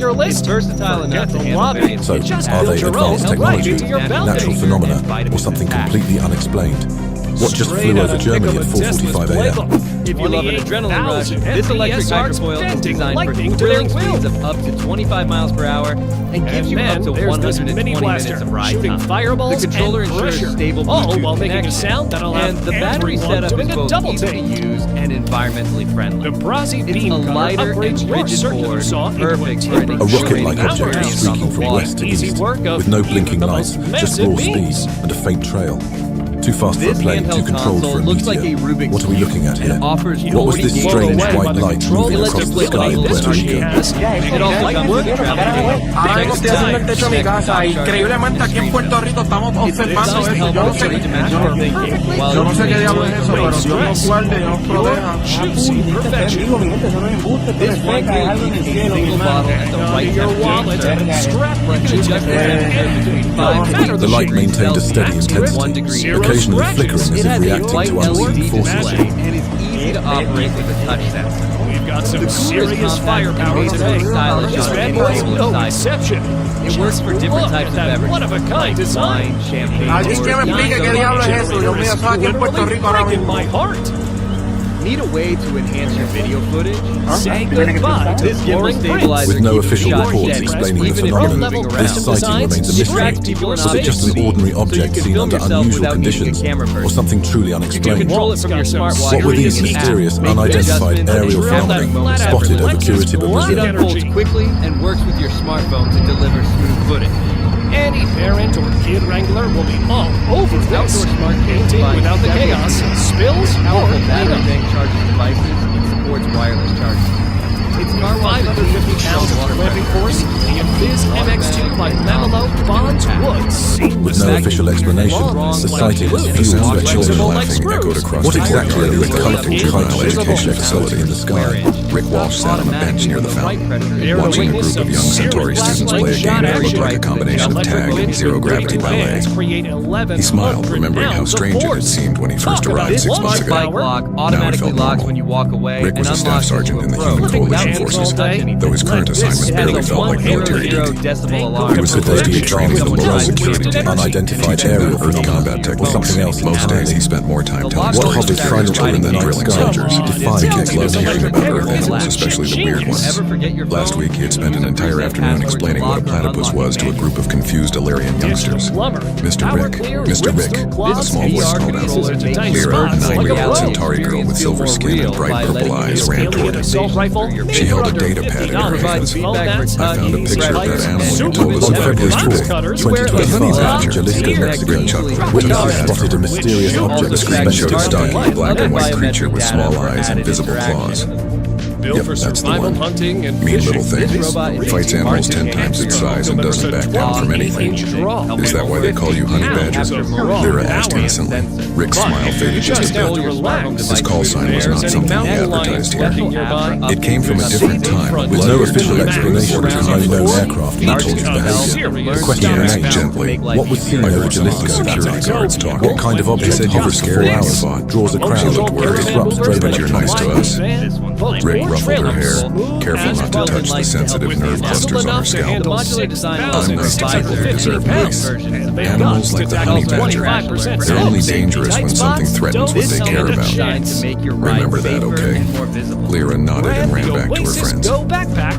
your list? It's versatile enough to the handle lobby. various So, Just are build they your own advanced right technology, into your natural balcony. phenomena, or something completely unexplained? What just flew over Germany at 4:45 a.m.? If you love an adrenaline rush, 28,000 this electric FPSRs hydrofoil is bending designed for lightning to thrilling their speeds will. of up to 25 miles per hour and gives you up to there's this 120 mini minutes blaster of ride shooting time. fireballs The controller and ensures pressure, stable all Bluetooth while making a connection. sound that'll have And the battery everyone setup doing is a both double easy to take. use and environmentally friendly. The Brasi It's beam a cutter lighter upgrades and your rigid circular board, saw into perfect for any A rocket-like Hour object round. is streaking from west to Easy east, work of with no even blinking the lights, most just massive raw speed beams. and a faint trail. Too fast for a This plane, too handheld controlled console for a looks like a meteor. Rubik's What are we Cube looking at here? and offers What was this 40 strange gigabytes white light moving across the sky in Puerto Rico? It also comes with a travel date. Ahora mismo estoy haciendo el techo de mi casa. Increíblemente aquí en Puerto Rico estamos observando esto. Yo no sé, yo no sé qué diablo es eso, pero Dios nos guarde, Dios nos proteja. Juicy perfection. This one will keep a single bottle at the right Your wallet, temperature. strap You can adjust the temperature between 5 and The light maintained a steady Celsius, 1 intensity, degree. occasionally flickering as It if has a reacting white to unseen LED forces. display and is easy to operate with a touch sensor. We've got some The coolest serious compact firepower and today. stylish This on bad any boy's table no inside. exception. It works for different Look types at of that beverages, one-of-a-kind like design. wine, champagne, Alguien que me explique qué diablo es eso, Dios mío, eso aquí en Puerto Rico ahora Breaking mismo. my heart. Need a way to enhance your video footage? Say goodbye to This gimbal boring stabilizer With no keeps official your shot reports steady, explaining the even if you're phenomenon, moving this around. sighting remains a It mystery. tracks people in Was it just an space, ordinary so you object can seen film under yourself unusual without needing a conditions, camera person. or something truly You can unexplained? control it from your smartwatch. What were or these using an app. mysterious, Make unidentified adjustments aerial and have that phenomena moment spotted over Lexus Curitiba, Black Brazil? It unfolds quickly and works with your smartphone to deliver smooth footage. Any parent or kid wrangler will be all over Its this. outdoor smart case Painting provides without the several chaos, features. spills, or Powerful battery cleanup. bank charges devices and supports wireless charging. Its car wash 550 pounds of clamping force, the Invis MX2 by Mamelot bonds wood seamlessly. With no official explanation, the sighting was fueled Sounds by of children children laughing laughing echoed across What the exactly are courtyard these of the colorful juvenile kites education floating in the sky? Rick Walsh sat on a bench near the fountain, They're watching a witness group of of young serious Centauri students flashlight play a game shot that looked action. like a combination of Electric tag and winds zero-gravity with ballet. bands create 1100 He smiled, remembering how pounds of strange it had force. seemed when he first Talk about arrived 6 launch months ago. Bike lock automatically felt locks normal. when you walk away Rick was and a staff unlocks sergeant into in the a Human pro. Coalition Without Forces, touch anything. though his current assignment It barely has a felt like military 100 duty. decibel alarm. He was supposed to be training the local security team, unidentified teaching aerial them earth phenomena, combat or techniques. something else Most days he entirely. spent more time telling What stories to hobbies parents find than children drilling in soldiers. defying Kids loved technology? hearing about earth animals, especially the weird ones. Ever forget your Last phone? week he had spent an entire afternoon explaining what a platypus was to a group of confused Illyrian youngsters. Mr. Rick, a small voice called out. Lyra, a 9-year-old Centauri girl with silver skin and bright purple eyes, ran toward him. She held a data pad in her hands. I found a picture of that animal you told us On about February yesterday. 4th, Honey 2025, badger. Jalisco, Rick Mexico, chuckled. witnesses spotted a mysterious The object screen showed a suspended. stocky black and white creature with small eyes and visible claws. Built for that's the survival, one. hunting, and Mean fishing. little thing. This robot is Fights animals 10 times its size and doesn't back down from anything. Is that why they call you Honey Badger? Lyra asked innocently. Rick's smile faded just a bit. His call sign was not something he advertised here. It came from a different time. With no official explanation for how known aircraft He matched told his you behavior. The He question asked remains, gently. what was seen I over heard some of the Jalisco that security day? guards talk. What kind of object They said you were hovers for scared 4 when you hours, fought. draws a crowd, She looked worried. disrupts drone But you're nice to us. Rick ruffled her hair, Smooth careful as not to touch the sensitive nerve clusters on her scalp. I'm nice to people who deserve nice. Animals like the honey badger, they're only dangerous when something threatens what they care about. Remember that, okay? Lyra nodded and ran back to her friends.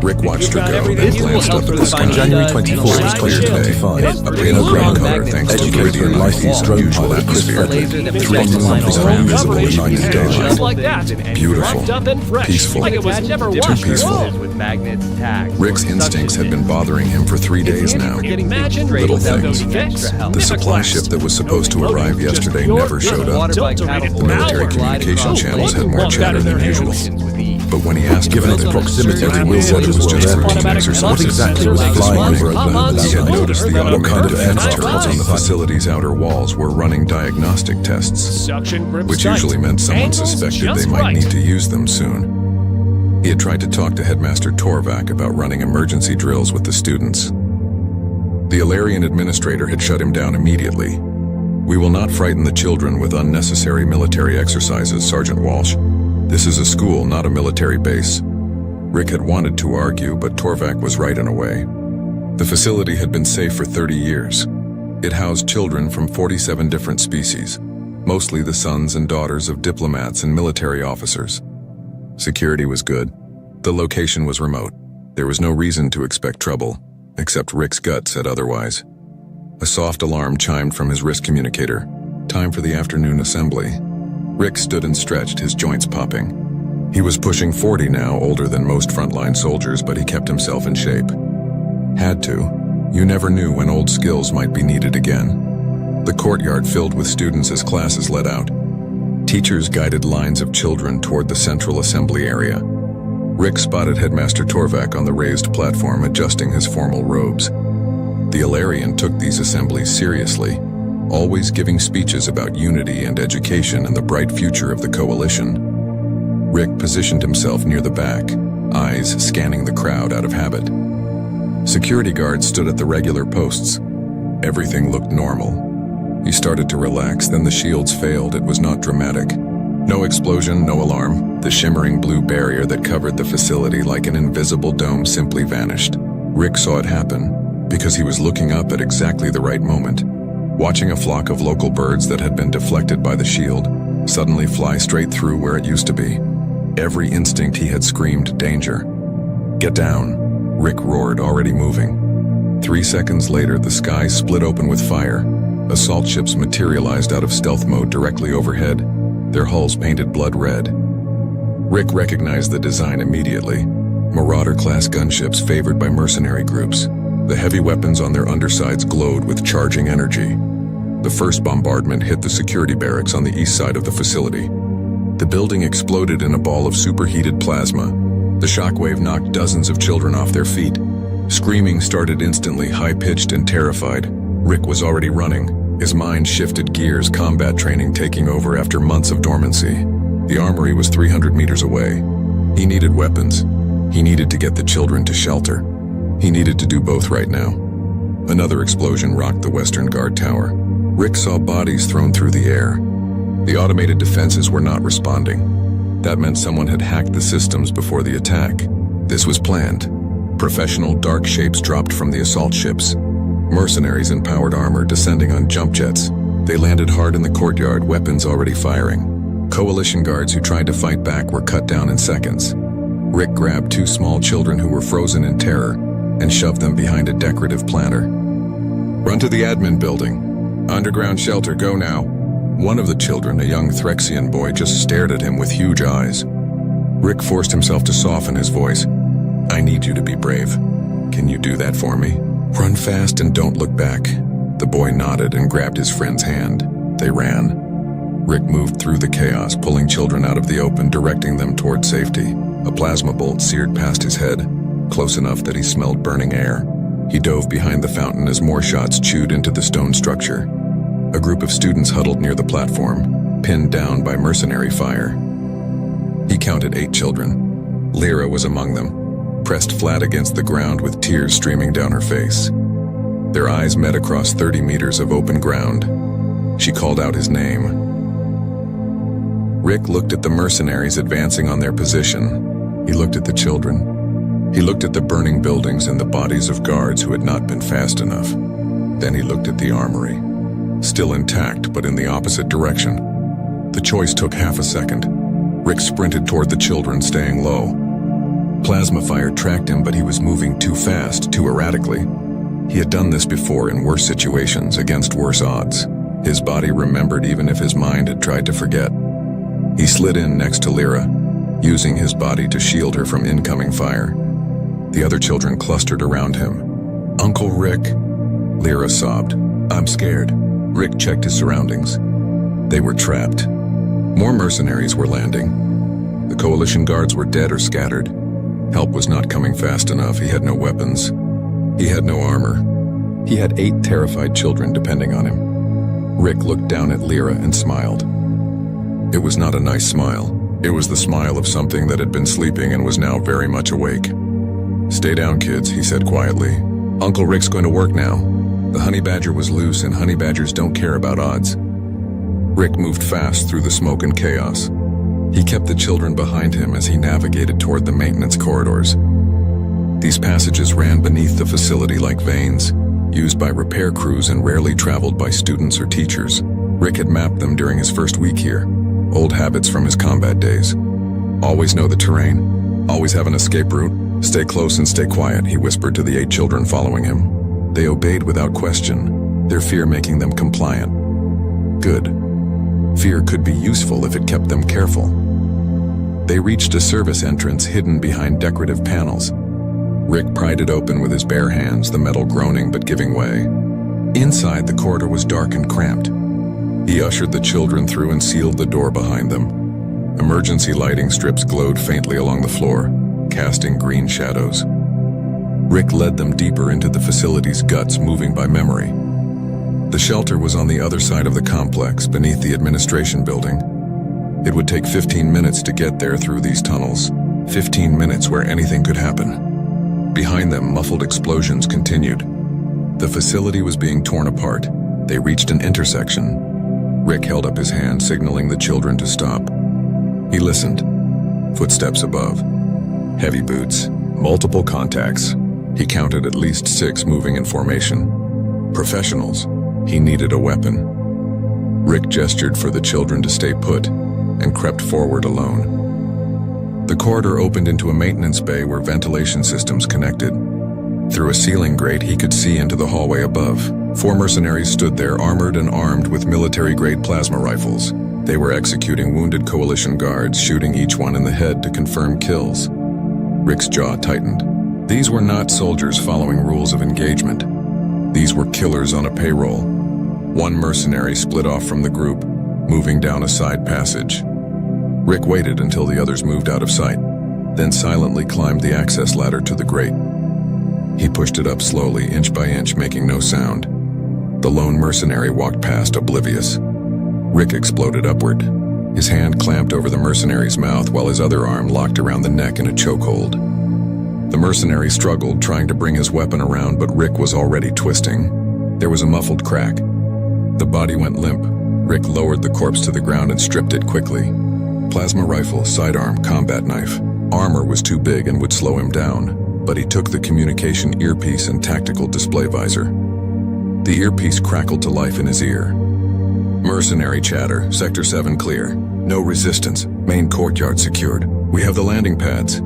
Rick watched her go, then glanced up at the sky. On January 24th, Clear today. 2025, A pale green color thanks to educated Meridian and licensed drone unusual pilot Chris atmosphere. Frederick Three spotted something invisible in the night Just sky. like that. Beautiful. Wrapped up and fresh, Peaceful. like it was never Too washed or peaceful. washed. With magnets, tags, Rick's instincts had been bothering him for 3 days now. Imagine Little without things. those fits. The supply ship that was supposed to arrive yesterday never showed up. The military communication channels had more chatter than usual. But when he asked Given about its it, proximity to everyone said it was just routine what exercises. exactly was flying over Oklahoma? He had noticed the What kind of automated aircraft turrets on the facility's outer walls were running diagnostic tests, Suction grip which tight. usually meant someone Angles suspected just they might right. need to use them soon. He had tried to talk to Headmaster Torvak about running emergency drills with the students. The Illyrian administrator had shut him down immediately. "We will not frighten the children with unnecessary military exercises, Sergeant Walsh. This is a school, not a military base." Rick had wanted to argue, but Torvak was right in a way. The facility had been safe for 30 years. It housed children from 47 different species, mostly the sons and daughters of diplomats and military officers. Security was good. The location was remote. There was no reason to expect trouble, except Rick's gut said otherwise. A soft alarm chimed from his wrist communicator. Time for the afternoon assembly. Rick stood and stretched, his joints popping. He was pushing 40 now, older than most frontline soldiers, but he kept himself in shape. Had to. You never knew when old skills might be needed again. The courtyard filled with students as classes let out. Teachers guided lines of children toward the central assembly area. Rick spotted Headmaster Torvak on the raised platform adjusting his formal robes. The Alarian took these assemblies seriously, always giving speeches about unity and education and the bright future of the coalition. Rick positioned himself near the back, eyes scanning the crowd out of habit. Security guards stood at the regular posts. Everything looked normal. He started to relax, then the shields failed. It was not dramatic. No explosion, no alarm. The shimmering blue barrier that covered the facility like an invisible dome simply vanished. Rick saw it happen because he was looking up at exactly the right moment, watching a flock of local birds that had been deflected by the shield suddenly fly straight through where it used to be. Every instinct he had screamed danger. "Get down," Rick roared, already moving. 3 seconds later, the sky split open with fire. Assault ships materialized out of stealth mode directly overhead, their hulls painted blood red. Rick recognized the design immediately. Marauder-class gunships favored by mercenary groups. The heavy weapons on their undersides glowed with charging energy. The first bombardment hit the security barracks on the east side of the facility. The building exploded in a ball of superheated plasma. The shockwave knocked dozens of children off their feet. Screaming started instantly, high-pitched and terrified. Rick was already running. His mind shifted gears, combat training taking over after months of dormancy. The armory was 300 meters away. He needed weapons. He needed to get the children to shelter. He needed to do both right now. Another explosion rocked the Western Guard Tower. Rick saw bodies thrown through the air. The automated defenses were not responding. That meant someone had hacked the systems before the attack. This was planned. Professional dark shapes dropped from the assault ships. Mercenaries in powered armor descending on jump jets. They landed hard in the courtyard, weapons already firing. Coalition guards who tried to fight back were cut down in seconds. Rick grabbed 2 small children who were frozen in terror and shoved them behind a decorative planter. "Run to the admin building. Underground shelter, go now." One of the children, a young Threxian boy, just stared at him with huge eyes. Rick forced himself to soften his voice. "I need you to be brave. Can you do that for me? Run fast and don't look back." The boy nodded and grabbed his friend's hand. They ran. Rick moved through the chaos, pulling children out of the open, directing them toward safety. A plasma bolt seared past his head, close enough that he smelled burning air. He dove behind the fountain as more shots chewed into the stone structure. A group of students huddled near the platform, pinned down by mercenary fire. He counted 8 children. Lyra was among them, pressed flat against the ground with tears streaming down her face. Their eyes met across 30 meters of open ground. She called out his name. Rick looked at the mercenaries advancing on their position. He looked at the children. He looked at the burning buildings and the bodies of guards who had not been fast enough. Then he looked at the armory, still intact but in the opposite direction. The choice took half a second. Rick sprinted toward the children, staying low. Plasma fire tracked him, but he was moving too fast, too erratically. He had done this before in worse situations, against worse odds. His body remembered even if his mind had tried to forget. He slid in next to Lyra, using his body to shield her from incoming fire. The other children clustered around him. "Uncle Rick," Lyra sobbed. "I'm scared." Rick checked his surroundings. They were trapped. More mercenaries were landing. The coalition guards were dead or scattered. Help was not coming fast enough. He had no weapons. He had no armor. He had 8 terrified children depending on him. Rick looked down at Lyra and smiled. It was not a nice smile. It was the smile of something that had been sleeping and was now very much awake. "Stay down, kids," he said quietly. "Uncle Rick's going to work now." The honey badger was loose, and honey badgers don't care about odds. Rick moved fast through the smoke and chaos. He kept the children behind him as he navigated toward the maintenance corridors. These passages ran beneath the facility like veins, used by repair crews and rarely traveled by students or teachers. Rick had mapped them during his first week here, old habits from his combat days. Always know the terrain, always have an escape route, stay close and stay quiet, he whispered to the 8 children following him. They obeyed without question, their fear making them compliant. Good. Fear could be useful if it kept them careful. They reached a service entrance hidden behind decorative panels. Rick pried it open with his bare hands, the metal groaning but giving way. Inside, the corridor was dark and cramped. He ushered the children through and sealed the door behind them. Emergency lighting strips glowed faintly along the floor, casting green shadows. Rick led them deeper into the facility's guts, moving by memory. The shelter was on the other side of the complex, beneath the administration building. It would take 15 minutes to get there through these tunnels. 15 minutes where anything could happen. Behind them, muffled explosions continued. The facility was being torn apart. They reached an intersection. Rick held up his hand, signaling the children to stop. He listened. Footsteps above. Heavy boots. Multiple contacts. He counted at least 6 moving in formation. Professionals. He needed a weapon. Rick gestured for the children to stay put and crept forward alone. The corridor opened into a maintenance bay where ventilation systems connected. Through a ceiling grate, he could see into the hallway above. 4 mercenaries stood there, armored and armed with military-grade plasma rifles. They were executing wounded coalition guards, shooting each one in the head to confirm kills. Rick's jaw tightened. These were not soldiers following rules of engagement. These were killers on a payroll. One mercenary split off from the group, moving down a side passage. Rick waited until the others moved out of sight, then silently climbed the access ladder to the grate. He pushed it up slowly, inch by inch, making no sound. The lone mercenary walked past, oblivious. Rick exploded upward. His hand clamped over the mercenary's mouth while his other arm locked around the neck in a chokehold. The mercenary struggled, trying to bring his weapon around, but Rick was already twisting. There was a muffled crack. The body went limp. Rick lowered the corpse to the ground and stripped it quickly. Plasma rifle, sidearm, combat knife. Armor was too big and would slow him down, but he took the communication earpiece and tactical display visor. The earpiece crackled to life in his ear. Mercenary chatter, Sector 7 clear. No resistance, main courtyard secured. We have the landing pads.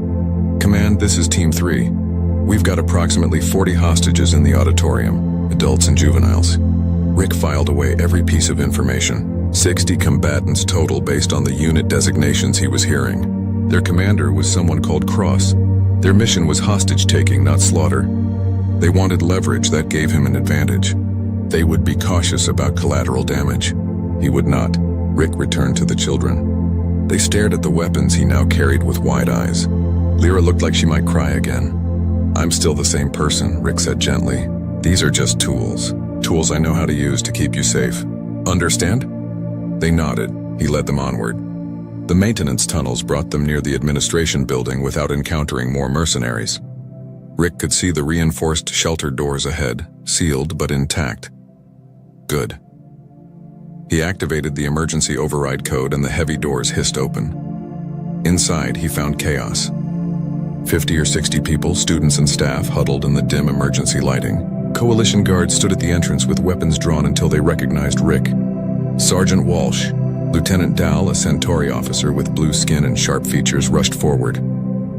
Command, this is Team 3. We've got approximately 40 hostages in the auditorium, adults and juveniles. Rick filed away every piece of information. 60 combatants total based on the unit designations he was hearing. Their commander was someone called Cross. Their mission was hostage-taking, not slaughter. They wanted leverage that gave him an advantage. They would be cautious about collateral damage. He would not. Rick returned to the children. They stared at the weapons he now carried with wide eyes. Lyra looked like she might cry again. I'm still the same person, Rick said gently. These are just tools. Tools I know how to use to keep you safe. Understand? They nodded. He led them onward. The maintenance tunnels brought them near the administration building without encountering more mercenaries. Rick could see the reinforced shelter doors ahead, sealed but intact. Good. He activated the emergency override code and the heavy doors hissed open. Inside, he found chaos. 50 or 60 people, students and staff, huddled in the dim emergency lighting. Coalition guards stood at the entrance with weapons drawn until they recognized Rick. Sergeant Walsh, Lieutenant Dal, a Centauri officer with blue skin and sharp features, rushed forward.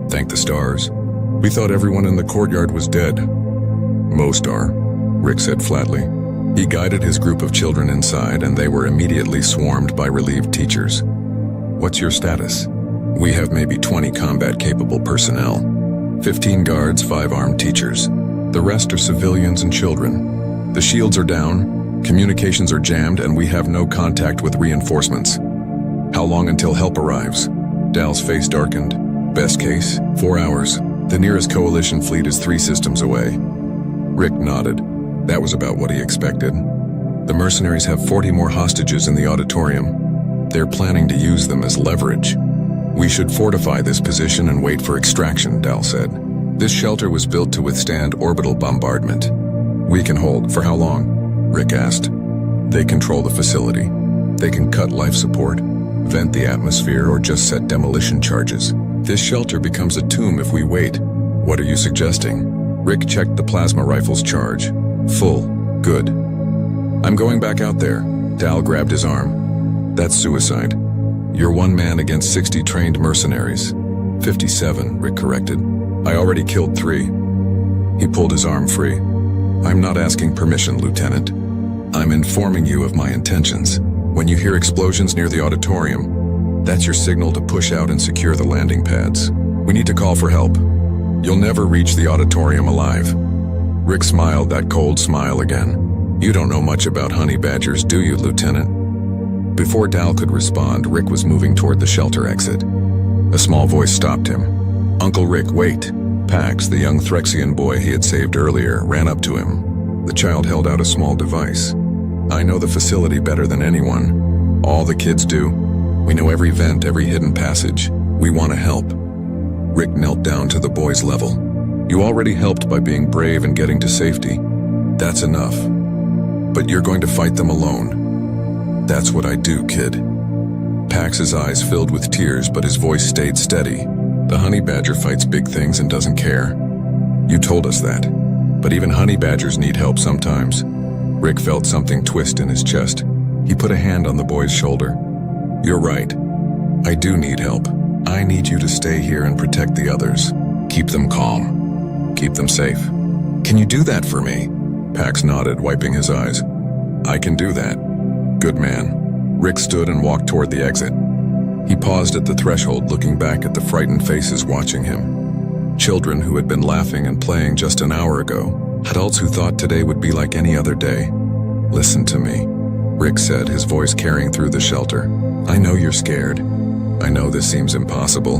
Thank the stars. We thought everyone in the courtyard was dead. Most are, Rick said flatly. He guided his group of children inside, and they were immediately swarmed by relieved teachers. What's your status? We have maybe 20 combat-capable personnel. 15 guards, 5 armed teachers. The rest are civilians and children. The shields are down. Communications are jammed and we have no contact with reinforcements. How long until help arrives? Dal's face darkened. Best case, 4 hours. The nearest coalition fleet is 3 systems away. Rick nodded. That was about what he expected. The mercenaries have 40 more hostages in the auditorium. They're planning to use them as leverage. We should fortify this position and wait for extraction, Dal said. This shelter was built to withstand orbital bombardment. We can hold. For how long? Rick asked. They control the facility. They can cut life support. vent the atmosphere, or just set demolition charges. This shelter becomes a tomb if we wait. What are you suggesting? Rick checked the plasma rifle's charge. Full. Good. I'm going back out there. Dal grabbed his arm. That's suicide. You're one man against 60 trained mercenaries. 57, Rick corrected. I already killed 3. He pulled his arm free. I'm not asking permission, Lieutenant. I'm informing you of my intentions. When you hear explosions near the auditorium, that's your signal to push out and secure the landing pads. We need to call for help. You'll never reach the auditorium alive. Rick smiled that cold smile again. You don't know much about honey badgers, do you, Lieutenant? Before Dal could respond, Rick was moving toward the shelter exit. A small voice stopped him. Uncle Rick, wait. Pax, the young Threxian boy he had saved earlier, ran up to him. The child held out a small device. I know the facility better than anyone. All the kids do. We know every vent, every hidden passage. We want to help. Rick knelt down to the boy's level. You already helped by being brave and getting to safety. That's enough. But you're going to fight them alone. That's what I do, kid. Pax's eyes filled with tears, but his voice stayed steady. The honey badger fights big things and doesn't care. You told us that. But even honey badgers need help sometimes. Rick felt something twist in his chest. He put a hand on the boy's shoulder. You're right. I do need help. I need you to stay here and protect the others. Keep them calm. Keep them safe. Can you do that for me? Pax nodded, wiping his eyes. I can do that. Good man. Rick stood and walked toward the exit. He paused at the threshold, looking back at the frightened faces watching him. Children who had been laughing and playing just an hour ago. Adults who thought today would be like any other day. Listen to me, Rick said, his voice carrying through the shelter. I know you're scared. I know this seems impossible,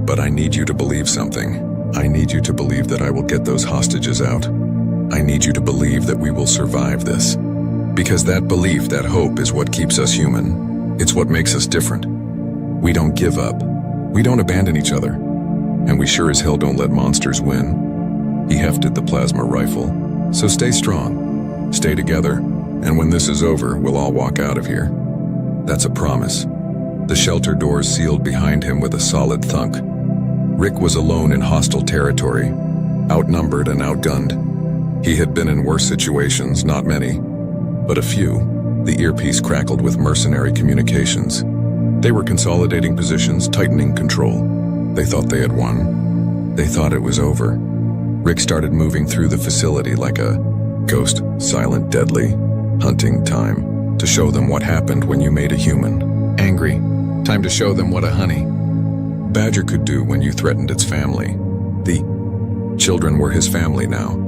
but I need you to believe something. I need you to believe that I will get those hostages out. I need you to believe that we will survive this. Because that belief, that hope, is what keeps us human. It's what makes us different. We don't give up. We don't abandon each other. And we sure as hell don't let monsters win. He hefted the plasma rifle. So stay strong. Stay together. And when this is over, we'll all walk out of here. That's a promise. The shelter doors sealed behind him with a solid thunk. Rick was alone in hostile territory, outnumbered and outgunned. He had been in worse situations, not many, but a few. The earpiece crackled with mercenary communications. They were consolidating positions, tightening control. They thought they had won. They thought it was over. Rick started moving through the facility like a ghost, silent, deadly, hunting time to show them what happened when you made a human. Angry. Time to show them what a honey badger could do when you threatened its family. The children were his family now.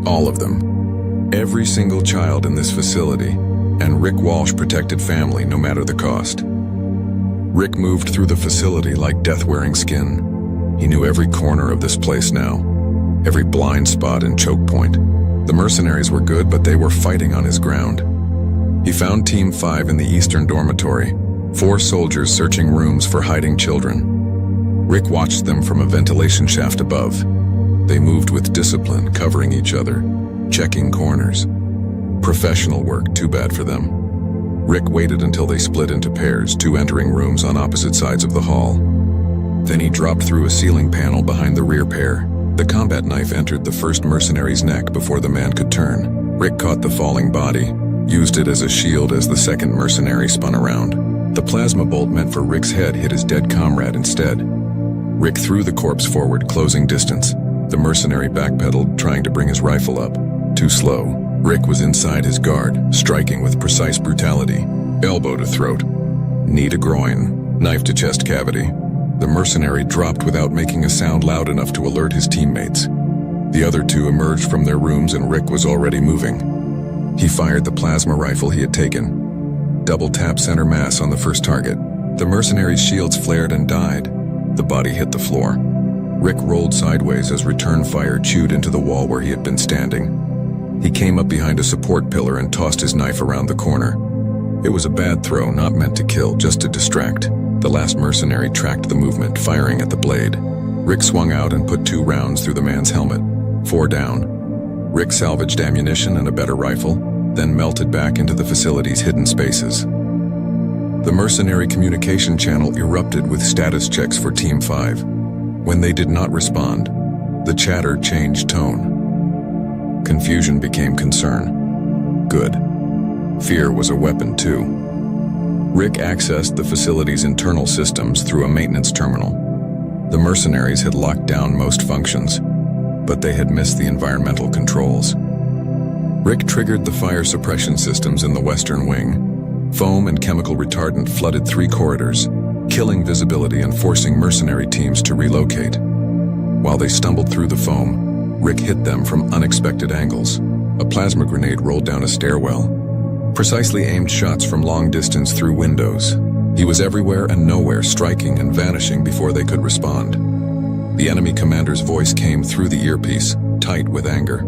All of them. Every single child in this facility. And Rick Walsh protected family no matter the cost. Rick moved through the facility like death wearing skin. He knew every corner of this place now. Every blind spot and choke point. The mercenaries were good, but they were fighting on his ground. He found Team 5 in the eastern dormitory, 4 soldiers searching rooms for hiding children. Rick watched them from a ventilation shaft above. They moved with discipline, covering each other, checking corners. Professional work, too bad for them. Rick waited until they split into pairs, 2 entering rooms on opposite sides of the hall. Then he dropped through a ceiling panel behind the rear pair. The combat knife entered the first mercenary's neck before the man could turn. Rick caught the falling body, used it as a shield as the second mercenary spun around. The plasma bolt meant for Rick's head hit his dead comrade instead. Rick threw the corpse forward, closing distance. The mercenary backpedaled, trying to bring his rifle up. Too slow. Rick was inside his guard, striking with precise brutality. Elbow to throat, knee to groin, knife to chest cavity. The mercenary dropped without making a sound loud enough to alert his teammates. The other 2 emerged from their rooms and Rick was already moving. He fired the plasma rifle he had taken. Double tap center mass on the first target. The mercenary's shields flared and died. The body hit the floor. Rick rolled sideways as return fire chewed into the wall where he had been standing. He came up behind a support pillar and tossed his knife around the corner. It was a bad throw, not meant to kill, just to distract. The last mercenary tracked the movement, firing at the blade. Rick swung out and put 2 rounds through the man's helmet. 4 down. Rick salvaged ammunition and a better rifle, then melted back into the facility's hidden spaces. The mercenary communication channel erupted with status checks for Team 5. When they did not respond, the chatter changed tone. Confusion became concern. Good. Fear was a weapon too. Rick accessed the facility's internal systems through a maintenance terminal. The mercenaries had locked down most functions, but they had missed the environmental controls. Rick triggered the fire suppression systems in the western wing. Foam and chemical retardant flooded 3 corridors, killing visibility and forcing mercenary teams to relocate. While they stumbled through the foam, Rick hit them from unexpected angles. A plasma grenade rolled down a stairwell. Precisely aimed shots from long distance through windows. He was everywhere and nowhere, striking and vanishing before they could respond. The enemy commander's voice came through the earpiece, tight with anger.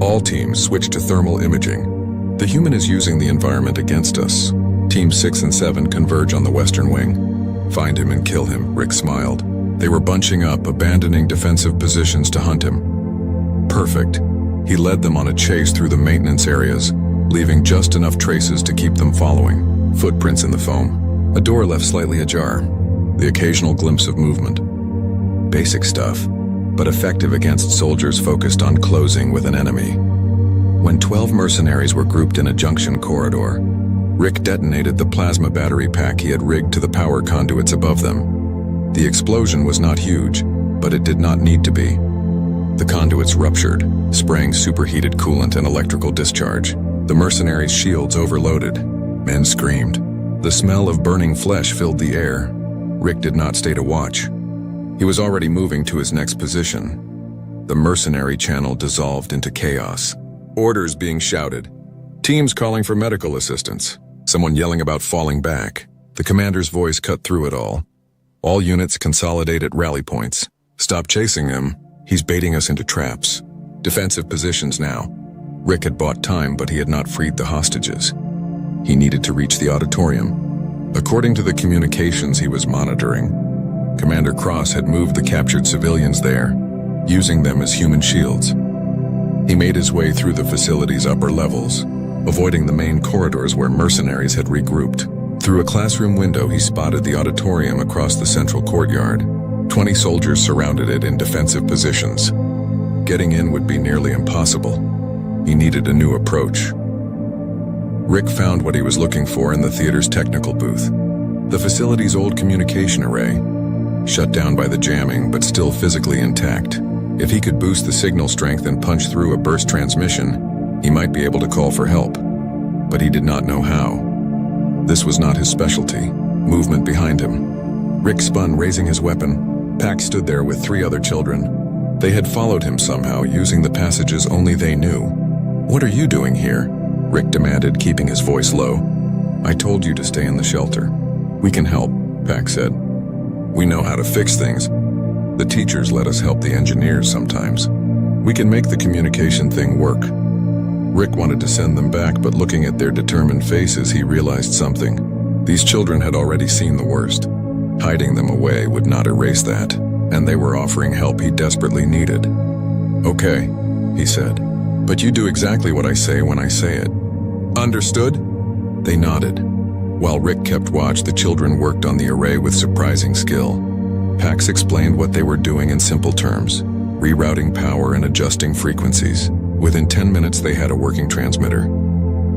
All teams switched to thermal imaging. The human is using the environment against us. Teams 6 and 7 converge on the western wing. Find him and kill him, Rick smiled. They were bunching up, abandoning defensive positions to hunt him. Perfect. He led them on a chase through the maintenance areas, leaving just enough traces to keep them following. Footprints in the foam. A door left slightly ajar. The occasional glimpse of movement. Basic stuff, but effective against soldiers focused on closing with an enemy. When 12 mercenaries were grouped in a junction corridor, Rick detonated the plasma battery pack he had rigged to the power conduits above them. The explosion was not huge, but it did not need to be. The conduits ruptured, spraying superheated coolant and electrical discharge. The mercenaries' shields overloaded. Men screamed. The smell of burning flesh filled the air. Rick did not stay to watch. He was already moving to his next position. The mercenary channel dissolved into chaos. Orders being shouted. Teams calling for medical assistance. Someone yelling about falling back. The commander's voice cut through it all. All units consolidate at rally points. Stop chasing him. He's baiting us into traps. Defensive positions now. Rick had bought time, but he had not freed the hostages. He needed to reach the auditorium. According to the communications he was monitoring, Commander Cross had moved the captured civilians there, using them as human shields. He made his way through the facility's upper levels, avoiding the main corridors where mercenaries had regrouped. Through a classroom window, he spotted the auditorium across the central courtyard. 20 soldiers surrounded it in defensive positions. Getting in would be nearly impossible. He needed a new approach. Rick found what he was looking for in the theater's technical booth. The facility's old communication array, shut down by the jamming but still physically intact. If he could boost the signal strength and punch through a burst transmission, he might be able to call for help. But he did not know how. This was not his specialty. Movement behind him. Rick spun, raising his weapon. Pac stood there with 3 other children. They had followed him somehow, using the passages only they knew. "What are you doing here?" Rick demanded, keeping his voice low. "I told you to stay in the shelter." "We can help," Pac said. "We know how to fix things. The teachers let us help the engineers sometimes. We can make the communication thing work." Rick wanted to send them back, but looking at their determined faces, he realized something. These children had already seen the worst. Hiding them away would not erase that, and they were offering help he desperately needed. "Okay," he said, "but you do exactly what I say when I say it." "Understood?" They nodded. While Rick kept watch, the children worked on the array with surprising skill. Pax explained what they were doing in simple terms, rerouting power and adjusting frequencies. Within 10 minutes, they had a working transmitter.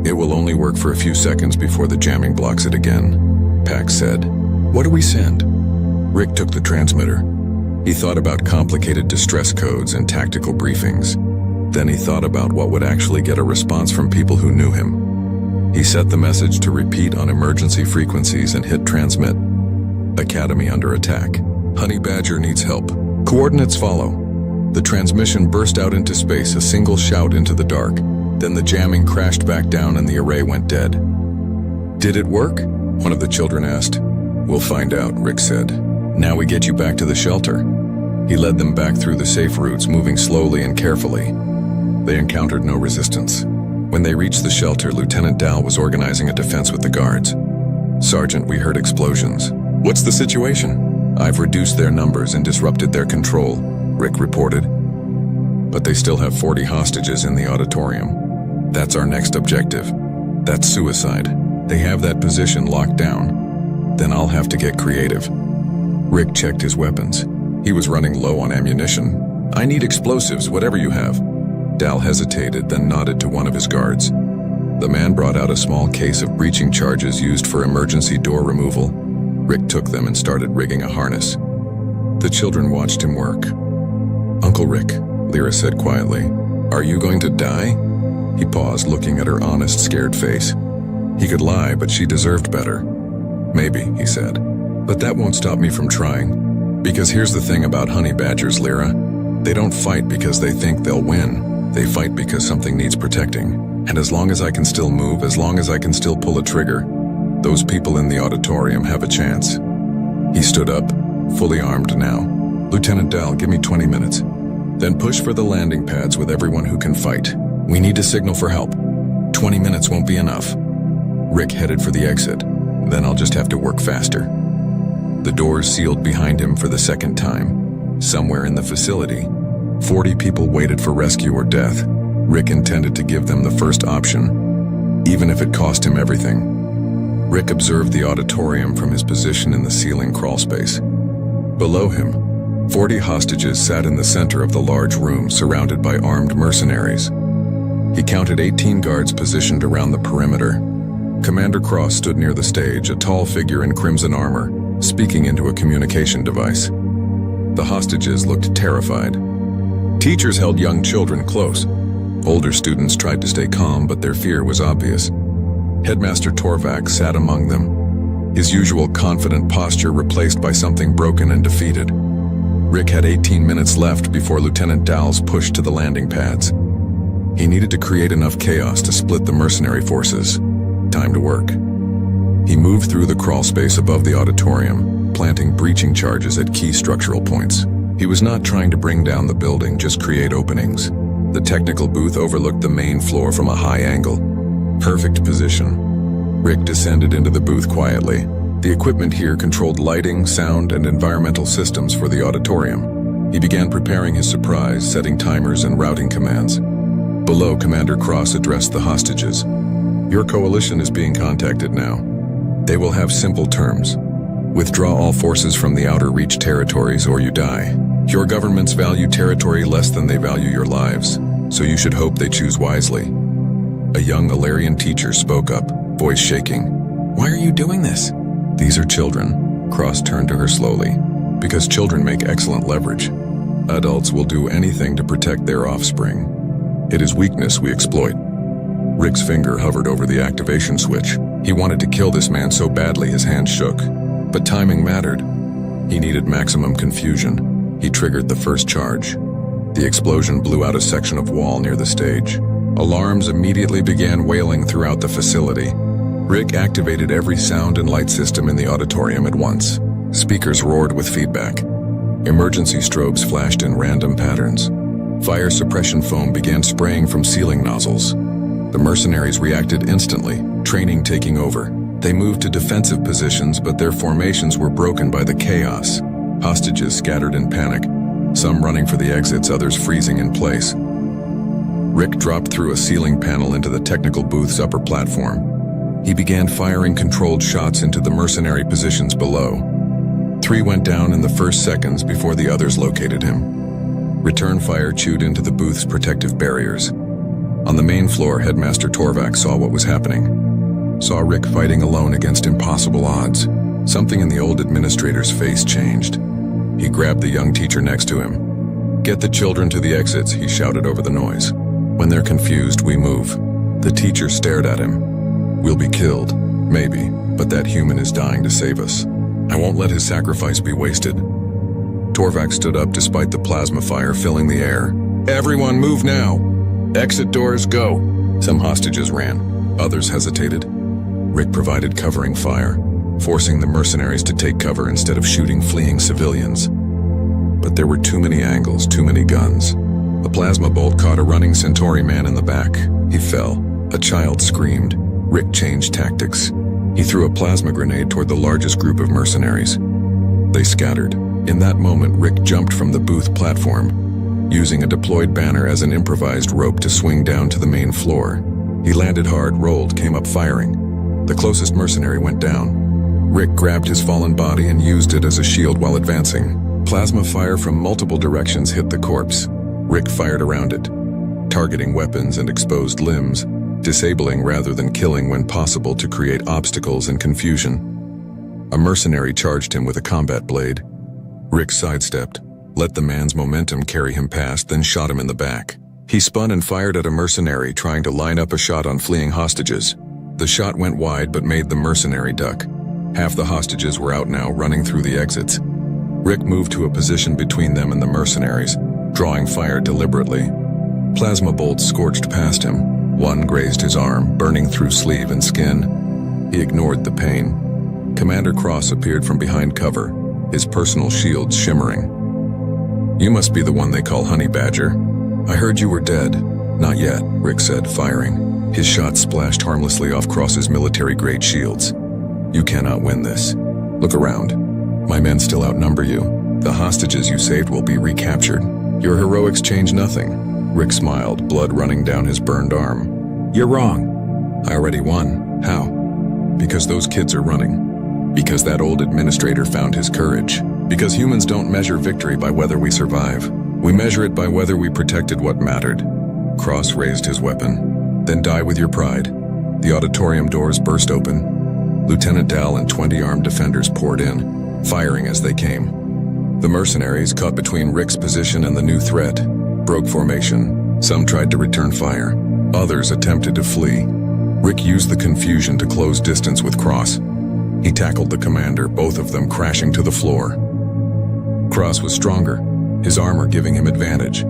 "It will only work for a few seconds before the jamming blocks it again," Pax said. "What do we send?" Rick took the transmitter. He thought about complicated distress codes and tactical briefings. Then he thought about what would actually get a response from people who knew him. He set the message to repeat on emergency frequencies and hit transmit. "Academy under attack. Honey Badger needs help. Coordinates follow." The transmission burst out into space, a single shout into the dark. Then the jamming crashed back down and the array went dead. "Did it work?" one of the children asked. "We'll find out," Rick said. "Now we get you back to the shelter." He led them back through the safe routes, moving slowly and carefully. They encountered no resistance. When they reached the shelter, Lieutenant Dal was organizing a defense with the guards. "Sergeant, we heard explosions." "What's the situation?" "I've reduced their numbers and disrupted their control," Rick reported. "But they still have 40 hostages in the auditorium. That's our next objective. That's suicide. They have that position locked down. Then I'll have to get creative. Rick checked his weapons. He was running low on ammunition. I need explosives, whatever you have. Dal hesitated, then nodded to one of his guards. The man brought out a small case of breaching charges used for emergency door removal. Rick took them and started rigging a harness. The children watched him work. Uncle Rick, Lyra said quietly, are you going to die? He paused, looking at her honest, scared face. He could lie, but she deserved better. Maybe, he said. But that won't stop me from trying. Because here's the thing about honey badgers, Lyra. They don't fight because they think they'll win. They fight because something needs protecting. And as long as I can still move, as long as I can still pull a trigger, those people in the auditorium have a chance. He stood up, fully armed now. Lieutenant Dal, give me 20 minutes. Then push for the landing pads with everyone who can fight. We need to signal for help. 20 minutes won't be enough. Rick headed for the exit. Then I'll just have to work faster. The doors sealed behind him for the second time. Somewhere in the facility, 40 people waited for rescue or death. Rick intended to give them the first option, even if it cost him everything. Rick observed the auditorium from his position in the ceiling crawlspace. Below him, 40 hostages sat in the center of the large room surrounded by armed mercenaries. He counted 18 guards positioned around the perimeter. Commander Cross stood near the stage, a tall figure in crimson armor, speaking into a communication device. The hostages looked terrified. Teachers held young children close. Older students tried to stay calm, but their fear was obvious. Headmaster Torvak sat among them, his usual confident posture replaced by something broken and defeated. Rick had 18 minutes left before Lieutenant Dal's push to the landing pads. He needed to create enough chaos to split the mercenary forces. Time to work. He moved through the crawl space above the auditorium, planting breaching charges at key structural points. He was not trying to bring down the building, just create openings. The technical booth overlooked the main floor from a high angle. Perfect position. Rick descended into the booth quietly. The equipment here controlled lighting, sound, and environmental systems for the auditorium. He began preparing his surprise, setting timers and routing commands. Below, Commander Cross addressed the hostages. Your coalition is being contacted now. They will have simple terms. Withdraw all forces from the outer reach territories or you die. Your governments value territory less than they value your lives, so you should hope they choose wisely. A young Alarian teacher spoke up, voice shaking. Why are you doing this? These are children. Cross turned to her slowly. Because children make excellent leverage. Adults will do anything to protect their offspring. It is weakness we exploit. Rick's finger hovered over the activation switch. He wanted to kill this man so badly his hand shook. But timing mattered. He needed maximum confusion. He triggered the first charge. The explosion blew out a section of wall near the stage. Alarms immediately began wailing throughout the facility. Rick activated every sound and light system in the auditorium at once. Speakers roared with feedback. Emergency strobes flashed in random patterns. Fire suppression foam began spraying from ceiling nozzles. The mercenaries reacted instantly, training taking over. They moved to defensive positions, but their formations were broken by the chaos. Hostages scattered in panic, some running for the exits, others freezing in place. Rick dropped through a ceiling panel into the technical booth's upper platform. He began firing controlled shots into the mercenary positions below. 3 went down in the first seconds before the others located him. Return fire chewed into the booth's protective barriers. On the main floor, Headmaster Torvak saw what was happening. Saw Rick fighting alone against impossible odds. Something in the old administrator's face changed. He grabbed the young teacher next to him. Get the children to the exits, he shouted over the noise. When they're confused, we move. The teacher stared at him. We'll be killed, maybe, but that human is dying to save us. I won't let his sacrifice be wasted. Torvak stood up despite the plasma fire filling the air. Everyone move now! Exit doors, go! Some hostages ran. Others hesitated. Rick provided covering fire, forcing the mercenaries to take cover instead of shooting fleeing civilians. But there were too many angles, too many guns. A plasma bolt caught a running Centauri man in the back. He fell. A child screamed. Rick changed tactics. He threw a plasma grenade toward the largest group of mercenaries. They scattered. In that moment, Rick jumped from the booth platform, using a deployed banner as an improvised rope to swing down to the main floor. He landed hard, rolled, came up firing. The closest mercenary went down. Rick grabbed his fallen body and used it as a shield while advancing. Plasma fire from multiple directions hit the corpse. Rick fired around it, targeting weapons and exposed limbs, disabling rather than killing when possible to create obstacles and confusion. A mercenary charged him with a combat blade. Rick sidestepped, let the man's momentum carry him past, then shot him in the back. He spun and fired at a mercenary trying to line up a shot on fleeing hostages. The shot went wide but made the mercenary duck. Half the hostages were out now, running through the exits. Rick moved to a position between them and the mercenaries, drawing fire deliberately. Plasma bolts scorched past him. One grazed his arm, burning through sleeve and skin. He ignored the pain. Commander Cross appeared from behind cover, his personal shields shimmering. "You must be the one they call Honey Badger. I heard you were dead." "Not yet," Rick said, firing. His shot splashed harmlessly off Cross's military-grade shields. "You cannot win this. Look around. My men still outnumber you. The hostages you saved will be recaptured. Your heroics change nothing." Rick smiled, blood running down his burned arm. "You're wrong. I already won. How?" "Because those kids are running. Because that old administrator found his courage. Because humans don't measure victory by whether we survive. We measure it by whether we protected what mattered." Cross raised his weapon. "Then die with your pride." The auditorium doors burst open. Lieutenant Dal and 20 armed defenders poured in, firing as they came. The mercenaries, caught between Rick's position and the new threat, broke formation. Some tried to return fire. Others attempted to flee. Rick used the confusion to close distance with Cross. He tackled the commander, both of them crashing to the floor. Cross was stronger, his armor giving him advantage.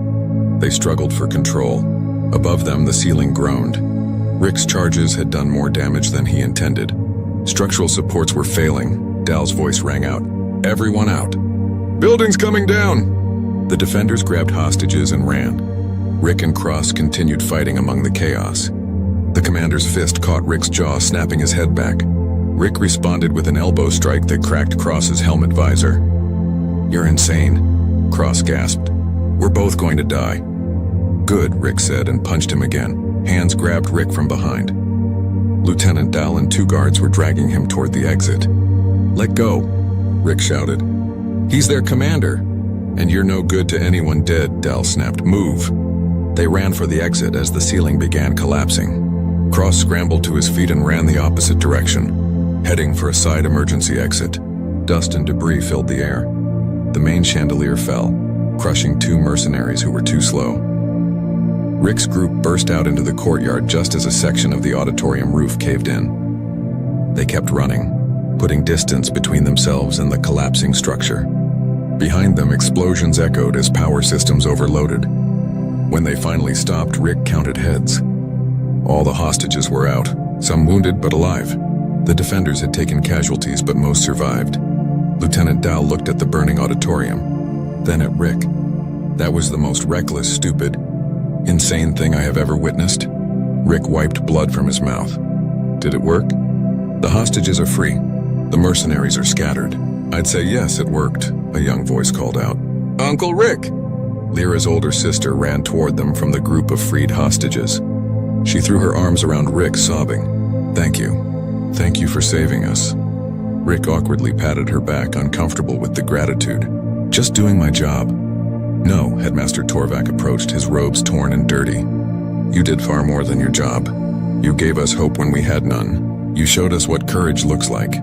They struggled for control. Above them, the ceiling groaned. Rick's charges had done more damage than he intended. Structural supports were failing. Dal's voice rang out. "Everyone out. Buildings coming down!" The defenders grabbed hostages and ran. Rick and Cross continued fighting among the chaos. The commander's fist caught Rick's jaw, snapping his head back. Rick responded with an elbow strike that cracked Cross's helmet visor. "You're insane," Cross gasped. "We're both going to die." "Good," Rick said and punched him again. Hands grabbed Rick from behind. Lieutenant Dal and 2 guards were dragging him toward the exit. "Let go," Rick shouted. "He's their commander." "And you're no good to anyone dead," Dal snapped. "Move." They ran for the exit as the ceiling began collapsing. Cross scrambled to his feet and ran the opposite direction, heading for a side emergency exit. Dust and debris filled the air. The main chandelier fell, crushing 2 mercenaries who were too slow. Rick's group burst out into the courtyard just as a section of the auditorium roof caved in. They kept running, putting distance between themselves and the collapsing structure. Behind them, explosions echoed as power systems overloaded. When they finally stopped, Rick counted heads. All the hostages were out, some wounded but alive. The defenders had taken casualties, but most survived. Lieutenant Dal looked at the burning auditorium, then at Rick. "That was the most reckless, stupid, insane thing I have ever witnessed." Rick wiped blood from his mouth. "Did it work?" "The hostages are free. The mercenaries are scattered." "I'd say yes, it worked," a young voice called out. "Uncle Rick!" Lyra's older sister ran toward them from the group of freed hostages. She threw her arms around Rick, sobbing. "Thank you. Thank you for saving us." Rick awkwardly patted her back, uncomfortable with the gratitude. "Just doing my job." "No," Headmaster Torvak approached, his robes torn and dirty. "You did far more than your job. You gave us hope when we had none. You showed us what courage looks like."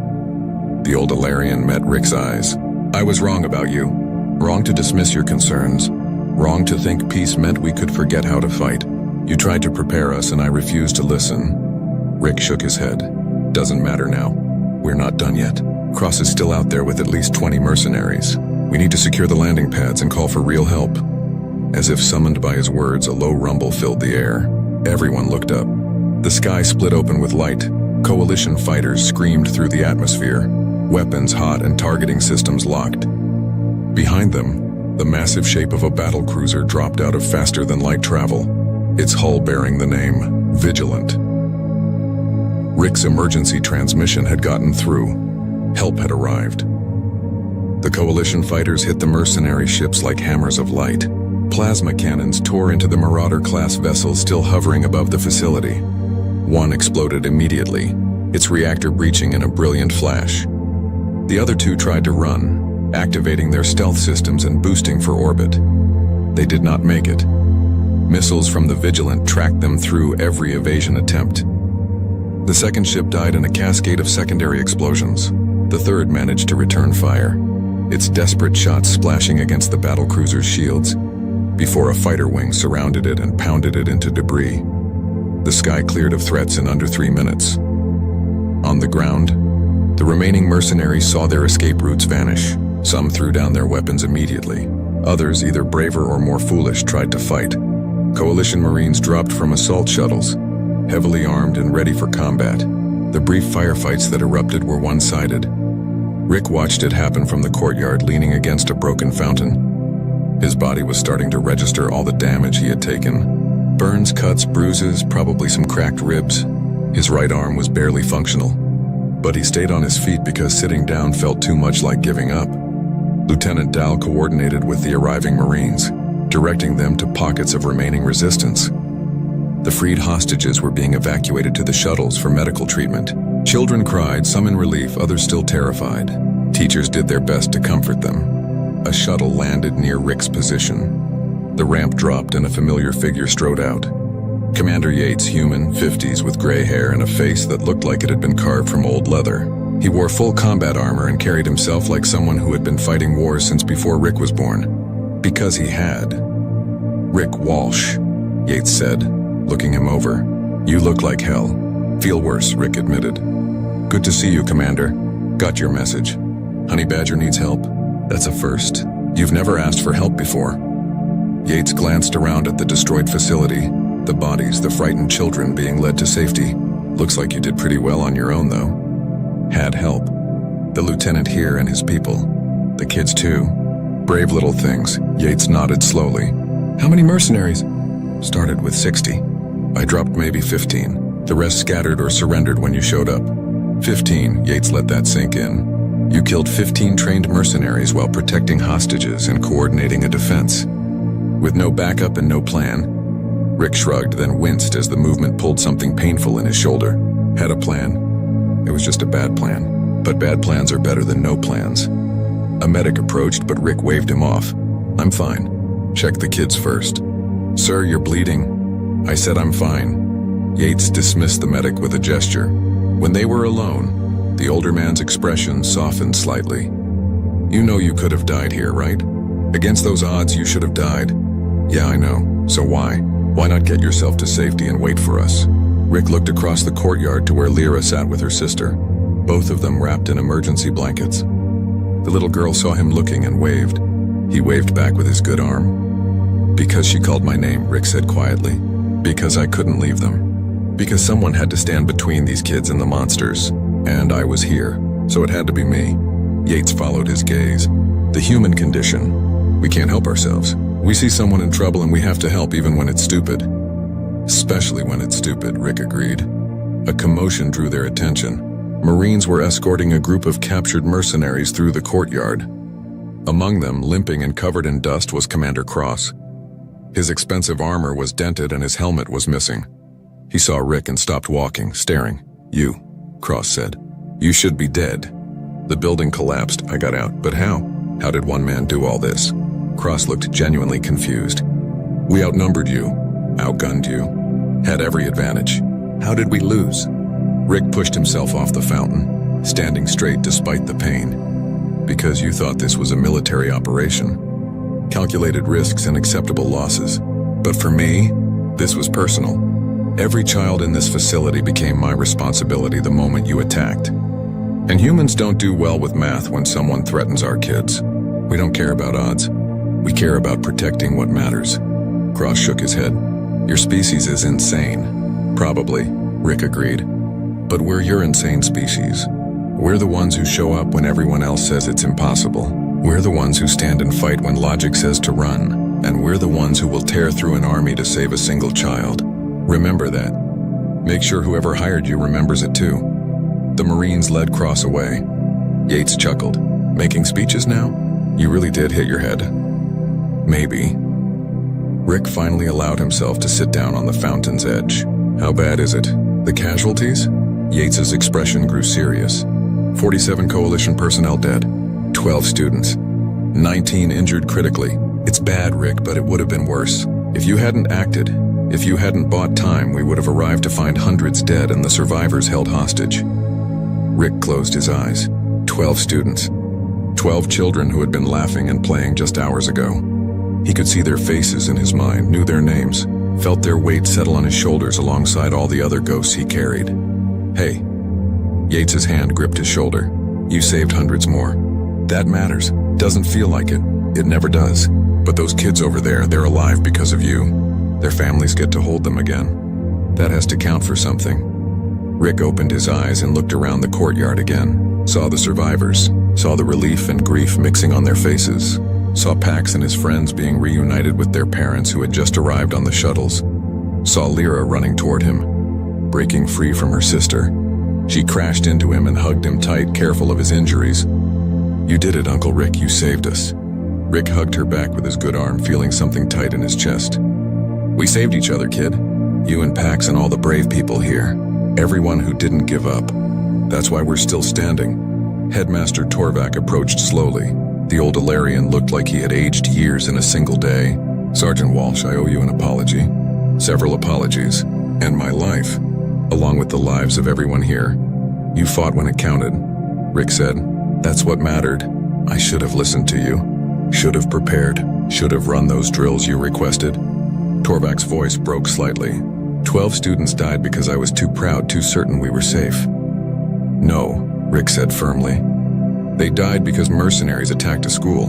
The old Alarian met Rick's eyes. "I was wrong about you. Wrong to dismiss your concerns. Wrong to think peace meant we could forget how to fight. You tried to prepare us and I refused to listen." Rick shook his head. "Doesn't matter now. We're not done yet. Cross is still out there with at least 20 mercenaries. We need to secure the landing pads and call for real help." As if summoned by his words, a low rumble filled the air. Everyone looked up. The sky split open with light. Coalition fighters screamed through the atmosphere, weapons hot and targeting systems locked. Behind them, the massive shape of a battlecruiser dropped out of faster-than-light travel, its hull bearing the name Vigilant. Rick's emergency transmission had gotten through. Help had arrived. The Coalition fighters hit the mercenary ships like hammers of light. Plasma cannons tore into the Marauder-class vessels still hovering above the facility. One exploded immediately, its reactor breaching in a brilliant flash. The other two tried to run, activating their stealth systems and boosting for orbit. They did not make it. Missiles from the Vigilant tracked them through every evasion attempt. The second ship died in a cascade of secondary explosions. The third managed to return fire, its desperate shots splashing against the battlecruiser's shields, before a fighter wing surrounded it and pounded it into debris. The sky cleared of threats in under 3 minutes. On the ground, the remaining mercenaries saw their escape routes vanish. Some threw down their weapons immediately. Others, either braver or more foolish, tried to fight. Coalition Marines dropped from assault shuttles, heavily armed and ready for combat. The brief firefights that erupted were one-sided. Rick watched it happen from the courtyard, leaning against a broken fountain. His body was starting to register all the damage he had taken. Burns, cuts, bruises, probably some cracked ribs. His right arm was barely functional. But he stayed on his feet because sitting down felt too much like giving up. Lieutenant Dahl coordinated with the arriving Marines, directing them to pockets of remaining resistance. The freed hostages were being evacuated to the shuttles for medical treatment. Children cried, some in relief, others still terrified. Teachers did their best to comfort them. A shuttle landed near Rick's position. The ramp dropped and a familiar figure strode out. Commander Yates, human, 50s, with gray hair and a face that looked like it had been carved from old leather. He wore full combat armor and carried himself like someone who had been fighting wars since before Rick was born. Because he had. "Rick Walsh," Yates said, looking him over. "You look like hell. Feel worse," Rick admitted. "Good to see you, Commander. Got your message. Honey Badger needs help. That's a first. You've never asked for help before." Yates glanced around at the destroyed facility, the bodies, the frightened children being led to safety. "Looks like you did pretty well on your own, though." "Had help. The lieutenant here and his people. The kids, too. Brave little things." Yates nodded slowly. "How many mercenaries?" "Started with 60. I dropped maybe 15. The rest scattered or surrendered when you showed up." 15, Yates let that sink in. "You killed 15 trained mercenaries while protecting hostages and coordinating a defense. With no backup and no plan." Rick shrugged, then winced as the movement pulled something painful in his shoulder. "Had a plan. It was just a bad plan. But bad plans are better than no plans." A medic approached, but Rick waved him off. "I'm fine. Check the kids first." "Sir, you're bleeding." "I said I'm fine." Yates dismissed the medic with a gesture. When they were alone, the older man's expression softened slightly. "You know you could have died here, right? Against those odds, you should have died." "Yeah, I know. So why? Why not get yourself to safety and wait for us?" Rick looked across the courtyard to where Lyra sat with her sister, both of them wrapped in emergency blankets. The little girl saw him looking and waved. He waved back with his good arm. "Because she called my name," Rick said quietly. "Because I couldn't leave them. Because someone had to stand between these kids and the monsters. And I was here, so it had to be me." Yates followed his gaze. "The human condition. We can't help ourselves. We see someone in trouble and we have to help even when it's stupid." "Especially when it's stupid," Rick agreed. A commotion drew their attention. Marines were escorting a group of captured mercenaries through the courtyard. Among them, limping and covered in dust, was Commander Cross. His expensive armor was dented and his helmet was missing. He saw Rick and stopped walking, staring. "You," Cross said. "You should be dead." "The building collapsed. I got out. But how? How did one man do all this?" Cross looked genuinely confused. "We outnumbered you, outgunned you, had every advantage. How did we lose?" Rick pushed himself off the fountain, standing straight despite the pain. "Because you thought this was a military operation. Calculated risks and acceptable losses. But for me, this was personal. Every child in this facility became my responsibility the moment you attacked. And humans don't do well with math when someone threatens our kids. We don't care about odds. We care about protecting what matters." Cross shook his head. "Your species is insane." "Probably," Rick agreed. "But we're your insane species. We're the ones who show up when everyone else says it's impossible. We're the ones who stand and fight when logic says to run. And we're the ones who will tear through an army to save a single child. Remember that. Make sure whoever hired you remembers it too." The Marines led Cross away. Yates chuckled. "Making speeches now? You really did hit your head." "Maybe." Rick finally allowed himself to sit down on the fountain's edge. "How bad is it? The casualties?" Yates's expression grew serious. 47 coalition personnel dead, 12 students, 19 injured critically. It's bad, Rick, but it would have been worse. If you hadn't acted, if you hadn't bought time, we would have arrived to find hundreds dead and the survivors held hostage. Rick closed his eyes. 12 students. 12 children who had been laughing and playing just hours ago. He could see their faces in his mind, knew their names, felt their weight settle on his shoulders alongside all the other ghosts he carried. Hey. Yates's hand gripped his shoulder. You saved hundreds more. That matters. Doesn't feel like it. It never does. But those kids over there, they're alive because of you. Their families get to hold them again. That has to count for something. Rick opened his eyes and looked around the courtyard again. Saw the survivors. Saw the relief and grief mixing on their faces. Saw Pax and his friends being reunited with their parents who had just arrived on the shuttles. Saw Lyra running toward him, breaking free from her sister. She crashed into him and hugged him tight, careful of his injuries. You did it, Uncle Rick, you saved us. Rick hugged her back with his good arm, feeling something tight in his chest. We saved each other, kid. You and Pax and all the brave people here. Everyone who didn't give up. That's why we're still standing. Headmaster Torvak approached slowly. The old Ilarian looked like he had aged years in a single day. Sergeant Walsh, I owe you an apology. Several apologies. And my life, along with the lives of everyone here. You fought when it counted. Rick said, that's what mattered. I should have listened to you. Should have prepared. Should have run those drills you requested. Torvak's voice broke slightly. 12 students died because I was too proud, too certain we were safe. No, Rick said firmly. They died because mercenaries attacked a school.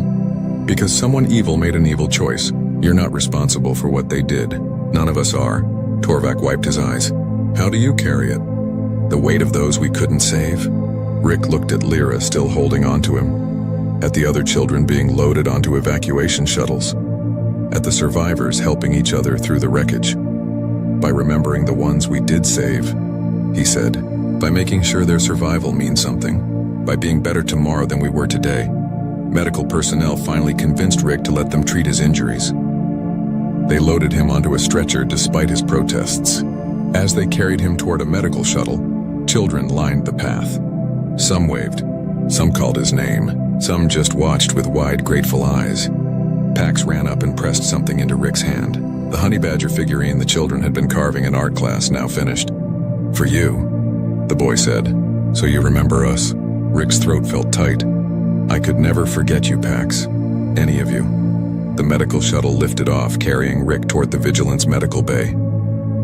Because someone evil made an evil choice. You're not responsible for what they did. None of us are. Torvak wiped his eyes. How do you carry it? The weight of those we couldn't save? Rick looked at Lyra, still holding on to him. At the other children being loaded onto evacuation shuttles. At the survivors helping each other through the wreckage. By remembering the ones we did save, he said. By making sure their survival means something. By being better tomorrow than we were today. Medical personnel finally convinced Rick to let them treat his injuries. They loaded him onto a stretcher despite his protests. As they carried him toward a medical shuttle, children lined the path. Some waved. Some called his name. Some just watched with wide, grateful eyes. Pax ran up and pressed something into Rick's hand. The honey badger figurine the children had been carving in art class now finished. For you, the boy said. So you remember us? Rick's throat felt tight. I could never forget you, Pax. Any of you. The medical shuttle lifted off, carrying Rick toward the Vigilance medical bay.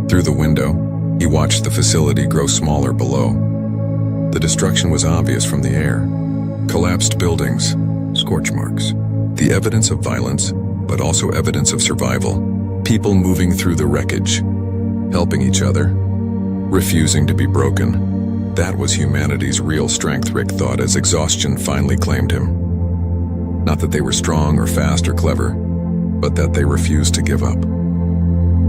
Through the window, he watched the facility grow smaller below. The destruction was obvious from the air. Collapsed buildings, scorch marks. The evidence of violence, but also evidence of survival. People moving through the wreckage, helping each other, refusing to be broken. That was humanity's real strength, Rick thought, as exhaustion finally claimed him. Not that they were strong or fast or clever, but that they refused to give up.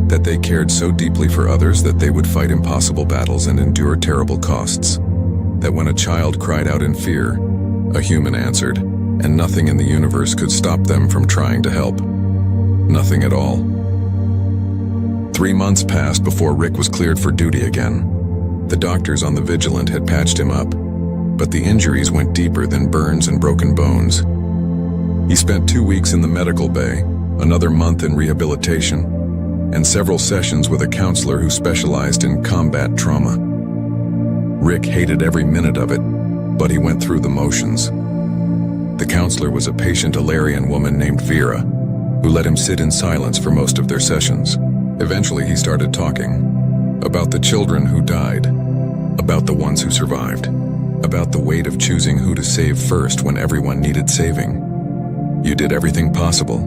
That they cared so deeply for others that they would fight impossible battles and endure terrible costs. That when a child cried out in fear, a human answered, and nothing in the universe could stop them from trying to help. Nothing at all. 3 months passed before Rick was cleared for duty again. The doctors on the Vigilant had patched him up, but the injuries went deeper than burns and broken bones. He spent 2 weeks in the medical bay, another month in rehabilitation, and several sessions with a counselor who specialized in combat trauma. Rick hated every minute of it, but he went through the motions. The counselor was a patient Ilarian woman named Vera, who let him sit in silence for most of their sessions. Eventually he started talking about the children who died, about the ones who survived, about the weight of choosing who to save first when everyone needed saving. You did everything possible,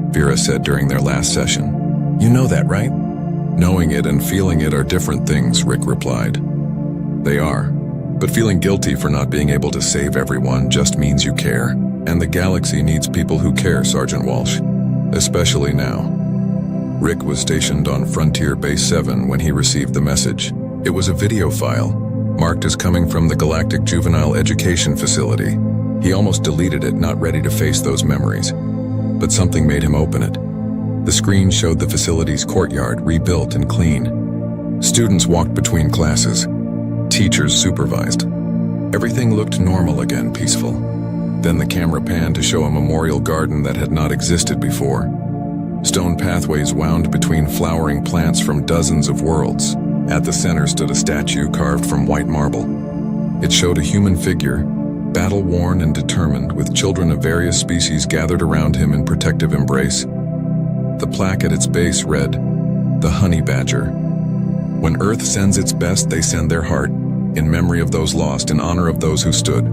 Vera said during their last session. You know that, right? Knowing it and feeling it are different things, Rick replied. They are, but feeling guilty for not being able to save everyone just means you care. And the galaxy needs people who care, Sergeant Walsh, especially now. Rick was stationed on Frontier Base 7 when he received the message. It was a video file, marked as coming from the Galactic Juvenile Education Facility. He almost deleted it, not ready to face those memories. But something made him open it. The screen showed the facility's courtyard rebuilt and clean. Students walked between classes. Teachers supervised. Everything looked normal again, peaceful. Then the camera panned to show a memorial garden that had not existed before. Stone pathways wound between flowering plants from dozens of worlds. At the center stood a statue carved from white marble. It showed a human figure, battle-worn and determined, with children of various species gathered around him in protective embrace. The plaque at its base read, "The Honey Badger. When Earth sends its best, they send their heart, in memory of those lost, in honor of those who stood."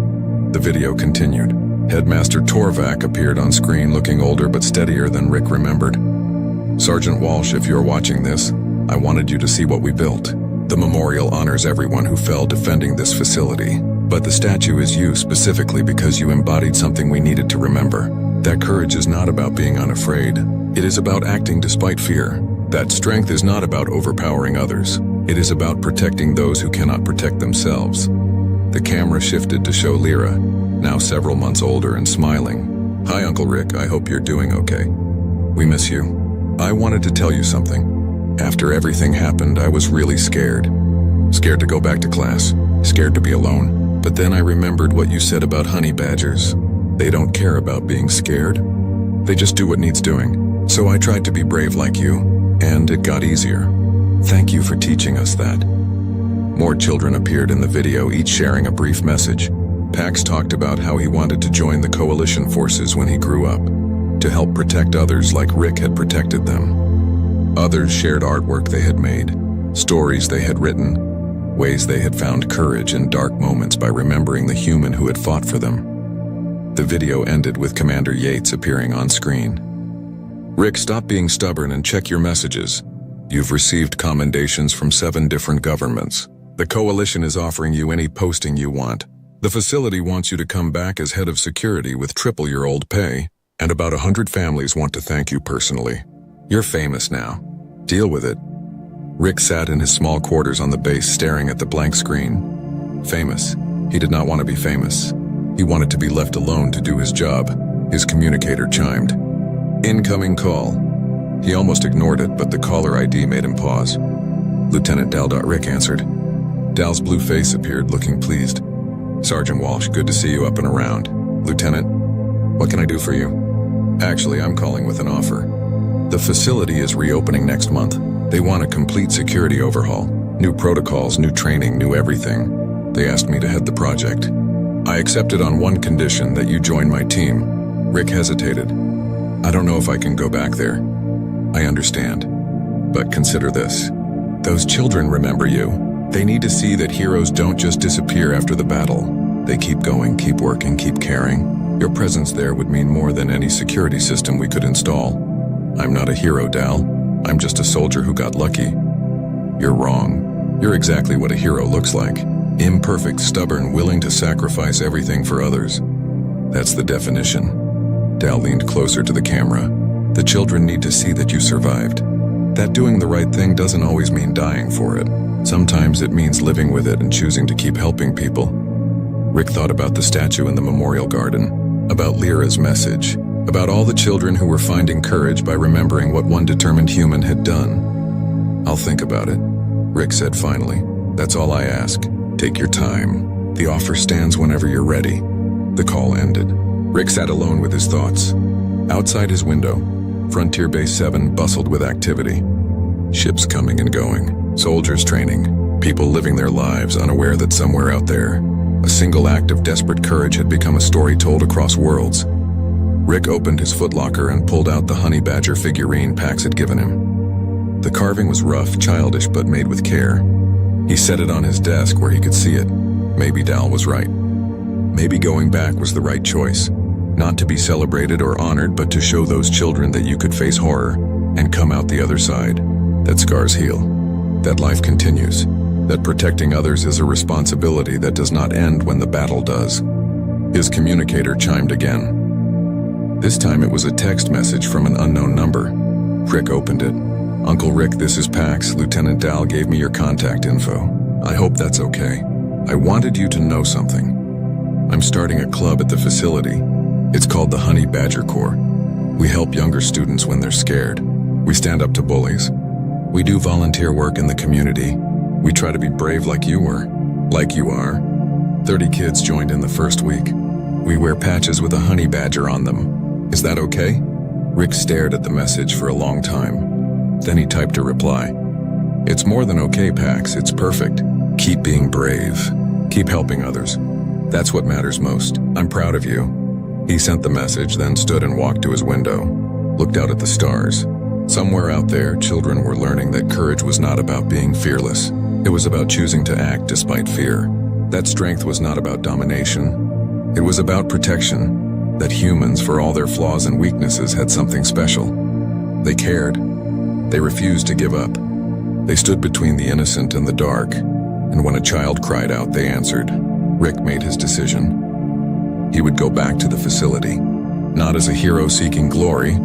The video continued. Headmaster Torvak appeared on screen, looking older but steadier than Rick remembered. "Sergeant Walsh, if you're watching this, I wanted you to see what we built. The memorial honors everyone who fell defending this facility. But the statue is you specifically because you embodied something we needed to remember. That courage is not about being unafraid. It is about acting despite fear. That strength is not about overpowering others. It is about protecting those who cannot protect themselves." The camera shifted to show Lyra, now several months older and smiling. "Hi, Uncle Rick, I hope you're doing okay. We miss you. I wanted to tell you something. After everything happened, I was really scared. Scared to go back to class. Scared to be alone. But then I remembered what you said about honey badgers. They don't care about being scared. They just do what needs doing. So I tried to be brave like you, and it got easier. Thank you for teaching us that." More children appeared in the video, each sharing a brief message. Pax talked about how he wanted to join the coalition forces when he grew up, to help protect others like Rick had protected them. Others shared artwork they had made, stories they had written, ways they had found courage in dark moments by remembering the human who had fought for them. The video ended with Commander Yates appearing on screen. "Rick, stop being stubborn and check your messages. You've received commendations from 7 different governments. The coalition is offering you any posting you want. The facility wants you to come back as head of security with triple your old pay, and about 100 families want to thank you personally. You're famous now. Deal with it." Rick sat in his small quarters on the base, staring at the blank screen. Famous. He did not want to be famous. He wanted to be left alone to do his job. His communicator chimed. "Incoming call." He almost ignored it, but the caller ID made him pause. "Lieutenant Dal. Rick answered. Dal's blue face appeared, looking pleased. "Sergeant Walsh, good to see you up and around. Lieutenant, what can I do for you?" "Actually, I'm calling with an offer. The facility is reopening next month. They want a complete security overhaul. New protocols, new training, new everything. They asked me to head the project. I accepted on one condition, that you join my team." Rick hesitated. "I don't know if I can go back there." "I understand. But consider this. Those children remember you. They need to see that heroes don't just disappear after the battle. They keep going, keep working, keep caring. Your presence there would mean more than any security system we could install. I'm not a hero, Dal. I'm just a soldier who got lucky." "You're wrong. You're exactly what a hero looks like. Imperfect, stubborn, willing to sacrifice everything for others. That's the definition." Dal leaned closer to the camera. "The children need to see that you survived. That doing the right thing doesn't always mean dying for it. Sometimes it means living with it and choosing to keep helping people." Rick thought about the statue in the memorial garden, about Lyra's message, about all the children who were finding courage by remembering what one determined human had done. "I'll think about it," Rick said finally. "That's all I ask. Take your time. The offer stands whenever you're ready." The call ended. Rick sat alone with his thoughts. Outside his window, Frontier Base 7 bustled with activity. Ships coming and going, soldiers training, people living their lives unaware that somewhere out there, a single act of desperate courage had become a story told across worlds. Rick opened his footlocker and pulled out the honey badger figurine Pax had given him. The carving was rough, childish, but made with care. He set it on his desk where he could see it. Maybe Dal was right. Maybe going back was the right choice. Not to be celebrated or honored, but to show those children that you could face horror and come out the other side. That scars heal. That life continues. That protecting others is a responsibility that does not end when the battle does. His communicator chimed again. This time it was a text message from an unknown number. Rick opened it. "Uncle Rick, this is Pax. Lieutenant Dal gave me your contact info. I hope that's okay. I wanted you to know something. I'm starting a club at the facility. It's called the Honey Badger Corps. We help younger students when they're scared. We stand up to bullies. We do volunteer work in the community. We try to be brave like you were. Like you are. 30 kids joined in the first week. We wear patches with a honey badger on them. Is that okay? Rick stared at the message for a long time. Then he typed a reply. It's more than okay, Pax. It's perfect. Keep being brave. Keep helping others. That's what matters most. I'm proud of you. He sent the message, then stood and walked to his window, looked out at the stars. Somewhere out there, children were learning that courage was not about being fearless. It was about choosing to act despite fear. That strength was not about domination. It was about protection. That humans, for all their flaws and weaknesses, had something special. They cared. They refused to give up. They stood between the innocent and the dark, and when a child cried out, they answered. Rick made his decision. He would go back to the facility, not as a hero seeking glory,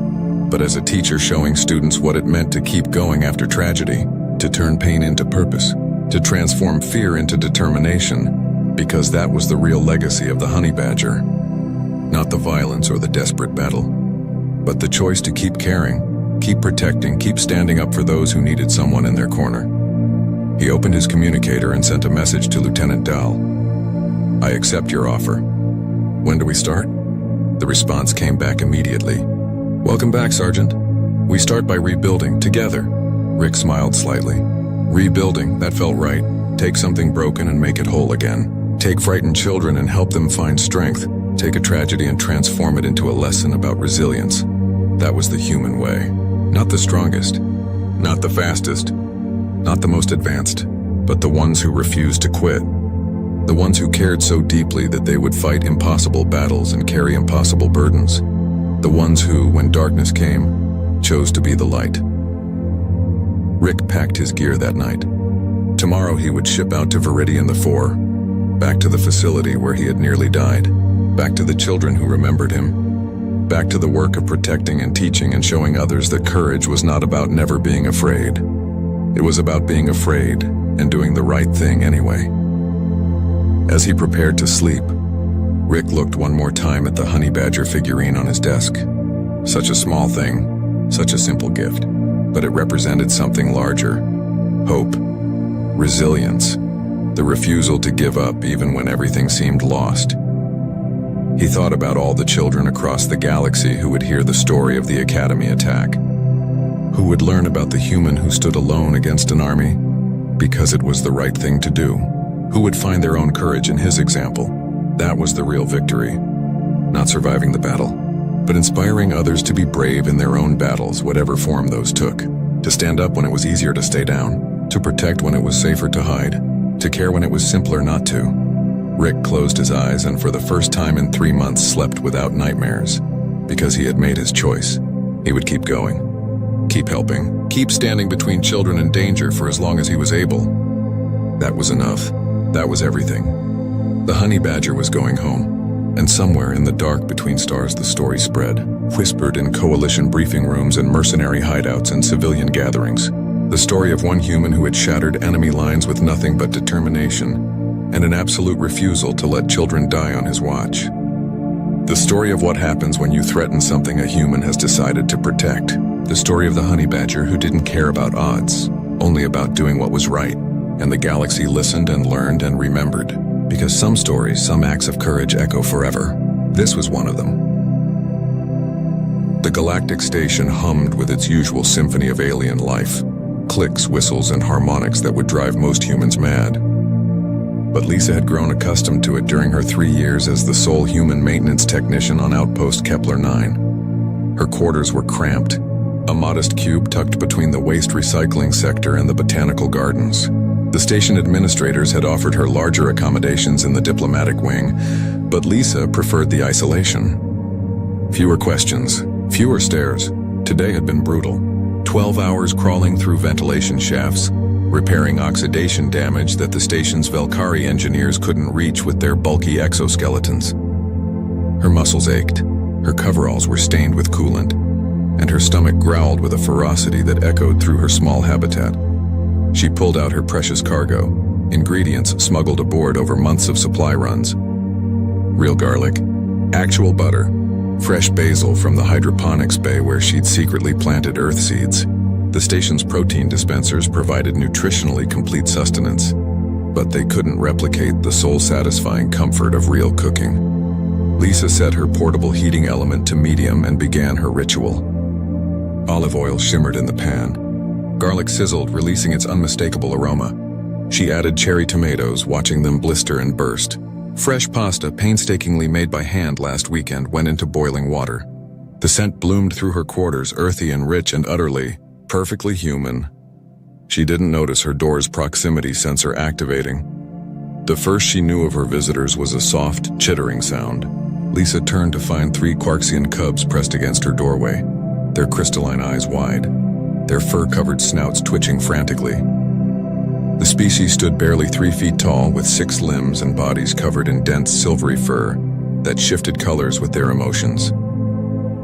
but as a teacher showing students what it meant to keep going after tragedy, to turn pain into purpose, to transform fear into determination, because that was the real legacy of the honey badger. Not the violence or the desperate battle, but the choice to keep caring, keep protecting, keep standing up for those who needed someone in their corner. He opened his communicator and sent a message to Lieutenant Dahl. I accept your offer. When do we start? The response came back immediately. Welcome back, Sergeant. We start by rebuilding, together. Rick smiled slightly. Rebuilding, that felt right. Take something broken and make it whole again. Take frightened children and help them find strength. Take a tragedy and transform it into a lesson about resilience. That was the human way. Not the strongest, not the fastest, not the most advanced, but the ones who refused to quit. The ones who cared so deeply that they would fight impossible battles and carry impossible burdens. The ones who, when darkness came, chose to be the light. Rick packed his gear that night. Tomorrow he would ship out to Viridian the 4, back to the facility where he had nearly died, back to the children who remembered him, back to the work of protecting and teaching and showing others that courage was not about never being afraid. It was about being afraid and doing the right thing anyway. As he prepared to sleep, Rick looked one more time at the honey badger figurine on his desk. Such a small thing, such a simple gift, but it represented something larger. Hope, resilience, the refusal to give up even when everything seemed lost. He thought about all the children across the galaxy who would hear the story of the Academy attack, who would learn about the human who stood alone against an army because it was the right thing to do, who would find their own courage in his example. That was the real victory. Not surviving the battle, but inspiring others to be brave in their own battles, whatever form those took. To stand up when it was easier to stay down, to protect when it was safer to hide, to care when it was simpler not to. Rick closed his eyes and for the first time in 3 months slept without nightmares, because he had made his choice. He would keep going, keep helping, keep standing between children and danger for as long as he was able. That was enough. That was everything. The honey badger was going home, and somewhere in the dark between stars the story spread, whispered in coalition briefing rooms and mercenary hideouts and civilian gatherings. The story of one human who had shattered enemy lines with nothing but determination and an absolute refusal to let children die on his watch. The story of what happens when you threaten something a human has decided to protect. The story of the honey badger who didn't care about odds, only about doing what was right. And the galaxy listened and learned and remembered. Because some stories, some acts of courage echo forever. This was one of them. The galactic station hummed with its usual symphony of alien life. Clicks, whistles, and harmonics that would drive most humans mad. But Lisa had grown accustomed to it during her 3 years as the sole human maintenance technician on Outpost Kepler 9. Her quarters were cramped, a modest cube tucked between the waste recycling sector and the botanical gardens. The station administrators had offered her larger accommodations in the diplomatic wing, but Lisa preferred the isolation. Fewer questions, fewer stares. Today had been brutal. 12 hours crawling through ventilation shafts, repairing oxidation damage that the station's Velkari engineers couldn't reach with their bulky exoskeletons. Her muscles ached, her coveralls were stained with coolant, and her stomach growled with a ferocity that echoed through her small habitat. She pulled out her precious cargo, ingredients smuggled aboard over months of supply runs. Real garlic, actual butter, fresh basil from the hydroponics bay where she'd secretly planted earth seeds. The station's protein dispensers provided nutritionally complete sustenance. but they couldn't replicate the soul-satisfying comfort of real cooking. Lisa set her portable heating element to medium and began her ritual. Olive oil shimmered in the pan. Garlic sizzled, releasing its unmistakable aroma. She added cherry tomatoes, watching them blister and burst. Fresh pasta, painstakingly made by hand last weekend, went into boiling water. The scent bloomed through her quarters, earthy and rich and utterly, perfectly human. She didn't notice her door's proximity sensor activating. The first she knew of her visitors was a soft, chittering sound. Lisa turned to find 3 Quarksian cubs pressed against her doorway, their crystalline eyes wide, their fur-covered snouts twitching frantically. The species stood barely 3 feet tall, with 6 limbs and bodies covered in dense silvery fur that shifted colors with their emotions.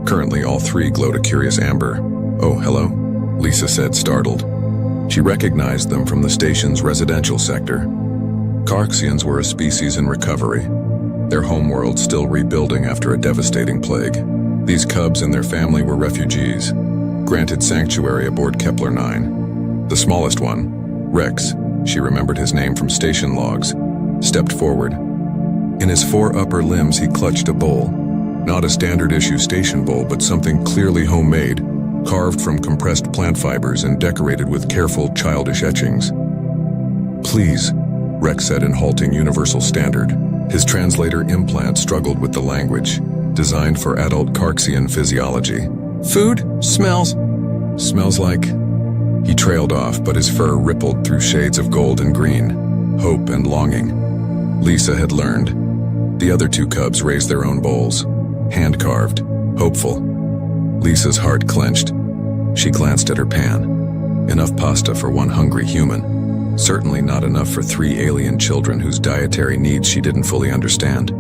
Currently, all 3 glowed a curious amber. "Oh, hello," Lisa said, startled. She recognized them from the station's residential sector. Quarksians were a species in recovery, their homeworld still rebuilding after a devastating plague. These cubs and their family were refugees, granted sanctuary aboard Kepler 9. The smallest one, Rex, she remembered his name from station logs, stepped forward. In his 4 upper limbs he clutched a bowl. Not a standard-issue station bowl, but something clearly homemade, carved from compressed plant fibers and decorated with careful, childish etchings. "Please," Rex said in halting universal standard. His translator implant struggled with the language, designed for adult Quarksian physiology. "Food? Smells like..." He trailed off, but his fur rippled through shades of gold and green, hope and longing. Lisa had learned. The other 2 cubs raised their own bowls, hand-carved, hopeful. Lisa's heart clenched. She glanced at her pan. Enough pasta for 1 hungry human. Certainly not enough for 3 alien children whose dietary needs she didn't fully understand.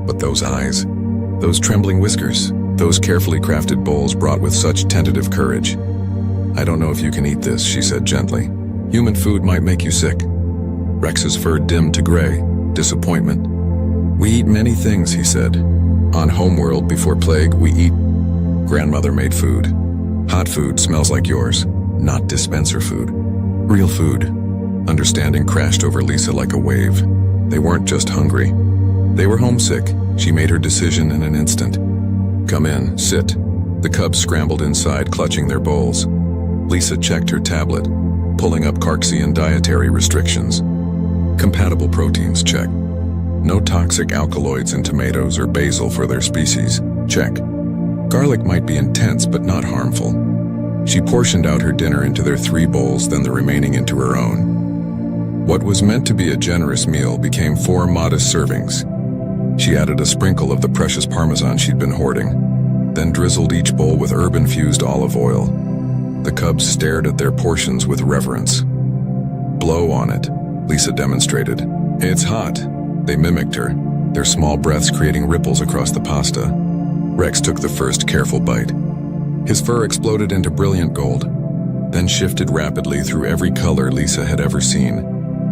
But those eyes, those trembling whiskers, those carefully crafted bowls brought with such tentative courage. "I don't know if you can eat this," she said gently. "Human food might make you sick." Rex's fur dimmed to gray, disappointment. "We eat many things," he said. "On homeworld, before plague, we eat grandmother-made food. Hot food smells like yours, not dispenser food. Real food." Understanding crashed over Lisa like a wave. They weren't just hungry. They were homesick. She made her decision in an instant. "Come in, sit." The cubs scrambled inside, clutching their bowls. Lisa checked her tablet, pulling up Quarksian dietary restrictions. Compatible proteins, check. No toxic alkaloids in tomatoes or basil for their species, check. Garlic might be intense but not harmful. She portioned out her dinner into their 3 bowls, then the remaining into her own. What was meant to be a generous meal became 4 modest servings. She added a sprinkle of the precious Parmesan she'd been hoarding, then drizzled each bowl with herb-infused olive oil. The cubs stared at their portions with reverence. "Blow on it," Lisa demonstrated. "It's hot." They mimicked her, their small breaths creating ripples across the pasta. Rex took the first careful bite. His fur exploded into brilliant gold, then shifted rapidly through every color Lisa had ever seen.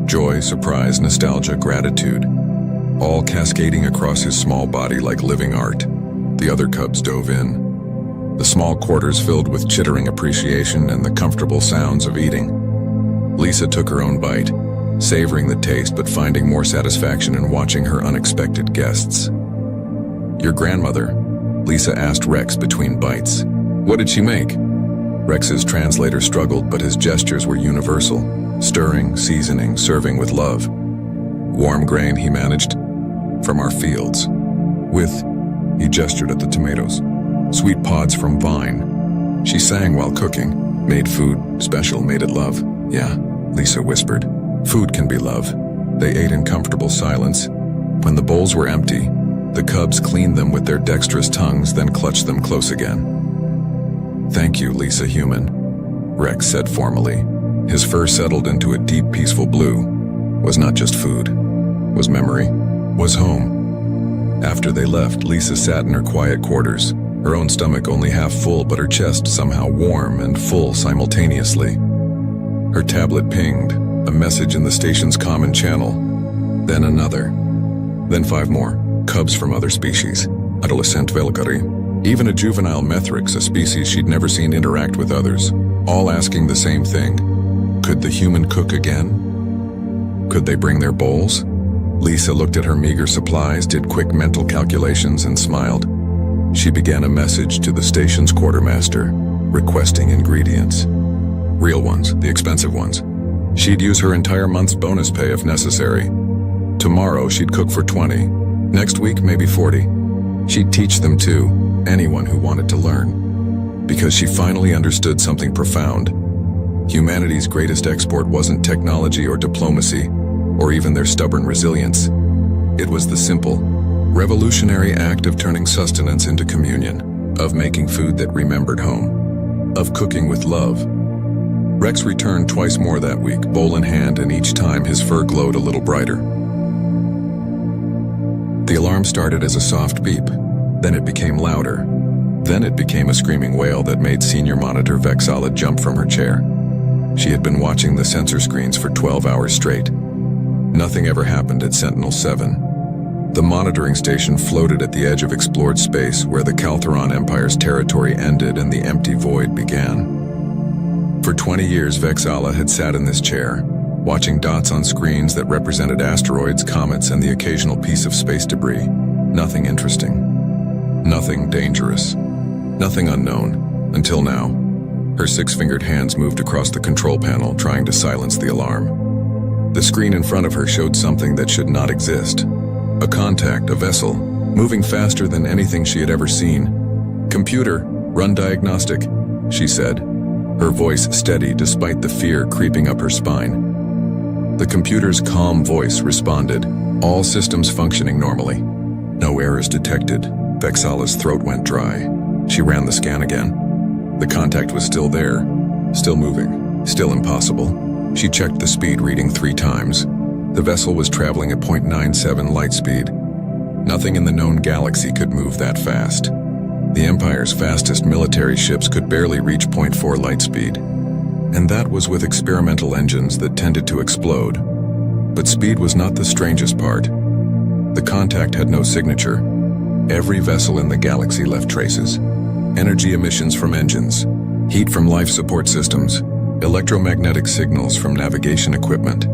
Joy, surprise, nostalgia, gratitude, all cascading across his small body like living art. The other cubs dove in, the small quarters filled with chittering appreciation and the comfortable sounds of eating. Lisa took her own bite, savoring the taste but finding more satisfaction in watching her unexpected guests. "Your grandmother?" Lisa asked Rex between bites. "What did she make?" Rex's translator struggled, but his gestures were universal. Stirring, seasoning, serving with love. "Warm grain," he managed, "from our fields. With," he gestured at the tomatoes, "sweet pods from vine." She sang while cooking. "Made food, special, made it love." "Yeah," Lisa whispered. "Food can be love." They ate in comfortable silence. When the bowls were empty, the cubs cleaned them with their dexterous tongues, then clutched them close again. "Thank you, Lisa Human," Rex said formally. His fur settled into a deep, peaceful blue. Was not just food. Was memory. Was home. After they left, Lisa sat in her quiet quarters, her own stomach only half full, but her chest somehow warm and full simultaneously. Her tablet pinged, a message in the station's common channel. Then another. Then 5 more. Cubs from other species. Adolescent Velkari. Even a juvenile Methrix, a species she'd never seen interact with others. All asking the same thing. Could the human cook again? Could they bring their bowls? Lisa looked at her meager supplies, did quick mental calculations, and smiled. She began a message to the station's quartermaster, requesting ingredients. Real ones, the expensive ones. She'd use her entire month's bonus pay if necessary. Tomorrow, she'd cook for 20. Next week, maybe 40. She'd teach them too, anyone who wanted to learn. Because she finally understood something profound. Humanity's greatest export wasn't technology or diplomacy, or even their stubborn resilience. It was the simple, revolutionary act of turning sustenance into communion, of making food that remembered home, of cooking with love. Rex returned twice more that week, bowl in hand, and each time his fur glowed a little brighter. The alarm started as a soft beep, then it became louder. Then it became a screaming wail that made Senior Monitor Vexala jump from her chair. She had been watching the sensor screens for 12 hours straight. Nothing ever happened at Sentinel-7. The monitoring station floated at the edge of explored space where the Caltheron Empire's territory ended and the empty void began. For 20 years, Vexala had sat in this chair, watching dots on screens that represented asteroids, comets, and the occasional piece of space debris. Nothing interesting. Nothing dangerous. Nothing unknown. Until now. Her six-fingered hands moved across the control panel, trying to silence the alarm. The screen in front of her showed something that should not exist. A contact, a vessel, moving faster than anything she had ever seen. "Computer, run diagnostic," she said, her voice steady despite the fear creeping up her spine. The computer's calm voice responded, all systems functioning normally. No errors detected. Vexala's throat went dry. She ran the scan again. The contact was still there, still moving, still impossible. She checked the speed reading 3 times. The vessel was traveling at 0.97 light speed. Nothing in the known galaxy could move that fast. The Empire's fastest military ships could barely reach 0.4 light speed. And that was with experimental engines that tended to explode. But speed was not the strangest part. The contact had no signature. Every vessel in the galaxy left traces. Energy emissions from engines, heat from life support systems, electromagnetic signals from navigation equipment.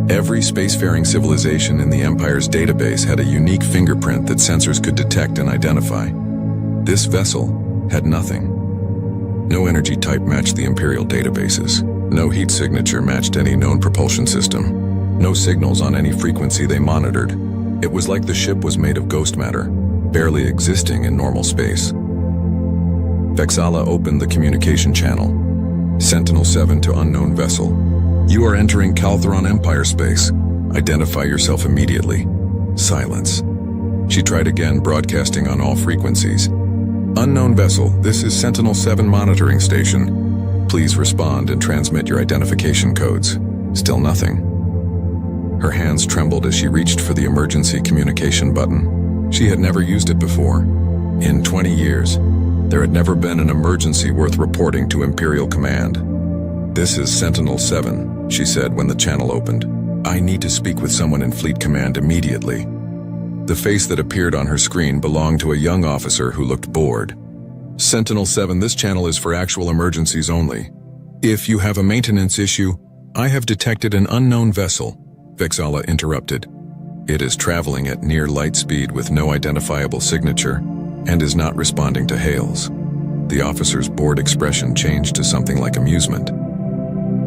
Every spacefaring civilization in the Empire's database had a unique fingerprint that sensors could detect and identify. This vessel had nothing. No energy type matched the Imperial databases. No heat signature matched any known propulsion system. No signals on any frequency they monitored. It was like the ship was made of ghost matter, barely existing in normal space. Vexala opened the communication channel. Sentinel-7 to unknown vessel. You are entering Caltheron Empire space. Identify yourself immediately. Silence. She tried again, broadcasting on all frequencies. Unknown vessel, this is Sentinel-7 monitoring station. Please respond and transmit your identification codes. Still nothing. Her hands trembled as she reached for the emergency communication button. She had never used it before. In 20 years, there had never been an emergency worth reporting to Imperial Command. This is Sentinel-7, she said when the channel opened. I need to speak with someone in Fleet Command immediately. The face that appeared on her screen belonged to a young officer who looked bored. Sentinel-7, this channel is for actual emergencies only. If you have a maintenance issue, I have detected an unknown vessel, Vexala interrupted. It is traveling at near light speed with no identifiable signature and is not responding to hails. The officer's bored expression changed to something like amusement.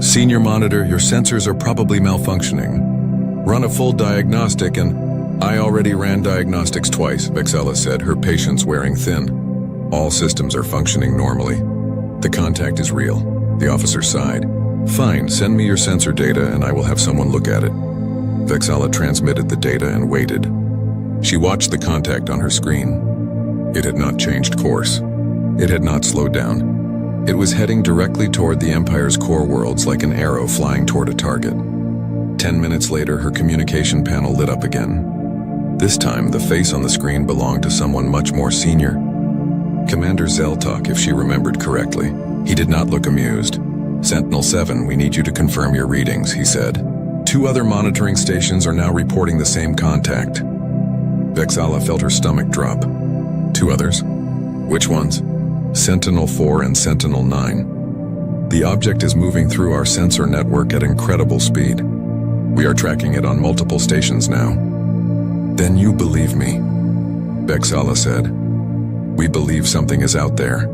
Senior Monitor, your sensors are probably malfunctioning. Run a full diagnostic and... I already ran diagnostics twice, Vexala said, her patience wearing thin. All systems are functioning normally. The contact is real. The officer sighed. Fine, send me your sensor data and I will have someone look at it. Vexala transmitted the data and waited. She watched the contact on her screen. It had not changed course. It had not slowed down. It was heading directly toward the Empire's core worlds like an arrow flying toward a target. 10 minutes later, her communication panel lit up again. This time, the face on the screen belonged to someone much more senior. Commander Zeltok, if she remembered correctly. He did not look amused. Sentinel-7, we need you to confirm your readings, he said. 2 other monitoring stations are now reporting the same contact. Vexala felt her stomach drop. 2 others? Which ones? Sentinel-4 and Sentinel-9. The object is moving through our sensor network at incredible speed. We are tracking it on multiple stations now. Then you believe me, Vexala said. We believe something is out there.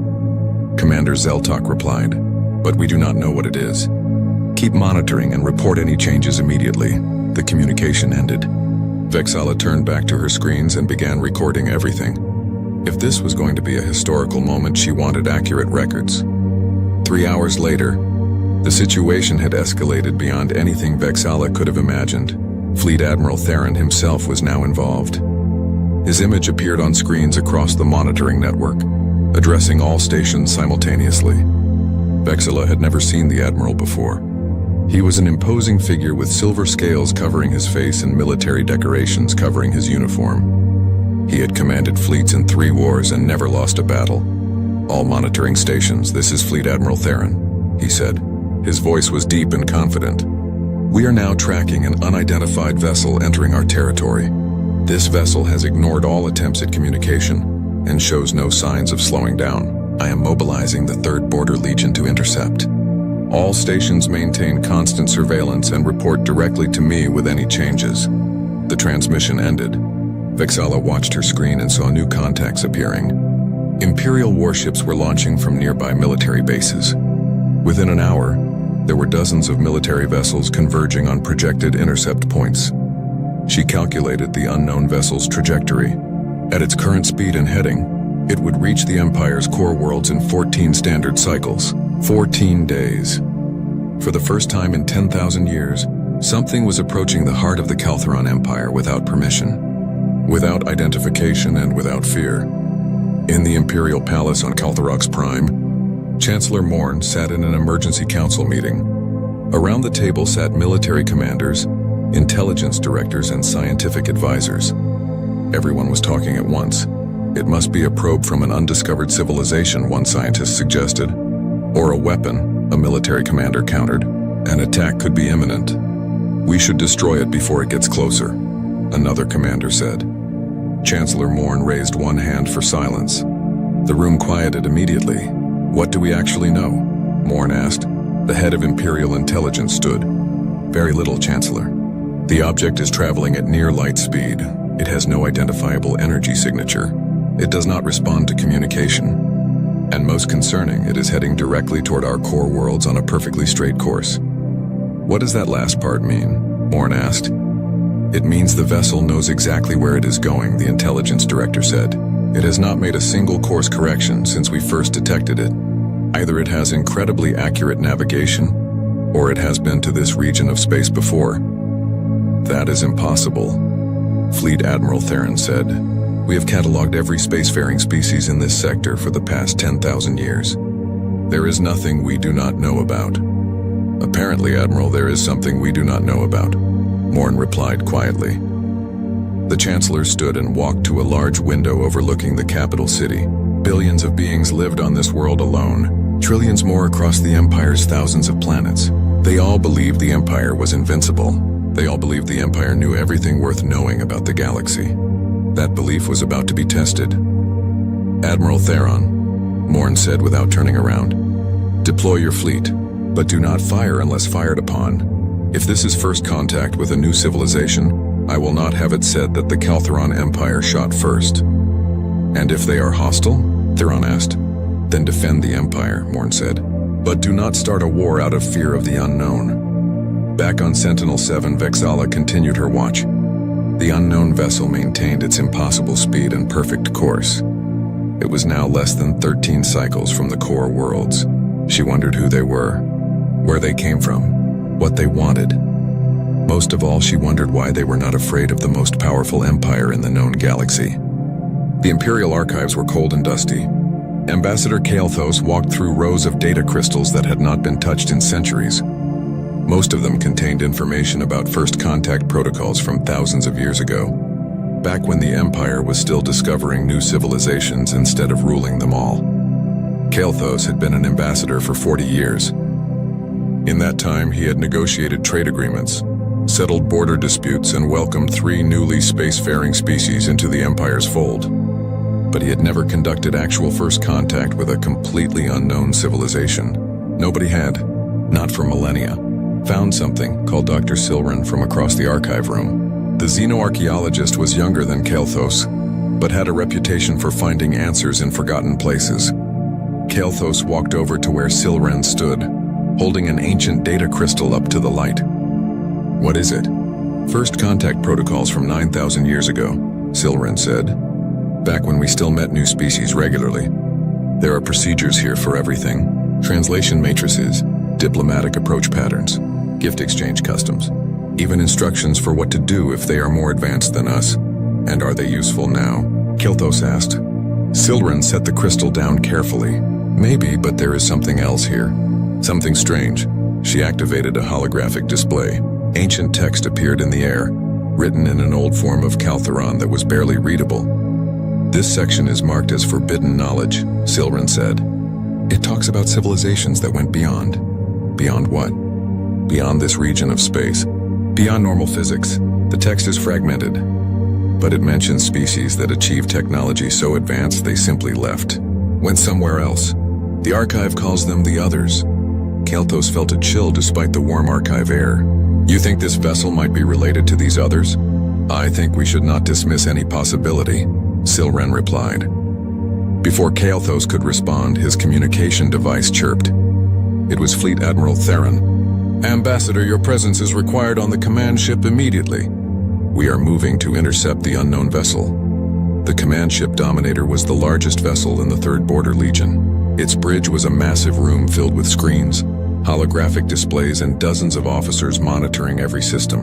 Commander Zeltok replied, but we do not know what it is. Keep monitoring and report any changes immediately. The communication ended. Vexala turned back to her screens and began recording everything. If this was going to be a historical moment, she wanted accurate records. 3 hours later, the situation had escalated beyond anything Vexala could have imagined. Fleet Admiral Theron himself was now involved. His image appeared on screens across the monitoring network, addressing all stations simultaneously. Vexala had never seen the Admiral before. He was an imposing figure with silver scales covering his face and military decorations covering his uniform. He had commanded fleets in 3 wars and never lost a battle. All monitoring stations, this is Fleet Admiral Theron, he said. His voice was deep and confident. We are now tracking an unidentified vessel entering our territory. This vessel has ignored all attempts at communication and shows no signs of slowing down. I am mobilizing the 3rd Border Legion to intercept. All stations maintain constant surveillance and report directly to me with any changes. The transmission ended. Vexala watched her screen and saw new contacts appearing. Imperial warships were launching from nearby military bases. Within an hour, there were dozens of military vessels converging on projected intercept points. She calculated the unknown vessel's trajectory. At its current speed and heading, it would reach the Empire's core worlds in 14 standard cycles. 14 days. For the first time in 10,000 years, something was approaching the heart of the Caltheron Empire without permission, without identification and without fear. In the Imperial Palace on Caltherox Prime, Chancellor Morn sat in an emergency council meeting. Around the table sat military commanders, intelligence directors, and scientific advisors. Everyone was talking at once. It must be a probe from an undiscovered civilization, one scientist suggested. Or a weapon, a military commander countered. An attack could be imminent. We should destroy it before it gets closer, another commander said. Chancellor Morn raised one hand for silence. The room quieted immediately. What do we actually know? Morn asked. The head of Imperial Intelligence stood. Very little, Chancellor. The object is traveling at near light speed. It has no identifiable energy signature. It does not respond to communication. And most concerning, it is heading directly toward our core worlds on a perfectly straight course. What does that last part mean? Morn asked. It means the vessel knows exactly where it is going, the intelligence director said. It has not made a single course correction since we first detected it. Either it has incredibly accurate navigation, or it has been to this region of space before. That is impossible, Fleet Admiral Theron said. We have cataloged every spacefaring species in this sector for the past 10,000 years. There is nothing we do not know about. Apparently, Admiral, there is something we do not know about, Morn replied quietly. The Chancellor stood and walked to a large window overlooking the capital city. Billions of beings lived on this world alone, trillions more across the Empire's thousands of planets. They all believed the Empire was invincible. They all believed the Empire knew everything worth knowing about the galaxy. That belief was about to be tested. Admiral Theron, Morn said without turning around. Deploy your fleet, but do not fire unless fired upon. If this is first contact with a new civilization, I will not have it said that the Caltheron Empire shot first. And if they are hostile? Theron asked. Then defend the Empire, Morn said. But do not start a war out of fear of the unknown. Back on Sentinel-7, Vexala continued her watch. The unknown vessel maintained its impossible speed and perfect course. It was now less than 13 cycles from the core worlds. She wondered who they were, where they came from, what they wanted. Most of all, she wondered why they were not afraid of the most powerful empire in the known galaxy. The Imperial archives were cold and dusty. Ambassador Kael'thos walked through rows of data crystals that had not been touched in centuries. Most of them contained information about first contact protocols from thousands of years ago, back when the Empire was still discovering new civilizations instead of ruling them all. Kael'thos had been an ambassador for 40 years. In that time, he had negotiated trade agreements, settled border disputes, and welcomed 3 newly spacefaring species into the Empire's fold. But he had never conducted actual first contact with a completely unknown civilization. Nobody had, not for millennia. found something, called Dr. Silren from across the archive room. The xenoarchaeologist was younger than Kael'thas, but had a reputation for finding answers in forgotten places. Kael'thas walked over to where Silren stood, holding an ancient data crystal up to the light. "What is it?" "First contact protocols from 9,000 years ago," Silren said. "Back when we still met new species regularly. There are procedures here for everything. Translation matrices, diplomatic approach patterns, gift exchange customs, even instructions for what to do if they are more advanced than us. And are they useful now?" Kael'thas asked. Silren set the crystal down carefully. "Maybe, but there is something else here. Something strange." She activated a holographic display. Ancient text appeared in the air, written in an old form of Kaltheron that was barely readable. "This section is marked as forbidden knowledge," Silren said. "It talks about civilizations that went beyond." "Beyond what?" "Beyond this region of space. Beyond normal physics. The text is fragmented, but it mentions species that achieved technology so advanced they simply left. Went somewhere else. The archive calls them the Others." Kael'thas felt a chill despite the warm archive air. "You think this vessel might be related to these Others?" "I think we should not dismiss any possibility," Silren replied. Before Kael'thas could respond, his communication device chirped. It was Fleet Admiral Theron. "Ambassador, your presence is required on the command ship immediately. We are moving to intercept the unknown vessel." The command ship Dominator was the largest vessel in the 3rd Border Legion. Its bridge was a massive room filled with screens, holographic displays, and dozens of officers monitoring every system.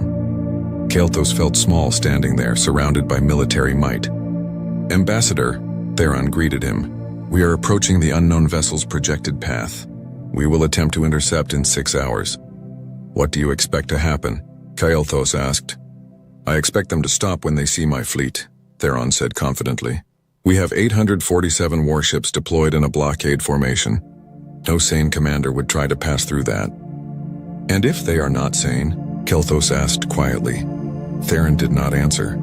Kael'thas felt small standing there, surrounded by military might. "Ambassador," Theron greeted him, "we are approaching the unknown vessel's projected path. We will attempt to intercept in 6 hours." "What do you expect to happen?" Kael'thas asked. "I expect them to stop when they see my fleet," Theron said confidently. "We have 847 warships deployed in a blockade formation. No sane commander would try to pass through that." "And if they are not sane?" Kael'thas asked quietly. Theron did not answer.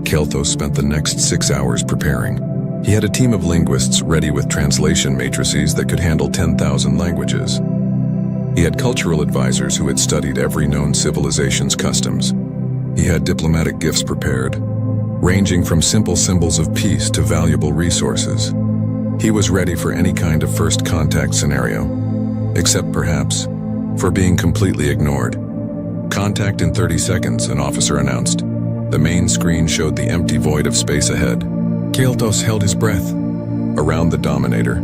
Kael'thas spent the next 6 hours preparing. He had a team of linguists ready with translation matrices that could handle 10,000 languages. He had cultural advisors who had studied every known civilization's customs. He had diplomatic gifts prepared, ranging from simple symbols of peace to valuable resources. He was ready for any kind of first contact scenario, except perhaps for being completely ignored. "Contact in 30 seconds, an officer announced. The main screen showed the empty void of space ahead. Kael'thas held his breath. Around the Dominator,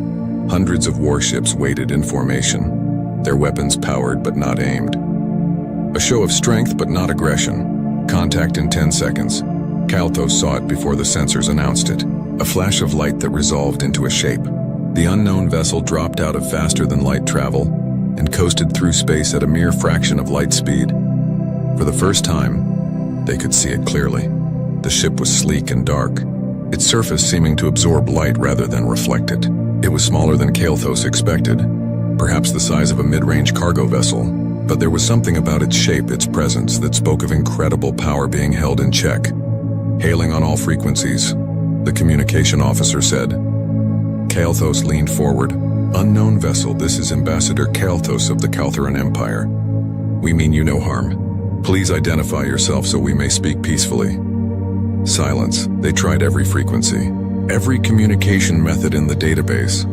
hundreds of warships waited in formation, their weapons powered but not aimed. A show of strength but not aggression. "Contact in 10 seconds. Kael'thas saw it before the sensors announced it. A flash of light that resolved into a shape. The unknown vessel dropped out of faster-than-light travel and coasted through space at a mere fraction of light speed. For the first time, they could see it clearly. The ship was sleek and dark, its surface seeming to absorb light rather than reflect it. It was smaller than Kael'thas expected, perhaps the size of a mid-range cargo vessel, but there was something about its shape, its presence, that spoke of incredible power being held in check. "Hailing on all frequencies," the communication officer said. Kael'thas leaned forward. "Unknown vessel, this is Ambassador Kael'thas of the Kaltheran Empire. We mean you no harm. Please identify yourself so we may speak peacefully." Silence. They tried every frequency, every communication method in the database.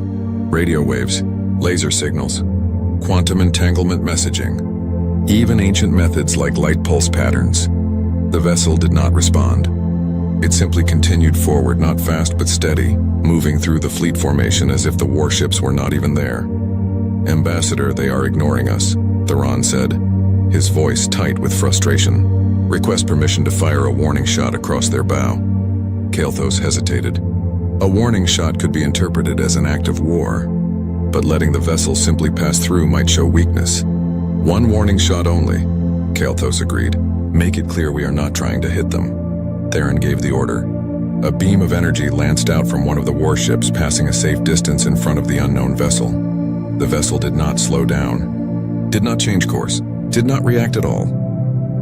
Radio waves, laser signals, quantum entanglement messaging, even ancient methods like light pulse patterns. The vessel did not respond. It simply continued forward, not fast but steady, moving through the fleet formation as if the warships were not even there. "Ambassador, they are ignoring us," Theron said, his voice tight with frustration. "Request permission to fire a warning shot across their bow." Kael'thas hesitated. A warning shot could be interpreted as an act of war, but letting the vessel simply pass through might show weakness. "One warning shot only," Kael'thas agreed. "Make it clear we are not trying to hit them." Theron gave the order. A beam of energy lanced out from one of the warships, passing a safe distance in front of the unknown vessel. The vessel did not slow down, did not change course, did not react at all.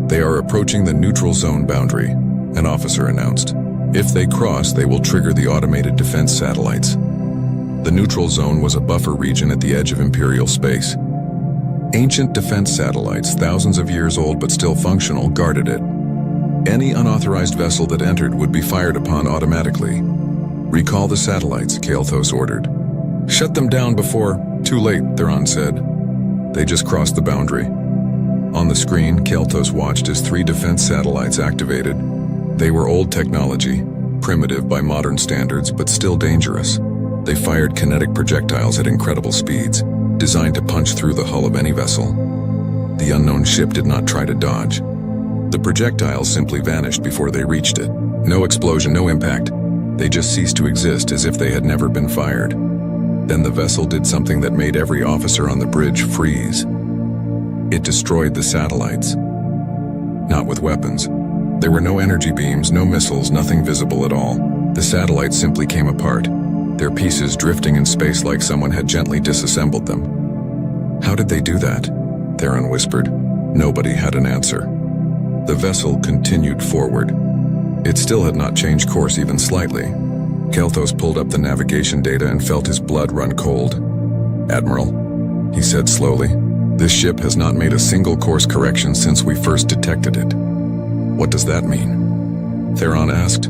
"They are approaching the neutral zone boundary," an officer announced. "If they cross, they will trigger the automated defense satellites." The neutral zone was a buffer region at the edge of Imperial space. Ancient defense satellites, thousands of years old but still functional, guarded it. Any unauthorized vessel that entered would be fired upon automatically. Recall the satellites, Kael'thas ordered. Shut them down before... Too late, Theron said. They just crossed the boundary. On the screen, Kael'thas watched as 3 defense satellites activated. They were old technology, primitive by modern standards, but still dangerous. They fired kinetic projectiles at incredible speeds, designed to punch through the hull of any vessel. The unknown ship did not try to dodge. The projectiles simply vanished before they reached it. No explosion, no impact. They just ceased to exist as if they had never been fired. Then the vessel did something that made every officer on the bridge freeze. It destroyed the satellites. Not with weapons. There were no energy beams, no missiles, nothing visible at all. The satellites simply came apart, their pieces drifting in space like someone had gently disassembled them. How did they do that? Theron whispered. Nobody had an answer. The vessel continued forward. It still had not changed course even slightly. Kael'thas pulled up the navigation data and felt his blood run cold. "Admiral," he said slowly, "this ship has not made a single course correction since we first detected it." "What does that mean?" Theron asked.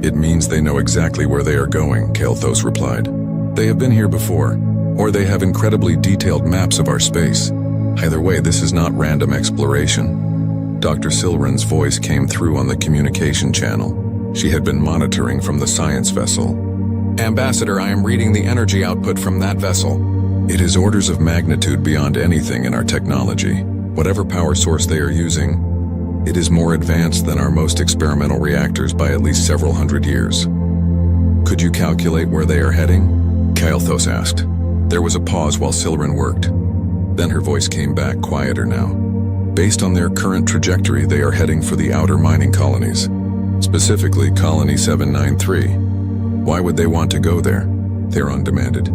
"It means they know exactly where they are going," Kael'thas replied. "They have been here before, or they have incredibly detailed maps of our space. Either way, this is not random exploration." Dr. Silren's voice came through on the communication channel. She had been monitoring from the science vessel. "Ambassador, I am reading the energy output from that vessel. It is orders of magnitude beyond anything in our technology. Whatever power source they are using, it is more advanced than our most experimental reactors by at least several hundred years." "Could you calculate where they are heading?" Kael'thas asked. There was a pause while Silren worked. Then her voice came back, quieter now. "Based on their current trajectory, they are heading for the outer mining colonies. Specifically, Colony 793. Why would they want to go there?" Theron demanded.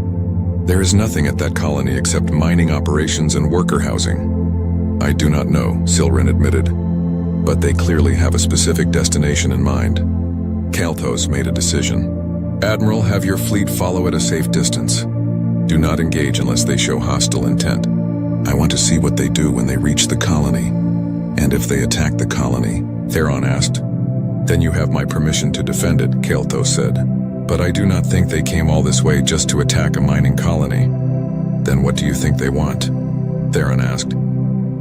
"There is nothing at that colony except mining operations and worker housing." "I do not know," Silren admitted. "But they clearly have a specific destination in mind." Kael'thas made a decision. "Admiral, have your fleet follow at a safe distance. Do not engage unless they show hostile intent. I want to see what they do when they reach the colony." "And if they attack the colony?" Theron asked. "Then you have my permission to defend it," Kael'thas said. "But I do not think they came all this way just to attack a mining colony." "Then what do you think they want?" Theron asked.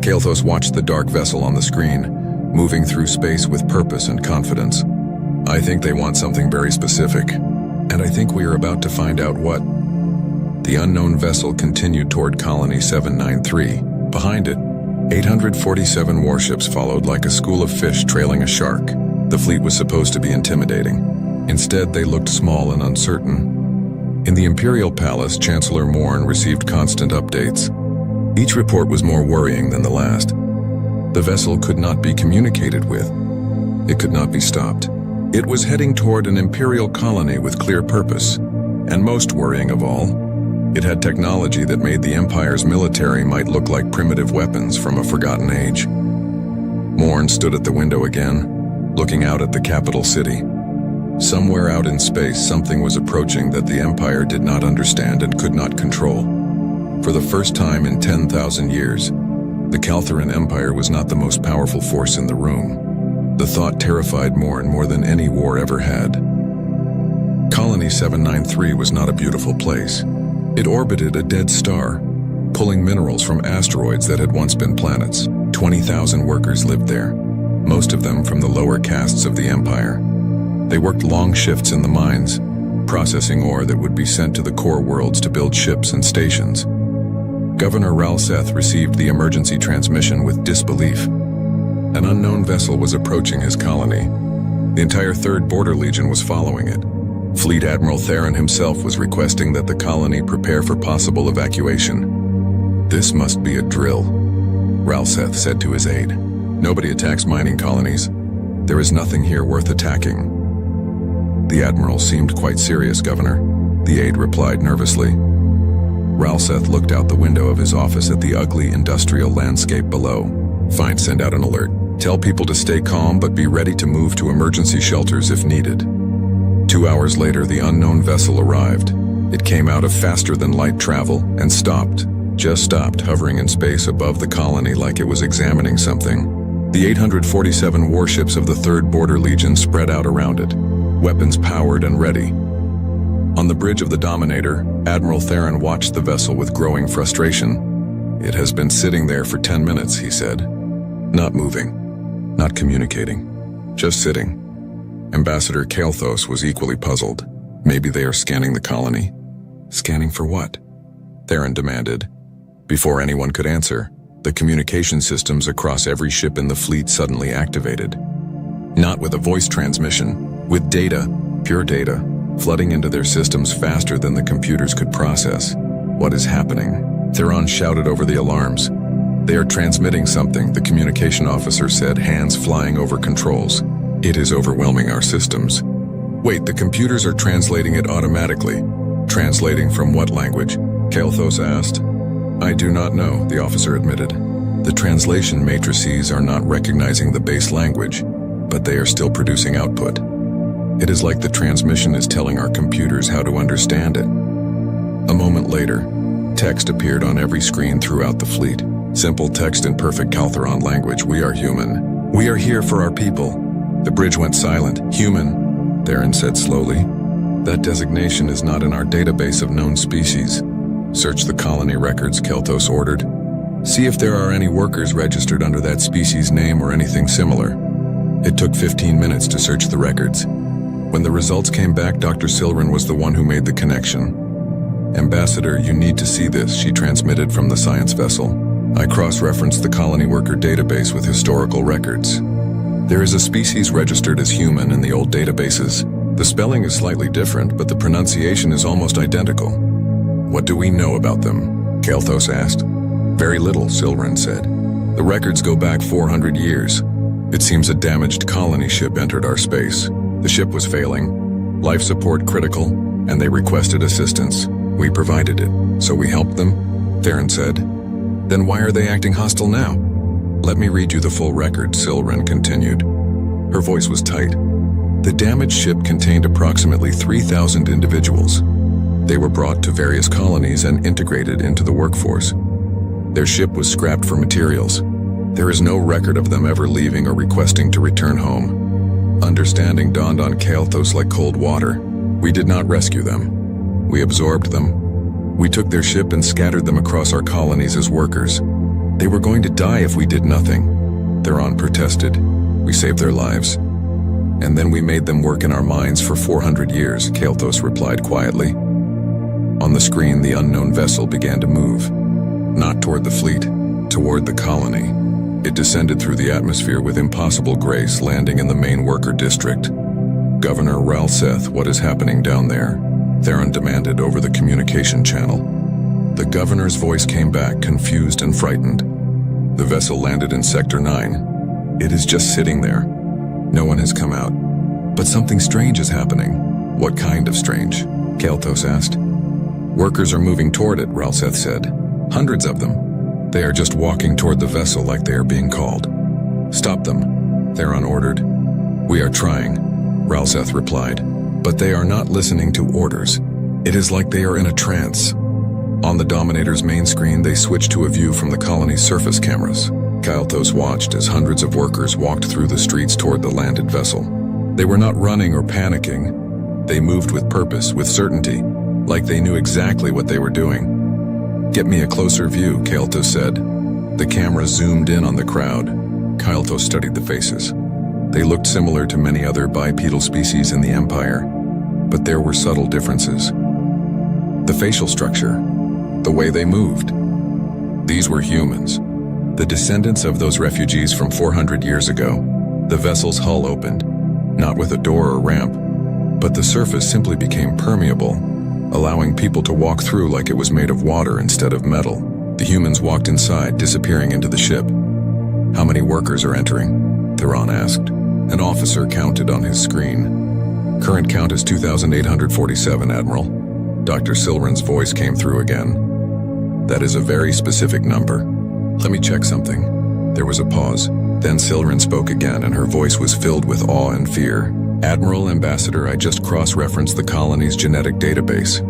Kael'thas watched the dark vessel on the screen, moving through space with purpose and confidence. "I think they want something very specific, and I think we are about to find out what." The unknown vessel continued toward Colony 793. Behind it, 847 warships followed like a school of fish trailing a shark. The fleet was supposed to be intimidating. Instead, they looked small and uncertain. In the Imperial Palace, Chancellor Morn received constant updates. Each report was more worrying than the last. The vessel could not be communicated with. It could not be stopped. It was heading toward an Imperial colony with clear purpose. And most worrying of all, it had technology that made the Empire's military might look like primitive weapons from a forgotten age. Morn stood at the window again, looking out at the capital city. Somewhere out in space, something was approaching that the Empire did not understand and could not control. For the first time in 10,000 years, the Kaltheran Empire was not the most powerful force in the room. The thought terrified Morn more than any war ever had. Colony 793 was not a beautiful place. It orbited a dead star, pulling minerals from asteroids that had once been planets. 20,000 workers lived there, most of them from the lower castes of the Empire. They worked long shifts in the mines, processing ore that would be sent to the core worlds to build ships and stations. Governor Ralseth received the emergency transmission with disbelief. An unknown vessel was approaching his colony. The entire 3rd Border Legion was following it. Fleet Admiral Theron himself was requesting that the colony prepare for possible evacuation. "This must be a drill," Ralseth said to his aide. "Nobody attacks mining colonies. There is nothing here worth attacking." "The Admiral seemed quite serious, Governor," the aide replied nervously. Ralseth looked out the window of his office at the ugly industrial landscape below. "Fine, send out an alert. Tell people to stay calm but be ready to move to emergency shelters if needed." 2 hours later, the unknown vessel arrived. It came out of faster-than-light travel and stopped. just stopped, hovering in space above the colony like it was examining something. The 847 warships of the 3rd Border Legion spread out around it, weapons powered and ready. On the bridge of the Dominator, Admiral Theron watched the vessel with growing frustration. "It has been sitting there for 10 minutes, he said. Not moving, not communicating, just sitting. Ambassador Kael'thas was equally puzzled. Maybe they are scanning the colony. Scanning for what? Theron demanded. Before anyone could answer, the communication systems across every ship in the fleet suddenly activated. Not with a voice transmission, with data, pure data, flooding into their systems faster than the computers could process. What is happening? Theron shouted over the alarms. They are transmitting something, the communication officer said, hands flying over controls. It is overwhelming our systems. Wait, the computers are translating it automatically. Translating from what language? Kael'thas asked. I do not know, the officer admitted. The translation matrices are not recognizing the base language, but they are still producing output. It is like the transmission is telling our computers how to understand it. A moment later, text appeared on every screen throughout the fleet. Simple text in perfect Kaltheron language. We are human. We are here for our people. The bridge went silent. Human, Theron said slowly. That designation is not in our database of known species. Search the colony records, Kael'thas ordered. See if there are any workers registered under that species name or anything similar. It took 15 minutes to search the records. When the results came back, Dr. Silren was the one who made the connection. Ambassador, you need to see this, she transmitted from the science vessel. I cross-referenced the colony worker database with historical records. There is a species registered as human in the old databases. The spelling is slightly different, but the pronunciation is almost identical. What do we know about them? Kael'thas asked. Very little, Silren said. The records go back 400 years. It seems a damaged colony ship entered our space. The ship was failing, life support critical, and they requested assistance. We provided it, so we helped them, Theron said. Then why are they acting hostile now? Let me read you the full record, Silren continued. Her voice was tight. The damaged ship contained approximately 3,000 individuals. They were brought to various colonies and integrated into the workforce. Their ship was scrapped for materials. There is no record of them ever leaving or requesting to return home. Understanding dawned on Kael'thas like cold water. We did not rescue them. We absorbed them. We took their ship and scattered them across our colonies as workers. They were going to die if we did nothing. Theron protested. We saved their lives. And then we made them work in our mines for 400 years, Kael'thas replied quietly. On the screen, the unknown vessel began to move. Not toward the fleet, toward the colony. It descended through the atmosphere with impossible grace, landing in the main worker district. Governor Ralseth, what is happening down there? Theron demanded over the communication channel. The governor's voice came back, confused and frightened. The vessel landed in Sector 9. It is just sitting there. No one has come out. But something strange is happening. What kind of strange? Kael'thas asked. Workers are moving toward it, Ralseth said. Hundreds of them. They are just walking toward the vessel like they are being called. Stop them, Theron ordered. We are trying, Ralseth replied. But they are not listening to orders. It is like they are in a trance. On the Dominator's main screen, they switched to a view from the colony's surface cameras. Kael'thas watched as hundreds of workers walked through the streets toward the landed vessel. They were not running or panicking. They moved with purpose, with certainty, like they knew exactly what they were doing. Get me a closer view, Kael'thas said. The camera zoomed in on the crowd. Kael'thas studied the faces. They looked similar to many other bipedal species in the Empire, but there were subtle differences. The facial structure, the way they moved. These were humans, the descendants of those refugees from 400 years ago. The vessel's hull opened, not with a door or ramp, but the surface simply became permeable, allowing people to walk through like it was made of water instead of metal. The humans walked inside, disappearing into the ship. How many workers are entering? Theron asked. An officer counted on his screen. Current count is 2,847, Admiral. Dr. Silren's voice came through again. That is a very specific number. Let me check something. There was a pause. Then Silren spoke again, and her voice was filled with awe and fear. Admiral, Ambassador, I just cross-referenced the colony's genetic database.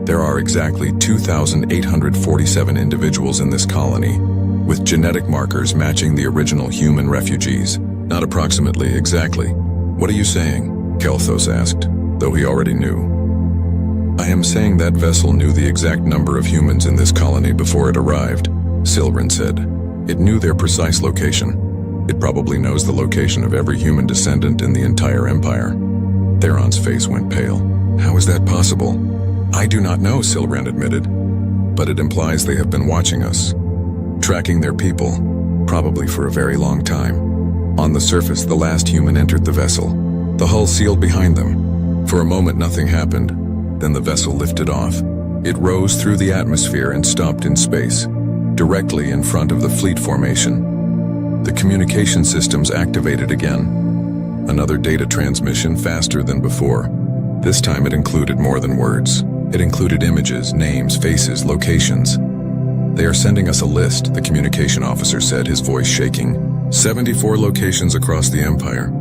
There are exactly 2,847 individuals in this colony, with genetic markers matching the original human refugees. Not approximately, exactly. What are you saying? Kelthos asked, though he already knew. I am saying that vessel knew the exact number of humans in this colony before it arrived, Silren said. It knew their precise location. It probably knows the location of every human descendant in the entire empire. Theron's face went pale. How is that possible? I do not know, Silren admitted. But it implies they have been watching us, tracking their people, probably for a very long time. On the surface, the last human entered the vessel. The hull sealed behind them. For a moment, nothing happened. Then the vessel lifted off. It rose through the atmosphere and stopped in space, directly in front of the fleet formation. The communication systems activated again. Another data transmission faster than before. This time it included more than words. It included images, names, faces, locations. They are sending us a list, the communication officer said, his voice shaking. 74 locations across the empire.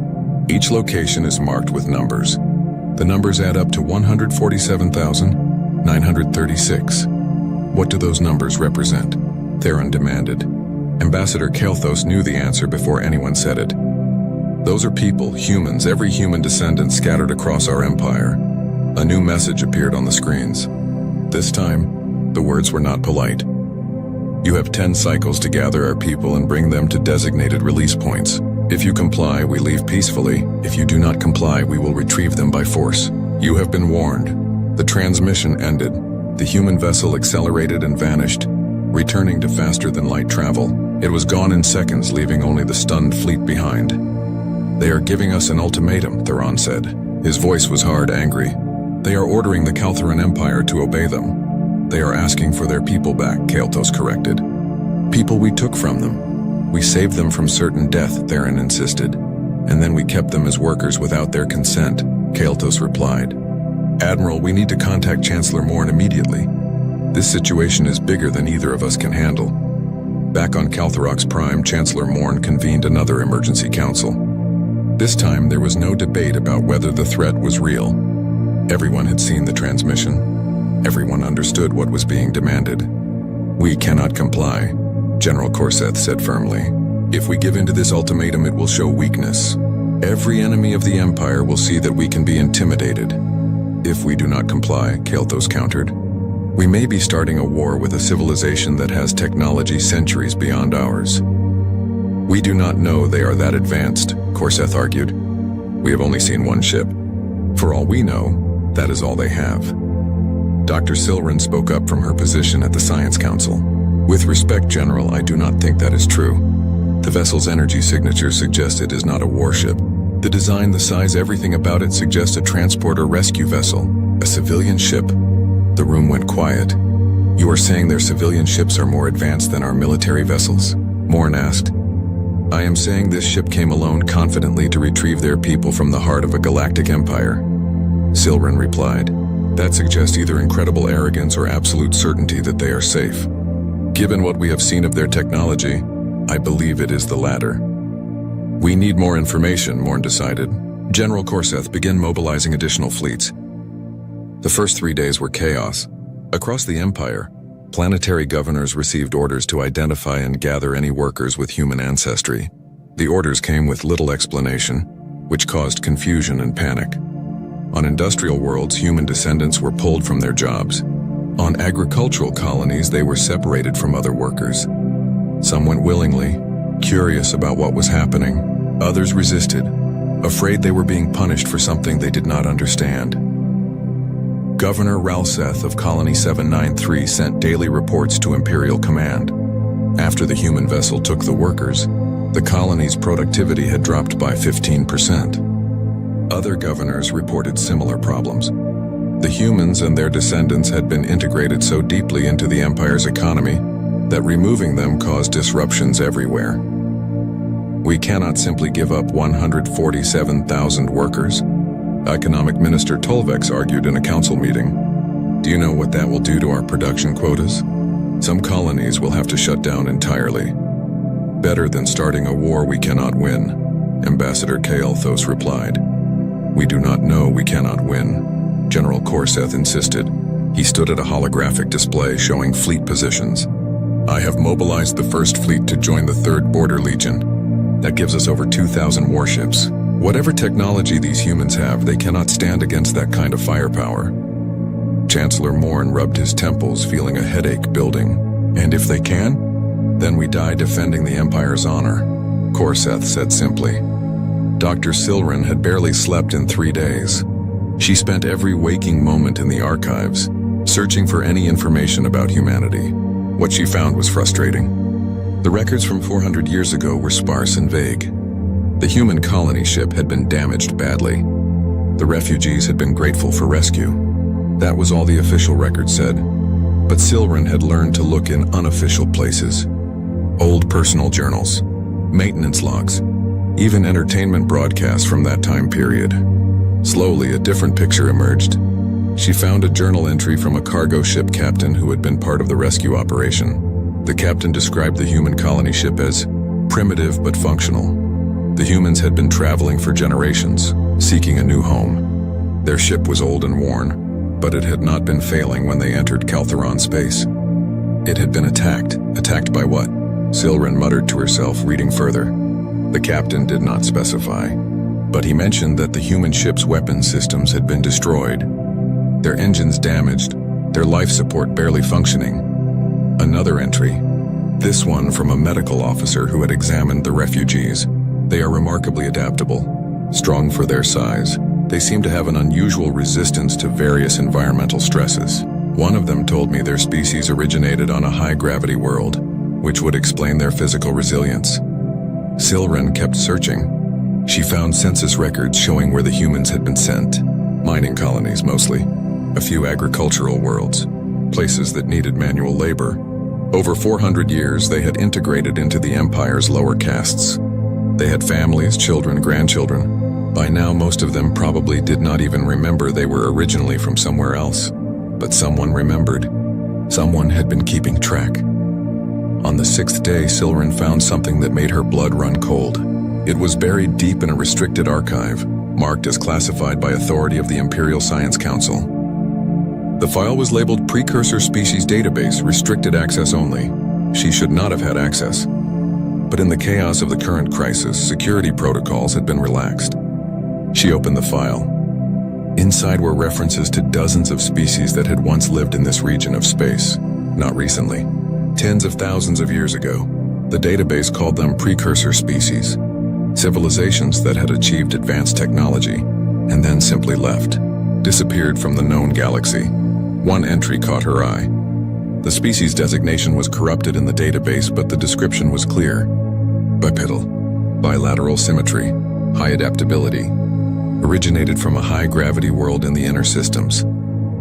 Each location is marked with numbers. The numbers add up to 147,936. What do those numbers represent? Theron demanded. Ambassador Kelthos knew the answer before anyone said it. Those are people, humans, every human descendant scattered across our empire. A new message appeared on the screens. This time, the words were not polite. You have 10 cycles to gather our people and bring them to designated release points. If you comply, we leave peacefully. If you do not comply, we will retrieve them by force. You have been warned. The transmission ended. The human vessel accelerated and vanished, returning to faster-than-light travel. It was gone in seconds, leaving only the stunned fleet behind. They are giving us an ultimatum, Theron said. His voice was hard, angry. They are ordering the Kaltheran Empire to obey them. They are asking for their people back, Kelthos corrected. People we took from them. We saved them from certain death, Theron insisted. And then we kept them as workers without their consent, Kelthos replied. Admiral, we need to contact Chancellor Morn immediately. This situation is bigger than either of us can handle. Back on Kaltherox Prime, Chancellor Morn convened another emergency council. This time, there was no debate about whether the threat was real. Everyone had seen the transmission. Everyone understood what was being demanded. We cannot comply, General Korseth said firmly. If we give in to this ultimatum, it will show weakness. Every enemy of the Empire will see that we can be intimidated. If we do not comply, Kelthos countered, we may be starting a war with a civilization that has technology centuries beyond ours. We do not know they are that advanced, Korseth argued. We have only seen one ship. For all we know, that is all they have. Dr. Silren spoke up from her position at the Science Council. With respect, General, I do not think that is true. The vessel's energy signature suggests it is not a warship. The design, the size, everything about it suggests a transport or rescue vessel, a civilian ship. The room went quiet. You are saying their civilian ships are more advanced than our military vessels? Morn asked. I am saying this ship came alone confidently to retrieve their people from the heart of a galactic empire. Silren replied. That suggests either incredible arrogance or absolute certainty that they are safe. Given what we have seen of their technology, I believe it is the latter. We need more information, Morn decided. General Korseth, begin mobilizing additional fleets. The first 3 days were chaos. Across the Empire, planetary governors received orders to identify and gather any workers with human ancestry. The orders came with little explanation, which caused confusion and panic. On industrial worlds, human descendants were pulled from their jobs. On agricultural colonies, they were separated from other workers. Some went willingly, curious about what was happening. Others resisted, afraid they were being punished for something they did not understand. Governor Ralseth of Colony 793 sent daily reports to Imperial Command. After the human vessel took the workers, the colony's productivity had dropped by 15%. Other governors reported similar problems. The humans and their descendants had been integrated so deeply into the Empire's economy that removing them caused disruptions everywhere. We cannot simply give up 147,000 workers, Economic Minister Tolvex argued in a council meeting. Do you know what that will do to our production quotas? Some colonies will have to shut down entirely. Better than starting a war we cannot win, Ambassador Kelthos replied. We do not know we cannot win, General Korseth insisted. He stood at a holographic display showing fleet positions. I have mobilized the first fleet to join the 3rd Border Legion. That gives us over 2,000 warships. Whatever technology these humans have, they cannot stand against that kind of firepower. Chancellor Morn rubbed his temples, feeling a headache building. And if they can, then we die defending the Empire's honor, Korseth said simply. Dr. Silren had barely slept in 3 days. She spent every waking moment in the archives, searching for any information about humanity. What she found was frustrating. The records from 400 years ago were sparse and vague. The human colony ship had been damaged badly. The refugees had been grateful for rescue. That was all the official record said. But Silren had learned to look in unofficial places. Old personal journals, maintenance logs, even entertainment broadcasts from that time period. Slowly, a different picture emerged. She found a journal entry from a cargo ship captain who had been part of the rescue operation. The captain described the human colony ship as primitive but functional. The humans had been traveling for generations, seeking a new home. Their ship was old and worn, but it had not been failing when they entered Caltheron space. It had been attacked. Attacked by what? Silren muttered to herself, reading further. The captain did not specify, but he mentioned that the human ship's weapon systems had been destroyed. Their engines damaged, their life support barely functioning. Another entry, this one from a medical officer who had examined the refugees. They are remarkably adaptable, strong for their size. They seem to have an unusual resistance to various environmental stresses. One of them told me their species originated on a high-gravity world, which would explain their physical resilience. Silren kept searching. She found census records showing where the humans had been sent. Mining colonies, mostly. A few agricultural worlds. Places that needed manual labor. Over 400 years, they had integrated into the Empire's lower castes. They had families, children, grandchildren. By now, most of them probably did not even remember they were originally from somewhere else. But someone remembered. Someone had been keeping track. On the 6th day, Silren found something that made her blood run cold. It was buried deep in a restricted archive, marked as classified by authority of the Imperial Science Council. The file was labeled Precursor Species Database, restricted access only. She should not have had access. But in the chaos of the current crisis, security protocols had been relaxed. She opened the file. Inside were references to dozens of species that had once lived in this region of space. Not recently. Tens of thousands of years ago. The database called them precursor species. Civilizations that had achieved advanced technology, and then simply left. Disappeared from the known galaxy. One entry caught her eye. The species designation was corrupted in the database, but the description was clear. Bipedal. Bilateral symmetry. High adaptability. Originated from a high-gravity world in the inner systems.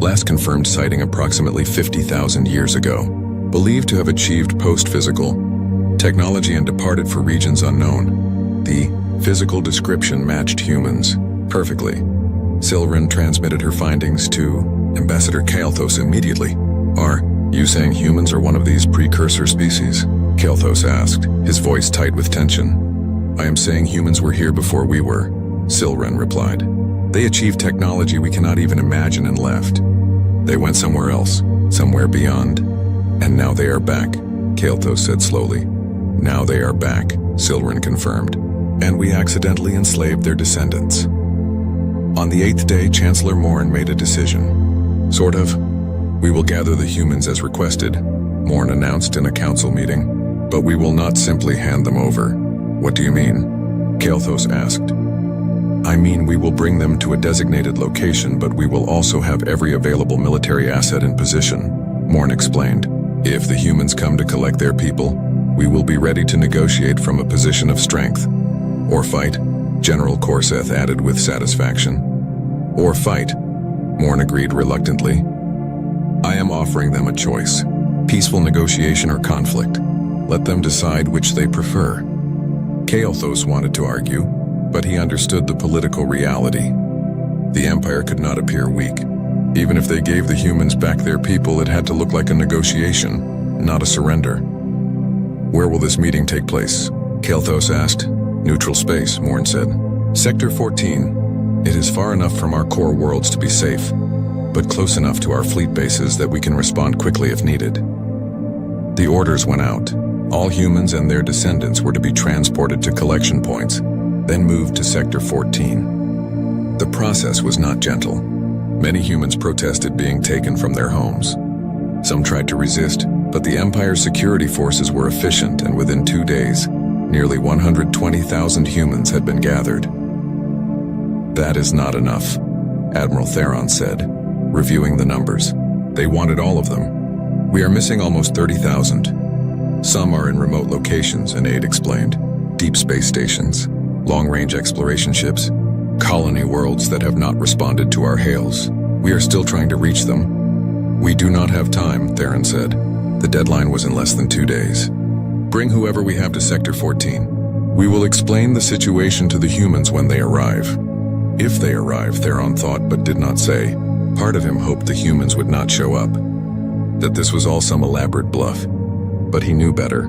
Last confirmed sighting approximately 50,000 years ago. Believed to have achieved post-physical technology and departed for regions unknown. The physical description matched humans perfectly. Silren transmitted her findings to Ambassador Kael'thas immediately. Are you saying humans are one of these precursor species? Kael'thas asked, his voice tight with tension. I am saying humans were here before we were, Silren replied. They achieved technology we cannot even imagine and left. They went somewhere else, somewhere beyond. And now they are back, Kael'thas said slowly. Now they are back, Silren confirmed. And we accidentally enslaved their descendants. On the 8th day, Chancellor Morn made a decision. Sort of. We will gather the humans as requested, Morn announced in a council meeting. But we will not simply hand them over. What do you mean? Kael'thas asked. I mean we will bring them to a designated location, but we will also have every available military asset in position, Morn explained. If the humans come to collect their people, we will be ready to negotiate from a position of strength. Or fight, General Korseth added with satisfaction. Or fight, Morn agreed reluctantly. I am offering them a choice. Peaceful negotiation or conflict. Let them decide which they prefer. Kael'thas wanted to argue, but he understood the political reality. The Empire could not appear weak. Even if they gave the humans back their people, it had to look like a negotiation, not a surrender. Where will this meeting take place? Kael'thas asked. Neutral space, Morn said. Sector 14. It is far enough from our core worlds to be safe. but close enough to our fleet bases that we can respond quickly if needed. The orders went out. All humans and their descendants were to be transported to collection points, then moved to Sector 14. The process was not gentle. Many humans protested being taken from their homes. Some tried to resist, but the Empire's security forces were efficient, and within 2 days, nearly 120,000 humans had been gathered. That is not enough, Admiral Theron said, reviewing the numbers. They wanted all of them. We are missing almost 30,000. Some are in remote locations, an aide explained. Deep space stations, long-range exploration ships, colony worlds that have not responded to our hails. We are still trying to reach them. We do not have time, Theron said. The deadline was in less than 2 days. Bring whoever we have to Sector 14. We will explain the situation to the humans when they arrive. If they arrive, Theron thought but did not say. Part of him hoped the humans would not show up, that this was all some elaborate bluff. But he knew better.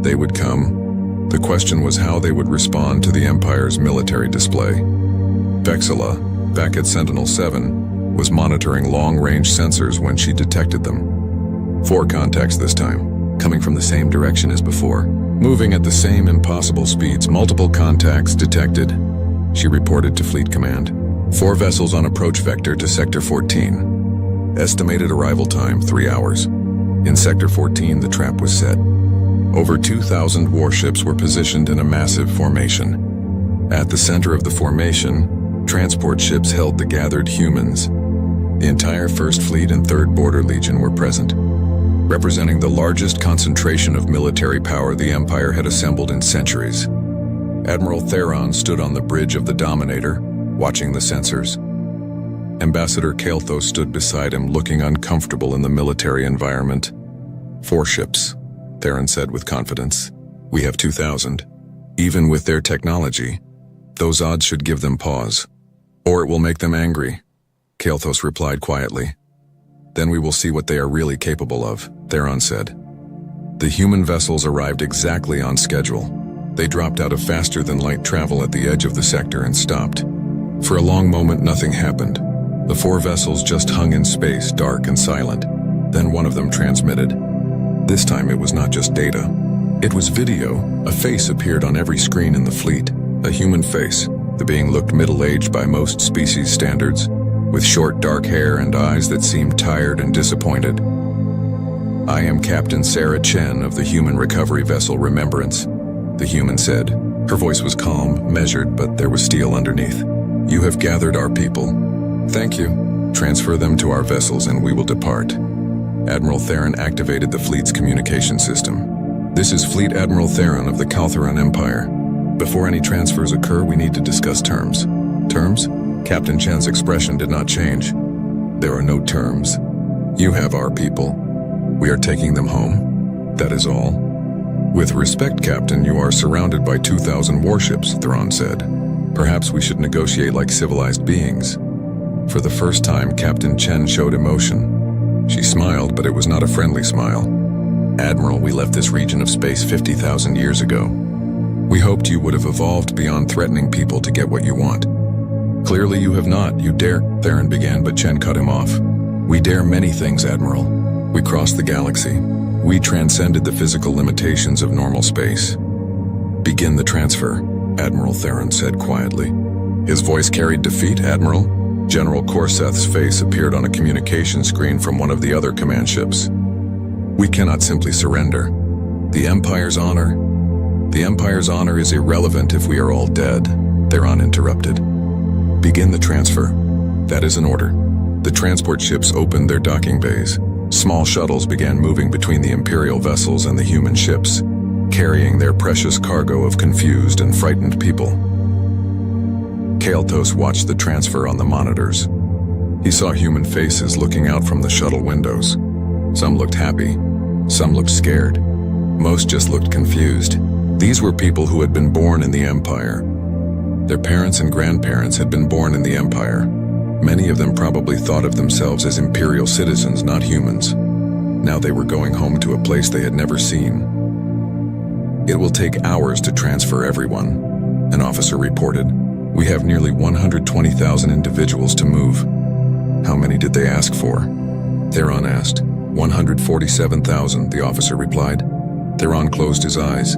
They would come. The question was how they would respond to the Empire's military display. Vexilla, back at Sentinel-7, was monitoring long-range sensors when she detected them. 4 contacts this time, coming from the same direction as before. Moving at the same impossible speeds, multiple contacts detected, she reported to Fleet Command. 4 vessels on approach vector to Sector 14. Estimated arrival time, 3 hours. In Sector 14, the trap was set. Over 2,000 warships were positioned in a massive formation. At the center of the formation, transport ships held the gathered humans. The entire 1st Fleet and 3rd Border Legion were present, representing the largest concentration of military power the Empire had assembled in centuries. Admiral Theron stood on the bridge of the Dominator, watching the sensors. Ambassador Kael'thas stood beside him, looking uncomfortable in the military environment. 4 ships, Theron said with confidence. We have 2,000. Even with their technology, those odds should give them pause. Or it will make them angry, Kael'thas replied quietly. Then we will see what they are really capable of, Theron said. The human vessels arrived exactly on schedule. They dropped out of faster-than-light travel at the edge of the sector and stopped. For a long moment, nothing happened. The 4 vessels just hung in space, dark and silent. Then one of them transmitted. This time it was not just data. It was video. A face appeared on every screen in the fleet. A human face. The being looked middle-aged by most species standards, with short dark hair and eyes that seemed tired and disappointed. I am Captain Sarah Chen of the Human Recovery Vessel Remembrance, the human said. Her voice was calm, measured, but there was steel underneath. You have gathered our people. Thank you. Transfer them to our vessels and we will depart. Admiral Theron activated the fleet's communication system. This is Fleet Admiral Theron of the Kaltheron Empire. Before any transfers occur, we need to discuss terms. Terms? Captain Chen's expression did not change. There are no terms. You have our people. We are taking them home. That is all. With respect, Captain, you are surrounded by 2,000 warships, Theron said. Perhaps we should negotiate like civilized beings. For the first time, Captain Chen showed emotion. She smiled, but it was not a friendly smile. Admiral, we left this region of space 50,000 years ago. We hoped you would have evolved beyond threatening people to get what you want. Clearly you have not. You dare, Theron began, but Chen cut him off. We dare many things, Admiral. We crossed the galaxy. We transcended the physical limitations of normal space. Begin the transfer, Admiral Theron said quietly. His voice carried defeat, Admiral. General Korseth's face appeared on a communication screen from one of the other command ships. We cannot simply surrender. The Empire's honor is irrelevant if we are all dead, Theron interrupted. Begin the transfer. That is an order. The transport ships opened their docking bays. Small shuttles began moving between the Imperial vessels and the human ships, carrying their precious cargo of confused and frightened people. Kael'thas watched the transfer on the monitors. He saw human faces looking out from the shuttle windows. Some looked happy, some looked scared. Most just looked confused. These were people who had been born in the Empire. Their parents and grandparents had been born in the Empire. Many of them probably thought of themselves as Imperial citizens, not humans. Now they were going home to a place they had never seen. It will take hours to transfer everyone, an officer reported. We have nearly 120,000 individuals to move. How many did they ask for? Theron asked. 147,000, the officer replied. Theron closed his eyes.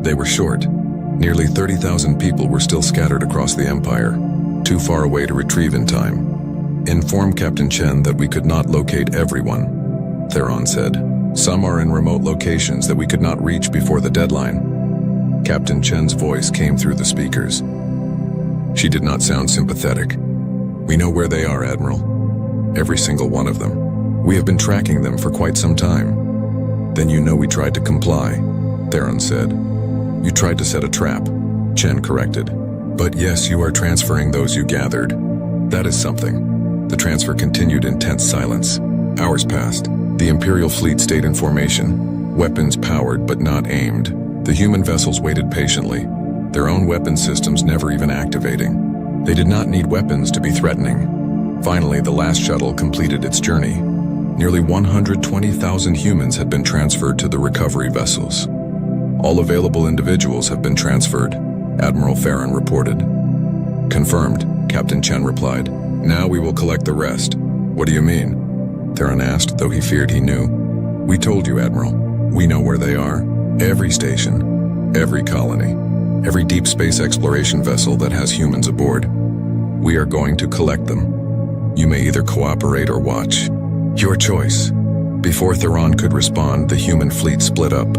They were short. Nearly 30,000 people were still scattered across the Empire, too far away to retrieve in time. Inform Captain Chen that we could not locate everyone, Theron said. Some are in remote locations that we could not reach before the deadline. Captain Chen's voice came through the speakers. She did not sound sympathetic. We know where they are, Admiral. Every single one of them. We have been tracking them for quite some time. Then you know we tried to comply, Theron said. You tried to set a trap, Chen corrected. But yes, you are transferring those you gathered. That is something. The transfer continued in tense silence. Hours passed. The Imperial fleet stayed in formation, weapons powered but not aimed. The human vessels waited patiently, their own weapon systems never even activating. They did not need weapons to be threatening. Finally, the last shuttle completed its journey. Nearly 120,000 humans had been transferred to the recovery vessels. All available individuals have been transferred, Admiral Farron reported. Confirmed, Captain Chen replied. Now we will collect the rest. What do you mean? Theron asked, though he feared he knew. We told you, Admiral. We know where they are. Every station, every colony, every deep space exploration vessel that has humans aboard. We are going to collect them. You may either cooperate or watch. Your choice. Before Theron could respond, the human fleet split up.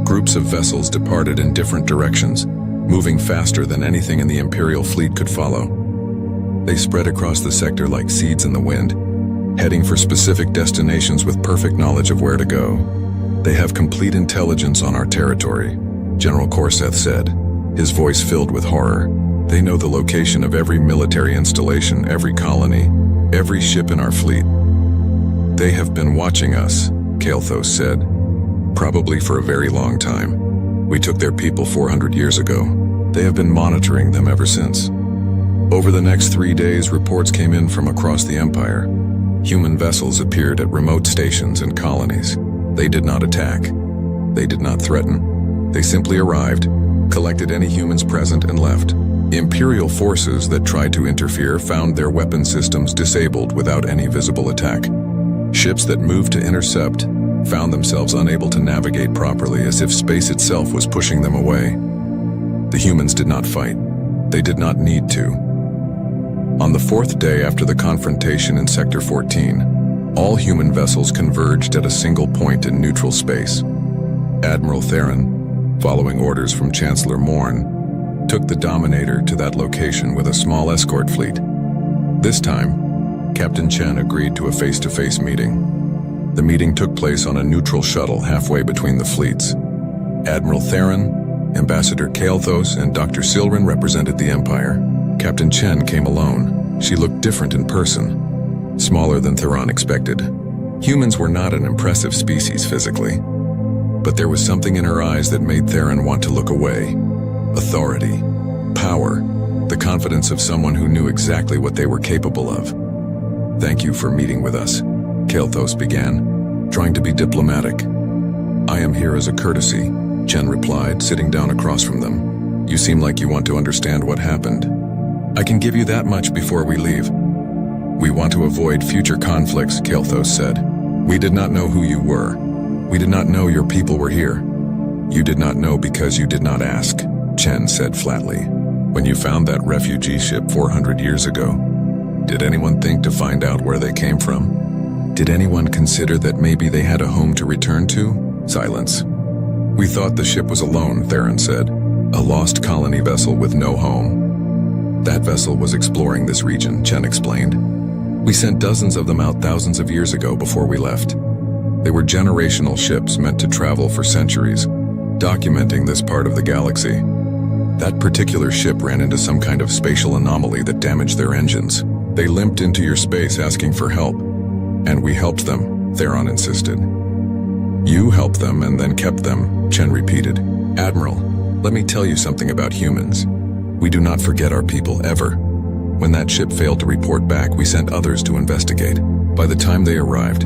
Groups of vessels departed in different directions, moving faster than anything in the Imperial fleet could follow. They spread across the sector like seeds in the wind, heading for specific destinations with perfect knowledge of where to go. They have complete intelligence on our territory, General Corseth said, his voice filled with horror. They know the location of every military installation, every colony, every ship in our fleet. They have been watching us, Kael'thas said, probably for a very long time. We took their people 400 years ago. They have been monitoring them ever since. Over the next 3 days, reports came in from across the Empire. Human vessels appeared at remote stations and colonies. They did not attack. They did not threaten. They simply arrived, collected any humans present, and left. Imperial forces that tried to interfere found their weapon systems disabled without any visible attack. Ships that moved to intercept found themselves unable to navigate properly, as if space itself was pushing them away. The humans did not fight. They did not need to. On the 4th day after the confrontation in Sector 14, all human vessels converged at a single point in neutral space. Admiral Theron, following orders from Chancellor Morn, took the Dominator to that location with a small escort fleet. This time, Captain Chen agreed to a face-to-face meeting. The meeting took place on a neutral shuttle halfway between the fleets. Admiral Theron, Ambassador Kael'thas, and Dr. Silrin represented the Empire. Captain Chen came alone. She looked different in person, smaller than Theron expected. Humans were not an impressive species physically, but there was something in her eyes that made Theron want to look away. Authority, power, the confidence of someone who knew exactly what they were capable of. Thank you for meeting with us, Kael'thas began, trying to be diplomatic. I am here as a courtesy, Chen replied, sitting down across from them. You seem like you want to understand what happened. I can give you that much before we leave. We want to avoid future conflicts, Kael'thas said. We did not know who you were. We did not know your people were here. You did not know because you did not ask, Chen said flatly. When you found that refugee ship 400 years ago, did anyone think to find out where they came from? Did anyone consider that maybe they had a home to return to? Silence. We thought the ship was alone, Theron said. A lost colony vessel with no home. That vessel was exploring this region, Chen explained. We sent dozens of them out thousands of years ago before we left. They were generational ships meant to travel for centuries, documenting this part of the galaxy. That particular ship ran into some kind of spatial anomaly that damaged their engines. They limped into your space asking for help, and we helped them, Theron insisted. You helped them and then kept them, Chen repeated. Admiral, let me tell you something about humans. We do not forget our people, ever. When that ship failed to report back, we sent others to investigate. By the time they arrived,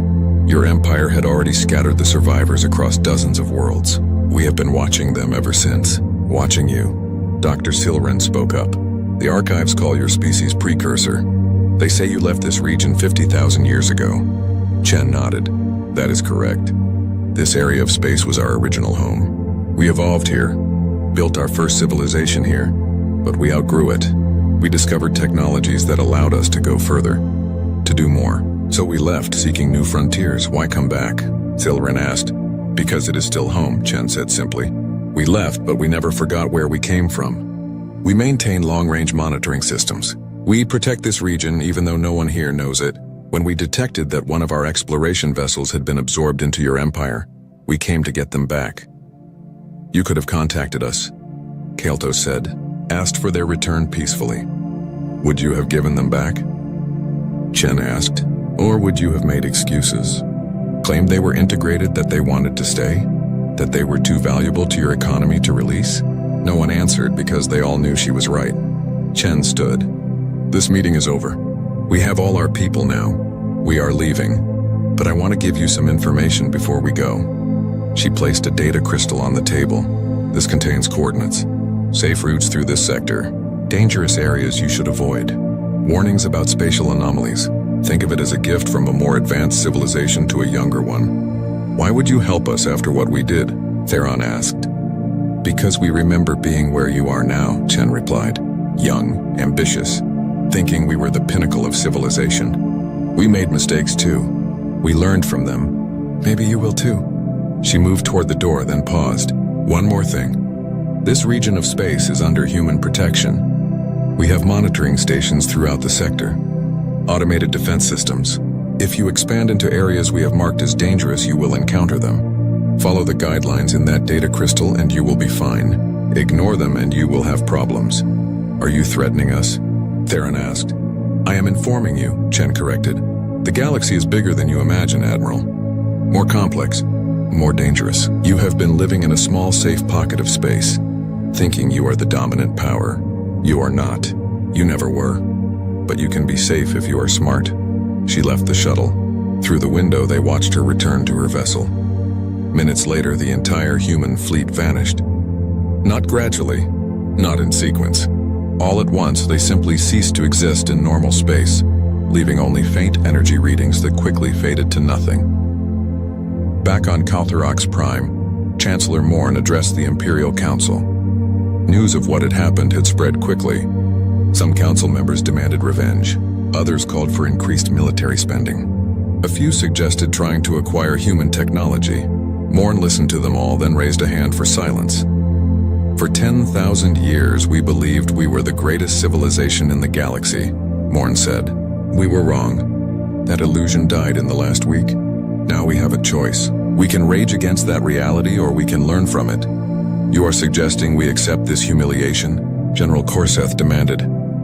your empire had already scattered the survivors across dozens of worlds. We have been watching them ever since. Watching you. Dr. Silrin spoke up. The archives call your species precursor. They say you left this region 50,000 years ago. Chen nodded. That is correct. This area of space was our original home. We evolved here, built our first civilization here, but we outgrew it. We discovered technologies that allowed us to go further, to do more. So we left, seeking new frontiers. Why come back? Silren asked. Because it is still home, Chen said simply. We left, but we never forgot where we came from. We maintain long-range monitoring systems. We protect this region even though no one here knows it. When we detected that one of our exploration vessels had been absorbed into your empire, we came to get them back. You could have contacted us, Kael'thas said, asked for their return peacefully. Would you have given them back? Chen asked. Or would you have made excuses? Claimed they were integrated, that they wanted to stay? That they were too valuable to your economy to release? No one answered because they all knew she was right. Chen stood. This meeting is over. We have all our people now. We are leaving. But I want to give you some information before we go. She placed a data crystal on the table. This contains coordinates. Safe routes through this sector. Dangerous areas you should avoid. Warnings about spatial anomalies. Think of it as a gift from a more advanced civilization to a younger one. Why would you help us after what we did? Theron asked. Because we remember being where you are now, Chen replied. Young, ambitious, thinking we were the pinnacle of civilization. We made mistakes too. We learned from them. Maybe you will too. She moved toward the door, then paused. One more thing. This region of space is under human protection. We have monitoring stations throughout the sector. Automated defense systems. If you expand into areas we have marked as dangerous, you will encounter them. Follow the guidelines in that data crystal and you will be fine. Ignore them and you will have problems. Are you threatening us? Theron asked. I am informing you, Chen corrected. The galaxy is bigger than you imagine, Admiral. More complex, more dangerous. You have been living in a small, safe pocket of space, thinking you are the dominant power. You are not. You never were. But you can be safe if you are smart. She left the shuttle. Through the window, they watched her return to her vessel. Minutes later, the entire human fleet vanished. Not gradually, not in sequence. All at once, they simply ceased to exist in normal space, leaving only faint energy readings that quickly faded to nothing. Back on Kaltharox Prime, Chancellor Morn addressed the Imperial Council. News of what had happened had spread quickly. Some council members demanded revenge. Others called for increased military spending. A few suggested trying to acquire human technology. Morn listened to them all, then raised a hand for silence. For 10,000 years, we believed we were the greatest civilization in the galaxy, Morn said. We were wrong. That illusion died in the last week. Now we have a choice. We can rage against that reality or we can learn from it. You are suggesting we accept this humiliation? General Korseth demanded.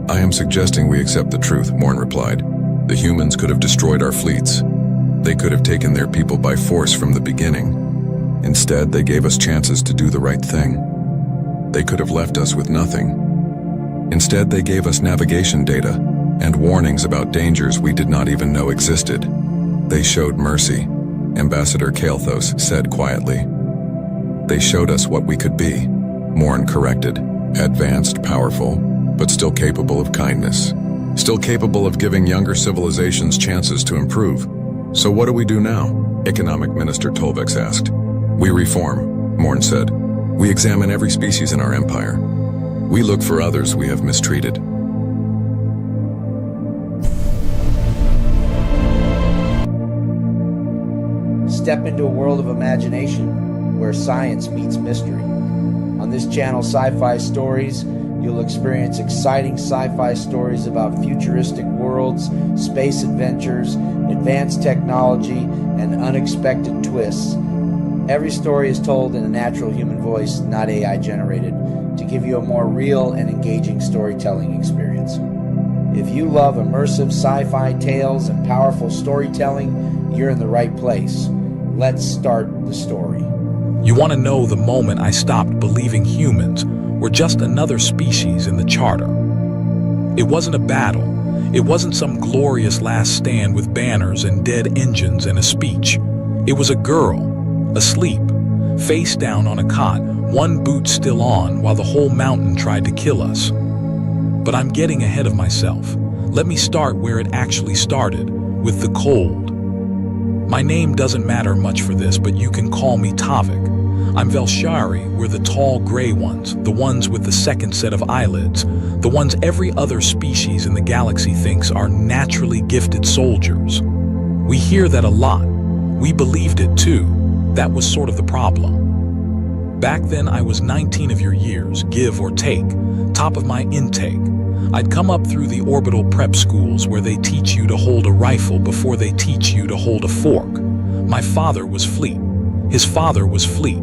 I am suggesting we accept the truth, Morn replied. The humans could have destroyed our fleets. They could have taken their people by force from the beginning. Instead, they gave us chances to do the right thing. They could have left us with nothing. Instead, they gave us navigation data and warnings about dangers we did not even know existed. They showed mercy, Ambassador Kael'thas said quietly. They showed us what we could be, Morn corrected. Advanced, powerful, but still capable of kindness. Still capable of giving younger civilizations chances to improve. So what do we do now? Economic Minister Tolvex asked. We reform, Morn said. We examine every species in our empire. We look for others we have mistreated. Step into a world of imagination where science meets mystery. On this channel, Sci-Fi Stories, you'll experience exciting sci-fi stories about futuristic worlds, space adventures, advanced technology, and unexpected twists. Every story is told in a natural human voice, not AI generated, to give you a more real and engaging storytelling experience. If you love immersive sci-fi tales and powerful storytelling, you're in the right place. Let's start the story. You want to know the moment I stopped believing humans were just another species in the charter. It wasn't a battle. It wasn't some glorious last stand with banners and dead engines and a speech. It was a girl, asleep, face down on a cot, one boot still on while the whole mountain tried to kill us. But I'm getting ahead of myself. Let me start where it actually started, with the cold. My name doesn't matter much for this, but you can call me Tavik. I'm Velshari, we're the tall gray ones, the ones with the second set of eyelids, the ones every other species in the galaxy thinks are naturally gifted soldiers. We hear that a lot. We believed it too. That was sort of the problem. Back then I was 19 of your years, give or take, top of my intake. I'd come up through the orbital prep schools where they teach you to hold a rifle before they teach you to hold a fork. My father was Fleet. His father was Fleet.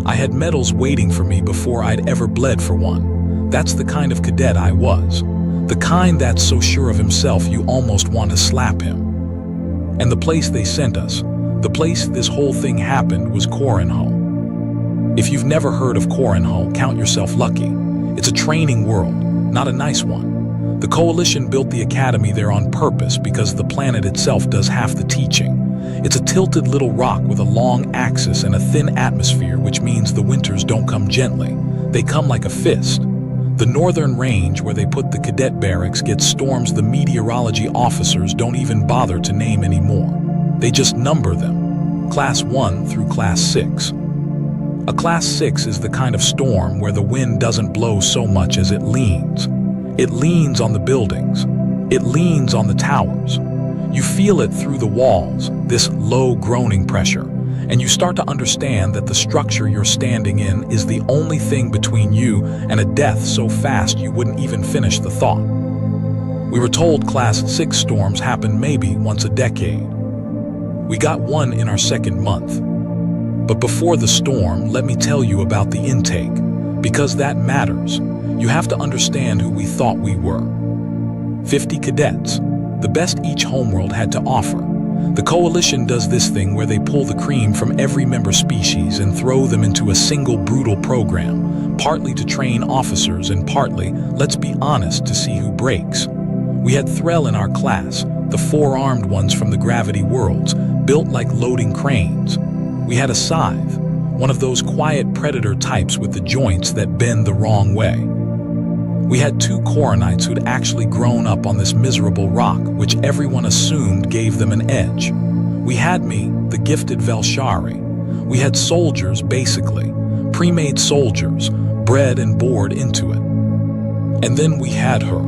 I had medals waiting for me before I'd ever bled for one. That's the kind of cadet I was. The kind that's so sure of himself you almost want to slap him. And the place they sent us, the place this whole thing happened, was Korenho. If you've never heard of Korenho, count yourself lucky. It's a training world, not a nice one. The Coalition built the academy there on purpose because the planet itself does half the teaching. It's a tilted little rock with a long axis and a thin atmosphere, which means the winters don't come gently. They come like a fist. The northern range where they put the cadet barracks gets storms the meteorology officers don't even bother to name anymore. They just number them, Class 1 through Class 6. A Class 6 is the kind of storm where the wind doesn't blow so much as it leans. It leans on the buildings. It leans on the towers. You feel it through the walls, this low groaning pressure, and you start to understand that the structure you're standing in is the only thing between you and a death so fast you wouldn't even finish the thought. We were told Class 6 storms happen maybe once a decade. We got one in our second month. But before the storm, let me tell you about the intake, because that matters. You have to understand who we thought we were. 50 cadets. The best each homeworld had to offer. The Coalition does this thing where they pull the cream from every member species and throw them into a single brutal program, partly to train officers and partly, let's be honest, to see who breaks. We had Threll in our class, the four-armed ones from the gravity worlds, built like loading cranes. We had a Scythe, one of those quiet predator types with the joints that bend the wrong way. We had two Coronites who'd actually grown up on this miserable rock, which everyone assumed gave them an edge. We had me, the gifted Velshari. We had soldiers, basically, pre-made soldiers, bred and bored into it. And then we had her,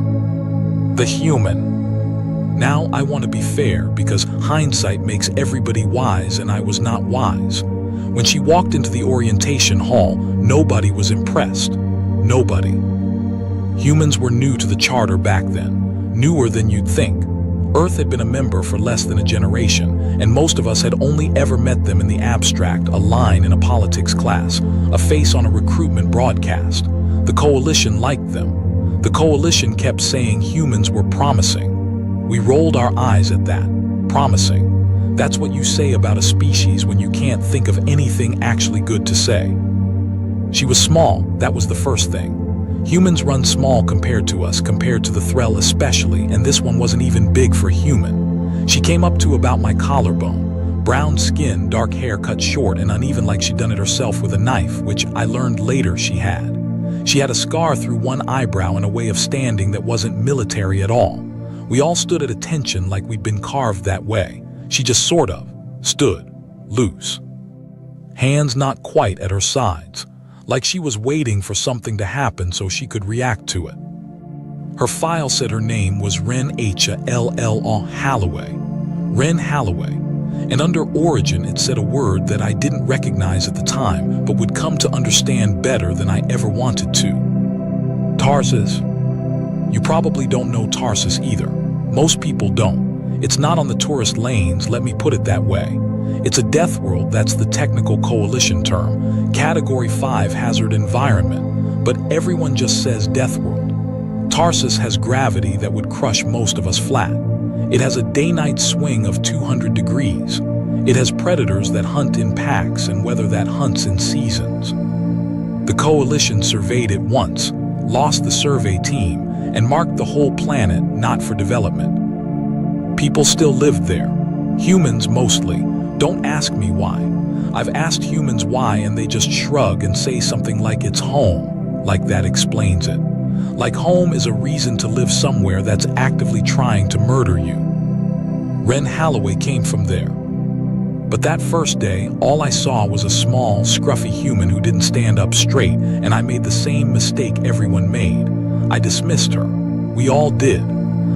the human. Now I want to be fair, because hindsight makes everybody wise, and I was not wise. When she walked into the orientation hall, nobody was impressed. Nobody. Humans were new to the charter back then, newer than you'd think. Earth had been a member for less than a generation, and most of us had only ever met them in the abstract, a line in a politics class, a face on a recruitment broadcast. The Coalition liked them. The Coalition kept saying humans were promising. We rolled our eyes at that. Promising. That's what you say about a species when you can't think of anything actually good to say. She was small, that was the first thing. Humans run small compared to us, compared to the Threll especially, and this one wasn't even big for human. She came up to about my collarbone. Brown skin, dark hair cut short and uneven like she'd done it herself with a knife, which I learned later she had. She had a scar through one eyebrow and a way of standing that wasn't military at all. We all stood at attention like we'd been carved that way. She just sort of stood, loose. Hands not quite at her sides, like she was waiting for something to happen so she could react to it. Her file said her name was Ren H. L.L. Halloway. Ren Halloway. And under Origin it said a word that I didn't recognize at the time, but would come to understand better than I ever wanted to. Tarsus. You probably don't know Tarsus either. Most people don't. It's not on the tourist lanes, let me put it that way. It's a death world, that's the technical Coalition term, Category 5 hazard environment, but everyone just says death world. Tarsus has gravity that would crush most of us flat. It has a day-night swing of 200 degrees. It has predators that hunt in packs and weather that hunts in seasons. The Coalition surveyed it once, lost the survey team, and marked the whole planet not for development. People still lived there. Humans mostly. Don't ask me why. I've asked humans why and they just shrug and say something like it's home, like that explains it. Like home is a reason to live somewhere that's actively trying to murder you. Ren Holloway came from there. But that first day, all I saw was a small, scruffy human who didn't stand up straight, and I made the same mistake everyone made. I dismissed her. We all did.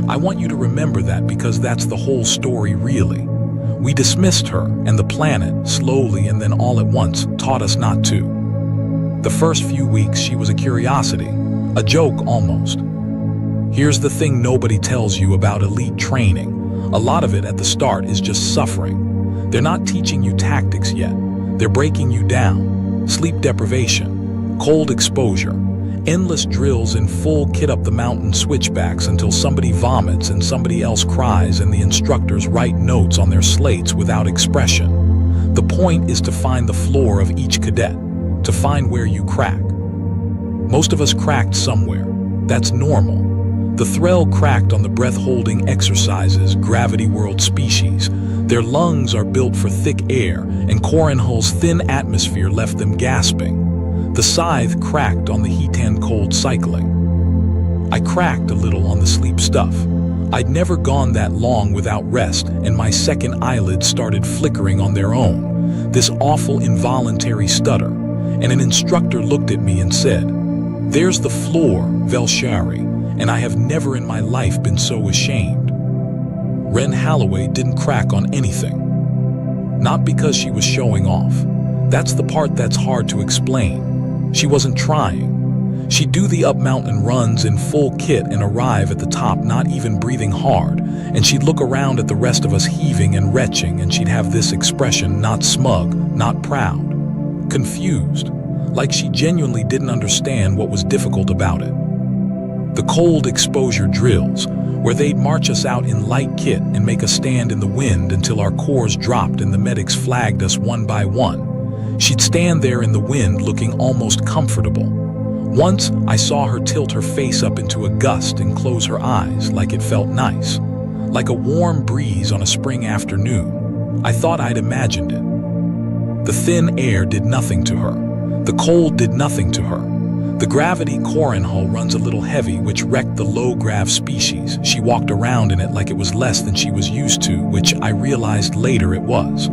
I want you to remember that because that's the whole story really. We dismissed her, and the planet, slowly and then all at once, taught us not to. The first few weeks she was a curiosity, a joke almost. Here's the thing nobody tells you about elite training. A lot of it at the start is just suffering. They're not teaching you tactics yet. They're breaking you down. Sleep deprivation, cold exposure, endless drills in full kit-up-the-mountain switchbacks until somebody vomits and somebody else cries and the instructors write notes on their slates without expression. The point is to find the floor of each cadet, to find where you crack. Most of us cracked somewhere. That's normal. The Threll cracked on the breath-holding exercises, gravity world species. Their lungs are built for thick air, and Corrinhull's thin atmosphere left them gasping. The Scythe cracked on the heat and cold cycling. I cracked a little on the sleep stuff. I'd never gone that long without rest, and my second eyelids started flickering on their own. This awful involuntary stutter, and an instructor looked at me and said, "There's the floor, Velshari," and I have never in my life been so ashamed. Ren Holloway didn't crack on anything. Not because she was showing off. That's the part that's hard to explain. She wasn't trying. She'd do the up-mountain runs in full kit and arrive at the top not even breathing hard, and she'd look around at the rest of us heaving and retching, and she'd have this expression, not smug, not proud, confused, like she genuinely didn't understand what was difficult about it. The cold exposure drills, where they'd march us out in light kit and make us stand in the wind until our cores dropped and the medics flagged us one by one. She'd stand there in the wind looking almost comfortable. Once, I saw her tilt her face up into a gust and close her eyes like it felt nice. Like a warm breeze on a spring afternoon. I thought I'd imagined it. The thin air did nothing to her. The cold did nothing to her. The gravity Corrinhull runs a little heavy, which wrecked the low-grav species. She walked around in it like it was less than she was used to, which I realized later it was.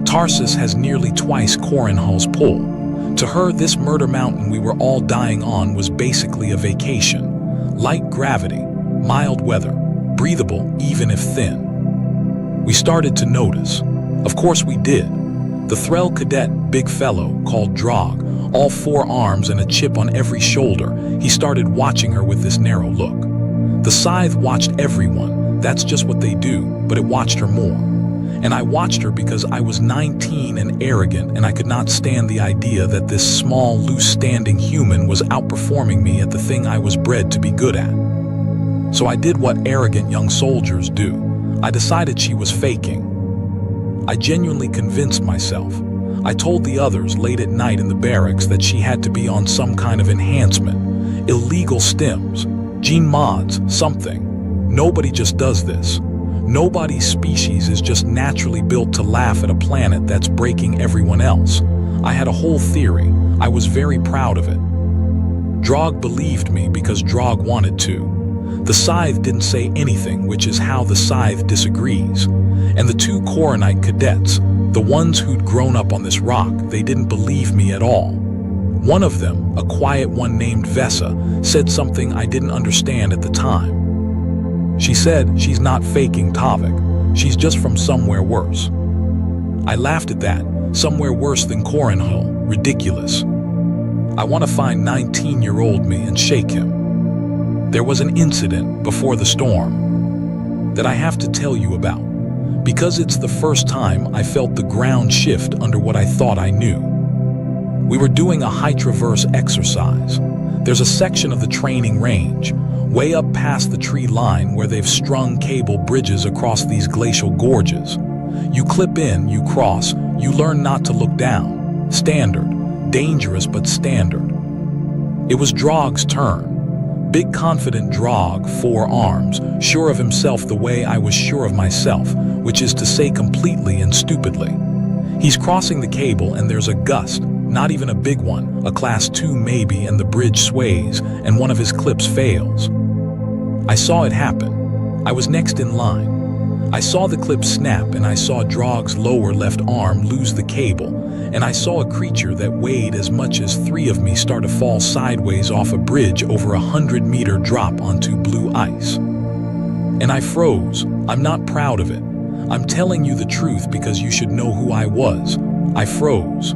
Tarsus has nearly twice Corrinhull's pull. To her, this murder mountain we were all dying on was basically a vacation. Light gravity, mild weather, breathable even if thin. We started to notice. Of course we did. The Threll cadet, big fellow, called Drog, all 4 arms and a chip on every shoulder, he started watching her with this narrow look. The Scythe watched everyone, that's just what they do, but it watched her more. And I watched her because I was 19 and arrogant, and I could not stand the idea that this small, loose-standing human was outperforming me at the thing I was bred to be good at. So I did what arrogant young soldiers do. I decided she was faking. I genuinely convinced myself. I told the others late at night in the barracks that she had to be on some kind of enhancement, illegal stims, gene mods, something. Nobody just does this. Nobody's species is just naturally built to laugh at a planet that's breaking everyone else. I had a whole theory. I was very proud of it. Drog believed me because Drog wanted to. The Scythe didn't say anything, which is how the Scythe disagrees. And the 2 Coronite cadets, the ones who'd grown up on this rock, they didn't believe me at all. One of them, a quiet one named Vesa, said something I didn't understand at the time. She said she's not faking Tavik, she's just from somewhere worse. I laughed at that, somewhere worse than Corrinhull, ridiculous. I want to find 19-year-old me and shake him. There was an incident before the storm that I have to tell you about, because it's the first time I felt the ground shift under what I thought I knew. We were doing a height traverse exercise. There's a section of the training range, way up past the tree line where they've strung cable bridges across these glacial gorges. You clip in, you cross, you learn not to look down. Standard. Dangerous but standard. It was Drog's turn. Big confident Drog, 4 arms, sure of himself the way I was sure of myself, which is to say completely and stupidly. He's crossing the cable and there's a gust, not even a big one, a class 2 maybe, and the bridge sways, and one of his clips fails. I saw it happen. I was next in line. I saw the clip snap, and I saw Drog's lower left arm lose the cable, and I saw a creature that weighed as much as 3 of me start to fall sideways off a bridge over a 100-meter drop onto blue ice. And I froze. I'm not proud of it. I'm telling you the truth because you should know who I was. I froze.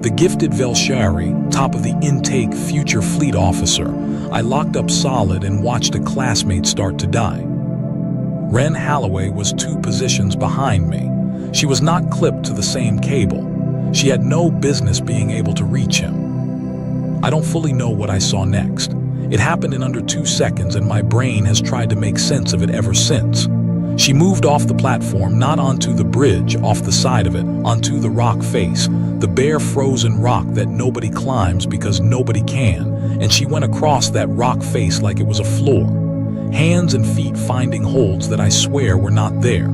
The gifted Velshari, top of the intake future fleet officer, I locked up solid and watched a classmate start to die. Ren Holloway was 2 positions behind me. She was not clipped to the same cable. She had no business being able to reach him. I don't fully know what I saw next. It happened in under 2 seconds, and my brain has tried to make sense of it ever since. She moved off the platform, not onto the bridge, off the side of it, onto the rock face, the bare frozen rock that nobody climbs because nobody can, and she went across that rock face like it was a floor. Hands and feet finding holds that I swear were not there.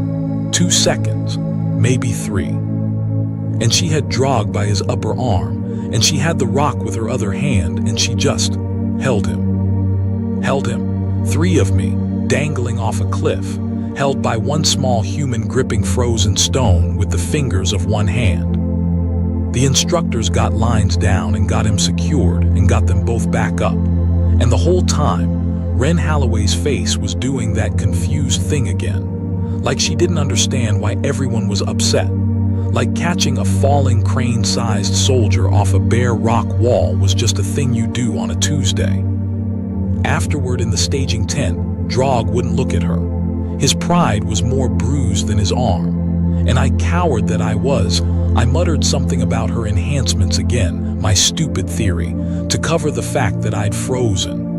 2 seconds, maybe 3. And she had Drog by his upper arm, and she had the rock with her other hand, and she just held him. Held him. 3 of me, dangling off a cliff, held by one small human gripping frozen stone with the fingers of one hand. The instructors got lines down and got him secured and got them both back up. And the whole time, Ren Holloway's face was doing that confused thing again, like she didn't understand why everyone was upset, like catching a falling crane-sized soldier off a bare rock wall was just a thing you do on a Tuesday. Afterward in the staging tent, Drog wouldn't look at her. His pride was more bruised than his arm, and I, coward that I was, I muttered something about her enhancements again, my stupid theory, to cover the fact that I'd frozen.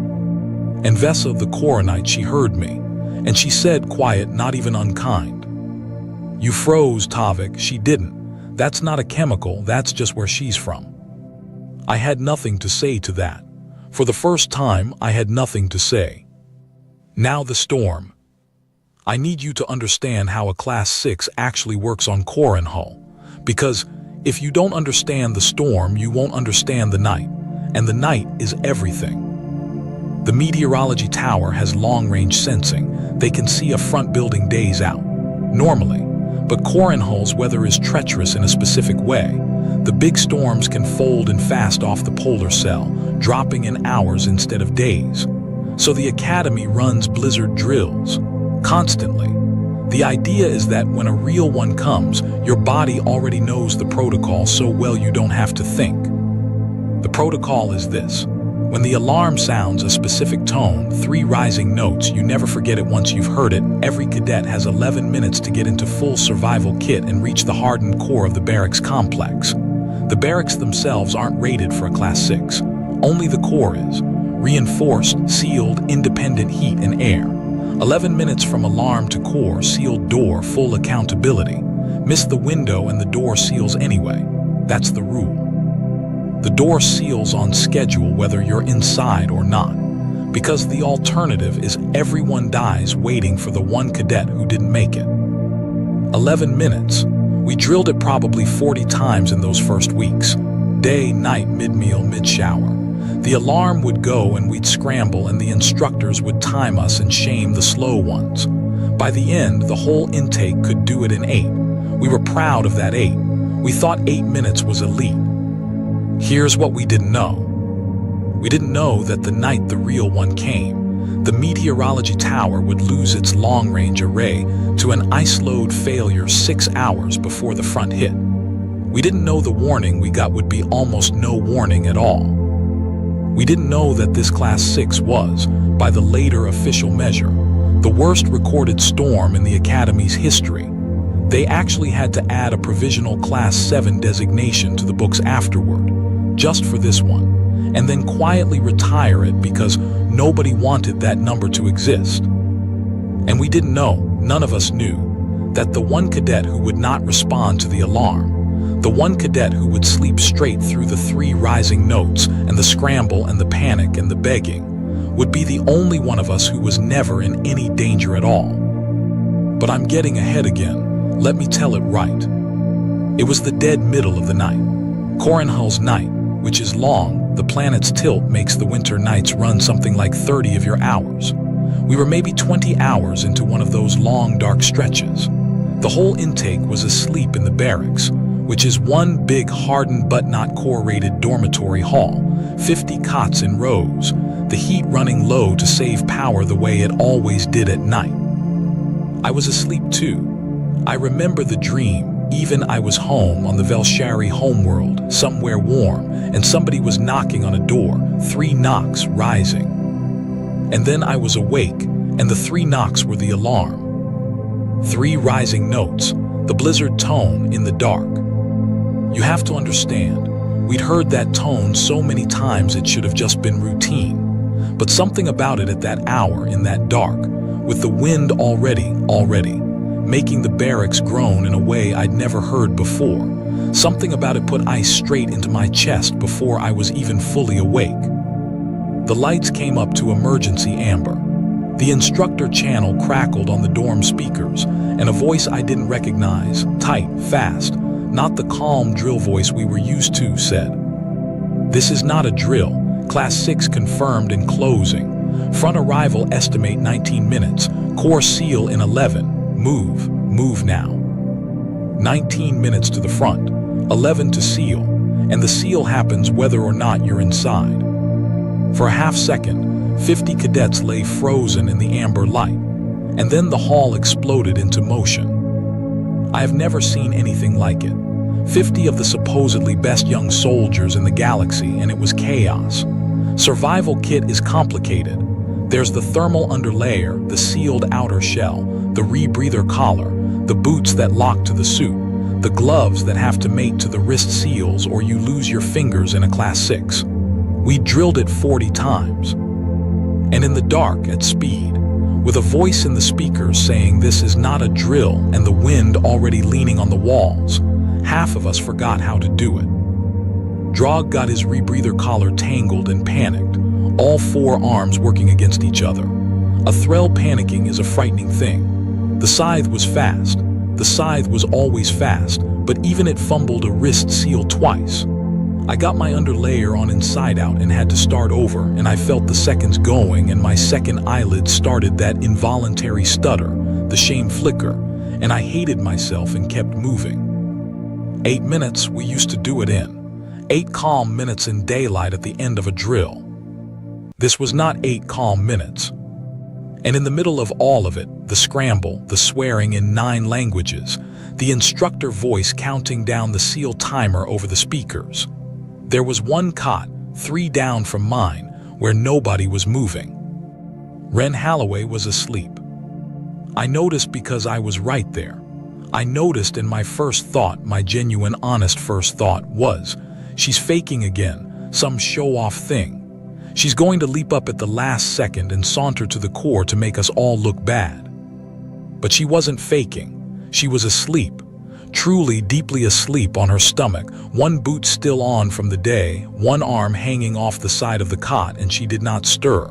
And Vesa the Coronite, she heard me, and she said quiet, not even unkind. You froze, Tavik. She didn't. That's not a chemical, that's just where she's from. I had nothing to say to that. For the first time, I had nothing to say. Now the storm. I need you to understand how a Class 6 actually works on Corin Hull, because if you don't understand the storm, you won't understand the night, and the night is everything. The meteorology tower has long-range sensing. They can see a front building days out, normally. But Corin Hull's weather is treacherous in a specific way. The big storms can fold in fast off the polar cell, dropping in hours instead of days. So the Academy runs blizzard drills, constantly. The idea is that when a real one comes, your body already knows the protocol so well you don't have to think. The protocol is this. When the alarm sounds a specific tone, 3 rising notes, you never forget it once you've heard it. Every cadet has 11 minutes to get into full survival kit and reach the hardened core of the barracks complex. The barracks themselves aren't rated for a Class 6. Only the core is. Reinforced, sealed, independent heat and air. 11 minutes from alarm to core, sealed door, full accountability. Miss the window and the door seals anyway. That's the rule. The door seals on schedule whether you're inside or not, because the alternative is everyone dies waiting for the one cadet who didn't make it. 11 minutes. We drilled it probably 40 times in those first weeks. Day, night, mid-meal, mid-shower. The alarm would go and we'd scramble, and the instructors would time us and shame the slow ones. By the end, the whole intake could do it in 8. We were proud of that 8. We thought 8 minutes was elite. Here's what we didn't know. We didn't know that the night the real one came, the meteorology tower would lose its long-range array to an ice load failure 6 hours before the front hit. We didn't know the warning we got would be almost no warning at all. We didn't know that this Class 6 was, by the later official measure, the worst recorded storm in the Academy's history. They actually had to add a provisional Class 7 designation to the books afterward, just for this one, and then quietly retire it because nobody wanted that number to exist. And we didn't know, none of us knew, that the one cadet who would not respond to the alarm, the one cadet who would sleep straight through the 3 rising notes and the scramble and the panic and the begging, would be the only one of us who was never in any danger at all. But I'm getting ahead again. Let me tell it right. It was the dead middle of the night. Corin Hull's night. which is long. The planet's tilt makes the winter nights run something like 30 of your hours. We were maybe 20 hours into one of those long, dark stretches. The whole intake was asleep in the barracks, which is one big hardened but not core-rated dormitory hall, 50 cots in rows, the heat running low to save power the way it always did at night. I was asleep too. I remember the dream. Even I was home on the Velshari homeworld, somewhere warm, and somebody was knocking on a door, 3 knocks rising. And then I was awake, and the 3 knocks were the alarm. 3 rising notes, the blizzard tone in the dark. You have to understand, we'd heard that tone so many times it should have just been routine. But something about it at that hour in that dark, with the wind already, making the barracks groan in a way I'd never heard before. Something about it put ice straight into my chest before I was even fully awake. The lights came up to emergency amber. The instructor channel crackled on the dorm speakers, and a voice I didn't recognize, tight, fast, not the calm drill voice we were used to, said, "This is not a drill. Class 6 confirmed and closing. Front arrival estimate 19 minutes. Core seal in 11. Move now." 19 minutes to the front, 11 to seal, and the seal happens whether or not you're inside. For a half second, 50 cadets lay frozen in the amber light, and then the hall exploded into motion. I have never seen anything like it. 50 of the supposedly best young soldiers in the galaxy, and it was chaos. Survival kit is complicated. There's the thermal underlayer, the sealed outer shell, the rebreather collar, the boots that lock to the suit, the gloves that have to mate to the wrist seals or you lose your fingers in a Class 6. We drilled it 40 times. And in the dark at speed, with a voice in the speakers saying this is not a drill and the wind already leaning on the walls, half of us forgot how to do it. Drog got his rebreather collar tangled and panicked, all 4 arms working against each other. A thrall panicking is a frightening thing. The scythe was fast. The scythe was always fast, but even it fumbled a wrist seal twice. I got my underlayer on inside out and had to start over, and I felt the seconds going, and my second eyelid started that involuntary stutter, the shame flicker, and I hated myself and kept moving. 8 minutes we used to do it in. 8 calm minutes in daylight at the end of a drill. This was not 8 calm minutes. And in the middle of all of it, the scramble, the swearing in 9 languages, the instructor voice counting down the seal timer over the speakers. There was 1 cot, 3 down from mine, where nobody was moving. Ren Holloway was asleep. I noticed because I was right there. I noticed, and my first thought, my genuine, honest first thought was, she's faking again, some show-off thing. She's going to leap up at the last second and saunter to the core to make us all look bad. But she wasn't faking. She was asleep, truly deeply asleep on her stomach, 1 boot still on from the day, 1 arm hanging off the side of the cot, and she did not stir.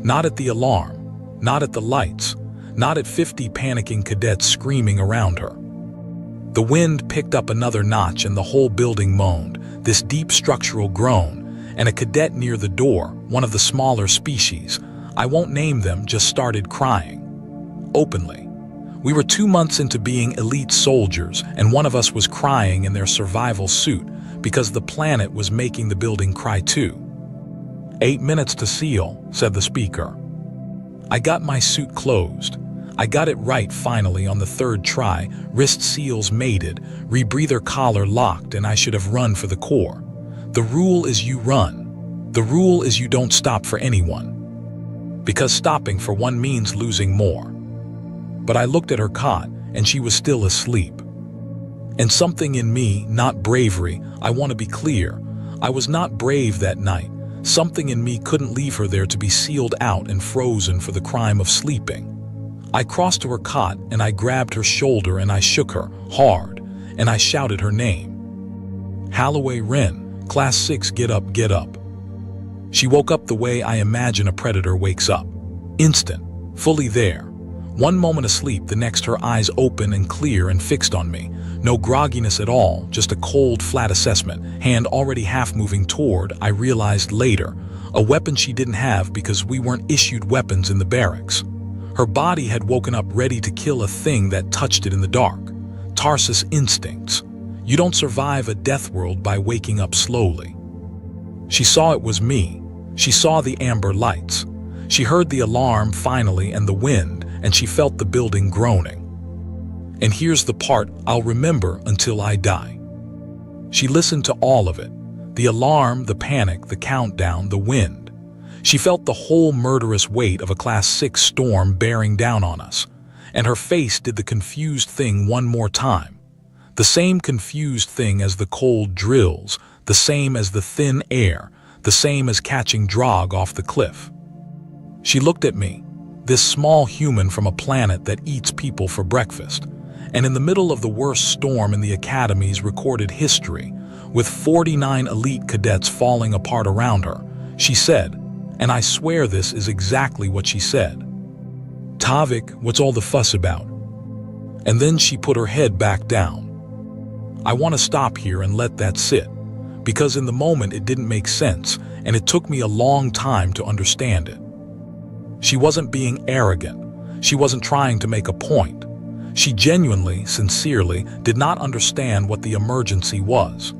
Not at the alarm, not at the lights, not at 50 panicking cadets screaming around her. The wind picked up another notch and the whole building moaned, this deep structural groan, and a cadet near the door, one of the smaller species, I won't name them, just started crying. Openly. We were 2 months into being elite soldiers, and one of us was crying in their survival suit because the planet was making the building cry too. 8 minutes to seal, said the speaker. I got my suit closed. I got it right finally on the 3rd try, wrist seals mated, rebreather collar locked, and I should have run for the core. The rule is you run. The rule is you don't stop for anyone. Because stopping for one means losing more. But I looked at her cot, and she was still asleep. And something in me, not bravery, I want to be clear, I was not brave that night. Something in me couldn't leave her there to be sealed out and frozen for the crime of sleeping. I crossed to her cot, and I grabbed her shoulder, and I shook her, hard, and I shouted her name. Holloway Wren. Class 6, get up, get up. She woke up the way I imagine a predator wakes up. Instant, fully there. One moment asleep, the next her eyes open and clear and fixed on me. No grogginess at all, just a cold, flat assessment, hand already half moving toward, I realized later, a weapon she didn't have because we weren't issued weapons in the barracks. Her body had woken up ready to kill a thing that touched it in the dark. Tarsus instincts. You don't survive a death world by waking up slowly. She saw it was me. She saw the amber lights. She heard the alarm finally and the wind, and she felt the building groaning. And here's the part I'll remember until I die. She listened to all of it. The alarm, the panic, the countdown, the wind. She felt the whole murderous weight of a Class 6 storm bearing down on us. And her face did the confused thing one more time. The same confused thing as the cold drills, the same as the thin air, the same as catching drog off the cliff. She looked at me, this small human from a planet that eats people for breakfast, and in the middle of the worst storm in the Academy's recorded history, with 49 elite cadets falling apart around her, she said, and I swear this is exactly what she said, "Tavik, what's all the fuss about?" And then she put her head back down. I want to stop here and let that sit, because in the moment it didn't make sense, and it took me a long time to understand it. She wasn't being arrogant. She wasn't trying to make a point. She genuinely, sincerely, did not understand what the emergency was.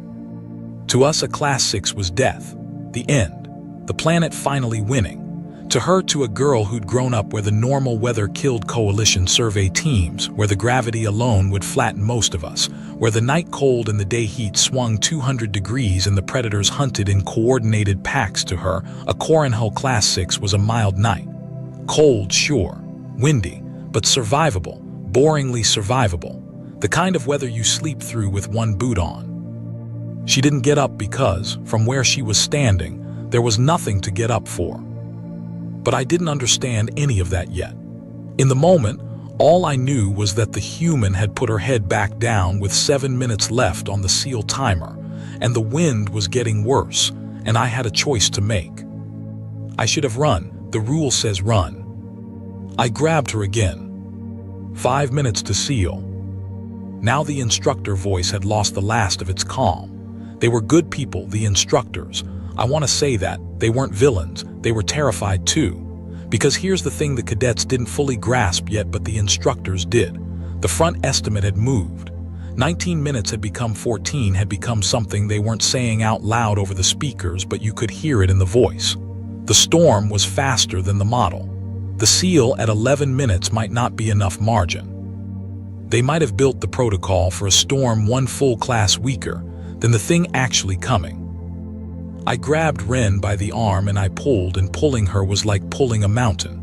To us, a Class 6 was death, the end, the planet finally winning. To her, to a girl who'd grown up where the normal weather killed coalition survey teams, where the gravity alone would flatten most of us, where the night cold and the day heat swung 200 degrees and the predators hunted in coordinated packs, to her, a Corinhull Class 6 was a mild night. Cold, sure, windy, but survivable, boringly survivable, the kind of weather you sleep through with one boot on. She didn't get up because, from where she was standing, there was nothing to get up for. But I didn't understand any of that yet. In the moment, all I knew was that the human had put her head back down with 7 minutes left on the SEAL timer, and the wind was getting worse, and I had a choice to make. I should have run. The rule says run. I grabbed her again. 5 minutes to SEAL. Now the instructor voice had lost the last of its calm. They were good people, the instructors. I want to say that. They weren't villains. They were terrified too. Because here's the thing the cadets didn't fully grasp yet, but the instructors did. The front estimate had moved. 19 minutes had become 14, had become something they weren't saying out loud over the speakers, but you could hear it in the voice. The storm was faster than the model. The SEAL at 11 minutes might not be enough margin. They might have built the protocol for a storm one full class weaker than the thing actually coming. I grabbed Ren by the arm and I pulled, and pulling her was like pulling a mountain.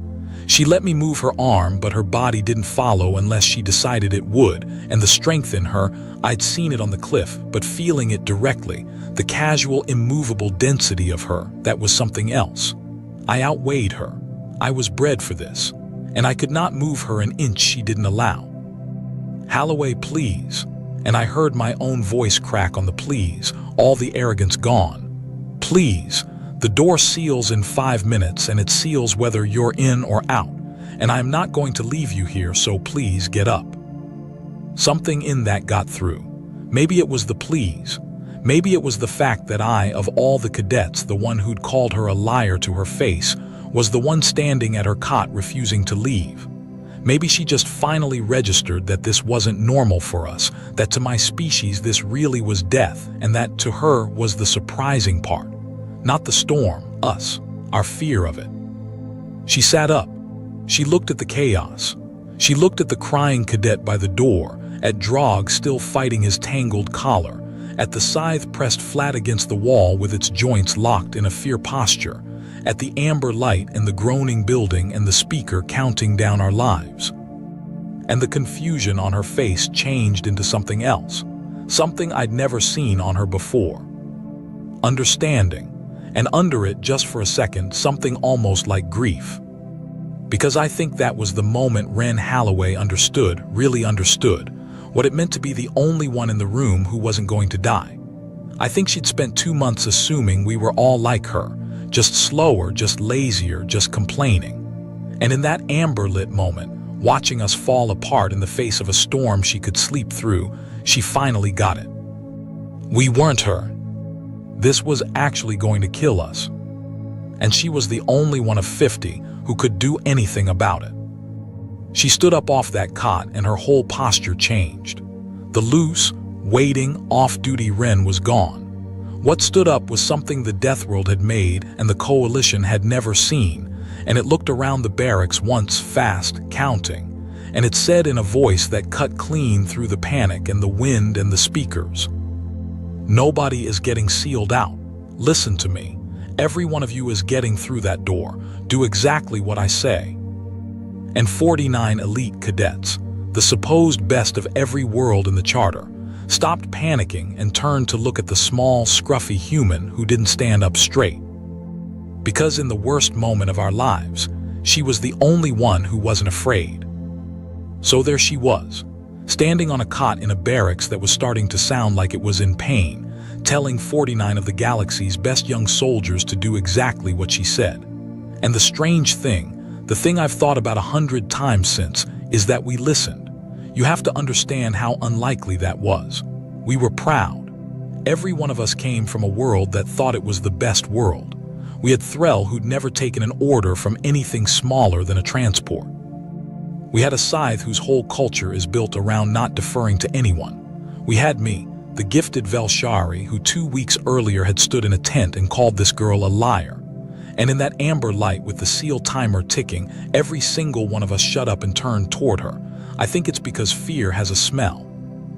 She let me move her arm, but her body didn't follow unless she decided it would, and the strength in her, I'd seen it on the cliff, but feeling it directly, the casual, immovable density of her, that was something else. I outweighed her. I was bred for this, and I could not move her an inch she didn't allow. "Holloway, please." And I heard my own voice crack on the please, all the arrogance gone. "Please, the door seals in 5 minutes, and it seals whether you're in or out, and I'm not going to leave you here, so please get up." Something in that got through. Maybe it was the please. Maybe it was the fact that I, of all the cadets, the one who'd called her a liar to her face, was the one standing at her cot refusing to leave. Maybe she just finally registered that this wasn't normal for us, that to my species this really was death, and that to her was the surprising part. Not the storm, us, our fear of it. She sat up. She looked at the chaos. She looked at the crying cadet by the door, at Drog still fighting his tangled collar, at the scythe pressed flat against the wall with its joints locked in a fear posture, at the amber light and the groaning building and the speaker counting down our lives. And the confusion on her face changed into something else, something I'd never seen on her before. Understanding, and under it, just for a second, something almost like grief. Because I think that was the moment Ren Holloway understood, really understood, what it meant to be the only one in the room who wasn't going to die. I think she'd spent 2 months assuming we were all like her, just slower, just lazier, just complaining. And in that amber-lit moment, watching us fall apart in the face of a storm she could sleep through. She finally got it. We weren't her. This was actually going to kill us. And she was the only one of 50 who could do anything about it. She stood up off that cot and her whole posture changed. The loose, waiting, off-duty Ren was gone. What stood up was something the Death World had made and the Coalition had never seen, and it looked around the barracks once fast, counting, and it said in a voice that cut clean through the panic and the wind and the speakers, "Nobody is getting sealed out. Listen to me. Every one of you is getting through that door. Do exactly what I say." And 49 elite cadets, the supposed best of every world in the charter, stopped panicking and turned to look at the small, scruffy human who didn't stand up straight. Because in the worst moment of our lives, she was the only one who wasn't afraid. So there she was, standing on a cot in a barracks that was starting to sound like it was in pain, telling 49 of the galaxy's best young soldiers to do exactly what she said. And the strange thing, the thing I've thought about 100 times since, is that we listened. You have to understand how unlikely that was. We were proud. Every one of us came from a world that thought it was the best world. We had Threll who'd never taken an order from anything smaller than a transport. We had a Scythe whose whole culture is built around not deferring to anyone. We had me, the gifted Velshari, who 2 weeks earlier had stood in a tent and called this girl a liar. And in that amber light with the seal timer ticking, every single one of us shut up and turned toward her. I think it's because fear has a smell.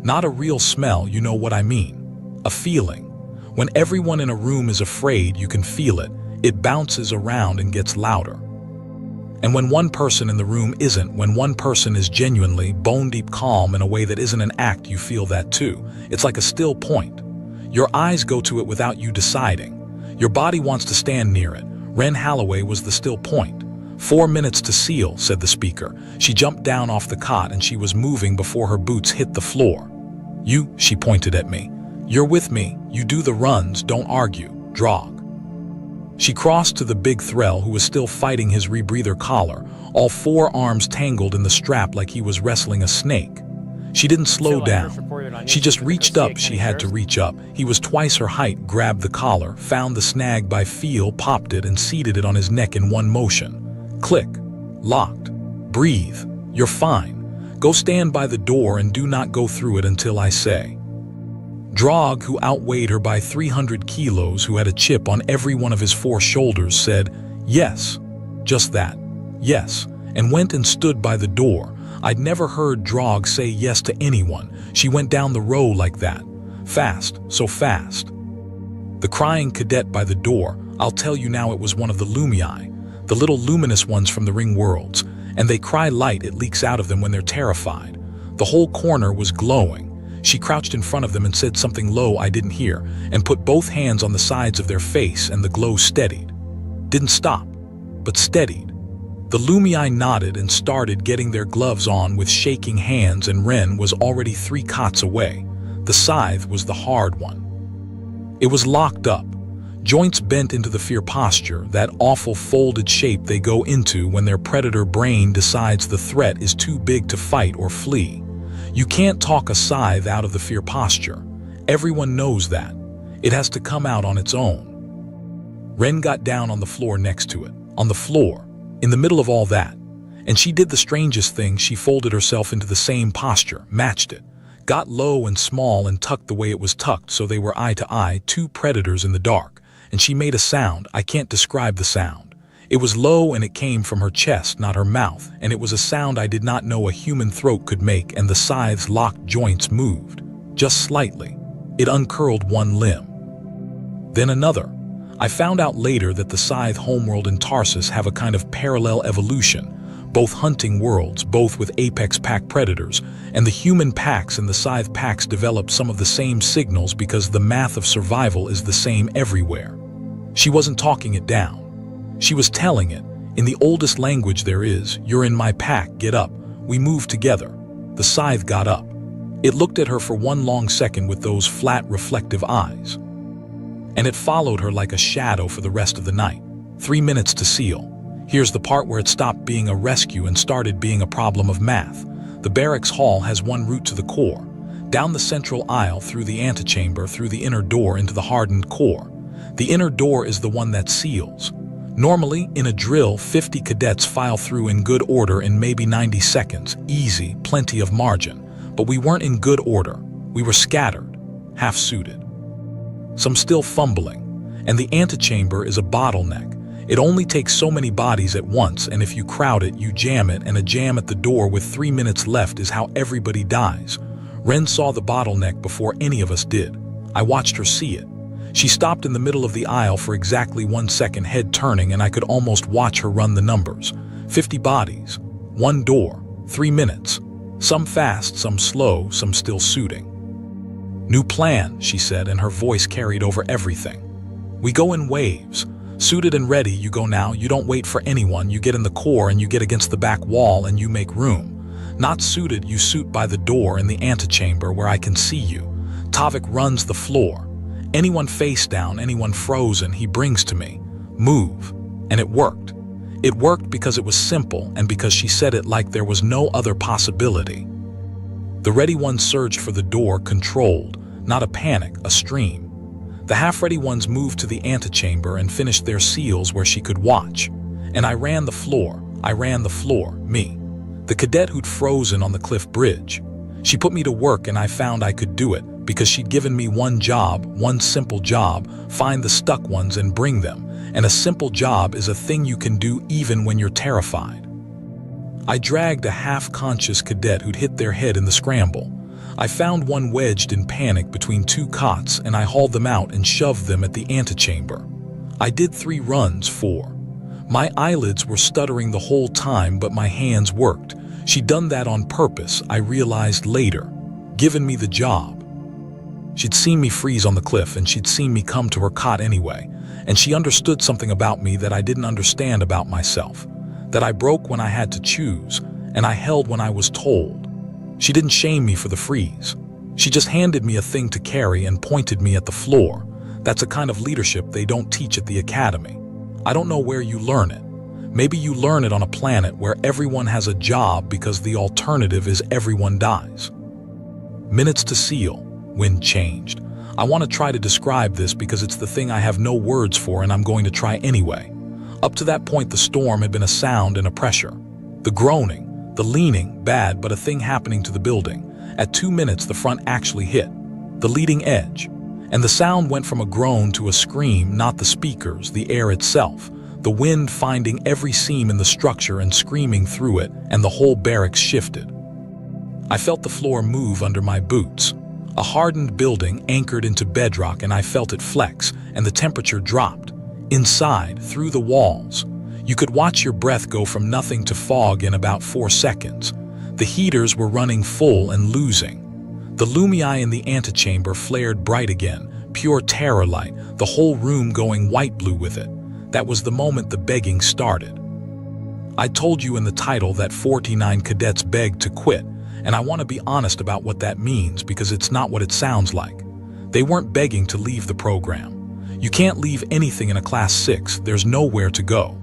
Not a real smell, you know what I mean. A feeling. When everyone in a room is afraid, you can feel it. It bounces around and gets louder. And when one person in the room isn't, when one person is genuinely, bone-deep calm in a way that isn't an act, you feel that too. It's like a still point. Your eyes go to it without you deciding. Your body wants to stand near it. Ren Holloway was the still point. 4 minutes to seal, said the speaker. She jumped down off the cot and she was moving before her boots hit the floor. You, she pointed at me. You're with me. You do the runs, don't argue. Drog. She crossed to the big Threll who was still fighting his rebreather collar, all 4 arms tangled in the strap like he was wrestling a snake. She didn't slow down. She just reached up. She had to reach up. He was twice her height, grabbed the collar, found the snag by feel, popped it, and seated it on his neck in one motion. Click. Locked. Breathe. You're fine. Go stand by the door and do not go through it until I say. Drog, who outweighed her by 300 kilos, who had a chip on every one of his 4 shoulders, said, "Yes." Just that. Yes. And went and stood by the door. I'd never heard Drog say yes to anyone. She went down the row like that. Fast, so fast. The crying cadet by the door, I'll tell you now, it was one of the Lumii, the little luminous ones from the ring worlds, and they cry light, it leaks out of them when they're terrified. The whole corner was glowing. She crouched in front of them and said something low I didn't hear, and put both hands on the sides of their face, and the glow steadied. Didn't stop, but steadied. The Lumii nodded and started getting their gloves on with shaking hands, and Ren was already 3 cots away. The scythe was the hard one. It was locked up, joints bent into the fear posture, that awful folded shape they go into when their predator brain decides the threat is too big to fight or flee. You can't talk a scythe out of the fear posture. Everyone knows that. It has to come out on its own. Ren got down on the floor next to it, on the floor, in the middle of all that. And she did the strangest thing. She folded herself into the same posture, matched it, got low and small and tucked the way it was tucked so they were eye to eye, 2 predators in the dark. And she made a sound. I can't describe the sound. It was low and it came from her chest, not her mouth, and it was a sound I did not know a human throat could make, and the scythe's locked joints moved, just slightly. It uncurled one limb. Then another. I found out later that the scythe homeworld and Tarsus have a kind of parallel evolution, both hunting worlds, both with apex pack predators, and the human packs and the scythe packs develop some of the same signals because the math of survival is the same everywhere. She wasn't talking it down. She was telling it, in the oldest language there is, "You're in my pack, get up." We moved together. The scythe got up. It looked at her for one long second with those flat, reflective eyes. And it followed her like a shadow for the rest of the night. 3 minutes to seal. Here's the part where it stopped being a rescue and started being a problem of math. The barracks hall has one route to the core. Down the central aisle, through the antechamber, through the inner door into the hardened core. The inner door is the one that seals. Normally, in a drill, 50 cadets file through in good order in maybe 90 seconds. Easy, plenty of margin. But we weren't in good order. We were scattered, half-suited. Some still fumbling. And the antechamber is a bottleneck. It only takes so many bodies at once, and if you crowd it, you jam it, and a jam at the door with 3 minutes left is how everybody dies. Ren saw the bottleneck before any of us did. I watched her see it. She stopped in the middle of the aisle for exactly 1 second, head turning, and I could almost watch her run the numbers. 50 bodies, 1 door, 3 minutes. Some fast, some slow, some still suiting. "New plan," she said, and her voice carried over everything. "We go in waves. Suited and ready, you go now. You don't wait for anyone. You get in the core and you get against the back wall and you make room. Not suited, you suit by the door in the antechamber where I can see you. Tavik runs the floor. Anyone face down, anyone frozen, he brings to me. Move." And it worked. It worked because it was simple and because she said it like there was no other possibility. The ready ones surged for the door, controlled, not a panic, a stream. The half-ready ones moved to the antechamber and finished their seals where she could watch. And I ran the floor, me. The cadet who'd frozen on the cliff bridge. She put me to work and I found I could do it because she'd given me one job, one simple job, find the stuck ones and bring them. And a simple job is a thing you can do even when you're terrified. I dragged a half-conscious cadet who'd hit their head in the scramble. I found one wedged in panic between 2 cots and I hauled them out and shoved them at the antechamber. I did 3 runs, 4. My eyelids were stuttering the whole time, but my hands worked. She'd done that on purpose, I realized later. Given me the job. She'd seen me freeze on the cliff and she'd seen me come to her cot anyway. And she understood something about me that I didn't understand about myself. That I broke when I had to choose, and I held when I was told. She didn't shame me for the freeze. She just handed me a thing to carry and pointed me at the floor. That's a kind of leadership they don't teach at the academy. I don't know where you learn it. Maybe you learn it on a planet where everyone has a job because the alternative is everyone dies. Minutes to seal. Wind changed. I want to try to describe this because it's the thing I have no words for and I'm going to try anyway. Up to that point, the storm had been a sound and a pressure. The groaning, the leaning, bad, but a thing happening to the building. At 2 minutes, the front actually hit. The leading edge. And the sound went from a groan to a scream, not the speakers, the air itself. The wind finding every seam in the structure and screaming through it, and the whole barracks shifted. I felt the floor move under my boots. A hardened building anchored into bedrock, and I felt it flex, and the temperature dropped. Inside, through the walls. You could watch your breath go from nothing to fog in about 4 seconds. The heaters were running full and losing. The lumii in the antechamber flared bright again, pure terror light, the whole room going white-blue with it. That was the moment the begging started. I told you in the title that 49 cadets begged to quit, and I want to be honest about what that means because it's not what it sounds like. They weren't begging to leave the program. You can't leave anything in a Class 6, there's nowhere to go.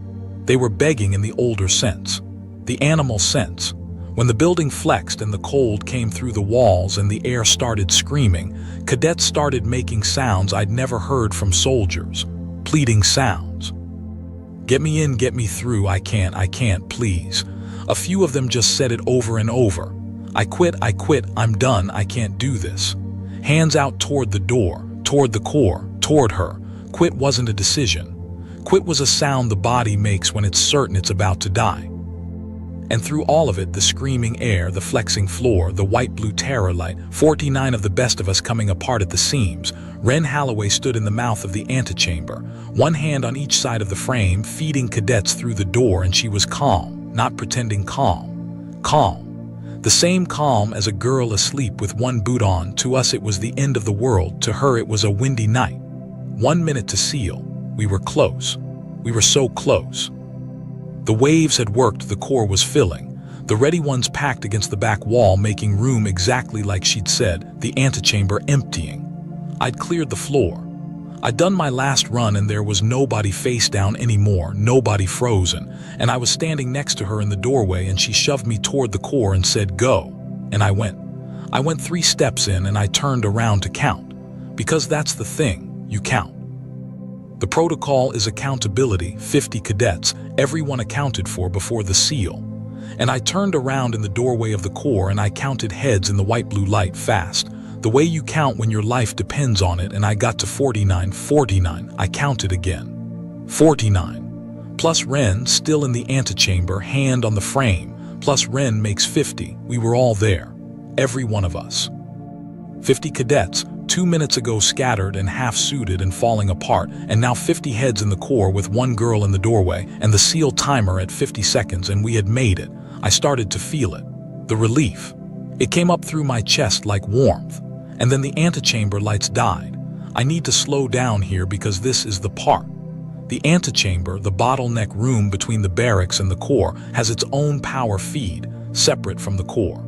They were begging in the older sense, the animal sense. When the building flexed and the cold came through the walls and the air started screaming, cadets started making sounds I'd never heard from soldiers, pleading sounds. Get me in, get me through, I can't, please. A few of them just said it over and over. I quit, I'm done, I can't do this. Hands out toward the door, toward the core, toward her. Quit wasn't a decision. Quit was a sound the body makes when it's certain it's about to die. And through all of it, the screaming air, the flexing floor, the white-blue terror light, 49 of the best of us coming apart at the seams, Ren Holloway stood in the mouth of the antechamber, one hand on each side of the frame, feeding cadets through the door, and she was calm, not pretending calm. Calm. The same calm as a girl asleep with one boot on. To us it was the end of the world, to her it was a windy night. 1 minute to seal. We were close. We were so close. The waves had worked, the core was filling. The ready ones packed against the back wall, making room exactly like she'd said, the antechamber emptying. I'd cleared the floor. I'd done my last run and there was nobody face down anymore, nobody frozen, and I was standing next to her in the doorway and she shoved me toward the core and said, "Go." And I went. I went 3 steps in and I turned around to count. Because that's the thing, you count. The protocol is accountability, 50 cadets, everyone accounted for before the seal. And I turned around in the doorway of the core and I counted heads in the white-blue light fast. The way you count when your life depends on it, and I got to 49, 49. I counted again. 49. Plus Ren, still in the antechamber, hand on the frame. Plus Ren makes 50. We were all there. Every one of us. 50 cadets, 2 minutes ago scattered and half-suited and falling apart, and now 50 heads in the core with 1 girl in the doorway, and the seal timer at 50 seconds, and we had made it. I started to feel it. The relief. It came up through my chest like warmth. And then the antechamber lights died. I need to slow down here because this is the part. The antechamber, the bottleneck room between the barracks and the core, has its own power feed, separate from the core.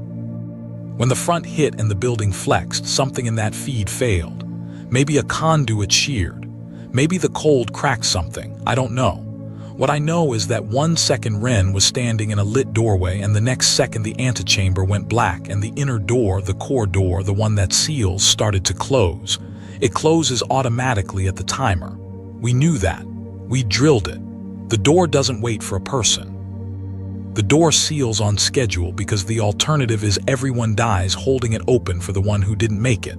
When the front hit and the building flexed, something in that feed failed. Maybe a conduit sheared. Maybe the cold cracked something. I don't know. What I know is that 1 second Ren was standing in a lit doorway and the next second the antechamber went black and the inner door, the core door, the one that seals, started to close. It closes automatically at the timer. We knew that. We drilled it. The door doesn't wait for a person. The door seals on schedule because the alternative is everyone dies holding it open for the one who didn't make it.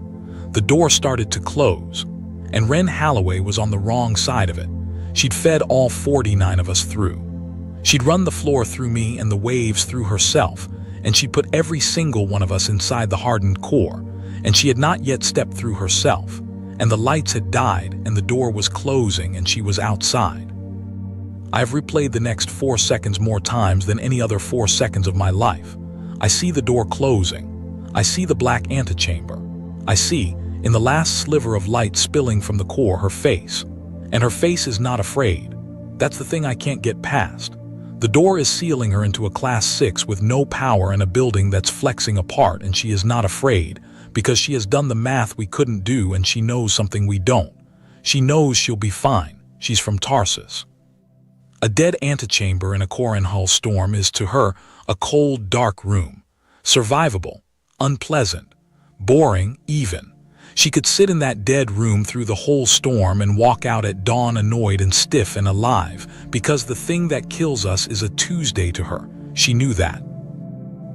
The door started to close, and Ren Holloway was on the wrong side of it. She'd fed all 49 of us through. She'd run the floor through me and the waves through herself, and she'd put every single one of us inside the hardened core, and she had not yet stepped through herself, and the lights had died and the door was closing and she was outside. I've replayed the next 4 seconds more times than any other 4 seconds of my life. I see the door closing. I see the black antechamber. I see, in the last sliver of light spilling from the core, her face. And her face is not afraid. That's the thing I can't get past. The door is sealing her into a Class 6 with no power in a building that's flexing apart, and she is not afraid because she has done the math we couldn't do and she knows something we don't. She knows she'll be fine. She's from Tarsus. A dead antechamber in a core and hull storm is to her a cold, dark room. Survivable, unpleasant, boring, even. She could sit in that dead room through the whole storm and walk out at dawn annoyed and stiff and alive, because the thing that kills us is a Tuesday to her. She knew that.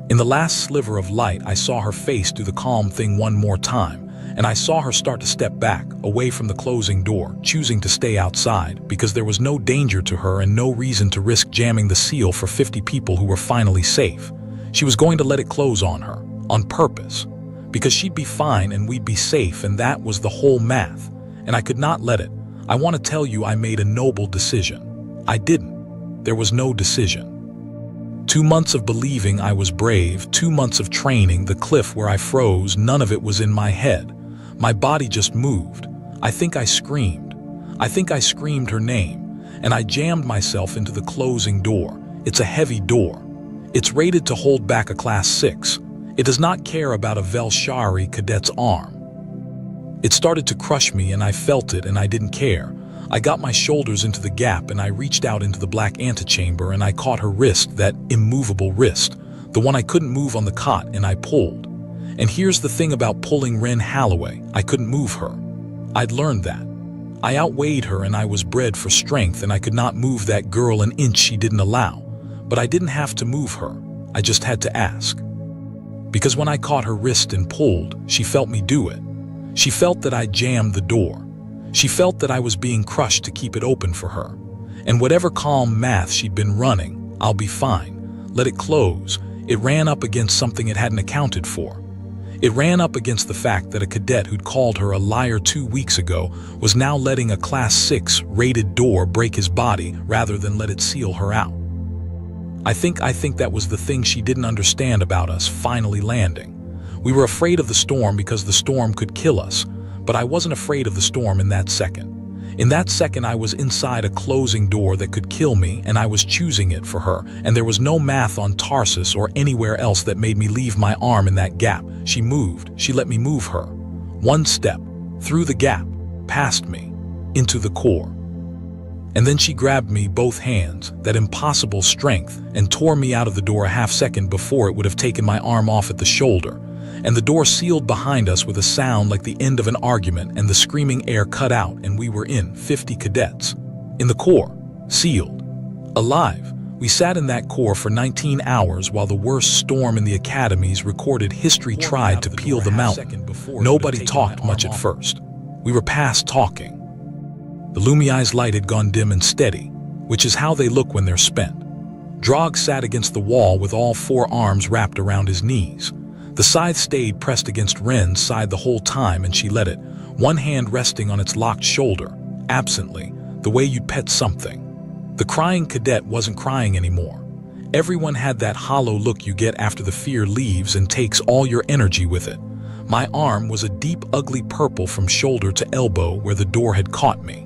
In the last sliver of light, I saw her face do the calm thing one more time, and I saw her start to step back, away from the closing door, choosing to stay outside, because there was no danger to her and no reason to risk jamming the seal for 50 people who were finally safe. She was going to let it close on her, on purpose. Because she'd be fine and we'd be safe, and that was the whole math. And I could not let it. I want to tell you I made a noble decision. I didn't. There was no decision. 2 months of believing I was brave, 2 months of training, the cliff where I froze, none of it was in my head. My body just moved. I think I screamed. I think I screamed her name, and I jammed myself into the closing door. It's a heavy door. It's rated to hold back a Class 6. It does not care about a Velshari cadet's arm. It started to crush me and I felt it and I didn't care. I got my shoulders into the gap and I reached out into the black antechamber and I caught her wrist, that immovable wrist, the one I couldn't move on the cot, and I pulled. And here's the thing about pulling Ren Holloway, I couldn't move her. I'd learned that. I outweighed her and I was bred for strength and I could not move that girl an inch she didn't allow. But I didn't have to move her. I just had to ask. Because when I caught her wrist and pulled, she felt me do it. She felt that I jammed the door. She felt that I was being crushed to keep it open for her. And whatever calm math she'd been running, I'll be fine. Let it close. It ran up against something it hadn't accounted for. It ran up against the fact that a cadet who'd called her a liar 2 weeks ago was now letting a Class 6 rated door break his body rather than let it seal her out. I think that was the thing she didn't understand about us finally landing. We were afraid of the storm because the storm could kill us, but I wasn't afraid of the storm in that second. In that second, I was inside a closing door that could kill me, and I was choosing it for her, and there was no math on Tarsus or anywhere else that made me leave my arm in that gap. She moved. She let me move her. 1 step, through the gap, past me. into the core. And then she grabbed me both hands, that impossible strength, and tore me out of the door a half second before it would have taken my arm off at the shoulder. And the door sealed behind us with a sound like the end of an argument, and the screaming air cut out, and we were in 50 cadets. In the core, sealed, alive. We sat in that core for 19 hours while the worst storm in the academies recorded history tried to peel the mountain. Nobody talked much at first. We were past talking. The Lumie's light had gone dim and steady, which is how they look when they're spent. Drog sat against the wall with all four arms wrapped around his knees. The scythe stayed pressed against Ren's side the whole time, and she let it, one hand resting on its locked shoulder, absently, the way you'd pet something. The crying cadet wasn't crying anymore. Everyone had that hollow look you get after the fear leaves and takes all your energy with it. My arm was a deep, ugly purple from shoulder to elbow where the door had caught me.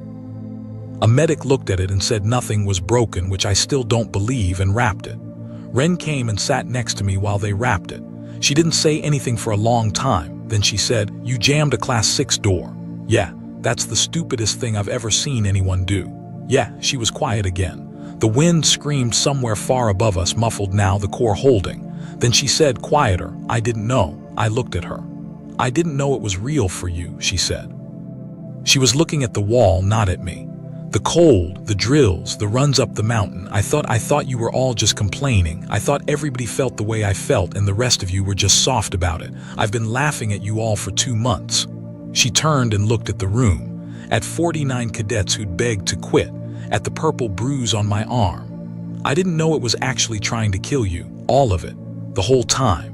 A medic looked at it and said nothing was broken, which I still don't believe, and wrapped it. Ren came and sat next to me while they wrapped it. She didn't say anything for a long time. Then she said, "You jammed a Class 6 door." Yeah, that's the stupidest thing I've ever seen anyone do. Yeah, she was quiet again. The wind screamed somewhere far above us, muffled now, the core holding. Then she said, quieter, "I didn't know." I looked at her. "I didn't know it was real for you," she said. She was looking at the wall, not at me. "The cold, the drills, the runs up the mountain. I thought you were all just complaining. I thought everybody felt the way I felt and the rest of you were just soft about it. I've been laughing at you all for 2 months." She turned and looked at the room, at 49 cadets who'd begged to quit, at the purple bruise on my arm. "I didn't know it was actually trying to kill you, all of it, the whole time.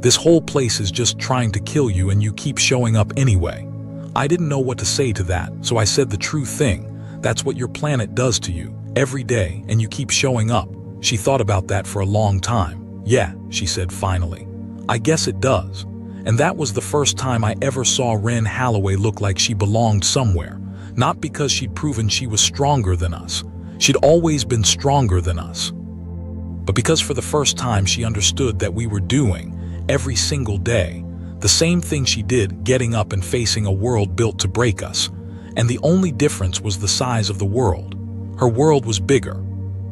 This whole place is just trying to kill you and you keep showing up anyway." I didn't know what to say to that, so I said the true thing. "That's what your planet does to you, every day, and you keep showing up." She thought about that for a long time. "Yeah," she said finally. "I guess it does." And that was the first time I ever saw Ren Holloway look like she belonged somewhere. Not because she'd proven she was stronger than us. She'd always been stronger than us. But because for the first time she understood that we were doing, every single day, the same thing she did, getting up and facing a world built to break us. And the only difference was the size of the world. Her world was bigger.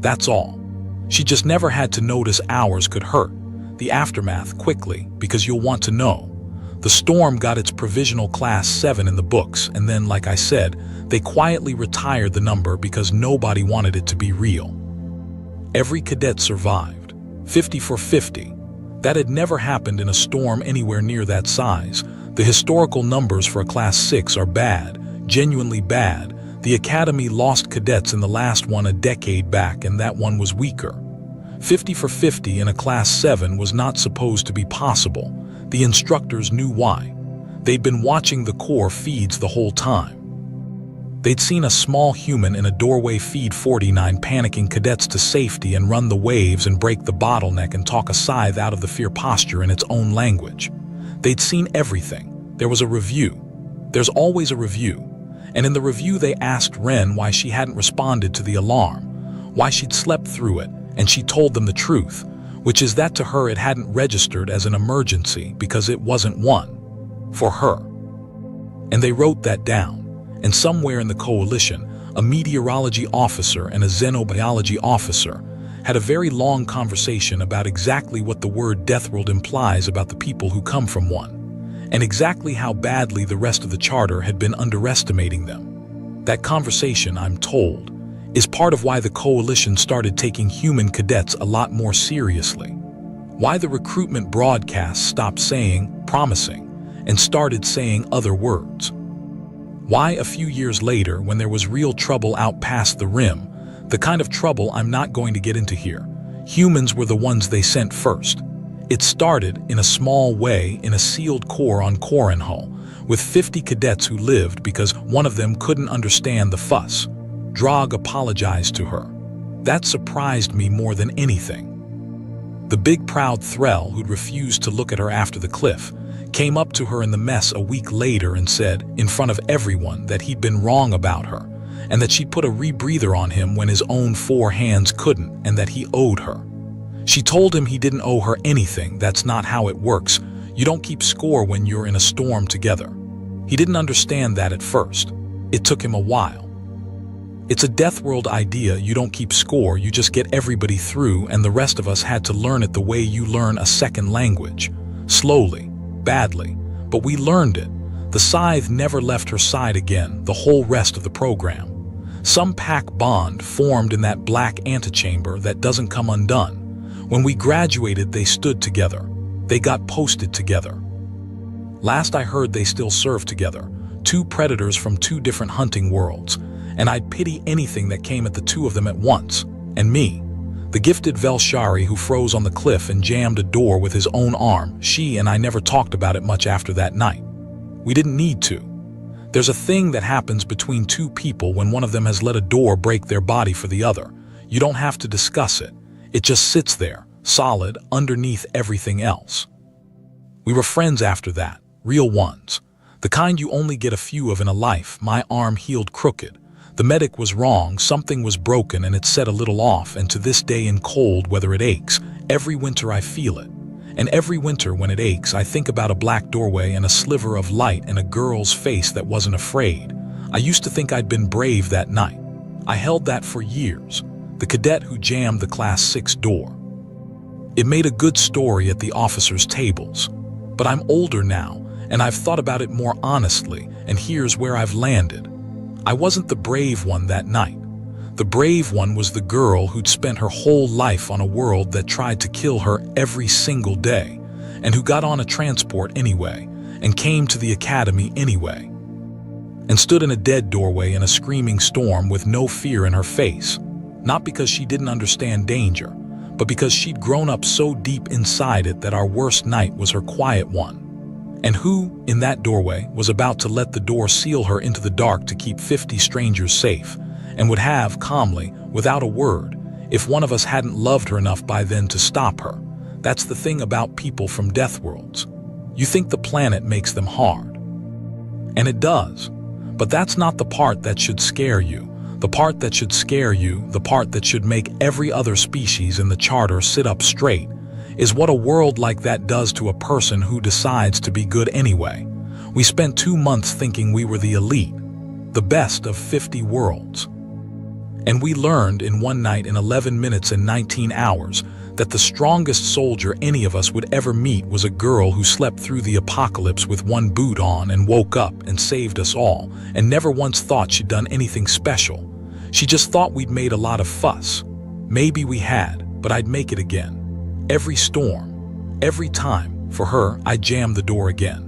That's all. She just never had to notice ours could hurt. The aftermath quickly, because you'll want to know. The storm got its provisional Class 7 in the books, and then, like I said, they quietly retired the number because nobody wanted it to be real. Every cadet survived. 50 for 50. That had never happened in a storm anywhere near that size. The historical numbers for a Class 6 are bad, genuinely bad. The Academy lost cadets in the last one a decade back, and that one was weaker. 50 for 50 in a Class 7 was not supposed to be possible. The instructors knew why. They'd been watching the core feeds the whole time. They'd seen a small human in a doorway feed 49 panicking cadets to safety and run the waves and break the bottleneck and talk a scythe out of the fear posture in its own language. They'd seen everything. There was a review. There's always a review. And in the review they asked Ren why she hadn't responded to the alarm, why she'd slept through it, and she told them the truth, which is that to her it hadn't registered as an emergency because it wasn't one. For her. And they wrote that down. And somewhere in the coalition, a meteorology officer and a xenobiology officer had a very long conversation about exactly what the word death world implies about the people who come from one, and exactly how badly the rest of the charter had been underestimating them. That conversation, I'm told, is part of why the coalition started taking human cadets a lot more seriously. Why the recruitment broadcasts stopped saying promising and started saying other words. Why a few years later, when there was real trouble out past the rim, the kind of trouble I'm not going to get into here, humans were the ones they sent first. It started, in a small way, in a sealed core on Corinhull, with 50 cadets who lived because one of them couldn't understand the fuss. Drog apologized to her. That surprised me more than anything. The big proud Threll, who'd refused to look at her after the cliff, came up to her in the mess a week later and said, in front of everyone, that he'd been wrong about her, and that she'd put a rebreather on him when his own 4 hands couldn't, and that he owed her. She told him he didn't owe her anything. That's not how it works. You don't keep score when you're in a storm together. He didn't understand that at first. It took him a while. It's a death world idea. You don't keep score, you just get everybody through, and the rest of us had to learn it the way you learn a second language. Slowly, badly, but we learned it. The scythe never left her side again the whole rest of the program. Some pack bond formed in that black antechamber that doesn't come undone. When we graduated, they stood together. They got posted together. Last I heard, they still serve together. Two predators from two different hunting worlds. And I'd pity anything that came at the two of them at once. And me, the gifted Velshari who froze on the cliff and jammed a door with his own arm. She and I never talked about it much after that night. We didn't need to. There's a thing that happens between two people when one of them has let a door break their body for the other. You don't have to discuss it. It just sits there, solid, underneath everything else. We were friends after that, real ones. The kind you only get a few of in a life. My arm healed crooked. The medic was wrong, something was broken and it set a little off, and to this day in cold weather it aches. Every winter I feel it. And every winter when it aches, I think about a black doorway and a sliver of light and a girl's face that wasn't afraid. I used to think I'd been brave that night. I held that for years. The cadet who jammed the Class 6 door. It made a good story at the officers' tables. But I'm older now, and I've thought about it more honestly, and here's where I've landed. I wasn't the brave one that night. The brave one was the girl who'd spent her whole life on a world that tried to kill her every single day, and who got on a transport anyway, and came to the academy anyway, and stood in a dead doorway in a screaming storm with no fear in her face, not because she didn't understand danger, but because she'd grown up so deep inside it that our worst night was her quiet one. And who, in that doorway, was about to let the door seal her into the dark to keep 50 strangers safe, and would have, calmly, without a word, if one of us hadn't loved her enough by then to stop her. That's the thing about people from death worlds. You think the planet makes them hard. And it does. But that's not the part that should scare you. The part that should scare you, the part that should make every other species in the charter sit up straight, is what a world like that does to a person who decides to be good anyway. We spent 2 months thinking we were the elite, the best of 50 worlds. And we learned in one night in 11 minutes and 19 hours that the strongest soldier any of us would ever meet was a girl who slept through the apocalypse with one boot on and woke up and saved us all, and never once thought she'd done anything special. She just thought we'd made a lot of fuss. Maybe we had, but I'd make it again. Every storm, every time, for her, I jammed the door again.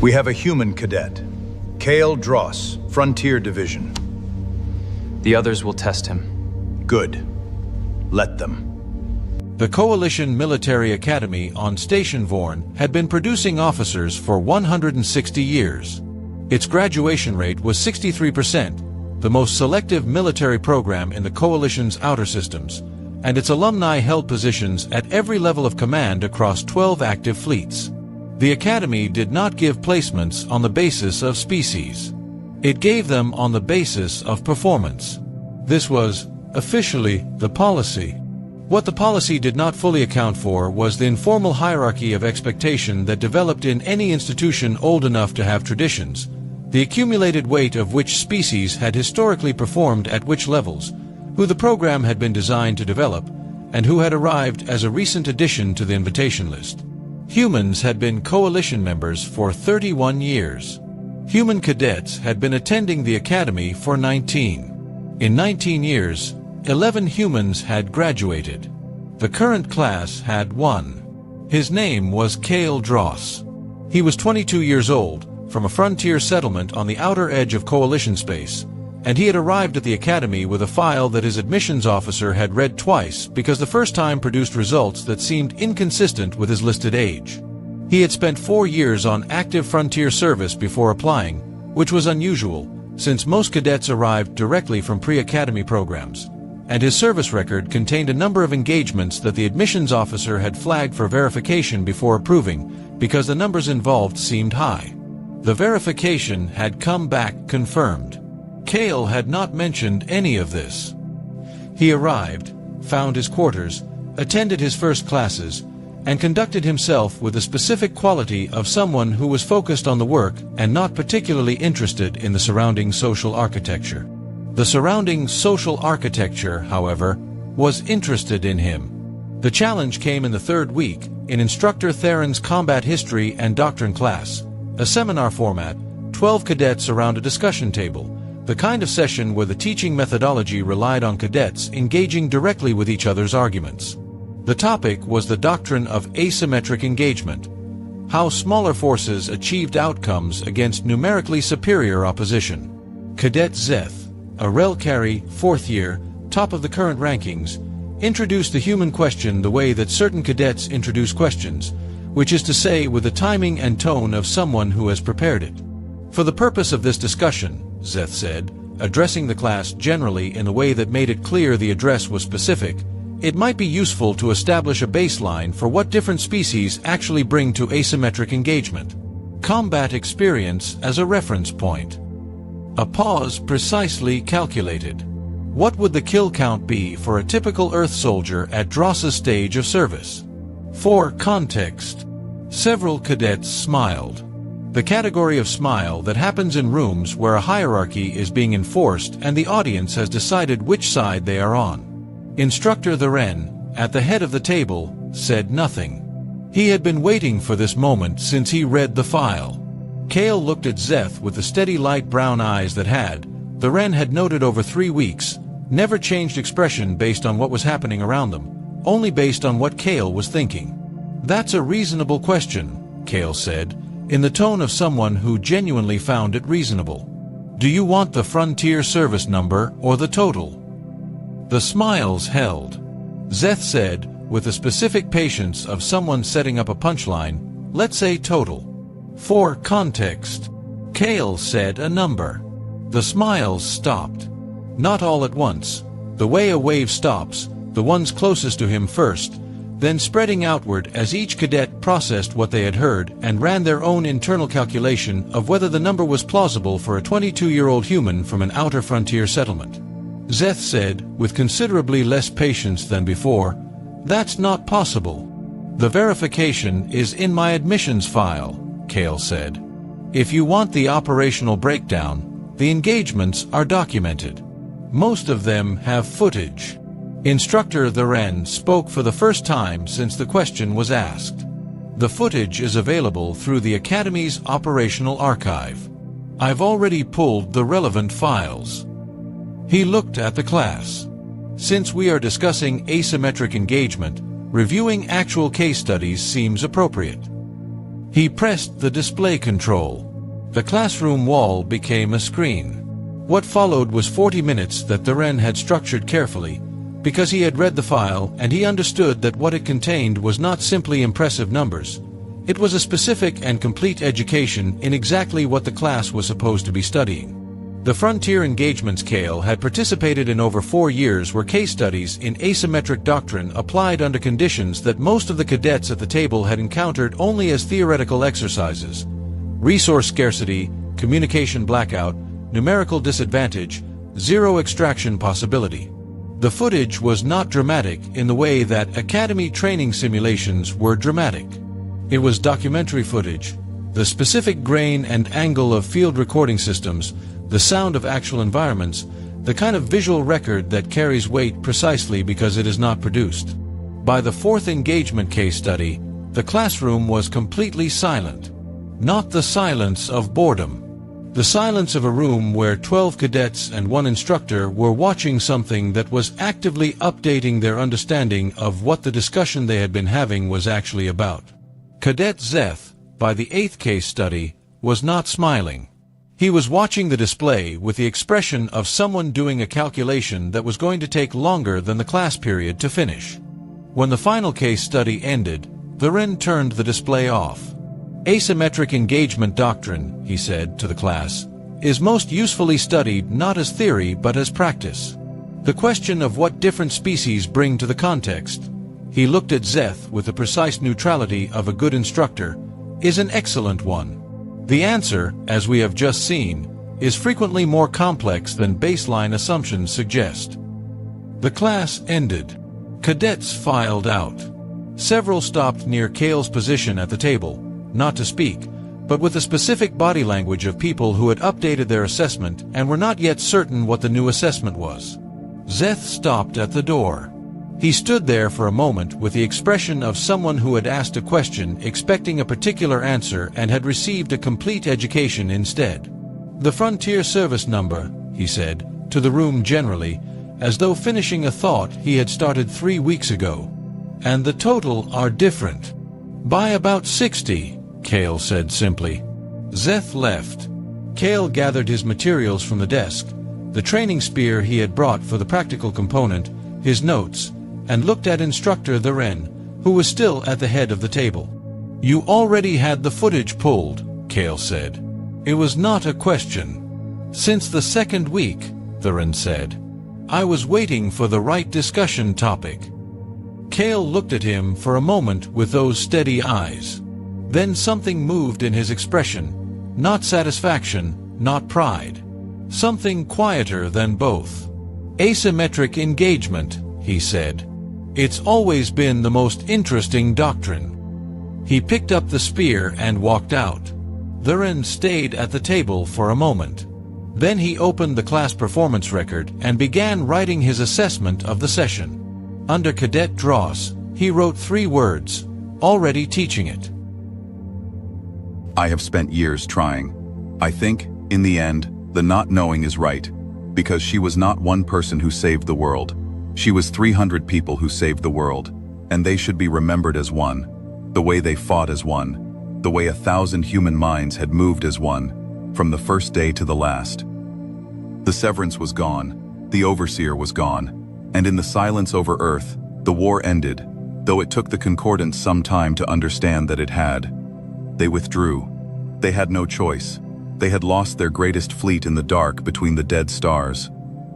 We have a human cadet, Kale Dross, Frontier Division. The others will test him. Good. Let them. The Coalition Military Academy on Station Vorn had been producing officers for 160 years. Its graduation rate was 63%, the most selective military program in the Coalition's outer systems, and its alumni held positions at every level of command across 12 active fleets. The Academy did not give placements on the basis of species. It gave them on the basis of performance. This was, officially, the policy. What the policy did not fully account for was the informal hierarchy of expectation that developed in any institution old enough to have traditions, the accumulated weight of which species had historically performed at which levels, who the program had been designed to develop, and who had arrived as a recent addition to the invitation list. Humans had been coalition members for 31 years. Human cadets had been attending the academy for 19. In 19 years, 11 humans had graduated. The current class had 1. His name was Kale Dross. He was 22 years old, from a frontier settlement on the outer edge of coalition space, and he had arrived at the academy with a file that his admissions officer had read twice because the first time produced results that seemed inconsistent with his listed age. He had spent 4 years on active frontier service before applying, which was unusual, since most cadets arrived directly from pre-academy programs, and his service record contained a number of engagements that the admissions officer had flagged for verification before approving because the numbers involved seemed high. The verification had come back confirmed. Kale had not mentioned any of this. He arrived, found his quarters, attended his first classes, and conducted himself with the specific quality of someone who was focused on the work and not particularly interested in the surrounding social architecture. The surrounding social architecture, however, was interested in him. The challenge came in the third week, in Instructor Theron's Combat History and Doctrine class, a seminar format, 12 cadets around a discussion table, the kind of session where the teaching methodology relied on cadets engaging directly with each other's arguments. The topic was the doctrine of asymmetric engagement, how smaller forces achieved outcomes against numerically superior opposition. Cadet Zeth, a rel carry, 4th year, top of the current rankings, introduced the human question the way that certain cadets introduce questions, which is to say with the timing and tone of someone who has prepared it. For the purpose of this discussion, Zeth said, addressing the class generally in a way that made it clear the address was specific, it might be useful to establish a baseline for what different species actually bring to asymmetric engagement. Combat experience as a reference point. A pause precisely calculated. What would the kill count be for a typical Earth soldier at Dross's stage of service? For context, several cadets smiled. The category of smile that happens in rooms where a hierarchy is being enforced and the audience has decided which side they are on. Instructor Theron, at the head of the table, said nothing. He had been waiting for this moment since he read the file. Kale looked at Zeth with the steady light brown eyes that had, Theron had noted over 3 weeks, never changed expression based on what was happening around them, only based on what Kale was thinking. "That's a reasonable question," Kale said, in the tone of someone who genuinely found it reasonable. "Do you want the frontier service number or the total?" The smiles held. Zeth said, with the specific patience of someone setting up a punchline, "Let's say total." For context, Kale said a number. The smiles stopped. Not all at once. The way a wave stops, the ones closest to him first, then spreading outward as each cadet processed what they had heard and ran their own internal calculation of whether the number was plausible for a 22-year-old human from an outer frontier settlement. Zeth said, with considerably less patience than before, "That's not possible." "The verification is in my admissions file," Kale said. "If you want the operational breakdown, the engagements are documented. Most of them have footage." Instructor Theron spoke for the first time since the question was asked. "The footage is available through the Academy's operational archive. I've already pulled the relevant files." He looked at the class. "Since we are discussing asymmetric engagement, reviewing actual case studies seems appropriate." He pressed the display control. The classroom wall became a screen. What followed was 40 minutes that Theron had structured carefully, because he had read the file and he understood that what it contained was not simply impressive numbers. It was a specific and complete education in exactly what the class was supposed to be studying. The frontier engagement scale had participated in over 4 years where case studies in asymmetric doctrine applied under conditions that most of the cadets at the table had encountered only as theoretical exercises. Resource scarcity, communication blackout, numerical disadvantage, zero extraction possibility. The footage was not dramatic in the way that Academy training simulations were dramatic. It was documentary footage, the specific grain and angle of field recording systems, the sound of actual environments, the kind of visual record that carries weight precisely because it is not produced. By the 4th engagement case study, the classroom was completely silent. Not the silence of boredom. The silence of a room where 12 cadets and 1 instructor were watching something that was actively updating their understanding of what the discussion they had been having was actually about. Cadet Zeth, by the 8th case study, was not smiling. He was watching the display with the expression of someone doing a calculation that was going to take longer than the class period to finish. When the final case study ended, Theron turned the display off. "Asymmetric engagement doctrine," he said to the class, "is most usefully studied not as theory but as practice. The question of what different species bring to the context," he looked at Zeth with the precise neutrality of a good instructor, "is an excellent one. The answer, as we have just seen, is frequently more complex than baseline assumptions suggest." The class ended. Cadets filed out. Several stopped near Cale's position at the table, not to speak, but with the specific body language of people who had updated their assessment and were not yet certain what the new assessment was. Zeth stopped at the door. He stood there for a moment with the expression of someone who had asked a question expecting a particular answer and had received a complete education instead. "The Frontier Service number," he said, to the room generally, as though finishing a thought he had started 3 weeks ago. "And the total are different. By about 60, Cale said simply. Zeth left. Cale gathered his materials from the desk, the training spear he had brought for the practical component, his notes, and looked at Instructor Tharen, who was still at the head of the table. "You already had the footage pulled," Cale said. "It was not a question." "Since the second week," Tharen said. "I was waiting for the right discussion topic." Cale looked at him for a moment with those steady eyes. Then something moved in his expression, not satisfaction, not pride. Something quieter than both. "Asymmetric engagement," he said. "It's always been the most interesting doctrine." He picked up the spear and walked out. Tharen stayed at the table for a moment. Then he opened the class performance record and began writing his assessment of the session. Under Cadet Dross, he wrote 3 words, already teaching it. "I have spent years trying. I think, in the end, the not knowing is right, because she was not one person who saved the world. She was 300 people who saved the world, and they should be remembered as one, the way they fought as one, the way 1,000 human minds had moved as one, from the first day to the last. The Severance was gone, the Overseer was gone, and in the silence over Earth, the war ended, though it took the Concordance some time to understand that it had. They withdrew. They had no choice. They had lost their greatest fleet in the dark between the dead stars.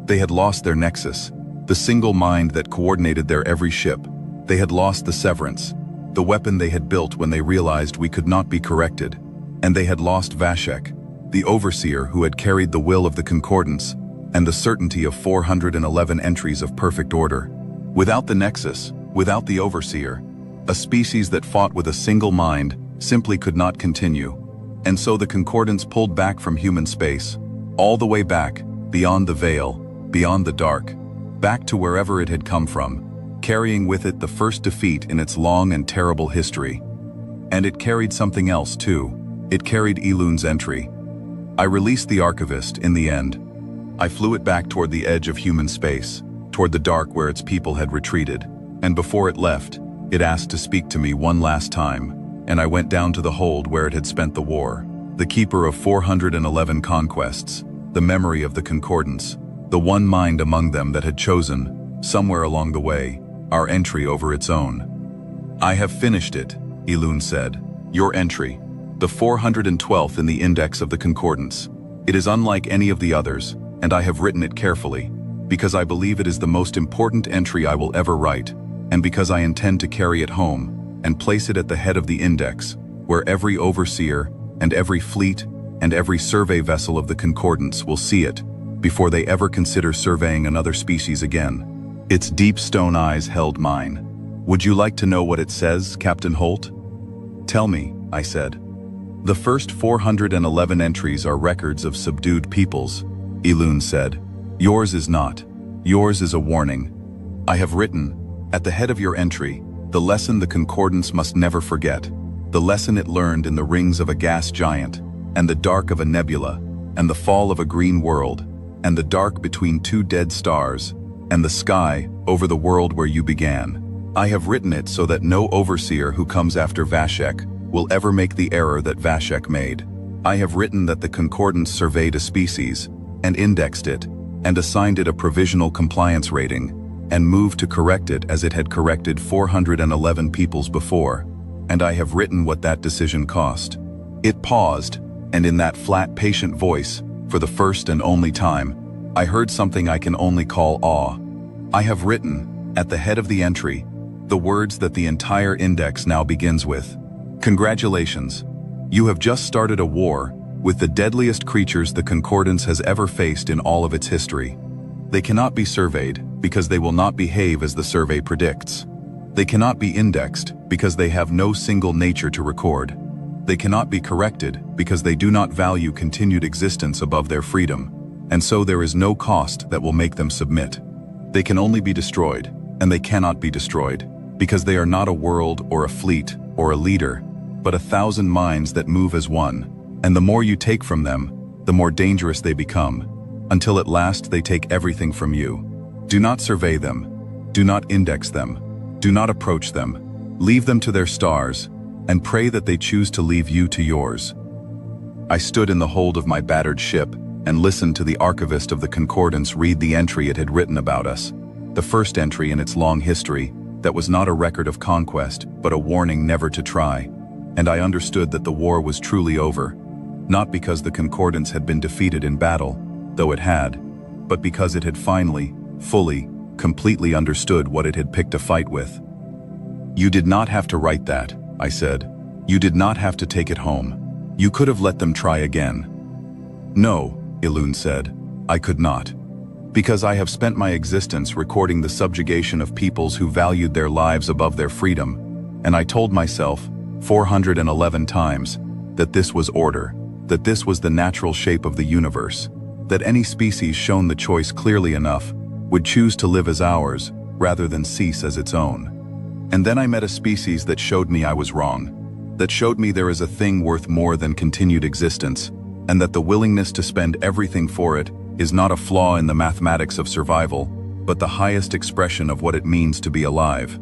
They had lost their nexus, the single mind that coordinated their every ship. They had lost the Severance, the weapon they had built when they realized we could not be corrected. And they had lost Vashek, the Overseer who had carried the will of the Concordance, and the certainty of 411 entries of perfect order. Without the Nexus, without the Overseer, a species that fought with a single mind simply could not continue. And so the Concordance pulled back from human space, all the way back, beyond the veil, beyond the dark, back to wherever it had come from, carrying with it the first defeat in its long and terrible history. And it carried something else too. It carried Elun's entry. I released the Archivist in the end. I flew it back toward the edge of human space, toward the dark where its people had retreated, and before it left, it asked to speak to me one last time, and I went down to the hold where it had spent the war, the keeper of 411 conquests, the memory of the Concordance, the one mind among them that had chosen, somewhere along the way, our entry over its own. "I have finished it," Elun said. "Your entry, the 412th in the index of the Concordance. It is unlike any of the others, and I have written it carefully, because I believe it is the most important entry I will ever write, and because I intend to carry it home and place it at the head of the index, where every Overseer and every fleet and every survey vessel of the Concordance will see it before they ever consider surveying another species again." Its deep stone eyes held mine. "Would you like to know what it says, Captain Holt?" "Tell me," I said. "The first 411 entries are records of subdued peoples," Elun said. "Yours is not. Yours is a warning. I have written, at the head of your entry, the lesson the Concordance must never forget, the lesson it learned in the rings of a gas giant, and the dark of a nebula, and the fall of a green world, and the dark between 2 dead stars, and the sky over the world where you began. I have written it so that no Overseer who comes after Vashek will ever make the error that Vashek made. I have written that the Concordance surveyed a species, and indexed it, and assigned it a provisional compliance rating, and moved to correct it as it had corrected 411 peoples before, and I have written what that decision cost." It paused, and in that flat, patient voice, for the first and only time, I heard something I can only call awe. "I have written, at the head of the entry, the words that the entire index now begins with. Congratulations. You have just started a war with the deadliest creatures the Concordance has ever faced in all of its history. They cannot be surveyed because they will not behave as the survey predicts. They cannot be indexed because they have no single nature to record. They cannot be corrected because they do not value continued existence above their freedom, and so there is no cost that will make them submit. They can only be destroyed, and they cannot be destroyed, because they are not a world or a fleet or a leader, but 1,000 minds that move as one, and the more you take from them, the more dangerous they become, until at last they take everything from you. Do not survey them. Do not index them. Do not approach them. Leave them to their stars, and pray that they choose to leave you to yours. I stood in the hold of my battered ship and listened to the archivist of the Concordance read the entry it had written about us, the first entry in its long history that was not a record of conquest, but a warning never to try. And I understood that the war was truly over, not because the Concordance had been defeated in battle, though it had, but because it had finally, fully, completely understood what it had picked a fight with. You did not have to write that, I said. You did not have to take it home. You could have let them try again. No, Elune said, I could not. Because I have spent my existence recording the subjugation of peoples who valued their lives above their freedom, and I told myself, 411 times, that this was order, that this was the natural shape of the universe, that any species shown the choice clearly enough would choose to live as ours rather than cease as its own. And then I met a species that showed me I was wrong, that showed me there is a thing worth more than continued existence, and that the willingness to spend everything for it is not a flaw in the mathematics of survival, but the highest expression of what it means to be alive.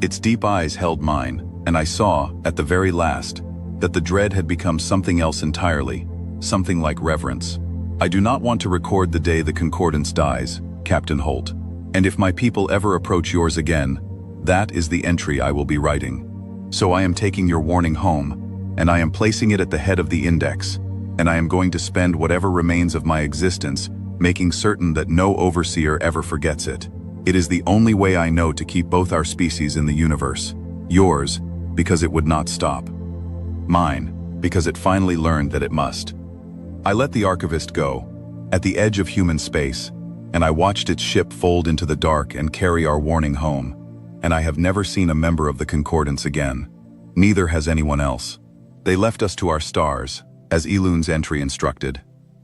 Its deep eyes held mine, and I saw, at the very last, that the dread had become something else entirely, something like reverence. I do not want to record the day the Concordance dies, Captain Holt, and if my people ever approach yours again, that is the entry I will be writing. So I am taking your warning home, and I am placing it at the head of the index, and I am going to spend whatever remains of my existence making certain that no overseer ever forgets it. It is the only way I know to keep both our species in the universe. Yours, because it would not stop. Mine, because it finally learned that it must. I let the archivist go, at the edge of human space, and I watched its ship fold into the dark and carry our warning home, and I have never seen a member of the Concordance again. Neither has anyone else. They left us to our stars, as Elune's entry instructed,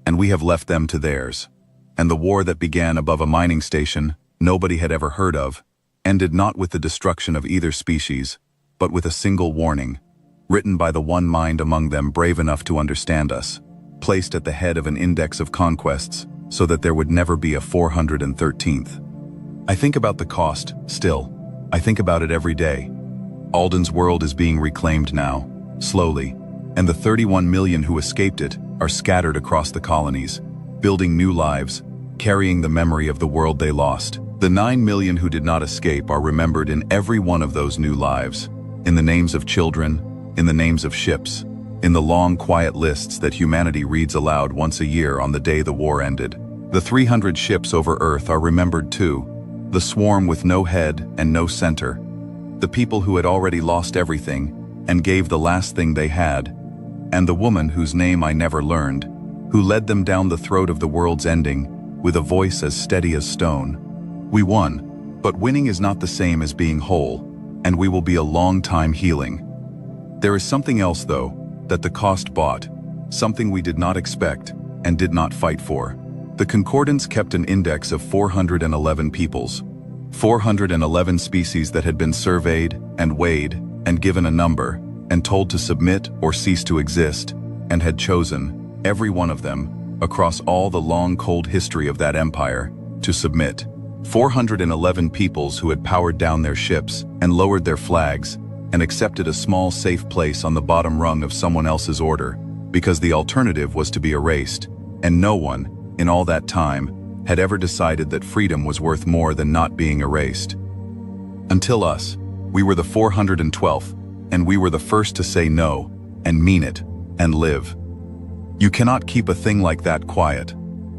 and we have left them to theirs. And the war that began above a mining station nobody had ever heard of, ended not with the destruction of either species, but with a single warning, written by the one mind among them brave enough to understand us, placed at the head of an index of conquests, so that there would never be a 413th. I think about the cost, still. I think about it every day. Alden's world is being reclaimed now, slowly, and the 31 million who escaped it are scattered across the colonies, building new lives, carrying the memory of the world they lost. The 9 million who did not escape are remembered in every one of those new lives, in the names of children, in the names of ships, in the long quiet lists that humanity reads aloud once a year on the day the war ended. The 300 ships over Earth are remembered too, the swarm with no head and no center, the people who had already lost everything and gave the last thing they had, and the woman whose name I never learned, who led them down the throat of the world's ending with a voice as steady as stone. We won, but winning is not the same as being whole, and we will be a long time healing. There is something else, though, that the cost bought, something we did not expect and did not fight for. The Concordance kept an index of 411 peoples, 411 species that had been surveyed and weighed and given a number and told to submit or cease to exist, and had chosen, every one of them, across all the long cold history of that empire, to submit. 411 peoples who had powered down their ships and lowered their flags and accepted a small safe place on the bottom rung of someone else's order, because the alternative was to be erased, and no one, in all that time, had ever decided that freedom was worth more than not being erased. Until us, we were the 412th, and we were the first to say no, and mean it, and live. You cannot keep a thing like that quiet.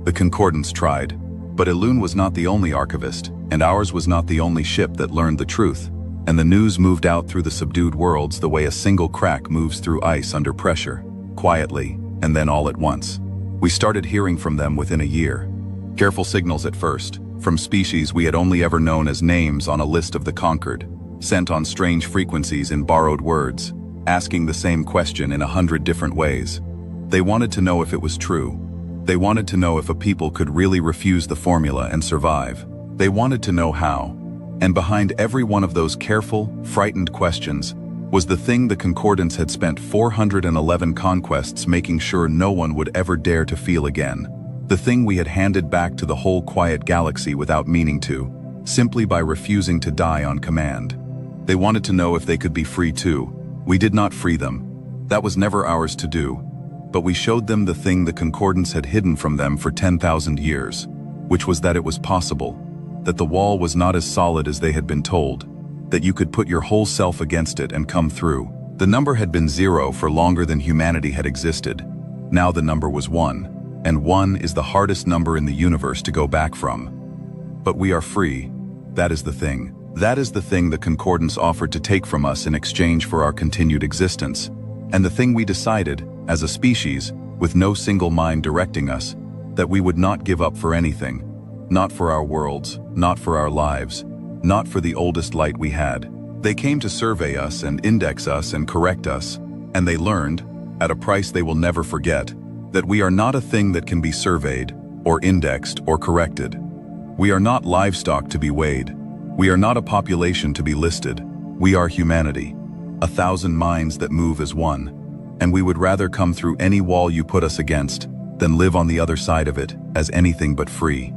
The Concordance tried, but Elune was not the only archivist, and ours was not the only ship that learned the truth, and the news moved out through the subdued worlds the way a single crack moves through ice under pressure, quietly, and then all at once. We started hearing from them within a year. Careful signals at first, from species we had only ever known as names on a list of the conquered, sent on strange frequencies in borrowed words, asking the same question in 100 different ways. They wanted to know if it was true. They wanted to know if a people could really refuse the formula and survive. They wanted to know how. And behind every one of those careful, frightened questions was the thing the Concordance had spent 411 conquests making sure no one would ever dare to feel again. The thing we had handed back to the whole quiet galaxy without meaning to, simply by refusing to die on command. They wanted to know if they could be free too. We did not free them. That was never ours to do. But we showed them the thing the Concordance had hidden from them for 10,000 years, which was that it was possible, that the wall was not as solid as they had been told, that you could put your whole self against it and come through. The number had been 0 for longer than humanity had existed. Now the number was 1, and 1 is the hardest number in the universe to go back from. But we are free. That is the thing. That is the thing the Concordance offered to take from us in exchange for our continued existence. And the thing we decided, as a species, with no single mind directing us, that we would not give up for anything. Not for our worlds, not for our lives, not for the oldest light we had. They came to survey us and index us and correct us, and they learned, at a price they will never forget, that we are not a thing that can be surveyed, or indexed, or corrected. We are not livestock to be weighed. We are not a population to be listed. We are humanity, 1,000 minds that move as one, and we would rather come through any wall you put us against than live on the other side of it as anything but free.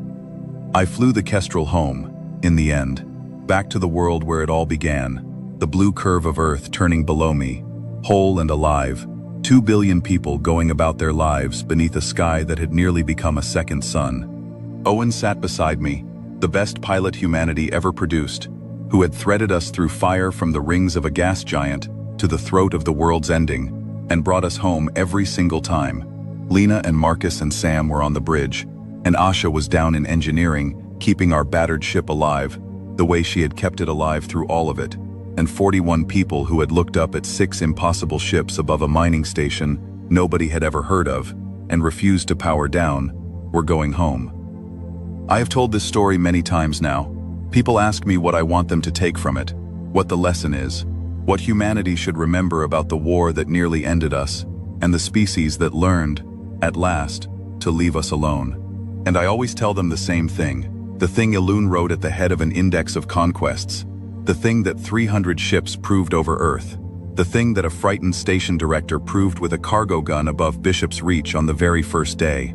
I flew the Kestrel home, in the end, back to the world where it all began, the blue curve of Earth turning below me, whole and alive, 2 billion people going about their lives beneath a sky that had nearly become a second sun. Owen sat beside me, the best pilot humanity ever produced, who had threaded us through fire from the rings of a gas giant to the throat of the world's ending, and brought us home every single time. Lena and Marcus and Sam were on the bridge, and Asha was down in engineering, keeping our battered ship alive, the way she had kept it alive through all of it, and 41 people who had looked up at 6 impossible ships above a mining station nobody had ever heard of, and refused to power down, were going home. I have told this story many times now. People ask me what I want them to take from it, what the lesson is, what humanity should remember about the war that nearly ended us, and the species that learned, at last, to leave us alone. And I always tell them the same thing, the thing Elune wrote at the head of an index of conquests, the thing that 300 ships proved over Earth, the thing that a frightened station director proved with a cargo gun above Bishop's Reach on the very first day.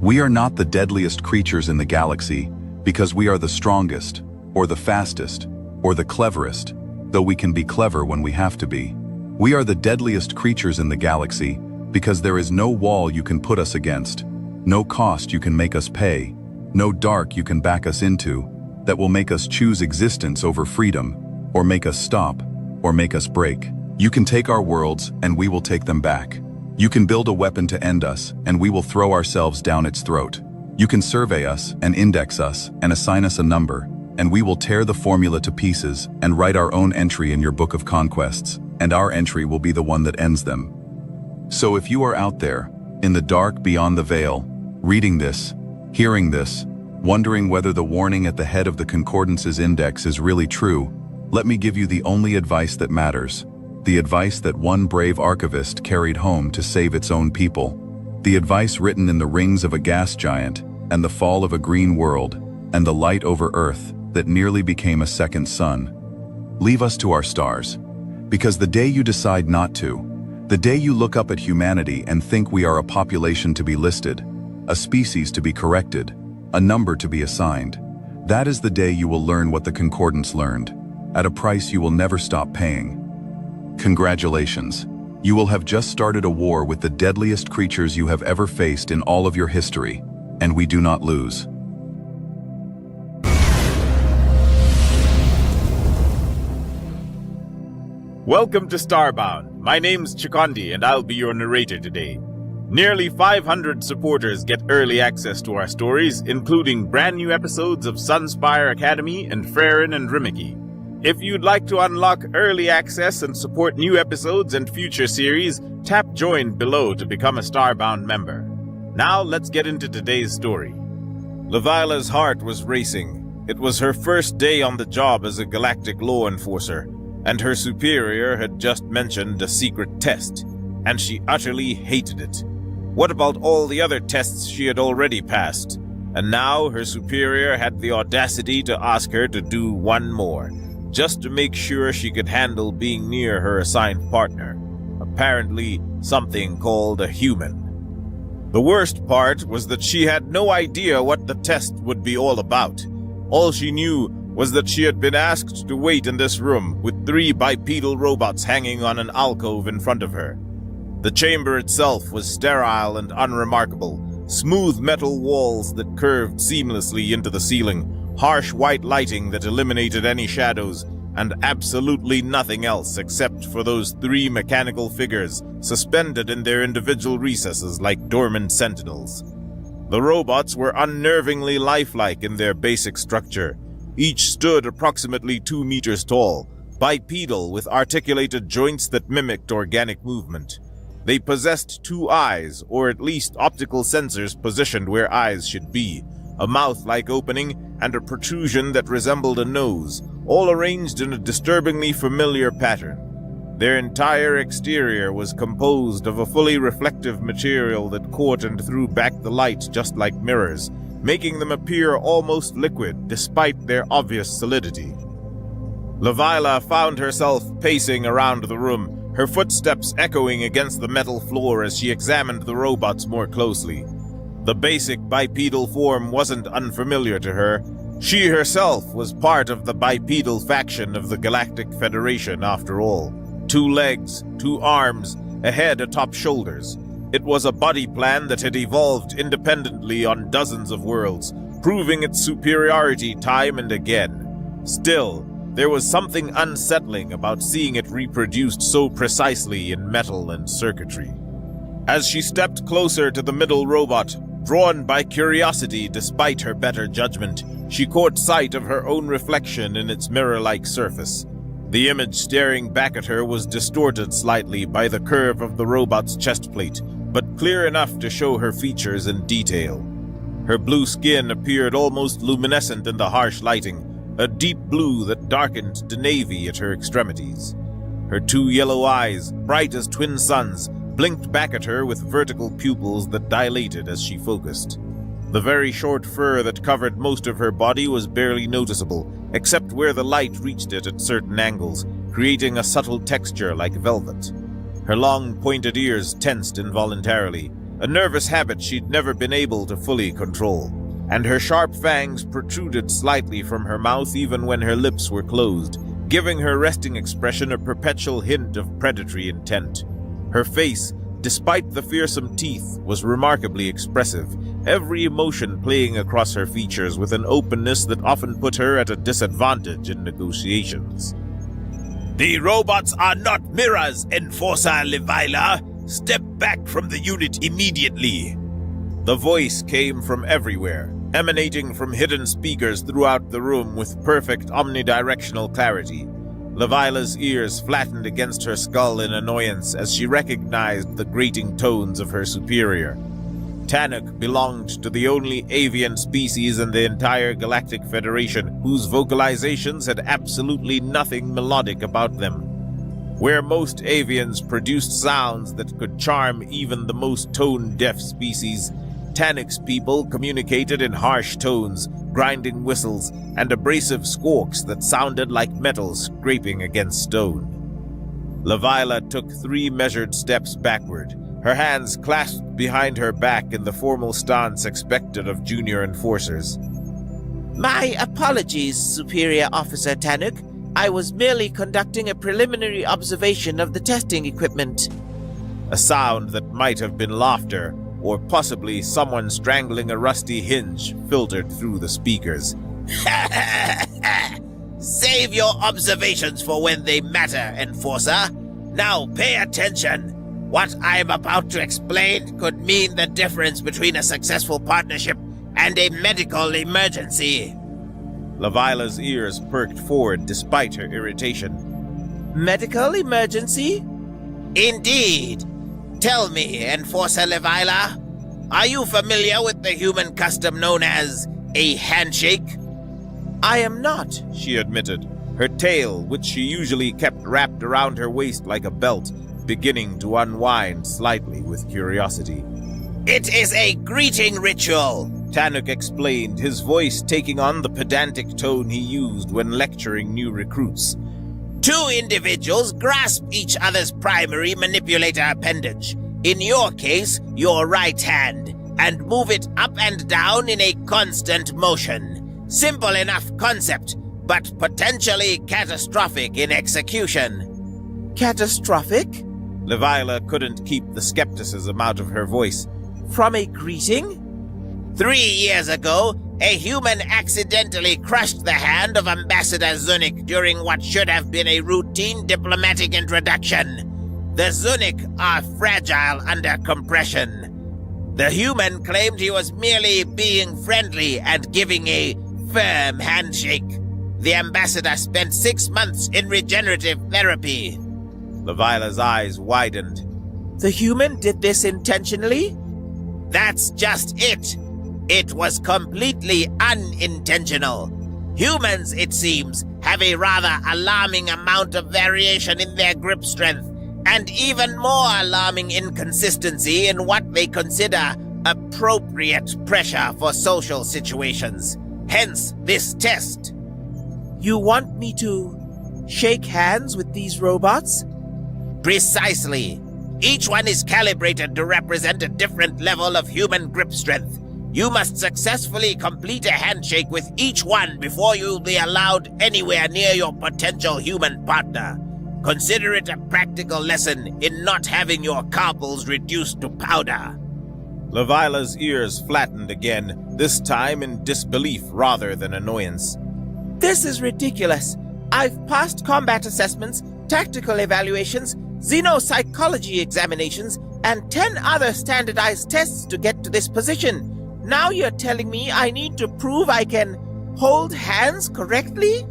We are not the deadliest creatures in the galaxy because we are the strongest, or the fastest, or the cleverest, though we can be clever when we have to be. We are the deadliest creatures in the galaxy because there is no wall you can put us against, no cost you can make us pay, no dark you can back us into, that will make us choose existence over freedom, or make us stop, or make us break. You can take our worlds, and we will take them back. You can build a weapon to end us, and we will throw ourselves down its throat. You can survey us, and index us, and assign us a number, and we will tear the formula to pieces, and write our own entry in your book of conquests, and our entry will be the one that ends them. So if you are out there, in the dark beyond the veil, reading this, hearing this, wondering whether the warning at the head of the Concordance's index is really true, let me give you the only advice that matters, the advice that one brave archivist carried home to save its own people, the advice written in the rings of a gas giant, and the fall of a green world, and the light over Earth that nearly became a second sun. Leave us to our stars, because the day you decide not to, the day you look up at humanity and think we are a population to be listed, a species to be corrected, a number to be assigned, that is the day you will learn what the Concordance learned, at a price you will never stop paying. Congratulations. You will have just started a war with the deadliest creatures you have ever faced in all of your history, and we do not lose. Welcome to Starbound. My name's Chikondi, and I'll be your narrator today. Nearly 500 supporters get early access to our stories, including brand new episodes of Sunspire Academy and Freyrin and Rimiki. If you'd like to unlock early access and support new episodes and future series, tap join below to become a Starbound member. Now let's get into today's story. Levila's heart was racing. It was her first day on the job as a galactic law enforcer, and her superior had just mentioned a secret test, and she utterly hated it. What about all the other tests she had already passed? And now her superior had the audacity to ask her to do one more, just to make sure she could handle being near her assigned partner, apparently something called a human. The worst part was that she had no idea what the test would be all about. All she knew was that she had been asked to wait in this room with 3 bipedal robots hanging on an alcove in front of her. The chamber itself was sterile and unremarkable, smooth metal walls that curved seamlessly into the ceiling, harsh white lighting that eliminated any shadows, and absolutely nothing else except for those 3 mechanical figures suspended in their individual recesses like dormant sentinels. The robots were unnervingly lifelike in their basic structure. Each stood approximately 2 meters tall, bipedal with articulated joints that mimicked organic movement. They possessed 2 eyes, or at least optical sensors positioned where eyes should be, a mouth-like opening, and a protrusion that resembled a nose, all arranged in a disturbingly familiar pattern. Their entire exterior was composed of a fully reflective material that caught and threw back the light just like mirrors, making them appear almost liquid despite their obvious solidity. Lavila found herself pacing around the room, her footsteps echoing against the metal floor as she examined the robots more closely. The basic bipedal form wasn't unfamiliar to her. She herself was part of the bipedal faction of the Galactic Federation, after all. 2 legs, 2 arms, a head atop shoulders. It was a body plan that had evolved independently on dozens of worlds, proving its superiority time and again. Still, there was something unsettling about seeing it reproduced so precisely in metal and circuitry. As she stepped closer to the middle robot, drawn by curiosity despite her better judgment, she caught sight of her own reflection in its mirror-like surface. The image staring back at her was distorted slightly by the curve of the robot's chest plate, but clear enough to show her features in detail. Her blue skin appeared almost luminescent in the harsh lighting, a deep blue that darkened to navy at her extremities. Her 2 yellow eyes, bright as twin suns, blinked back at her with vertical pupils that dilated as she focused. The very short fur that covered most of her body was barely noticeable, except where the light reached it at certain angles, creating a subtle texture like velvet. Her long, pointed ears tensed involuntarily, a nervous habit she'd never been able to fully control, and her sharp fangs protruded slightly from her mouth even when her lips were closed, giving her resting expression a perpetual hint of predatory intent. Her face, despite the fearsome teeth, was remarkably expressive, every emotion playing across her features with an openness that often put her at a disadvantage in negotiations. The robots are not mirrors, Enforcer Levila. Step back from the unit immediately. The voice came from everywhere, emanating from hidden speakers throughout the room with perfect omnidirectional clarity. Levila's ears flattened against her skull in annoyance as she recognized the grating tones of her superior. Tanuk belonged to the only avian species in the entire Galactic Federation whose vocalizations had absolutely nothing melodic about them. Where most avians produced sounds that could charm even the most tone-deaf species, Tanuk's people communicated in harsh tones, grinding whistles, and abrasive squawks that sounded like metal scraping against stone. Levila took 3 measured steps backward, her hands clasped behind her back in the formal stance expected of junior enforcers. My apologies, Superior Officer Tanuk. I was merely conducting a preliminary observation of the testing equipment. A sound that might have been laughter, or possibly someone strangling a rusty hinge, filtered through the speakers. Save your observations for when they matter, Enforcer. Now pay attention. What I am about to explain could mean the difference between a successful partnership and a medical emergency. Levila's ears perked forward despite her irritation. Medical emergency? Indeed. Tell me, Enforcer Levila, are you familiar with the human custom known as a handshake? I am not, she admitted, her tail, which she usually kept wrapped around her waist like a belt, beginning to unwind slightly with curiosity. It is a greeting ritual, Tanuk explained, his voice taking on the pedantic tone he used when lecturing new recruits. 2 individuals grasp each other's primary manipulator appendage, in your case, your right hand, and move it up and down in a constant motion. Simple enough concept, but potentially catastrophic in execution. Catastrophic? Leviatha couldn't keep the skepticism out of her voice. From a greeting? 3 years ago, a human accidentally crushed the hand of Ambassador Zunnik during what should have been a routine diplomatic introduction. The Zunnik are fragile under compression. The human claimed he was merely being friendly and giving a firm handshake. The ambassador spent 6 months in regenerative therapy. Leviatha's eyes widened. The human did this intentionally? That's just it. It was completely unintentional. Humans, it seems, have a rather alarming amount of variation in their grip strength, and even more alarming inconsistency in what they consider appropriate pressure for social situations. Hence, this test. You want me to shake hands with these robots? Precisely. Each one is calibrated to represent a different level of human grip strength. You must successfully complete a handshake with each one before you'll be allowed anywhere near your potential human partner. Consider it a practical lesson in not having your carpals reduced to powder. Leviatha's ears flattened again, this time in disbelief rather than annoyance. This is ridiculous. I've passed combat assessments, tactical evaluations, xenopsychology examinations, and 10 other standardized tests to get to this position. Now you're telling me I need to prove I can hold hands correctly?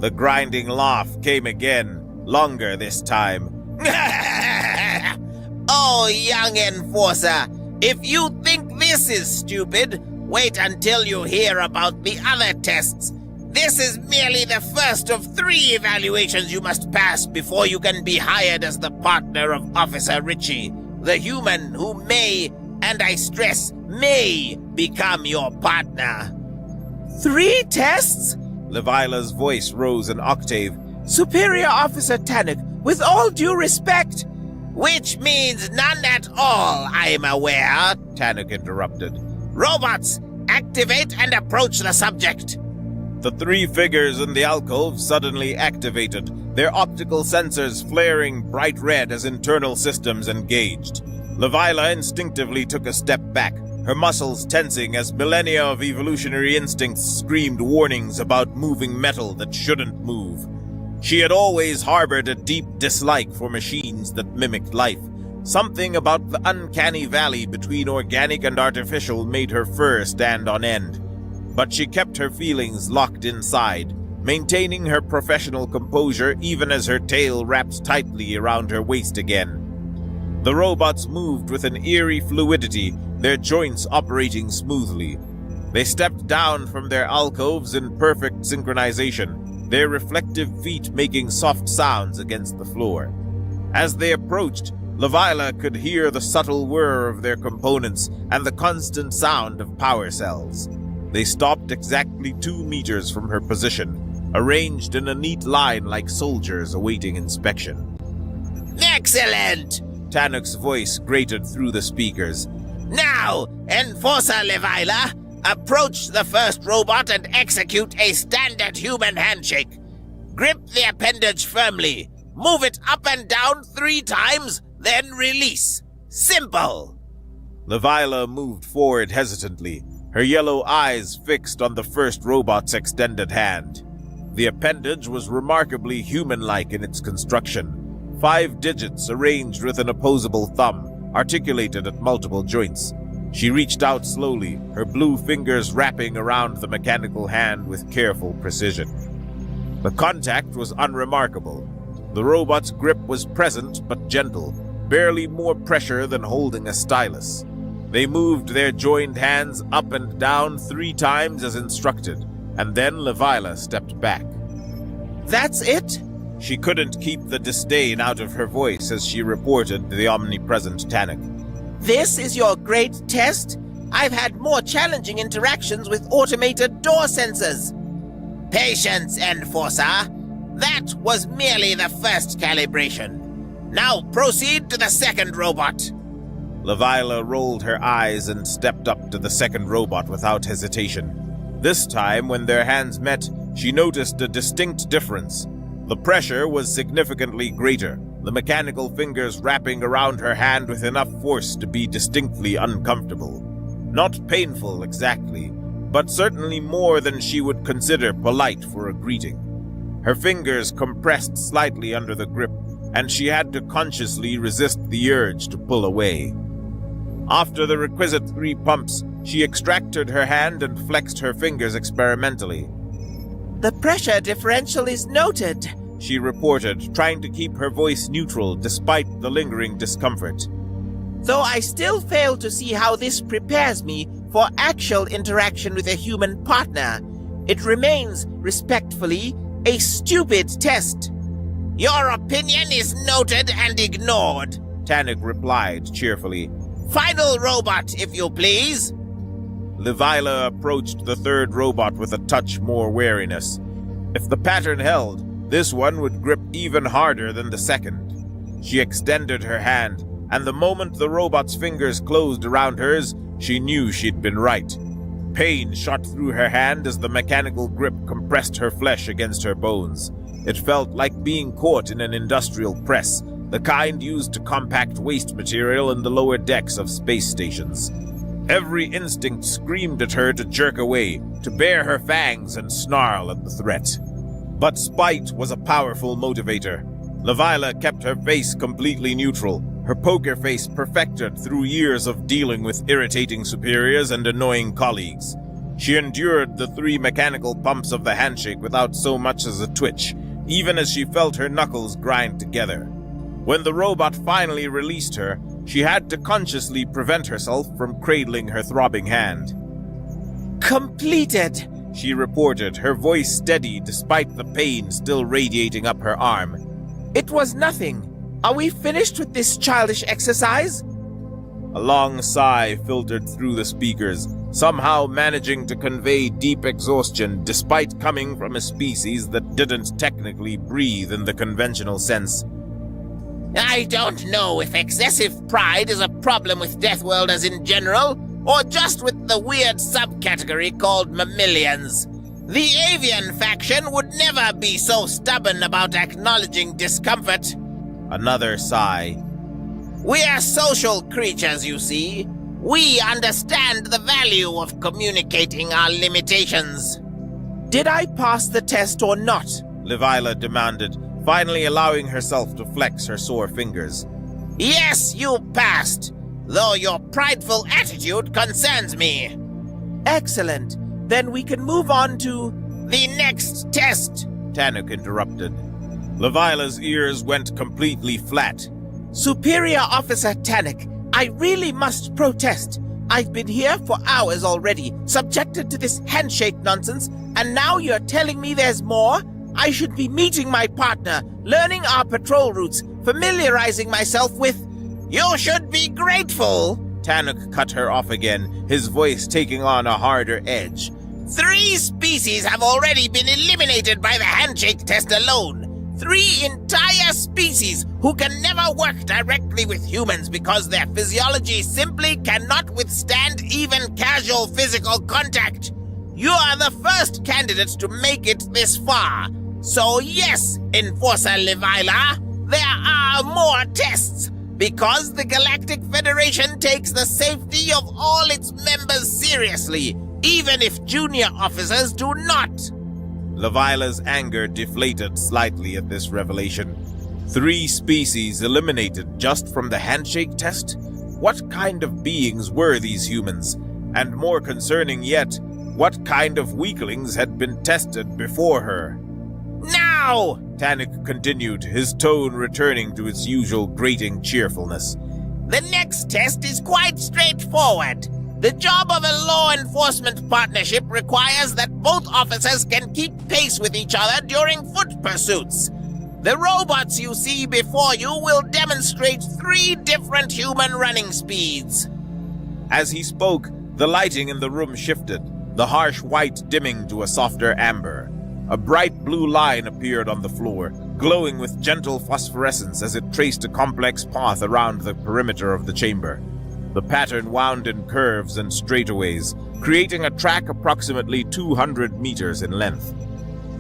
The grinding laugh came again, longer this time. Oh, young enforcer, if you think this is stupid, wait until you hear about the other tests. This is merely the first of 3 evaluations you must pass before you can be hired as the partner of Officer Ritchie, the human who may, and I stress, may become your partner. 3 tests? Leviatha's voice rose an octave. Superior Officer Tanuk, with all due respect. Which means none at all, I'm aware, Tanuk interrupted. Robots, activate and approach the subject. The 3 figures in the alcove suddenly activated, their optical sensors flaring bright red as internal systems engaged. Leviatha instinctively took a step back, her muscles tensing as millennia of evolutionary instincts screamed warnings about moving metal that shouldn't move. She had always harbored a deep dislike for machines that mimicked life. Something about the uncanny valley between organic and artificial made her fur stand on end. But she kept her feelings locked inside, maintaining her professional composure even as her tail wrapped tightly around her waist again. The robots moved with an eerie fluidity, their joints operating smoothly. They stepped down from their alcoves in perfect synchronization, their reflective feet making soft sounds against the floor. As they approached, Leviatha could hear the subtle whir of their components and the constant sound of power cells. They stopped exactly 2 meters from her position, arranged in a neat line like soldiers awaiting inspection. Excellent! Tanuk's voice grated through the speakers. Now, Enforcer Leviatha, approach the first robot and execute a standard human handshake. Grip the appendage firmly. Move it up and down 3 times, then release. Simple. Leviatha moved forward hesitantly, her yellow eyes fixed on the first robot's extended hand. The appendage was remarkably human-like in its construction. 5 digits arranged with an opposable thumb, articulated at multiple joints. She reached out slowly, her blue fingers wrapping around the mechanical hand with careful precision. The contact was unremarkable. The robot's grip was present but gentle, barely more pressure than holding a stylus. They moved their joined hands up and down 3 times as instructed. and then Levila stepped back. That's it? She couldn't keep the disdain out of her voice as she reported to the omnipresent Tannic. This is your great test? I've had more challenging interactions with automated door sensors. Patience, Enforcer. That was merely the first calibration. Now proceed to the second robot. Levila rolled her eyes and stepped up to the second robot without hesitation. This time, when their hands met, she noticed a distinct difference. The pressure was significantly greater, the mechanical fingers wrapping around her hand with enough force to be distinctly uncomfortable. Not painful exactly, but certainly more than she would consider polite for a greeting. Her fingers compressed slightly under the grip, and she had to consciously resist the urge to pull away. After the requisite 3 pumps, she extracted her hand and flexed her fingers experimentally. The pressure differential is noted, she reported, trying to keep her voice neutral despite the lingering discomfort. Though I still fail to see how this prepares me for actual interaction with a human partner. It remains, respectfully, a stupid test. Your opinion is noted and ignored, Tannic replied cheerfully. Final robot, if you please. Levila approached the third robot with a touch more wariness. If the pattern held, this one would grip even harder than the second. She extended her hand, and the moment the robot's fingers closed around hers, she knew she'd been right. Pain shot through her hand as the mechanical grip compressed her flesh against her bones. It felt like being caught in an industrial press, the kind used to compact waste material in the lower decks of space stations. Every instinct screamed at her to jerk away, to bare her fangs and snarl at the threat. But spite was a powerful motivator. Levila kept her face completely neutral, her poker face perfected through years of dealing with irritating superiors and annoying colleagues. She endured the 3 mechanical pumps of the handshake without so much as a twitch, even as she felt her knuckles grind together. When the robot finally released her, she had to consciously prevent herself from cradling her throbbing hand. Completed, she reported, her voice steady despite the pain still radiating up her arm. It was nothing. Are we finished with this childish exercise? A long sigh filtered through the speakers, somehow managing to convey deep exhaustion despite coming from a species that didn't technically breathe in the conventional sense. I don't know if excessive pride is a problem with Deathworlders in general, or just with the weird subcategory called mammalians. The avian faction would never be so stubborn about acknowledging discomfort. Another sigh. We're social creatures, you see. We understand the value of communicating our limitations. Did I pass the test or not? Levila demanded, finally allowing herself to flex her sore fingers. Yes, you passed, though your prideful attitude concerns me. Excellent. Then we can move on to the next test, Tannic interrupted. Levila's ears went completely flat. Superior Officer Tannic, I really must protest. I've been here for hours already, subjected to this handshake nonsense, and now you're telling me there's more? I should be meeting my partner, learning our patrol routes, familiarizing myself with... You should be grateful, Tannic cut her off again, his voice taking on a harder edge. 3 species have already been eliminated by the handshake test alone. 3 entire species who can never work directly with humans because their physiology simply cannot withstand even casual physical contact. You are the first candidate to make it this far. So yes, Enforcer Levila, there are more tests, because the Galactic Federation takes the safety of all its members seriously, even if junior officers do not. Levila's anger deflated slightly at this revelation. 3 species eliminated just from the handshake test? What kind of beings were these humans? And more concerning yet, what kind of weaklings had been tested before her? Now! Tannic continued, his tone returning to its usual grating cheerfulness. The next test is quite straightforward. The job of a law enforcement partnership requires that both officers can keep pace with each other during foot pursuits. The robots you see before you will demonstrate 3 different human running speeds. As he spoke, the lighting in the room shifted, the harsh white dimming to a softer amber. A bright blue line appeared on the floor, glowing with gentle phosphorescence as it traced a complex path around the perimeter of the chamber. The pattern wound in curves and straightaways, creating a track approximately 200 meters in length.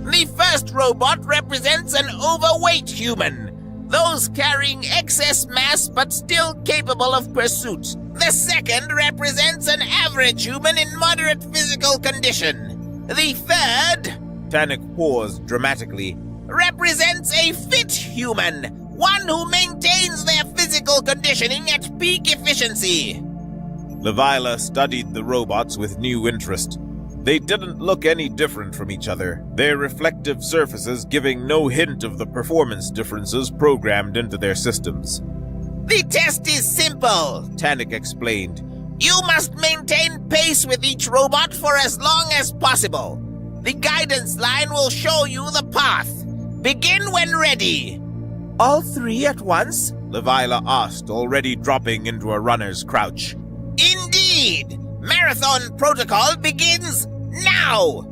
The first robot represents an overweight human, those carrying excess mass but still capable of pursuit. The second represents an average human in moderate physical condition. The third, Tannic paused dramatically, represents a fit human, one who maintains their physical conditioning at peak efficiency. Leviathan studied the robots with new interest. They didn't look any different from each other, their reflective surfaces giving no hint of the performance differences programmed into their systems. The test is simple, Tannic explained. You must maintain pace with each robot for as long as possible. The guidance line will show you the path. Begin when ready. All 3 at once? Leviathan asked, already dropping into a runner's crouch. Indeed! Marathon protocol begins now!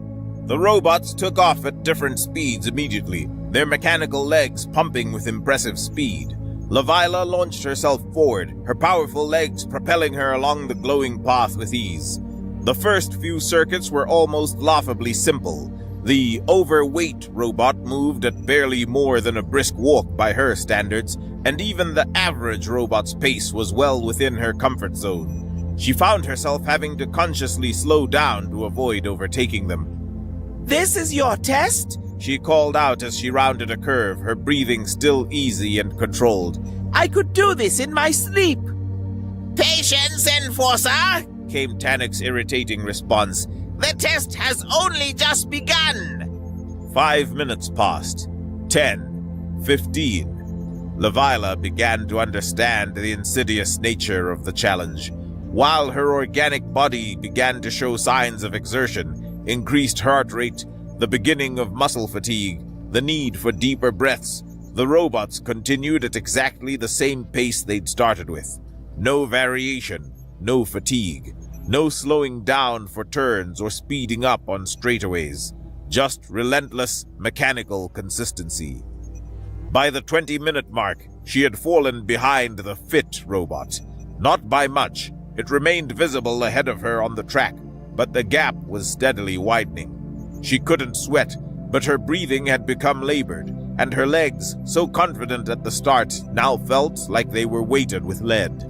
The robots took off at different speeds immediately, their mechanical legs pumping with impressive speed. Leviathan launched herself forward, her powerful legs propelling her along the glowing path with ease. The first few circuits were almost laughably simple. The overweight robot moved at barely more than a brisk walk by her standards, and even the average robot's pace was well within her comfort zone. She found herself having to consciously slow down to avoid overtaking them. This is your test? She called out as she rounded a curve, her breathing still easy and controlled. I could do this in my sleep. Patience, Enforcer, came Tannic's irritating response. The test has only just begun. 5 minutes passed. 10. 15. Leviathan began to understand the insidious nature of the challenge. While her organic body began to show signs of exertion, increased heart rate, the beginning of muscle fatigue, the need for deeper breaths, the robots continued at exactly the same pace they'd started with. No variation, no fatigue, no slowing down for turns or speeding up on straightaways, just relentless mechanical consistency. By the 20-minute mark, she had fallen behind the fit robot. Not by much. It remained visible ahead of her on the track, but the gap was steadily widening. She couldn't sweat, but her breathing had become labored, and her legs, so confident at the start, now felt like they were weighted with lead.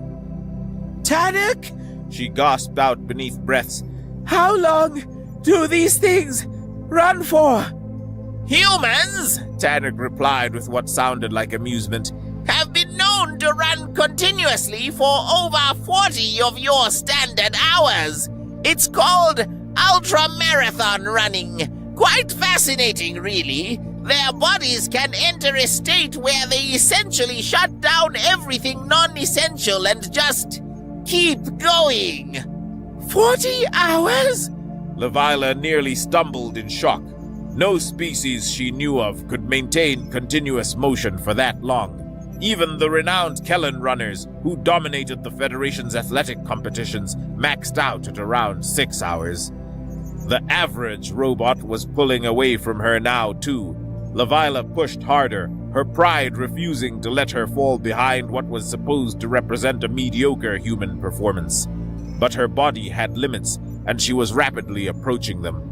Tannic? She gasped out beneath breaths. How long do these things run for? Humans, Tannic replied with what sounded like amusement, have been known to run continuously for over 40 of your standard hours. It's called ultra-marathon running. Quite fascinating, really. Their bodies can enter a state where they essentially shut down everything non-essential and just keep going. 40 hours? Leviathan nearly stumbled in shock. No species she knew of could maintain continuous motion for that long. Even the renowned Kellen runners, who dominated the Federation's athletic competitions, maxed out at around 6 hours. The average robot was pulling away from her now, too. Leviathan pushed harder, her pride refusing to let her fall behind what was supposed to represent a mediocre human performance. But her body had limits, and she was rapidly approaching them.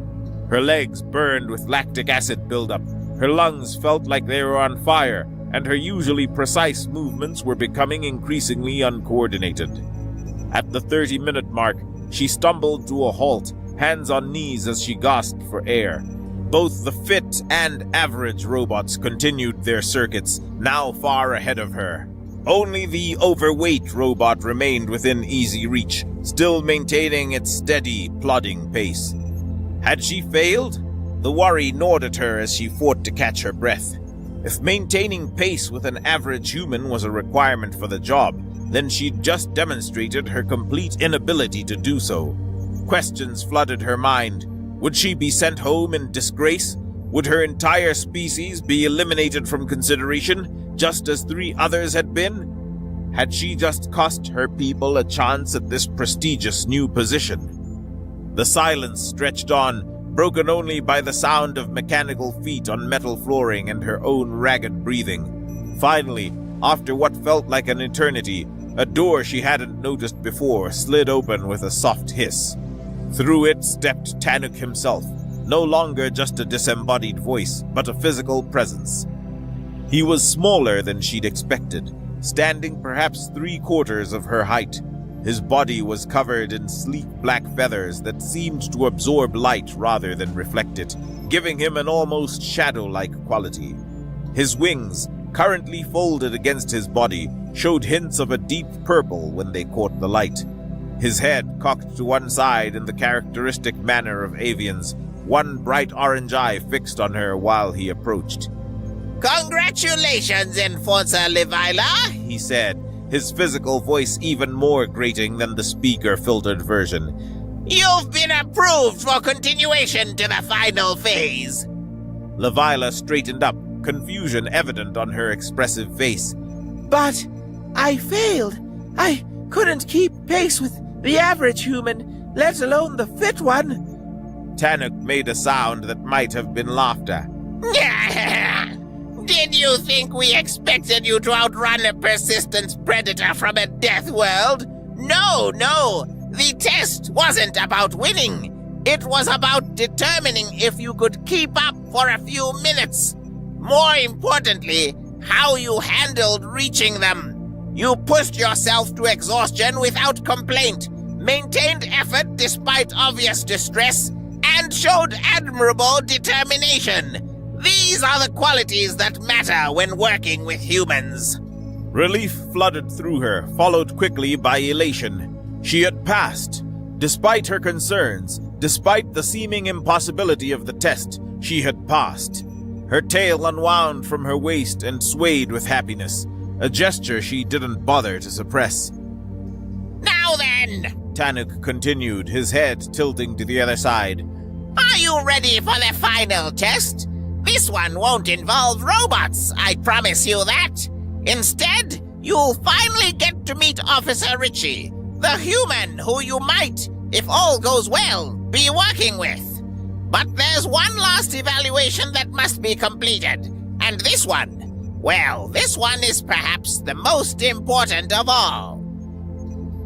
Her legs burned with lactic acid buildup, her lungs felt like they were on fire, and her usually precise movements were becoming increasingly uncoordinated. At the 30-minute mark, she stumbled to a halt, hands on knees as she gasped for air. Both the fit and average robots continued their circuits, now far ahead of her. Only the overweight robot remained within easy reach, still maintaining its steady, plodding pace. Had she failed? The worry gnawed at her as she fought to catch her breath. If maintaining pace with an average human was a requirement for the job, then she'd just demonstrated her complete inability to do so. Questions flooded her mind. Would she be sent home in disgrace? Would her entire species be eliminated from consideration, just as 3 others had been? Had she just cost her people a chance at this prestigious new position? The silence stretched on, broken only by the sound of mechanical feet on metal flooring and her own ragged breathing. Finally, after what felt like an eternity, a door she hadn't noticed before slid open with a soft hiss. Through it stepped Tanuk himself, no longer just a disembodied voice, but a physical presence. He was smaller than she'd expected, standing perhaps 3/4 of her height. His body was covered in sleek black feathers that seemed to absorb light rather than reflect it, giving him an almost shadow-like quality. His wings, currently folded against his body, showed hints of a deep purple when they caught the light. His head cocked to one side in the characteristic manner of avians, one bright orange eye fixed on her while he approached. "Congratulations, Enforcer Levila," he said, his physical voice even more grating than the speaker-filtered version. "You've been approved for continuation to the final phase." Levila straightened up, confusion evident on her expressive face. "But I failed. I couldn't keep pace with the average human, let alone the fit one." Tanuk made a sound that might have been laughter. "Did you think we expected you to outrun a persistent predator from a death world? No. The test wasn't about winning. It was about determining if you could keep up for a few minutes. More importantly, how you handled reaching them. You pushed yourself to exhaustion without complaint, maintained effort despite obvious distress, and showed admirable determination. These are the qualities that matter when working with humans." Relief flooded through her, followed quickly by elation. She had passed. Despite her concerns, despite the seeming impossibility of the test, she had passed. Her tail unwound from her waist and swayed with happiness, a gesture she didn't bother to suppress. "Now then," Tanuk continued, his head tilting to the other side. "Are you ready for the final test? This one won't involve robots, I promise you that. Instead, you'll finally get to meet Officer Ritchie, the human who you might, if all goes well, be working with. But there's one last evaluation that must be completed, and this one is perhaps the most important of all."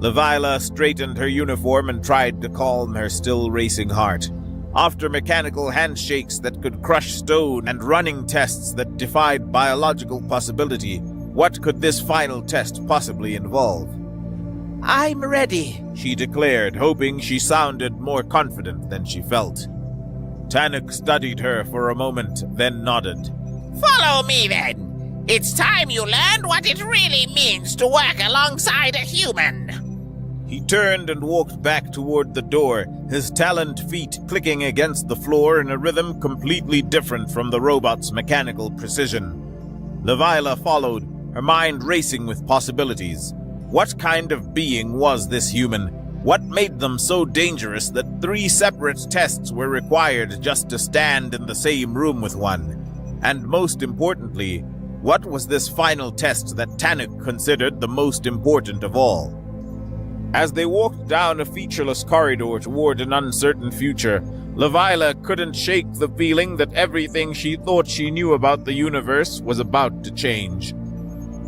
Levila straightened her uniform and tried to calm her still racing heart. After mechanical handshakes that could crush stone and running tests that defied biological possibility, what could this final test possibly involve? "I'm ready," she declared, hoping she sounded more confident than she felt. Tanuk studied her for a moment, then nodded. "Follow me, then. It's time you learned what it really means to work alongside a human." He turned and walked back toward the door, his taloned feet clicking against the floor in a rhythm completely different from the robot's mechanical precision. Levila followed, her mind racing with possibilities. What kind of being was this human? What made them so dangerous that 3 separate tests were required just to stand in the same room with one? And most importantly, what was this final test that Tanuk considered the most important of all? As they walked down a featureless corridor toward an uncertain future, Levila couldn't shake the feeling that everything she thought she knew about the universe was about to change.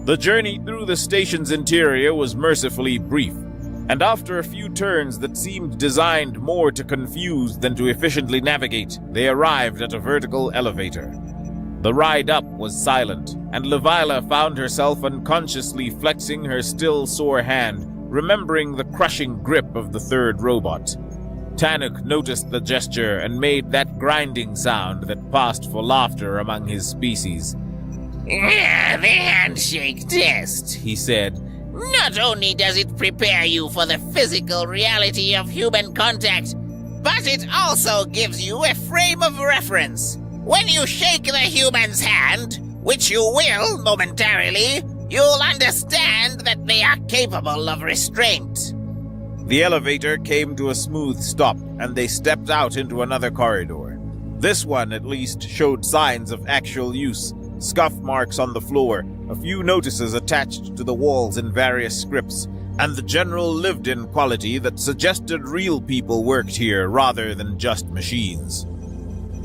The journey through the station's interior was mercifully brief, and after a few turns that seemed designed more to confuse than to efficiently navigate, they arrived at a vertical elevator. The ride up was silent, and Levila found herself unconsciously flexing her still sore hand, remembering the crushing grip of the third robot. Tanuk noticed the gesture and made that grinding sound that passed for laughter among his species. "The handshake test," he said. "Not only does it prepare you for the physical reality of human contact, but it also gives you a frame of reference. When you shake the human's hand, which you will momentarily, you'll understand that they are capable of restraint. The elevator came to a smooth stop, and they stepped out into another corridor. This one, at least, showed signs of actual use. Scuff marks on the floor, a few notices attached to the walls in various scripts, and the general lived-in quality that suggested real people worked here rather than just machines.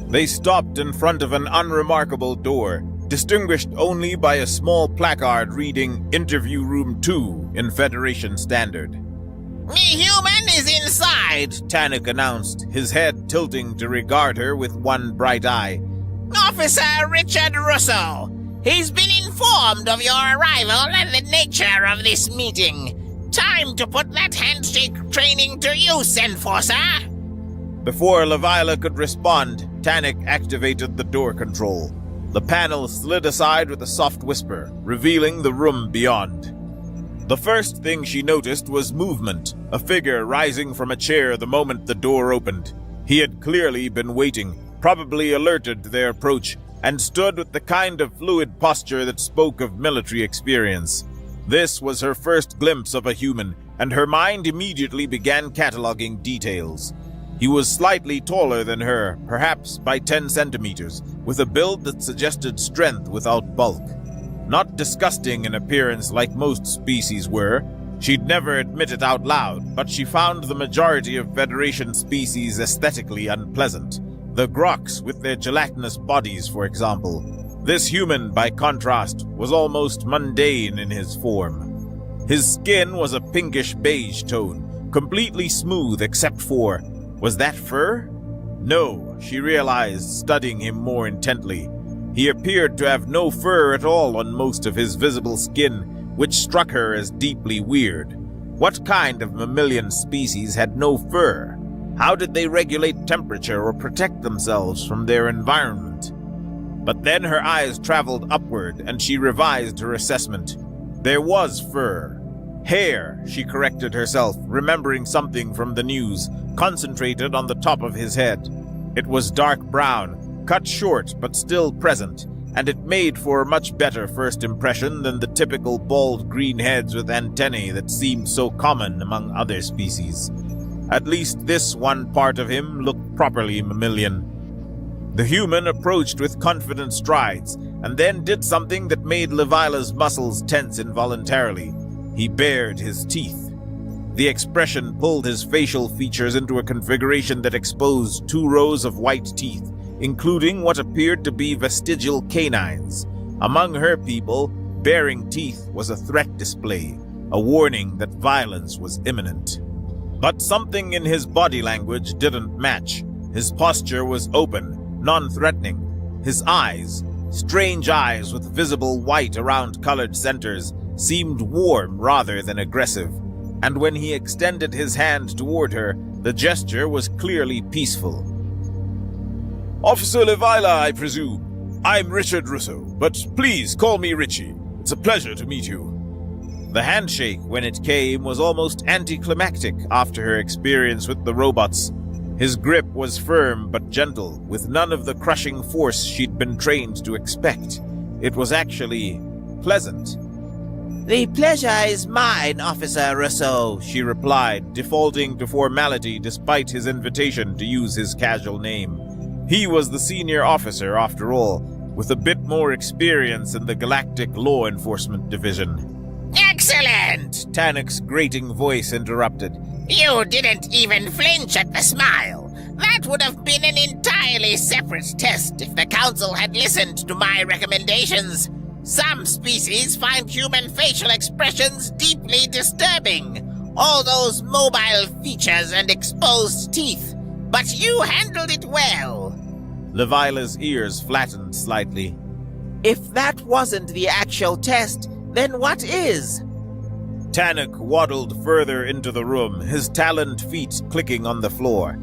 They stopped in front of an unremarkable door, distinguished only by a small placard reading Interview Room 2 in Federation Standard. "Me human is inside," Tannock announced, his head tilting to regard her with one bright eye. "Officer Richard Russo. He's been informed of your arrival and the nature of this meeting. Time to put that handshake training to use, Enforcer." Before Leviathan could respond, Tannock activated the door control. The panel slid aside with a soft whisper, revealing the room beyond. The first thing she noticed was movement, a figure rising from a chair the moment the door opened. He had clearly been waiting, probably alerted to their approach, and stood with the kind of fluid posture that spoke of military experience. This was her first glimpse of a human, and her mind immediately began cataloging details. He was slightly taller than her, perhaps by 10 centimeters, with a build that suggested strength without bulk. Not disgusting in appearance like most species were. She'd never admit it out loud, but she found the majority of Federation species aesthetically unpleasant. The Groks with their gelatinous bodies, for example. This human, by contrast, was almost mundane in his form. His skin was a pinkish beige tone, completely smooth except for... was that fur? No, she realized, studying him more intently. He appeared to have no fur at all on most of his visible skin, which struck her as deeply weird. What kind of mammalian species had no fur? How did they regulate temperature or protect themselves from their environment? But then her eyes traveled upward, and she revised her assessment. There was fur. Hair, she corrected herself, remembering something from the news, concentrated on the top of his head. It was dark brown, cut short but still present, and it made for a much better first impression than the typical bald green heads with antennae that seemed so common among other species. At least this one part of him looked properly mammalian. The human approached with confident strides, and then did something that made Levila's muscles tense involuntarily. He bared his teeth. The expression pulled his facial features into a configuration that exposed 2 rows of white teeth, including what appeared to be vestigial canines. Among her people, baring teeth was a threat display, a warning that violence was imminent. But something in his body language didn't match. His posture was open, non-threatening. His eyes, strange eyes with visible white around colored centers, seemed warm rather than aggressive. And when he extended his hand toward her, the gesture was clearly peaceful. "Officer Levila, I presume. I'm Richard Russo, but please call me Richie. It's a pleasure to meet you." The handshake, when it came, was almost anticlimactic after her experience with the robots. His grip was firm but gentle, with none of the crushing force she'd been trained to expect. It was actually pleasant. "The pleasure is mine, Officer Russo," she replied, defaulting to formality despite his invitation to use his casual name. He was the senior officer, after all, with a bit more experience in the Galactic Law Enforcement Division. "Excellent!" Tannock's grating voice interrupted. "You didn't even flinch at the smile. That would have been an entirely separate test if the Council had listened to my recommendations. Some species find human facial expressions deeply disturbing. All those mobile features and exposed teeth. But you handled it well." Levila's ears flattened slightly. "If that wasn't the actual test, then what is?" Tannock waddled further into the room, his taloned feet clicking on the floor.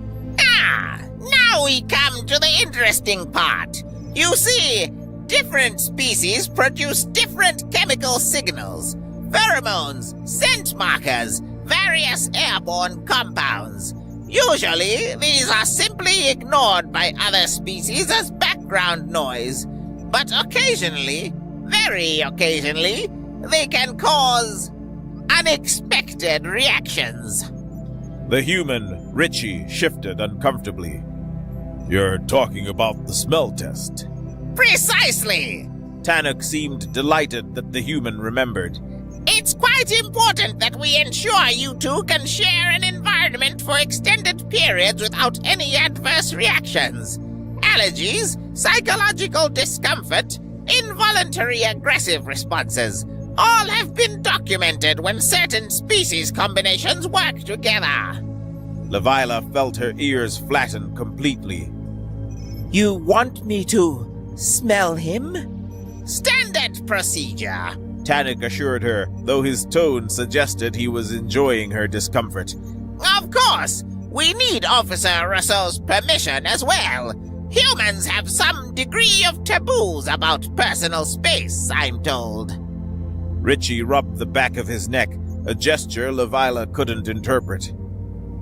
Now we come to the interesting part. You see, different species produce different chemical signals. Pheromones, scent markers, various airborne compounds. Usually, these are simply ignored by other species as background noise. But occasionally, very occasionally, they can cause unexpected reactions. The human, Richie, shifted uncomfortably. You're talking about the smell test. Precisely! Tannock seemed delighted that the human remembered. It's quite important that we ensure you two can share an environment for extended periods without any adverse reactions. Allergies, psychological discomfort, involuntary aggressive responses all have been documented when certain species combinations work together. Levilah felt her ears flatten completely. You want me to smell him? Standard procedure, Tannock assured her, though his tone suggested he was enjoying her discomfort. Of course, we need Officer Russell's permission as well. Humans have some degree of taboos about personal space, I'm told. Richie rubbed the back of his neck, a gesture Levilah couldn't interpret.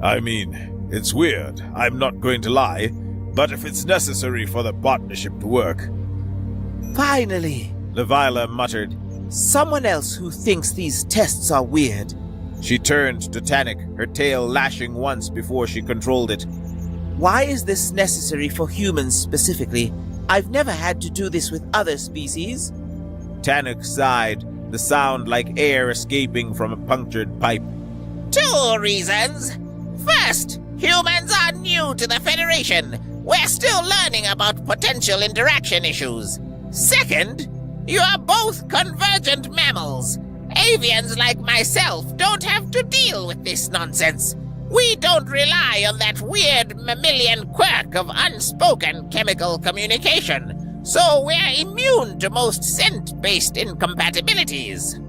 I mean, it's weird, I'm not going to lie, but if it's necessary for the partnership to work. Finally, Levilah muttered. Someone else who thinks these tests are weird. She turned to Tannock, her tail lashing once before she controlled it. Why is this necessary for humans specifically? I've never had to do this with other species. Tannock sighed, the sound like air escaping from a punctured pipe. 2 reasons. First, humans are new to the Federation. We're still learning about potential interaction issues. Second, you are both convergent mammals. Avians like myself don't have to deal with this nonsense. We don't rely on that weird mammalian quirk of unspoken chemical communication, so we're immune to most scent-based incompatibilities.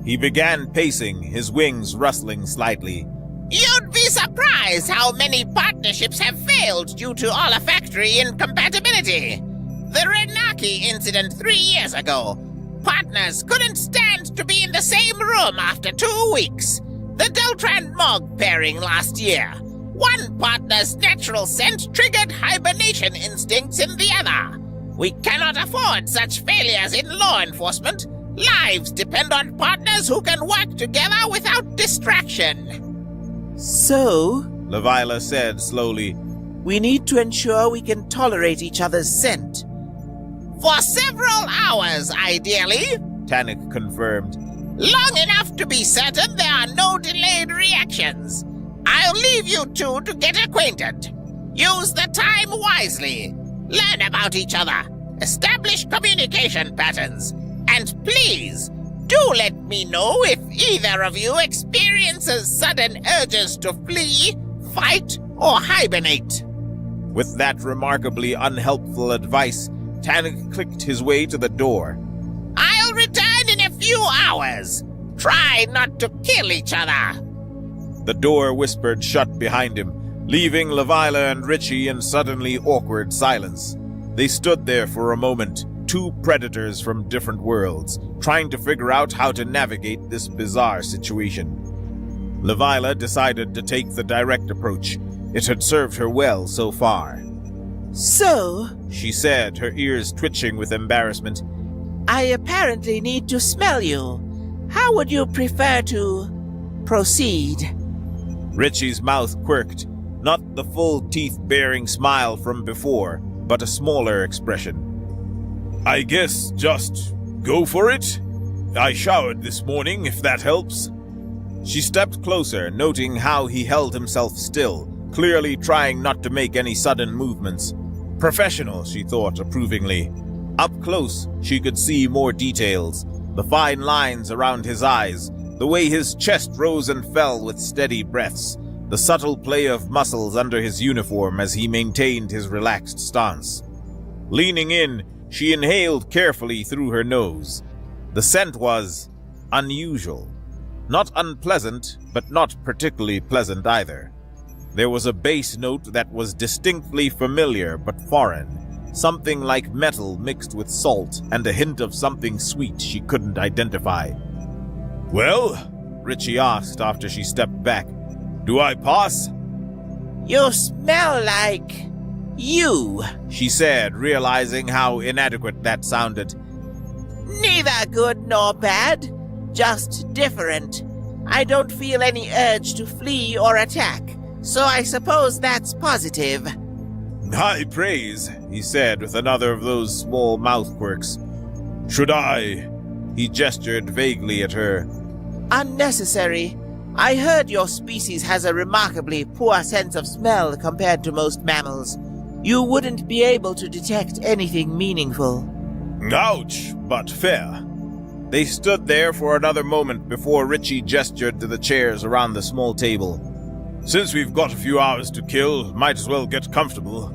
He began pacing, his wings rustling slightly. You'd be surprised how many partnerships have failed due to olfactory incompatibility. The Renaki incident 3 years ago. Partners couldn't stand to be in the same room after 2 weeks. The Deltran Mog pairing last year. One partner's natural scent triggered hibernation instincts in the other. We cannot afford such failures in law enforcement. Lives depend on partners who can work together without distraction. So, Levilah said slowly, we need to ensure we can tolerate each other's scent. For several hours, ideally, Tannock confirmed. Long enough to be certain there are no delayed reactions. I'll leave you two to get acquainted. Use the time wisely. Learn about each other. Establish communication patterns. And please, do let me know if either of you experiences sudden urges to flee, fight, or hibernate. With that remarkably unhelpful advice, Tannock clicked his way to the door. I'll return in a few hours. Try not to kill each other. The door whispered shut behind him, leaving Levilah and Richie in suddenly awkward silence. They stood there for a moment, 2 predators from different worlds, trying to figure out how to navigate this bizarre situation. Levilah decided to take the direct approach. It had served her well so far. So, she said, her ears twitching with embarrassment, I apparently need to smell you. How would you prefer to proceed? Richie's mouth quirked, not the full teeth-bearing smile from before, but a smaller expression. I guess just go for it? I showered this morning, if that helps. She stepped closer, noting how he held himself still, clearly trying not to make any sudden movements. Professional, she thought approvingly. Up close, she could see more details. The fine lines around his eyes, the way his chest rose and fell with steady breaths, the subtle play of muscles under his uniform as he maintained his relaxed stance. Leaning in, she inhaled carefully through her nose. The scent was unusual. Not unpleasant, but not particularly pleasant either. There was a bass note that was distinctly familiar but foreign. Something like metal mixed with salt and a hint of something sweet she couldn't identify. Well, Richie asked after she stepped back, do I pass? You smell like you, she said, realizing how inadequate that sounded. Neither good nor bad, just different. I don't feel any urge to flee or attack, so I suppose that's positive. High praise, he said with another of those small mouth quirks. Should I? He gestured vaguely at her. Unnecessary. I heard your species has a remarkably poor sense of smell compared to most mammals. You wouldn't be able to detect anything meaningful. Ouch, but fair. They stood there for another moment before Richie gestured to the chairs around the small table. Since we've got a few hours to kill, might as well get comfortable.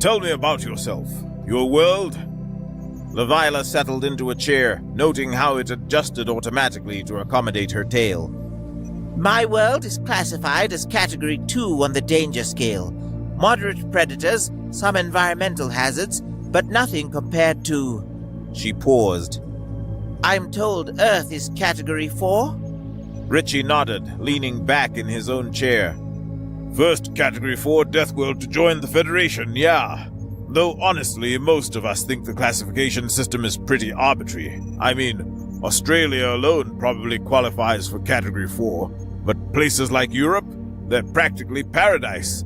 Tell me about yourself. Your world? Levila settled into a chair, noting how it adjusted automatically to accommodate her tale. My world is classified as Category 2 on the danger scale. Moderate predators, some environmental hazards, but nothing compared to... She paused. I'm told Earth is Category 4? Richie nodded, leaning back in his own chair. First Category 4 death world to join the Federation, yeah. Though honestly, most of us think the classification system is pretty arbitrary. I mean, Australia alone probably qualifies for Category 4, but places like Europe, they're practically paradise.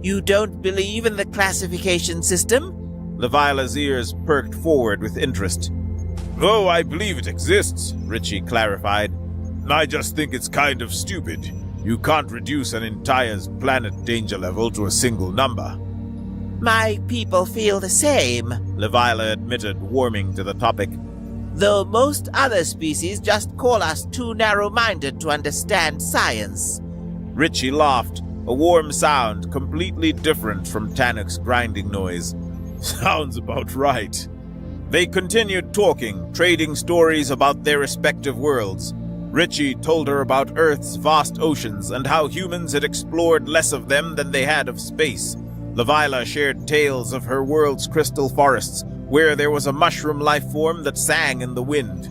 You don't believe in the classification system? Levila's ears perked forward with interest. Oh, I believe it exists, Richie clarified. I just think it's kind of stupid. You can't reduce an entire planet danger level to a single number. My people feel the same, Levila admitted, warming to the topic. Though most other species just call us too narrow-minded to understand science. Richie laughed, a warm sound completely different from Tannock's grinding noise. Sounds about right. They continued talking, trading stories about their respective worlds. Richie told her about Earth's vast oceans and how humans had explored less of them than they had of space. Levila shared tales of her world's crystal forests, where there was a mushroom life form that sang in the wind.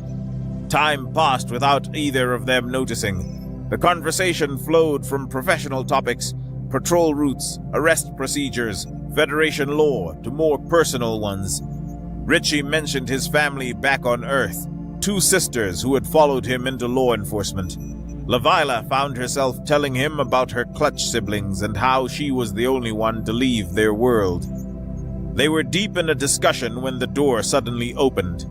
Time passed without either of them noticing. The conversation flowed from professional topics, patrol routes, arrest procedures, Federation law, to more personal ones. Richie mentioned his family back on Earth, 2 sisters who had followed him into law enforcement. Levila found herself telling him about her clutch siblings and how she was the only one to leave their world. They were deep in a discussion when the door suddenly opened.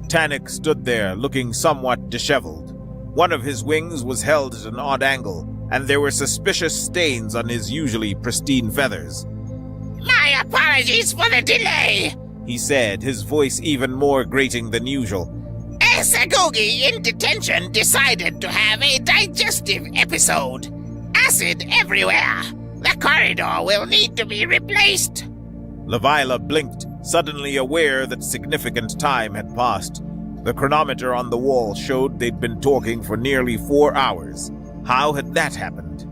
Tannock stood there, looking somewhat disheveled. One of his wings was held at an odd angle, and there were suspicious stains on his usually pristine feathers. My apologies for the delay, he said, his voice even more grating than usual. A Sagogi in detention decided to have a digestive episode. Acid everywhere. The corridor will need to be replaced. Levila blinked, suddenly aware that significant time had passed. The chronometer on the wall showed they'd been talking for nearly 4 hours. How had that happened?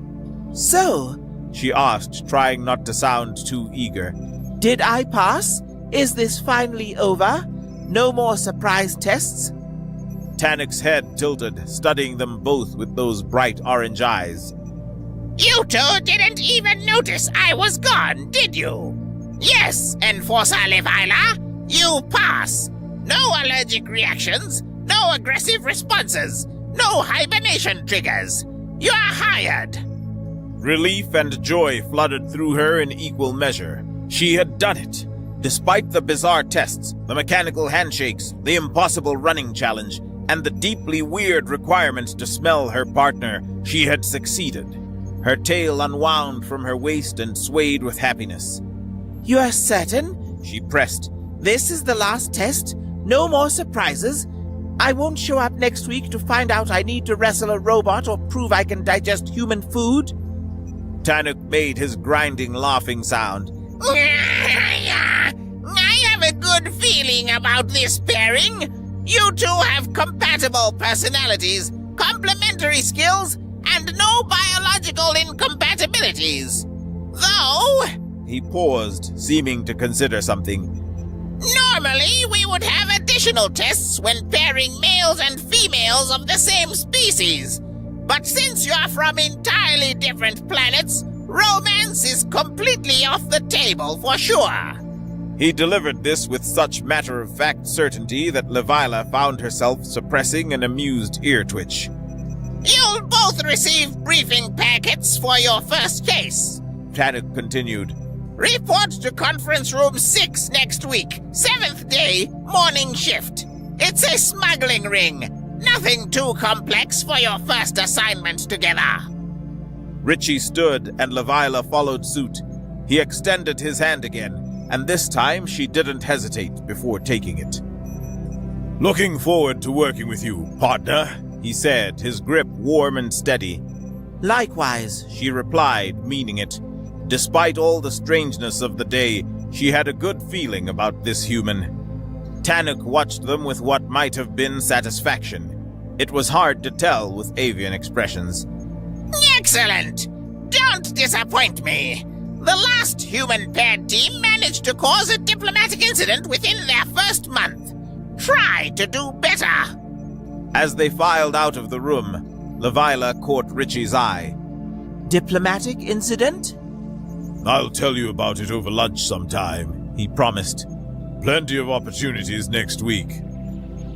So, she asked, trying not to sound too eager. Did I pass? Is this finally over? No more surprise tests? Tannock's head tilted, studying them both with those bright orange eyes. You two didn't even notice I was gone, did you? Yes, Enforcer Levila, you pass. No allergic reactions, no aggressive responses, no hibernation triggers. You're hired. Relief and joy flooded through her in equal measure. She had done it. Despite the bizarre tests, the mechanical handshakes, the impossible running challenge, and the deeply weird requirement to smell her partner, she had succeeded. Her tail unwound from her waist and swayed with happiness. You are certain? She pressed. This is the last test? No more surprises? I won't show up next week to find out I need to wrestle a robot or prove I can digest human food? Tannock made his grinding, laughing sound. I have a good feeling about this pairing. You two have compatible personalities, complementary skills, and no biological incompatibilities. Though... He paused, seeming to consider something. Normally, we would have additional tests when pairing males and females of the same species. But since you're from entirely different planets, romance is completely off the table for sure. He delivered this with such matter-of-fact certainty that Levila found herself suppressing an amused ear twitch. You'll You'll both receive briefing packets for your first case, Tanuk continued. Report to conference room 6 next week, 7th day, morning shift. It's a smuggling ring. Nothing too complex for your first assignment together. Richie stood and Levila followed suit. He extended his hand again, and this time she didn't hesitate before taking it. Looking forward to working with you, partner, he said, his grip warm and steady. Likewise, she replied, meaning it. Despite all the strangeness of the day, she had a good feeling about this human. Tanuk watched them with what might have been satisfaction. It was hard to tell with avian expressions. Excellent! Don't disappoint me. The last human paired team managed to cause a diplomatic incident within their first month. Try to do better. As they filed out of the room, Levila caught Richie's eye. Diplomatic incident? I'll tell you about it over lunch sometime, he promised. Plenty of opportunities next week.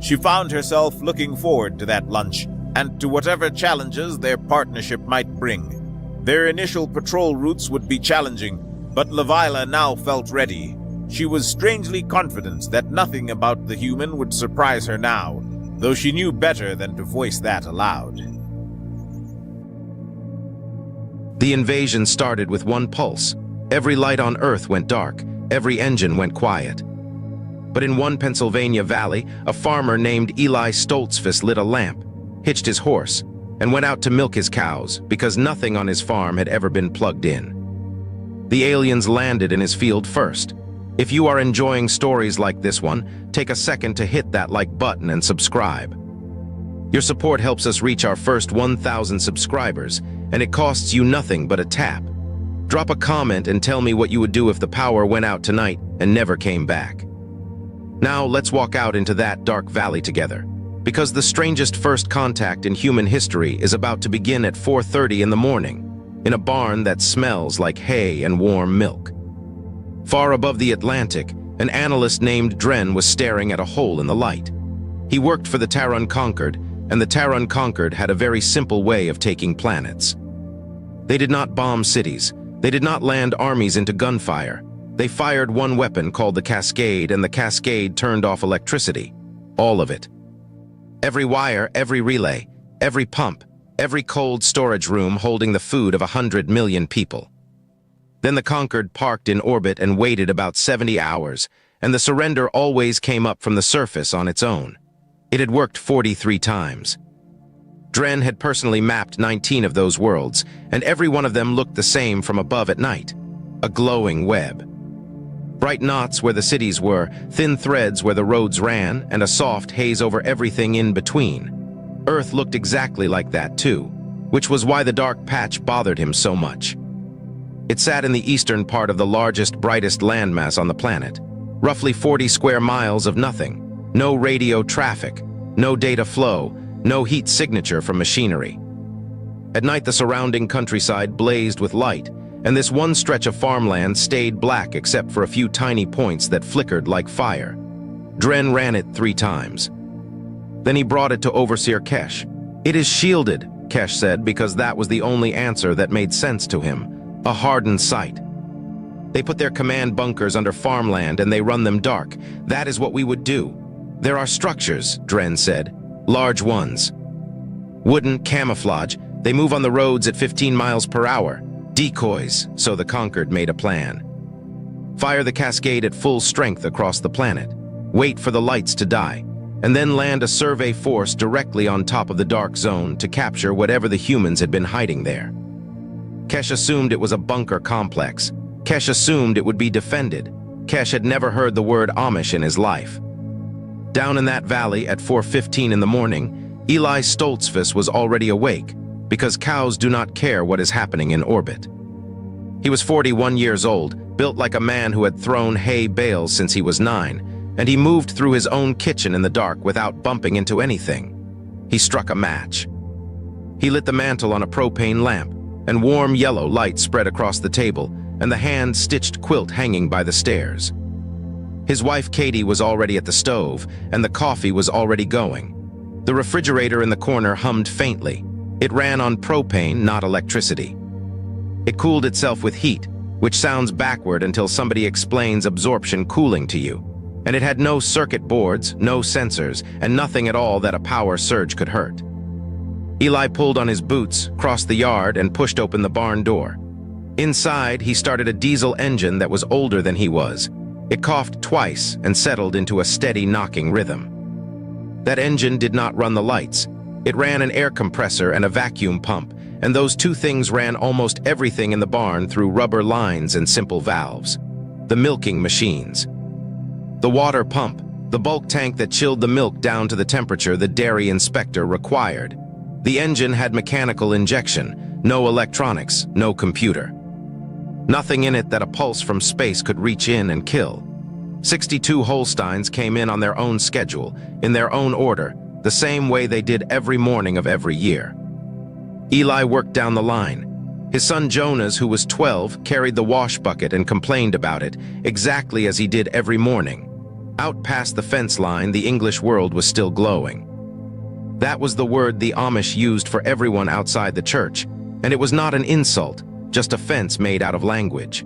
She found herself looking forward to that lunch, and to whatever challenges their partnership might bring. Their initial patrol routes would be challenging, but Levila now felt ready. She was strangely confident that nothing about the human would surprise her now, though she knew better than to voice that aloud. The invasion started with one pulse. Every light on Earth went dark, every engine went quiet. But in one Pennsylvania valley, a farmer named Eli Stoltzfus lit a lamp, hitched his horse, and went out to milk his cows because nothing on his farm had ever been plugged in. The aliens landed in his field first. If you are enjoying stories like this one, take a second to hit that like button and subscribe. Your support helps us reach our first 1,000 subscribers, and it costs you nothing but a tap. Drop a comment and tell me what you would do if the power went out tonight and never came back. Now let's walk out into that dark valley together, because the strangest first contact in human history is about to begin at 4:30 in the morning, in a barn that smells like hay and warm milk. Far above the Atlantic, an analyst named Dren was staring at a hole in the light. He worked for the Terra Unconquered, and the Terra Unconquered had a very simple way of taking planets. They did not bomb cities. They did not land armies into gunfire. They fired one weapon called the Cascade, and the Cascade turned off electricity. All of it. Every wire, every relay, every pump, every cold storage room holding the food of 100 million people. Then the Conquered parked in orbit and waited about 70 hours, and the surrender always came up from the surface on its own. It had worked 43 times. Dren had personally mapped 19 of those worlds, and every one of them looked the same from above at night. A glowing web. Bright knots where the cities were, thin threads where the roads ran, and a soft haze over everything in between. Earth looked exactly like that too, which was why the dark patch bothered him so much. It sat in the eastern part of the largest, brightest landmass on the planet. Roughly 40 square miles of nothing. No radio traffic, no data flow, no heat signature from machinery. At night, the surrounding countryside blazed with light, and this one stretch of farmland stayed black except for a few tiny points that flickered like fire. Dren ran it 3 times. Then he brought it to Overseer Kesh. "It is shielded," Kesh said, because that was the only answer that made sense to him. A hardened site. They put their command bunkers under farmland and they run them dark. That is what we would do. There are structures, Dren said. Large ones. Wooden, camouflage. They move on the roads at 15 miles per hour. Decoys, so the Conquered made a plan. Fire the Cascade at full strength across the planet. Wait for the lights to die. And then land a survey force directly on top of the dark zone to capture whatever the humans had been hiding there. Kesh assumed it was a bunker complex. Kesh assumed it would be defended. Kesh had never heard the word Amish in his life. Down in that valley at 4:15 in the morning, Eli Stoltzfus was already awake, because cows do not care what is happening in orbit. He was 41 years old, built like a man who had thrown hay bales since he was 9, and he moved through his own kitchen in the dark without bumping into anything. He struck a match. He lit the mantle on a propane lamp, and warm yellow light spread across the table, and the hand-stitched quilt hanging by the stairs. His wife Katie was already at the stove, and the coffee was already going. The refrigerator in the corner hummed faintly. It ran on propane, not electricity. It cooled itself with heat, which sounds backward until somebody explains absorption cooling to you. And it had no circuit boards, no sensors, and nothing at all that a power surge could hurt. Eli pulled on his boots, crossed the yard, and pushed open the barn door. Inside, he started a diesel engine that was older than he was. It coughed twice and settled into a steady knocking rhythm. That engine did not run the lights. It ran an air compressor and a vacuum pump, and those two things ran almost everything in the barn through rubber lines and simple valves. The milking machines. The water pump, the bulk tank that chilled the milk down to the temperature the dairy inspector required. The engine had mechanical injection, no electronics, no computer. Nothing in it that a pulse from space could reach in and kill. 62 Holsteins came in on their own schedule, in their own order, the same way they did every morning of every year. Eli worked down the line. His son Jonas, who was 12, carried the wash bucket and complained about it, exactly as he did every morning. Out past the fence line, the English world was still glowing. That was the word the Amish used for everyone outside the church, and it was not an insult, just a fence made out of language.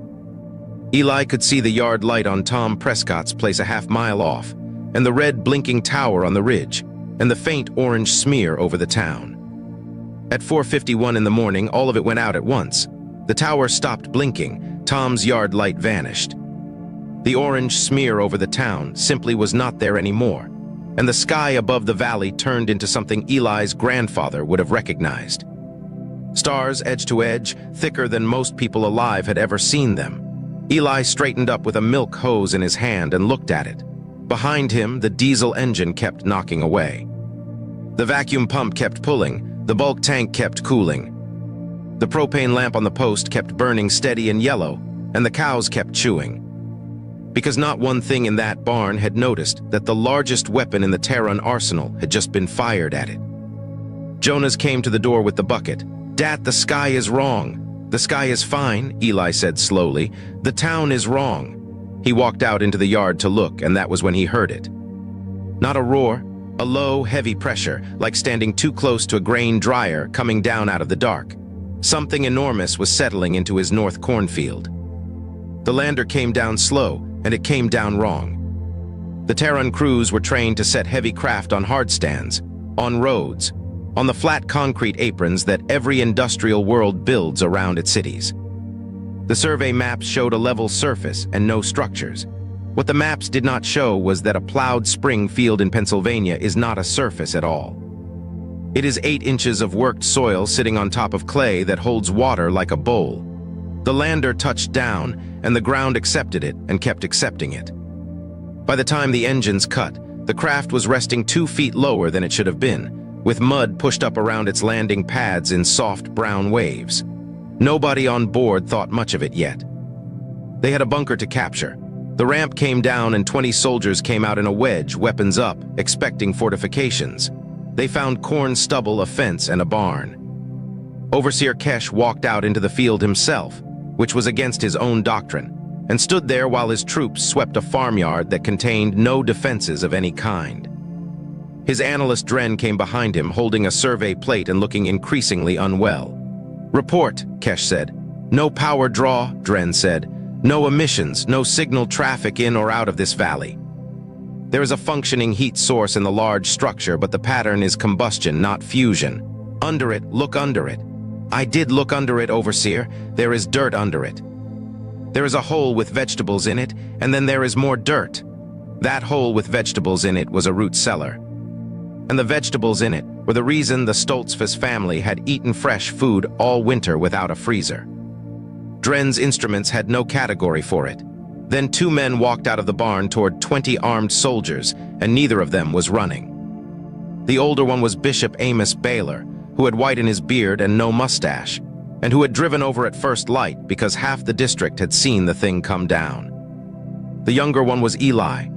Eli could see the yard light on Tom Prescott's place a half-mile off, and the red blinking tower on the ridge, and the faint orange smear over the town. At 4:51 in the morning, all of it went out at once. The tower stopped blinking, Tom's yard light vanished. The orange smear over the town simply was not there anymore, and the sky above the valley turned into something Eli's grandfather would have recognized. Stars edge to edge, thicker than most people alive had ever seen them. Eli straightened up with a milk hose in his hand and looked at it. Behind him, the diesel engine kept knocking away. The vacuum pump kept pulling, the bulk tank kept cooling. The propane lamp on the post kept burning steady and yellow, and the cows kept chewing. Because not one thing in that barn had noticed that the largest weapon in the Terran arsenal had just been fired at it. Jonas came to the door with the bucket. "Dad, the sky is wrong." "The sky is fine," Eli said slowly. "The town is wrong." He walked out into the yard to look, and that was when he heard it. Not a roar, a low, heavy pressure, like standing too close to a grain dryer coming down out of the dark. Something enormous was settling into his north cornfield. The lander came down slow, and it came down wrong. The Terran crews were trained to set heavy craft on hard stands, on roads, on the flat concrete aprons that every industrial world builds around its cities. The survey maps showed a level surface and no structures. What the maps did not show was that a plowed spring field in Pennsylvania is not a surface at all. It is 8 inches of worked soil sitting on top of clay that holds water like a bowl. The lander touched down, and the ground accepted it and kept accepting it. By the time the engines cut, the craft was resting 2 feet lower than it should have been, with mud pushed up around its landing pads in soft brown waves. Nobody on board thought much of it yet. They had a bunker to capture. The ramp came down and 20 soldiers came out in a wedge, weapons up, expecting fortifications. They found corn stubble, a fence, and a barn. Overseer Kesh walked out into the field himself, which was against his own doctrine, and stood there while his troops swept a farmyard that contained no defenses of any kind. His analyst Dren came behind him, holding a survey plate and looking increasingly unwell. "Report," Kesh said. "No power draw," Dren said. "No emissions, no signal traffic in or out of this valley. There is a functioning heat source in the large structure, but the pattern is combustion, not fusion. Under it, look under it." "I did look under it, Overseer. There is dirt under it." "There is a hole with vegetables in it, and then there is more dirt." That hole with vegetables in it was a root cellar. And the vegetables in it were the reason the Stoltzfus family had eaten fresh food all winter without a freezer. Dren's instruments had no category for it. Then 2 men walked out of the barn toward 20 armed soldiers, and neither of them was running. The older one was Bishop Amos Baylor, who had white in his beard and no mustache, and who had driven over at first light because half the district had seen the thing come down. The younger one was Eli.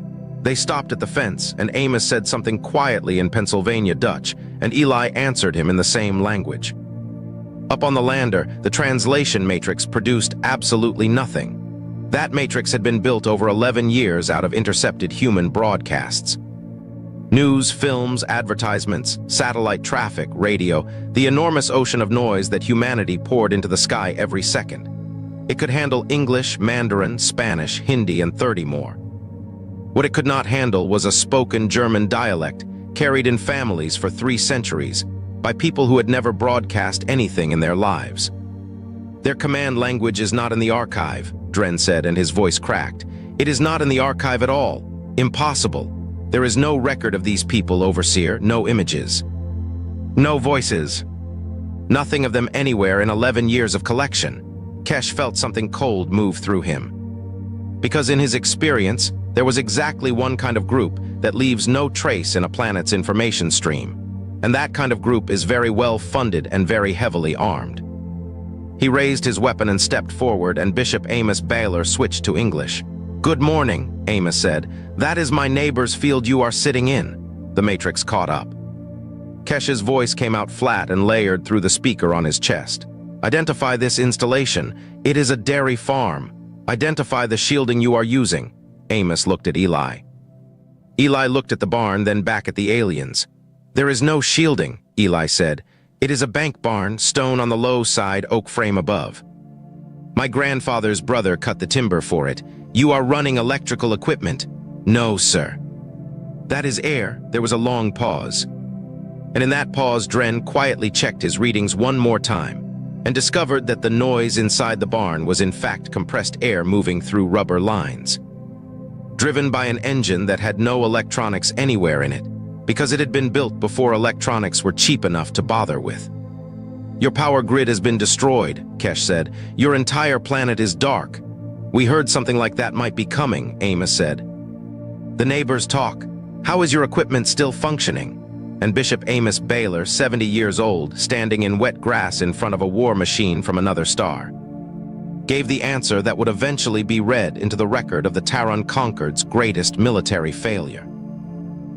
They stopped at the fence, and Amos said something quietly in Pennsylvania Dutch, and Eli answered him in the same language. Up on the lander, the translation matrix produced absolutely nothing. That matrix had been built over 11 years out of intercepted human broadcasts. News, films, advertisements, satellite traffic, radio, the enormous ocean of noise that humanity poured into the sky every second. It could handle English, Mandarin, Spanish, Hindi, and 30 more. What it could not handle was a spoken German dialect carried in families for 3 centuries by people who had never broadcast anything in their lives. Their command language is not in the archive, Dren said, and his voice cracked. It is not in the archive at all. Impossible. There is no record of these people, Overseer, no images. No voices. Nothing of them anywhere in 11 years of collection. Kesh felt something cold move through him. Because in his experience, there was exactly one kind of group that leaves no trace in a planet's information stream. And that kind of group is very well funded and very heavily armed. He raised his weapon and stepped forward, and Bishop Amos Baylor switched to English. "Good morning," Amos said. "That is my neighbor's field you are sitting in." The Matrix caught up. Kesh's voice came out flat and layered through the speaker on his chest. "Identify this installation. It is a dairy farm. Identify the shielding you are using." Amos looked at Eli. Eli looked at the barn, then back at the aliens. "There is no shielding," Eli said. "It is a bank barn, stone on the low side, oak frame above. My grandfather's brother cut the timber for it. You are running electrical equipment." "No, sir." "That is air." There was a long pause. And in that pause, Dren quietly checked his readings one more time and discovered that the noise inside the barn was in fact compressed air moving through rubber lines, driven by an engine that had no electronics anywhere in it, because it had been built before electronics were cheap enough to bother with. "Your power grid has been destroyed," Kesh said. "Your entire planet is dark." "We heard something like that might be coming," Amos said. "The neighbors talk. How is your equipment still functioning?" And Bishop Amos Baylor, 70 years old, standing in wet grass in front of a war machine from another star, gave the answer that would eventually be read into the record of the Terran Conquered's greatest military failure.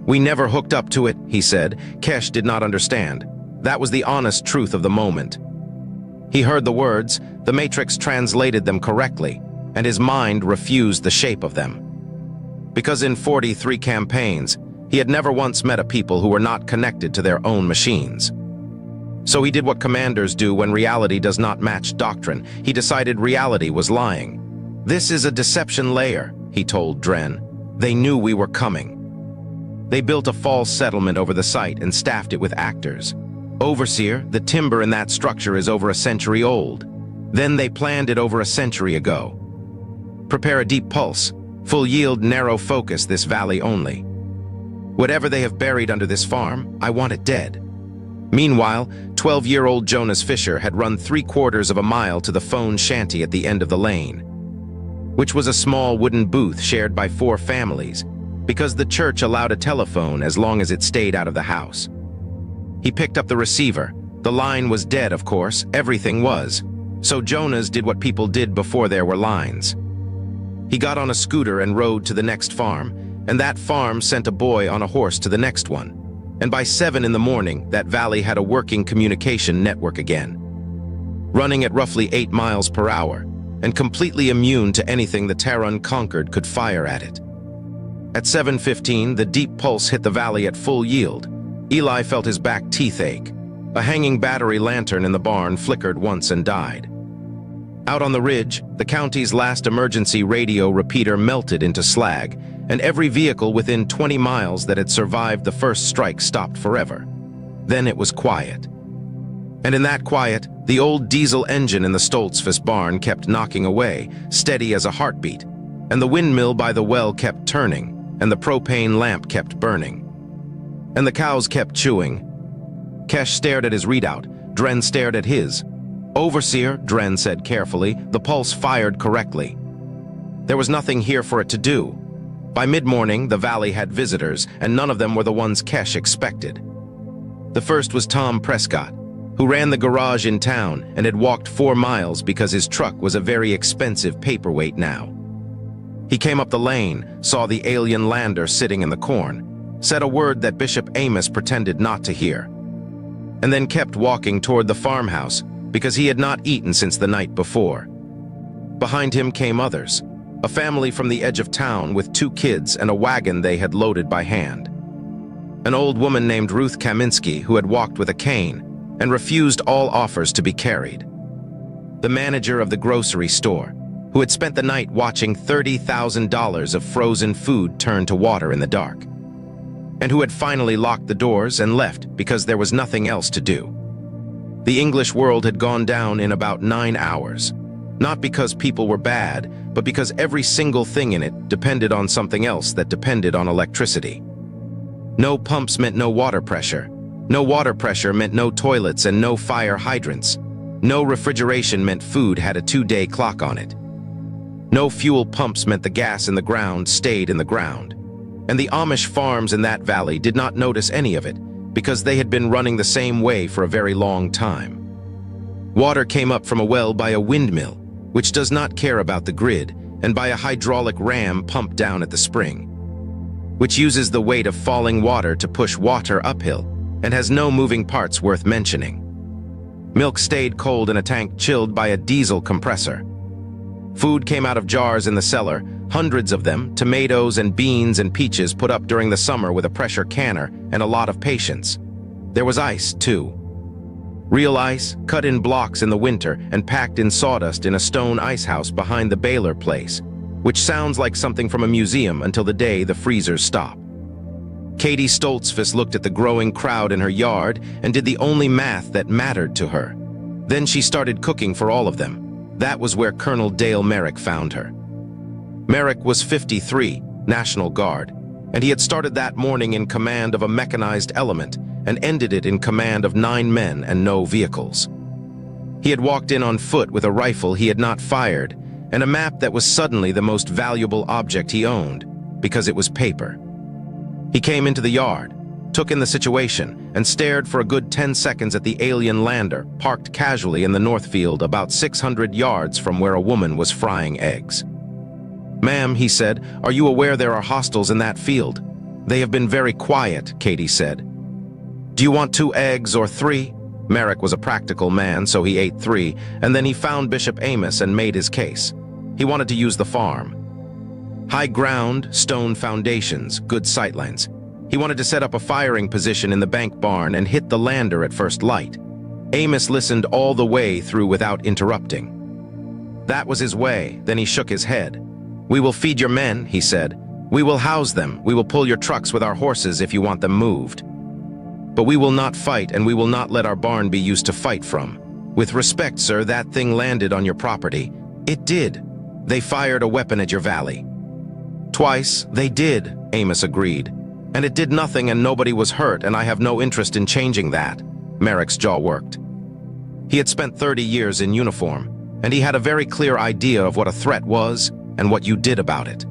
"We never hooked up to it," he said. Kesh did not understand. That was the honest truth of the moment. He heard the words, the Matrix translated them correctly, and his mind refused the shape of them. Because in 43 campaigns, he had never once met a people who were not connected to their own machines. So he did what commanders do when reality does not match doctrine. He decided reality was lying. "This is a deception layer," he told Dren. "They knew we were coming." They built a false settlement over the site and staffed it with actors. "Overseer, the timber in that structure is over a century old. Then they planned it over a century ago. Prepare a deep pulse. Full yield, narrow focus, this valley only. Whatever they have buried under this farm, I want it dead." Meanwhile, 12-year-old Jonas Fisher had run 3/4 of a mile to the phone shanty at the end of the lane, which was a small wooden booth shared by 4 families, because the church allowed a telephone as long as it stayed out of the house. He picked up the receiver. The line was dead, of course. Everything was. So Jonas did what people did before there were lines. He got on a scooter and rode to the next farm, and that farm sent a boy on a horse to the next one. And by 7 in the morning, that valley had a working communication network again, running at roughly 8 miles per hour, and completely immune to anything the Terran Conquered could fire at it. At 7:15, the deep pulse hit the valley at full yield. Eli felt his back teeth ache. A hanging battery lantern in the barn flickered once and died. Out on the ridge, the county's last emergency radio repeater melted into slag, and every vehicle within 20 miles that had survived the first strike stopped forever. Then it was quiet. And in that quiet, the old diesel engine in the Stoltzfus barn kept knocking away, steady as a heartbeat, and the windmill by the well kept turning, and the propane lamp kept burning. And the cows kept chewing. Kesh stared at his readout. Dren stared at his. "Overseer," Dren said carefully, "the pulse fired correctly. There was nothing here for it to do." By mid-morning, the valley had visitors, and none of them were the ones Kesh expected. The first was Tom Prescott, who ran the garage in town and had walked 4 miles because his truck was a very expensive paperweight now. He came up the lane, saw the alien lander sitting in the corn, said a word that Bishop Amos pretended not to hear, and then kept walking toward the farmhouse because he had not eaten since the night before. Behind him came others, a family from the edge of town with 2 kids and a wagon they had loaded by hand. an old woman named Ruth Kaminsky who had walked with a cane and refused all offers to be carried. The manager of the grocery store, who had spent the night watching $30,000 of frozen food turn to water in the dark, and who had finally locked the doors and left because there was nothing else to do. The English world had gone down in about 9 hours, not because people were bad, but because every single thing in it depended on something else that depended on electricity. No pumps meant no water pressure. No water pressure meant no toilets and no fire hydrants. No refrigeration meant food had a 2-day clock on it. No fuel pumps meant the gas in the ground stayed in the ground. And the Amish farms in that valley did not notice any of it because they had been running the same way for a very long time. Water came up from a well by a windmill, which does not care about the grid, and by a hydraulic ram pumped down at the spring, which uses the weight of falling water to push water uphill and has no moving parts worth mentioning. Milk stayed cold in a tank chilled by a diesel compressor. Food came out of jars in the cellar, hundreds of them, tomatoes and beans and peaches put up during the summer with a pressure canner and a lot of patience. There was ice, too. Real ice, cut in blocks in the winter and packed in sawdust in a stone ice house behind the Baylor place, which sounds like something from a museum until the day the freezers stop. Katie Stoltzfus looked at the growing crowd in her yard and did the only math that mattered to her. Then she started cooking for all of them. That was where Colonel Dale Merrick found her. Merrick was 53, National Guard, and he had started that morning in command of a mechanized element and ended it in command of 9 men and no vehicles. He had walked in on foot with a rifle he had not fired and a map that was suddenly the most valuable object he owned because it was paper. He came into the yard, took in the situation, and stared for a good 10 seconds at the alien lander parked casually in the north field about 600 yards from where a woman was frying eggs. "Ma'am," he said, "are you aware there are hostiles in that field?" "They have been very quiet," Katie said. "Do you want 2 eggs or 3? Merrick was a practical man, so he ate 3, and then he found Bishop Amos and made his case. He wanted to use the farm. High ground, stone foundations, good sightlines. He wanted to set up a firing position in the bank barn and hit the lander at first light. Amos listened all the way through without interrupting. That was his way, then he shook his head. "We will feed your men," he said. "We will house them. We will pull your trucks with our horses if you want them moved. But we will not fight, and we will not let our barn be used to fight from. With respect, sir, that thing landed on your property." "It did. They fired a weapon at your valley." "Twice, they did," Amos agreed. "And it did nothing and nobody was hurt, and I have no interest in changing that." Merrick's jaw worked. He had spent 30 years in uniform, and he had a very clear idea of what a threat was and what you did about it.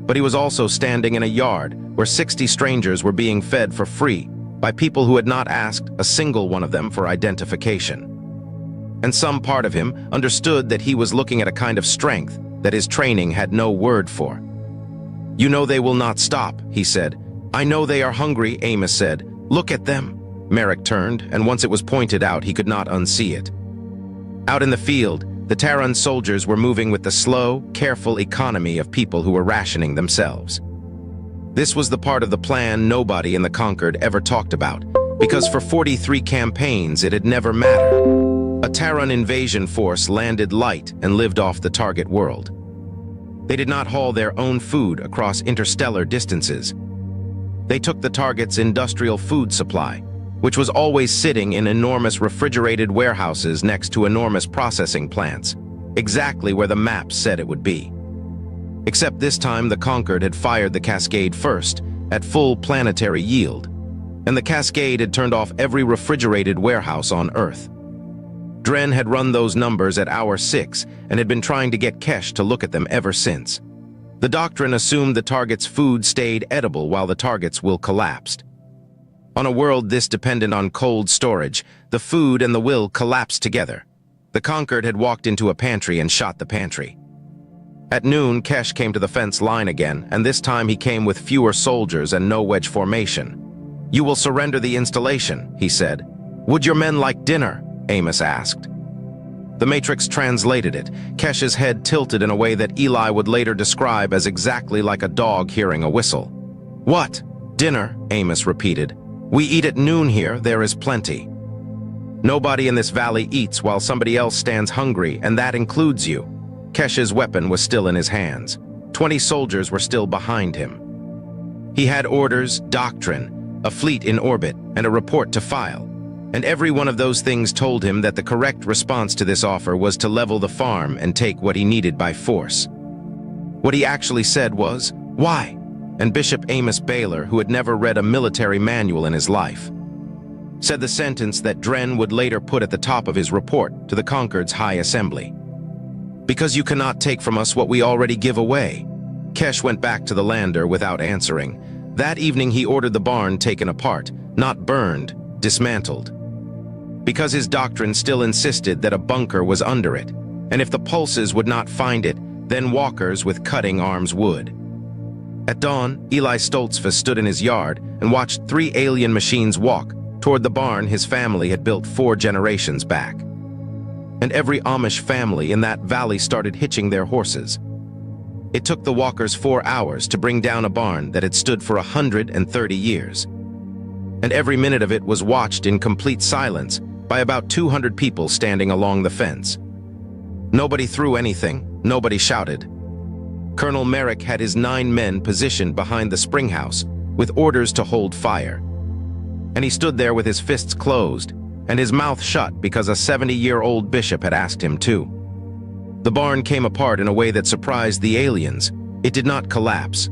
But he was also standing in a yard where 60 strangers were being fed for free by people who had not asked a single one of them for identification. And some part of him understood that he was looking at a kind of strength that his training had no word for. "You know they will not stop," he said. "I know they are hungry," Amos said. "Look at them." Merrick turned, and once it was pointed out, he could not unsee it. Out in the field, the Terran soldiers were moving with the slow, careful economy of people who were rationing themselves. This was the part of the plan nobody in the Conquered ever talked about, because for 43 campaigns it had never mattered. A Terran invasion force landed light and lived off the target world. They did not haul their own food across interstellar distances. They took the target's industrial food supply, which was always sitting in enormous refrigerated warehouses next to enormous processing plants, exactly where the map said it would be. Except this time the Conquered had fired the Cascade first, at full planetary yield, and the Cascade had turned off every refrigerated warehouse on Earth. Dren had run those numbers at hour 6 and had been trying to get Kesh to look at them ever since. The doctrine assumed the target's food stayed edible while the target's will collapsed. On a world this dependent on cold storage, the food and the will collapsed together. The Conquered had walked into a pantry and shot the pantry. At noon, Kesh came to the fence line again, and this time he came with fewer soldiers and no wedge formation. "You will surrender the installation," he said. "Would your men like dinner?" Amos asked. The Matrix translated it. Kesh's head tilted in a way that Eli would later describe as exactly like a dog hearing a whistle. "What?" Dinner, Amos repeated. We eat at noon here, there is plenty. Nobody in this valley eats while somebody else stands hungry, and that includes you. Kesh's weapon was still in his hands. 20 soldiers were still behind him. He had orders, doctrine, a fleet in orbit, and a report to file. And every one of those things told him that the correct response to this offer was to level the farm and take what he needed by force. What he actually said was, "Why?" And Bishop Amos Baylor, who had never read a military manual in his life, said the sentence that Dren would later put at the top of his report to the Concord's High Assembly. "Because you cannot take from us what we already give away." Kesh went back to the lander without answering. That evening he ordered the barn taken apart, not burned, dismantled. Because his doctrine still insisted that a bunker was under it, and if the pulses would not find it, then walkers with cutting arms would. At dawn, Eli Stoltzfus stood in his yard and watched 3 alien machines walk toward the barn his family had built 4 generations back. And every Amish family in that valley started hitching their horses. It took the walkers 4 hours to bring down a barn that had stood for 130 years. And every minute of it was watched in complete silence by about 200 people standing along the fence. Nobody threw anything, nobody shouted. Colonel Merrick had his 9 men positioned behind the springhouse with orders to hold fire. And he stood there with his fists closed and his mouth shut because a 70-year-old bishop had asked him to. The barn came apart in a way that surprised the aliens. It did not collapse.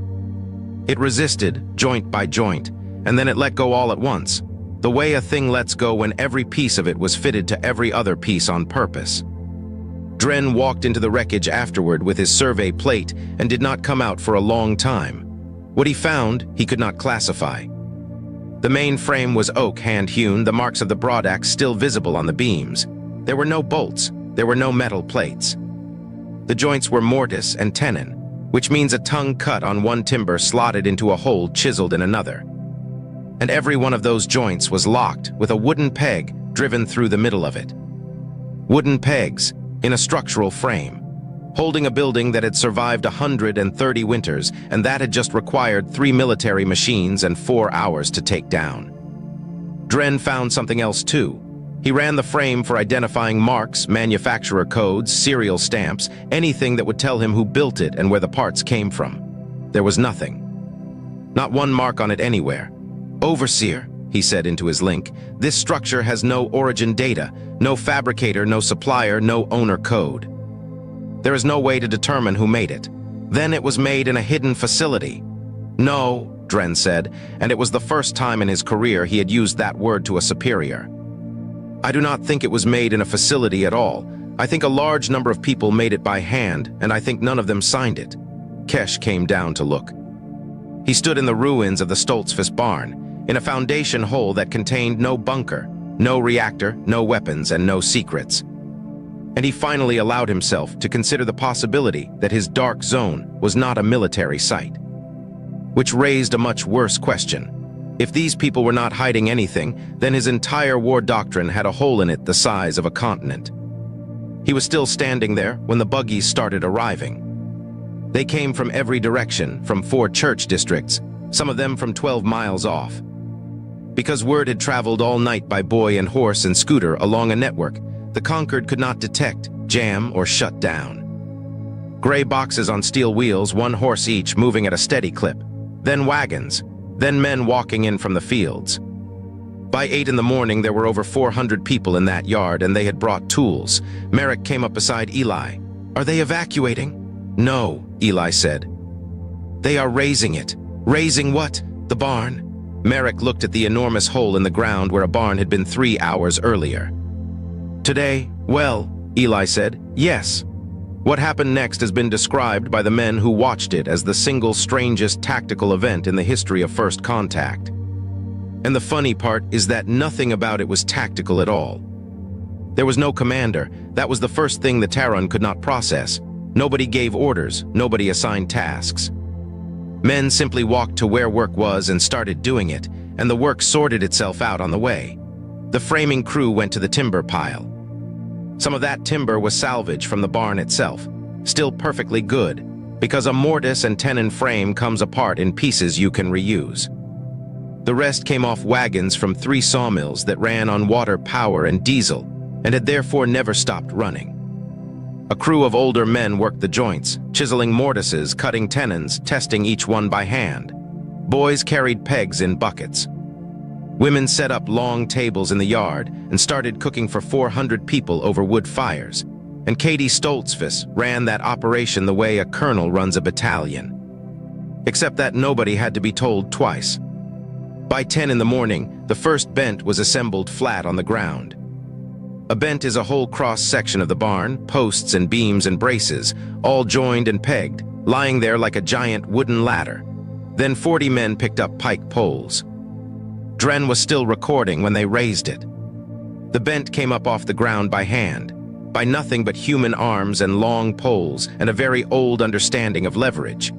It resisted, joint by joint, and then it let go all at once, the way a thing lets go when every piece of it was fitted to every other piece on purpose. Dren walked into the wreckage afterward with his survey plate and did not come out for a long time. What he found, he could not classify. The main frame was oak hand-hewn, the marks of the broadaxe still visible on the beams. There were no bolts, there were no metal plates. The joints were mortise and tenon, which means a tongue cut on one timber slotted into a hole chiseled in another. And every one of those joints was locked with a wooden peg driven through the middle of it. Wooden pegs in a structural frame, holding a building that had survived 130 winters, and that had just required 3 military machines and 4 hours to take down. Dren found something else too. He ran the frame for identifying marks, manufacturer codes, serial stamps, anything that would tell him who built it and where the parts came from. There was nothing. Not one mark on it anywhere. "Overseer," he said into his link, "this structure has no origin data, no fabricator, no supplier, no owner code. There is no way to determine who made it. Then it was made in a hidden facility." "No," Dren said, and it was the first time in his career he had used that word to a superior. "I do not think it was made in a facility at all. I think a large number of people made it by hand, and I think none of them signed it." Kesh came down to look. He stood in the ruins of the Stoltzfus barn, in a foundation hole that contained no bunker, no reactor, no weapons, and no secrets. And he finally allowed himself to consider the possibility that his dark zone was not a military site. Which raised a much worse question. If these people were not hiding anything, then his entire war doctrine had a hole in it the size of a continent. He was still standing there when the buggies started arriving. They came from every direction, from 4 church districts, some of them from 12 miles off. Because word had traveled all night by boy and horse and scooter along a network, the Concord could not detect, jam, or shut down. Gray boxes on steel wheels, 1 horse each, moving at a steady clip. Then wagons. Then men walking in from the fields. By 8 in the morning, there were over 400 people in that yard, and they had brought tools. Merrick came up beside Eli. "Are they evacuating?" "No," Eli said. "They are raising it." "Raising what?" "The barn." Merrick looked at the enormous hole in the ground where a barn had been 3 hours earlier. "Today, well," Eli said, "yes." What happened next has been described by the men who watched it as the single strangest tactical event in the history of First Contact. And the funny part is that nothing about it was tactical at all. There was no commander. That was the first thing the Terran could not process. Nobody gave orders, nobody assigned tasks. Men simply walked to where work was and started doing it, and the work sorted itself out on the way. The framing crew went to the timber pile. Some of that timber was salvage from the barn itself, still perfectly good, because a mortise and tenon frame comes apart in pieces you can reuse. The rest came off wagons from 3 sawmills that ran on water power and diesel, and had therefore never stopped running. A crew of older men worked the joints, chiseling mortises, cutting tenons, testing each one by hand. Boys carried pegs in buckets. Women set up long tables in the yard and started cooking for 400 people over wood fires. And Katie Stoltzfus ran that operation the way a colonel runs a battalion. Except that nobody had to be told twice. By 10 in the morning, the first bent was assembled flat on the ground. A bent is a whole cross-section of the barn, posts and beams and braces, all joined and pegged, lying there like a giant wooden ladder. Then 40 men picked up pike poles. Dren was still recording when they raised it. The bent came up off the ground by hand, by nothing but human arms and long poles and a very old understanding of leverage,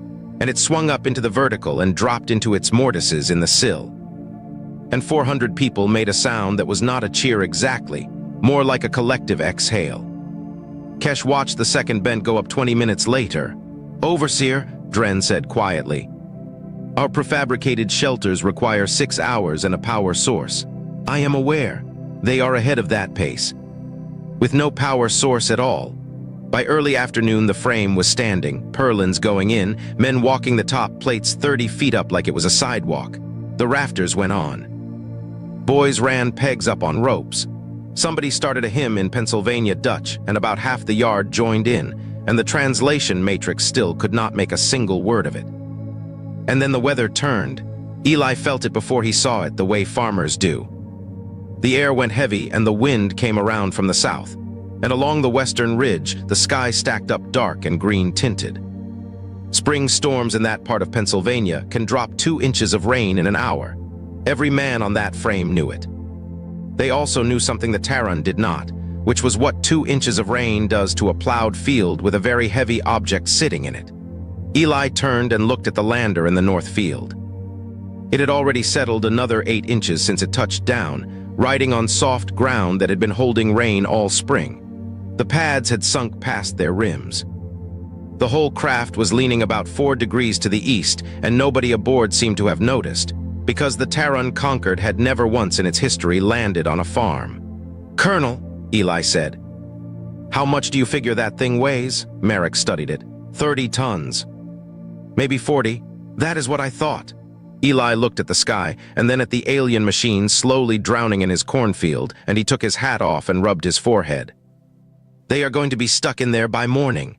and it swung up into the vertical and dropped into its mortises in the sill. And 400 people made a sound that was not a cheer exactly, more like a collective exhale. Kesh watched the second bent go up 20 minutes later. "Overseer," Dren said quietly, "our prefabricated shelters require 6 hours and a power source. I am aware. They are ahead of that pace. With no power source at all. By early afternoon, the frame was standing, purlins going in, men walking the top plates 30 feet up like it was a sidewalk. The rafters went on. Boys ran pegs up on ropes. Somebody started a hymn in Pennsylvania Dutch, and about half the yard joined in, and the translation matrix still could not make a single word of it. And then the weather turned. Eli felt it before he saw it, the way farmers do. The air went heavy and the wind came around from the south, and along the western ridge, the sky stacked up dark and green-tinted. Spring storms in that part of Pennsylvania can drop 2 inches of rain in an hour. Every man on that frame knew it. They also knew something the Terran did not, which was what 2 inches of rain does to a plowed field with a very heavy object sitting in it. Eli turned and looked at the lander in the north field. It had already settled another 8 inches since it touched down, riding on soft ground that had been holding rain all spring. The pads had sunk past their rims. The whole craft was leaning about 4 degrees to the east, and nobody aboard seemed to have noticed, because the Terran conquered had never once in its history landed on a farm. "Colonel," Eli said. "How much do you figure that thing weighs?" Merrick studied it. 30 tons. Maybe 40. That is what I thought. Eli looked at the sky, and then at the alien machine slowly drowning in his cornfield, and he took his hat off and rubbed his forehead. "They are going to be stuck in there by morning."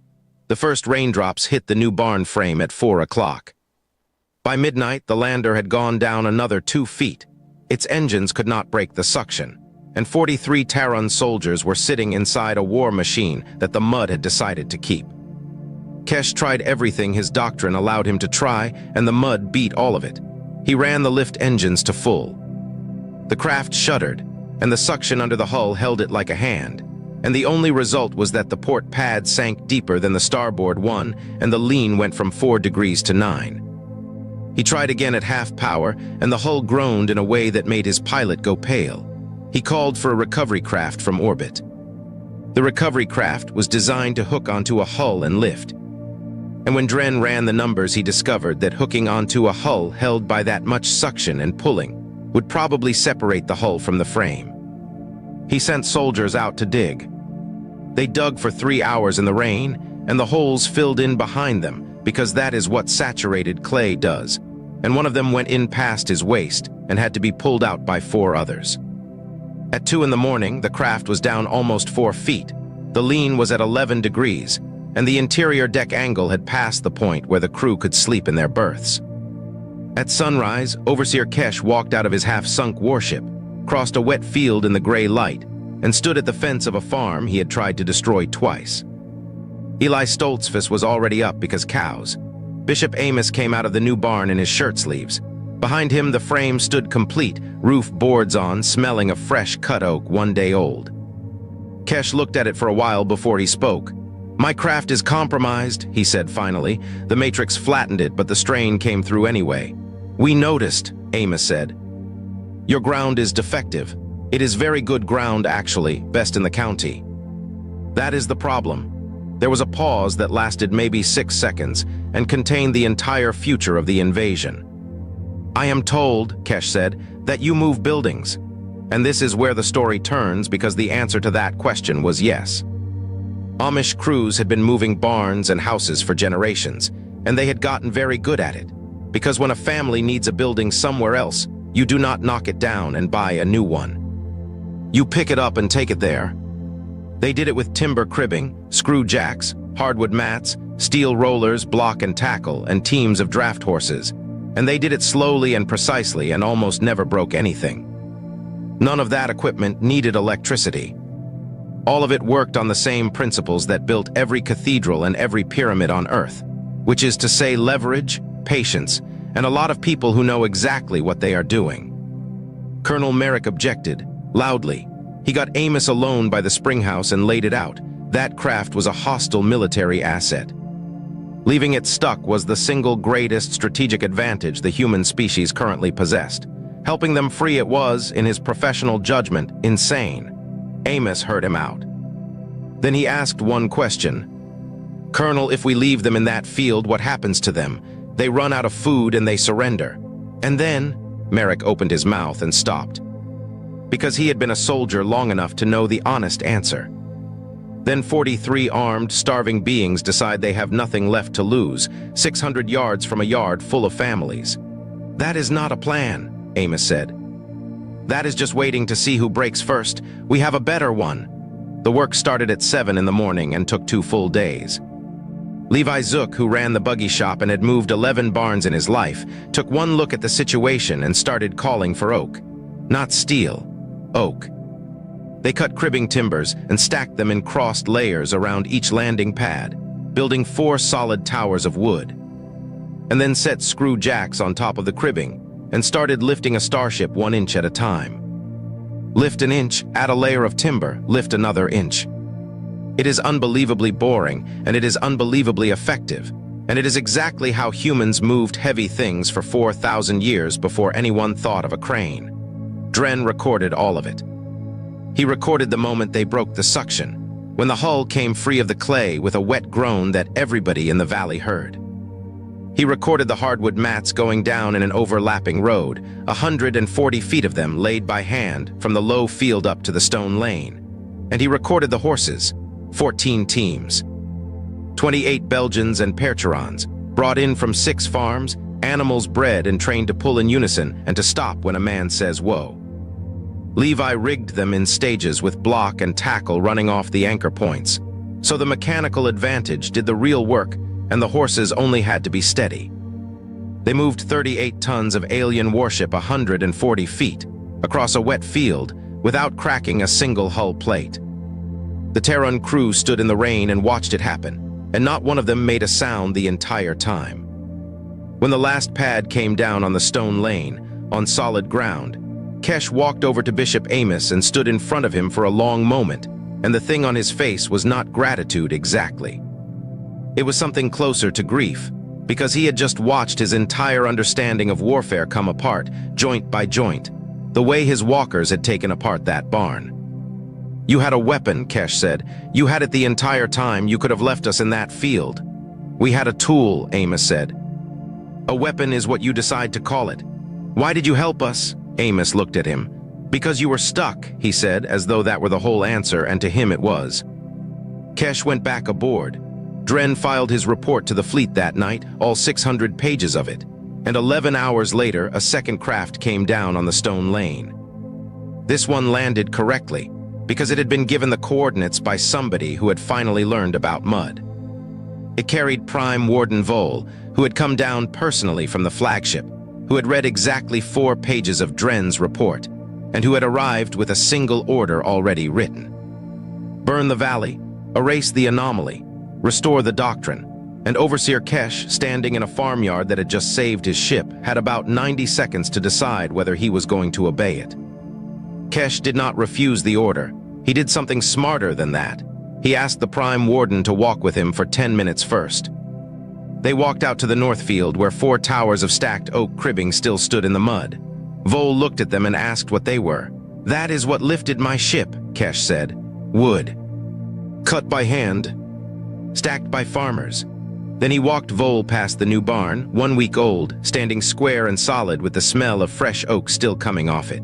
The first raindrops hit the new barn frame at 4 o'clock. By midnight, the lander had gone down another 2 feet. Its engines could not break the suction, and 43 Terran soldiers were sitting inside a war machine that the mud had decided to keep. Kesh tried everything his doctrine allowed him to try, and the mud beat all of it. He ran the lift engines to full. The craft shuddered, and the suction under the hull held it like a hand, and the only result was that the port pad sank deeper than the starboard one, and the lean went from 4 degrees to 9. He tried again at half power, and the hull groaned in a way that made his pilot go pale. He called for a recovery craft from orbit. The recovery craft was designed to hook onto a hull and lift. And when Dren ran the numbers, he discovered that hooking onto a hull held by that much suction and pulling would probably separate the hull from the frame. He sent soldiers out to dig. They dug for 3 hours in the rain, and the holes filled in behind them, because that is what saturated clay does, and one of them went in past his waist and had to be pulled out by 4 others. At 2 in the morning, the craft was down almost 4 feet. The lean was at 11 degrees, and the interior deck angle had passed the point where the crew could sleep in their berths. At sunrise, Overseer Kesh walked out of his half-sunk warship, crossed a wet field in the gray light, and stood at the fence of a farm he had tried to destroy twice. Eli Stoltzfus was already up because cows. Bishop Amos came out of the new barn in his shirt sleeves. Behind him, the frame stood complete, roof boards on, smelling of fresh cut oak 1 day old. Kesh looked at it for a while before he spoke. "My craft is compromised," he said finally. The matrix flattened it, but the strain came through anyway. "We noticed," Amos said. "Your ground is defective. It is very good ground, actually, best in the county." That is the problem. There was a pause that lasted maybe 6 seconds and contained the entire future of the invasion. I am told, Kesh said, that you move buildings. And this is where the story turns because the answer to that question was yes. Amish crews had been moving barns and houses for generations, and they had gotten very good at it. Because when a family needs a building somewhere else, you do not knock it down and buy a new one. You pick it up and take it there. They did it with timber cribbing, screw jacks, hardwood mats, steel rollers, block and tackle, and teams of draft horses. And they did it slowly and precisely and almost never broke anything. None of that equipment needed electricity. All of it worked on the same principles that built every cathedral and every pyramid on Earth, which is to say leverage, patience, and a lot of people who know exactly what they are doing. Colonel Merrick objected, loudly. He got Amos alone by the springhouse and laid it out. That craft was a hostile military asset. Leaving it stuck was the single greatest strategic advantage the human species currently possessed. Helping them free it was, in his professional judgment, insane. Amos heard him out. Then he asked one question. Colonel, if we leave them in that field, what happens to them? They run out of food and they surrender. And then, Merrick opened his mouth and stopped. Because he had been a soldier long enough to know the honest answer. Then 43 armed, starving beings decide they have nothing left to lose, 600 yards from a yard full of families. That is not a plan, Amos said. That is just waiting to see who breaks first. We have a better one. The work started at 7 in the morning and took 2 full days. Levi Zook, who ran the buggy shop and had moved 11 barns in his life, took one look at the situation and started calling for oak. Not steel, oak. They cut cribbing timbers and stacked them in crossed layers around each landing pad, building 4 solid towers of wood. And then set screw jacks on top of the cribbing and started lifting a starship 1 inch at a time. Lift an inch, add a layer of timber, lift another inch. It is unbelievably boring, and it is unbelievably effective, and it is exactly how humans moved heavy things for 4,000 years before anyone thought of a crane. Dren recorded all of it. He recorded the moment they broke the suction, when the hull came free of the clay with a wet groan that everybody in the valley heard. He recorded the hardwood mats going down in an overlapping road, 140 feet of them laid by hand from the low field up to the stone lane. And he recorded the horses, 14 teams. 28 Belgians and Percherons, brought in from 6 farms, animals bred and trained to pull in unison and to stop when a man says whoa. Levi rigged them in stages with block and tackle running off the anchor points. So the mechanical advantage did the real work and the horses only had to be steady. They moved 38 tons of alien warship 140 feet across a wet field without cracking a single hull plate. The Terran crew stood in the rain and watched it happen, and not one of them made a sound the entire time. When the last pad came down on the stone lane, on solid ground, Kesh walked over to Bishop Amos and stood in front of him for a long moment, and the thing on his face was not gratitude exactly. It was something closer to grief, because he had just watched his entire understanding of warfare come apart, joint by joint, the way his walkers had taken apart that barn. You had a weapon, Kesh said. You had it the entire time. You could have left us in that field. We had a tool, Amos said. A weapon is what you decide to call it. Why did you help us? Amos looked at him. Because you were stuck, he said, as though that were the whole answer, and to him it was. Kesh went back aboard. Dren filed his report to the fleet that night, all 600 pages of it, and 11 hours later a second craft came down on the stone lane. This one landed correctly, because it had been given the coordinates by somebody who had finally learned about mud. It carried Prime Warden Vole, who had come down personally from the flagship, who had read exactly 4 pages of Dren's report, and who had arrived with a single order already written. Burn the valley, erase the anomaly, restore the doctrine, and Overseer Kesh, standing in a farmyard that had just saved his ship, had about 90 seconds to decide whether he was going to obey it. Kesh did not refuse the order. He did something smarter than that. He asked the Prime Warden to walk with him for 10 minutes first. They walked out to the north field where 4 towers of stacked oak cribbing still stood in the mud. Vole looked at them and asked what they were. That is what lifted my ship, Kesh said. Wood. Cut by hand. Stacked by farmers. Then he walked Vole past the new barn, 1 week old, standing square and solid with the smell of fresh oak still coming off it,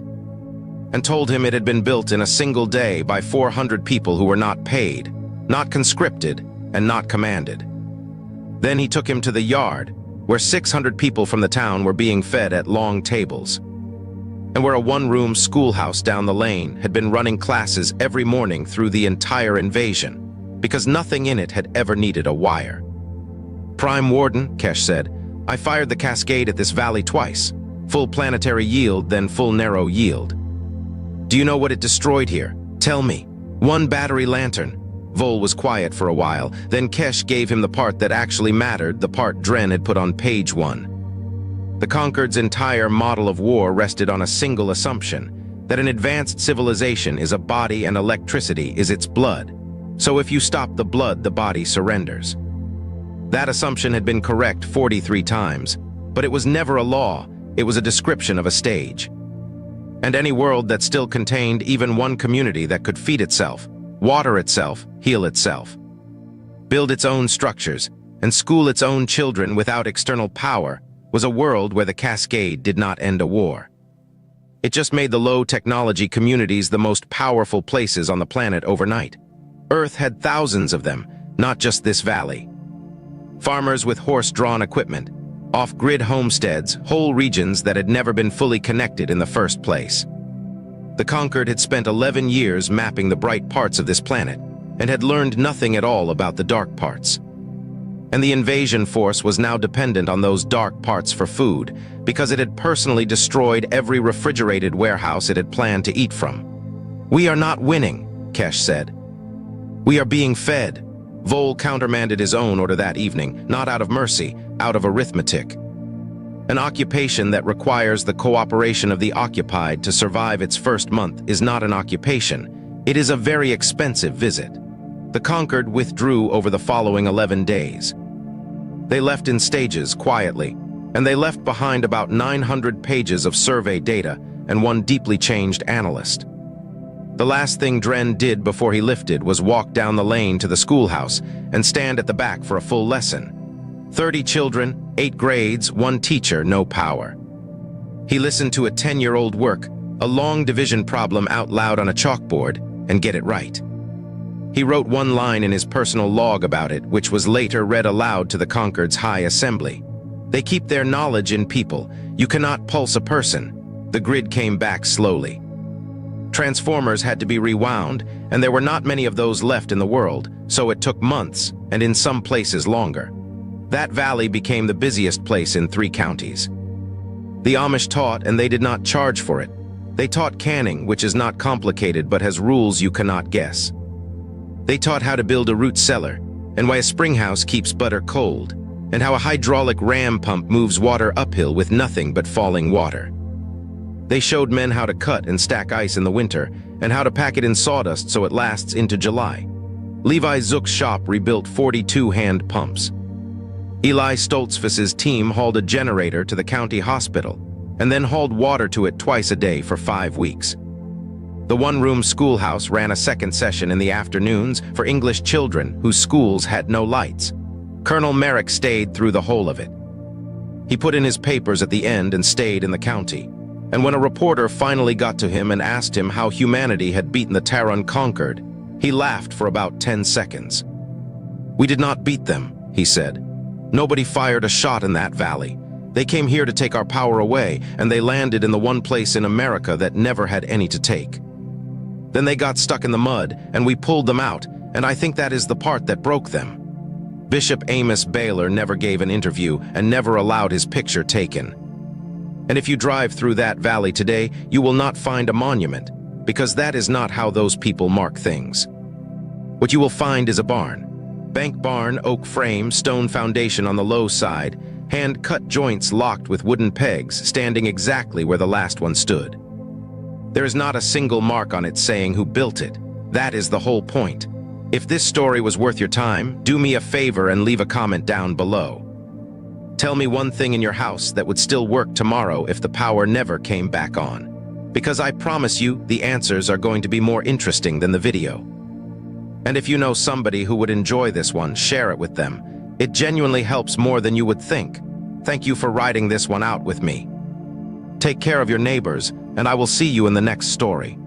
and told him it had been built in a single day by 400 people who were not paid, not conscripted, and not commanded. Then he took him to the yard, where 600 people from the town were being fed at long tables, and where a one-room schoolhouse down the lane had been running classes every morning through the entire invasion, because nothing in it had ever needed a wire. "Prime Warden," Kesh said, "I fired the cascade at this valley twice. Full planetary yield, then full narrow yield. Do you know what it destroyed here? Tell me." "1 battery lantern." Vole was quiet for a while, then Kesh gave him the part that actually mattered, the part Dren had put on page 1. The Conquered's entire model of war rested on a single assumption, that an advanced civilization is a body and electricity is its blood. So if you stop the blood, the body surrenders. That assumption had been correct 43 times, but it was never a law, it was a description of a stage. And any world that still contained even one community that could feed itself, water itself, heal itself, build its own structures, and school its own children without external power, was a world where the cascade did not end a war. It just made the low-technology communities the most powerful places on the planet overnight. Earth had thousands of them, not just this valley. Farmers with horse-drawn equipment, off-grid homesteads, whole regions that had never been fully connected in the first place. The Conquered had spent 11 years mapping the bright parts of this planet, and had learned nothing at all about the dark parts. And the invasion force was now dependent on those dark parts for food, because it had personally destroyed every refrigerated warehouse it had planned to eat from. "We are not winning," Kesh said. "We are being fed." Vole countermanded his own order that evening, not out of mercy, out of arithmetic. An occupation that requires the cooperation of the occupied to survive its first month is not an occupation. It is a very expensive visit. The Conquered withdrew over the following 11 days. They left in stages, quietly, and they left behind about 900 pages of survey data and 1 deeply changed analyst. The last thing Dren did before he lifted was walk down the lane to the schoolhouse and stand at the back for a full lesson. 30 children, 8 grades, 1 teacher, no power. He listened to a 10-year-old work a long division problem out loud on a chalkboard and get it right. He wrote 1 line in his personal log about it, which was later read aloud to the Conquered's High Assembly. "They keep their knowledge in people. You cannot pulse a person." The grid came back slowly. Transformers had to be rewound, and there were not many of those left in the world, so it took months, and in some places longer. That valley became the busiest place in 3 counties. The Amish taught, and they did not charge for it. They taught canning, which is not complicated but has rules you cannot guess. They taught how to build a root cellar, and why a spring house keeps butter cold, and how a hydraulic ram pump moves water uphill with nothing but falling water. They showed men how to cut and stack ice in the winter, and how to pack it in sawdust so it lasts into July. Levi Zook's shop rebuilt 42 hand pumps. Eli Stoltzfus's team hauled a generator to the county hospital, and then hauled water to it twice a day for 5 weeks. The one-room schoolhouse ran a second session in the afternoons for English children whose schools had no lights. Colonel Merrick stayed through the whole of it. He put in his papers at the end and stayed in the county. And when a reporter finally got to him and asked him how humanity had beaten the Terran Conquered, he laughed for about 10 seconds. "We did not beat them," he said. "Nobody fired a shot in that valley. They came here to take our power away, and they landed in the one place in America that never had any to take. Then they got stuck in the mud, and we pulled them out, and I think that is the part that broke them." Bishop Amos Baylor never gave an interview and never allowed his picture taken. And if you drive through that valley today, you will not find a monument, because that is not how those people mark things. What you will find is a barn. Bank barn, oak frame, stone foundation on the low side, hand-cut joints locked with wooden pegs, standing exactly where the last one stood. There is not a single mark on it saying who built it. That is the whole point. If this story was worth your time, do me a favor and leave a comment down below. Tell me one thing in your house that would still work tomorrow if the power never came back on. Because I promise you, the answers are going to be more interesting than the video. And if you know somebody who would enjoy this one, share it with them. It genuinely helps more than you would think. Thank you for riding this one out with me. Take care of your neighbors, and I will see you in the next story.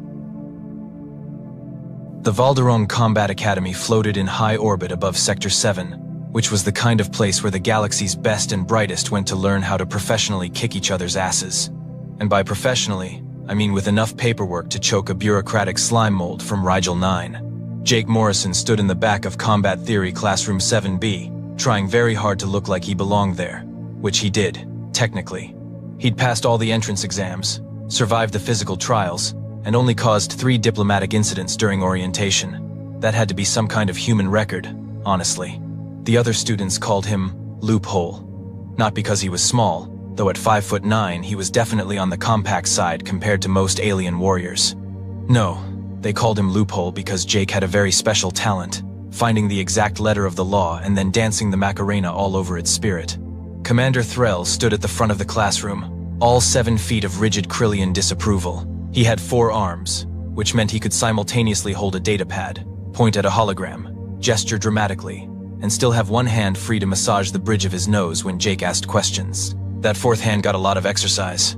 The Valderome Combat Academy floated in high orbit above Sector 7, which was the kind of place where the galaxy's best and brightest went to learn how to professionally kick each other's asses. And by professionally, I mean with enough paperwork to choke a bureaucratic slime mold from Rigel 9. Jake Morrison stood in the back of Combat Theory Classroom 7B, trying very hard to look like he belonged there, which he did, technically. He'd passed all the entrance exams, survived the physical trials, and only caused 3 diplomatic incidents during orientation. That had to be some kind of human record, honestly. The other students called him Loophole. Not because he was small, though at 5'9" he was definitely on the compact side compared to most alien warriors. No, they called him Loophole because Jake had a very special talent, finding the exact letter of the law and then dancing the Macarena all over its spirit. Commander Threll stood at the front of the classroom, all 7 feet of rigid Krillian disapproval. He had 4 arms, which meant he could simultaneously hold a datapad, point at a hologram, gesture dramatically, and still have one hand free to massage the bridge of his nose when Jake asked questions. That 4th hand got a lot of exercise.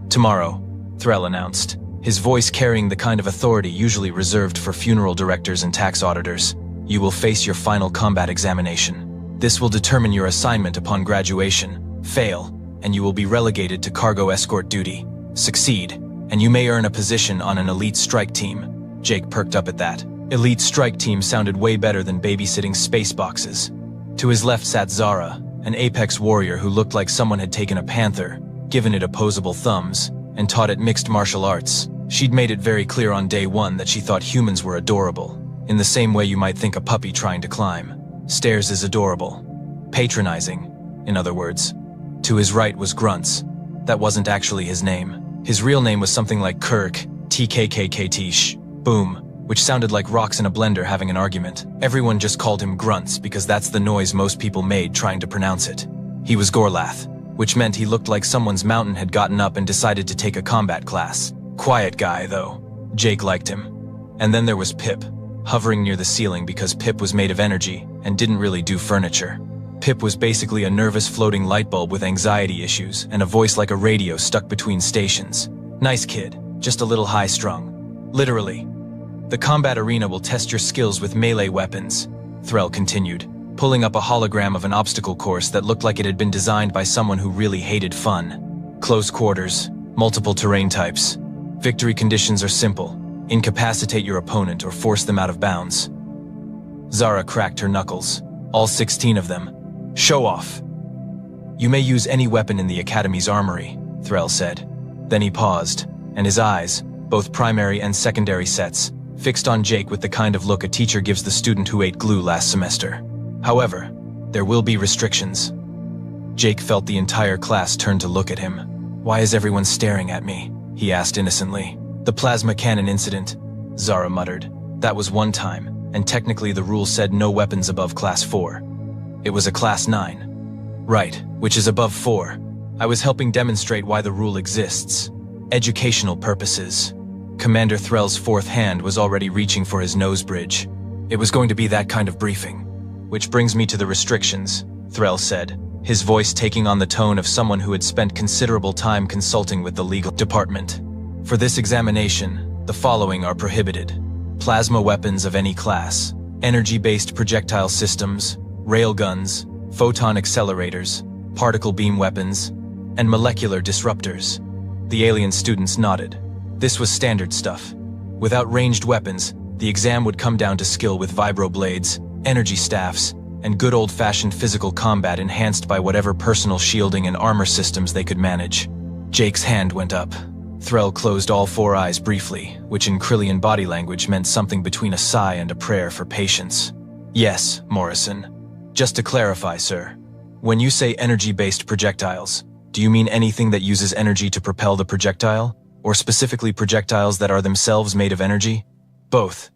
Tomorrow, Threll announced, his voice carrying the kind of authority usually reserved for funeral directors and tax auditors, you will face your final combat examination. This will determine your assignment upon graduation. Fail, and you will be relegated to cargo escort duty. Succeed, and you may earn a position on an elite strike team. Jake perked up at that. Elite strike team sounded way better than babysitting space boxes. To his left sat Zara, an apex warrior who looked like someone had taken a panther, given it opposable thumbs, and taught it mixed martial arts. She'd made it very clear on day 1 that she thought humans were adorable, in the same way you might think a puppy trying to climb. Stairs is adorable. Patronizing, in other words. To his right was Grunts. That wasn't actually his name. His real name was something like Kirk, TKKKTsh, Boom, which sounded like rocks in a blender having an argument. Everyone just called him Grunts because that's the noise most people made trying to pronounce it. He was Gorlath, which meant he looked like someone's mountain had gotten up and decided to take a combat class. Quiet guy, though. Jake liked him. And then there was Pip, hovering near the ceiling because Pip was made of energy and didn't really do furniture. Pip was basically a nervous floating light bulb with anxiety issues and a voice like a radio stuck between stations. Nice kid, just a little high-strung. Literally. The combat arena will test your skills with melee weapons, Threll continued, pulling up a hologram of an obstacle course that looked like it had been designed by someone who really hated fun. Close quarters, multiple terrain types. Victory conditions are simple. Incapacitate your opponent or force them out of bounds. Zara cracked her knuckles, all 16 of them. Show off. You may use any weapon in the Academy's armory, Threll said. Then he paused, and his eyes, both primary and secondary sets, fixed on Jake with the kind of look a teacher gives the student who ate glue last semester. However, there will be restrictions. Jake felt the entire class turn to look at him. Why is everyone staring at me? He asked innocently. The plasma cannon incident, Zara muttered. That was one time, and technically the rule said no weapons above Class 4. It was a Class 9. Right, which is above 4. I was helping demonstrate why the rule exists. Educational purposes. Commander Threll's 4th hand was already reaching for his nose bridge. It was going to be that kind of briefing. Which brings me to the restrictions, Threll said, his voice taking on the tone of someone who had spent considerable time consulting with the legal department. For this examination, the following are prohibited. Plasma weapons of any class, energy-based projectile systems, railguns, photon accelerators, particle beam weapons, and molecular disruptors. The alien students nodded. This was standard stuff. Without ranged weapons, the exam would come down to skill with vibroblades, energy staffs, and good old-fashioned physical combat enhanced by whatever personal shielding and armor systems they could manage. Jake's hand went up. Threll closed all 4 eyes briefly, which in Krillian body language meant something between a sigh and a prayer for patience. Yes, Morrison. Just to clarify, sir, when you say energy-based projectiles, do you mean anything that uses energy to propel the projectile? Or specifically projectiles that are themselves made of energy? Both.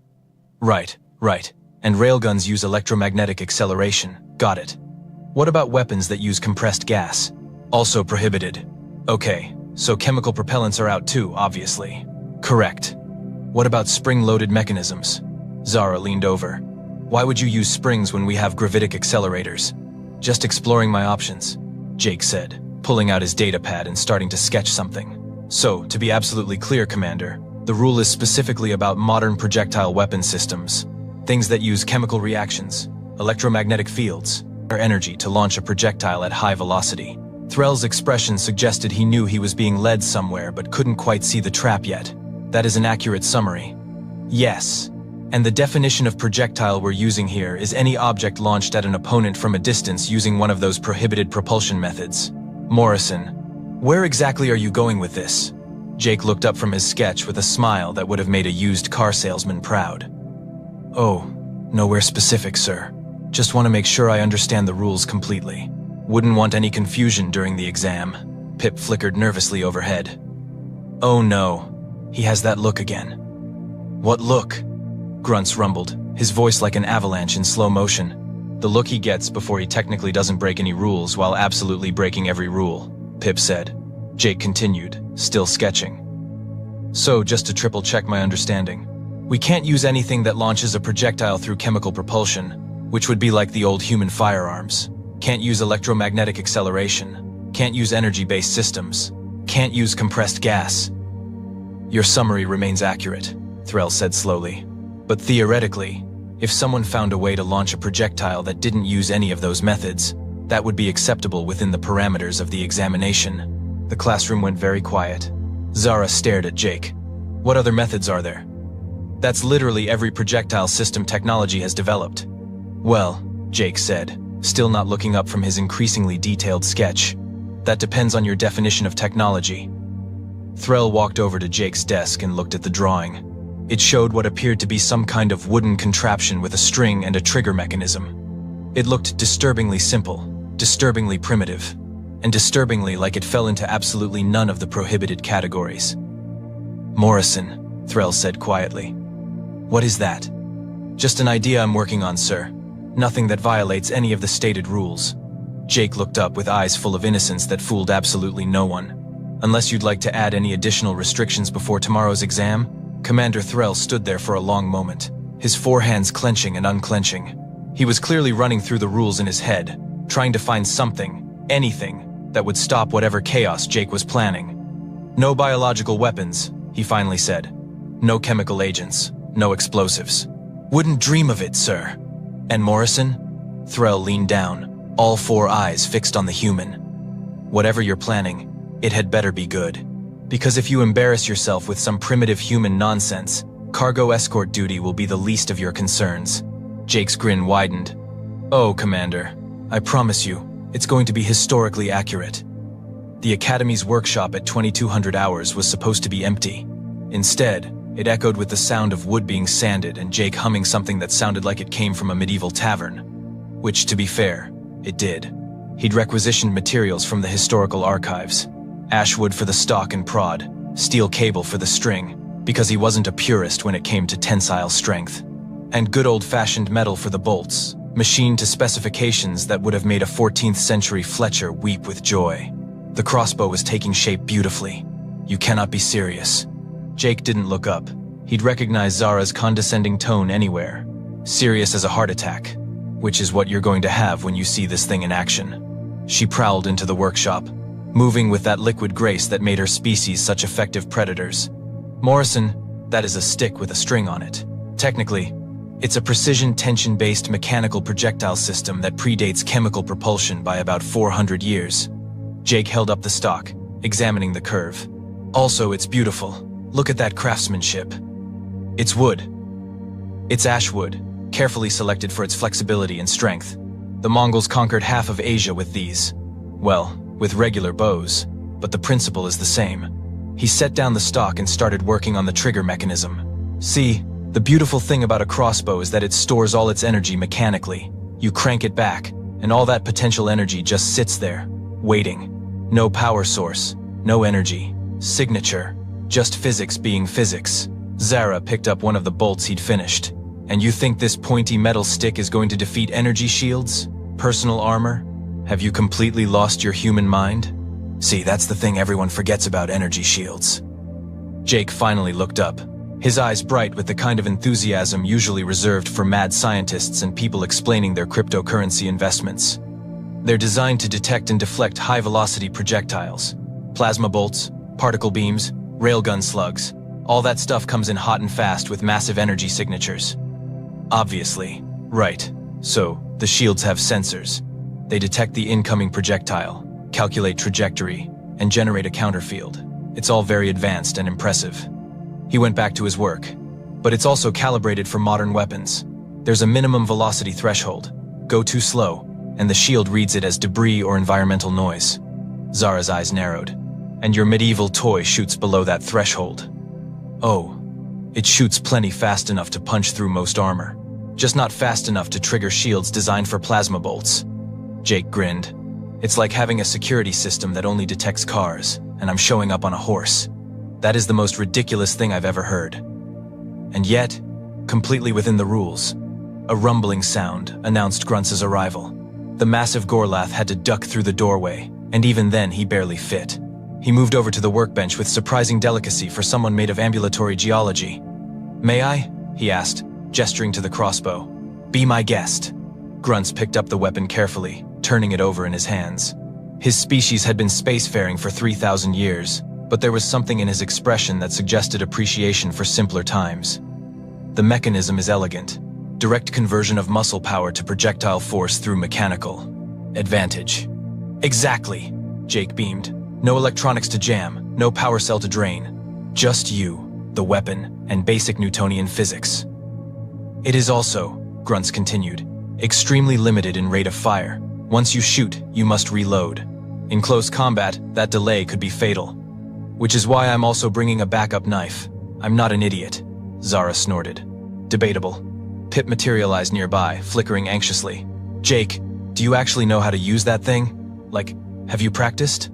Right. And railguns use electromagnetic acceleration. Got it. What about weapons that use compressed gas? Also prohibited. Okay, so chemical propellants are out too, obviously. Correct. What about spring-loaded mechanisms? Zara leaned over. Why would you use springs when we have gravitic accelerators? Just exploring my options, Jake said, pulling out his datapad and starting to sketch something. So, to be absolutely clear, Commander, the rule is specifically about modern projectile weapon systems. Things that use chemical reactions, electromagnetic fields, or energy to launch a projectile at high velocity. Threll's expression suggested he knew he was being led somewhere but couldn't quite see the trap yet. That is an accurate summary. Yes. And the definition of projectile we're using here is any object launched at an opponent from a distance using one of those prohibited propulsion methods. Morrison, where exactly are you going with this? Jake looked up from his sketch with a smile that would have made a used car salesman proud. Oh, nowhere specific, sir. Just want to make sure I understand the rules completely. Wouldn't want any confusion during the exam. Pip flickered nervously overhead. Oh no, he has that look again. What look? Grunts rumbled, his voice like an avalanche in slow motion. The look he gets before he technically doesn't break any rules while absolutely breaking every rule, Pip said. Jake continued, still sketching. So, just to triple check my understanding, we can't use anything that launches a projectile through chemical propulsion, which would be like the old human firearms. Can't use electromagnetic acceleration. Can't use energy-based systems. Can't use compressed gas. Your summary remains accurate, Threll said slowly. But theoretically, if someone found a way to launch a projectile that didn't use any of those methods, that would be acceptable within the parameters of the examination. The classroom went very quiet. Zara stared at Jake. What other methods are there? That's literally every projectile system technology has developed. Well, Jake said, still not looking up from his increasingly detailed sketch. That depends on your definition of technology. Threll walked over to Jake's desk and looked at the drawing. It showed what appeared to be some kind of wooden contraption with a string and a trigger mechanism. It looked disturbingly simple, disturbingly primitive, and disturbingly like it fell into absolutely none of the prohibited categories. Morrison, Threll said quietly. What is that? Just an idea I'm working on, sir. Nothing that violates any of the stated rules. Jake looked up with eyes full of innocence that fooled absolutely no one. Unless you'd like to add any additional restrictions before tomorrow's exam? Commander Threll stood there for a long moment, his four hands clenching and unclenching. He was clearly running through the rules in his head, trying to find something, anything, that would stop whatever chaos Jake was planning. No biological weapons, he finally said. No chemical agents, no explosives. Wouldn't dream of it, sir. And Morrison? Threll leaned down, all four eyes fixed on the human. Whatever you're planning, it had better be good. Because if you embarrass yourself with some primitive human nonsense, cargo escort duty will be the least of your concerns. Jake's grin widened. Oh, Commander, I promise you, it's going to be historically accurate. The Academy's workshop at 2200 hours was supposed to be empty. Instead, it echoed with the sound of wood being sanded and Jake humming something that sounded like it came from a medieval tavern. Which, to be fair, it did. He'd requisitioned materials from the historical archives. Ash wood for the stock and prod, steel cable for the string, because he wasn't a purist when it came to tensile strength. And good old-fashioned metal for the bolts, machined to specifications that would have made a 14th century Fletcher weep with joy. The crossbow was taking shape beautifully. You cannot be serious. Jake didn't look up. He'd recognize Zara's condescending tone anywhere. Serious as a heart attack, which is what you're going to have when you see this thing in action. She prowled into the workshop, moving with that liquid grace that made her species such effective predators. Morrison, that is a stick with a string on it. Technically, it's a precision tension-based mechanical projectile system that predates chemical propulsion by about 400 years. Jake held up the stock, examining the curve. Also, it's beautiful. Look at that craftsmanship. It's wood. It's ash wood, carefully selected for its flexibility and strength. The Mongols conquered half of Asia with these. Well, with regular bows, but the principle is the same. He set down the stock and started working on the trigger mechanism. See, the beautiful thing about a crossbow is that it stores all its energy mechanically. You crank it back, and all that potential energy just sits there, waiting. No power source, no energy, signature, just physics being physics. Zara picked up one of the bolts he'd finished. And you think this pointy metal stick is going to defeat energy shields? Personal armor? Have you completely lost your human mind? See, that's the thing everyone forgets about energy shields. Jake finally looked up, his eyes bright with the kind of enthusiasm usually reserved for mad scientists and people explaining their cryptocurrency investments. They're designed to detect and deflect high-velocity projectiles. Plasma bolts, particle beams, railgun slugs. All that stuff comes in hot and fast with massive energy signatures. Obviously. Right. So, the shields have sensors. They detect the incoming projectile, calculate trajectory, and generate a counterfield. It's all very advanced and impressive. He went back to his work. But it's also calibrated for modern weapons. There's a minimum velocity threshold. Go too slow, and the shield reads it as debris or environmental noise. Zara's eyes narrowed. And your medieval toy shoots below that threshold. Oh, it shoots plenty fast enough to punch through most armor. Just not fast enough to trigger shields designed for plasma bolts. Jake grinned. It's like having a security system that only detects cars, and I'm showing up on a horse. That is the most ridiculous thing I've ever heard. And yet, completely within the rules. A rumbling sound announced Gruntz's arrival. The massive Gorlath had to duck through the doorway, and even then he barely fit. He moved over to the workbench with surprising delicacy for someone made of ambulatory geology. "May I?" he asked, gesturing to the crossbow. "Be my guest." Gruntz picked up the weapon carefully, turning it over in his hands. His species had been spacefaring for 3,000 years, but there was something in his expression that suggested appreciation for simpler times. The mechanism is elegant. Direct conversion of muscle power to projectile force through mechanical advantage. Exactly, Jake beamed. No electronics to jam, no power cell to drain. Just you, the weapon, and basic Newtonian physics. It is also, Gruntz continued, extremely limited in rate of fire. Once you shoot, you must reload. In close combat, that delay could be fatal. Which is why I'm also bringing a backup knife. I'm not an idiot, Zara snorted. Debatable. Pip materialized nearby, flickering anxiously. Jake, do you actually know how to use that thing? Like, have you practiced?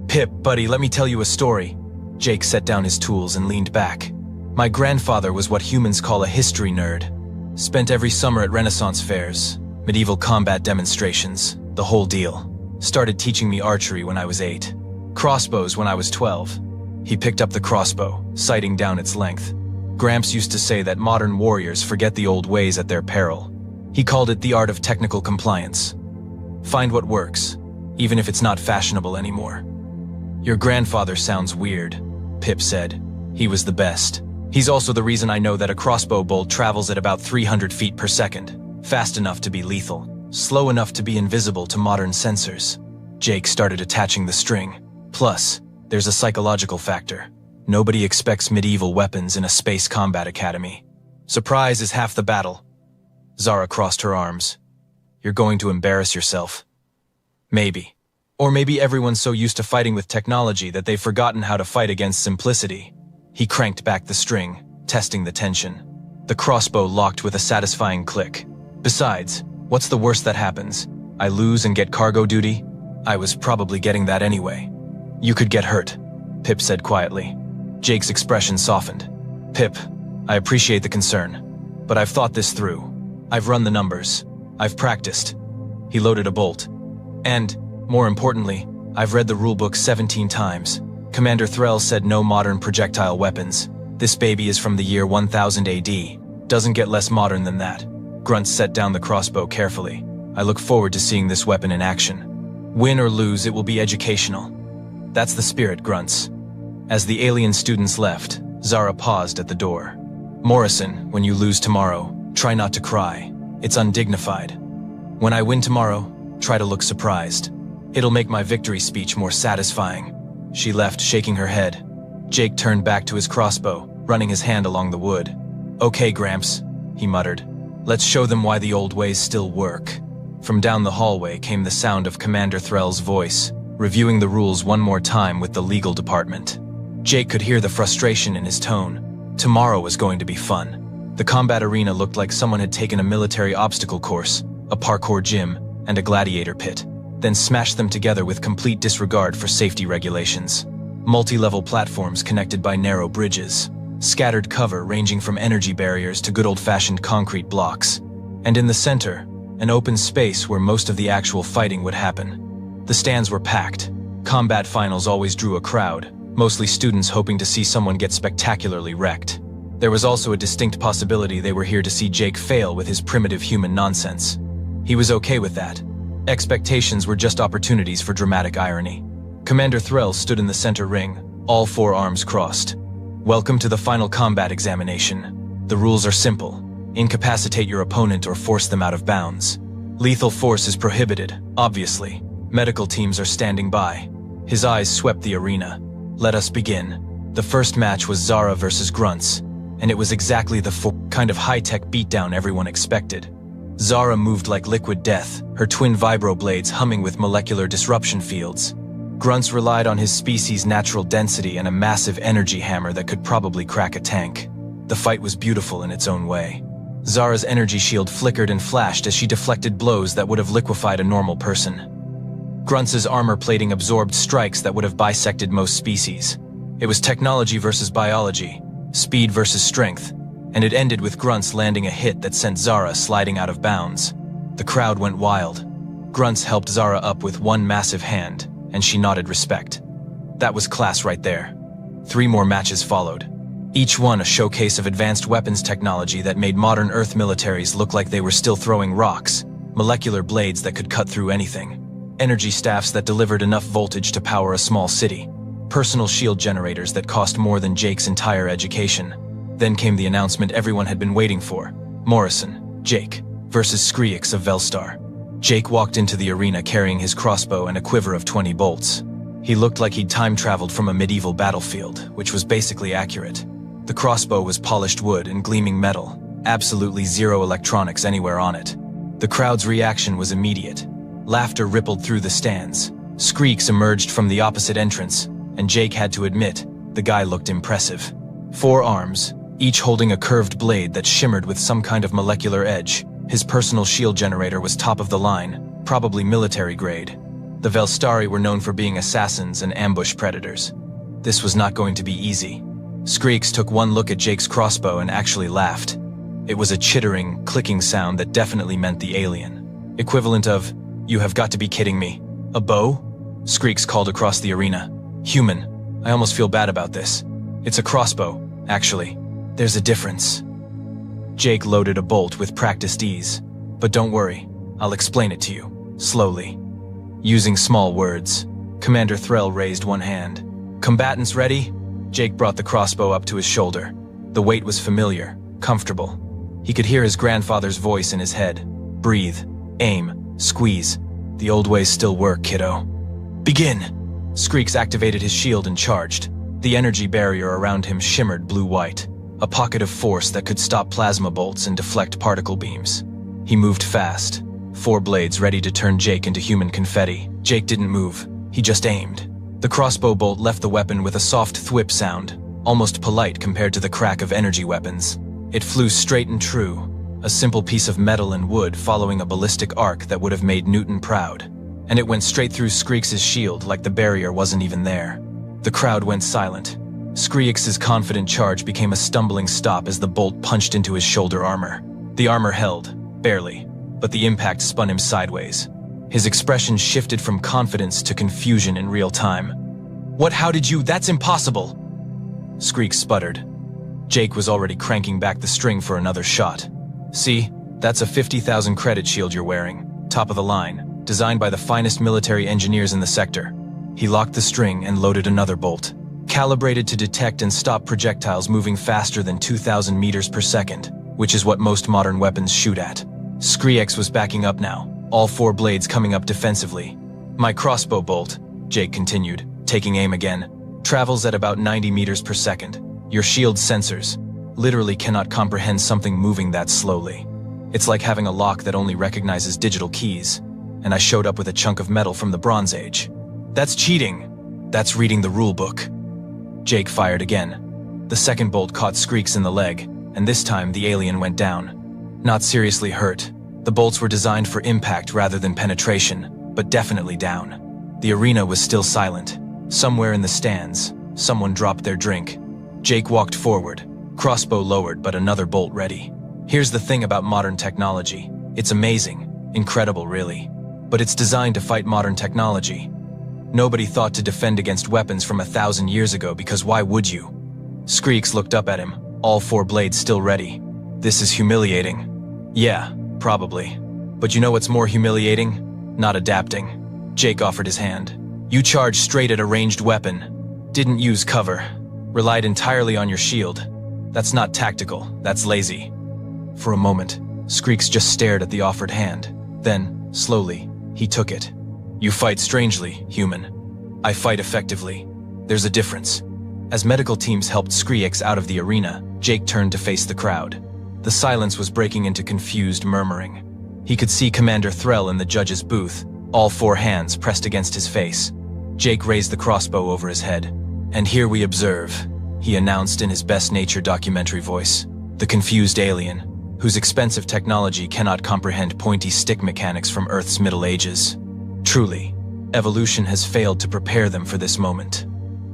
Pip, buddy, let me tell you a story. Jake set down his tools and leaned back. My grandfather was what humans call a history nerd. Spent every summer at Renaissance fairs, medieval combat demonstrations, the whole deal. Started teaching me archery when I was 8. Crossbows when I was 12. He picked up the crossbow, sighting down its length. Gramps used to say that modern warriors forget the old ways at their peril. He called it the art of technical compliance. Find what works, even if it's not fashionable anymore. Your grandfather sounds weird, Pip said. He was the best. He's also the reason I know that a crossbow bolt travels at about 300 feet per second. Fast enough to be lethal, slow enough to be invisible to modern sensors. Jake started attaching the string. Plus, there's a psychological factor. Nobody expects medieval weapons in a space combat academy. Surprise is half the battle. Zara crossed her arms. You're going to embarrass yourself. Maybe. Or maybe everyone's so used to fighting with technology that they've forgotten how to fight against simplicity. He cranked back the string, testing the tension. The crossbow locked with a satisfying click. Besides, what's the worst that happens? I lose and get cargo duty? I was probably getting that anyway. You could get hurt, Pip said quietly. Jake's expression softened. Pip, I appreciate the concern, but I've thought this through. I've run the numbers. I've practiced. He loaded a bolt. And, more importantly, I've read the rulebook 17 times. Commander Threll said no modern projectile weapons. This baby is from the year 1000 AD. Doesn't get less modern than that. Gruntz set down the crossbow carefully. I look forward to seeing this weapon in action. Win or lose, it will be educational. That's the spirit, Gruntz. As the alien students left, Zara paused at the door. Morrison, when you lose tomorrow, try not to cry. It's undignified. When I win tomorrow, try to look surprised. It'll make my victory speech more satisfying. She left, shaking her head. Jake turned back to his crossbow, running his hand along the wood. Okay, Gramps, he muttered. Let's show them why the old ways still work. From down the hallway came the sound of Commander Threll's voice, reviewing the rules one more time with the legal department. Jake could hear the frustration in his tone. Tomorrow was going to be fun. The combat arena looked like someone had taken a military obstacle course, a parkour gym, and a gladiator pit, then smashed them together with complete disregard for safety regulations. Multi-level platforms connected by narrow bridges, scattered cover ranging from energy barriers to good old-fashioned concrete blocks, and in the center, an open space where most of the actual fighting would happen. The stands were packed. Combat finals always drew a crowd, mostly students hoping to see someone get spectacularly wrecked. There was also a distinct possibility they were here to see Jake fail with his primitive human nonsense. He was okay with that. Expectations were just opportunities for dramatic irony. Commander Threll stood in the center ring, all 4 arms crossed. Welcome to the final combat examination. The rules are simple. Incapacitate your opponent or force them out of bounds. Lethal force is prohibited, obviously. Medical teams are standing by. His eyes swept the arena. Let us begin. The first match was Zara versus Grunts, and it was exactly the kind of high-tech beatdown everyone expected. Zara moved like liquid death, her twin vibroblades humming with molecular disruption fields. Grunts relied on his species' natural density and a massive energy hammer that could probably crack a tank. The fight was beautiful in its own way. Zara's energy shield flickered and flashed as she deflected blows that would have liquefied a normal person. Grunts' armor plating absorbed strikes that would have bisected most species. It was technology versus biology, speed versus strength, and it ended with Grunts landing a hit that sent Zara sliding out of bounds. The crowd went wild. Grunts helped Zara up with one massive hand, and she nodded respect. That was class right there. 3 more matches followed. Each one a showcase of advanced weapons technology that made modern Earth militaries look like they were still throwing rocks, molecular blades that could cut through anything, energy staffs that delivered enough voltage to power a small city, personal shield generators that cost more than Jake's entire education. Then came the announcement everyone had been waiting for. Morrison, Jake, versus Skryx of Velstar. Jake walked into the arena carrying his crossbow and a quiver of 20 bolts. He looked like he'd time-traveled from a medieval battlefield, which was basically accurate. The crossbow was polished wood and gleaming metal, absolutely zero electronics anywhere on it. The crowd's reaction was immediate. Laughter rippled through the stands. Skryx emerged from the opposite entrance, and Jake had to admit, the guy looked impressive. 4 arms, each holding a curved blade that shimmered with some kind of molecular edge. His personal shield generator was top of the line, probably military grade. The Velstari were known for being assassins and ambush predators. This was not going to be easy. Skryx took one look at Jake's crossbow and actually laughed. It was a chittering, clicking sound that definitely meant the alien. Equivalent of, "You have got to be kidding me. A bow?" Skryx called across the arena. "Human. I almost feel bad about this. It's a crossbow, actually. There's a difference." Jake loaded a bolt with practiced ease. "But don't worry, I'll explain it to you, slowly." Using small words, Commander Threll raised one hand. "Combatants ready?" Jake brought the crossbow up to his shoulder. The weight was familiar, comfortable. He could hear his grandfather's voice in his head. "Breathe, aim, squeeze. The old ways still work, kiddo." "Begin!" Skryx activated his shield and charged. The energy barrier around him shimmered blue-white, a pocket of force that could stop plasma bolts and deflect particle beams. He moved fast, 4 blades ready to turn Jake into human confetti. Jake didn't move, he just aimed. The crossbow bolt left the weapon with a soft thwip sound, almost polite compared to the crack of energy weapons. It flew straight and true, a simple piece of metal and wood following a ballistic arc that would have made Newton proud. And it went straight through Skryx's shield like the barrier wasn't even there. The crowd went silent. Skryx's confident charge became a stumbling stop as the bolt punched into his shoulder armor. The armor held, barely, but the impact spun him sideways. His expression shifted from confidence to confusion in real time. "What? How did you? That's impossible!" Skryx sputtered. Jake was already cranking back the string for another shot. "See? That's a 50,000 credit shield you're wearing. Top of the line. Designed by the finest military engineers in the sector." He locked the string and loaded another bolt. Calibrated to detect and stop projectiles moving faster than 2,000 meters per second, which is what most modern weapons shoot at. Skryx was backing up now, all 4 blades coming up defensively. "My crossbow bolt," Jake continued, taking aim again, "travels at about 90 meters per second. Your shield's sensors literally cannot comprehend something moving that slowly. It's like having a lock that only recognizes digital keys, and I showed up with a chunk of metal from the Bronze Age. That's cheating. That's reading the rule book." Jake fired again. The second bolt caught Skryx in the leg, and this time the alien went down. Not seriously hurt. The bolts were designed for impact rather than penetration, but definitely down. The arena was still silent. Somewhere in the stands, someone dropped their drink. Jake walked forward, crossbow lowered but another bolt ready. Here's the thing about modern technology. It's amazing, incredible really, but it's designed to fight modern technology. Nobody thought to defend against weapons from 1,000 years ago because why would you? Skryx looked up at him, all 4 blades still ready. This is humiliating. Yeah, probably. But you know what's more humiliating? Not adapting. Jake offered his hand. You charged straight at a ranged weapon. Didn't use cover. Relied entirely on your shield. That's not tactical, that's lazy. For a moment, Screeks just stared at the offered hand. Then, slowly, he took it. You fight strangely, human. I fight effectively. There's a difference. As medical teams helped Screeks out of the arena, Jake turned to face the crowd. The silence was breaking into confused murmuring. He could see Commander Threll in the judge's booth, all 4 hands pressed against his face. Jake raised the crossbow over his head. And here we observe, he announced in his best-natured documentary voice, the confused alien, whose expensive technology cannot comprehend pointy stick mechanics from Earth's Middle Ages. Truly, evolution has failed to prepare them for this moment.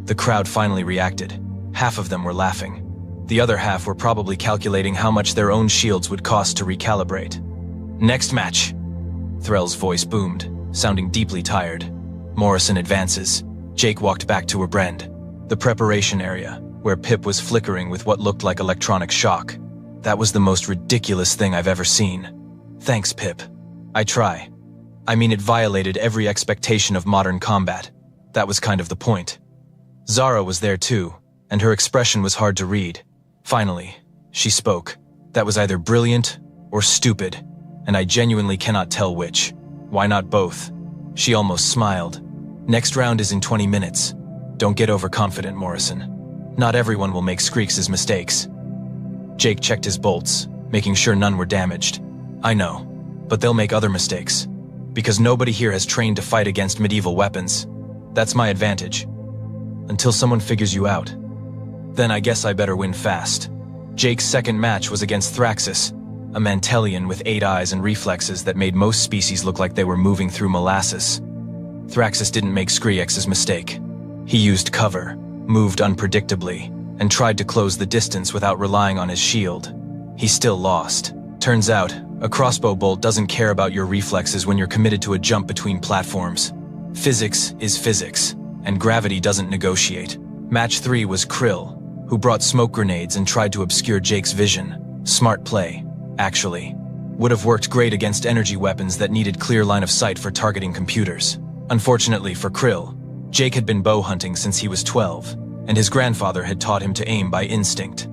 The crowd finally reacted. Half of them were laughing. The other half were probably calculating how much their own shields would cost to recalibrate. Next match! Threll's voice boomed, sounding deeply tired. Morrison advances. Jake walked back to Abrend, the preparation area, where Pip was flickering with what looked like electronic shock. That was the most ridiculous thing I've ever seen. Thanks, Pip. I try. I mean, it violated every expectation of modern combat. That was kind of the point. Zara was there too, and her expression was hard to read. Finally, she spoke. That was either brilliant or stupid, and I genuinely cannot tell which. Why not both? She almost smiled. Next round is in 20 minutes. Don't get overconfident, Morrison. Not everyone will make Screeks' mistakes. Jake checked his bolts, making sure none were damaged. I know, but they'll make other mistakes. Because nobody here has trained to fight against medieval weapons. That's my advantage. Until someone figures you out. Then I guess I better win fast. Jake's second match was against Thraxus, a Mantelian with 8 eyes and reflexes that made most species look like they were moving through molasses. Thraxus didn't make Screex's mistake. He used cover, moved unpredictably, and tried to close the distance without relying on his shield. He still lost. Turns out, a crossbow bolt doesn't care about your reflexes when you're committed to a jump between platforms. Physics is physics, and gravity doesn't negotiate. Match 3 was Krill, who brought smoke grenades and tried to obscure Jake's vision. Smart play, actually. Would have worked great against energy weapons that needed clear line of sight for targeting computers. Unfortunately for Krill, Jake had been bow hunting since he was 12, and his grandfather had taught him to aim by instinct.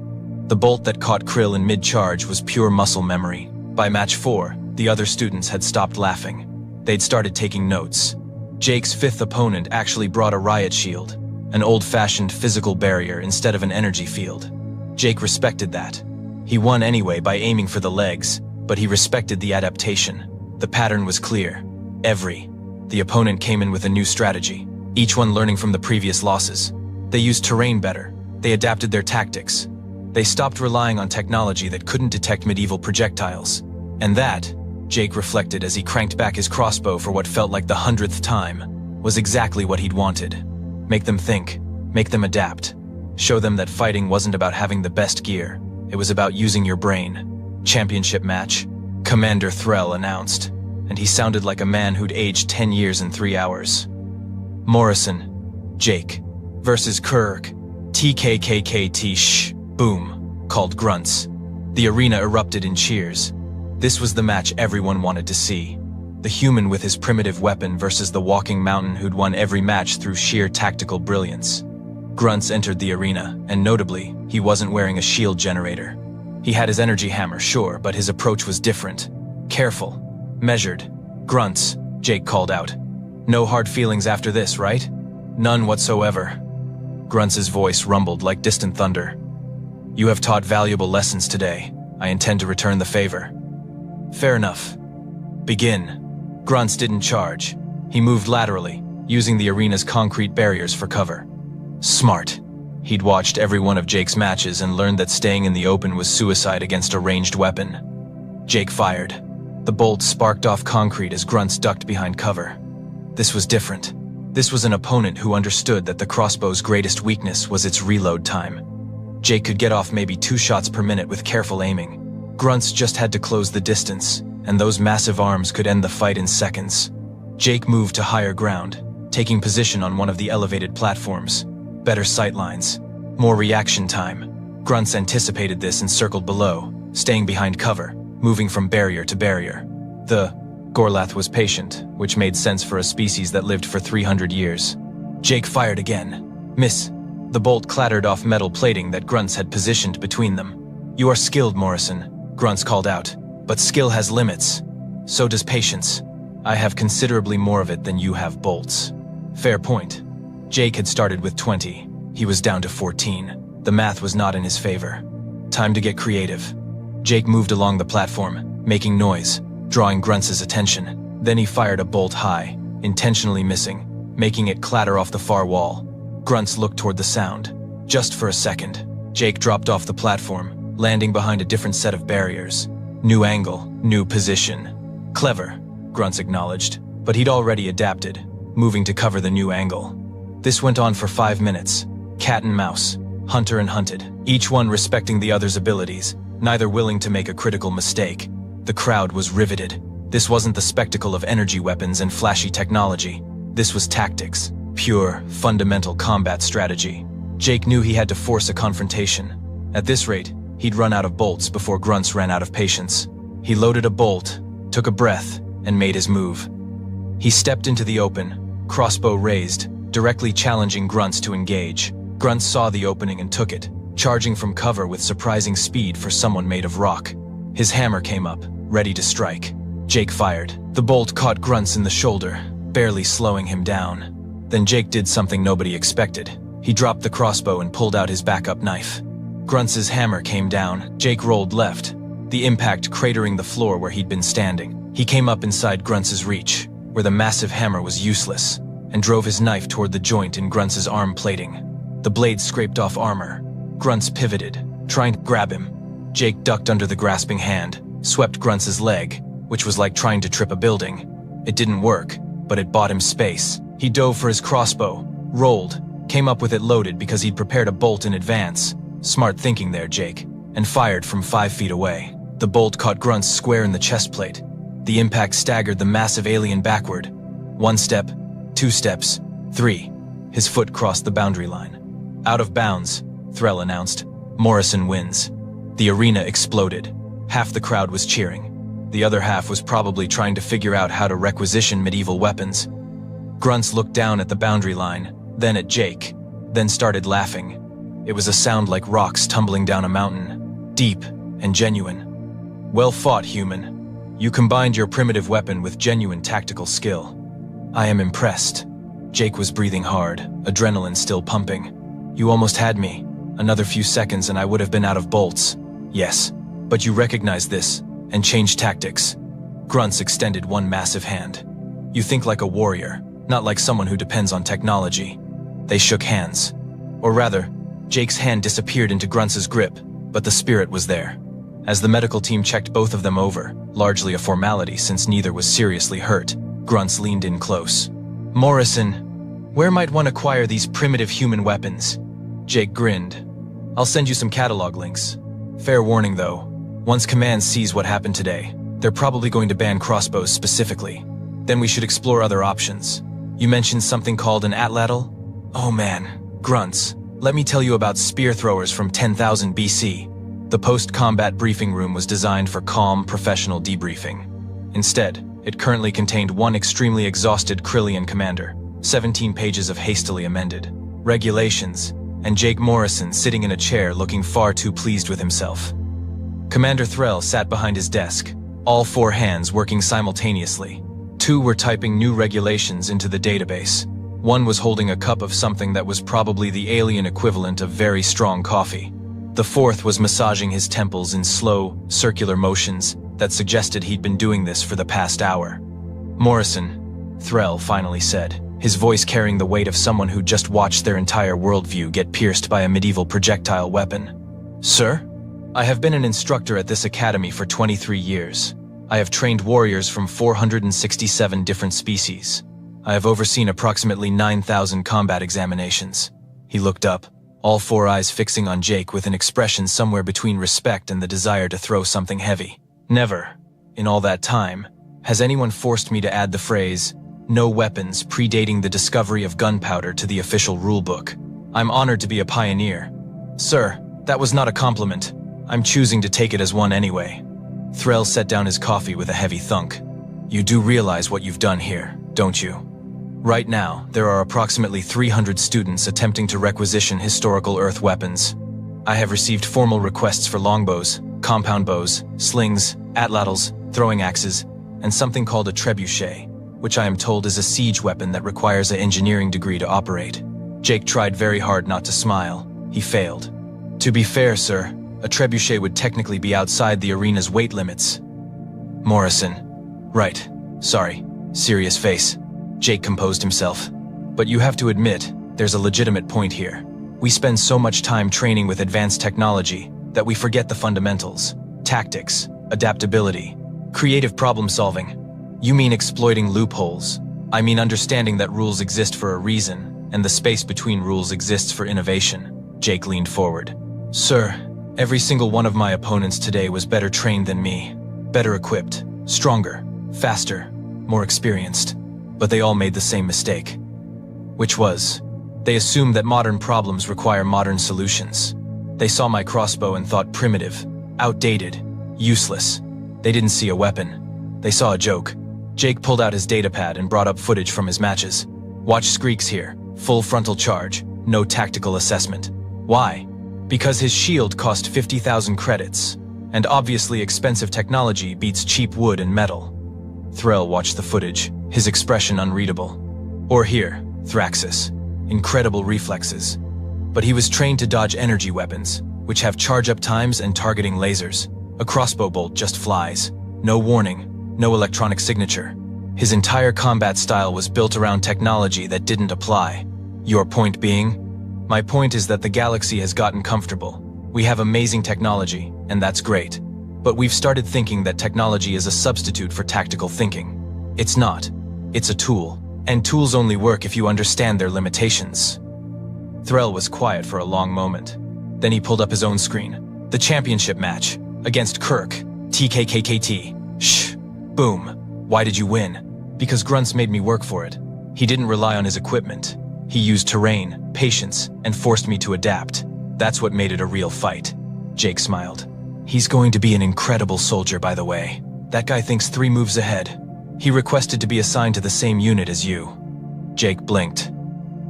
The bolt that caught Krill in mid-charge was pure muscle memory. By match 4, the other students had stopped laughing. They'd started taking notes. Jake's 5th opponent actually brought a riot shield, an old-fashioned physical barrier instead of an energy field. Jake respected that. He won anyway by aiming for the legs, but he respected the adaptation. The pattern was clear. The opponent came in with a new strategy, each one learning from the previous losses. They used terrain better. They adapted their tactics. They stopped relying on technology that couldn't detect medieval projectiles. And that, Jake reflected as he cranked back his crossbow for what felt like the 100th time, was exactly what he'd wanted. Make them think, make them adapt. Show them that fighting wasn't about having the best gear, it was about using your brain. Championship match, Commander Threll announced, and he sounded like a man who'd aged 10 years in 3 hours. Morrison, Jake, versus Kirk, TKKKT shh, boom, called grunts. The arena erupted in cheers. This was the match everyone wanted to see. The human with his primitive weapon versus the walking mountain who'd won every match through sheer tactical brilliance. Grunts entered the arena, and notably, he wasn't wearing a shield generator. He had his energy hammer, sure, but his approach was different. Careful, measured. Grunts, Jake called out. No hard feelings after this, right? None whatsoever. Grunts' voice rumbled like distant thunder. You have taught valuable lessons today. I intend to return the favor. Fair enough. Begin. Grunts didn't charge. He moved laterally, using the arena's concrete barriers for cover. Smart. He'd watched every one of Jake's matches and learned that staying in the open was suicide against a ranged weapon. Jake fired. The bolt sparked off concrete as Grunts ducked behind cover. This was different. This was an opponent who understood that the crossbow's greatest weakness was its reload time. Jake could get off maybe 2 shots per minute with careful aiming. Grunts just had to close the distance, and those massive arms could end the fight in seconds. Jake moved to higher ground, taking position on one of the elevated platforms. Better sightlines, more reaction time. Grunts anticipated this and circled below, staying behind cover, moving from barrier to barrier. The Gorlath was patient, which made sense for a species that lived for 300 years. Jake fired again. Miss. The bolt clattered off metal plating that Grunts had positioned between them. "You are skilled, Morrison," Grunts called out. "But skill has limits. So does patience. I have considerably more of it than you have bolts." Fair point. Jake had started with 20. He was down to 14. The math was not in his favor. Time to get creative. Jake moved along the platform, making noise, drawing Grunts' attention. Then he fired a bolt high, intentionally missing, making it clatter off the far wall. Grunts looked toward the sound. Just for a second, Jake dropped off the platform, landing behind a different set of barriers. New angle, new position. Clever, Grunts acknowledged, but he'd already adapted, moving to cover the new angle. This went on for 5 minutes. Cat and mouse, hunter and hunted, each one respecting the other's abilities, neither willing to make a critical mistake. The crowd was riveted. This wasn't the spectacle of energy weapons and flashy technology. This was tactics, pure, fundamental combat strategy. Jake knew he had to force a confrontation. At this rate, he'd run out of bolts before Grunts ran out of patience. He loaded a bolt, took a breath, and made his move. He stepped into the open, crossbow raised, directly challenging Grunts to engage. Grunts saw the opening and took it, charging from cover with surprising speed for someone made of rock. His hammer came up, ready to strike. Jake fired. The bolt caught Grunts in the shoulder, barely slowing him down. Then Jake did something nobody expected. He dropped the crossbow and pulled out his backup knife. Grunts' hammer came down. Jake rolled left, the impact cratering the floor where he'd been standing. He came up inside Grunts' reach, where the massive hammer was useless, and drove his knife toward the joint in Grunts' arm plating. The blade scraped off armor. Grunts pivoted, trying to grab him. Jake ducked under the grasping hand, swept Grunts' leg, which was like trying to trip a building. It didn't work, but it bought him space. He dove for his crossbow, rolled, came up with it loaded because he'd prepared a bolt in advance. Smart thinking there, Jake, and fired from 5 feet away. The bolt caught Grunts square in the chest plate. The impact staggered the massive alien backward. 1 step, 2 steps, 3. His foot crossed the boundary line. Out of bounds, Threll announced. Morrison wins. The arena exploded. Half the crowd was cheering. The other half was probably trying to figure out how to requisition medieval weapons. Grunts looked down at the boundary line, then at Jake, then started laughing. It was a sound like rocks tumbling down a mountain, deep and genuine. Well fought, human. You combined your primitive weapon with genuine tactical skill. I am impressed. Jake was breathing hard, adrenaline still pumping. You almost had me. Another few seconds and I would have been out of bolts. Yes, but you recognized this and changed tactics. Grunts extended one massive hand. You think like a warrior, not like someone who depends on technology. They shook hands. Or rather, Jake's hand disappeared into Grunts' grip, but the spirit was there. As the medical team checked both of them over, largely a formality since neither was seriously hurt, Grunts leaned in close. Morrison, where might one acquire these primitive human weapons? Jake grinned. I'll send you some catalog links. Fair warning though, once Command sees what happened today, they're probably going to ban crossbows specifically. Then we should explore other options. You mentioned something called an atlatl? Oh man, Grunts, let me tell you about spear throwers from 10,000 BC. The post-combat briefing room was designed for calm, professional debriefing. Instead, it currently contained one extremely exhausted Krillian commander, 17 pages of hastily amended regulations, and Jake Morrison sitting in a chair looking far too pleased with himself. Commander Threll sat behind his desk, all 4 hands working simultaneously. 2 were typing new regulations into the database. 1 was holding a cup of something that was probably the alien equivalent of very strong coffee. The 4th was massaging his temples in slow, circular motions that suggested he'd been doing this for the past hour. Morrison, Threll finally said, his voice carrying the weight of someone who just watched their entire worldview get pierced by a medieval projectile weapon. Sir? I have been an instructor at this academy for 23 years. I have trained warriors from 467 different species. I have overseen approximately 9,000 combat examinations. He looked up, all 4 eyes fixing on Jake with an expression somewhere between respect and the desire to throw something heavy. Never, in all that time, has anyone forced me to add the phrase, "No weapons predating the discovery of gunpowder" to the official rulebook. I'm honored to be a pioneer. Sir, That was not a compliment. I'm choosing to take it as one anyway. Threll set down his coffee with a heavy thunk. You do realize what you've done here, don't you? Right now, there are approximately 300 students attempting to requisition historical Earth weapons. I have received formal requests for longbows, compound bows, slings, atlatls, throwing axes, and something called a trebuchet, which I am told is a siege weapon that requires an engineering degree to operate. Jake tried very hard not to smile. He failed. To be fair, sir, a trebuchet would technically be outside the arena's weight limits. Morrison. Right. Sorry. Serious face. Jake composed himself. But you have to admit, there's a legitimate point here. We spend so much time training with advanced technology that we forget the fundamentals. Tactics, adaptability, creative problem solving. You mean exploiting loopholes. I mean understanding that rules exist for a reason, and the space between rules exists for innovation. Jake leaned forward. Sir, every single one of my opponents today was better trained than me. Better equipped, stronger, faster, more experienced. But they all made the same mistake. Which was, they assumed that modern problems require modern solutions. They saw my crossbow and thought primitive, outdated, useless. They didn't see a weapon. They saw a joke. Jake pulled out his datapad and brought up footage from his matches. Watch Screeks here, full frontal charge, no tactical assessment. Why? Because his shield cost 50,000 credits, and obviously expensive technology beats cheap wood and metal. Threll watched the footage, his expression unreadable. Or here, Thraxus. Incredible reflexes. But he was trained to dodge energy weapons, which have charge-up times and targeting lasers. A crossbow bolt just flies. No warning, no electronic signature. His entire combat style was built around technology that didn't apply. Your point being? My point is that the galaxy has gotten comfortable. We have amazing technology, and that's great. But we've started thinking that technology is a substitute for tactical thinking. It's not. It's a tool. And tools only work if you understand their limitations. Threll was quiet for a long moment. Then he pulled up his own screen. The championship match. Against Kirk. TKKKT. Shh. Boom. Why did you win? Because Grunts made me work for it. He didn't rely on his equipment. He used terrain, patience, and forced me to adapt. That's what made it a real fight. Jake smiled. He's going to be an incredible soldier, by the way. That guy thinks 3 moves ahead. He requested to be assigned to the same unit as you. Jake blinked.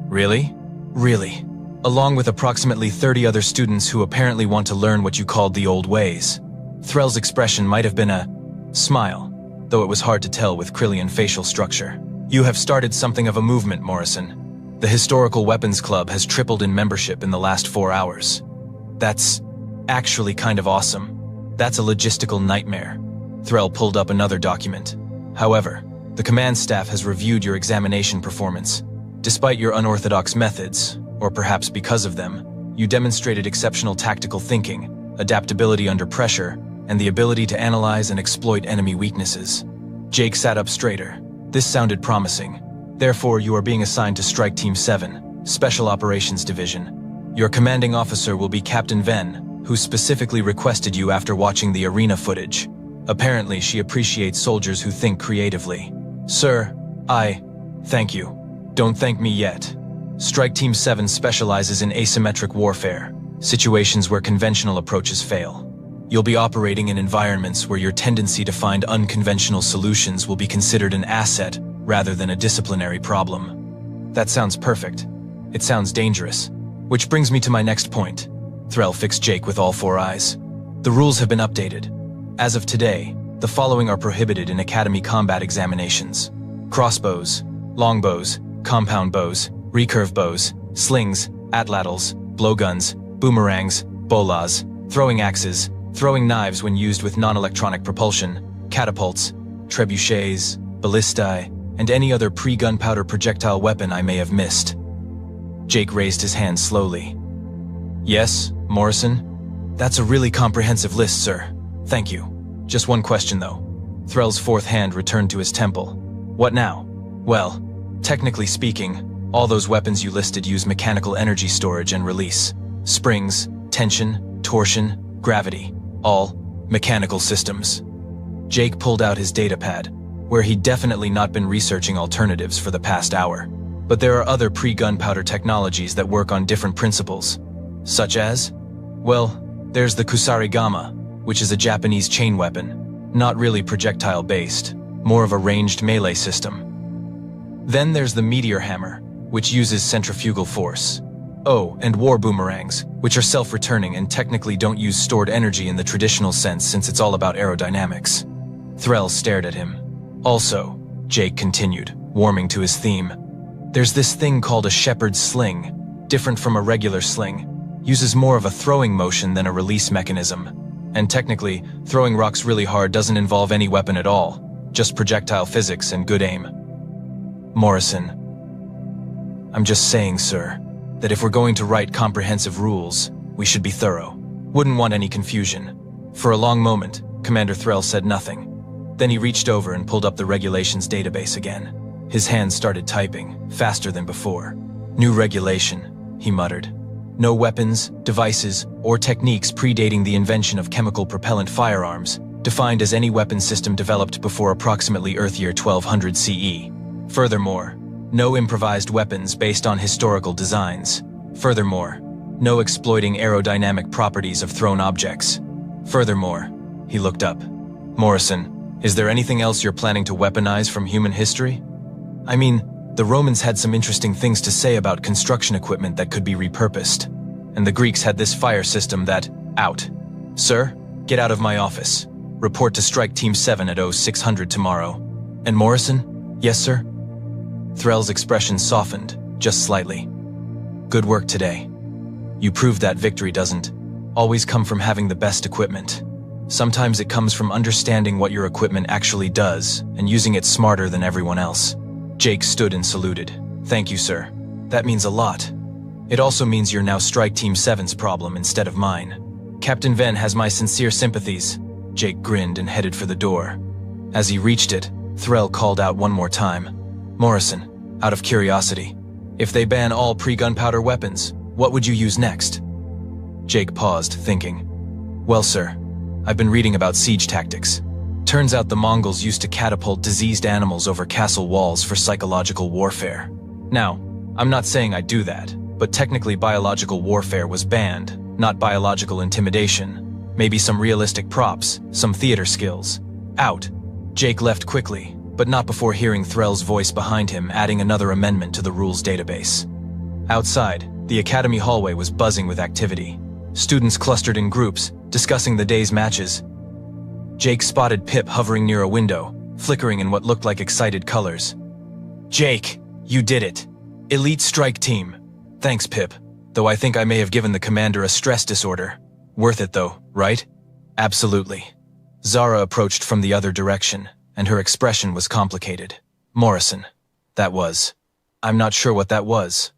Really? Really? Along with approximately 30 other students who apparently want to learn what you called the old ways. Threll's expression might have been a smile, though it was hard to tell with Krillian facial structure. You have started something of a movement, Morrison. The Historical Weapons Club has tripled in membership in the last 4 hours. That's actually kind of awesome. That's a logistical nightmare. Threll pulled up another document. However, the command staff has reviewed your examination performance. Despite your unorthodox methods, or perhaps because of them, you demonstrated exceptional tactical thinking, adaptability under pressure, and the ability to analyze and exploit enemy weaknesses. Jake sat up straighter. This sounded promising. Therefore, you are being assigned to Strike Team 7, Special Operations Division. Your commanding officer will be Captain Ven, who specifically requested you after watching the arena footage. Apparently, she appreciates soldiers who think creatively. Sir, thank you. Don't thank me yet. Strike Team 7 specializes in asymmetric warfare, situations where conventional approaches fail. You'll be operating in environments where your tendency to find unconventional solutions will be considered an asset rather than a disciplinary problem. That sounds perfect. It sounds dangerous. Which brings me to my next point. Threll fixed Jake with all 4 eyes. The rules have been updated. As of today, the following are prohibited in Academy combat examinations. Crossbows, longbows, compound bows, recurve bows, slings, atlatls, blowguns, boomerangs, bolas, throwing axes, throwing knives when used with non-electronic propulsion, catapults, trebuchets, ballistae, and any other pre-gunpowder projectile weapon I may have missed. Jake raised his hand slowly. Yes, Morrison? That's a really comprehensive list, sir. Thank you. Just one question, though. Threll's 4th hand returned to his temple. What now? Well, technically speaking, all those weapons you listed use mechanical energy storage and release. Springs, tension, torsion, gravity. All mechanical systems. Jake pulled out his datapad, where he'd definitely not been researching alternatives for the past hour. But there are other pre-gunpowder technologies that work on different principles. Such as? Well, there's the Kusarigama, which is a Japanese chain weapon, not really projectile-based, more of a ranged melee system. Then there's the meteor hammer, which uses centrifugal force. Oh, and war boomerangs, which are self-returning and technically don't use stored energy in the traditional sense since it's all about aerodynamics. Threll stared at him. Also, Jake continued, warming to his theme. There's this thing called a shepherd's sling, different from a regular sling, uses more of a throwing motion than a release mechanism. And technically, throwing rocks really hard doesn't involve any weapon at all, just projectile physics and good aim. Morrison. I'm just saying, sir, that if we're going to write comprehensive rules, we should be thorough. Wouldn't want any confusion. For a long moment, Commander Threll said nothing. Then he reached over and pulled up the regulations database again. His hands started typing, faster than before. New regulation, he muttered. No weapons, devices, or techniques predating the invention of chemical propellant firearms, defined as any weapon system developed before approximately Earth year 1200 CE. Furthermore, no improvised weapons based on historical designs. Furthermore, no exploiting aerodynamic properties of thrown objects. Furthermore, he looked up. Morrison, is there anything else you're planning to weaponize from human history? I mean, the Romans had some interesting things to say about construction equipment that could be repurposed. And the Greeks had this fire system that, out. Sir, get out of my office. Report to Strike Team 7 at 0600 tomorrow. And Morrison? Yes, sir? Threll's expression softened, just slightly. Good work today. You proved that victory doesn't always come from having the best equipment. Sometimes it comes from understanding what your equipment actually does and using it smarter than everyone else. Jake stood and saluted. Thank you, sir. That means a lot. It also means you're now Strike Team 7's problem instead of mine. Captain Venn has my sincere sympathies. Jake grinned and headed for the door. As he reached it, Threll called out one more time. Morrison, out of curiosity, if they ban all pre-gunpowder weapons, what would you use next? Jake paused, thinking. Well, sir, I've been reading about siege tactics. Turns out the Mongols used to catapult diseased animals over castle walls for psychological warfare. Now, I'm not saying I'd do that, but technically biological warfare was banned, not biological intimidation. Maybe some realistic props, some theater skills. Out. Jake left quickly, but not before hearing Threll's voice behind him adding another amendment to the rules database. Outside, the academy hallway was buzzing with activity. Students clustered in groups, discussing the day's matches. Jake spotted Pip hovering near a window, flickering in what looked like excited colors. Jake, you did it. Elite Strike Team. Thanks, Pip, though I think I may have given the commander a stress disorder. Worth it though, right? Absolutely. Zara approached from the other direction, and her expression was complicated. Morrison. That was. I'm not sure what that was.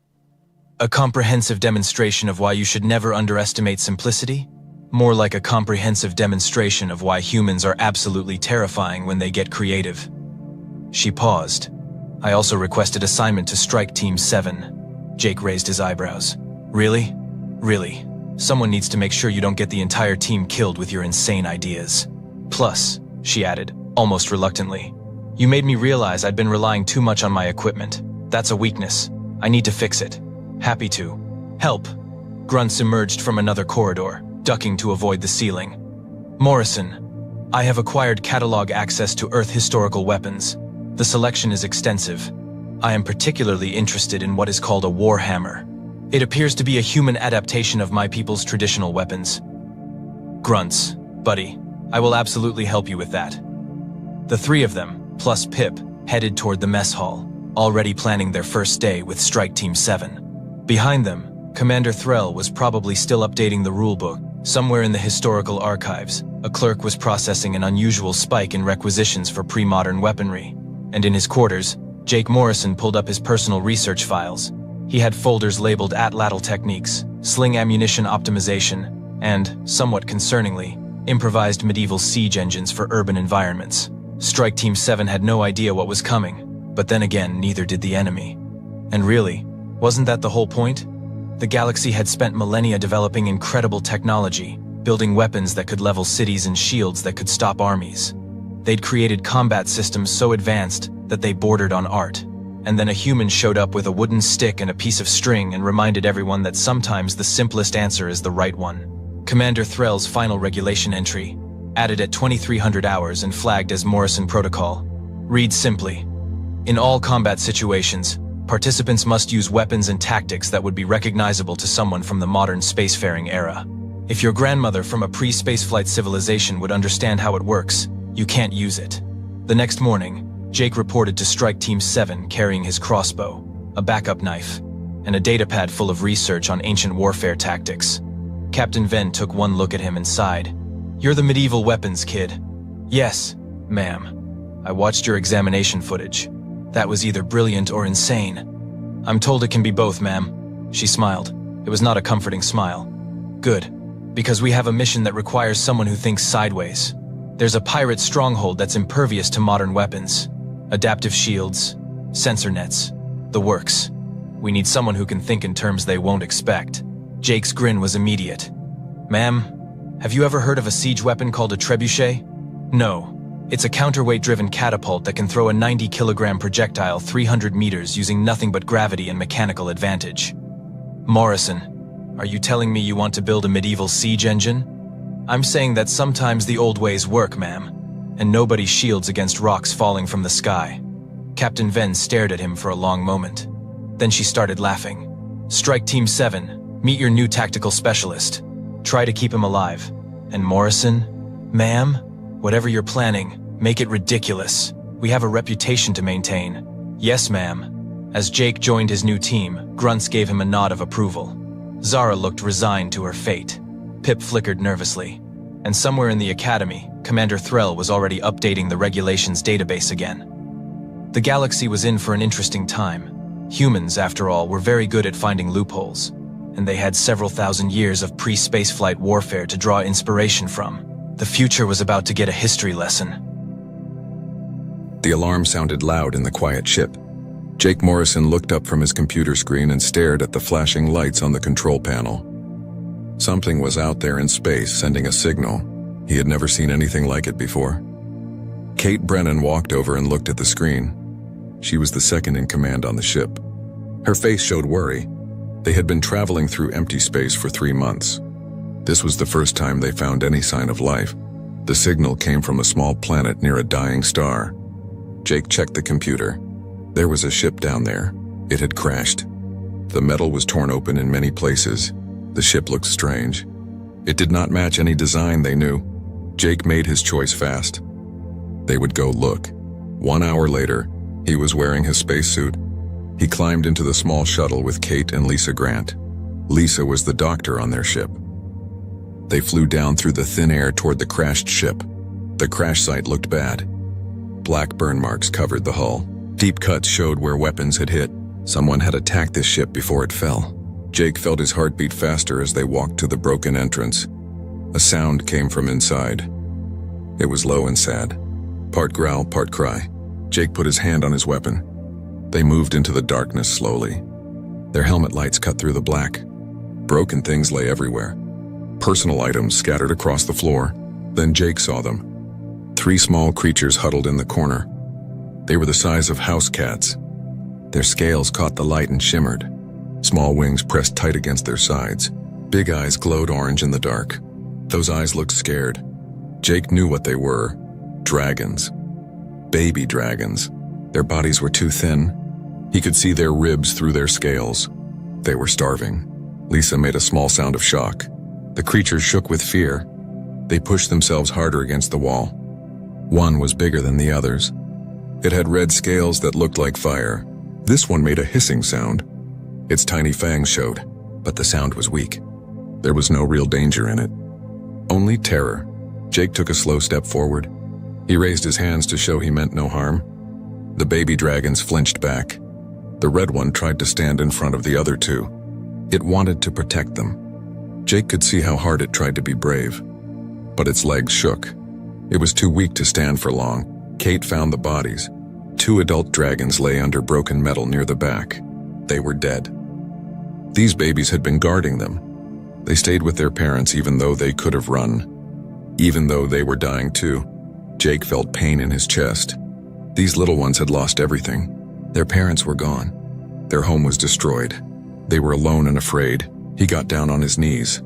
A comprehensive demonstration of why you should never underestimate simplicity? More like a comprehensive demonstration of why humans are absolutely terrifying when they get creative. She paused. I also requested assignment to Strike Team 7. Jake raised his eyebrows. Really? Really? Someone needs to make sure you don't get the entire team killed with your insane ideas. Plus, she added, almost reluctantly, you made me realize I'd been relying too much on my equipment. That's a weakness. I need to fix it. Happy to. Help. Grunts emerged from another corridor, ducking to avoid the ceiling. Morrison, I have acquired catalog access to Earth historical weapons. The selection is extensive. I am particularly interested in what is called a warhammer. It appears to be a human adaptation of my people's traditional weapons. Grunts, buddy, I will absolutely help you with that. The three of them, plus Pip, headed toward the mess hall, already planning their first day with Strike Team 7. Behind them, Commander Threll was probably still updating the rulebook. Somewhere in the historical archives, a clerk was processing an unusual spike in requisitions for pre-modern weaponry. And in his quarters, Jake Morrison pulled up his personal research files. He had folders labeled atlatl techniques, sling ammunition optimization, and, somewhat concerningly, improvised medieval siege engines for urban environments. Strike Team 7 had no idea what was coming, but then again, neither did the enemy. And really, wasn't that the whole point? The galaxy had spent millennia developing incredible technology, building weapons that could level cities and shields that could stop armies. They'd created combat systems so advanced that they bordered on art. And then a human showed up with a wooden stick and a piece of string and reminded everyone that sometimes the simplest answer is the right one. Commander Threll's final regulation entry, added at 2300 hours and flagged as Morrison Protocol, reads simply, in all combat situations, participants must use weapons and tactics that would be recognizable to someone from the modern spacefaring era. If your grandmother from a pre-spaceflight civilization would understand how it works, you can't use it. The next morning, Jake reported to Strike Team 7 carrying his crossbow, a backup knife, and a datapad full of research on ancient warfare tactics. Captain Venn took one look at him and sighed. You're the medieval weapons kid. Yes, ma'am. I watched your examination footage. That was either brilliant or insane. I'm told it can be both, ma'am. She smiled. It was not a comforting smile. Good, because we have a mission that requires someone who thinks sideways. There's a pirate stronghold that's impervious to modern weapons. Adaptive shields, sensor nets, the works. We need someone who can think in terms they won't expect. Jake's grin was immediate. Ma'am, have you ever heard of a siege weapon called a trebuchet? No. It's a counterweight-driven catapult that can throw a 90-kilogram projectile 300 meters using nothing but gravity and mechanical advantage. Morrison, are you telling me you want to build a medieval siege engine? I'm saying that sometimes the old ways work, ma'am, and nobody shields against rocks falling from the sky. Captain Venn stared at him for a long moment. Then she started laughing. Strike Team 7, meet your new tactical specialist. Try to keep him alive. And Morrison, ma'am, whatever you're planning, make it ridiculous. We have a reputation to maintain. Yes, ma'am. As Jake joined his new team, grunts gave him a nod of approval. Zara looked resigned to her fate. Pip flickered nervously. And somewhere in the academy, Commander Threll was already updating the regulations database again. The galaxy was in for an interesting time. Humans, after all, were very good at finding loopholes, and they had several thousand years of pre-spaceflight warfare to draw inspiration from. The future was about to get a history lesson. The alarm sounded loud in the quiet ship. Jake Morrison looked up from his computer screen and stared at the flashing lights on the control panel. Something was out there in space sending a signal. He had never seen anything like it before. Kate Brennan walked over and looked at the screen. She was the second in command on the ship. Her face showed worry. They had been traveling through empty space for 3 months. This was the first time they found any sign of life. The signal came from a small planet near a dying star. Jake checked the computer. There was a ship down there. It had crashed. The metal was torn open in many places. The ship looked strange. It did not match any design they knew. Jake made his choice fast. They would go look. 1 hour later, he was wearing his spacesuit. He climbed into the small shuttle with Kate and Lisa Grant. Lisa was the doctor on their ship. They flew down through the thin air toward the crashed ship. The crash site looked bad. Black burn marks covered the hull. Deep cuts showed where weapons had hit. Someone had attacked this ship before it fell. Jake felt his heart beat faster as they walked to the broken entrance. A sound came from inside. It was low and sad. Part growl, part cry. Jake put his hand on his weapon. They moved into the darkness slowly. Their helmet lights cut through the black. Broken things lay everywhere. Personal items scattered across the floor. Then Jake saw them. 3 small creatures huddled in the corner. They were the size of house cats. Their scales caught the light and shimmered. Small wings pressed tight against their sides. Big eyes glowed orange in the dark. Those eyes looked scared. Jake knew what they were. Dragons. Baby dragons. Their bodies were too thin. He could see their ribs through their scales. They were starving. Lisa made a small sound of shock. The creatures shook with fear. They pushed themselves harder against the wall. One was bigger than the others. It had red scales that looked like fire. This one made a hissing sound. Its tiny fangs showed, but the sound was weak. There was no real danger in it. Only terror. Jake took a slow step forward. He raised his hands to show he meant no harm. The baby dragons flinched back. The red one tried to stand in front of the other 2. It wanted to protect them. Jake could see how hard it tried to be brave. But its legs shook. It was too weak to stand for long. Kate found the bodies. 2 adult dragons lay under broken metal near the back. They were dead. These babies had been guarding them. They stayed with their parents even though they could have run. Even though they were dying too. Jake felt pain in his chest. These little ones had lost everything. Their parents were gone. Their home was destroyed. They were alone and afraid. He got down on his knees.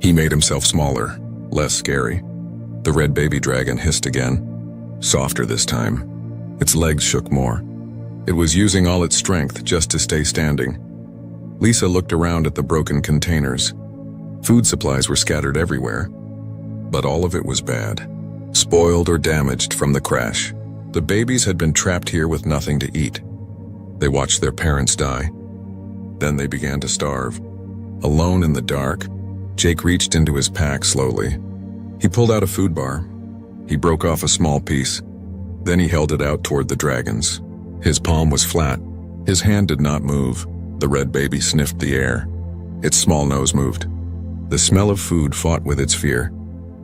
He made himself smaller, less scary. The red baby dragon hissed again, softer this time. Its legs shook more. It was using all its strength just to stay standing. Lisa looked around at the broken containers. Food supplies were scattered everywhere, but all of it was bad, spoiled or damaged from the crash. The babies had been trapped here with nothing to eat. They watched their parents die. Then they began to starve. Alone in the dark, Jake reached into his pack slowly. He pulled out a food bar. He broke off a small piece. Then he held it out toward the dragons. His palm was flat. His hand did not move. The red baby sniffed the air. Its small nose moved. The smell of food fought with its fear.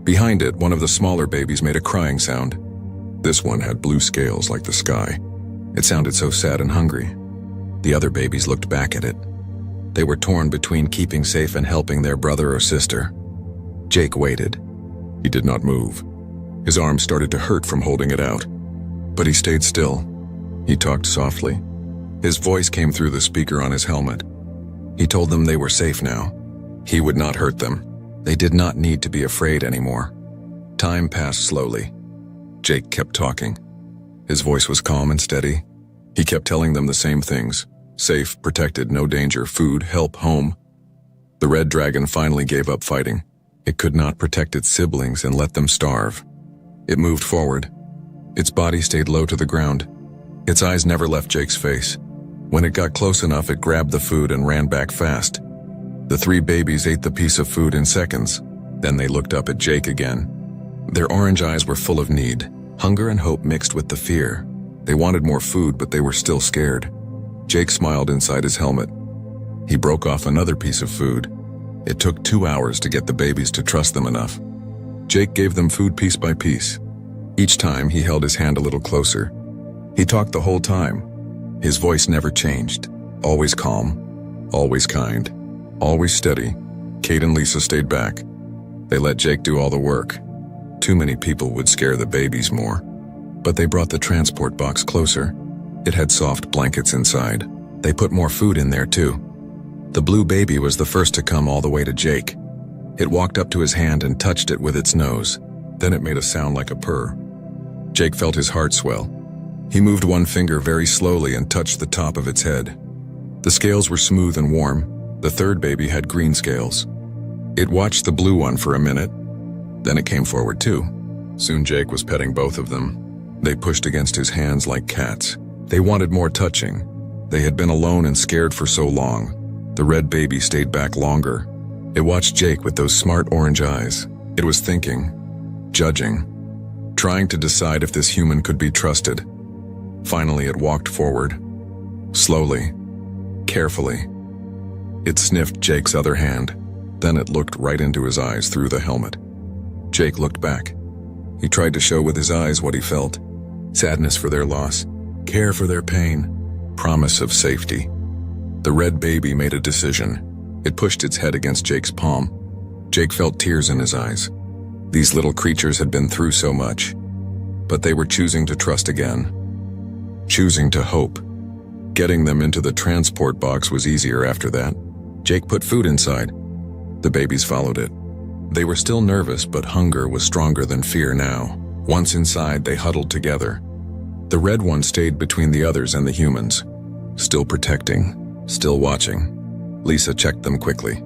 Behind it, one of the smaller babies made a crying sound. This one had blue scales like the sky. It sounded so sad and hungry. The other babies looked back at it. They were torn between keeping safe and helping their brother or sister. Jake waited. He did not move. His arms started to hurt from holding it out. But he stayed still. He talked softly. His voice came through the speaker on his helmet. He told them they were safe now. He would not hurt them. They did not need to be afraid anymore. Time passed slowly. Jake kept talking. His voice was calm and steady. He kept telling them the same things. Safe, protected, no danger, food, help, home. The red dragon finally gave up fighting. It could not protect its siblings and let them starve. It moved forward. Its body stayed low to the ground. Its eyes never left Jake's face. When it got close enough, it grabbed the food and ran back fast. The three babies ate the piece of food in seconds. Then they looked up at Jake again. Their orange eyes were full of need. Hunger and hope mixed with the fear. They wanted more food, but they were still scared. Jake smiled inside his helmet. He broke off another piece of food. It took 2 hours to get the babies to trust them enough. Jake gave them food piece by piece. Each time, he held his hand a little closer. He talked the whole time. His voice never changed. Always calm, always kind, always steady. Kate and Lisa stayed back. They let Jake do all the work. Too many people would scare the babies more. But they brought the transport box closer. It had soft blankets inside. They put more food in there too. The blue baby was the first to come all the way to Jake. It walked up to his hand and touched it with its nose. Then it made a sound like a purr. Jake felt his heart swell. He moved one finger very slowly and touched the top of its head. The scales were smooth and warm. The third baby had green scales. It watched the blue one for a minute. Then it came forward too. Soon Jake was petting both of them. They pushed against his hands like cats. They wanted more touching. They had been alone and scared for so long. The red baby stayed back longer. It watched Jake with those smart orange eyes. It was thinking, judging, trying to decide if this human could be trusted. Finally, it walked forward. Slowly, carefully. It sniffed Jake's other hand. Then it looked right into his eyes through the helmet. Jake looked back. He tried to show with his eyes what he felt. Sadness for their loss, care for their pain, promise of safety. The red baby made a decision. It pushed its head against Jake's palm. Jake felt tears in his eyes. These little creatures had been through so much, but they were choosing to trust again. Choosing to hope. Getting them into the transport box was easier after that. Jake put food inside. The babies followed it. They were still nervous, but hunger was stronger than fear now. Once inside, they huddled together. The red one stayed between the others and the humans, still protecting, still watching. Lisa checked them quickly.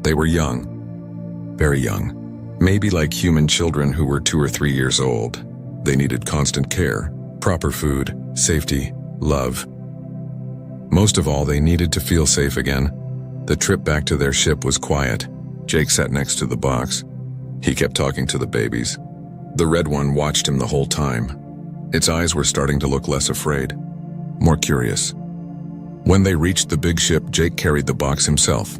They were young, very young, maybe like human children who were 2 or 3 years old. They needed constant care, proper food, safety, love. Most of all, they needed to feel safe again. The trip back to their ship was quiet. Jake sat next to the box. He kept talking to the babies. The red one watched him the whole time. Its eyes were starting to look less afraid, more curious. When they reached the big ship, Jake carried the box himself.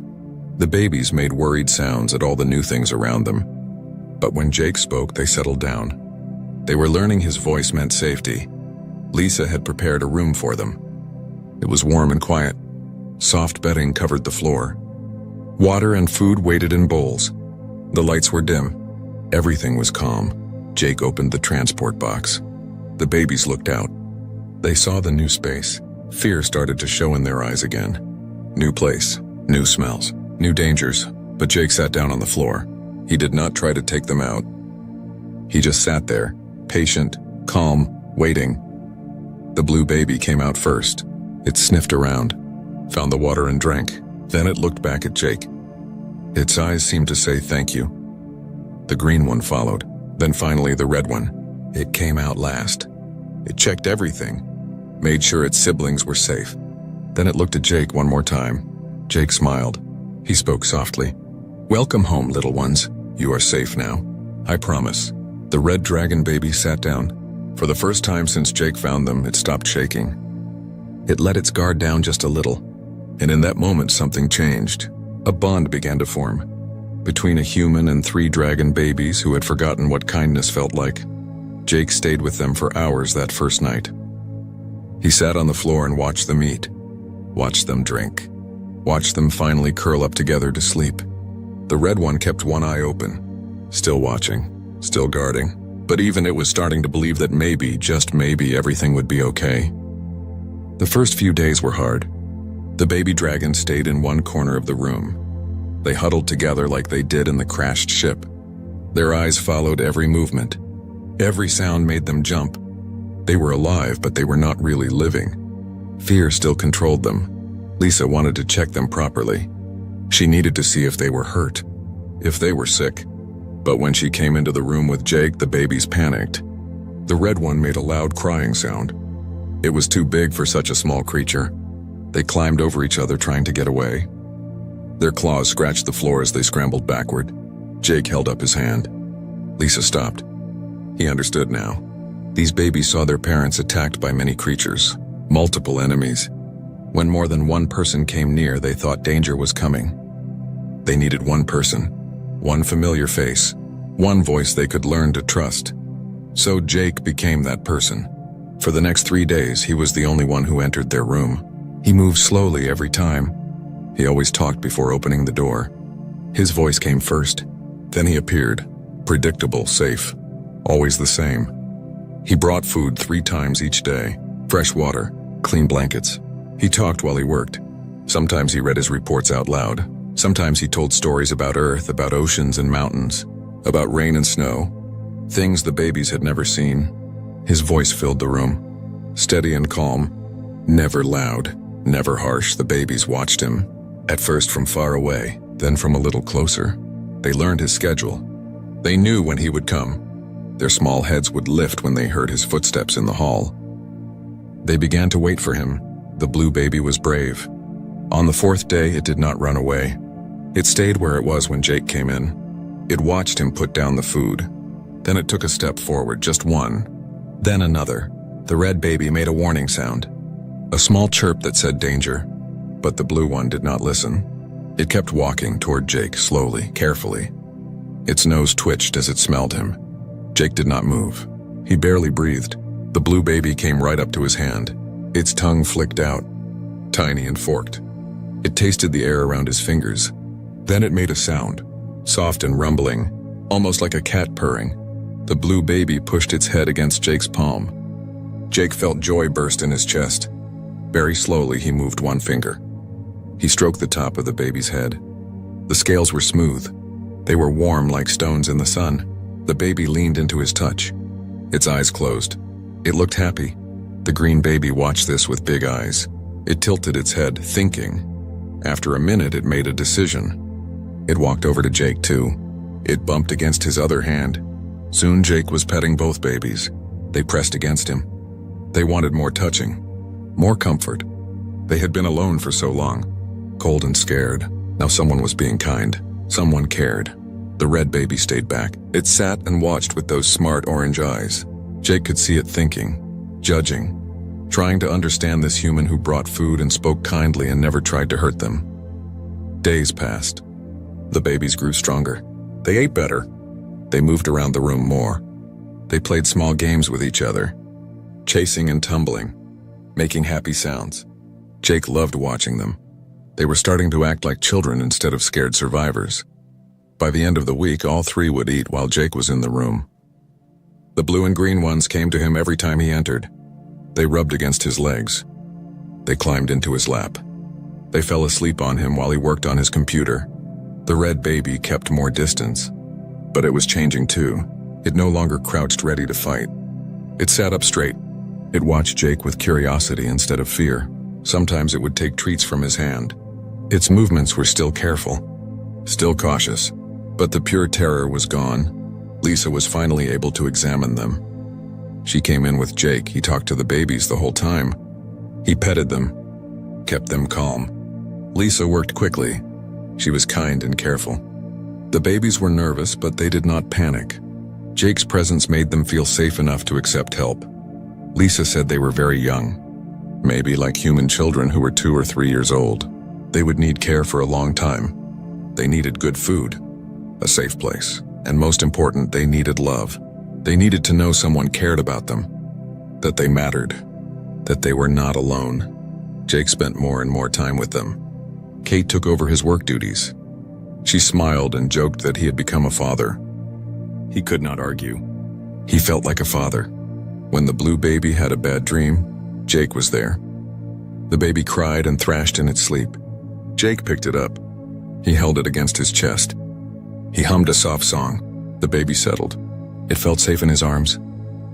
The babies made worried sounds at all the new things around them. But when Jake spoke, they settled down. They were learning his voice meant safety. Lisa had prepared a room for them. It was warm and quiet. Soft bedding covered the floor. Water and food waited in bowls. The lights were dim. Everything was calm. Jake opened the transport box. The babies looked out. They saw the new space. Fear started to show in their eyes again. New place, new smells, new dangers. But Jake sat down on the floor. He did not try to take them out. He just sat there, patient, calm, waiting. The blue baby came out first. It sniffed around, found the water and drank. Then it looked back at Jake. Its eyes seemed to say thank you. The green one followed. Then finally the red one. It came out last. It checked everything, made sure its siblings were safe. Then it looked at Jake one more time. Jake smiled. He spoke softly. "Welcome home, little ones. You are safe now. I promise." The red dragon baby sat down. For the first time since Jake found them, it stopped shaking. It let its guard down just a little, and in that moment something changed. A bond began to form between a human and 3 dragon babies who had forgotten what kindness felt like. Jake stayed with them for hours that first night. He sat on the floor and watched them eat, watched them drink, watched them finally curl up together to sleep. The red one kept one eye open, still watching, still guarding, but even it was starting to believe that maybe, just maybe, everything would be okay. The first few days were hard. The baby dragons stayed in one corner of the room. They huddled together like they did in the crashed ship. Their eyes followed every movement. Every sound made them jump. They were alive, but they were not really living. Fear still controlled them. Lisa wanted to check them properly. She needed to see if they were hurt, if they were sick. But when she came into the room with Jake, the babies panicked. The red one made a loud crying sound. It was too big for such a small creature. They climbed over each other trying to get away. Their claws scratched the floor as they scrambled backward. Jake held up his hand. Lisa stopped. He understood now. These babies saw their parents attacked by many creatures, multiple enemies. When more than one person came near, they thought danger was coming. They needed one person, one familiar face, one voice they could learn to trust. So Jake became that person. For the next 3 days, he was the only one who entered their room. He moved slowly every time. He always talked before opening the door. His voice came first. Then he appeared, predictable, safe, always the same. He brought food 3 times each day, fresh water, clean blankets. He talked while he worked. Sometimes he read his reports out loud. Sometimes he told stories about Earth, about oceans and mountains, about rain and snow, things the babies had never seen. His voice filled the room, steady and calm, never loud, never harsh. The babies watched him, at first from far away, then from a little closer. They learned his schedule. They knew when he would come. Their small heads would lift when they heard his footsteps in the hall. They began to wait for him. The blue baby was brave. On the 4th day, it did not run away. It stayed where it was when Jake came in. It watched him put down the food. Then it took a step forward, just one. Then another. The red baby made a warning sound. A small chirp that said danger. But the blue one did not listen. It kept walking toward Jake, slowly, carefully. Its nose twitched as it smelled him. Jake did not move. He barely breathed. The blue baby came right up to his hand. Its tongue flicked out, tiny and forked. It tasted the air around his fingers. Then it made a sound, soft and rumbling, almost like a cat purring. The blue baby pushed its head against Jake's palm. Jake felt joy burst in his chest. Very slowly, he moved one finger. He stroked the top of the baby's head. The scales were smooth. They were warm like stones in the sun. The baby leaned into his touch. Its eyes closed. It looked happy. The green baby watched this with big eyes. It tilted its head, thinking. After a minute, it made a decision. It walked over to Jake, too. It bumped against his other hand. Soon Jake was petting both babies. They pressed against him. They wanted more touching, more comfort. They had been alone for so long, cold and scared. Now someone was being kind. Someone cared. The red baby stayed back. It sat and watched with those smart orange eyes. Jake could see it thinking, judging, trying to understand this human who brought food and spoke kindly and never tried to hurt them. Days passed. The babies grew stronger. They ate better. They moved around the room more. They played small games with each other, chasing and tumbling, making happy sounds. Jake loved watching them. They were starting to act like children instead of scared survivors. By the end of the week, all 3 would eat while Jake was in the room. The blue and green ones came to him every time he entered. They rubbed against his legs. They climbed into his lap. They fell asleep on him while he worked on his computer. The red baby kept more distance. But it was changing too. It no longer crouched ready to fight. It sat up straight. It watched Jake with curiosity instead of fear. Sometimes it would take treats from his hand. Its movements were still careful, still cautious, but the pure terror was gone. Lisa was finally able to examine them. She came in with Jake. He talked to the babies the whole time. He petted them, kept them calm. Lisa worked quickly. She was kind and careful. The babies were nervous, but they did not panic. Jake's presence made them feel safe enough to accept help. Lisa said they were very young, maybe like human children who were 2 or 3 years old. They would need care for a long time. They needed good food, a safe place, and most important, they needed love. They needed to know someone cared about them, that they mattered, that they were not alone. Jake spent more and more time with them. Kate took over his work duties. She smiled and joked that he had become a father. He could not argue. He felt like a father. When the blue baby had a bad dream, Jake was there. The baby cried and thrashed in its sleep. Jake picked it up. He held it against his chest. He hummed a soft song. The baby settled. It felt safe in his arms.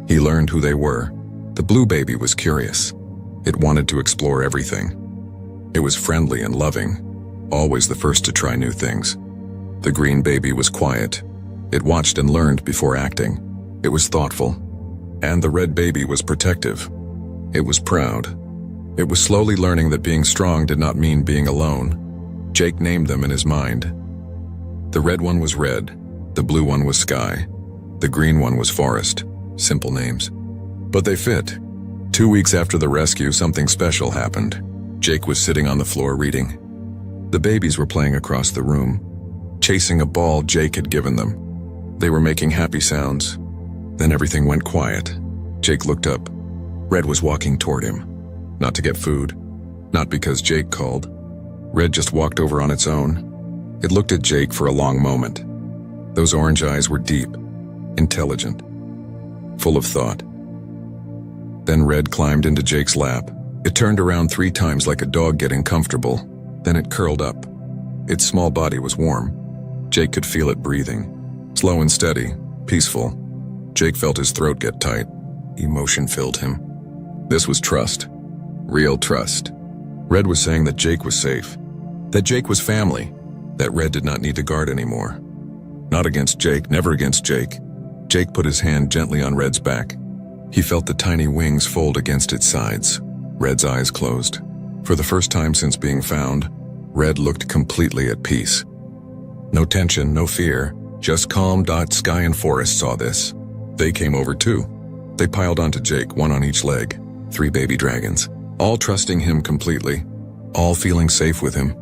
He learned who they were. The blue baby was curious. It wanted to explore everything. It was friendly and loving, always the first to try new things. The green baby was quiet. It watched and learned before acting. It was thoughtful. And the red baby was protective. It was proud. It was slowly learning that being strong did not mean being alone. Jake named them in his mind. The red one was Red. The blue one was Sky. The green one was Forest. Simple names. But they fit. 2 weeks after the rescue, something special happened. Jake was sitting on the floor reading. The babies were playing across the room, chasing a ball Jake had given them. They were making happy sounds. Then everything went quiet. Jake looked up. Red was walking toward him. Not to get food. Not because Jake called. Red just walked over on its own. It looked at Jake for a long moment. Those orange eyes were deep, intelligent, full of thought. Then Red climbed into Jake's lap. It turned around 3 times like a dog getting comfortable. Then it curled up. Its small body was warm. Jake could feel it breathing. Slow and steady, peaceful. Jake felt his throat get tight. Emotion filled him. This was trust. Real trust. Red was saying that Jake was safe. That Jake was family. That Red did not need to guard anymore. Not against Jake, never against Jake. Jake put his hand gently on Red's back. He felt the tiny wings fold against its sides. Red's eyes closed. For the first time since being found, Red looked completely at peace. No tension, no fear, just calm. Sky and Forest saw this. They came over too. They piled onto Jake, 1 on each leg. 3 baby dragons, all trusting him completely, all feeling safe with him.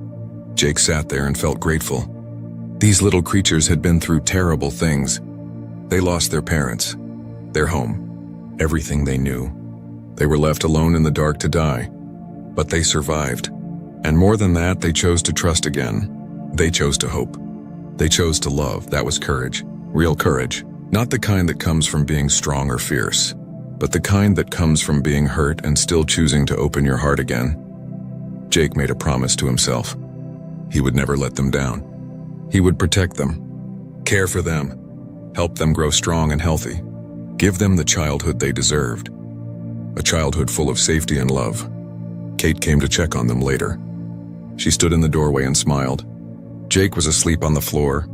Jake sat there and felt grateful. These little creatures had been through terrible things. They lost their parents, their home, everything they knew. They were left alone in the dark to die. But they survived. And more than that, they chose to trust again. They chose to hope. They chose to love. That was courage. Real courage. Not the kind that comes from being strong or fierce, but the kind that comes from being hurt and still choosing to open your heart again. Jake made a promise to himself. He would never let them down. He would protect them, care for them, help them grow strong and healthy, give them the childhood they deserved. A childhood full of safety and love. Kate came to check on them later. She stood in the doorway and smiled. Jake was asleep on the floor.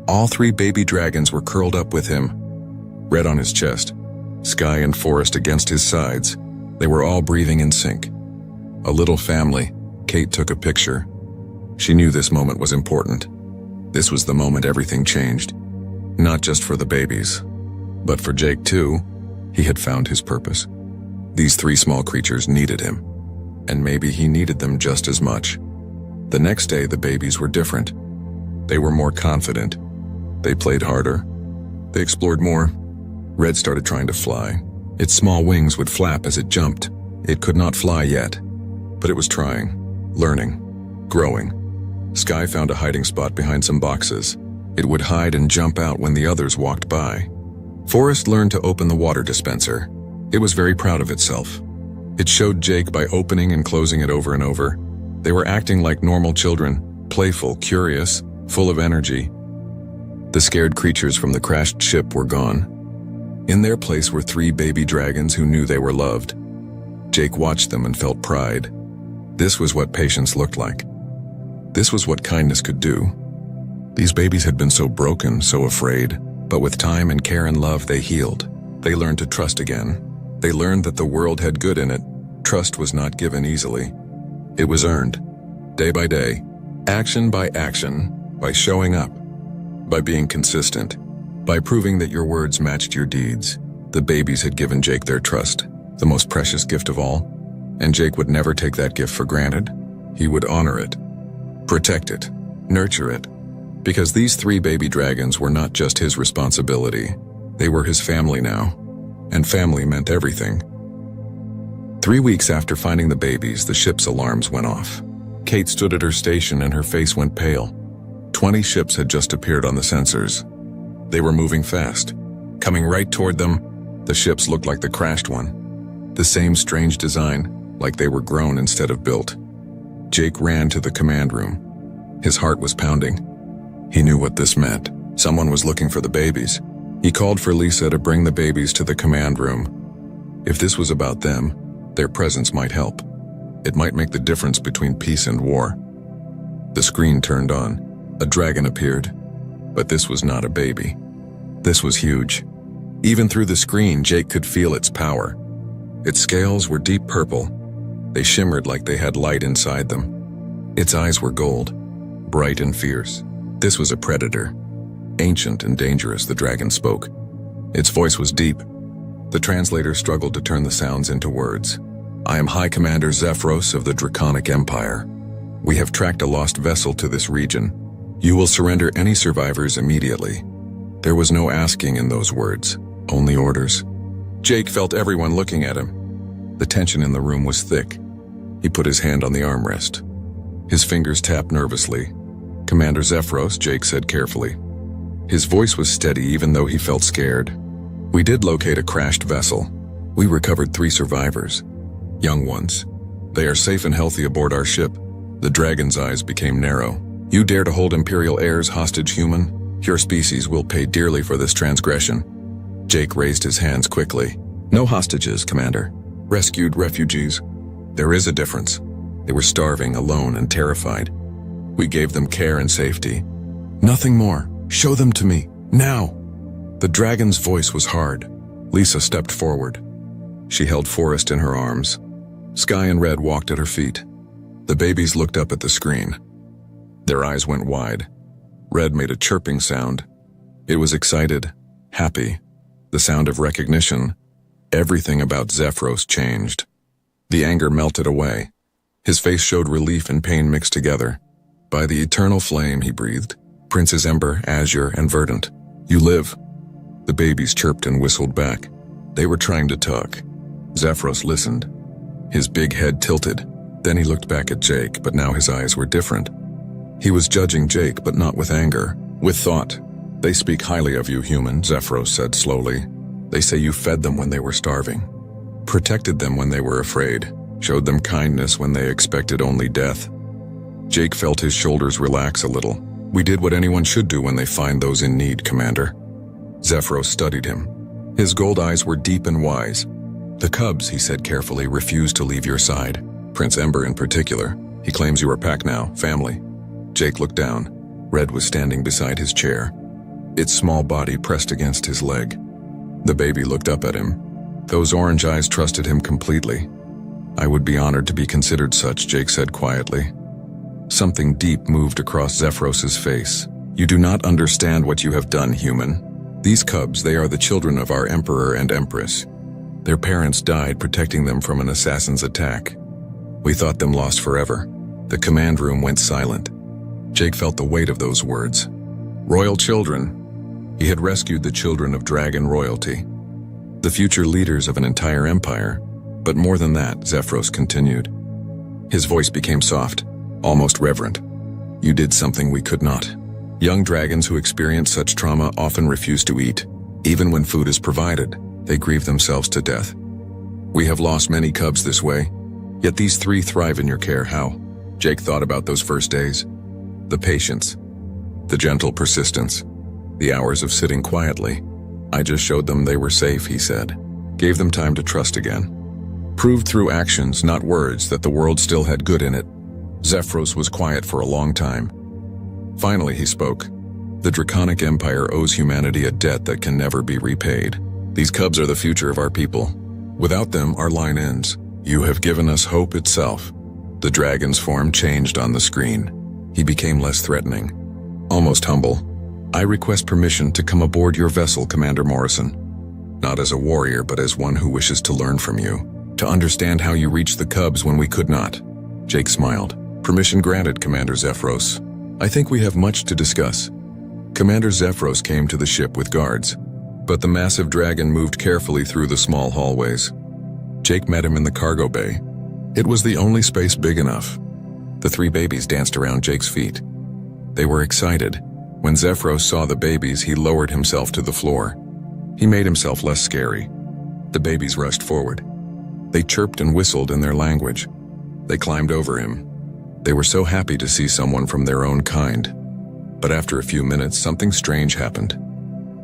All 3 baby dragons were curled up with him. Red on his chest, Sky and Forest against his sides. They were all breathing in sync. A little family. Kate took a picture. She knew this moment was important. This was the moment everything changed. Not just for the babies, but for Jake too. He had found his purpose. These 3 small creatures needed him, and maybe he needed them just as much. The next day, the babies were different. They were more confident. They played harder. They explored more. Red started trying to fly. Its small wings would flap as it jumped. It could not fly yet, but it was trying, learning, growing. Sky found a hiding spot behind some boxes. It would hide and jump out when the others walked by. Forest learned to open the water dispenser. It was very proud of itself. It showed Jake by opening and closing it over and over. They were acting like normal children, playful, curious, full of energy. The scared creatures from the crashed ship were gone. In their place were 3 baby dragons who knew they were loved. Jake watched them and felt pride. This was what patience looked like. This was what kindness could do. These babies had been so broken, so afraid, but with time and care and love they healed. They learned to trust again. They learned that the world had good in it. Trust was not given easily. It was earned, day by day, action by action, by showing up, by being consistent, by proving that your words matched your deeds. The babies had given Jake their trust, the most precious gift of all, and Jake would never take that gift for granted. He would honor it, protect it, nurture it, because these 3 baby dragons were not just his responsibility. They were his family now, and family meant everything. 3 weeks after finding the babies, the ship's alarms went off. Kate stood at her station and her face went pale. 20 ships had just appeared on the sensors. They were moving fast. Coming right toward them, the ships looked like the crashed one. The same strange design, like they were grown instead of built. Jake ran to the command room. His heart was pounding. He knew what this meant. Someone was looking for the babies. He called for Lisa to bring the babies to the command room. If this was about them, their presence might help. It might make the difference between peace and war. The screen turned on. A dragon appeared. But this was not a baby. This was huge. Even through the screen, Jake could feel its power. Its scales were deep purple. They shimmered like they had light inside them. Its eyes were gold, bright and fierce. This was a predator. Ancient and dangerous, the dragon spoke. Its voice was deep. The translator struggled to turn the sounds into words. I am High Commander Zephyros of the Draconic Empire. We have tracked a lost vessel to this region. You will surrender any survivors immediately. There was no asking in those words, only orders. Jake felt everyone looking at him. The tension in the room was thick. He put his hand on the armrest. His fingers tapped nervously. Commander Zephyros, Jake said carefully. His voice was steady even though he felt scared. We did locate a crashed vessel. We recovered 3 survivors. Young ones. They are safe and healthy aboard our ship. The dragon's eyes became narrow. You dare to hold Imperial heirs hostage, human? Your species will pay dearly for this transgression. Jake raised his hands quickly. No hostages, Commander. Rescued refugees. There is a difference. They were starving, alone, and terrified. We gave them care and safety. Nothing more. Show them to me. Now. The dragon's voice was hard. Lisa stepped forward. She held Forrest in her arms. Sky and Red walked at her feet. The babies looked up at the screen. Their eyes went wide. Red made a chirping sound. It was excited, happy, the sound of recognition. Everything about Zephyros changed. The anger melted away. His face showed relief and pain mixed together. By the eternal flame, he breathed. Princes Ember, Azure, and Verdant. You live. The babies chirped and whistled back. They were trying to talk. Zephyros listened. His big head tilted. Then he looked back at Jake, but now his eyes were different. He was judging Jake, but not with anger, with thought. They speak highly of you, human, Zephyros said slowly. They say you fed them when they were starving, protected them when they were afraid, showed them kindness when they expected only death. Jake felt his shoulders relax a little. We did what anyone should do when they find those in need, Commander. Zephyros studied him. His gold eyes were deep and wise. The cubs, he said carefully, refuse to leave your side. Prince Ember in particular. He claims you are pack now, family. Jake looked down. Red was standing beside his chair, its small body pressed against his leg. The baby looked up at him. Those orange eyes trusted him completely. I would be honored to be considered such, Jake said quietly. Something deep moved across Zephyros's face. You do not understand what you have done, human. These cubs, they are the children of our Emperor and Empress. Their parents died protecting them from an assassin's attack. We thought them lost forever. The command room went silent. Jake felt the weight of those words. Royal children. He had rescued the children of dragon royalty, the future leaders of an entire empire. But more than that, Zephyros continued. His voice became soft, almost reverent. You did something we could not. Young dragons who experience such trauma often refuse to eat. Even when food is provided, they grieve themselves to death. We have lost many cubs this way, yet these 3 thrive in your care. How? Jake thought about those first days. The patience, The gentle persistence. The hours of sitting quietly. I just showed them they were safe, he said. Gave them time to trust again. Proved through actions, not words, that the world still had good in it. Zephyros was quiet for a long time. Finally he spoke. The Draconic Empire owes humanity a debt that can never be repaid. These cubs are the future of our people. Without them, our line ends. You have given us hope itself. The dragon's form changed on the screen. He became less threatening, almost humble. I request permission to come aboard your vessel, Commander Morrison. Not as a warrior, but as one who wishes to learn from you. To understand how you reached the cubs when we could not. Jake smiled. Permission granted, Commander Zephyros. I think we have much to discuss. Commander Zephyros came to the ship with guards, but the massive dragon moved carefully through the small hallways. Jake met him in the cargo bay. It was the only space big enough. The 3 babies danced around Jake's feet. They were excited. When Zephyros saw the babies, he lowered himself to the floor. He made himself less scary. The babies rushed forward. They chirped and whistled in their language. They climbed over him. They were so happy to see someone from their own kind. But after a few minutes, something strange happened.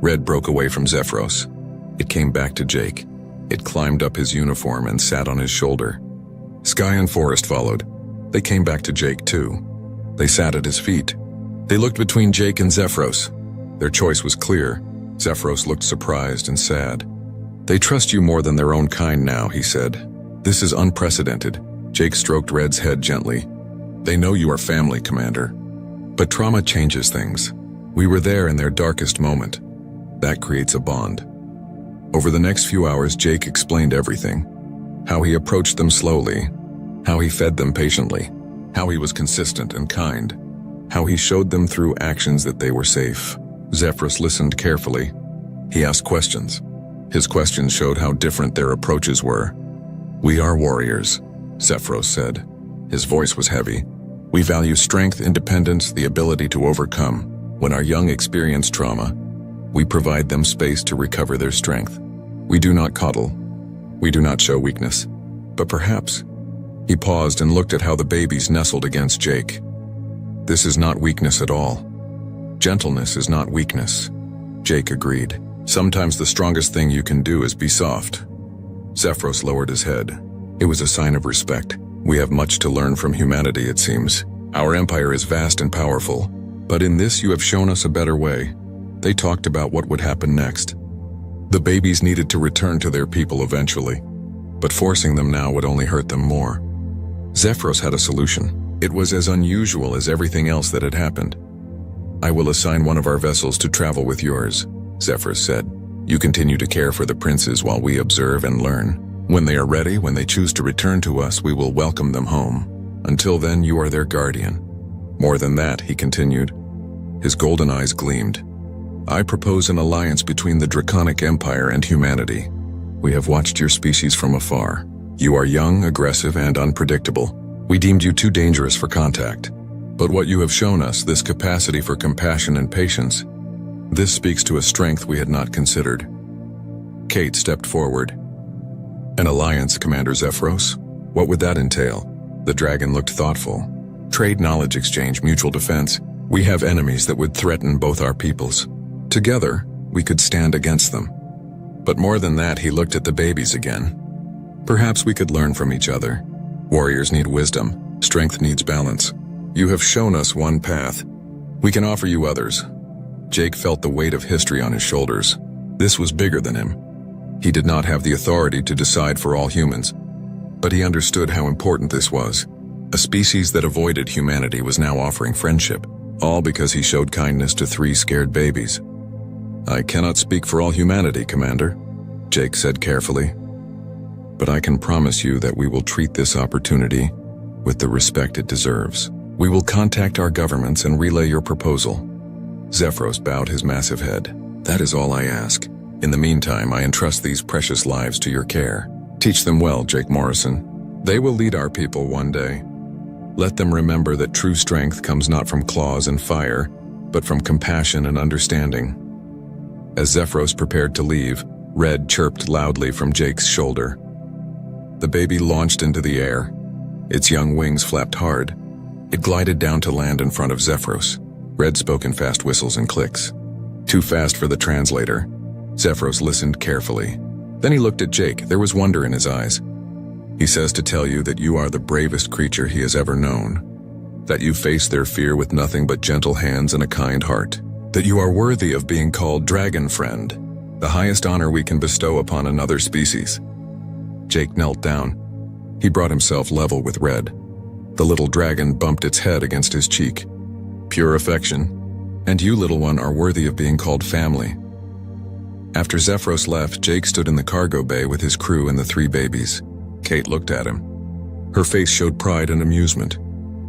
Red broke away from Zephyros. It came back to Jake. It climbed up his uniform and sat on his shoulder. Sky and Forest followed. They came back to Jake too. They sat at his feet. They looked between Jake and Zephyros. Their choice was clear. Zephyros looked surprised and sad. They trust you more than their own kind now, he said. This is unprecedented. Jake stroked Red's head gently. They know you are family, Commander. But trauma changes things. We were there in their darkest moment. That creates a bond. Over the next few hours, Jake explained everything. How he approached them slowly. How he fed them patiently. How he was consistent and kind. How he showed them through actions that they were safe. Zephyros listened carefully. He asked questions. His questions showed how different their approaches were. We are warriors, Zephyros said. His voice was heavy. We value strength, independence, the ability to overcome. When our young experience trauma, we provide them space to recover their strength. We do not coddle. We do not show weakness. But perhaps, he paused and looked at how the babies nestled against Jake. This is not weakness at all. Gentleness is not weakness. Jake agreed. Sometimes the strongest thing you can do is be soft. Zephyros lowered his head. It was a sign of respect. We have much to learn from humanity, it seems. Our empire is vast and powerful, but in this you have shown us a better way. They talked about what would happen next. The babies needed to return to their people eventually, but forcing them now would only hurt them more. Zephyros had a solution. It was as unusual as everything else that had happened. I will assign one of our vessels to travel with yours, Zephyros said. You continue to care for the princes while we observe and learn. When they are ready, when they choose to return to us, we will welcome them home. Until then, you are their guardian. More than that, he continued. His golden eyes gleamed. I propose an alliance between the Draconic Empire and humanity. We have watched your species from afar. You are young, aggressive, and unpredictable. We deemed you too dangerous for contact. But what you have shown us, this capacity for compassion and patience, this speaks to a strength we had not considered. Kate stepped forward. An alliance, Commander Zephyros? What would that entail? The dragon looked thoughtful. Trade, knowledge exchange, mutual defense. We have enemies that would threaten both our peoples. Together, we could stand against them. But more than that, he looked at the babies again. Perhaps we could learn from each other. Warriors need wisdom. Strength needs balance. You have shown us one path. We can offer you others. Jake felt the weight of history on his shoulders. This was bigger than him. He did not have the authority to decide for all humans, but he understood how important this was. A species that avoided humanity was now offering friendship, all because he showed kindness to 3 scared babies. I cannot speak for all humanity, Commander, Jake said carefully. But I can promise you that we will treat this opportunity with the respect it deserves. We will contact our governments and relay your proposal. Zephyros bowed his massive head. That is all I ask. In the meantime, I entrust these precious lives to your care. Teach them well, Jake Morrison. They will lead our people one day. Let them remember that true strength comes not from claws and fire, but from compassion and understanding. As Zephyros prepared to leave, Red chirped loudly from Jake's shoulder. The baby launched into the air. Its young wings flapped hard. It glided down to land in front of Zephyros. Red spoke in fast whistles and clicks. Too fast for the translator. Zephyros listened carefully. Then he looked at Jake. There was wonder in his eyes. He says to tell you that you are the bravest creature he has ever known. That you face their fear with nothing but gentle hands and a kind heart. That you are worthy of being called Dragon Friend, the highest honor we can bestow upon another species. Jake knelt down. He brought himself level with Red. The little dragon bumped its head against his cheek. Pure affection. And you, little one, are worthy of being called family. After Zephyros left, Jake stood in the cargo bay with his crew and the 3 babies. Kate looked at him. Her face showed pride and amusement.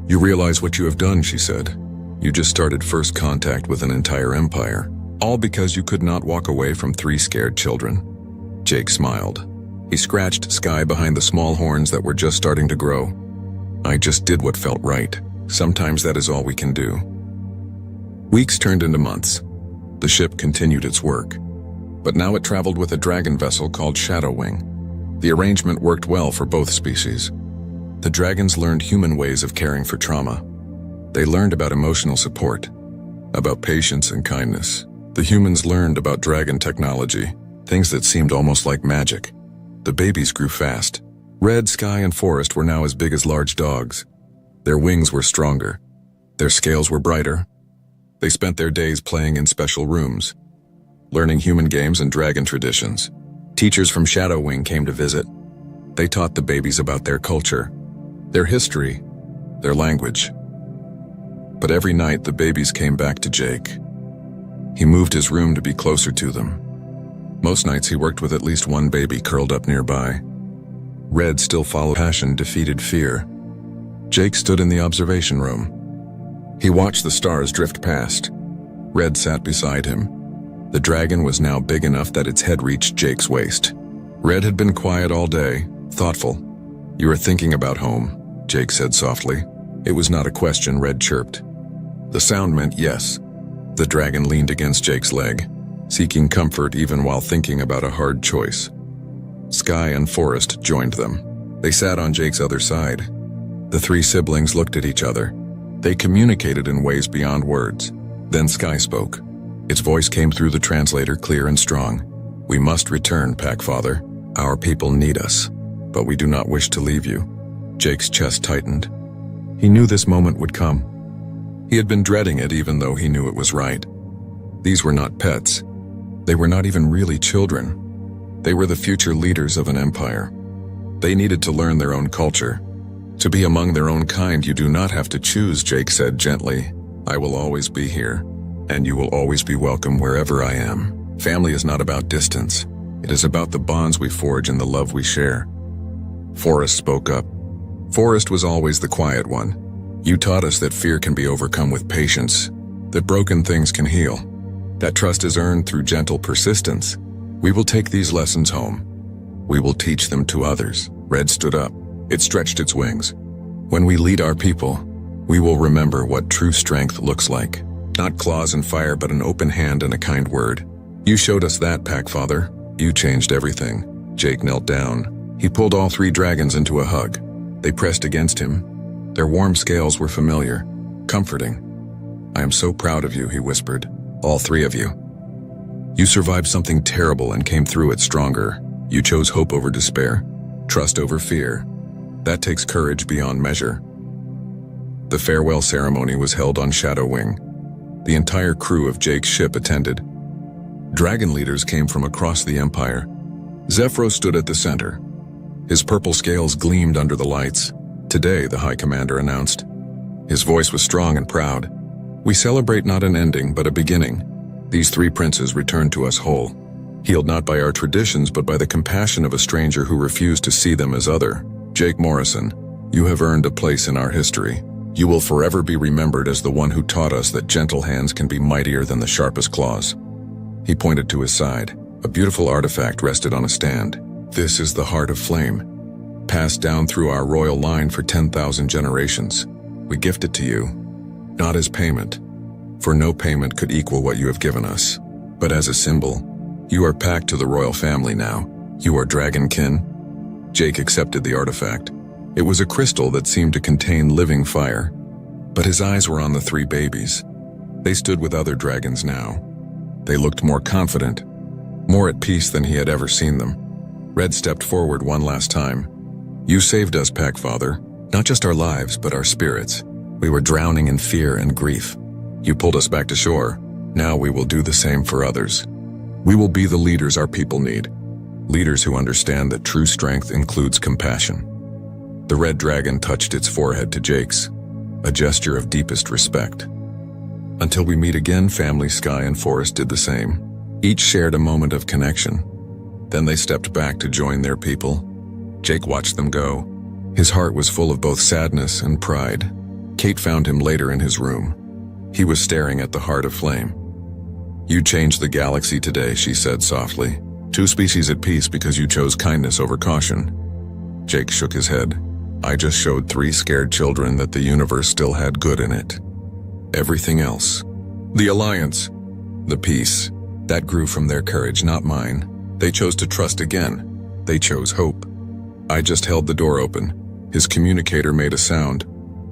You realize what you have done, she said. You just started first contact with an entire empire. All because you could not walk away from 3 scared children. Jake smiled. He scratched Sky behind the small horns that were just starting to grow. I just did what felt right. Sometimes that is all we can do. Weeks turned into months. The ship continued its work. But now it traveled with a dragon vessel called Shadowwing. The arrangement worked well for both species. The dragons learned human ways of caring for trauma. They learned about emotional support, about patience and kindness. The humans learned about dragon technology, things that seemed almost like magic. The babies grew fast. Red, Sky, and Forest were now as big as large dogs. Their wings were stronger. Their scales were brighter. They spent their days playing in special rooms, learning human games and dragon traditions. Teachers from Shadowwing came to visit. They taught the babies about their culture, their history, their language. But every night the babies came back to Jake. He moved his room to be closer to them. Most nights he worked with at least one baby curled up nearby. Red still followed passion, defeated fear. Jake stood in the observation room. He watched the stars drift past. Red sat beside him. The dragon was now big enough that its head reached Jake's waist. Red had been quiet all day, thoughtful. You are thinking about home, Jake said softly. It was not a question, Red chirped. The sound meant yes. The dragon leaned against Jake's leg, seeking comfort even while thinking about a hard choice. Sky and Forest joined them. They sat on Jake's other side. The 3 siblings looked at each other. They communicated in ways beyond words. Then Sky spoke. Its voice came through the translator, clear and strong. We must return, Packfather. Our people need us, but we do not wish to leave you. Jake's chest tightened. He knew this moment would come. He had been dreading it even though he knew it was right. These were not pets. They were not even really children. They were the future leaders of an empire. They needed to learn their own culture. To be among their own kind, you do not have to choose, Jake said gently. I will always be here, and you will always be welcome wherever I am. Family is not about distance. It is about the bonds we forge and the love we share. Forest spoke up. Forest was always the quiet one. You taught us that fear can be overcome with patience, that broken things can heal, that trust is earned through gentle persistence. We will take these lessons home. We will teach them to others. Red stood up. It stretched its wings. When we lead our people, we will remember what true strength looks like. Not claws and fire, but an open hand and a kind word. You showed us that, Packfather. You changed everything. Jake knelt down. He pulled all 3 dragons into a hug. They pressed against him. Their warm scales were familiar, comforting. I am so proud of you, he whispered. All 3 of you. You survived something terrible and came through it stronger. You chose hope over despair, trust over fear. That takes courage beyond measure. The farewell ceremony was held on Shadowwing. The entire crew of Jake's ship attended. Dragon leaders came from across the empire. Zephyros stood at the center. His purple scales gleamed under the lights. Today, the High Commander announced. His voice was strong and proud. We celebrate not an ending, but a beginning. These 3 princes returned to us whole, healed not by our traditions, but by the compassion of a stranger who refused to see them as other. Jake Morrison, you have earned a place in our history. You will forever be remembered as the one who taught us that gentle hands can be mightier than the sharpest claws. He pointed to his side. A beautiful artifact rested on a stand. This is the Heart of Flame, passed down through our royal line for 10,000 generations. We gift it to you, not as payment, for no payment could equal what you have given us, but as a symbol. You are packed to the royal family now. You are dragonkin. Jake accepted the artifact. It was a crystal that seemed to contain living fire, but his eyes were on the 3 babies. They stood with other dragons now. They looked more confident, more at peace than he had ever seen them. Red stepped forward one last time. You saved us, Packfather. Not just our lives, but our spirits. We were drowning in fear and grief. You pulled us back to shore. Now we will do the same for others. We will be the leaders our people need. Leaders who understand that true strength includes compassion. The red dragon touched its forehead to Jake's, a gesture of deepest respect. Until we meet again, family, Sky, and Forest did the same. Each shared a moment of connection. Then they stepped back to join their people. Jake watched them go. His heart was full of both sadness and pride. Kate found him later in his room. He was staring at the heart of flame. You changed the galaxy today, she said softly. 2 species at peace because you chose kindness over caution. Jake shook his head. I just showed 3 scared children that the universe still had good in it. Everything else, the alliance, the peace, that grew from their courage, not mine. They chose to trust again. They chose hope. I just held the door open. His communicator made a sound,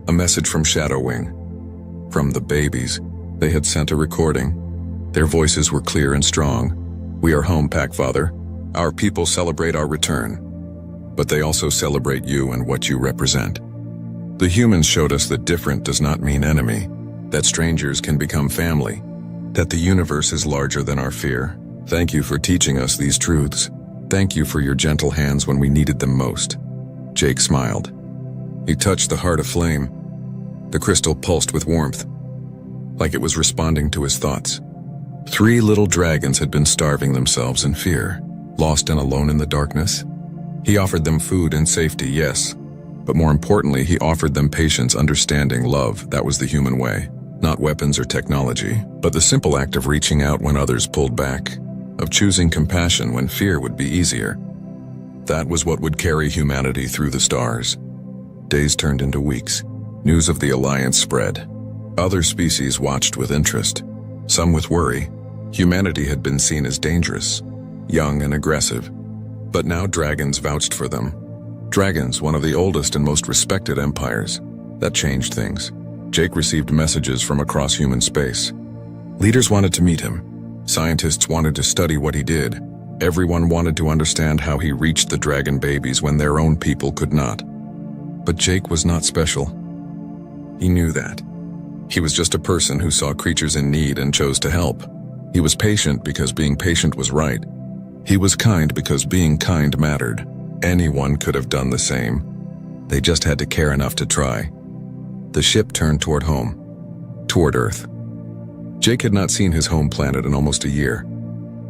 a message from Shadowwing. From the babies, they had sent a recording. Their voices were clear and strong. We are home, Packfather. Our people celebrate our return. But they also celebrate you and what you represent. The humans showed us that different does not mean enemy, that strangers can become family, that the universe is larger than our fear. Thank you for teaching us these truths. Thank you for your gentle hands when we needed them most. Jake smiled. He touched the heart of flame. The crystal pulsed with warmth, like it was responding to his thoughts. 3 little dragons had been starving themselves in fear, lost and alone in the darkness. He offered them food and safety, yes, but more importantly, he offered them patience, understanding, love. That was the human way. Not weapons or technology, but the simple act of reaching out when others pulled back, of choosing compassion when fear would be easier. That was what would carry humanity through the stars. Days turned into weeks. News of the alliance spread. Other species watched with interest, some with worry. Humanity had been seen as dangerous, young and aggressive. But now dragons vouched for them. Dragons, one of the oldest and most respected empires. That changed things. Jake received messages from across human space. Leaders wanted to meet him. Scientists wanted to study what he did. Everyone wanted to understand how he reached the dragon babies when their own people could not. But Jake was not special. He knew that. He was just a person who saw creatures in need and chose to help. He was patient because being patient was right. He was kind because being kind mattered. Anyone could have done the same. They just had to care enough to try. The ship turned toward home, toward Earth. Jake had not seen his home planet in almost a year.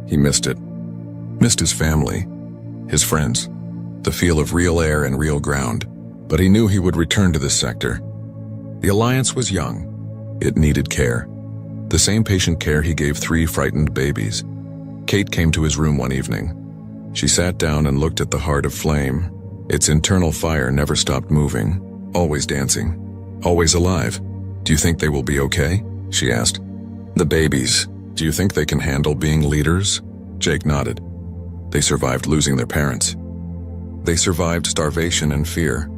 He missed it. Missed his family, his friends, the feel of real air and real ground. But he knew he would return to this sector. The Alliance was young. It needed care. The same patient care he gave 3 frightened babies. Kate came to his room one evening. She sat down and looked at the heart of flame. Its internal fire never stopped moving, always dancing, always alive. Do you think they will be okay? She asked. The babies, do you think they can handle being leaders? Jake nodded. They survived losing their parents. They survived starvation and fear.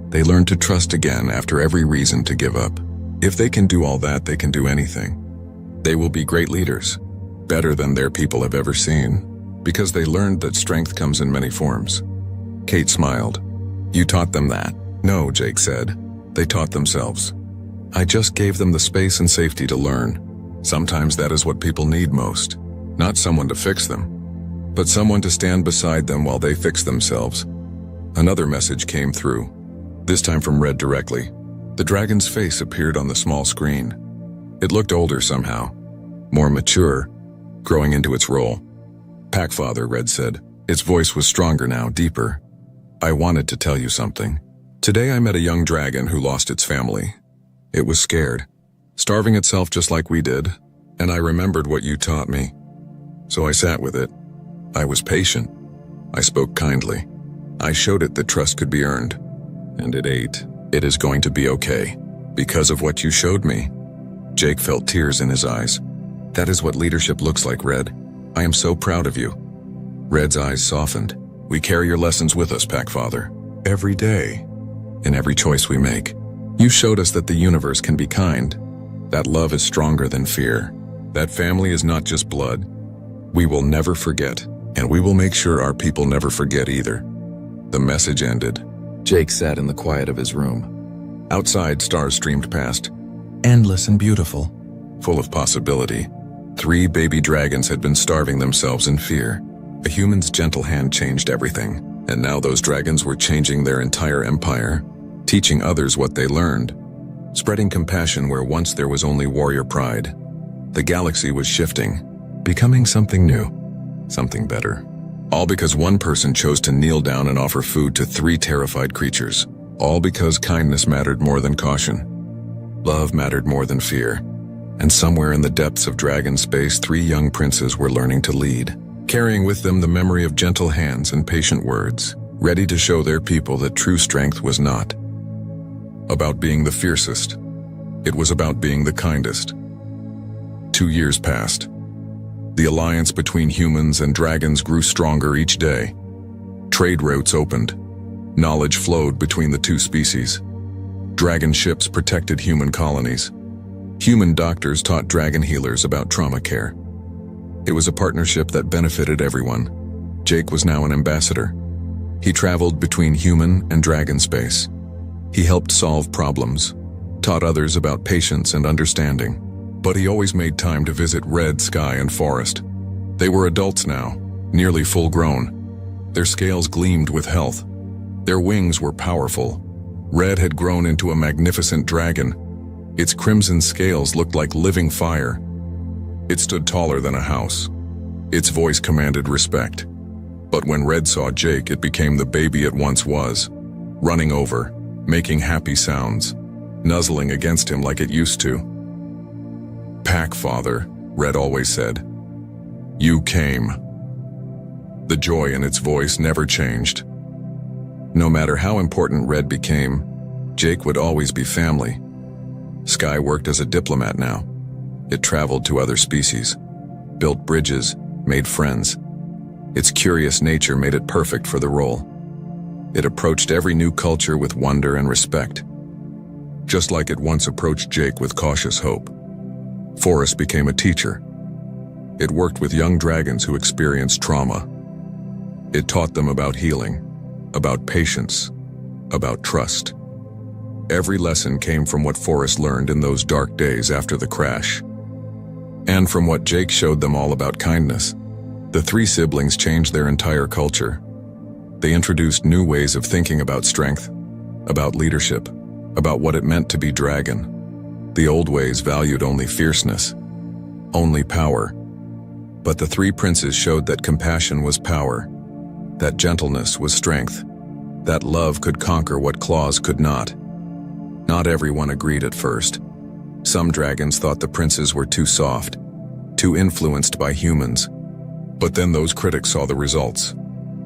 They learned to trust again after every reason to give up. If they can do all that, they can do anything. They will be great leaders, better than their people have ever seen, because they learned that strength comes in many forms. Kate smiled. You taught them that? No, Jake said. They taught themselves. I just gave them the space and safety to learn. Sometimes that is what people need most. Not someone to fix them, but someone to stand beside them while they fix themselves. Another message came through, this time from Red directly. The dragon's face appeared on the small screen. It looked older somehow, more mature, growing into its role. Packfather, Red said. Its voice was stronger now, deeper. I wanted to tell you something. Today I met a young dragon who lost its family. It was scared, starving itself just like we did, and I remembered what you taught me. So I sat with it. I was patient. I spoke kindly. I showed it that trust could be earned, and it ate. It is going to be okay, because of what you showed me. Jake felt tears in his eyes. That is what leadership looks like, Red. I am so proud of you. Red's eyes softened. We carry your lessons with us, Packfather. Every day, in every choice we make. You showed us that the universe can be kind, That love is stronger than fear. That family is not just blood. We will never forget, and we will make sure our people never forget either. The message ended. Jake sat in the quiet of his room. Outside, stars streamed past, endless and beautiful, full of possibility. 3 baby dragons had been starving themselves in fear. A human's gentle hand changed everything, and now those dragons were changing their entire empire, teaching others what they learned, spreading compassion where once there was only warrior pride. The galaxy was shifting, becoming something new, something better. All because one person chose to kneel down and offer food to 3 terrified creatures. All because kindness mattered more than caution. Love mattered more than fear. And somewhere in the depths of dragon space, 3 young princes were learning to lead, carrying with them the memory of gentle hands and patient words, ready to show their people that true strength was not about being the fiercest. It was about being the kindest. 2 years passed. The alliance between humans and dragons grew stronger each day. Trade routes opened. Knowledge flowed between the 2 species. Dragon ships protected human colonies. Human doctors taught dragon healers about trauma care. It was a partnership that benefited everyone. Jake was now an ambassador. He traveled between human and dragon space. He helped solve problems, taught others about patience and understanding. But he always made time to visit Red, Sky, and Forest. They were adults now, nearly full-grown. Their scales gleamed with health. Their wings were powerful. Red had grown into a magnificent dragon. Its crimson scales looked like living fire. It stood taller than a house. Its voice commanded respect. But when Red saw Jake, it became the baby it once was, running over, making happy sounds, nuzzling against him like it used to. "Pack, father," Red always said. "You came." The joy in its voice never changed. No matter how important Red became, Jake would always be family. Sky worked as a diplomat now. It traveled to other species, built bridges, made friends. Its curious nature made it perfect for the role. It approached every new culture with wonder and respect, just like it once approached Jake with cautious hope. Forrest became a teacher. It worked with young dragons who experienced trauma. It taught them about healing, about patience, about trust. Every lesson came from what Forrest learned in those dark days after the crash, and from what Jake showed them all about kindness. The 3 siblings changed their entire culture. They introduced new ways of thinking about strength, about leadership, about what it meant to be dragon. The old ways valued only fierceness, only power. But the 3 princes showed that compassion was power, that gentleness was strength, that love could conquer what claws could not. Not everyone agreed at first. Some dragons thought the princes were too soft, too influenced by humans. But then those critics saw the results.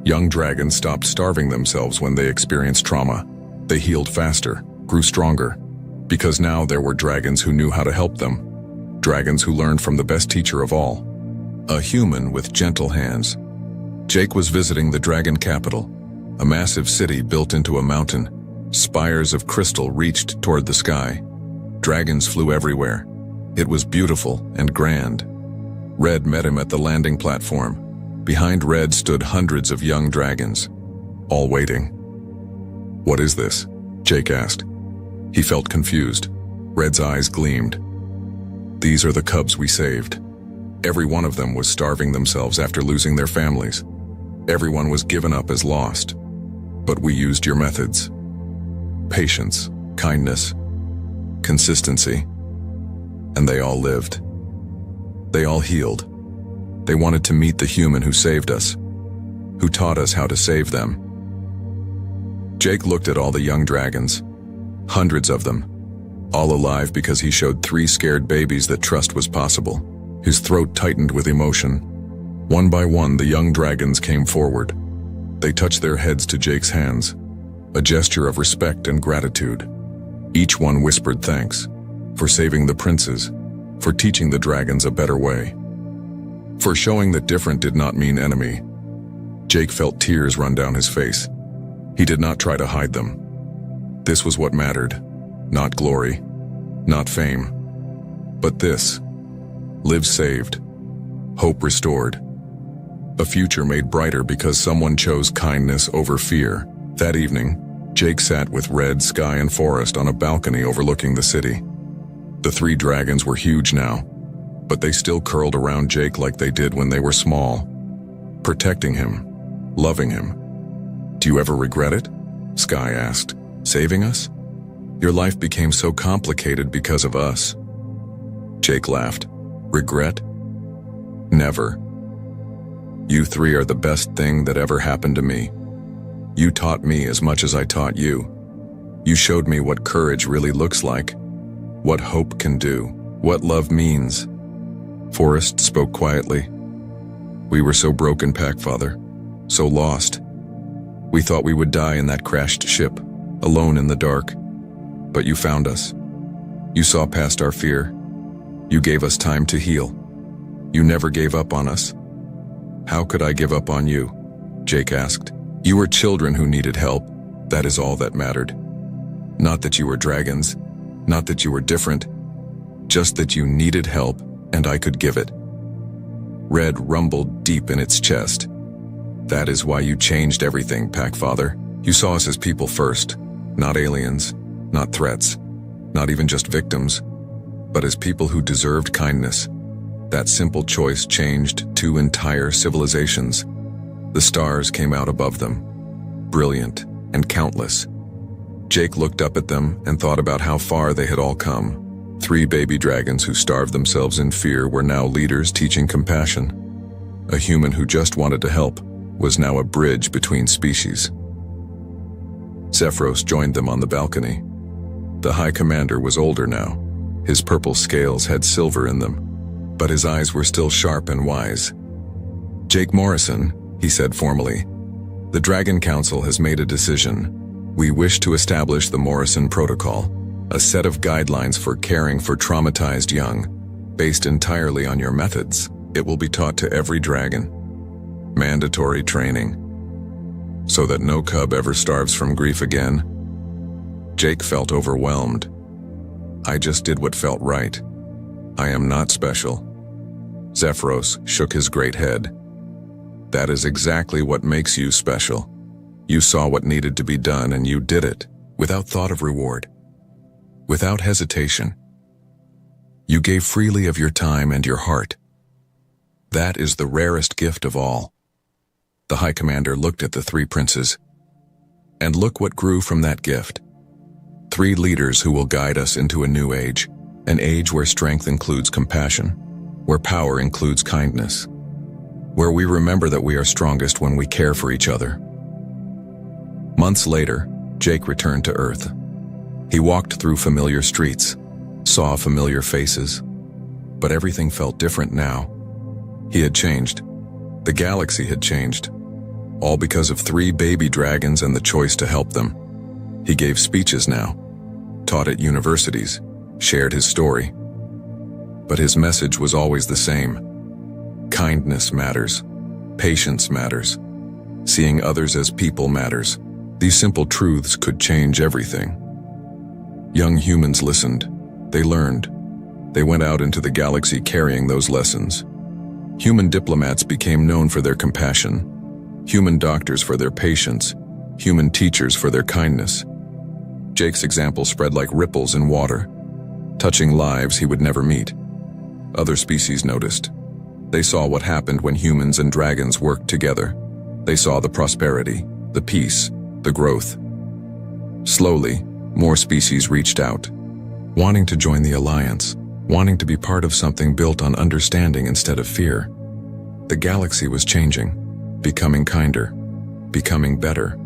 Young dragons stopped starving themselves when they experienced trauma. They healed faster, grew stronger, because now there were dragons who knew how to help them. Dragons who learned from the best teacher of all, a human with gentle hands. Jake was visiting the dragon capital, a massive city built into a mountain. Spires of crystal reached toward the sky. Dragons flew everywhere. It was beautiful and grand. Red met him at the landing platform. Behind Red stood hundreds of young dragons, all waiting. "What is this?" Jake asked. He felt confused. Red's eyes gleamed. "These are the cubs we saved." Every one of them was starving themselves after losing their families. Everyone was given up as lost. But we used your methods. Patience, kindness, consistency. And they all lived. They all healed. They wanted to meet the human who saved us, who taught us how to save them. Jake looked at all the young dragons, hundreds of them, all alive because he showed 3 scared babies that trust was possible. His throat tightened with emotion. One by one, the young dragons came forward. They touched their heads to Jake's hands, a gesture of respect and gratitude. Each one whispered thanks, for saving the princes, for teaching the dragons a better way, for showing that different did not mean enemy. Jake felt tears run down his face. He did not try to hide them. This was what mattered, not glory, not fame, But this: live saved, hope restored, a future made brighter because someone chose kindness over fear. That evening, Jake sat with Red, Sky, and Forest on a balcony overlooking the city. The 3 dragons were huge now, but they still curled around Jake like they did when they were small, protecting him, loving him. "Do you ever regret it?" Sky asked. "Saving us? Your life became so complicated because of us." Jake laughed. "Regret? Never. You 3 are the best thing that ever happened to me. You taught me as much as I taught you. You showed me what courage really looks like, what hope can do, what love means." Forrest spoke quietly. "We were so broken, Packfather, so lost. We thought we would die in that crashed ship, alone in the dark. But you found us. You saw past our fear. You gave us time to heal. You never gave up on us." "How could I give up on you?" Jake asked. "You were children who needed help. That is all that mattered. Not that you were dragons, not that you were different, just that you needed help and I could give it." Red rumbled deep in its chest. "That is why you changed everything, Packfather. You saw us as people first, not aliens, not threats, not even just victims, but as people who deserved kindness. That simple choice changed 2 entire civilizations. The stars came out above them, brilliant and countless." Jake looked up at them and thought about how far they had all come. 3 baby dragons who starved themselves in fear were now leaders teaching compassion. A human who just wanted to help was now a bridge between species. Zephyros joined them on the balcony. The High Commander was older now. His purple scales had silver in them, but his eyes were still sharp and wise. "Jake Morrison," he said formally, "the Dragon Council has made a decision. We wish to establish the Morrison Protocol, a set of guidelines for caring for traumatized young, based entirely on your methods. It will be taught to every dragon. Mandatory training, so that no cub ever starves from grief again." Jake felt overwhelmed. "I just did what felt right. I am not special." Zephyros shook his great head. "That is exactly what makes you special. You saw what needed to be done and you did it, without thought of reward, without hesitation. You gave freely of your time and your heart. That is the rarest gift of all." The High Commander looked at the 3 princes. "And look what grew from that gift. 3 leaders who will guide us into a new age, an age where strength includes compassion, where power includes kindness, where we remember that we are strongest when we care for each other." Months later, Jake returned to Earth. He walked through familiar streets, saw familiar faces, but everything felt different now. He had changed. The galaxy had changed. All because of 3 baby dragons and the choice to help them. He gave speeches now, taught at universities, shared his story. But his message was always the same. Kindness matters. Patience matters. Seeing others as people matters. These simple truths could change everything. Young humans listened. They learned. They went out into the galaxy carrying those lessons. Human diplomats became known for their compassion. Human doctors for their patience. Human teachers for their kindness. Jake's example spread like ripples in water, touching lives he would never meet. Other species noticed. They saw what happened when humans and dragons worked together. They saw the prosperity, the peace, the growth. Slowly, more species reached out, wanting to join the alliance, wanting to be part of something built on understanding instead of fear. The galaxy was changing, becoming kinder, becoming better,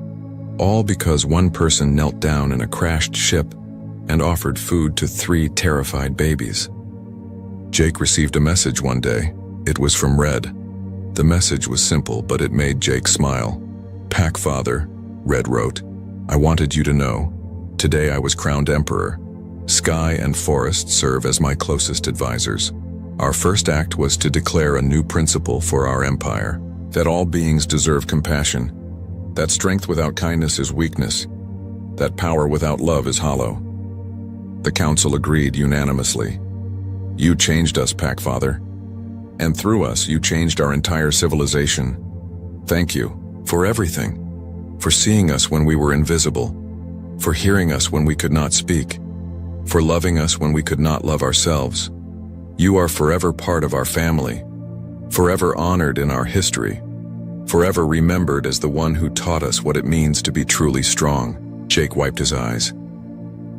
all because one person knelt down in a crashed ship and offered food to 3 terrified babies. Jake received a message one day. It was from Red. The message was simple, but it made Jake smile. "Packfather," Red wrote, "I wanted you to know. Today I was crowned Emperor. Sky and Forest serve as my closest advisors. Our first act was to declare a new principle for our empire, that all beings deserve compassion, that strength without kindness is weakness, that power without love is hollow." The council agreed unanimously. You changed us, Packfather. And through us, you changed our entire civilization. Thank you for everything. For seeing us when we were invisible. For hearing us when we could not speak. For loving us when we could not love ourselves. You are forever part of our family. Forever honored in our history. Forever remembered as the one who taught us what it means to be truly strong. Jake wiped his eyes.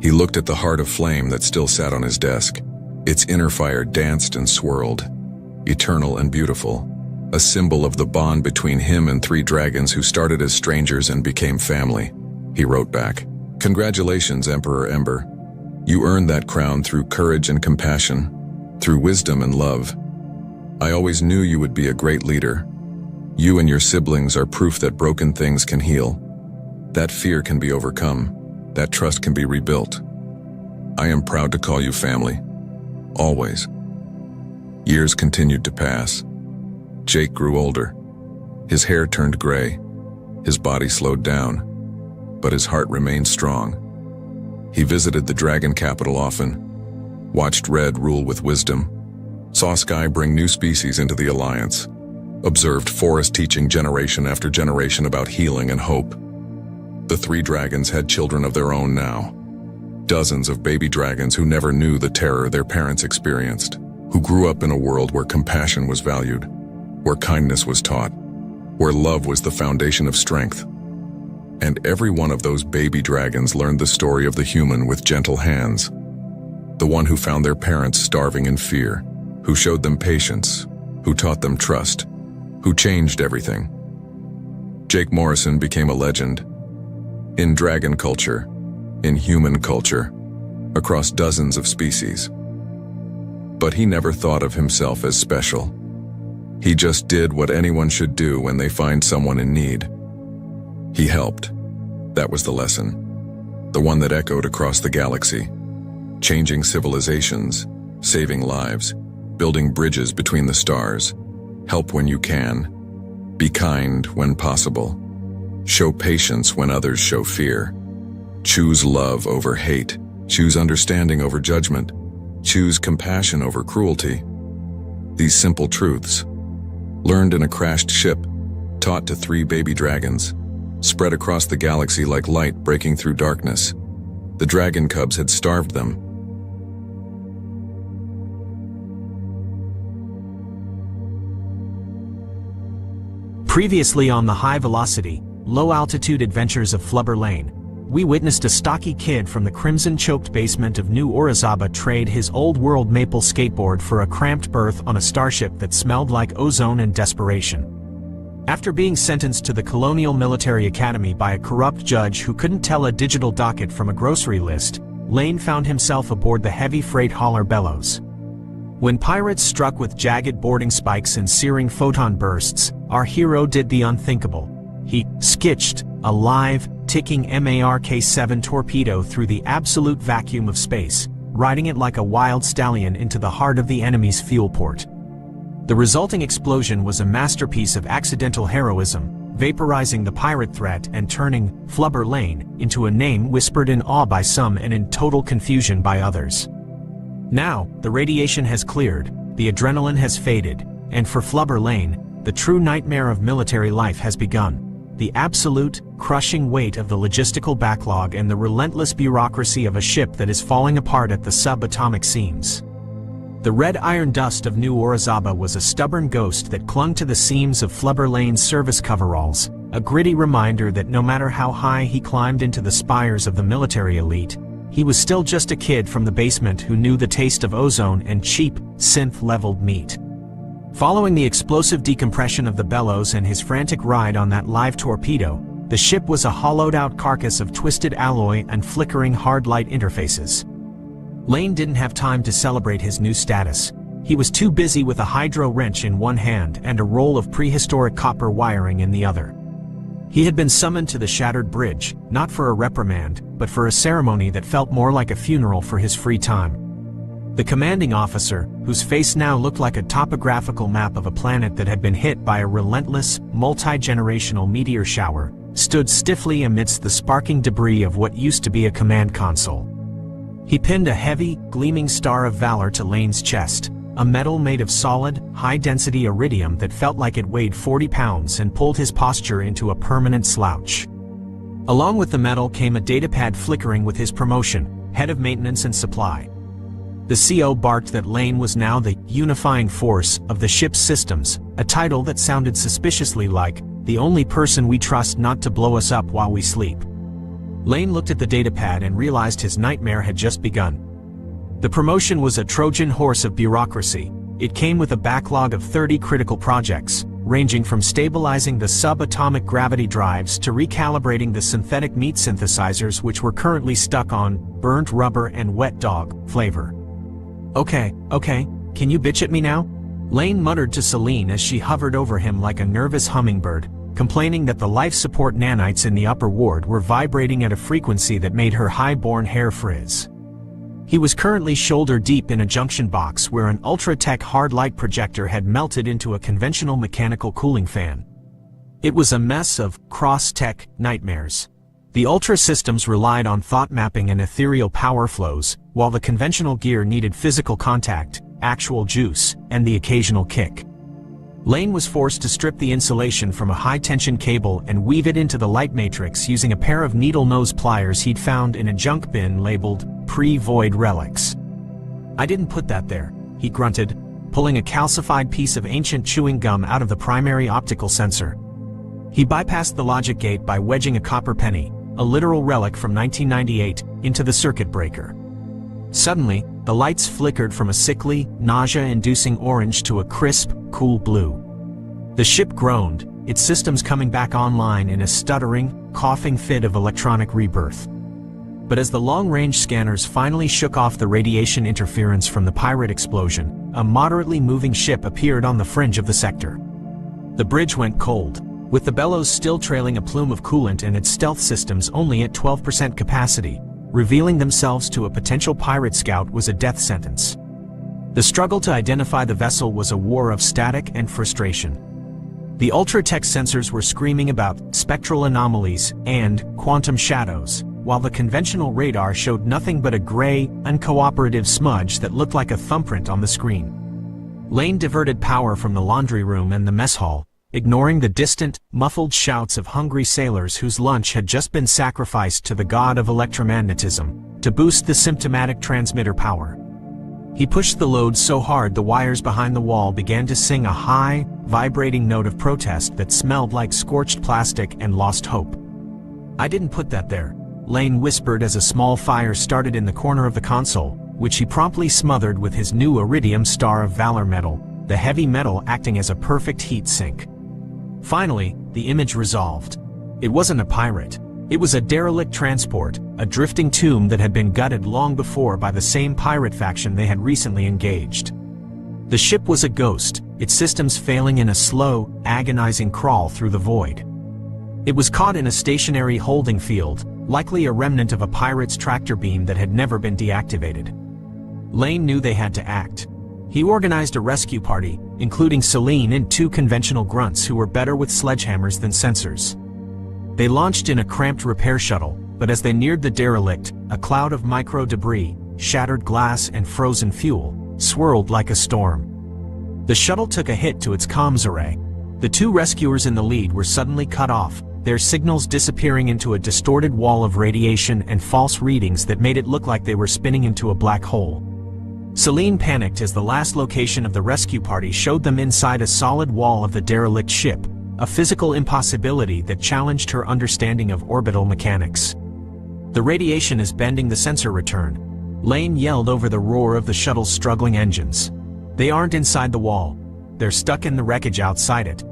He looked at the heart of flame that still sat on his desk. Its inner fire danced and swirled, eternal and beautiful, a symbol of the bond between him and 3 dragons who started as strangers and became family. He wrote back, "Congratulations, Emperor Ember. You earned that crown through courage and compassion, through wisdom and love. I always knew you would be a great leader. You and your siblings are proof that broken things can heal. That fear can be overcome. That trust can be rebuilt. I am proud to call you family. Always." Years continued to pass. Jake grew older. His hair turned gray. His body slowed down. But his heart remained strong. He visited the dragon capital often, watched Red rule with wisdom, saw Sky bring new species into the alliance, observed Forest teaching generation after generation about healing and hope. The 3 dragons had children of their own now. Dozens of baby dragons who never knew the terror their parents experienced, who grew up in a world where compassion was valued, where kindness was taught, where love was the foundation of strength. And every one of those baby dragons learned the story of the human with gentle hands, the one who found their parents starving in fear, who showed them patience, who taught them trust, who changed everything. Jake Morrison became a legend. In dragon culture, in human culture, across dozens of species. But he never thought of himself as special. He just did what anyone should do when they find someone in need. He helped. That was the lesson. The one that echoed across the galaxy. Changing civilizations, saving lives, building bridges between the stars. Help when you can. Be kind when possible. Show patience when others show fear. Choose love over hate. Choose understanding over judgment. Choose compassion over cruelty. These simple truths, learned in a crashed ship, taught to 3 baby dragons, spread across the galaxy like light breaking through darkness. The dragon cubs had starved them. Previously on the high-velocity, low-altitude adventures of Flubber Lane, we witnessed a stocky kid from the crimson-choked basement of New Orizaba trade his old-world maple skateboard for a cramped berth on a starship that smelled like ozone and desperation. After being sentenced to the Colonial Military Academy by a corrupt judge who couldn't tell a digital docket from a grocery list, Lane found himself aboard the heavy freight hauler Bellows. When pirates struck with jagged boarding spikes and searing photon bursts, our hero did the unthinkable. He skitched a live, ticking Mark-7 torpedo through the absolute vacuum of space, riding it like a wild stallion into the heart of the enemy's fuel port. The resulting explosion was a masterpiece of accidental heroism, vaporizing the pirate threat and turning Flubber Lane into a name whispered in awe by some and in total confusion by others. Now, the radiation has cleared, the adrenaline has faded, and for Flubber Lane, the true nightmare of military life has begun. The absolute, crushing weight of the logistical backlog and the relentless bureaucracy of a ship that is falling apart at the subatomic seams. The red iron dust of New Orizaba was a stubborn ghost that clung to the seams of Flubber Lane's service coveralls, a gritty reminder that no matter how high he climbed into the spires of the military elite, he was still just a kid from the basement who knew the taste of ozone and cheap, synth-leveled meat. Following the explosive decompression of the Bellows and his frantic ride on that live torpedo, the ship was a hollowed-out carcass of twisted alloy and flickering hard light interfaces. Lane didn't have time to celebrate his new status. He was too busy with a hydro wrench in one hand and a roll of prehistoric copper wiring in the other. He had been summoned to the shattered bridge, not for a reprimand, but for a ceremony that felt more like a funeral for his free time. The commanding officer, whose face now looked like a topographical map of a planet that had been hit by a relentless, multi-generational meteor shower, stood stiffly amidst the sparking debris of what used to be a command console. He pinned a heavy, gleaming star of valor to Lane's chest, a metal made of solid, high-density iridium that felt like it weighed 40 pounds and pulled his posture into a permanent slouch. Along with the medal came a datapad flickering with his promotion, head of maintenance and supply. The CO barked that Lane was now the unifying force of the ship's systems, a title that sounded suspiciously like the only person we trust not to blow us up while we sleep. Lane looked at the datapad and realized his nightmare had just begun. The promotion was a Trojan horse of bureaucracy. It came with a backlog of 30 critical projects, ranging from stabilizing the subatomic gravity drives to recalibrating the synthetic meat synthesizers which were currently stuck on burnt rubber and wet dog flavor. Okay, can you bitch at me now? Lane muttered to Celine as she hovered over him like a nervous hummingbird, complaining that the life support nanites in the upper ward were vibrating at a frequency that made her high-born hair frizz. He was currently shoulder-deep in a junction box where an ultra-tech hard light projector had melted into a conventional mechanical cooling fan. It was a mess of cross-tech nightmares. The Ultra systems relied on thought mapping and ethereal power flows, while the conventional gear needed physical contact, actual juice, and the occasional kick. Lane was forced to strip the insulation from a high-tension cable and weave it into the light matrix using a pair of needle-nose pliers he'd found in a junk bin labeled pre-void relics. I didn't put that there, he grunted, pulling a calcified piece of ancient chewing gum out of the primary optical sensor. He bypassed the logic gate by wedging a copper penny, a literal relic from 1998, into the circuit breaker. Suddenly, the lights flickered from a sickly, nausea-inducing orange to a crisp, cool blue. The ship groaned, its systems coming back online in a stuttering, coughing fit of electronic rebirth. But as the long-range scanners finally shook off the radiation interference from the pirate explosion, a moderately moving ship appeared on the fringe of the sector. The bridge went cold, with the bellows still trailing a plume of coolant and its stealth systems only at 12% capacity. Revealing themselves to a potential pirate scout was a death sentence. The struggle to identify the vessel was a war of static and frustration. The ultra-tech sensors were screaming about spectral anomalies and quantum shadows, while the conventional radar showed nothing but a gray, uncooperative smudge that looked like a thumbprint on the screen. Lane diverted power from the laundry room and the mess hall, ignoring the distant, muffled shouts of hungry sailors whose lunch had just been sacrificed to the god of electromagnetism, to boost the symptomatic transmitter power. He pushed the load so hard the wires behind the wall began to sing a high, vibrating note of protest that smelled like scorched plastic and lost hope. I didn't put that there, Lane whispered as a small fire started in the corner of the console, which he promptly smothered with his new Iridium Star of Valor metal, the heavy metal acting as a perfect heat sink. Finally, the image resolved. It wasn't a pirate. It was a derelict transport, a drifting tomb that had been gutted long before by the same pirate faction they had recently engaged. The ship was a ghost, its systems failing in a slow, agonizing crawl through the void. It was caught in a stationary holding field, likely a remnant of a pirate's tractor beam that had never been deactivated. Lane knew they had to act. He organized a rescue party, including Celine and 2 conventional grunts who were better with sledgehammers than sensors. They launched in a cramped repair shuttle, but as they neared the derelict, a cloud of micro-debris, shattered glass and frozen fuel, swirled like a storm. The shuttle took a hit to its comms array. The 2 rescuers in the lead were suddenly cut off, their signals disappearing into a distorted wall of radiation and false readings that made it look like they were spinning into a black hole. Celine panicked as the last location of the rescue party showed them inside a solid wall of the derelict ship, a physical impossibility that challenged her understanding of orbital mechanics. The radiation is bending the sensor return. Lane yelled over the roar of the shuttle's struggling engines. They aren't inside the wall. They're stuck in the wreckage outside it.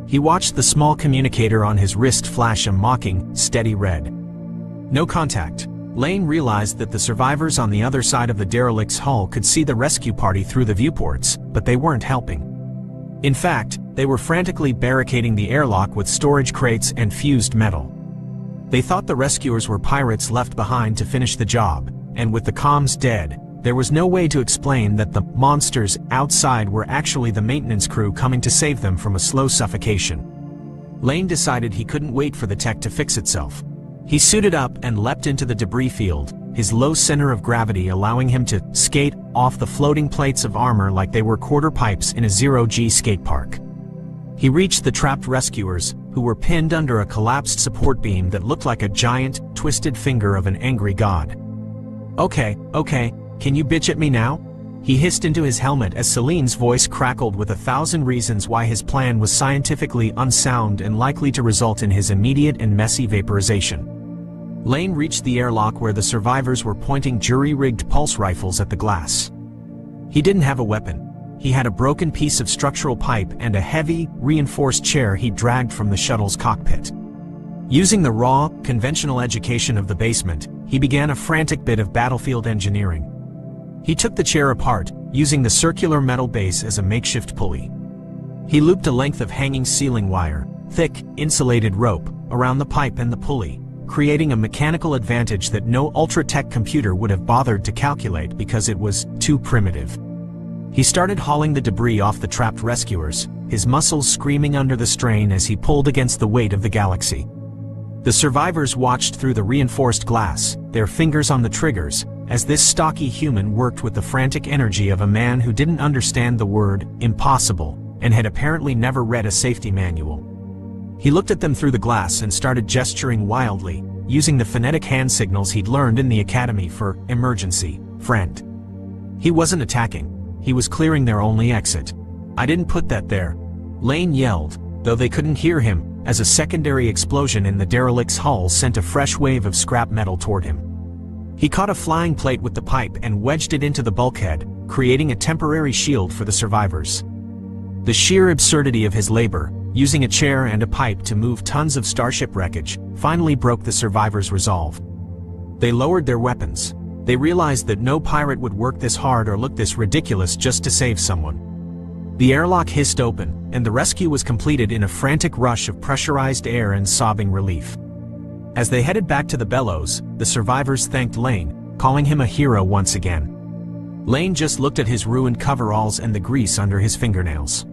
He watched the small communicator on his wrist flash a mocking, steady red. No contact. Lane realized that the survivors on the other side of the derelict's hull could see the rescue party through the viewports, but they weren't helping. In fact, they were frantically barricading the airlock with storage crates and fused metal. They thought the rescuers were pirates left behind to finish the job, and with the comms dead, there was no way to explain that the monsters outside were actually the maintenance crew coming to save them from a slow suffocation. Lane decided he couldn't wait for the tech to fix itself. He suited up and leapt into the debris field, his low center of gravity allowing him to skate off the floating plates of armor like they were quarter pipes in a zero-G skate park. He reached the trapped rescuers, who were pinned under a collapsed support beam that looked like a giant, twisted finger of an angry god. Okay, can you bitch at me now? He hissed into his helmet as Celine's voice crackled with 1,000 reasons why his plan was scientifically unsound and likely to result in his immediate and messy vaporization. Lane reached the airlock where the survivors were pointing jury-rigged pulse rifles at the glass. He didn't have a weapon. He had a broken piece of structural pipe and a heavy, reinforced chair he'd dragged from the shuttle's cockpit. Using the raw, conventional education of the basement, he began a frantic bit of battlefield engineering. He took the chair apart, using the circular metal base as a makeshift pulley. He looped a length of hanging ceiling wire, thick, insulated rope, around the pipe and the pulley, creating a mechanical advantage that no ultra-tech computer would have bothered to calculate because it was too primitive. He started hauling the debris off the trapped rescuers, his muscles screaming under the strain as he pulled against the weight of the galaxy. The survivors watched through the reinforced glass, their fingers on the triggers, as this stocky human worked with the frantic energy of a man who didn't understand the word impossible and had apparently never read a safety manual. He looked at them through the glass and started gesturing wildly, using the phonetic hand signals he'd learned in the academy for emergency, friend. He wasn't attacking. He was clearing their only exit. I didn't put that there. Lane yelled, though they couldn't hear him, as a secondary explosion in the derelict's hull sent a fresh wave of scrap metal toward him. He caught a flying plate with the pipe and wedged it into the bulkhead, creating a temporary shield for the survivors. The sheer absurdity of his labor, using a chair and a pipe to move tons of starship wreckage, finally broke the survivors' resolve. They lowered their weapons. They realized that no pirate would work this hard or look this ridiculous just to save someone. The airlock hissed open, and the rescue was completed in a frantic rush of pressurized air and sobbing relief. As they headed back to the bellows, the survivors thanked Lane, calling him a hero once again. Lane just looked at his ruined coveralls and the grease under his fingernails.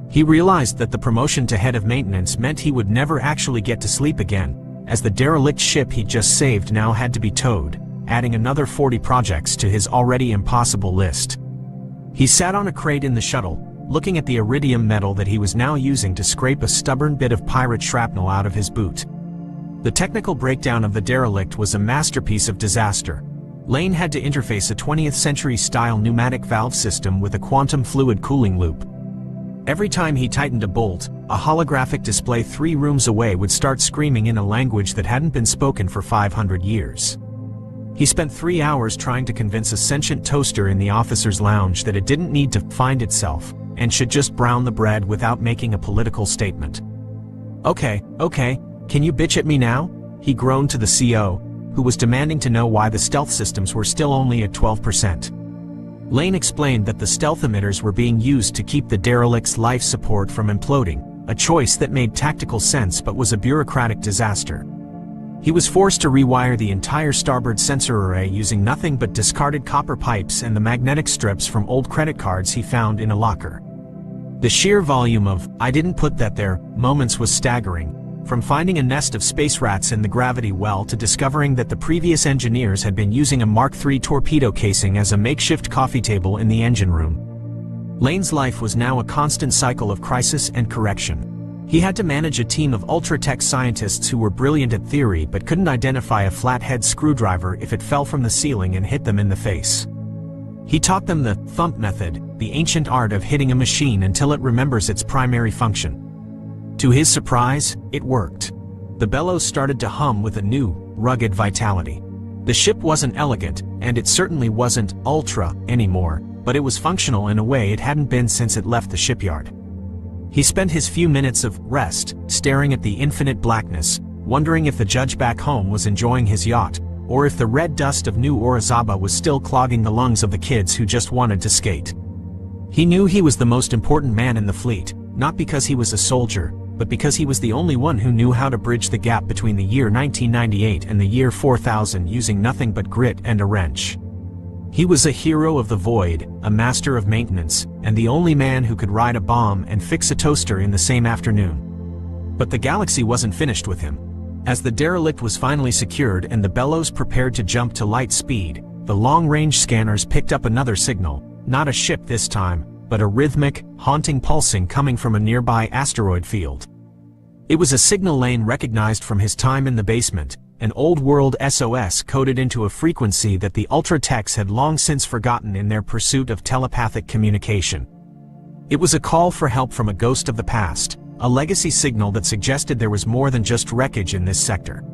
He realized that the promotion to head of maintenance meant he would never actually get to sleep again, as the derelict ship he'd just saved now had to be towed, adding another 40 projects to his already impossible list. He sat on a crate in the shuttle, looking at the iridium metal that he was now using to scrape a stubborn bit of pirate shrapnel out of his boot. The technical breakdown of the derelict was a masterpiece of disaster. Lane had to interface a 20th century-style pneumatic valve system with a quantum fluid cooling loop. Every time he tightened a bolt, a holographic display 3 rooms away would start screaming in a language that hadn't been spoken for 500 years. He spent 3 hours trying to convince a sentient toaster in the officer's lounge that it didn't need to find itself, and should just brown the bread without making a political statement. Okay, can you bitch at me now? He groaned to the CO, who was demanding to know why the stealth systems were still only at 12%. Lane explained that the stealth emitters were being used to keep the derelict's life support from imploding, a choice that made tactical sense but was a bureaucratic disaster. He was forced to rewire the entire starboard sensor array using nothing but discarded copper pipes and the magnetic strips from old credit cards he found in a locker. The sheer volume of "I didn't put that there" moments was staggering, from finding a nest of space rats in the gravity well to discovering that the previous engineers had been using a Mark III torpedo casing as a makeshift coffee table in the engine room. Lane's life was now a constant cycle of crisis and correction. He had to manage a team of ultra-tech scientists who were brilliant at theory but couldn't identify a flathead screwdriver if it fell from the ceiling and hit them in the face. He taught them the thump method, the ancient art of hitting a machine until it remembers its primary function. To his surprise, it worked. The bellows started to hum with a new, rugged vitality. The ship wasn't elegant, and it certainly wasn't ultra anymore, but it was functional in a way it hadn't been since it left the shipyard. He spent his few minutes of rest staring at the infinite blackness, wondering if the judge back home was enjoying his yacht, or if the red dust of New Orizaba was still clogging the lungs of the kids who just wanted to skate. He knew he was the most important man in the fleet, not because he was a soldier, but because he was the only one who knew how to bridge the gap between the year 1998 and the year 4000 using nothing but grit and a wrench. He was a hero of the void, a master of maintenance, and the only man who could ride a bomb and fix a toaster in the same afternoon. But the galaxy wasn't finished with him. As the derelict was finally secured and the bellows prepared to jump to light speed, the long-range scanners picked up another signal, not a ship this time, but a rhythmic, haunting pulsing coming from a nearby asteroid field. It was a signal Lane recognized from his time in the basement, an old-world SOS coded into a frequency that the Ultra-Techs had long since forgotten in their pursuit of telepathic communication. It was a call for help from a ghost of the past, a legacy signal that suggested there was more than just wreckage in this sector.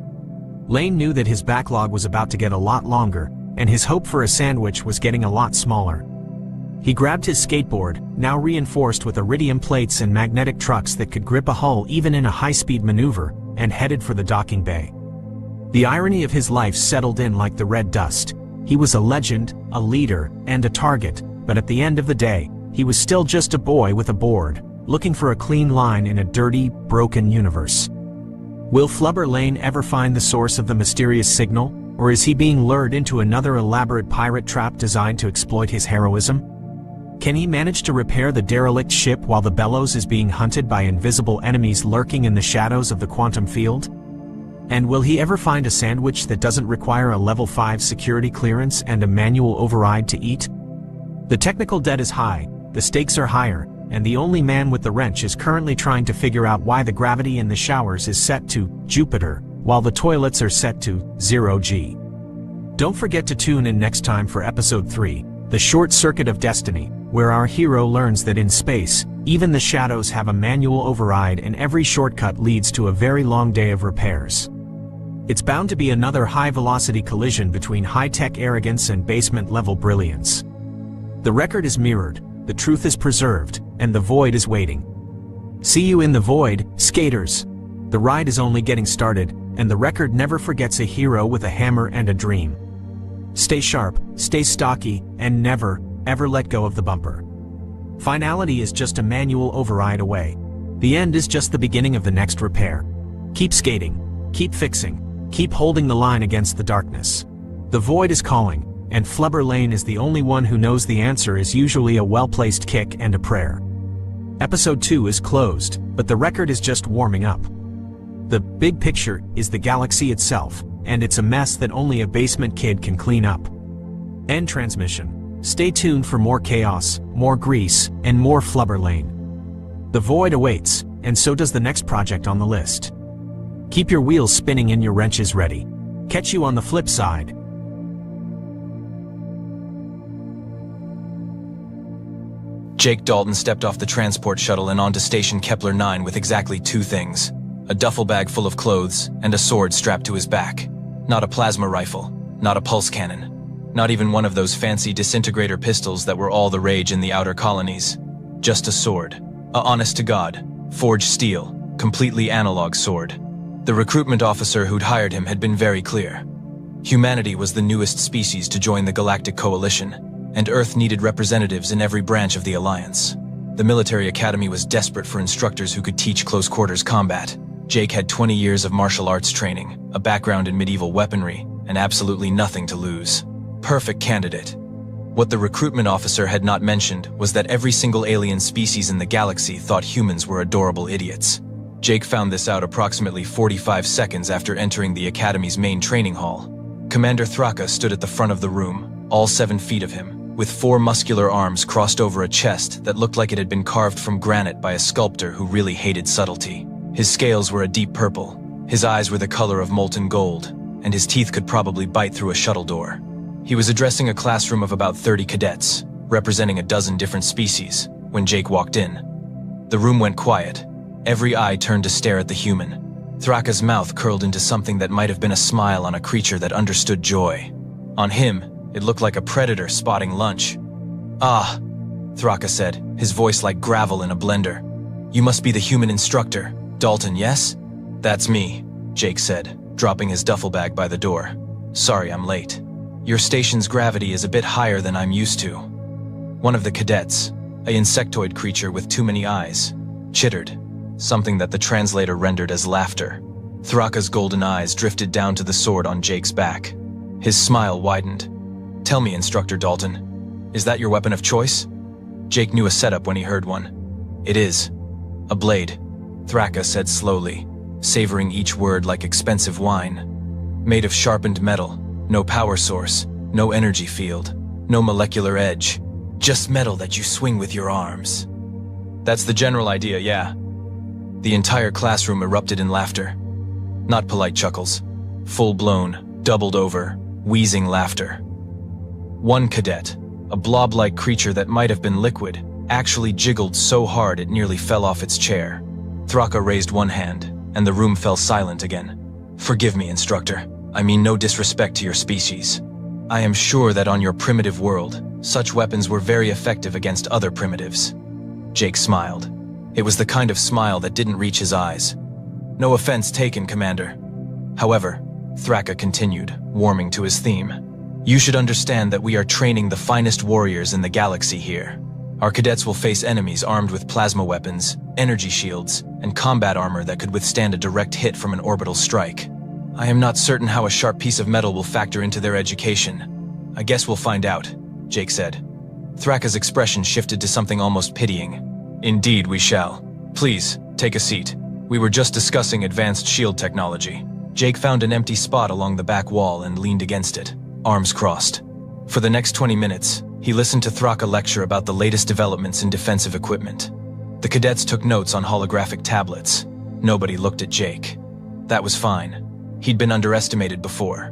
Lane knew that his backlog was about to get a lot longer, and his hope for a sandwich was getting a lot smaller. He grabbed his skateboard, now reinforced with iridium plates and magnetic trucks that could grip a hull even in a high-speed maneuver, and headed for the docking bay. The irony of his life settled in like the red dust. He was a legend, a leader, and a target, but at the end of the day, he was still just a boy with a board, looking for a clean line in a dirty, broken universe. Will Flubber Lane ever find the source of the mysterious signal, or is he being lured into another elaborate pirate trap designed to exploit his heroism? Can he manage to repair the derelict ship while the bellows is being hunted by invisible enemies lurking in the shadows of the quantum field? And will he ever find a sandwich that doesn't require a level 5 security clearance and a manual override to eat? The technical debt is high, the stakes are higher, and the only man with the wrench is currently trying to figure out why the gravity in the showers is set to Jupiter, while the toilets are set to 0G. Don't forget to tune in next time for Episode 3, The Short Circuit of Destiny, where our hero learns that in space, even the shadows have a manual override and every shortcut leads to a very long day of repairs. It's bound to be another high-velocity collision between high-tech arrogance and basement-level brilliance. The record is mirrored, the truth is preserved, and the void is waiting. See you in the void, skaters! The ride is only getting started, and the record never forgets a hero with a hammer and a dream. Stay sharp, stay stocky, and never, ever let go of the bumper. Finality is just a manual override away. The end is just the beginning of the next repair. Keep skating, keep fixing, keep holding the line against the darkness. The void is calling, and Flubber Lane is the only one who knows the answer is usually a well-placed kick and a prayer. Episode 2 is closed, but the record is just warming up. The big picture is the galaxy itself, and it's a mess that only a basement kid can clean up. End transmission. Stay tuned for more chaos, more grease, and more Flubber Lane. The void awaits, and so does the next project on the list. Keep your wheels spinning and your wrenches ready. Catch you on the flip side. Jake Dalton stepped off the transport shuttle and onto Station Kepler 9 with exactly 2 things: a duffel bag full of clothes and a sword strapped to his back. Not a plasma rifle, not a pulse cannon, not even one of those fancy disintegrator pistols that were all the rage in the outer colonies. Just a sword. A honest-to-God, forged steel, completely analog sword. The recruitment officer who'd hired him had been very clear. Humanity was the newest species to join the Galactic Coalition, and Earth needed representatives in every branch of the Alliance. The military academy was desperate for instructors who could teach close-quarters combat. Jake had 20 years of martial arts training, a background in medieval weaponry, and absolutely nothing to lose. Perfect candidate. What the recruitment officer had not mentioned was that every single alien species in the galaxy thought humans were adorable idiots. Jake found this out approximately 45 seconds after entering the Academy's main training hall. Commander Thraka stood at the front of the room, all 7 feet of him, with 4 muscular arms crossed over a chest that looked like it had been carved from granite by a sculptor who really hated subtlety. His scales were a deep purple, his eyes were the color of molten gold, and his teeth could probably bite through a shuttle door. He was addressing a classroom of about 30 cadets, representing a dozen different species, when Jake walked in. The room went quiet. Every eye turned to stare at the human. Thraka's mouth curled into something that might have been a smile on a creature that understood joy. On him, it looked like a predator spotting lunch. "Ah," Thraka said, his voice like gravel in a blender. "You must be the human instructor, Dalton, yes?" "That's me," Jake said, dropping his duffel bag by the door. "Sorry I'm late. Your station's gravity is a bit higher than I'm used to." One of the cadets, an insectoid creature with too many eyes, chittered, something that the translator rendered as laughter. Thraka's golden eyes drifted down to the sword on Jake's back. His smile widened. "Tell me, Instructor Dalton, is that your weapon of choice?" Jake knew a setup when he heard one. "It is. A blade," Thraka said slowly. savoring each word like expensive wine. Made of sharpened metal, no power source, no energy field, no molecular edge, just metal that you swing with your arms. That's the general idea, yeah. The entire classroom erupted in laughter. Not polite chuckles, full-blown, doubled-over, wheezing laughter. One cadet, a blob-like creature that might have been liquid, actually jiggled so hard it nearly fell off its chair. Thraka raised one hand, and the room fell silent again. Forgive me, instructor. I mean no disrespect to your species. I am sure that on your primitive world, such weapons were very effective against other primitives. Jake smiled. It was the kind of smile that didn't reach his eyes. No offense taken, Commander. However, Thraka continued, warming to his theme. You should understand that we are training the finest warriors in the galaxy here. Our cadets will face enemies armed with plasma weapons, energy shields, and combat armor that could withstand a direct hit from an orbital strike. I am not certain how a sharp piece of metal will factor into their education. I guess we'll find out, Jake said. Thraka's expression shifted to something almost pitying. Indeed we shall. Please, take a seat. We were just discussing advanced shield technology. Jake found an empty spot along the back wall and leaned against it, arms crossed. For the next 20 minutes, he listened to Thraka lecture about the latest developments in defensive equipment. The cadets took notes on holographic tablets. Nobody looked at Jake. That was fine. He'd been underestimated before.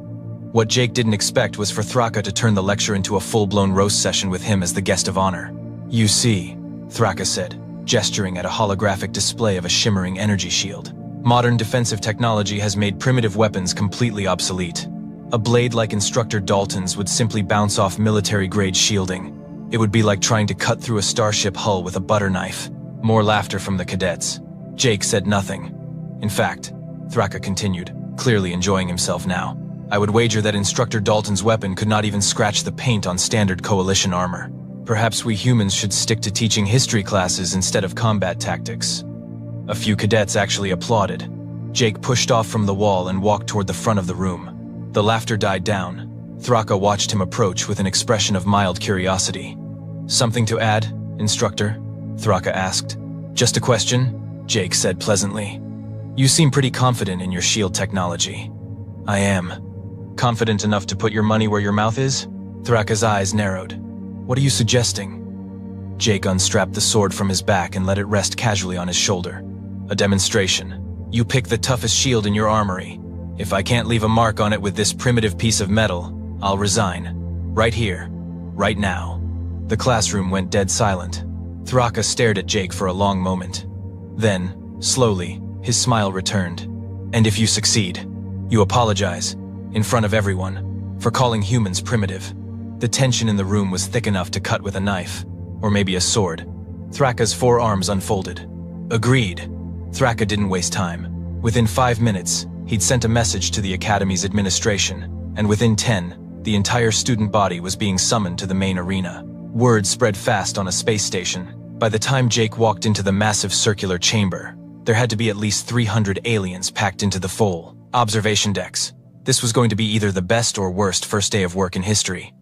What Jake didn't expect was for Thraka to turn the lecture into a full-blown roast session with him as the guest of honor. You see, Thraka said, gesturing at a holographic display of a shimmering energy shield. Modern defensive technology has made primitive weapons completely obsolete. A blade like Instructor Dalton's would simply bounce off military-grade shielding. It would be like trying to cut through a starship hull with a butter knife. More laughter from the cadets. Jake said nothing. In fact, Thraka continued, clearly enjoying himself now. I would wager that Instructor Dalton's weapon could not even scratch the paint on standard Coalition armor. Perhaps we humans should stick to teaching history classes instead of combat tactics. A few cadets actually applauded. Jake pushed off from the wall and walked toward the front of the room. The laughter died down. Thraka watched him approach with an expression of mild curiosity. Something to add, Instructor? Thraka asked. Just a question, Jake said pleasantly. You seem pretty confident in your shield technology. I am. Confident enough to put your money where your mouth is? Thraka's eyes narrowed. What are you suggesting? Jake unstrapped the sword from his back and let it rest casually on his shoulder. A demonstration. You pick the toughest shield in your armory. If I can't leave a mark on it with this primitive piece of metal, I'll resign. Right here. Right now. The classroom went dead silent. Thraka stared at Jake for a long moment. Then, slowly, his smile returned. And if you succeed, you apologize, in front of everyone, for calling humans primitive. The tension in the room was thick enough to cut with a knife, or maybe a sword. Thraka's forearms unfolded. Agreed. Thraka didn't waste time. Within 5 minutes, he'd sent a message to the Academy's administration, and within 10, the entire student body was being summoned to the main arena. Word spread fast on a space station. By the time Jake walked into the massive circular chamber, there had to be at least 300 aliens packed into the full observation decks. This was going to be either the best or worst first day of work in history.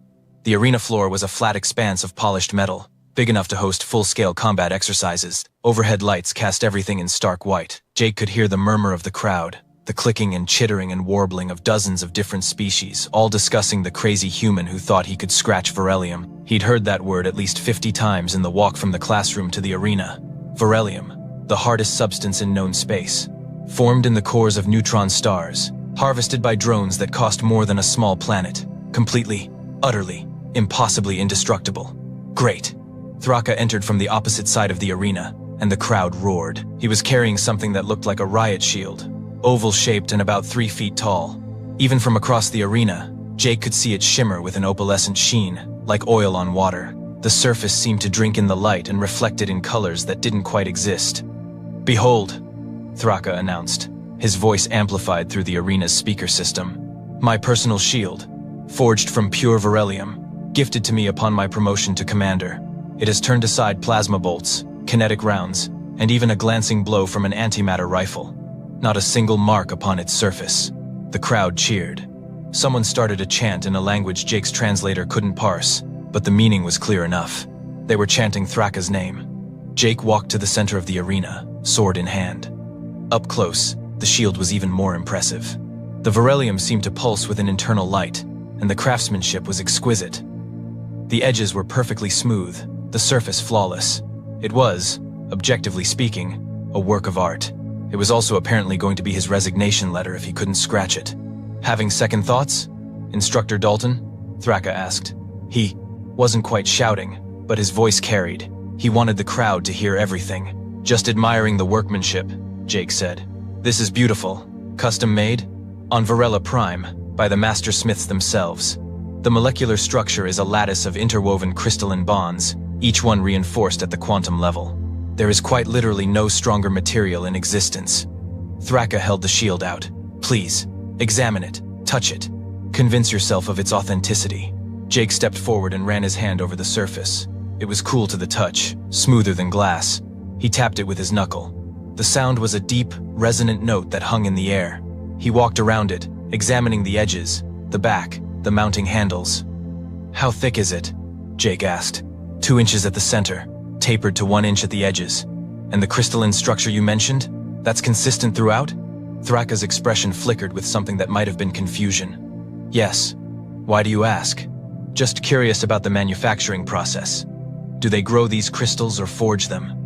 The arena floor was a flat expanse of polished metal, big enough to host full-scale combat exercises. Overhead lights cast everything in stark white. Jake could hear the murmur of the crowd, the clicking and chittering and warbling of dozens of different species, all discussing the crazy human who thought he could scratch Verelium. He'd heard that word at least 50 times in the walk from the classroom to the arena. Verelium, the hardest substance in known space, formed in the cores of neutron stars, harvested by drones that cost more than a small planet, completely, utterly, impossibly indestructible. Great. Thraka entered from the opposite side of the arena, and the crowd roared. He was carrying something that looked like a riot shield, oval-shaped and about 3 feet tall. Even from across the arena, Jake could see it shimmer with an opalescent sheen, like oil on water. The surface seemed to drink in the light and reflect it in colors that didn't quite exist. Behold, Thraka announced, his voice amplified through the arena's speaker system. My personal shield, forged from pure Verelium, gifted to me upon my promotion to commander. It has turned aside plasma bolts, kinetic rounds, and even a glancing blow from an antimatter rifle. Not a single mark upon its surface. The crowd cheered. Someone started a chant in a language Jake's translator couldn't parse, but the meaning was clear enough. They were chanting Thraka's name. Jake walked to the center of the arena, sword in hand. Up close, the shield was even more impressive. The beryllium seemed to pulse with an internal light, and the craftsmanship was exquisite. The edges were perfectly smooth, the surface flawless. It was, objectively speaking, a work of art. It was also apparently going to be his resignation letter if he couldn't scratch it. Having second thoughts? Instructor Dalton? Thraka asked. He wasn't quite shouting, but his voice carried. He wanted the crowd to hear everything. Just admiring the workmanship, Jake said. This is beautiful. Custom made? On Varela Prime, by the master smiths themselves. The molecular structure is a lattice of interwoven crystalline bonds, each one reinforced at the quantum level. There is quite literally no stronger material in existence. Thraka held the shield out. Please, examine it, touch it. Convince yourself of its authenticity. Jake stepped forward and ran his hand over the surface. It was cool to the touch, smoother than glass. He tapped it with his knuckle. The sound was a deep, resonant note that hung in the air. He walked around it, examining the edges, the back, the mounting handles. How thick is it? Jake asked. 2 inches at the center, tapered to 1 inch at the edges. And the crystalline structure you mentioned? That's consistent throughout? Thraka's expression flickered with something that might have been confusion. Yes. Why do you ask? Just curious about the manufacturing process. Do they grow these crystals or forge them?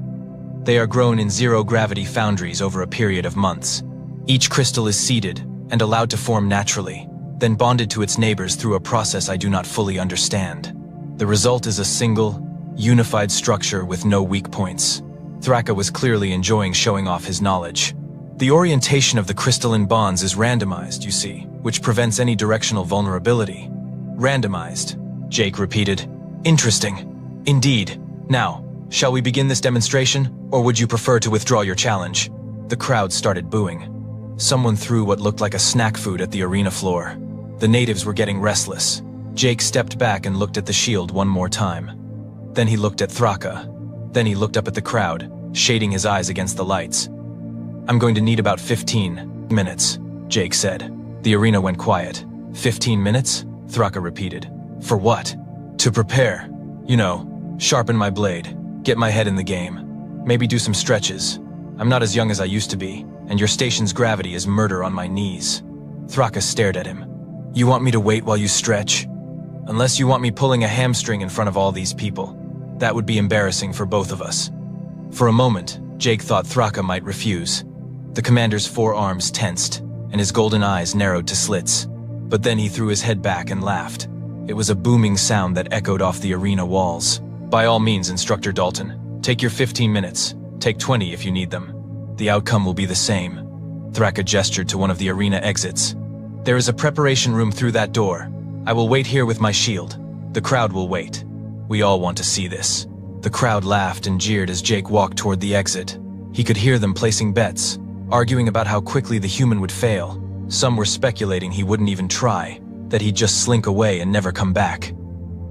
They are grown in zero-gravity foundries over a period of months. Each crystal is seeded and allowed to form naturally, then bonded to its neighbors through a process I do not fully understand. The result is a single, unified structure with no weak points. Thraka was clearly enjoying showing off his knowledge. The orientation of the crystalline bonds is randomized, you see, which prevents any directional vulnerability. Randomized, Jake repeated. Interesting. Indeed. Now, shall we begin this demonstration, or would you prefer to withdraw your challenge? The crowd started booing. Someone threw what looked like a snack food at the arena floor. The natives were getting restless. Jake stepped back and looked at the shield one more time. Then he looked at Thraka. Then he looked up at the crowd, shading his eyes against the lights. I'm going to need about 15 minutes, Jake said. The arena went quiet. 15 minutes? Thraka repeated. For what? To prepare. You know, sharpen my blade, get my head in the game. Maybe do some stretches. I'm not as young as I used to be, and your station's gravity is murder on my knees. Thraka stared at him. You want me to wait while you stretch? Unless you want me pulling a hamstring in front of all these people. That would be embarrassing for both of us. For a moment, Jake thought Thraka might refuse. The commander's forearms tensed, and his golden eyes narrowed to slits. But then he threw his head back and laughed. It was a booming sound that echoed off the arena walls. By all means, Instructor Dalton, take your 15 minutes. Take 20 if you need them. The outcome will be the same. Thraka gestured to one of the arena exits. There is a preparation room through that door. I will wait here with my shield. The crowd will wait. We all want to see this. The crowd laughed and jeered as Jake walked toward the exit. He could hear them placing bets, arguing about how quickly the human would fail. Some were speculating he wouldn't even try, that he'd just slink away and never come back.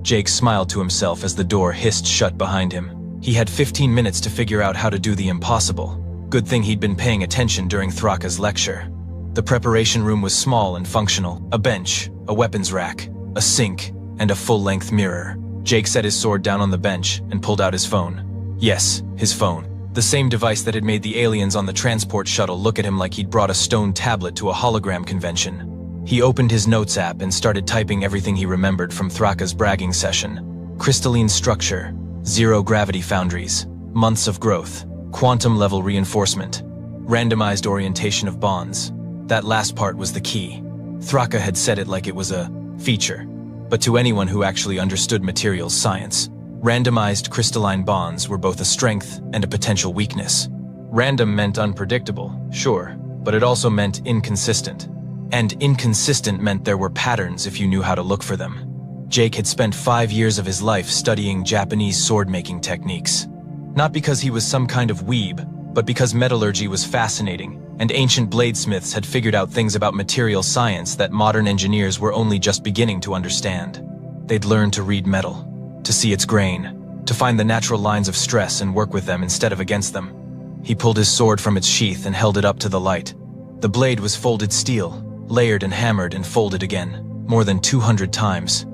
Jake smiled to himself as the door hissed shut behind him. He had 15 minutes to figure out how to do the impossible. Good thing he'd been paying attention during Thraka's lecture. The preparation room was small and functional. A bench, a weapons rack, a sink, and a full-length mirror. Jake set his sword down on the bench and pulled out his phone. Yes, his phone. The same device that had made the aliens on the transport shuttle look at him like he'd brought a stone tablet to a hologram convention. He opened his notes app and started typing everything he remembered from Thraka's bragging session. Crystalline structure, zero-gravity foundries, months of growth, quantum-level reinforcement, randomized orientation of bonds. That last part was the key. Thraka had said it like it was a feature. But to anyone who actually understood materials science, randomized crystalline bonds were both a strength and a potential weakness. Random meant unpredictable, sure, but it also meant inconsistent. And inconsistent meant there were patterns if you knew how to look for them. Jake had spent 5 years of his life studying Japanese sword-making techniques. Not because he was some kind of weeb, but because metallurgy was fascinating, and ancient bladesmiths had figured out things about material science that modern engineers were only just beginning to understand. They'd learned to read metal, to see its grain, to find the natural lines of stress and work with them instead of against them. He pulled his sword from its sheath and held it up to the light. The blade was folded steel, layered and hammered and folded again, more than 200 times.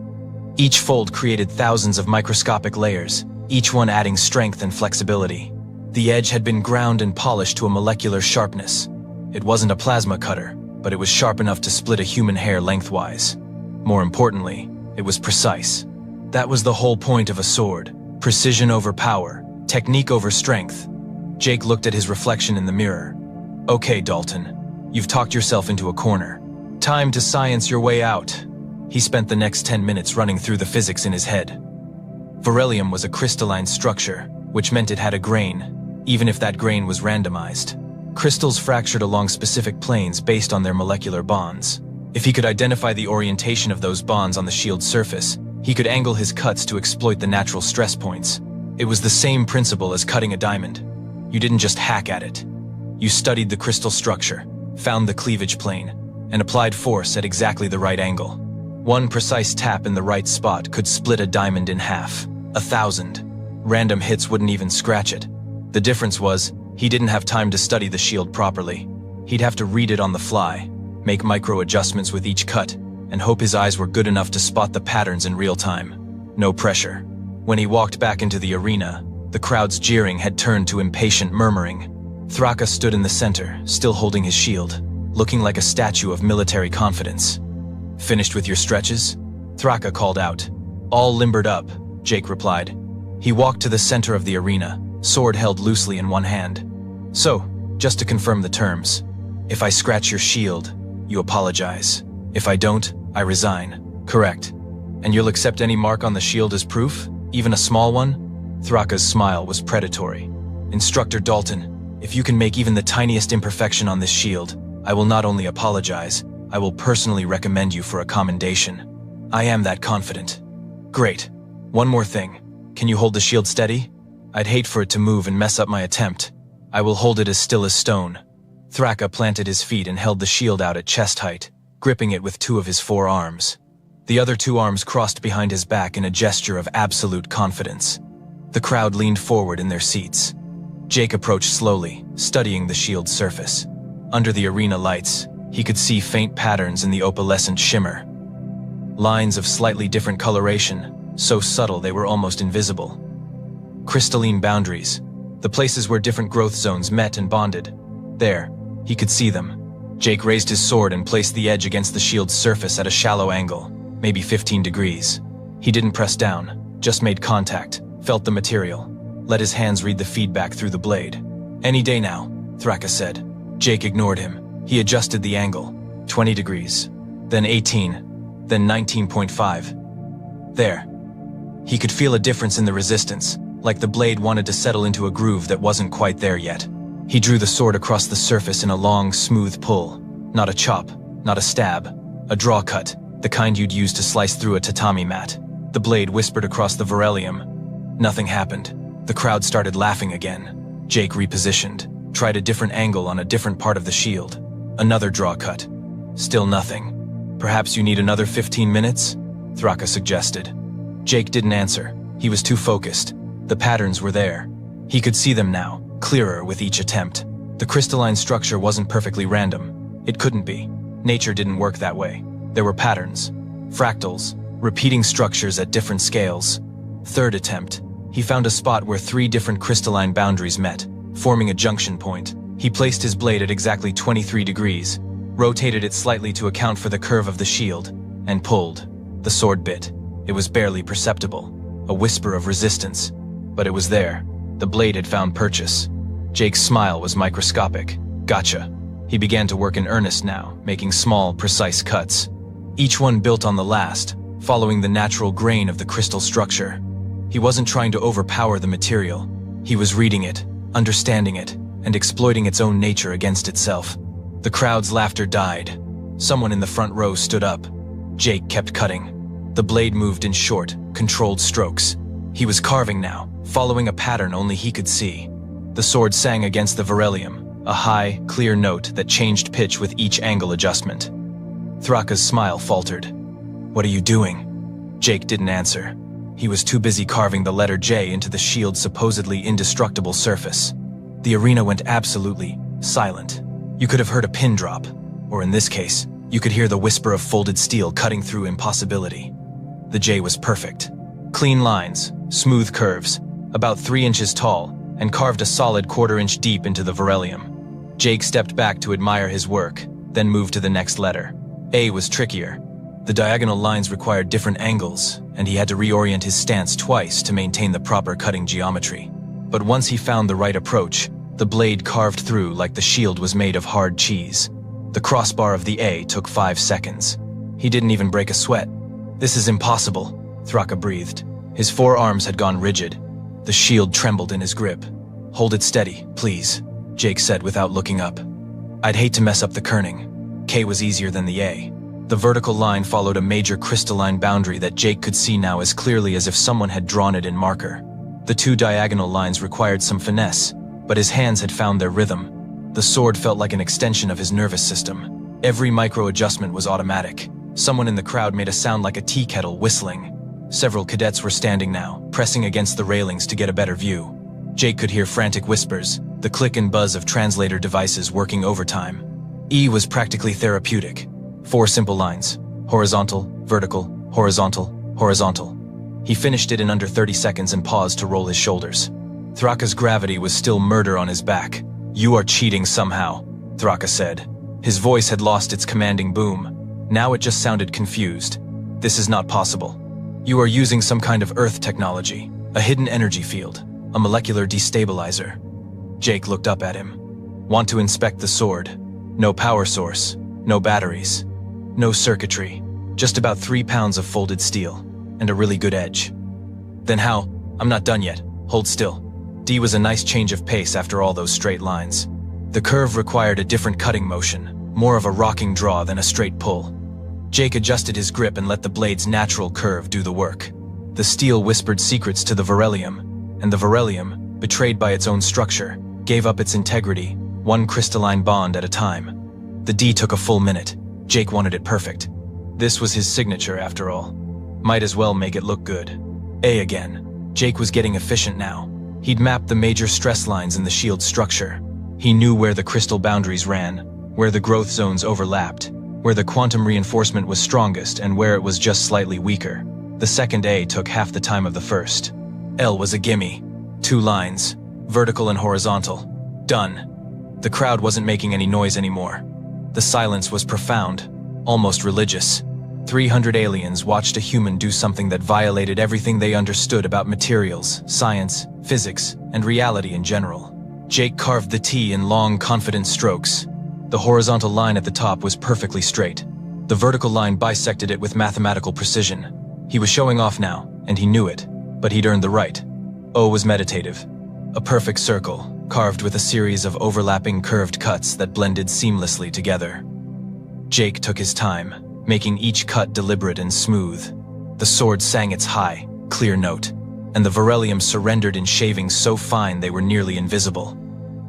Each fold created thousands of microscopic layers, each one adding strength and flexibility. The edge had been ground and polished to a molecular sharpness. It wasn't a plasma cutter, but it was sharp enough to split a human hair lengthwise. More importantly, it was precise. That was the whole point of a sword. Precision over power, technique over strength. Jake looked at his reflection in the mirror. Okay, Dalton, you've talked yourself into a corner. Time to science your way out. He spent the next 10 minutes running through the physics in his head. Beryllium was a crystalline structure, which meant it had a grain, even if that grain was randomized. Crystals fractured along specific planes based on their molecular bonds. If he could identify the orientation of those bonds on the shield's surface, he could angle his cuts to exploit the natural stress points. It was the same principle as cutting a diamond. You didn't just hack at it. You studied the crystal structure, found the cleavage plane, and applied force at exactly the right angle. One precise tap in the right spot could split a diamond in half. 1,000. Random hits wouldn't even scratch it. The difference was, he didn't have time to study the shield properly. He'd have to read it on the fly, make micro-adjustments with each cut, and hope his eyes were good enough to spot the patterns in real time. No pressure. When he walked back into the arena, the crowd's jeering had turned to impatient murmuring. Thraka stood in the center, still holding his shield, looking like a statue of military confidence. Finished with your stretches? Thraka called out. All limbered up, Jake replied. He walked to the center of the arena, sword held loosely in one hand. So, just to confirm the terms, if I scratch your shield, you apologize. If I don't, I resign. Correct. And you'll accept any mark on the shield as proof? Even a small one? Thraka's smile was predatory. Instructor Dalton, if you can make even the tiniest imperfection on this shield, I will not only apologize, I will personally recommend you for a commendation. I am that confident. Great. One more thing. Can you hold the shield steady? I'd hate for it to move and mess up my attempt. I will hold it as still as stone. Thraka planted his feet and held the shield out at chest height, gripping it with 2 of his 4 arms. The other 2 arms crossed behind his back in a gesture of absolute confidence. The crowd leaned forward in their seats. Jake approached slowly, studying the shield's surface. Under the arena lights, he could see faint patterns in the opalescent shimmer. Lines of slightly different coloration, so subtle they were almost invisible. Crystalline boundaries, the places where different growth zones met and bonded. There, he could see them. Jake raised his sword and placed the edge against the shield's surface at a shallow angle, maybe 15 degrees. He didn't press down, just made contact, felt the material, let his hands read the feedback through the blade. Any day now, Thraka said. Jake ignored him. He adjusted the angle, 20 degrees, then 18, then 19.5. There. He could feel a difference in the resistance, like the blade wanted to settle into a groove that wasn't quite there yet. He drew the sword across the surface in a long, smooth pull. Not a chop, not a stab, a draw cut, the kind you'd use to slice through a tatami mat. The blade whispered across the beryllium. Nothing happened. The crowd started laughing again. Jake repositioned, tried a different angle on a different part of the shield. Another draw cut. Still nothing. Perhaps you need another 15 minutes? Thraka suggested. Jake didn't answer. He was too focused. The patterns were there. He could see them now, clearer with each attempt. The crystalline structure wasn't perfectly random. It couldn't be. Nature didn't work that way. There were patterns, fractals, repeating structures at different scales. Third attempt, he found a spot where 3 different crystalline boundaries met, forming a junction point. He placed his blade at exactly 23 degrees, rotated it slightly to account for the curve of the shield, and pulled. The sword bit. It was barely perceptible, a whisper of resistance, but it was there. The blade had found purchase. Jake's smile was microscopic. Gotcha. He began to work in earnest now, making small, precise cuts. Each one built on the last, following the natural grain of the crystal structure. He wasn't trying to overpower the material. He was reading it, understanding it, and exploiting its own nature against itself. The crowd's laughter died. Someone in the front row stood up. Jake kept cutting. The blade moved in short, controlled strokes. He was carving now, following a pattern only he could see. The sword sang against the beryllium, a high, clear note that changed pitch with each angle adjustment. Thraka's smile faltered. What are you doing? Jake didn't answer. He was too busy carving the letter J into the shield's supposedly indestructible surface. The arena went absolutely silent. You could have heard a pin drop, or in this case, you could hear the whisper of folded steel cutting through impossibility. The J was perfect. Clean lines, smooth curves, about 3 inches tall, and carved a solid 1/4 inch deep into the beryllium. Jake stepped back to admire his work, then moved to the next letter. A was trickier. The diagonal lines required different angles, and he had to reorient his stance twice to maintain the proper cutting geometry. But once he found the right approach, the blade carved through like the shield was made of hard cheese. The crossbar of the A took 5 seconds. He didn't even break a sweat. "This is impossible," Thraka breathed. His forearms had gone rigid. The shield trembled in his grip. "Hold it steady, please," Jake said without looking up. "I'd hate to mess up the kerning." K was easier than the A. The vertical line followed a major crystalline boundary that Jake could see now as clearly as if someone had drawn it in marker. The 2 diagonal lines required some finesse, but his hands had found their rhythm. The sword felt like an extension of his nervous system. Every micro-adjustment was automatic. Someone in the crowd made a sound like a tea kettle whistling. Several cadets were standing now, pressing against the railings to get a better view. Jake could hear frantic whispers, the click and buzz of translator devices working overtime. E was practically therapeutic. 4 simple lines: horizontal, vertical, horizontal, horizontal. He finished it in under 30 seconds and paused to roll his shoulders. Thraka's gravity was still murder on his back. "You are cheating somehow," Thraka said. His voice had lost its commanding boom. Now it just sounded confused. "This is not possible. You are using some kind of Earth technology, a hidden energy field, a molecular destabilizer." Jake looked up at him. "Want to inspect the sword? No power source, no batteries, no circuitry, just about 3 pounds of folded steel, and a really good edge." "Then how? I'm not done yet. Hold still." D was a nice change of pace after all those straight lines. The curve required a different cutting motion, more of a rocking draw than a straight pull. Jake adjusted his grip and let the blade's natural curve do the work. The steel whispered secrets to the beryllium, and the beryllium, betrayed by its own structure, gave up its integrity, one crystalline bond at a time. The D took a full minute. Jake wanted it perfect. This was his signature, after all. Might as well make it look good. A again. Jake was getting efficient now. He'd mapped the major stress lines in the shield structure. He knew where the crystal boundaries ran, where the growth zones overlapped, where the quantum reinforcement was strongest and where it was just slightly weaker. The second A took half the time of the first. L was a gimme. 2 lines, vertical and horizontal. Done. The crowd wasn't making any noise anymore. The silence was profound, almost religious. 300 aliens watched a human do something that violated everything they understood about materials, science, physics, and reality in general. Jake carved the T in long, confident strokes. The horizontal line at the top was perfectly straight. The vertical line bisected it with mathematical precision. He was showing off now, and he knew it, but he'd earned the right. O was meditative. A perfect circle, carved with a series of overlapping curved cuts that blended seamlessly together. Jake took his time, making each cut deliberate and smooth. The sword sang its high, clear note, and the beryllium surrendered in shavings so fine they were nearly invisible.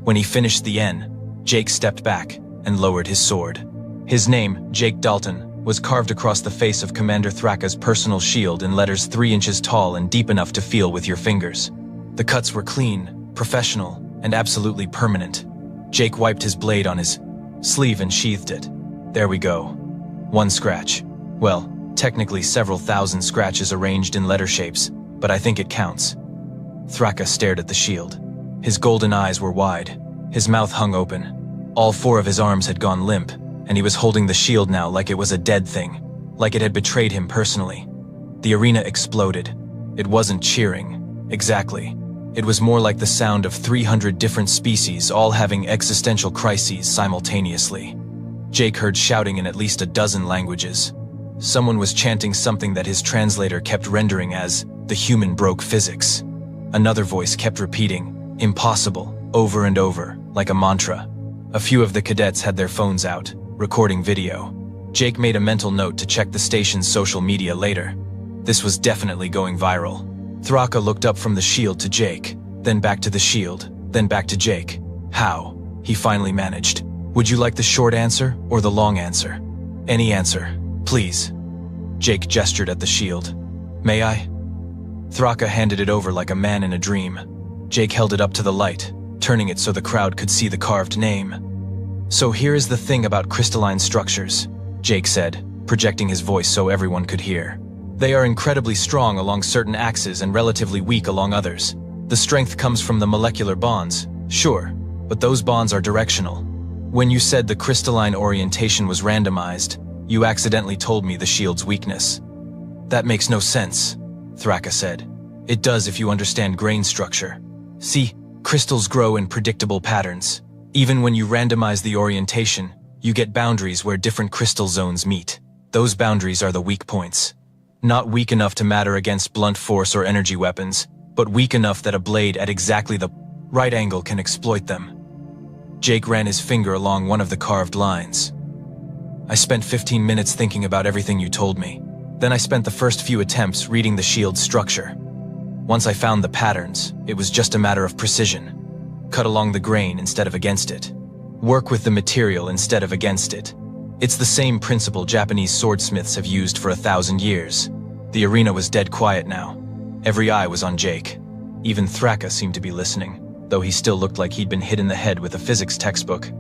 When he finished the N, Jake stepped back and lowered his sword. His name, Jake Dalton, was carved across the face of Commander Thraka's personal shield in letters 3 inches tall and deep enough to feel with your fingers. The cuts were clean, professional, and absolutely permanent. Jake wiped his blade on his sleeve and sheathed it. There we go. 1 scratch. Well, technically several thousand scratches arranged in letter shapes, but I think it counts. Thraka stared at the shield. His golden eyes were wide. His mouth hung open. All 4 of his arms had gone limp, and he was holding the shield now like it was a dead thing, like it had betrayed him personally. The arena exploded. It wasn't cheering, exactly. It was more like the sound of 300 different species all having existential crises simultaneously. Jake heard shouting in at least a dozen languages. Someone was chanting something that his translator kept rendering as, "The human broke physics." Another voice kept repeating, "Impossible," over and over, like a mantra. A few of the cadets had their phones out, recording video. Jake made a mental note to check the station's social media later. This was definitely going viral. Thraka looked up from the shield to Jake, then back to the shield, then back to Jake. "How?" he finally managed. "Would you like the short answer or the long answer?" "Any answer, please." Jake gestured at the shield. "May I?" Thraka handed it over like a man in a dream. Jake held it up to the light, turning it so the crowd could see the carved name. "So here is the thing about crystalline structures," Jake said, projecting his voice so everyone could hear. "They are incredibly strong along certain axes and relatively weak along others. The strength comes from the molecular bonds, sure, but those bonds are directional. When you said the crystalline orientation was randomized, you accidentally told me the shield's weakness. That makes no sense, Thraka said. It does if you understand grain structure. See, crystals grow in predictable patterns. Even when you randomize the orientation, you get boundaries where different crystal zones meet. Those boundaries are the weak points. Not weak enough to matter against blunt force or energy weapons, but weak enough that a blade at exactly the right angle can exploit them. Jake ran his finger along one of the carved lines. I spent 15 minutes thinking about everything you told me. Then I spent the first few attempts reading the shield's structure. Once I found the patterns, it was just a matter of precision. Cut along the grain instead of against it. Work with the material instead of against it. It's the same principle Japanese swordsmiths have used for 1,000 years. The arena was dead quiet now. Every eye was on Jake. Even Thraka seemed to be listening, though he still looked like he'd been hit in the head with a physics textbook.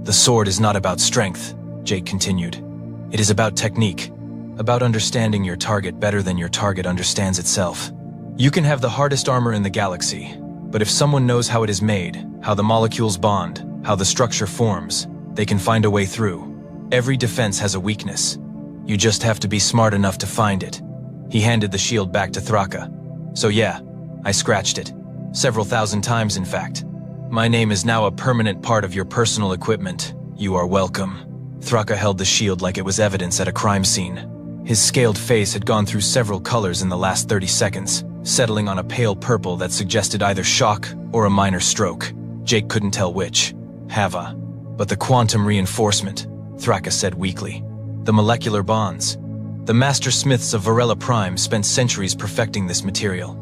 The sword is not about strength, Jake continued. It is about technique, about understanding your target better than your target understands itself. You can have the hardest armor in the galaxy, but if someone knows how it is made, how the molecules bond, how the structure forms, they can find a way through. Every defense has a weakness. You just have to be smart enough to find it. He handed the shield back to Thraka. So yeah, I scratched it. Several thousand times, in fact. My name is now a permanent part of your personal equipment. You are welcome. Thraka held the shield like it was evidence at a crime scene. His scaled face had gone through several colors in the last 30 seconds, settling on a pale purple that suggested either shock or a minor stroke. Jake couldn't tell which. Hava. But the quantum reinforcement, Thraka said weakly. The molecular bonds. The master smiths of Varela Prime spent centuries perfecting this material.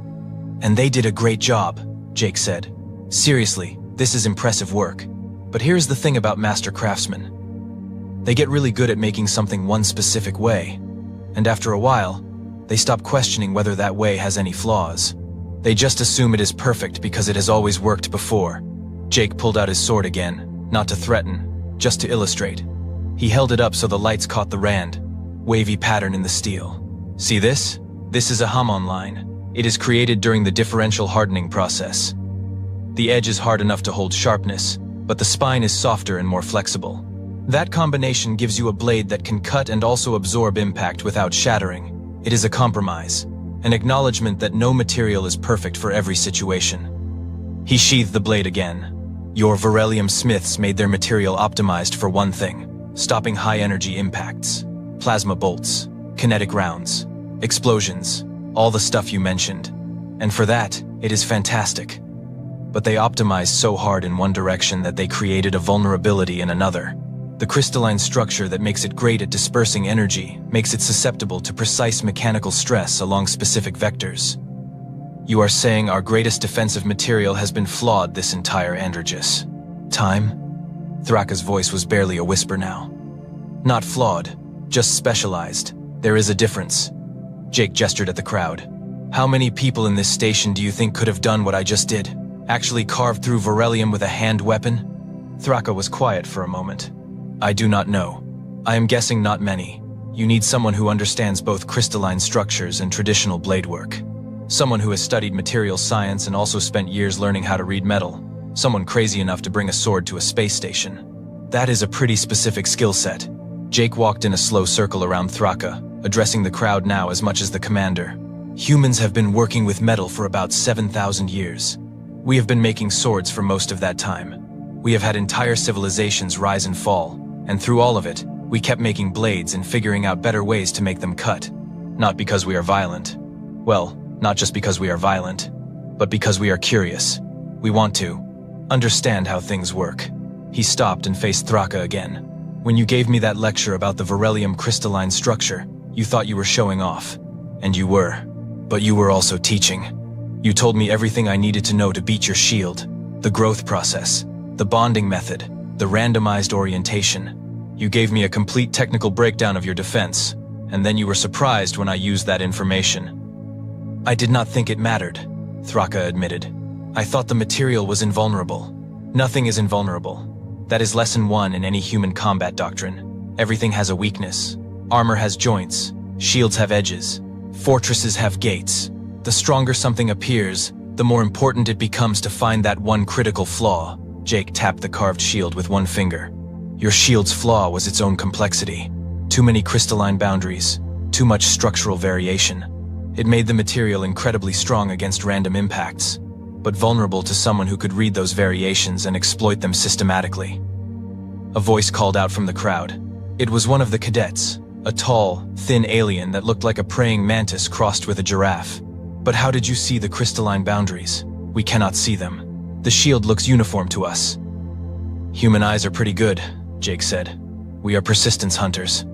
And they did a great job, Jake said. Seriously, this is impressive work. But here's the thing about master craftsmen. They get really good at making something one specific way. And after a while, they stop questioning whether that way has any flaws. They just assume it is perfect because it has always worked before. Jake pulled out his sword again, not to threaten, just to illustrate. He held it up so the lights caught the rand, wavy pattern in the steel. See this? This is a Hamon line. It is created during the differential hardening process. The edge is hard enough to hold sharpness, but the spine is softer and more flexible. That combination gives you a blade that can cut and also absorb impact without shattering. It is a compromise, an acknowledgement that no material is perfect for every situation. He sheathed the blade again. Your Varelium smiths made their material optimized for one thing, stopping high-energy impacts. Plasma bolts, kinetic rounds, explosions, all the stuff you mentioned. And for that, it is fantastic. But they optimized so hard in one direction that they created a vulnerability in another. The crystalline structure that makes it great at dispersing energy makes it susceptible to precise mechanical stress along specific vectors. You are saying our greatest defensive material has been flawed this entire Androgis time? Thraka's voice was barely a whisper now. Not flawed, just specialized. There is a difference. Jake gestured at the crowd. How many people in this station do you think could have done what I just did? Actually carved through Varelium with a hand weapon? Thraka was quiet for a moment. I do not know. I am guessing not many. You need someone who understands both crystalline structures and traditional blade work. Someone who has studied material science and also spent years learning how to read metal. Someone crazy enough to bring a sword to a space station. That is a pretty specific skill set. Jake walked in a slow circle around Thraka, addressing the crowd now as much as the commander. Humans have been working with metal for about 7,000 years. We have been making swords for most of that time. We have had entire civilizations rise and fall, and through all of it, we kept making blades and figuring out better ways to make them cut. Not because we are violent. Well, not just because we are violent, but because we are curious. We want to understand how things work. He stopped and faced Thraka again. When you gave me that lecture about the Varelium crystalline structure, you thought you were showing off. And you were. But you were also teaching. You told me everything I needed to know to beat your shield. The growth process, the bonding method, the randomized orientation. You gave me a complete technical breakdown of your defense, and then you were surprised when I used that information. I did not think it mattered, Thraka admitted. I thought the material was invulnerable. Nothing is invulnerable. That is lesson 1 in any human combat doctrine. Everything has a weakness. Armor has joints. Shields have edges. Fortresses have gates. The stronger something appears, the more important it becomes to find that one critical flaw. Jake tapped the carved shield with one finger. Your shield's flaw was its own complexity. Too many crystalline boundaries, too much structural variation. It made the material incredibly strong against random impacts, but vulnerable to someone who could read those variations and exploit them systematically. A voice called out from the crowd. It was one of the cadets, a tall, thin alien that looked like a praying mantis crossed with a giraffe. But how did you see the crystalline boundaries? We cannot see them. The shield looks uniform to us. Human eyes are pretty good, Jake said. We are persistence hunters.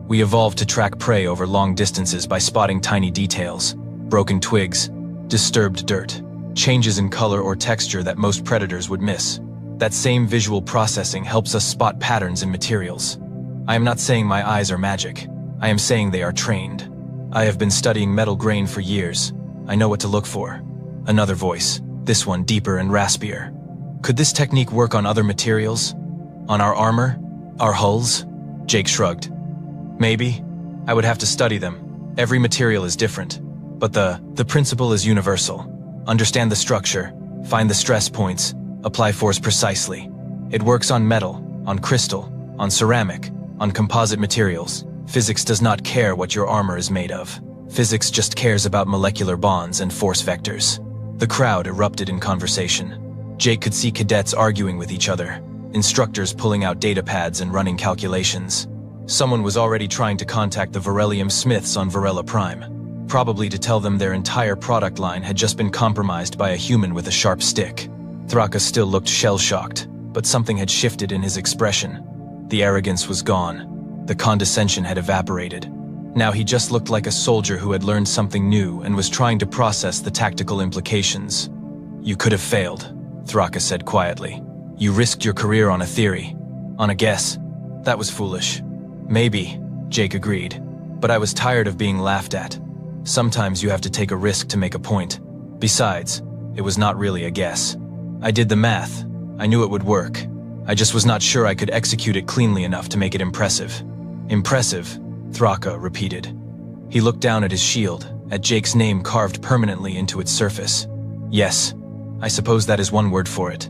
We evolved to track prey over long distances by spotting tiny details, broken twigs, disturbed dirt, changes in color or texture that most predators would miss. That same visual processing helps us spot patterns in materials. I am not saying my eyes are magic. I am saying they are trained. I have been studying metal grain for years. I know what to look for. Another voice, this one deeper and raspier. Could this technique work on other materials? On our armor? Our hulls? Jake shrugged. Maybe. I would have to study them. Every material is different. But the principle is universal. Understand the structure, find the stress points, apply force precisely. It works on metal, on crystal, on ceramic, on composite materials. Physics does not care what your armor is made of. Physics just cares about molecular bonds and force vectors. The crowd erupted in conversation. Jake could see cadets arguing with each other, instructors pulling out data pads and running calculations. Someone was already trying to contact the Varelium Smiths on Varela Prime, probably to tell them their entire product line had just been compromised by a human with a sharp stick. Thraka still looked shell-shocked, but something had shifted in his expression. The arrogance was gone. The condescension had evaporated. Now he just looked like a soldier who had learned something new and was trying to process the tactical implications. You could have failed, Thraka said quietly. You risked your career on a theory, on a guess. That was foolish. Maybe, Jake agreed, but I was tired of being laughed at. Sometimes you have to take a risk to make a point. Besides, it was not really a guess. I did the math. I knew it would work. I just was not sure I could execute it cleanly enough to make it impressive. Impressive, Thraka repeated. He looked down at his shield, at Jake's name carved permanently into its surface. Yes, I suppose that is one word for it.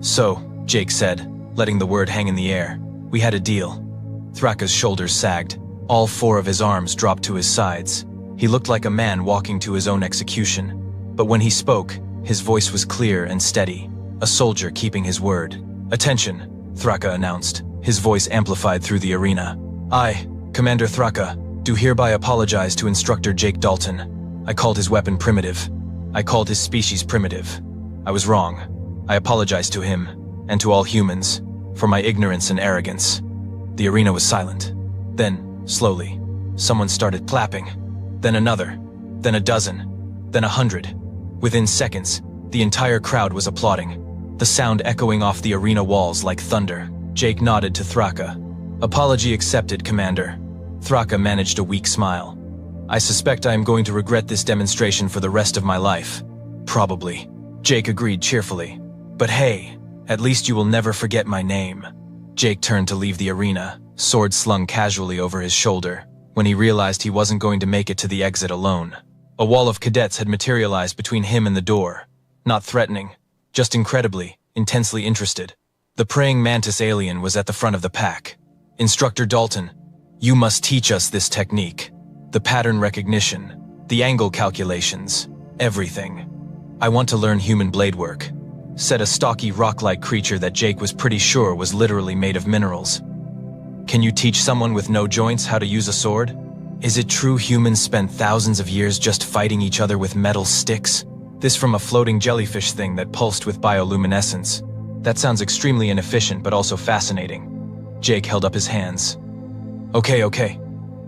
So, Jake said, letting the word hang in the air, we had a deal. Thraka's shoulders sagged. All four of his arms dropped to his sides. He looked like a man walking to his own execution. But when he spoke, his voice was clear and steady, a soldier keeping his word. Attention, Thraka announced, his voice amplified through the arena. I, Commander Thraka, do hereby apologize to Instructor Jake Dalton. I called his weapon primitive. I called his species primitive. I was wrong. I apologize to him, and to all humans, for my ignorance and arrogance. The arena was silent. Then, slowly, someone started clapping. Then another. Then a dozen. Then 100. Within seconds, the entire crowd was applauding, the sound echoing off the arena walls like thunder. Jake nodded to Thraka. Apology accepted, Commander. Thraka managed a weak smile. I suspect I am going to regret this demonstration for the rest of my life. Probably. Jake agreed cheerfully. But hey, at least you will never forget my name. Jake turned to leave the arena, sword slung casually over his shoulder, when he realized he wasn't going to make it to the exit alone. A wall of cadets had materialized between him and the door. Not threatening, just incredibly, intensely interested. The praying mantis alien was at the front of the pack. Instructor Dalton, you must teach us this technique. The pattern recognition, the angle calculations, everything. I want to learn human blade work, said a stocky rock-like creature that Jake was pretty sure was literally made of minerals. Can you teach someone with no joints how to use a sword? Is it true humans spent thousands of years just fighting each other with metal sticks? This from a floating jellyfish thing that pulsed with bioluminescence. That sounds extremely inefficient but also fascinating. Jake held up his hands. Okay.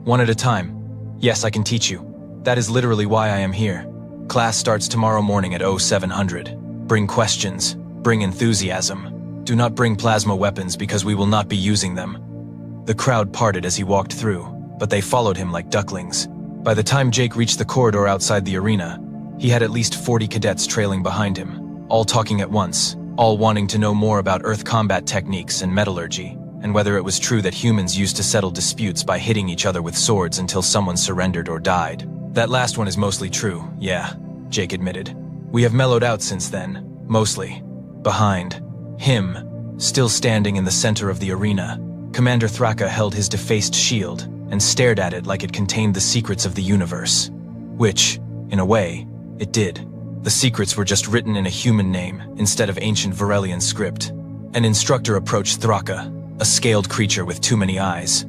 One at a time. Yes, I can teach you. That is literally why I am here. Class starts tomorrow morning at 0700. Bring questions. Bring enthusiasm. Do not bring plasma weapons because we will not be using them. The crowd parted as he walked through, but they followed him like ducklings. By the time Jake reached the corridor outside the arena, he had at least 40 cadets trailing behind him, all talking at once, all wanting to know more about Earth combat techniques and metallurgy, and whether it was true that humans used to settle disputes by hitting each other with swords until someone surrendered or died. That last one is mostly true, yeah, Jake admitted. We have mellowed out since then, mostly. Behind him, still standing in the center of the arena, Commander Thraka held his defaced shield and stared at it like it contained the secrets of the universe. Which, in a way, it did. The secrets were just written in a human name instead of ancient Varelian script. An instructor approached Thraka, a scaled creature with too many eyes.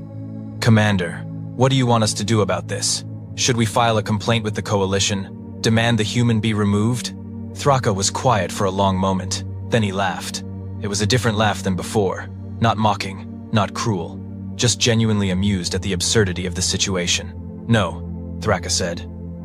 "Commander, what do you want us to do about this? Should we file a complaint with the Coalition? Demand the human be removed?" Thraka was quiet for a long moment. Then he laughed. It was a different laugh than before. Not mocking, not cruel. Just genuinely amused at the absurdity of the situation. "No," Thraka said.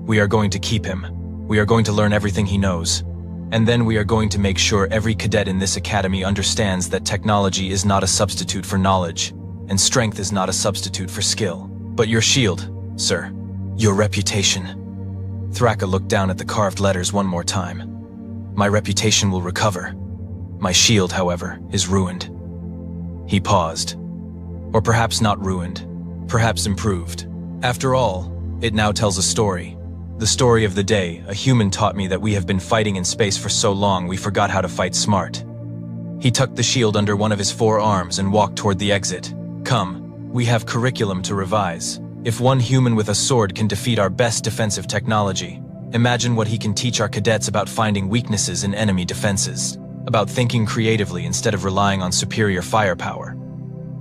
"We are going to keep him. We are going to learn everything he knows. And then we are going to make sure every cadet in this academy understands that technology is not a substitute for knowledge, and strength is not a substitute for skill. But your shield, sir. Your reputation." Thraka looked down at the carved letters one more time. "My reputation will recover. My shield, however, is ruined." He paused. Or perhaps not ruined. Perhaps improved. After all, it now tells a story. The story of the day a human taught me that we have been fighting in space for so long we forgot how to fight smart. He tucked the shield under one of his forearms and walked toward the exit. "Come, we have curriculum to revise. If one human with a sword can defeat our best defensive technology, imagine what he can teach our cadets about finding weaknesses in enemy defenses, about thinking creatively instead of relying on superior firepower.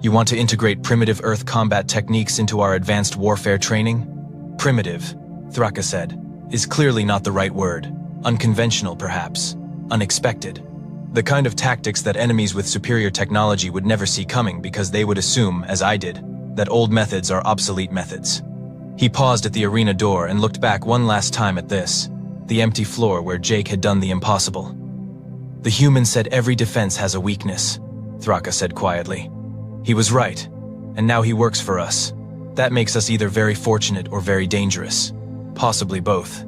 You want to integrate primitive Earth combat techniques into our advanced warfare training?" Primitive, Thraka said, is clearly not the right word. Unconventional, perhaps. Unexpected. The kind of tactics that enemies with superior technology would never see coming because they would assume, as I did, that old methods are obsolete methods. He paused at the arena door and looked back one last time at this, the empty floor where Jake had done the impossible. "The human said every defense has a weakness," Thraka said quietly. "He was right, and now he works for us. That makes us either very fortunate or very dangerous. Possibly both."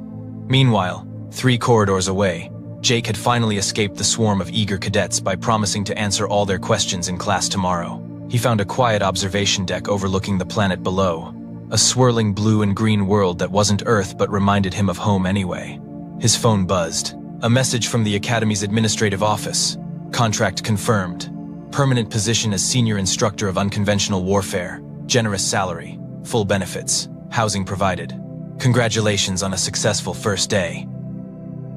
Meanwhile, 3 corridors away, Jake had finally escaped the swarm of eager cadets by promising to answer all their questions in class tomorrow. He found a quiet observation deck overlooking the planet below, a swirling blue and green world that wasn't Earth but reminded him of home anyway. His phone buzzed. A message from the Academy's administrative office. Contract confirmed. Permanent position as senior instructor of unconventional warfare. Generous salary. Full benefits. Housing provided. Congratulations on a successful first day.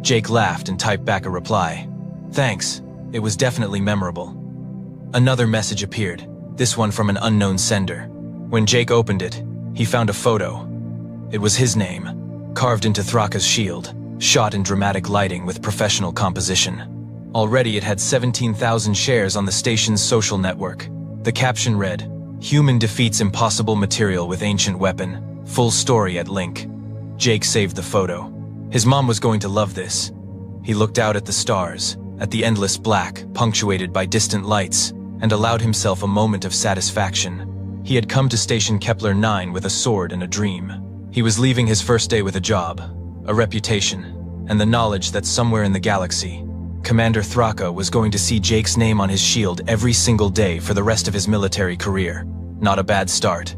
Jake laughed and typed back a reply. "Thanks. It was definitely memorable." Another message appeared, this one from an unknown sender. When Jake opened it, he found a photo. It was his name, carved into Thraka's shield, shot in dramatic lighting with professional composition. Already it had 17,000 shares on the station's social network. The caption read, "Human defeats impossible material with ancient weapon. Full story at link." Jake saved the photo. His mom was going to love this. He looked out at the stars, at the endless black, punctuated by distant lights, and allowed himself a moment of satisfaction. He had come to Station Kepler 9 with a sword and a dream. He was leaving his first day with a job, a reputation, and the knowledge that somewhere in the galaxy, Commander Thraka was going to see Jake's name on his shield every single day for the rest of his military career. Not a bad start.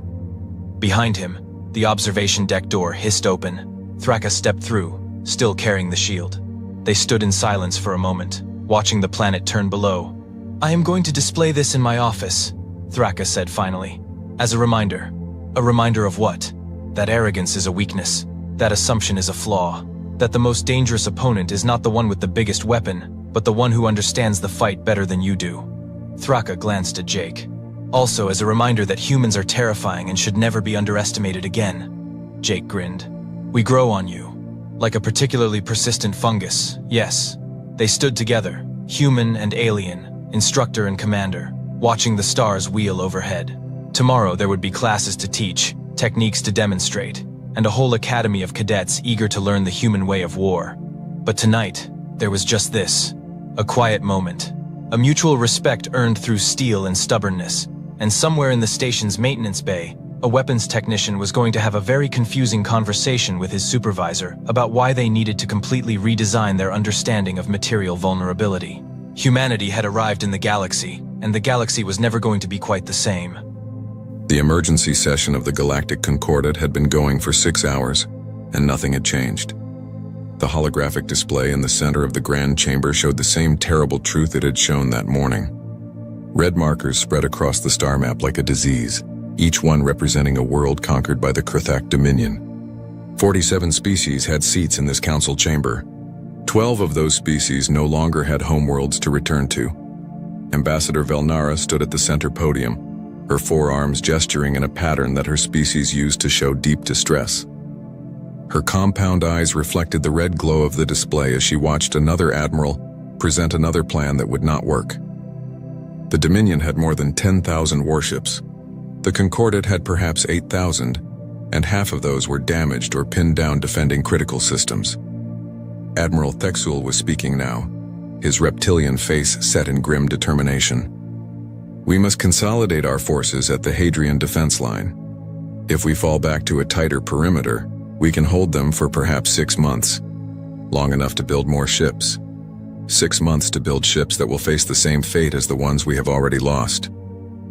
Behind him, the observation deck door hissed open. Thraka stepped through, still carrying the shield. They stood in silence for a moment, watching the planet turn below. "I am going to display this in my office," Thraka said finally. "As a reminder. A reminder of what? That arrogance is a weakness. That assumption is a flaw. That the most dangerous opponent is not the one with the biggest weapon, but the one who understands the fight better than you do." Thraka glanced at Jake. "Also as a reminder that humans are terrifying and should never be underestimated again." Jake grinned. "We grow on you. Like a particularly persistent fungus, yes." They stood together, human and alien, instructor and commander, watching the stars wheel overhead. Tomorrow there would be classes to teach, techniques to demonstrate, and a whole academy of cadets eager to learn the human way of war. But tonight, there was just this. A quiet moment. A mutual respect earned through steel and stubbornness. And somewhere in the station's maintenance bay, a weapons technician was going to have a very confusing conversation with his supervisor about why they needed to completely redesign their understanding of material vulnerability. Humanity had arrived in the galaxy, and the galaxy was never going to be quite the same. The emergency session of the Galactic Concordat had been going for 6 hours, and nothing had changed. The holographic display in the center of the grand chamber showed the same terrible truth it had shown that morning. Red markers spread across the star map like a disease, each one representing a world conquered by the Krithak Dominion. 47 species had seats in this council chamber. 12 of those species no longer had homeworlds to return to. Ambassador Velnara stood at the center podium, her forearms gesturing in a pattern that her species used to show deep distress. Her compound eyes reflected the red glow of the display as she watched another admiral present another plan that would not work. The Dominion had more than 10,000 warships. The Concordat had perhaps 8,000, and half of those were damaged or pinned down defending critical systems. Admiral Thexul was speaking now, his reptilian face set in grim determination. We must consolidate our forces at the Hadrian defense line. If we fall back to a tighter perimeter, we can hold them for perhaps 6 months, long enough to build more ships. 6 months to build ships that will face the same fate as the ones we have already lost.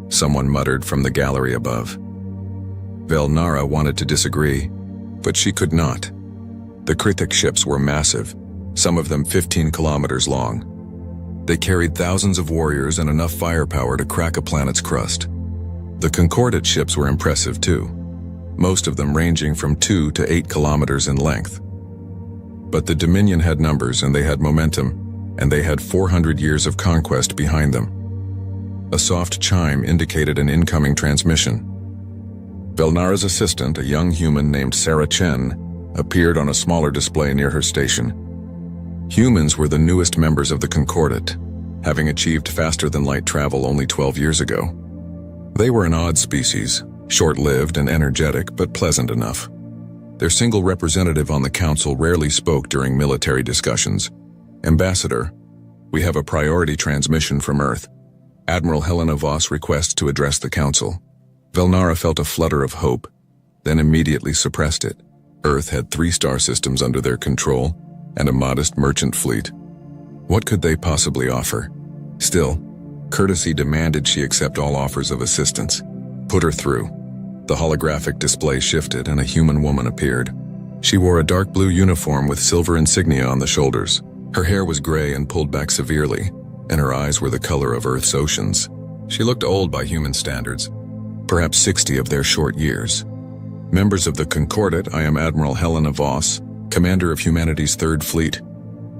Someone muttered from the gallery above. Velnara wanted to disagree, but she could not. The Krithak ships were massive, some of them 15 kilometers long. They carried thousands of warriors and enough firepower to crack a planet's crust. The Concordat ships were impressive too, most of them ranging from 2 to 8 kilometers in length. But the Dominion had numbers and they had momentum, and they had 400 years of conquest behind them. A soft chime indicated an incoming transmission. Velnara's assistant, a young human named Sarah Chen, appeared on a smaller display near her station. Humans were the newest members of the Concordat, having achieved faster-than-light travel only 12 years ago. They were an odd species, short-lived and energetic, but pleasant enough. Their single representative on the council rarely spoke during military discussions. Ambassador, we have a priority transmission from Earth. Admiral Helena Voss requests to address the council. Velnara felt a flutter of hope, then immediately suppressed it. Earth had 3 star systems under their control and a modest merchant fleet. What could they possibly offer? Still, courtesy demanded she accept all offers of assistance. Put her through. The holographic display shifted and a human woman appeared. She wore a dark blue uniform with silver insignia on the shoulders. Her hair was gray and pulled back severely, and her eyes were the color of Earth's oceans. She looked old by human standards, perhaps 60 of their short years. Members of the Concordat, I am Admiral Helena Voss, commander of humanity's 3rd Fleet.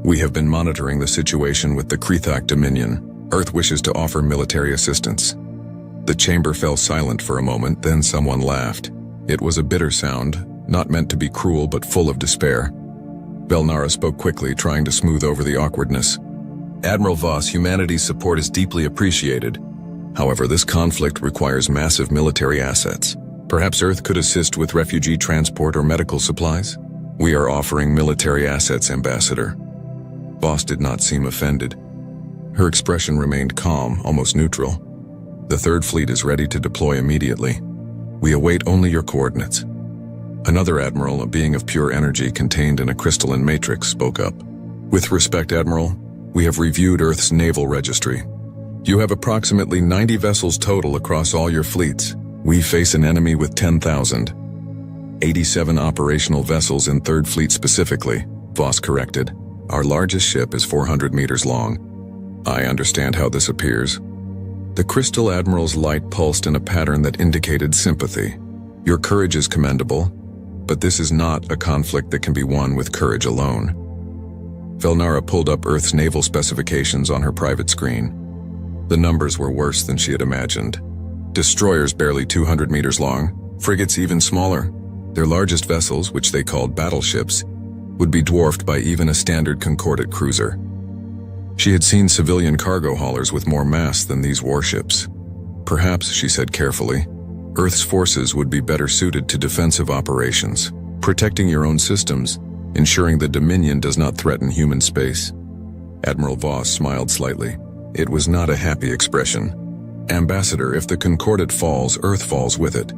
We have been monitoring the situation with the Krithak Dominion. Earth wishes to offer military assistance. The chamber fell silent for a moment, then someone laughed. It was a bitter sound, not meant to be cruel but full of despair. Velnara spoke quickly, trying to smooth over the awkwardness. Admiral Voss, humanity's support is deeply appreciated. However, this conflict requires massive military assets. Perhaps Earth could assist with refugee transport or medical supplies? We are offering military assets, Ambassador. Voss did not seem offended. Her expression remained calm, almost neutral. The 3rd Fleet is ready to deploy immediately. We await only your coordinates. Another admiral, a being of pure energy contained in a crystalline matrix, spoke up. With respect, Admiral, we have reviewed Earth's naval registry. You have approximately 90 vessels total across all your fleets. We face an enemy with 10,000. 87 operational vessels in 3rd Fleet specifically, Voss corrected. Our largest ship is 400 meters long. I understand how this appears. The Crystal Admiral's light pulsed in a pattern that indicated sympathy. Your courage is commendable, but this is not a conflict that can be won with courage alone. Velnara pulled up Earth's naval specifications on her private screen. The numbers were worse than she had imagined. Destroyers barely 200 meters long, frigates even smaller. Their largest vessels, which they called battleships, would be dwarfed by even a standard Concordat cruiser. She had seen civilian cargo haulers with more mass than these warships. Perhaps, she said carefully, Earth's forces would be better suited to defensive operations, protecting your own systems, ensuring the Dominion does not threaten human space. Admiral Voss smiled slightly. It was not a happy expression. Ambassador, if the Concordat falls, Earth falls with it.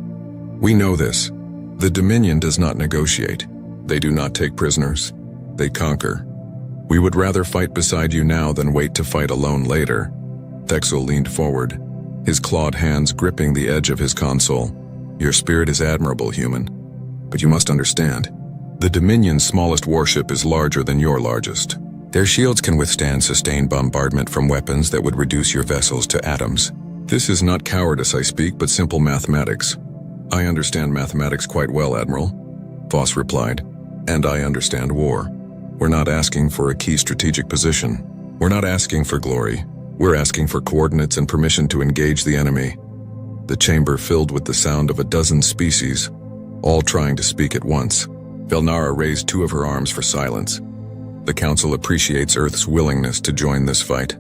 We know this. The Dominion does not negotiate. They do not take prisoners. They conquer. We would rather fight beside you now than wait to fight alone later. Thexul leaned forward, his clawed hands gripping the edge of his console. Your spirit is admirable, human. But you must understand, the Dominion's smallest warship is larger than your largest. Their shields can withstand sustained bombardment from weapons that would reduce your vessels to atoms. This is not cowardice I speak, but simple mathematics. I understand mathematics quite well, Admiral, Voss replied. And I understand war. We're not asking for a key strategic position. We're not asking for glory. We're asking for coordinates and permission to engage the enemy. The chamber filled with the sound of a dozen species, all trying to speak at once. Velnara raised two of her arms for silence. The Council appreciates Earth's willingness to join this fight.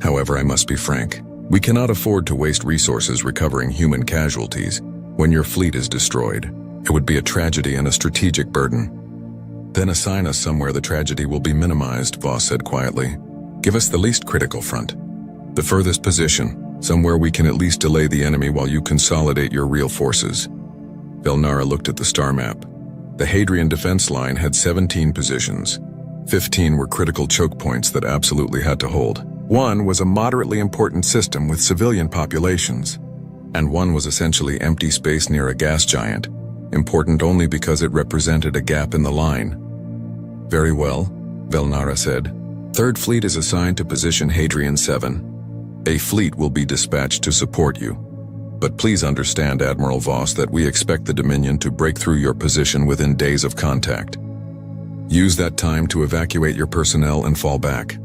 However, I must be frank. We cannot afford to waste resources recovering human casualties when your fleet is destroyed. It would be a tragedy and a strategic burden. Then assign us somewhere the tragedy will be minimized, Voss said quietly. Give us the least critical front. The furthest position, somewhere we can at least delay the enemy while you consolidate your real forces. Velnara looked at the star map. The Hadrian defense line had 17 positions. 15 were critical choke points that absolutely had to hold. One was a moderately important system with civilian populations, and one was essentially empty space near a gas giant, important only because it represented a gap in the line. Very well, Velnara said. Third Fleet is assigned to position Hadrian 7. A fleet will be dispatched to support you. But please understand, Admiral Voss, that we expect the Dominion to break through your position within days of contact. Use that time to evacuate your personnel and fall back.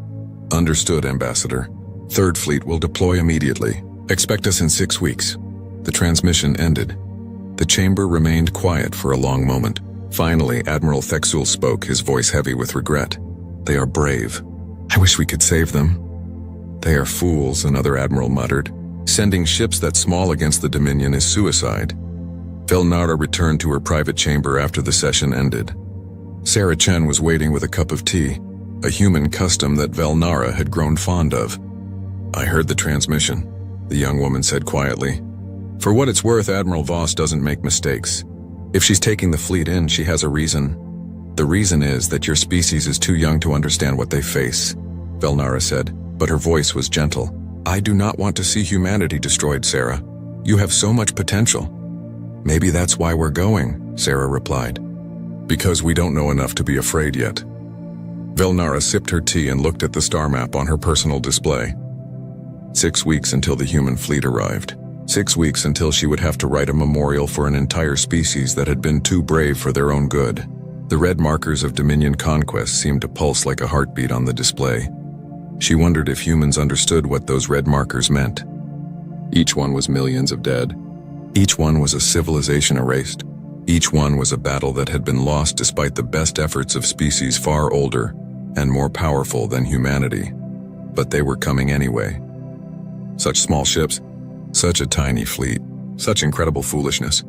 Understood, Ambassador. Third Fleet will deploy immediately. Expect us in 6 weeks. The transmission ended. The chamber remained quiet for a long moment. Finally, Admiral Thexul spoke, his voice heavy with regret. They are brave. I wish we could save them. They are fools, another admiral muttered. Sending ships that small against the Dominion is suicide. Velnara returned to her private chamber after the session ended. Sarah Chen was waiting with a cup of tea, a human custom that Velnara had grown fond of. I heard the transmission, the young woman said quietly. For what it's worth, Admiral Voss doesn't make mistakes. If she's taking the fleet in, she has a reason. The reason is that your species is too young to understand what they face, Velnara said, but her voice was gentle. I do not want to see humanity destroyed, Sarah. You have so much potential. Maybe that's why we're going, Sarah replied. Because we don't know enough to be afraid yet. Velnara sipped her tea and looked at the star map on her personal display. 6 weeks until the human fleet arrived. 6 weeks until she would have to write a memorial for an entire species that had been too brave for their own good. The red markers of Dominion conquest seemed to pulse like a heartbeat on the display. She wondered if humans understood what those red markers meant. Each one was millions of dead. Each one was a civilization erased. Each one was a battle that had been lost despite the best efforts of species far older and more powerful than humanity. But they were coming anyway. Such small ships, such a tiny fleet, such incredible foolishness.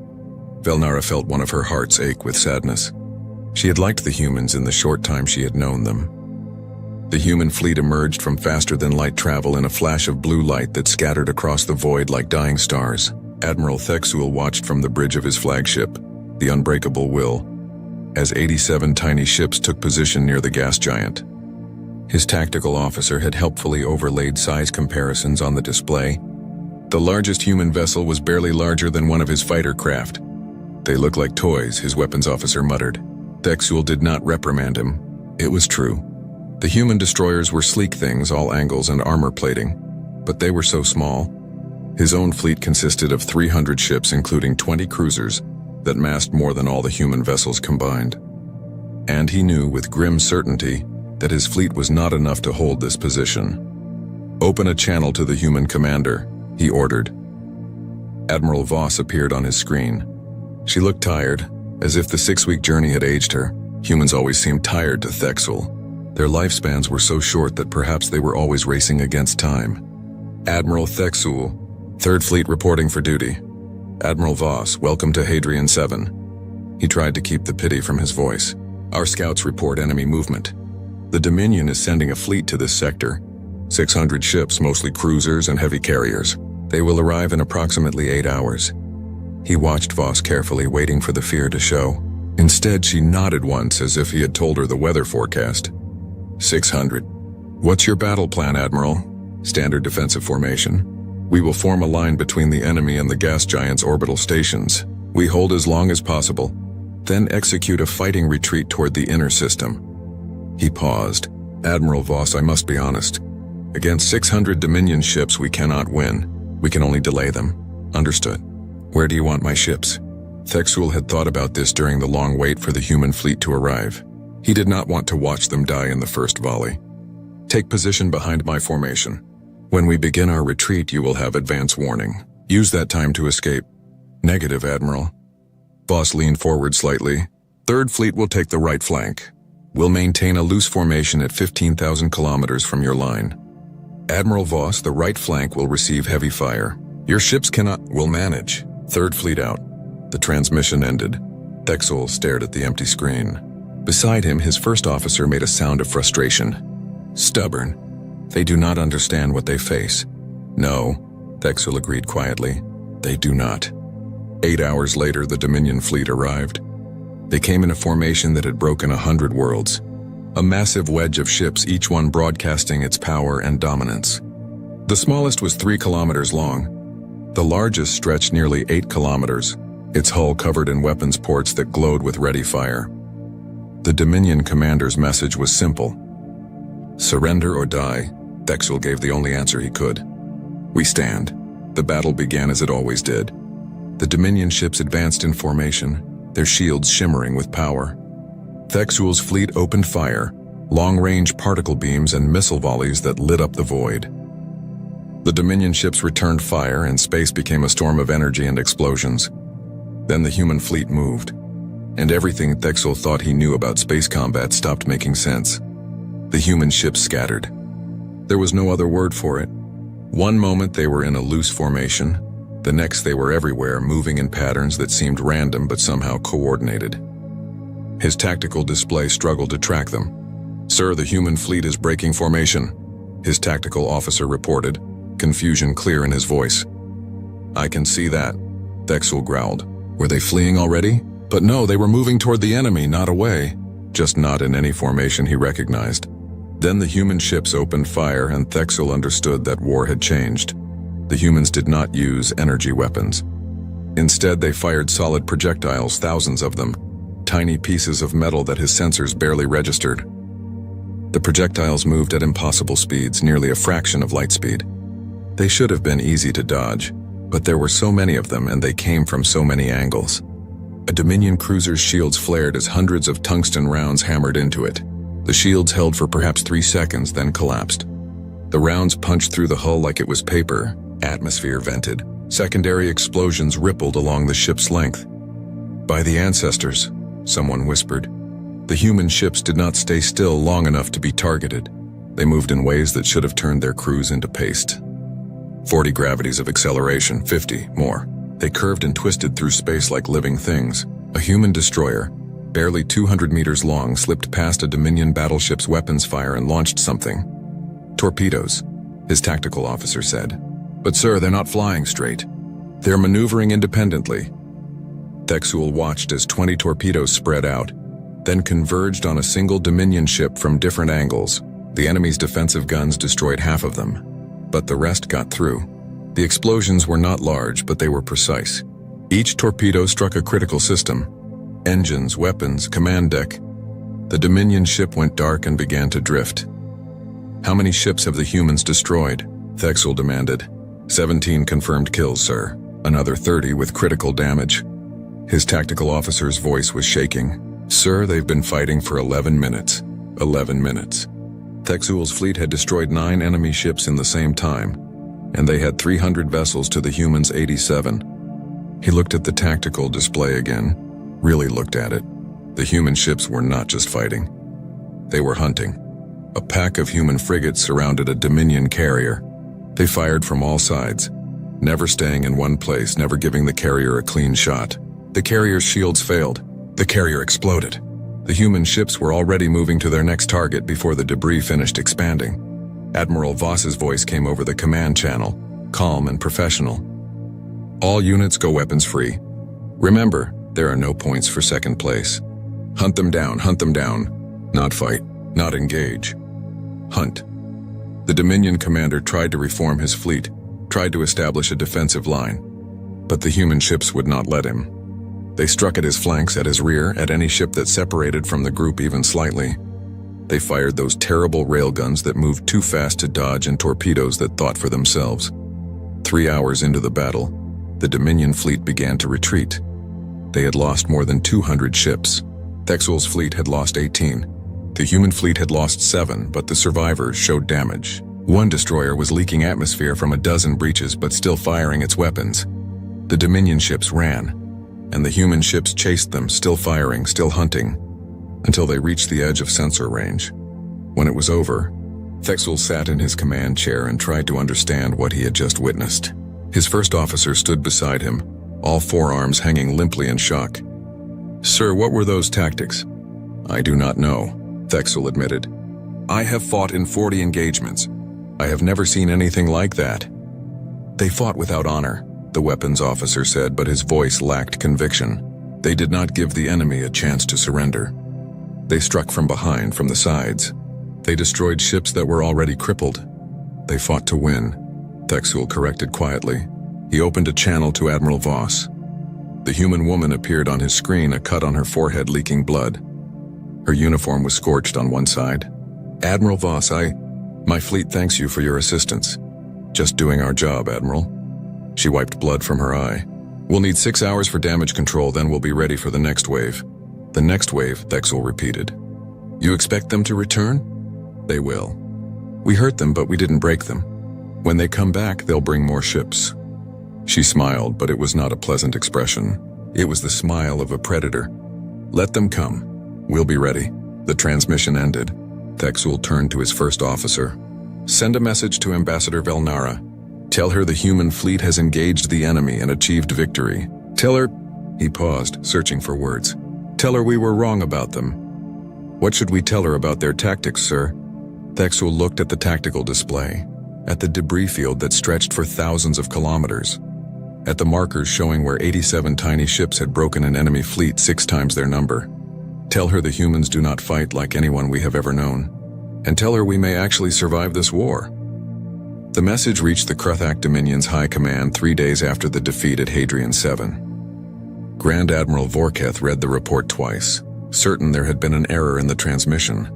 Velnara felt one of her hearts ache with sadness. She had liked the humans in the short time she had known them. The human fleet emerged from faster-than-light travel in a flash of blue light that scattered across the void like dying stars. Admiral Thexul watched from the bridge of his flagship, the Unbreakable Will, as 87 tiny ships took position near the gas giant. His tactical officer had helpfully overlaid size comparisons on the display. The largest human vessel was barely larger than one of his fighter craft. They looked like toys, his weapons officer muttered. Thexul did not reprimand him. It was true. The human destroyers were sleek things, all angles and armor plating, but they were so small. His own fleet consisted of 300 ships, including 20 cruisers, that massed more than all the human vessels combined. And he knew with grim certainty that his fleet was not enough to hold this position. Open a channel to the human commander, he ordered. Admiral Voss appeared on his screen. She looked tired, as if the 6-week journey had aged her. Humans always seemed tired to Thexul. Their lifespans were so short that perhaps they were always racing against time. Admiral Thexul, 3rd Fleet reporting for duty. Admiral Voss, welcome to Hadrian 7. He tried to keep the pity from his voice. Our scouts report enemy movement. The Dominion is sending a fleet to this sector. 600 ships, mostly cruisers and heavy carriers. They will arrive in approximately 8 hours. He watched Voss carefully, waiting for the fear to show. Instead, she nodded once as if he had told her the weather forecast. 600. What's your battle plan, Admiral? Standard defensive formation. We will form a line between the enemy and the gas giant's orbital stations. We hold as long as possible, then execute a fighting retreat toward the inner system. He paused, Admiral Voss, I must be honest. Against 600 Dominion ships, we cannot win. We can only delay them. Understood. Where do you want my ships? Thexul had thought about this during the long wait for the human fleet to arrive. He did not want to watch them die in the first volley. Take position behind my formation. When we begin our retreat, you will have advance warning. Use that time to escape. Negative, Admiral. Voss leaned forward slightly. Third Fleet will take the right flank. We'll maintain a loose formation at 15,000 kilometers from your line. Admiral Voss, the right flank will receive heavy fire. Your ships will manage. Third Fleet out. The transmission ended. Thexul stared at the empty screen. Beside him, his first officer made a sound of frustration. Stubborn. They do not understand what they face. No, Thexul agreed quietly. They do not. 8 hours later, the Dominion fleet arrived. They came in a formation that had broken 100 worlds. A massive wedge of ships, each one broadcasting its power and dominance. The smallest was 3 kilometers long. The largest stretched nearly 8 kilometers, its hull covered in weapons ports that glowed with ready fire. The Dominion commander's message was simple. Surrender or die. Thexul gave the only answer he could. We stand. The battle began as it always did. The Dominion ships advanced in formation, their shields shimmering with power. Thexul's fleet opened fire, long-range particle beams and missile volleys that lit up the void. The Dominion ships returned fire and space became a storm of energy and explosions. Then the human fleet moved, and everything Thexul thought he knew about space combat stopped making sense. The human ships scattered. There was no other word for it. One moment they were in a loose formation, the next they were everywhere, moving in patterns that seemed random but somehow coordinated. His tactical display struggled to track them. Sir, the human fleet is breaking formation, his tactical officer reported, confusion clear in his voice. I can see that, Thexul growled. Were they fleeing already? But no, they were moving toward the enemy, not away. Just not in any formation he recognized. Then the human ships opened fire and Thexul understood that war had changed. The humans did not use energy weapons. Instead, they fired solid projectiles, thousands of them, tiny pieces of metal that his sensors barely registered. The projectiles moved at impossible speeds, nearly a fraction of light speed. They should have been easy to dodge, but there were so many of them and they came from so many angles. A Dominion cruiser's shields flared as hundreds of tungsten rounds hammered into it. The shields held for perhaps 3 seconds, then collapsed. The rounds punched through the hull like it was paper. Atmosphere vented. Secondary explosions rippled along the ship's length. By the ancestors, someone whispered. The human ships did not stay still long enough to be targeted. They moved in ways that should have turned their crews into paste. 40 gravities of acceleration, 50 more. They curved and twisted through space like living things. A human destroyer, barely 200 meters long, slipped past a Dominion battleship's weapons fire and launched something. Torpedoes, his tactical officer said. But sir, they're not flying straight. They're maneuvering independently. Thexul watched as 20 torpedoes spread out, then converged on a single Dominion ship from different angles. The enemy's defensive guns destroyed half of them, but the rest got through. The explosions were not large, but they were precise. Each torpedo struck a critical system. Engines, weapons, command deck. The Dominion ship went dark and began to drift. How many ships have the humans destroyed? Thexul demanded. 17 confirmed kills, sir. Another 30 with critical damage. His tactical officer's voice was shaking. Sir, they've been fighting for 11 minutes. 11 minutes. Thexul's fleet had destroyed 9 enemy ships in the same time, and they had 300 vessels to the humans' 87. He looked at the tactical display again, really looked at it. The human ships were not just fighting. They were hunting. A pack of human frigates surrounded a Dominion carrier. They fired from all sides, never staying in one place, never giving the carrier a clean shot. The carrier's shields failed. The carrier exploded. The human ships were already moving to their next target before the debris finished expanding. Admiral Voss's voice came over the command channel, calm and professional. All units go weapons free. Remember, there are no points for second place. Hunt them down, not fight, not engage. Hunt. The Dominion commander tried to reform his fleet, tried to establish a defensive line, but the human ships would not let him. They struck at his flanks, at his rear, at any ship that separated from the group even slightly. They fired those terrible railguns that moved too fast to dodge and torpedoes that thought for themselves. 3 hours into the battle, the Dominion fleet began to retreat. They had lost more than 200 ships. Thexul's fleet had lost 18. The human fleet had lost 7, but the survivors showed damage. One destroyer was leaking atmosphere from a dozen breaches but still firing its weapons. The Dominion ships ran, and the human ships chased them, still firing, still hunting, until they reached the edge of sensor range. When it was over, Thexul sat in his command chair and tried to understand what he had just witnessed. His first officer stood beside him, all forearms hanging limply in shock. "Sir, what were those tactics?" "I do not know," Thexul admitted. "I have fought in 40 engagements. I have never seen anything like that." "They fought without honor," the weapons officer said, but his voice lacked conviction. "They did not give the enemy a chance to surrender. They struck from behind, from the sides. They destroyed ships that were already crippled. They fought to win," Thexul corrected quietly. He opened a channel to Admiral Voss. The human woman appeared on his screen, a cut on her forehead leaking blood. Her uniform was scorched on one side. "Admiral Voss, my fleet thanks you for your assistance. Just doing our job, Admiral." She wiped blood from her eye. "We'll need 6 hours for damage control, then we'll be ready for the next wave." "The next wave," Thexul repeated. "You expect them to return?" "They will. We hurt them, but we didn't break them. When they come back, they'll bring more ships." She smiled, but it was not a pleasant expression. It was the smile of a predator. "Let them come. We'll be ready." The transmission ended. Thexul turned to his first officer. "Send a message to Ambassador Velnara. Tell her the human fleet has engaged the enemy and achieved victory. Tell her—" He paused, searching for words. "Tell her we were wrong about them." "What should we tell her about their tactics, sir?" Thexul looked at the tactical display, at the debris field that stretched for thousands of kilometers, at the markers showing where 87 tiny ships had broken an enemy fleet 6 times their number. "Tell her the humans do not fight like anyone we have ever known. And tell her we may actually survive this war." The message reached the Kruthak Dominion's High Command 3 days after the defeat at Hadrian 7. Grand Admiral Vorketh read the report twice, certain there had been an error in the transmission.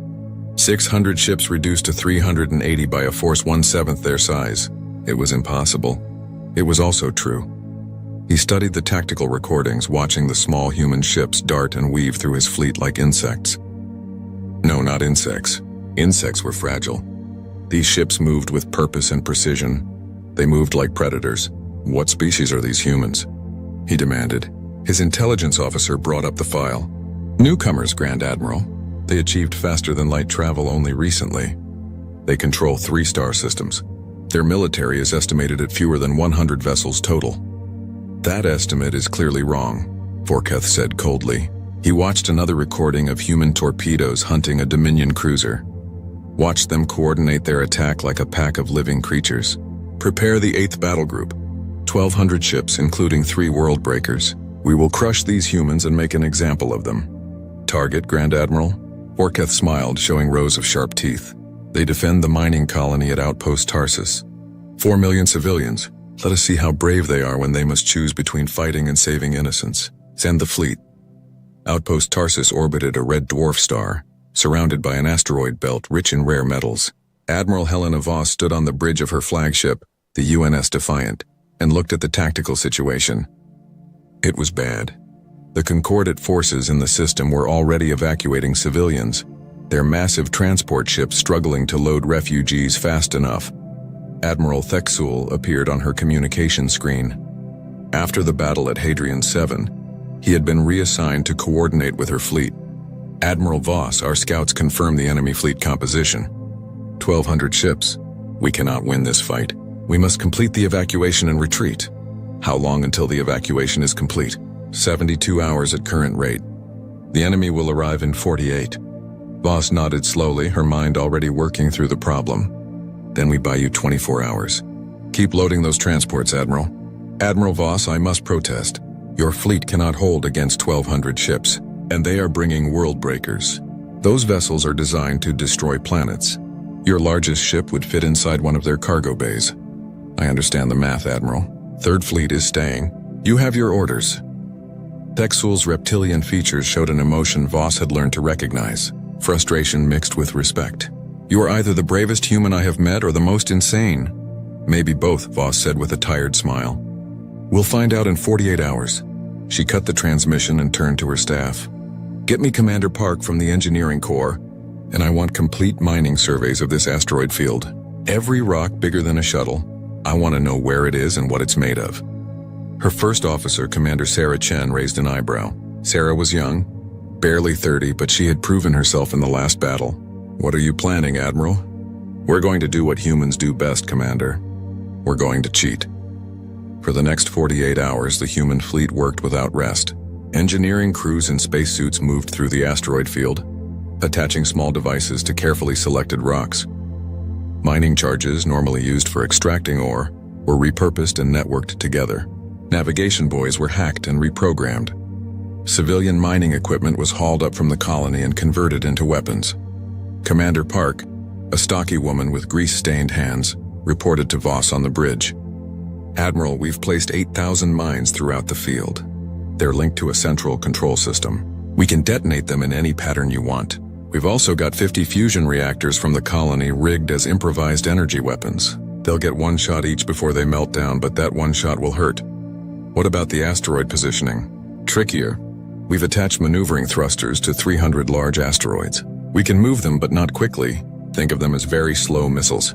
600 ships reduced to 380 by a force 1/7 their size. It was impossible. It was also true. He studied the tactical recordings, watching the small human ships dart and weave through his fleet like insects. No, not insects. Insects were fragile. These ships moved with purpose and precision. They moved like predators. "What species are these humans?" he demanded. His intelligence officer brought up the file. "Newcomers, Grand Admiral. They achieved faster-than-light travel only recently. They control 3 star systems. Their military is estimated at fewer than 100 vessels total." "That estimate is clearly wrong," Vorketh said coldly. He watched another recording of human torpedoes hunting a Dominion cruiser. Watched them coordinate their attack like a pack of living creatures. "Prepare the 8th battle group. 1,200 ships, including 3 world breakers. We will crush these humans and make an example of them." "Target, Grand Admiral?" Vorketh smiled, showing rows of sharp teeth. "They defend the mining colony at Outpost Tarsus. 4 million civilians. Let us see how brave they are when they must choose between fighting and saving innocents. Send the fleet." Outpost Tarsus orbited a red dwarf star, surrounded by an asteroid belt rich in rare metals. Admiral Helena Voss stood on the bridge of her flagship, the UNS Defiant, and looked at the tactical situation. It was bad. The Concordat forces in the system were already evacuating civilians, their massive transport ships struggling to load refugees fast enough. Admiral Thexul appeared on her communication screen. After the battle at Hadrian 7, he had been reassigned to coordinate with her fleet. "Admiral Voss, our scouts confirm the enemy fleet composition. 1,200 ships. We cannot win this fight. We must complete the evacuation and retreat." "How long until the evacuation is complete?" 72 hours at current rate. "The enemy will arrive in 48. Voss nodded slowly, her mind already working through the problem. "Then we buy you 24 hours. Keep loading those transports, Admiral." "Admiral Voss, I must protest. Your fleet cannot hold against 1,200 ships, and they are bringing world breakers. Those vessels are designed to destroy planets. Your largest ship would fit inside one of their cargo bays." "I understand the math, Admiral. 3rd Fleet is staying. You have your orders." Thexul's reptilian features showed an emotion Voss had learned to recognize. frustration mixed with respect. "You are either the bravest human I have met or the most insane." "Maybe both," Voss said with a tired smile. "We'll find out in 48 hours. She cut the transmission and turned to her staff. "Get me Commander Park from the Engineering Corps, and I want complete mining surveys of this asteroid field. Every rock bigger than a shuttle. I want to know where it is and what it's made of." Her first officer, Commander Sarah Chen, raised an eyebrow. Sarah was young, barely 30, but she had proven herself in the last battle. "What are you planning, Admiral?" "We're going to do what humans do best, Commander. We're going to cheat." For the next 48 hours, the human fleet worked without rest. Engineering crews in spacesuits moved through the asteroid field, attaching small devices to carefully selected rocks. Mining charges, normally used for extracting ore, were repurposed and networked together. Navigation buoys were hacked and reprogrammed. Civilian mining equipment was hauled up from the colony and converted into weapons. Commander Park, a stocky woman with grease-stained hands, reported to Voss on the bridge. "Admiral, we've placed 8,000 mines throughout the field. They're linked to a central control system. We can detonate them in any pattern you want. We've also got 50 fusion reactors from the colony rigged as improvised energy weapons. They'll get one shot each before they melt down, but that one shot will hurt." "What about the asteroid positioning?" "Trickier. We've attached maneuvering thrusters to 300 large asteroids. We can move them, but not quickly. Think of them as very slow missiles."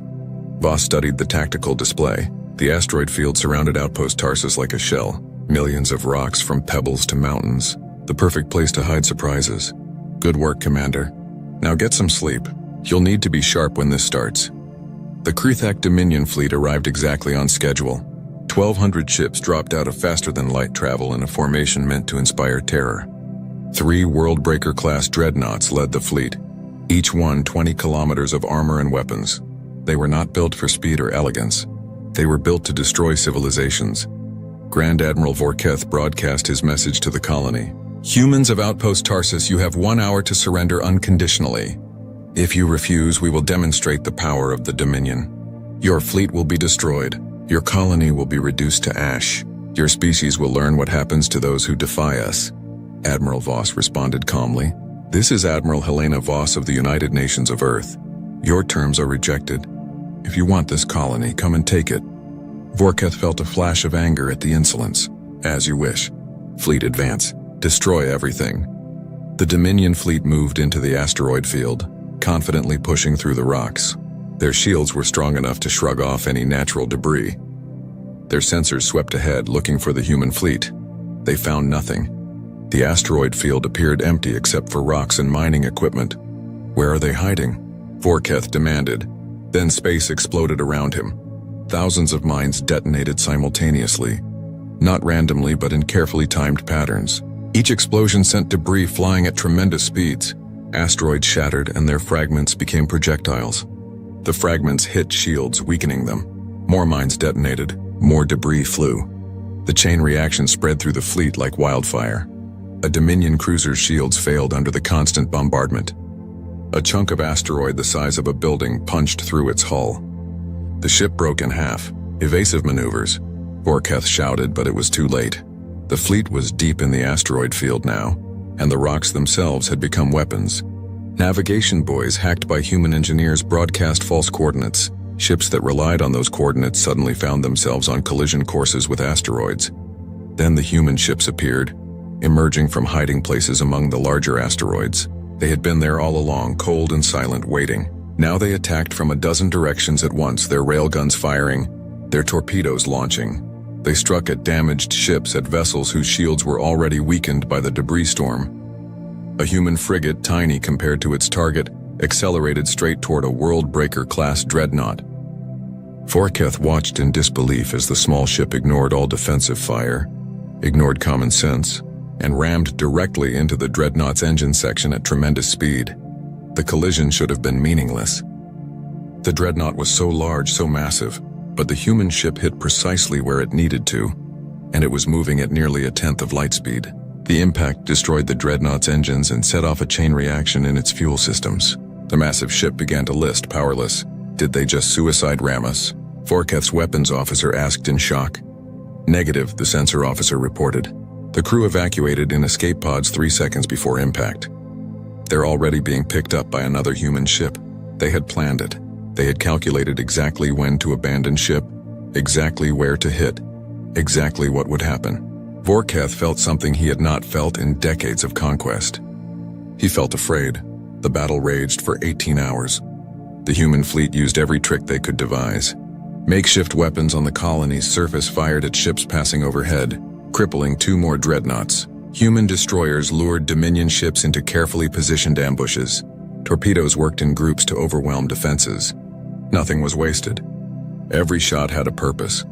Voss studied the tactical display. The asteroid field surrounded Outpost Tarsus like a shell. Millions of rocks from pebbles to mountains. The perfect place to hide surprises. "Good work, Commander. Now get some sleep. You'll need to be sharp when this starts." The Krethak Dominion fleet arrived exactly on schedule. 1,200 ships dropped out of faster-than-light travel in a formation meant to inspire terror. 3 Worldbreaker-class dreadnoughts led the fleet, each one 20 kilometers of armor and weapons. They were not built for speed or elegance. They were built to destroy civilizations. Grand Admiral Vorketh broadcast his message to the colony. "Humans of Outpost Tarsus, you have 1 hour to surrender unconditionally. If you refuse, we will demonstrate the power of the Dominion. Your fleet will be destroyed. Your colony will be reduced to ash. Your species will learn what happens to those who defy us." Admiral Voss responded calmly. "This is Admiral Helena Voss of the United Nations of Earth. Your terms are rejected. If you want this colony, come and take it." Vorketh felt a flash of anger at the insolence. "As you wish. Fleet advance. Destroy everything." The Dominion fleet moved into the asteroid field, confidently pushing through the rocks. Their shields were strong enough to shrug off any natural debris. Their sensors swept ahead, looking for the human fleet. They found nothing. The asteroid field appeared empty except for rocks and mining equipment. "Where are they hiding?" Vorketh demanded. Then space exploded around him. Thousands of mines detonated simultaneously, not randomly but in carefully timed patterns. Each explosion sent debris flying at tremendous speeds. Asteroids shattered and their fragments became projectiles. The fragments hit shields, weakening them. More mines detonated, more debris flew. The chain reaction spread through the fleet like wildfire. A Dominion cruiser's shields failed under the constant bombardment. A chunk of asteroid the size of a building punched through its hull. The ship broke in half. "Evasive maneuvers," Vorketh shouted, but it was too late. The fleet was deep in the asteroid field now, and the rocks themselves had become weapons. Navigation buoys hacked by human engineers broadcast false coordinates. Ships that relied on those coordinates suddenly found themselves on collision courses with asteroids. Then the human ships appeared, emerging from hiding places among the larger asteroids. They had been there all along, cold and silent, waiting. Now they attacked from a dozen directions at once, their railguns firing, their torpedoes launching. They struck at damaged ships, at vessels whose shields were already weakened by the debris storm. A human frigate, tiny compared to its target, accelerated straight toward a Worldbreaker-class dreadnought. Vorketh watched in disbelief as the small ship ignored all defensive fire, ignored common sense, and rammed directly into the dreadnought's engine section at tremendous speed. The collision should have been meaningless. The dreadnought was so large, so massive, but the human ship hit precisely where it needed to, and it was moving at nearly 1/10 of light speed. The impact destroyed the dreadnought's engines and set off a chain reaction in its fuel systems. The massive ship began to list, powerless. Did they just suicide ram us? Vorketh's weapons officer asked in shock. Negative, the sensor officer reported. The crew evacuated in escape pods 3 seconds before impact. They're already being picked up by another human ship. They had planned it. They had calculated exactly when to abandon ship, exactly where to hit, exactly what would happen. Vorkath felt something he had not felt in decades of conquest. He felt afraid. The battle raged for 18 hours. The human fleet used every trick they could devise. Makeshift weapons on the colony's surface fired at ships passing overhead, crippling 2 more dreadnoughts. Human destroyers lured Dominion ships into carefully positioned ambushes. Torpedoes worked in groups to overwhelm defenses. Nothing was wasted. Every shot had a purpose.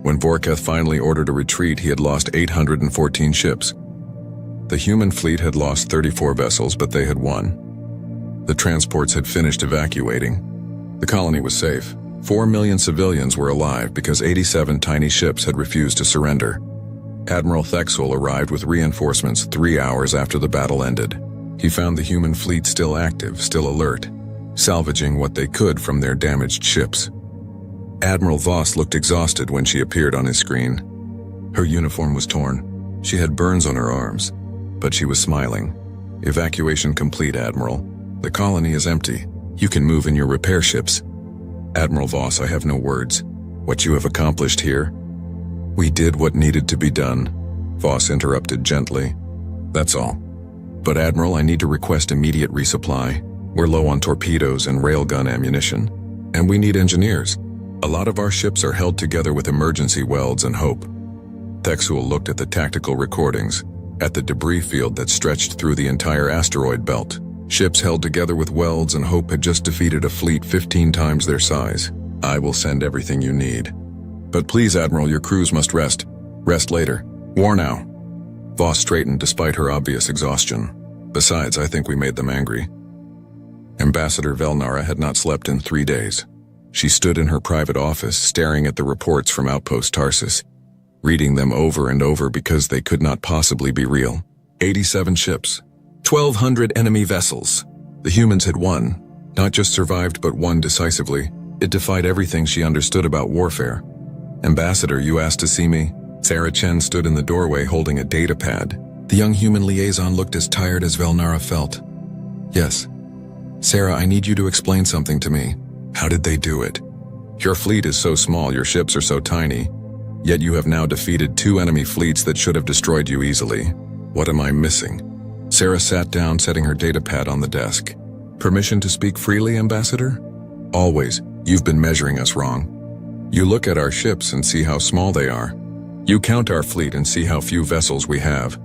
When Vorkath finally ordered a retreat, he had lost 814 ships. The human fleet had lost 34 vessels, but they had won. The transports had finished evacuating. The colony was safe. 4 million civilians were alive because 87 tiny ships had refused to surrender. Admiral Thexel arrived with reinforcements 3 hours after the battle ended. He found the human fleet still active, still alert, salvaging what they could from their damaged ships. Admiral Voss looked exhausted when she appeared on his screen. Her uniform was torn. She had burns on her arms, but she was smiling. "Evacuation complete, Admiral. The colony is empty. You can move in your repair ships." "Admiral Voss, I have no words. What you have accomplished here?" "We did what needed to be done," Voss interrupted gently. "That's all. But Admiral, I need to request immediate resupply. We're low on torpedoes and railgun ammunition. And we need engineers. A lot of our ships are held together with emergency welds and hope." Thexul looked at the tactical recordings, at the debris field that stretched through the entire asteroid belt. Ships held together with welds and hope had just defeated a fleet 15 times their size. "I will send everything you need. But please, Admiral, your crews must rest. Rest later. War now." Voss straightened despite her obvious exhaustion. "Besides, I think we made them angry." Ambassador Velnara had not slept in 3 days. She stood in her private office staring at the reports from Outpost Tarsus, reading them over and over because they could not possibly be real. 87 ships. 1,200 enemy vessels. The humans had won. Not just survived, but won decisively. It defied everything she understood about warfare. "Ambassador, you asked to see me?" Sarah Chen stood in the doorway holding a data pad. The young human liaison looked as tired as Velnara felt. "Yes. Sarah, I need you to explain something to me. How did they do it? Your fleet is so small, your ships are so tiny. Yet you have now defeated 2 enemy fleets that should have destroyed you easily. What am I missing?" Sarah sat down, setting her data pad on the desk. "Permission to speak freely, Ambassador?" "Always. You've been measuring us wrong. You look at our ships and see how small they are. You count our fleet and see how few vessels we have.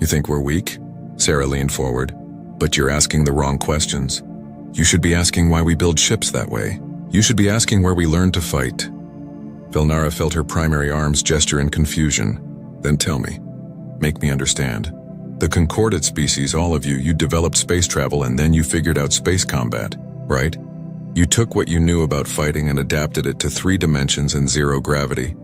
You think we're weak?" Sarah leaned forward. "But you're asking the wrong questions. You should be asking why we build ships that way. You should be asking where we learn to fight." Velnara felt her primary arms gesture in confusion. "Then tell me. Make me understand. The Concordate species, all of you, you developed space travel and then you figured out space combat, right? You took what you knew about fighting and adapted it to 3 dimensions and 0 gravity."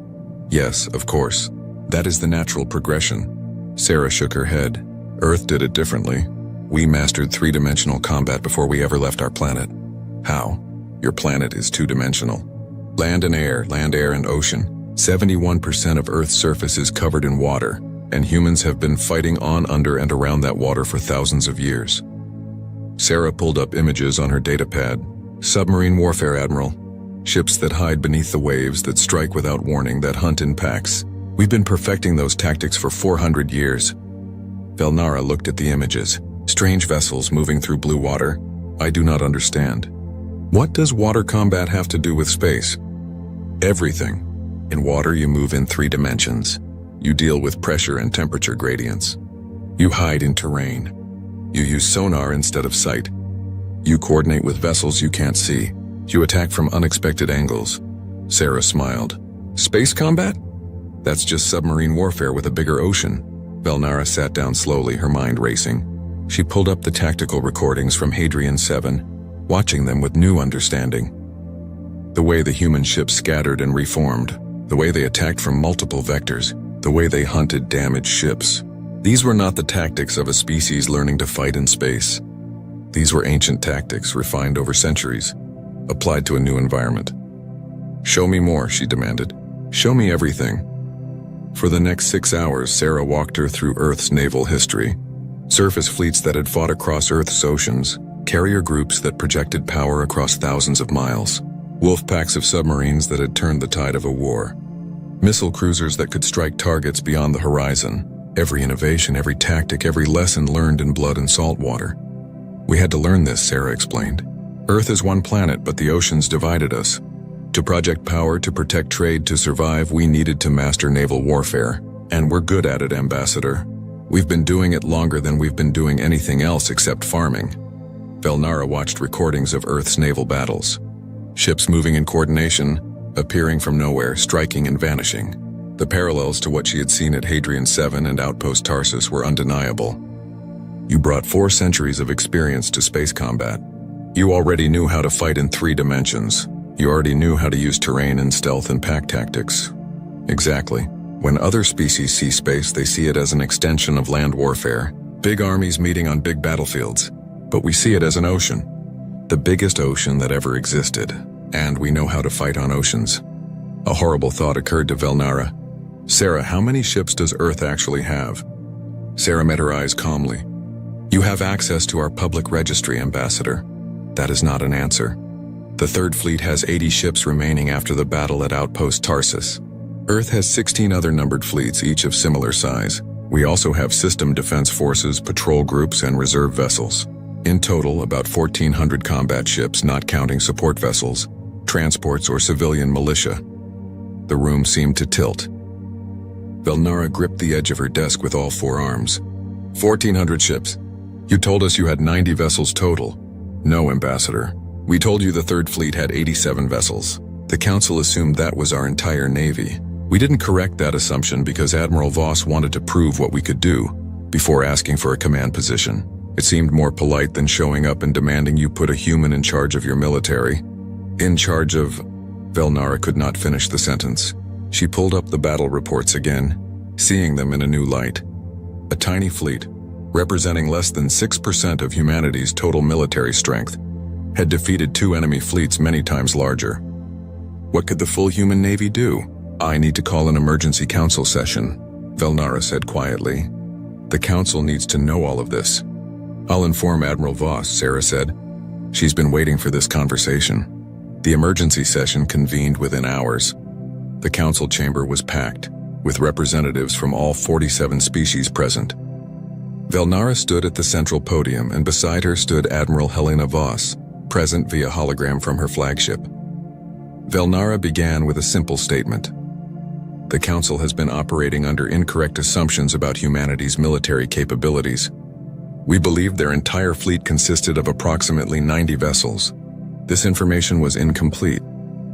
"Yes, of course. That is the natural progression." Sarah shook her head. "Earth did it differently. We mastered 3-dimensional combat before we ever left our planet." "How? Your planet is 2-dimensional. Land, air, and ocean. 71% of Earth's surface is covered in water, and humans have been fighting on, under, and around that water for thousands of years." Sarah pulled up images on her datapad. "Submarine warfare, Admiral. Ships that hide beneath the waves, that strike without warning, that hunt in packs. We've been perfecting those tactics for 400 years. Velnara looked at the images. Strange vessels moving through blue water. "I do not understand. What does water combat have to do with space?" "Everything. In water, you move in 3 dimensions. You deal with pressure and temperature gradients. You hide in terrain. You use sonar instead of sight. You coordinate with vessels you can't see. You attack from unexpected angles." Sarah smiled. "Space combat? That's just submarine warfare with a bigger ocean." Velnara sat down slowly, her mind racing. She pulled up the tactical recordings from Hadrian 7, watching them with new understanding. The way the human ships scattered and reformed, the way they attacked from multiple vectors, the way they hunted damaged ships. These were not the tactics of a species learning to fight in space. These were ancient tactics refined over centuries, applied to a new environment. "Show me more," she demanded. "Show me everything." For the next 6 hours, Sarah walked her through Earth's naval history. Surface fleets that had fought across Earth's oceans, carrier groups that projected power across thousands of miles, wolf packs of submarines that had turned the tide of a war, missile cruisers that could strike targets beyond the horizon, every innovation, every tactic, every lesson learned in blood and salt water. We had to learn this, Sarah explained. Earth is one planet, but the oceans divided us. To project power, to protect trade, to survive, we needed to master naval warfare. And we're good at it, Ambassador. We've been doing it longer than we've been doing anything else except farming. Velnara watched recordings of Earth's naval battles. Ships moving in coordination, appearing from nowhere, striking and vanishing. The parallels to what she had seen at Hadrian 7 and Outpost Tarsus were undeniable. You brought 4 centuries of experience to space combat. You already knew how to fight in 3 dimensions. You already knew how to use terrain and stealth and pack tactics. Exactly. When other species see space, they see it as an extension of land warfare. Big armies meeting on big battlefields. But we see it as an ocean. The biggest ocean that ever existed. And we know how to fight on oceans. A horrible thought occurred to Velnara. Sarah, how many ships does Earth actually have? Sarah met her eyes calmly. You have access to our public registry, Ambassador. That is not an answer. The Third Fleet has 80 ships remaining after the battle at Outpost Tarsus. Earth has 16 other numbered fleets, each of similar size. We also have system defense forces, patrol groups, and reserve vessels. In total, about 1,400 combat ships, not counting support vessels, transports, or civilian militia. The room seemed to tilt. Velnara gripped the edge of her desk with all 4 arms. 1,400 ships. You told us you had 90 vessels total. No, Ambassador. We told you the Third Fleet had 87 vessels. The Council assumed that was our entire navy. We didn't correct that assumption because Admiral Voss wanted to prove what we could do before asking for a command position. It seemed more polite than showing up and demanding you put a human in charge of your military. In charge of... Velnara could not finish the sentence. She pulled up the battle reports again, seeing them in a new light. A tiny fleet, representing less than 6% of humanity's total military strength, had defeated 2 enemy fleets many times larger. What could the full human navy do? I need to call an emergency council session, Velnara said quietly. The council needs to know all of this. I'll inform Admiral Voss, Sarah said. She's been waiting for this conversation. The emergency session convened within hours. The council chamber was packed, with representatives from all 47 species present. Velnara stood at the central podium, and beside her stood Admiral Helena Voss, present via hologram from her flagship. Velnara began with a simple statement. The Council has been operating under incorrect assumptions about humanity's military capabilities. We believed their entire fleet consisted of approximately 90 vessels. This information was incomplete.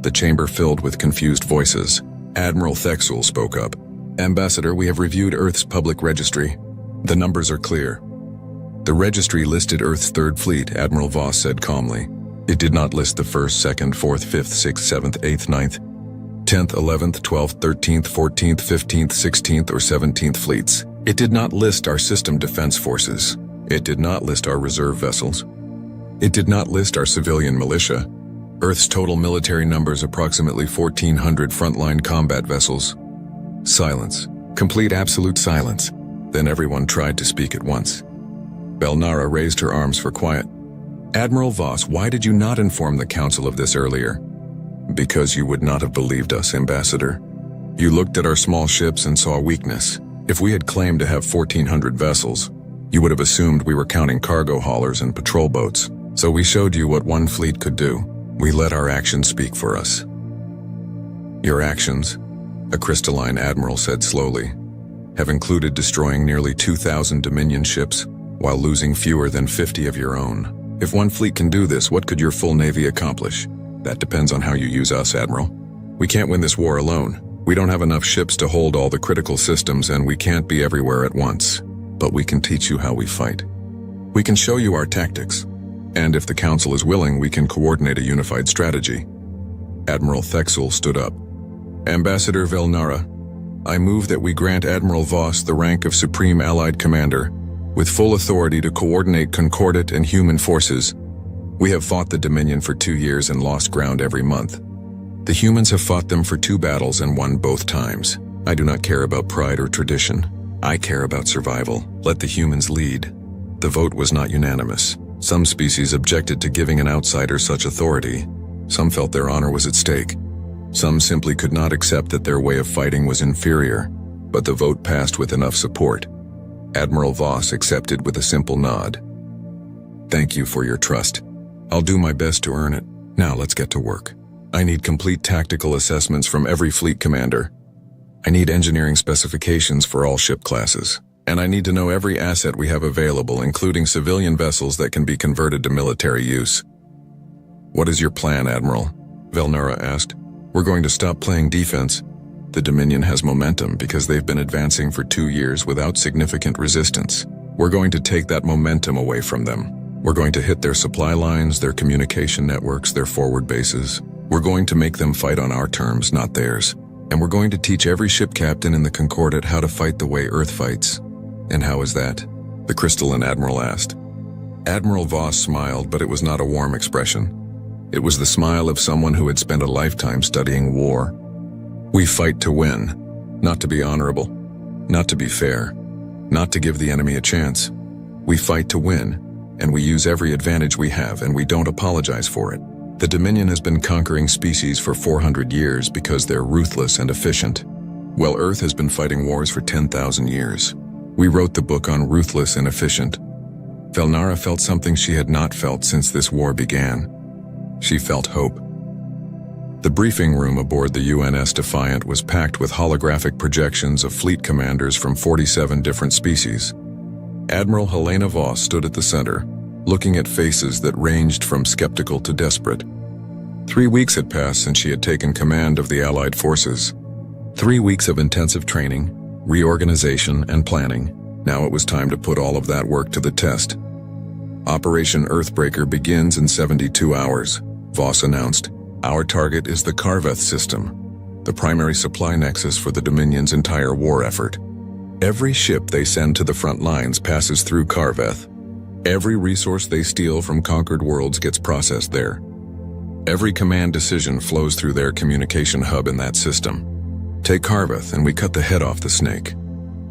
The chamber filled with confused voices. Admiral Thexel spoke up. Ambassador, we have reviewed Earth's public registry. The numbers are clear. The registry listed Earth's Third Fleet, Admiral Voss said calmly. It did not list the 1st, 2nd, 4th, 5th, 6th, 7th, 8th, 9th, 10th, 11th, 12th, 13th, 14th, 15th, 16th, or 17th fleets. It did not list our system defense forces. It did not list our reserve vessels. It did not list our civilian militia. Earth's total military numbers approximately 1,400 frontline combat vessels. Silence. Complete absolute silence. Then everyone tried to speak at once. Velnara raised her arms for quiet. Admiral Voss, why did you not inform the Council of this earlier? Because you would not have believed us, Ambassador. You looked at our small ships and saw weakness. If we had claimed to have 1,400 vessels, you would have assumed we were counting cargo haulers and patrol boats. So we showed you what one fleet could do. We let our actions speak for us. Your actions, a crystalline admiral said slowly, have included destroying nearly 2,000 Dominion ships while losing fewer than 50 of your own. If one fleet can do this, what could your full navy accomplish? That depends on how you use us, Admiral. We can't win this war alone. We don't have enough ships to hold all the critical systems, and we can't be everywhere at once. But we can teach you how we fight. We can show you our tactics. And if the Council is willing, we can coordinate a unified strategy. Admiral Thexel stood up. Ambassador Velnara, I move that we grant Admiral Voss the rank of Supreme Allied Commander, with full authority to coordinate concordate and human forces. We have fought the Dominion for 2 years and lost ground every month. The humans have fought them for 2 battles and won both times. I do not care about pride or tradition. I care about survival. Let the humans lead. The vote was not unanimous. Some species objected to giving an outsider such authority. Some felt their honor was at stake. Some simply could not accept that their way of fighting was inferior, but the vote passed with enough support. Admiral Voss accepted with a simple nod. Thank you for your trust. I'll do my best to earn it. Now let's get to work. I need complete tactical assessments from every fleet commander. I need engineering specifications for all ship classes. And I need to know every asset we have available, including civilian vessels that can be converted to military use. What is your plan, Admiral? Velnara asked. We're going to stop playing defense. The Dominion has momentum because they've been advancing for 2 years without significant resistance. We're going to take that momentum away from them. We're going to hit their supply lines, their communication networks, their forward bases. We're going to make them fight on our terms, not theirs. And we're going to teach every ship captain in the Concordat how to fight the way Earth fights. And how is that? The crystalline Admiral asked. Admiral Voss smiled, but it was not a warm expression. It was the smile of someone who had spent a lifetime studying war. We fight to win, not to be honorable, not to be fair, not to give the enemy a chance. We fight to win, and we use every advantage we have, and we don't apologize for it. The Dominion has been conquering species for 400 years because they're ruthless and efficient, while Earth has been fighting wars for 10,000 years. We wrote the book on ruthless and efficient. Velnara felt something she had not felt since this war began. She felt hope. The briefing room aboard the UNS Defiant was packed with holographic projections of fleet commanders from 47 different species. Admiral Helena Voss stood at the center, looking at faces that ranged from skeptical to desperate. 3 weeks had passed since she had taken command of the Allied forces. 3 weeks of intensive training, reorganization, and planning. Now it was time to put all of that work to the test. Operation Earthbreaker begins in 72 hours, Voss announced. Our target is the Carveth system, the primary supply nexus for the Dominion's entire war effort. Every ship they send to the front lines passes through Carveth. Every resource they steal from conquered worlds gets processed there. Every command decision flows through their communication hub in that system. Take Carveth and we cut the head off the snake.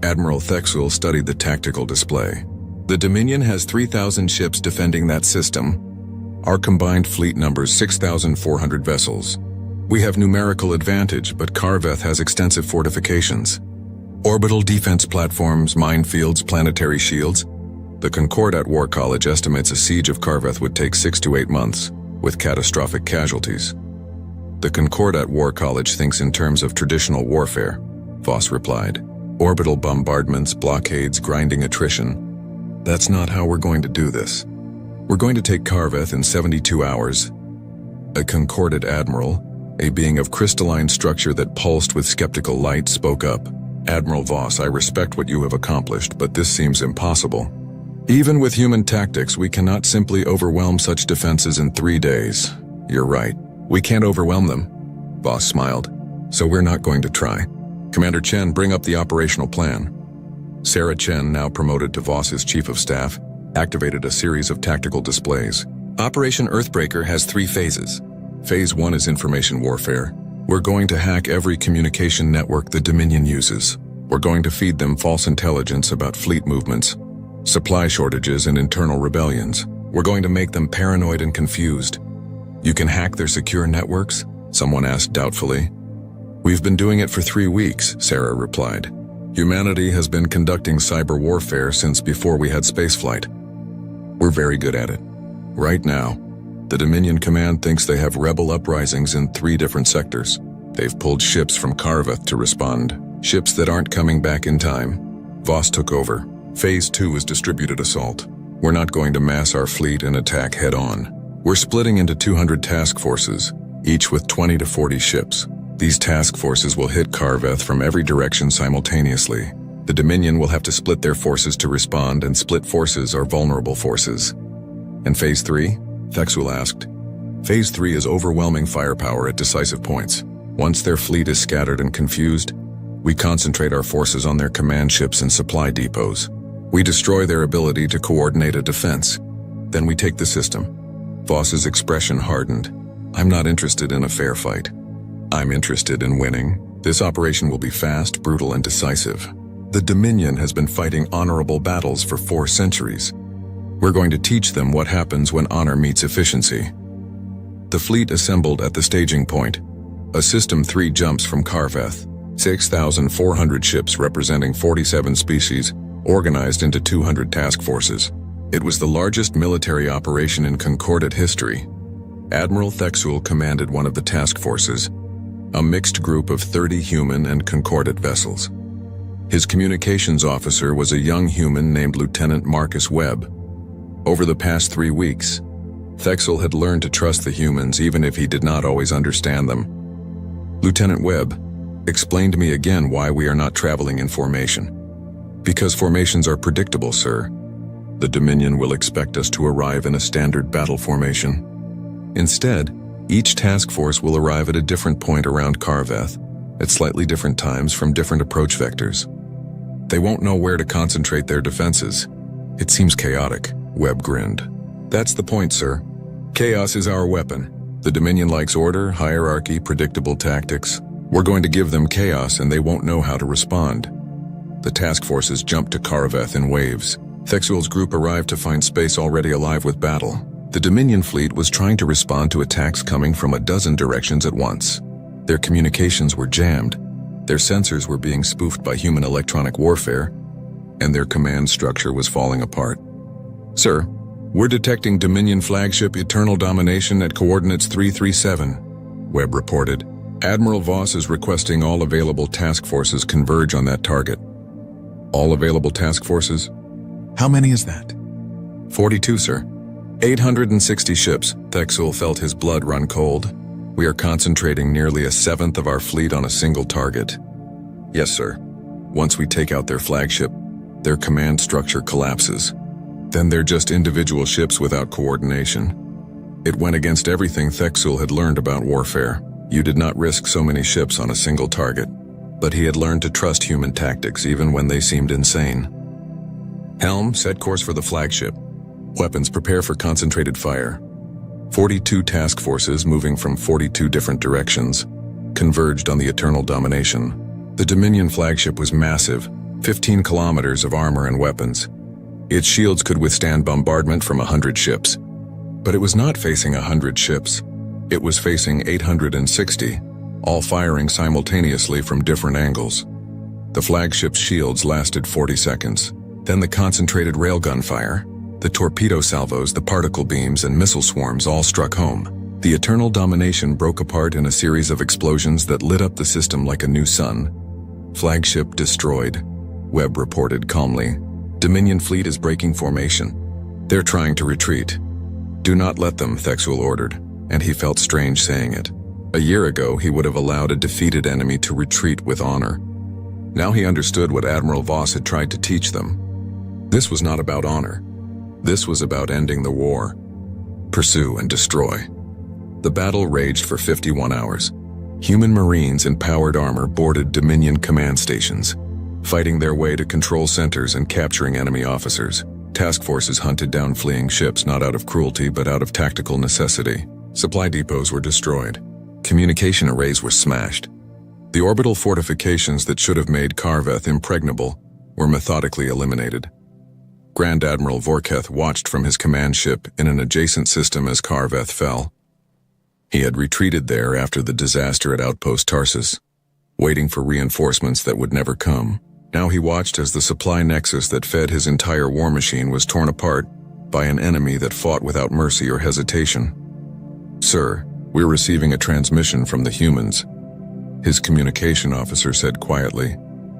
Admiral Thexul studied the tactical display. The Dominion has 3,000 ships defending that system. Our combined fleet numbers 6,400 vessels. We have numerical advantage, but Carveth has extensive fortifications. Orbital defense platforms, minefields, planetary shields. The Concordat War College estimates a siege of Carveth would take 6 to 8 months, with catastrophic casualties. The Concordat War College thinks in terms of traditional warfare, Voss replied. Orbital bombardments, blockades, grinding attrition. That's not how we're going to do this. We're going to take Carveth in 72 hours. A Concordat admiral, a being of crystalline structure that pulsed with skeptical light, spoke up. Admiral Voss, I respect what you have accomplished, but this seems impossible. Even with human tactics, we cannot simply overwhelm such defenses in 3 days. You're right. We can't overwhelm them. Voss smiled. So we're not going to try. Commander Chen, bring up the operational plan. Sarah Chen, now promoted to Voss's chief of staff, activated a series of tactical displays. Operation Earthbreaker has 3 phases. Phase 1 is information warfare. We're going to hack every communication network the Dominion uses. We're going to feed them false intelligence about fleet movements, supply shortages, and internal rebellions. We're going to make them paranoid and confused. You can hack their secure networks? Someone asked doubtfully. We've been doing it for 3 weeks, Sarah replied. Humanity has been conducting cyber warfare since before we had spaceflight. We're very good at it. Right now, the Dominion Command thinks they have rebel uprisings in 3 different sectors. They've pulled ships from Carveth to respond, ships that aren't coming back in time. Voss took over. Phase 2 is distributed assault. We're not going to mass our fleet and attack head-on. We're splitting into 200 task forces, each with 20 to 40 ships. These task forces will hit Carveth from every direction simultaneously. The Dominion will have to split their forces to respond, and split forces are vulnerable forces. And Phase 3? Thexul asked. Phase 3 is overwhelming firepower at decisive points. Once their fleet is scattered and confused, we concentrate our forces on their command ships and supply depots. We destroy their ability to coordinate a defense. Then we take the system. Voss's expression hardened. I'm not interested in a fair fight. I'm interested in winning. This operation will be fast, brutal, and decisive. The Dominion has been fighting honorable battles for 4 centuries. We're going to teach them what happens when honor meets efficiency. The fleet assembled at the staging point. A System 3 jumps from Carveth. 6,400 ships representing 47 species, organized into 200 task forces. It was the largest military operation in Concordat history. Admiral Thexul commanded one of the task forces, a mixed group of 30 human and Concordat vessels. His communications officer was a young human named Lieutenant Marcus Webb. Over the past 3 weeks, Thexul had learned to trust the humans even if he did not always understand them. Lieutenant Webb, explain to me again why we are not traveling in formation. Because formations are predictable, sir. The Dominion will expect us to arrive in a standard battle formation. Instead, each task force will arrive at a different point around Carveth, at slightly different times from different approach vectors. They won't know where to concentrate their defenses. It seems chaotic, Webb grinned. That's the point, sir. Chaos is our weapon. The Dominion likes order, hierarchy, predictable tactics. We're going to give them chaos and they won't know how to respond. The task forces jumped to Carveth in waves. Thexul's group arrived to find space already alive with battle. The Dominion fleet was trying to respond to attacks coming from a dozen directions at once. Their communications were jammed. Their sensors were being spoofed by human electronic warfare, and their command structure was falling apart. Sir, we're detecting Dominion flagship Eternal Domination at coordinates 337, Webb reported. Admiral Voss is requesting all available task forces converge on that target. All available task forces? How many is that? 42, sir. 860 ships. Thexul felt his blood run cold. We are concentrating nearly a seventh of our fleet on a single target. Yes, sir. Once we take out their flagship, their command structure collapses. Then they're just individual ships without coordination. It went against everything Thexul had learned about warfare. You did not risk so many ships on a single target, but he had learned to trust human tactics even when they seemed insane. Helm, set course for the flagship. Weapons, prepare for concentrated fire. 42 task forces moving from 42 different directions converged on the Eternal Domination. The Dominion flagship was massive, 15 kilometers of armor and weapons. Its shields could withstand bombardment from 100 ships. But it was not facing 100 ships. It was facing 860, all firing simultaneously from different angles. The flagship's shields lasted 40 seconds. Then the concentrated railgun fire, the torpedo salvos, the particle beams, and missile swarms all struck home. The Eternal Domination broke apart in a series of explosions that lit up the system like a new sun. Flagship destroyed, Webb reported calmly. Dominion fleet is breaking formation. They're trying to retreat. Do not let them, Thexul ordered, and he felt strange saying it. A year ago, he would have allowed a defeated enemy to retreat with honor. Now he understood what Admiral Voss had tried to teach them. This was not about honor. This was about ending the war. Pursue and destroy. The battle raged for 51 hours. Human Marines in powered armor boarded Dominion command stations, fighting their way to control centers and capturing enemy officers. Task forces hunted down fleeing ships not out of cruelty but out of tactical necessity. Supply depots were destroyed. Communication arrays were smashed. The orbital fortifications that should have made Carveth impregnable were methodically eliminated. Grand Admiral Vorketh watched from his command ship in an adjacent system as Carveth fell. He had retreated there after the disaster at Outpost Tarsus, waiting for reinforcements that would never come. Now he watched as the supply nexus that fed his entire war machine was torn apart by an enemy that fought without mercy or hesitation. Sir, we're receiving a transmission from the humans, his communication officer said quietly.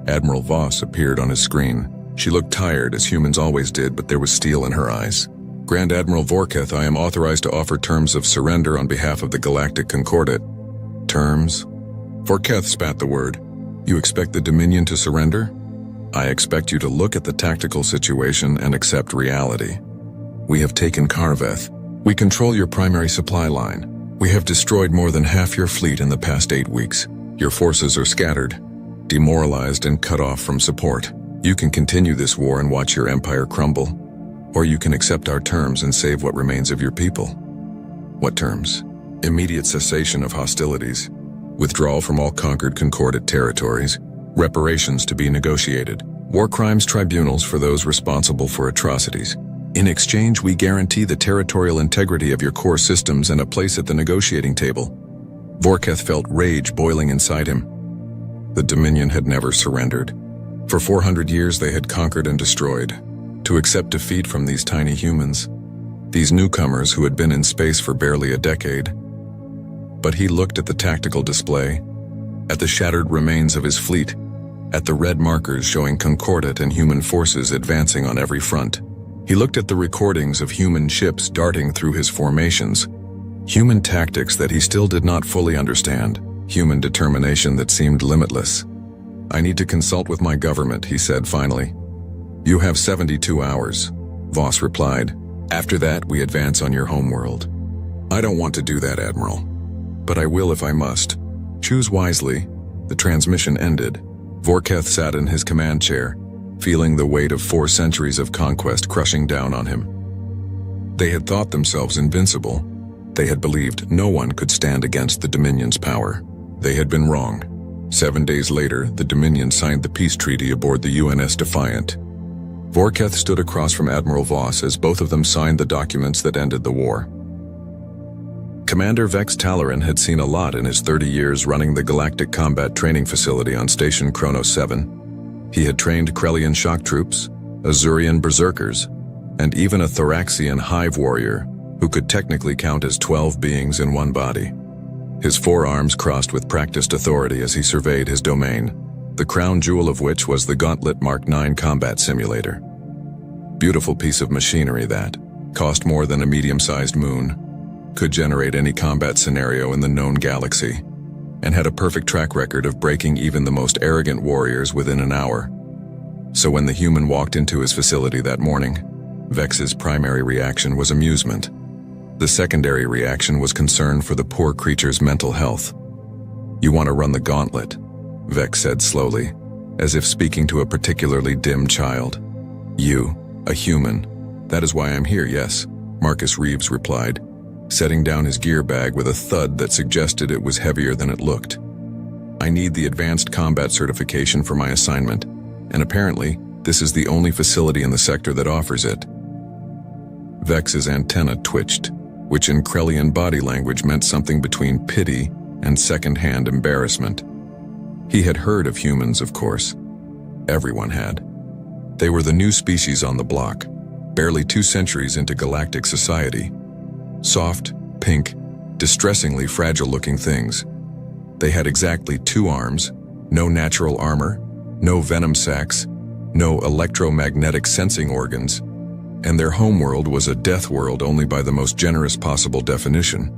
Admiral Voss appeared on his screen. She looked tired, as humans always did, but there was steel in her eyes. Grand Admiral Vorketh, I am authorized to offer terms of surrender on behalf of the Galactic Concordat. Terms? Vorketh spat the word. You expect the Dominion to surrender? I expect you to look at the tactical situation and accept reality. We have taken Carveth. We control your primary supply line. We have destroyed more than half your fleet in the past 8 weeks. Your forces are scattered, demoralized, and cut off from support. You can continue this war and watch your empire crumble, or you can accept our terms and save what remains of your people. What terms? Immediate cessation of hostilities, withdrawal from all conquered Concordat territories, reparations to be negotiated, war crimes tribunals for those responsible for atrocities, In exchange, we guarantee the territorial integrity of your core systems and a place at the negotiating table. Vorketh felt rage boiling inside him. The Dominion had never surrendered. For 400 years they had conquered and destroyed. To accept defeat from these tiny humans, these newcomers who had been in space for barely a decade. But he looked at the tactical display, at the shattered remains of his fleet, at the red markers showing concordate and human forces advancing on every front. He looked at the recordings of human ships darting through his formations, human tactics that he still did not fully understand, human determination that seemed limitless. I need to consult with my government, he said finally. You have 72 hours, Voss replied. After that, we advance on your homeworld. I don't want to do that, Admiral. But I will if I must. Choose wisely. The transmission ended. Vorketh sat in his command chair, feeling the weight of 4 centuries of conquest crushing down on him. They had thought themselves invincible. They had believed no one could stand against the Dominion's power. They had been wrong. 7 days later, the Dominion signed the peace treaty aboard the UNS Defiant. Vorketh stood across from Admiral Voss as both of them signed the documents that ended the war. Commander Vex Talaran had seen a lot in his 30 years running the Galactic Combat Training Facility on Station Kronos 7. He had trained Krellian shock troops, Azurian berserkers, and even a Thoraxian hive warrior who could technically count as 12 beings in one body. His forearms crossed with practiced authority as he surveyed his domain, the crown jewel of which was the Gauntlet Mark 9 combat simulator. Beautiful piece of machinery that cost more than a medium-sized moon, could generate any combat scenario in the known galaxy, and had a perfect track record of breaking even the most arrogant warriors within an hour. So when the human walked into his facility that morning, Vex's primary reaction was amusement. The secondary reaction was concern for the poor creature's mental health. You want to run the gauntlet, Vex said slowly, as if speaking to a particularly dim child. You, a human. That is why I'm here, yes, Marcus Reeves replied, setting down his gear bag with a thud that suggested it was heavier than it looked. I need the advanced combat certification for my assignment, and apparently, this is the only facility in the sector that offers it. Vex's antenna twitched, which in Krellian body language meant something between pity and second-hand embarrassment. He had heard of humans, of course. Everyone had. They were the new species on the block, barely 2 centuries into galactic society. Soft, pink, distressingly fragile-looking things. They had exactly 2 arms, no natural armor, no venom sacs, no electromagnetic sensing organs, and their homeworld was a death world only by the most generous possible definition.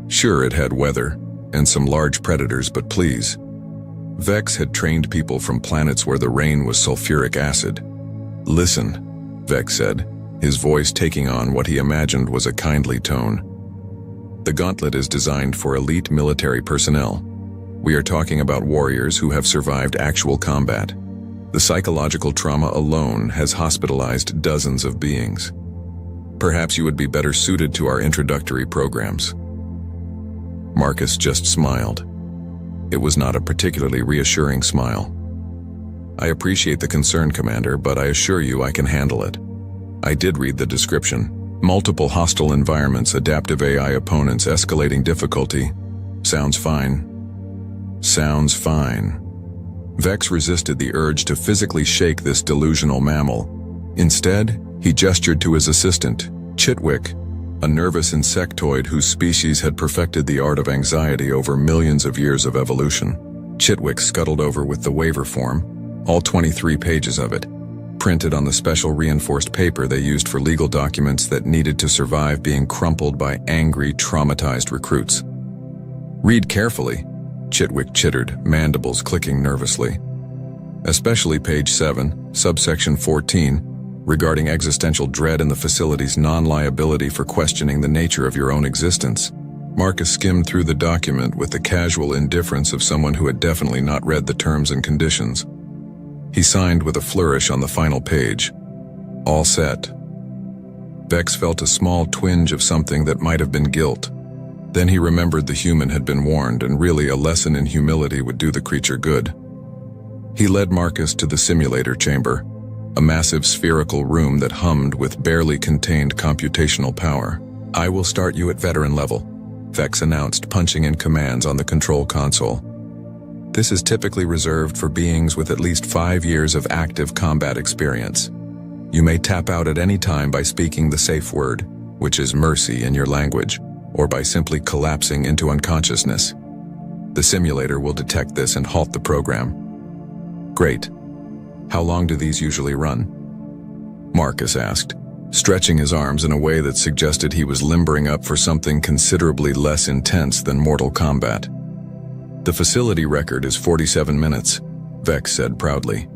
Sure, it had weather and some large predators, but please. Vex had trained people from planets where the rain was sulfuric acid. Listen, Vex said, his voice taking on what he imagined was a kindly tone. The gauntlet is designed for elite military personnel. We are talking about warriors who have survived actual combat. The psychological trauma alone has hospitalized dozens of beings. Perhaps you would be better suited to our introductory programs. Marcus just smiled. It was not a particularly reassuring smile. I appreciate the concern, Commander, but I assure you I can handle it. I did read the description. Multiple hostile environments, adaptive AI opponents, escalating difficulty. Sounds fine. Sounds fine. Vex resisted the urge to physically shake this delusional mammal. Instead, he gestured to his assistant, Chitwick, a nervous insectoid whose species had perfected the art of anxiety over millions of years of evolution. Chitwick scuttled over with the waiver form, all 23 pages of it, printed on the special reinforced paper they used for legal documents that needed to survive being crumpled by angry, traumatized recruits. Read carefully, Chitwick chittered, mandibles clicking nervously. Especially page 7, subsection 14, regarding existential dread and the facility's non-liability for questioning the nature of your own existence. Marcus skimmed through the document with the casual indifference of someone who had definitely not read the terms and conditions. He signed with a flourish on the final page. All set. Vex felt a small twinge of something that might have been guilt. Then he remembered the human had been warned, and really a lesson in humility would do the creature good. He led Marcus to the simulator chamber. a massive spherical room that hummed with barely contained computational power. "I will start you at veteran level," Vex announced, punching in commands on the control console. This is typically reserved for beings with at least 5 years of active combat experience. You may tap out at any time by speaking the safe word, which is mercy in your language, or by simply collapsing into unconsciousness. The simulator will detect this and halt the program. "Great. How long do these usually run?" Marcus asked, stretching his arms in a way that suggested he was limbering up for something considerably less intense than mortal combat. "The facility record is 47 minutes, Vex said proudly,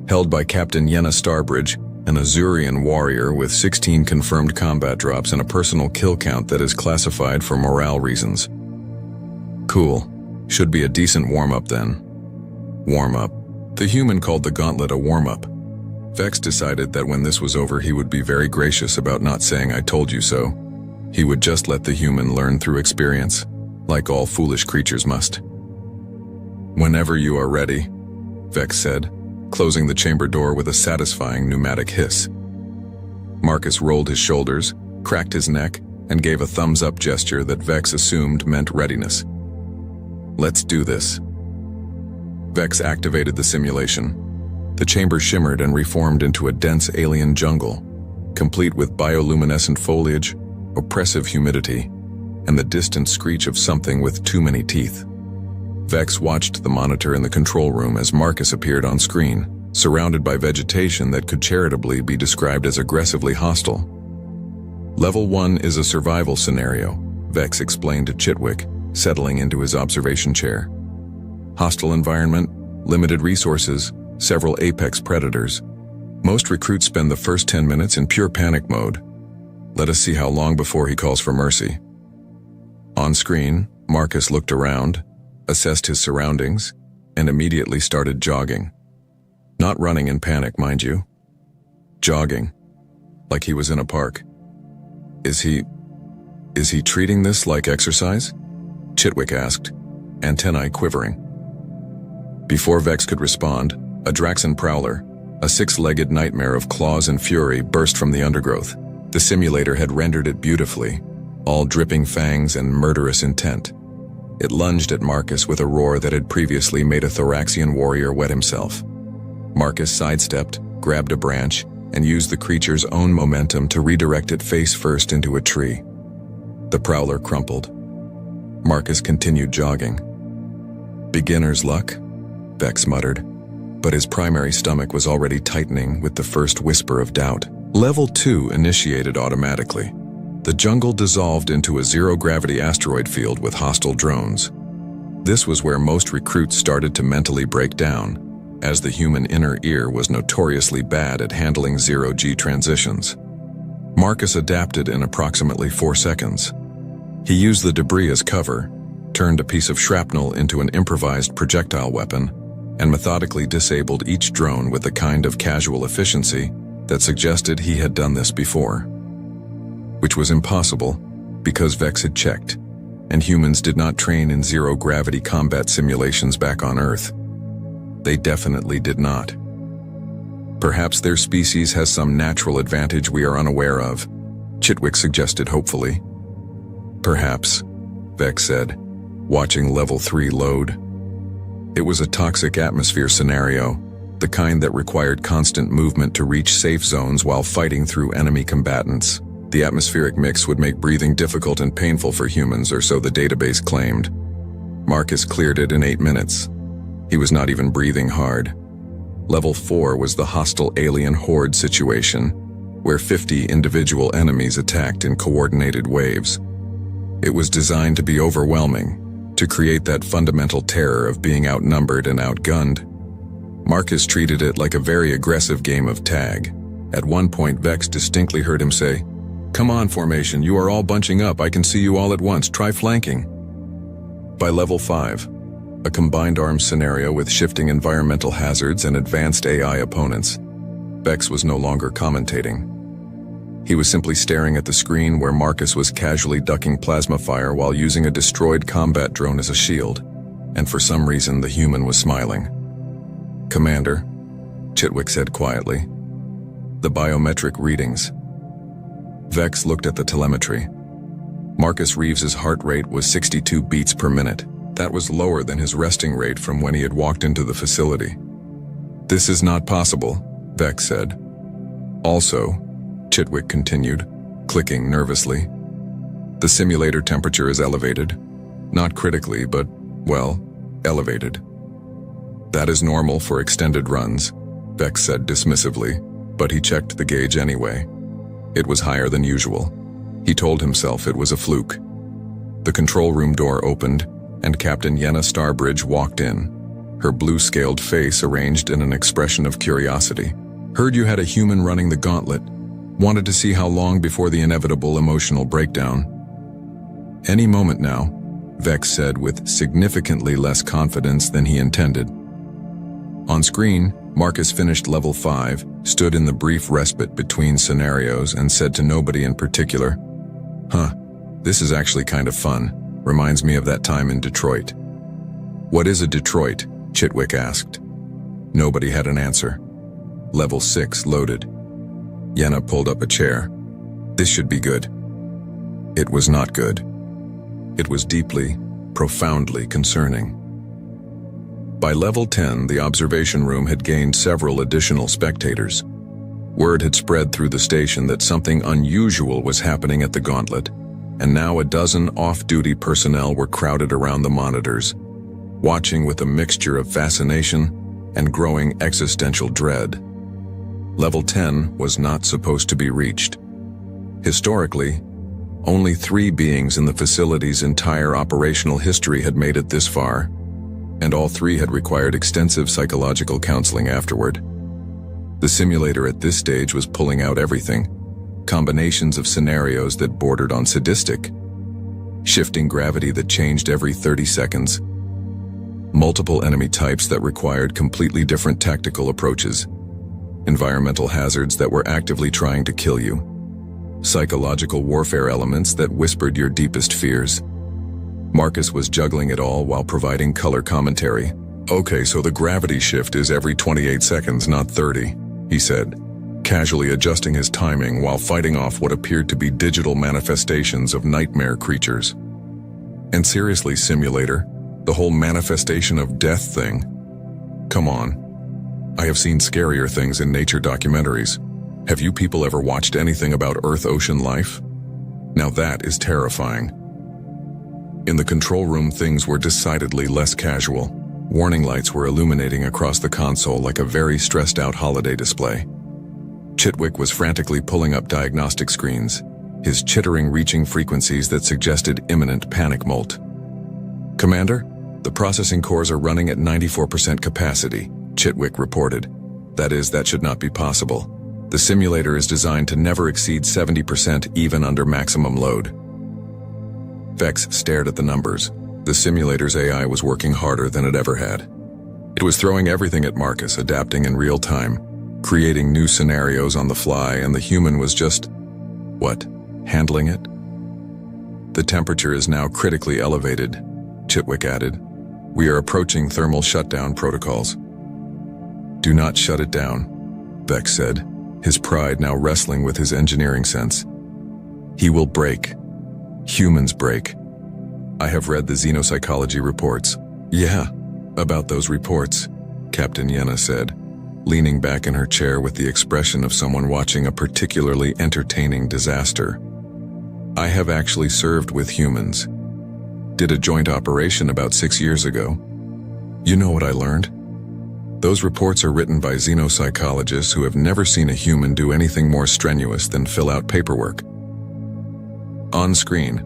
held by Captain Yenna Starbridge, an Azurian warrior with 16 confirmed combat drops and a personal kill count that is classified for morale reasons." "Cool. Should be a decent warm-up then." Warm-up. The human called the gauntlet a warm-up. Vex decided that when this was over he would be very gracious about not saying "I told you so." He would just let the human learn through experience, like all foolish creatures must. "Whenever you are ready," Vex said, closing the chamber door with a satisfying pneumatic hiss. Marcus rolled his shoulders, cracked his neck, and gave a thumbs-up gesture that Vex assumed meant readiness. "Let's do this." Vex activated the simulation. The chamber shimmered and reformed into a dense alien jungle, complete with bioluminescent foliage, oppressive humidity, and the distant screech of something with too many teeth. Vex watched the monitor in the control room as Marcus appeared on screen, surrounded by vegetation that could charitably be described as aggressively hostile. "Level 1 is a survival scenario," Vex explained to Chitwick, settling into his observation chair. "Hostile environment, limited resources, several apex predators. Most recruits spend the first 10 minutes in pure panic mode. Let us see how long before he calls for mercy." On screen, Marcus looked around, assessed his surroundings, and immediately started jogging. Not running in panic, mind you. Jogging. Like he was in a park. Is he treating this like exercise?" Chitwick asked, antennae quivering. Before Vex could respond, a Draxan prowler, a 6-legged nightmare of claws and fury, burst from the undergrowth. The simulator had rendered it beautifully, all dripping fangs and murderous intent. It lunged at Marcus with a roar that had previously made a Thoraxian warrior wet himself. Marcus sidestepped, grabbed a branch, and used the creature's own momentum to redirect it face first into a tree. The prowler crumpled. Marcus continued jogging. "Beginner's luck," Vex muttered, but his primary stomach was already tightening with the first whisper of doubt. Level 2 initiated automatically. The jungle dissolved into a zero-gravity asteroid field with hostile drones. This was where most recruits started to mentally break down, as the human inner ear was notoriously bad at handling zero-G transitions. Marcus adapted in approximately 4 seconds. He used the debris as cover, turned a piece of shrapnel into an improvised projectile weapon, and methodically disabled each drone with the kind of casual efficiency that suggested he had done this before. Which was impossible, because Vex had checked, and humans did not train in zero-gravity combat simulations back on Earth. They definitely did not. Perhaps their species has some natural advantage we are unaware of, Chitwick suggested hopefully. "Perhaps," Vex said, watching Level 3 load. It was a toxic atmosphere scenario, the kind that required constant movement to reach safe zones while fighting through enemy combatants. The atmospheric mix would make breathing difficult and painful for humans, or so the database claimed. Marcus cleared it in 8 minutes. He was not even breathing hard. Level 4 was the hostile alien horde situation, where 50 individual enemies attacked in coordinated waves. It was designed to be overwhelming, to create that fundamental terror of being outnumbered and outgunned. Marcus treated it like a very aggressive game of tag. At one point, Vex distinctly heard him say, "Come on, formation, you are all bunching up, I can see you all at once, try flanking." By Level 5, a combined arms scenario with shifting environmental hazards and advanced AI opponents, Vex was no longer commentating. He was simply staring at the screen where Marcus was casually ducking plasma fire while using a destroyed combat drone as a shield, and for some reason the human was smiling. "Commander," Chitwick said quietly, The biometric readings. Vex looked at the telemetry. Marcus Reeves's heart rate was 62 beats per minute. That was lower than his resting rate from when he had walked into the facility. "This is not possible," Vex said. "Also," Chitwick continued, clicking nervously, "the simulator temperature is elevated. Not critically, but, well, elevated." "That is normal for extended runs," Vex said dismissively, but he checked the gauge anyway. It was higher than usual. He told himself it was a fluke. The control room door opened, and Captain Yenna Starbridge walked in, her blue-scaled face arranged in an expression of curiosity. "Heard you had a human running the gauntlet. Wanted to see how long before the inevitable emotional breakdown." "Any moment now," Vex said with significantly less confidence than he intended. On screen, Marcus finished level 5, stood in the brief respite between scenarios, and said to nobody in particular, "Huh, this is actually kind of fun. Reminds me of that time in Detroit." "What is a Detroit?" Chitwick asked. Nobody had an answer. Level 6 loaded. Yenna pulled up a chair. "This should be good." It was not good. It was deeply, profoundly concerning. By level 10, the observation room had gained several additional spectators. Word had spread through the station that something unusual was happening at the gauntlet, and now a dozen off-duty personnel were crowded around the monitors, watching with a mixture of fascination and growing existential dread. Level 10 was not supposed to be reached. Historically, only 3 beings in the facility's entire operational history had made it this far, and all 3 had required extensive psychological counseling afterward. The simulator at this stage was pulling out everything, combinations of scenarios that bordered on sadistic, shifting gravity that changed every 30 seconds, multiple enemy types that required completely different tactical approaches, environmental hazards that were actively trying to kill you, psychological warfare elements that whispered your deepest fears. Marcus was juggling it all while providing color commentary. "Okay, so the gravity shift is every 28 seconds, not 30, he said, casually adjusting his timing while fighting off what appeared to be digital manifestations of nightmare creatures. "And seriously, simulator, the whole manifestation of death thing. Come on. I have seen scarier things in nature documentaries. Have you people ever watched anything about Earth-ocean life? Now that is terrifying." In the control room, things were decidedly less casual. Warning lights were illuminating across the console like a very stressed-out holiday display. Chitwick was frantically pulling up diagnostic screens, his chittering reaching frequencies that suggested imminent panic molt. "Commander, the processing cores are running at 94% capacity," Chitwick reported. That should not be possible. The simulator is designed to never exceed 70% even under maximum load." Vex stared at the numbers. The simulator's AI was working harder than it ever had. It was throwing everything at Marcus, adapting in real time, creating new scenarios on the fly, and the human was just, handling it? "The temperature is now critically elevated," Chitwick added. "We are approaching thermal shutdown protocols." "Do not shut it down," Vex said, his pride now wrestling with his engineering sense. "He will break. Humans break. I have read the xenopsychology reports." "Yeah, about those reports," Captain Yenna said, leaning back in her chair with the expression of someone watching a particularly entertaining disaster. "I have actually served with humans. Did a joint operation about 6 years ago. You know what I learned? Those reports are written by xenopsychologists who have never seen a human do anything more strenuous than fill out paperwork." On screen,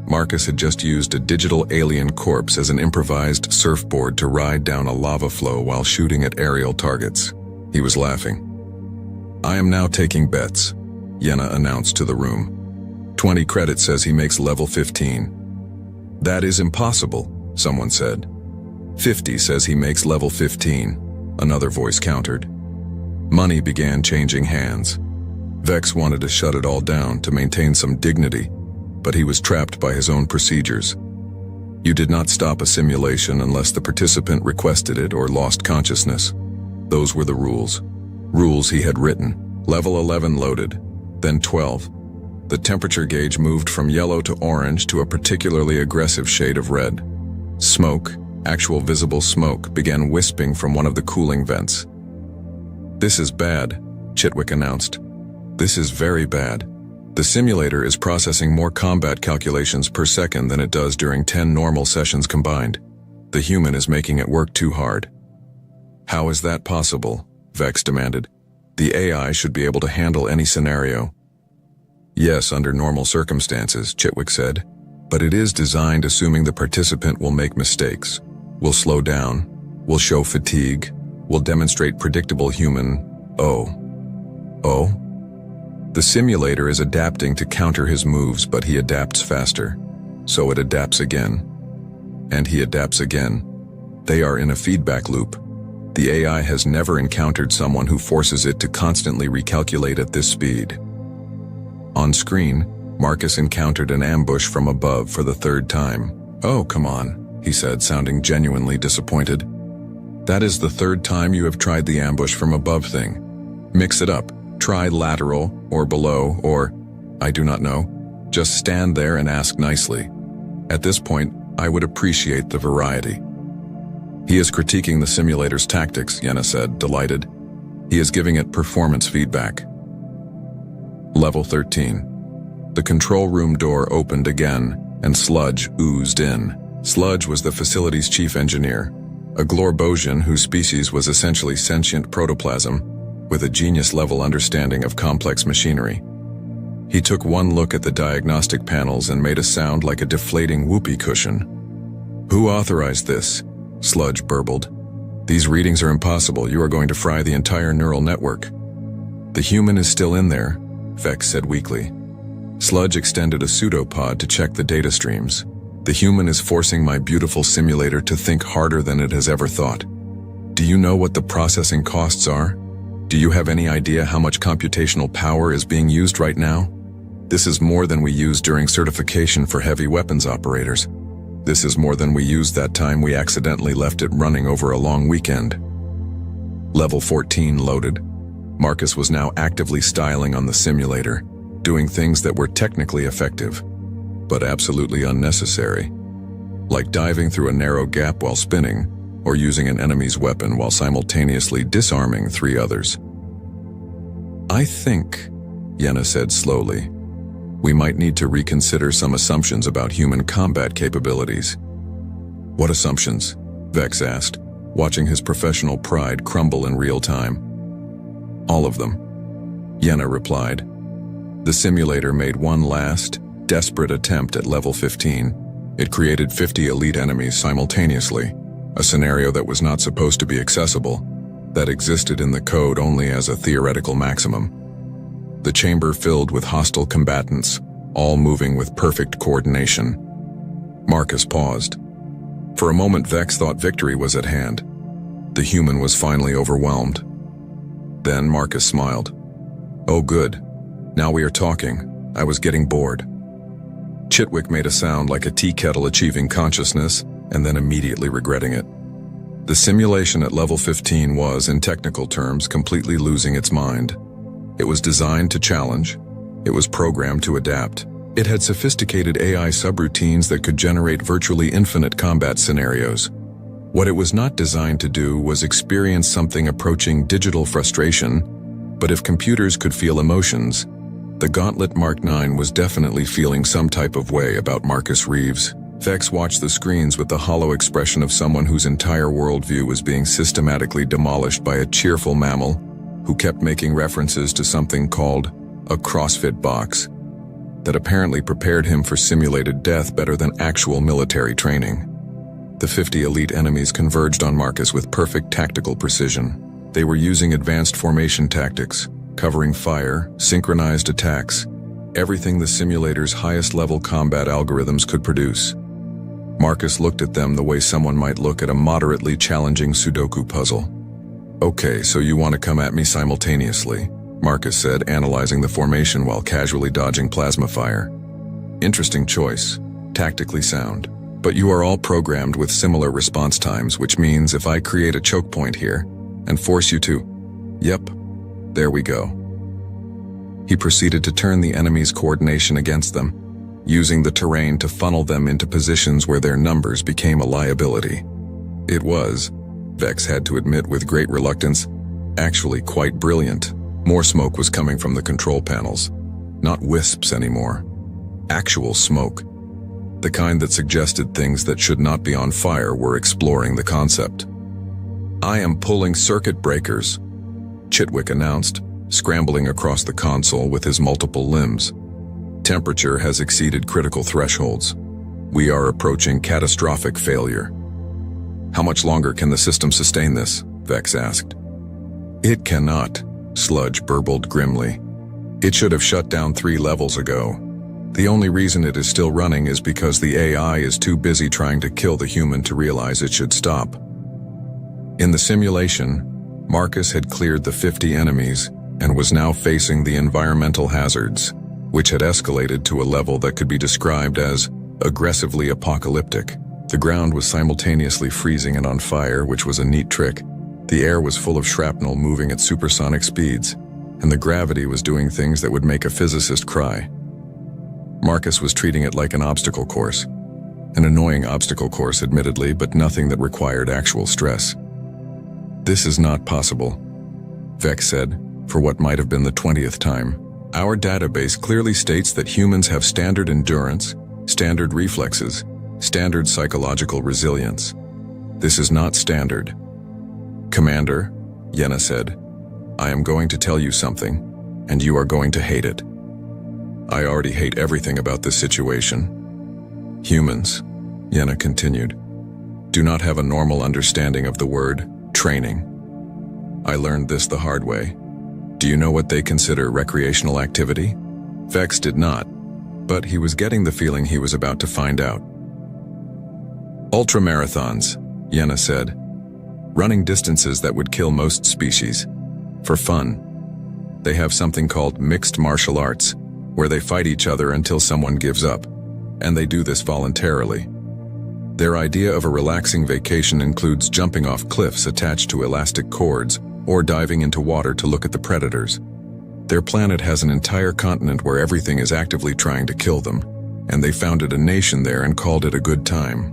Marcus had just used a digital alien corpse as an improvised surfboard to ride down a lava flow while shooting at aerial targets. He was laughing. "I am now taking bets," Yenna announced to the room. 20 credit says he makes level 15. "That is impossible," someone said. 50 says he makes level 15, another voice countered. Money began changing hands. Vex wanted to shut it all down to maintain some dignity, but he was trapped by his own procedures. You did not stop a simulation unless the participant requested it or lost consciousness. Those were the rules. Rules he had written, Level 11 loaded, then 12. The temperature gauge moved from yellow to orange to a particularly aggressive shade of red. Smoke, actual visible smoke, began wisping from one of the cooling vents. "This is bad," Chitwick announced. "This is very bad. The simulator is processing more combat calculations per second than it does during 10 normal sessions combined. The human is making it work too hard." "How is that possible?" Vex demanded. "The AI should be able to handle any scenario." "Yes, under normal circumstances," Chitwick said, "but it is designed assuming the participant will make mistakes, will slow down, will show fatigue, will demonstrate predictable human... Oh? The simulator is adapting to counter his moves, but he adapts faster. So it adapts again. And he adapts again. They are in a feedback loop. The AI has never encountered someone who forces it to constantly recalculate at this speed." On screen, Marcus encountered an ambush from above for the third time. "Oh, come on," he said, sounding genuinely disappointed. "That is the third time you have tried the ambush from above thing. Mix it up. Try lateral, or below, or, I do not know. Just stand there and ask nicely. At this point, I would appreciate the variety." "He is critiquing the simulator's tactics," Yenna said, delighted. "He is giving it performance feedback." Level 13. The control room door opened again, and sludge oozed in. Sludge was the facility's chief engineer, a Glorbosian whose species was essentially sentient protoplasm, with a genius-level understanding of complex machinery. He took one look at the diagnostic panels and made a sound like a deflating whoopee cushion. "Who authorized this?" Sludge burbled. "These readings are impossible. You are going to fry the entire neural network." "The human is still in there," Vex said weakly. Sludge extended a pseudopod to check the data streams. "The human is forcing my beautiful simulator to think harder than it has ever thought. Do you know what the processing costs are? Do you have any idea how much computational power is being used right now? This is more than we used during certification for heavy weapons operators. This is more than we used that time we accidentally left it running over a long weekend." Level 14 loaded. Marcus was now actively styling on the simulator, doing things that were technically effective, but absolutely unnecessary, like diving through a narrow gap while spinning, or using an enemy's weapon while simultaneously disarming 3 others. "I think," Yenna said slowly, "we might need to reconsider some assumptions about human combat capabilities." "What assumptions?" Vex asked, watching his professional pride crumble in real time. "All of them," Yenna replied. The simulator made one last, desperate attempt at level 15. It created 50 elite enemies simultaneously, a scenario that was not supposed to be accessible, that existed in the code only as a theoretical maximum. The chamber filled with hostile combatants, all moving with perfect coordination. Marcus paused. For a moment Vex thought victory was at hand. The human was finally overwhelmed. Then Marcus smiled. "Oh good, now we are talking. I was getting bored." Chitwick made a sound like a tea kettle achieving consciousness, and then immediately regretting it. The simulation at level 15 was, in technical terms, completely losing its mind. It was designed to challenge. It was programmed to adapt. It had sophisticated AI subroutines that could generate virtually infinite combat scenarios. What it was not designed to do was experience something approaching digital frustration, but if computers could feel emotions, the Gauntlet Mark 9 was definitely feeling some type of way about Marcus Reeves. Vex watched the screens with the hollow expression of someone whose entire worldview was being systematically demolished by a cheerful mammal who kept making references to something called a CrossFit box that apparently prepared him for simulated death better than actual military training. The 50 elite enemies converged on Marcus with perfect tactical precision. They were using advanced formation tactics, covering fire, synchronized attacks, everything the simulator's highest-level combat algorithms could produce. Marcus looked at them the way someone might look at a moderately challenging Sudoku puzzle. "Okay, so you want to come at me simultaneously," Marcus said, analyzing the formation while casually dodging plasma fire. "Interesting choice, tactically sound. But you are all programmed with similar response times, which means if I create a choke point here and force you to... Yep, there we go. He proceeded to turn the enemy's coordination against them, using the terrain to funnel them into positions where their numbers became a liability. It was, Vex had to admit with great reluctance, actually quite brilliant. More smoke was coming from the control panels. Not wisps anymore. Actual smoke. The kind that suggested things that should not be on fire were exploring the concept. "I am pulling circuit breakers," Chitwick announced, scrambling across the console with his multiple limbs. "Temperature has exceeded critical thresholds. We are approaching catastrophic failure." "How much longer can the system sustain this?" Vex asked. "It cannot," Sludge burbled grimly. "It should have shut down 3 levels ago. The only reason it is still running is because the AI is too busy trying to kill the human to realize it should stop." In the simulation, Marcus had cleared the 50 enemies and was now facing the environmental hazards, which had escalated to a level that could be described as aggressively apocalyptic. The ground was simultaneously freezing and on fire, which was a neat trick. The air was full of shrapnel moving at supersonic speeds, and the gravity was doing things that would make a physicist cry. Marcus was treating it like an obstacle course. An annoying obstacle course, admittedly, but nothing that required actual stress. "This is not possible," Vex said, for what might have been the 20th time. "Our database clearly states that humans have standard endurance, standard reflexes, standard psychological resilience. This is not standard." "Commander," Yenna said, "I am going to tell you something, and you are going to hate it. I already hate everything about this situation. Humans," Yenna continued, "do not have a normal understanding of the word training. I learned this the hard way. Do you know what they consider recreational activity?" Vex did not, but he was getting the feeling he was about to find out. "Ultramarathons," Yenna said, "running distances that would kill most species. For fun. They have something called mixed martial arts, where they fight each other until someone gives up, and they do this voluntarily. Their idea of a relaxing vacation includes jumping off cliffs attached to elastic cords or diving into water to look at the predators. Their planet has an entire continent where everything is actively trying to kill them, and they founded a nation there and called it a good time."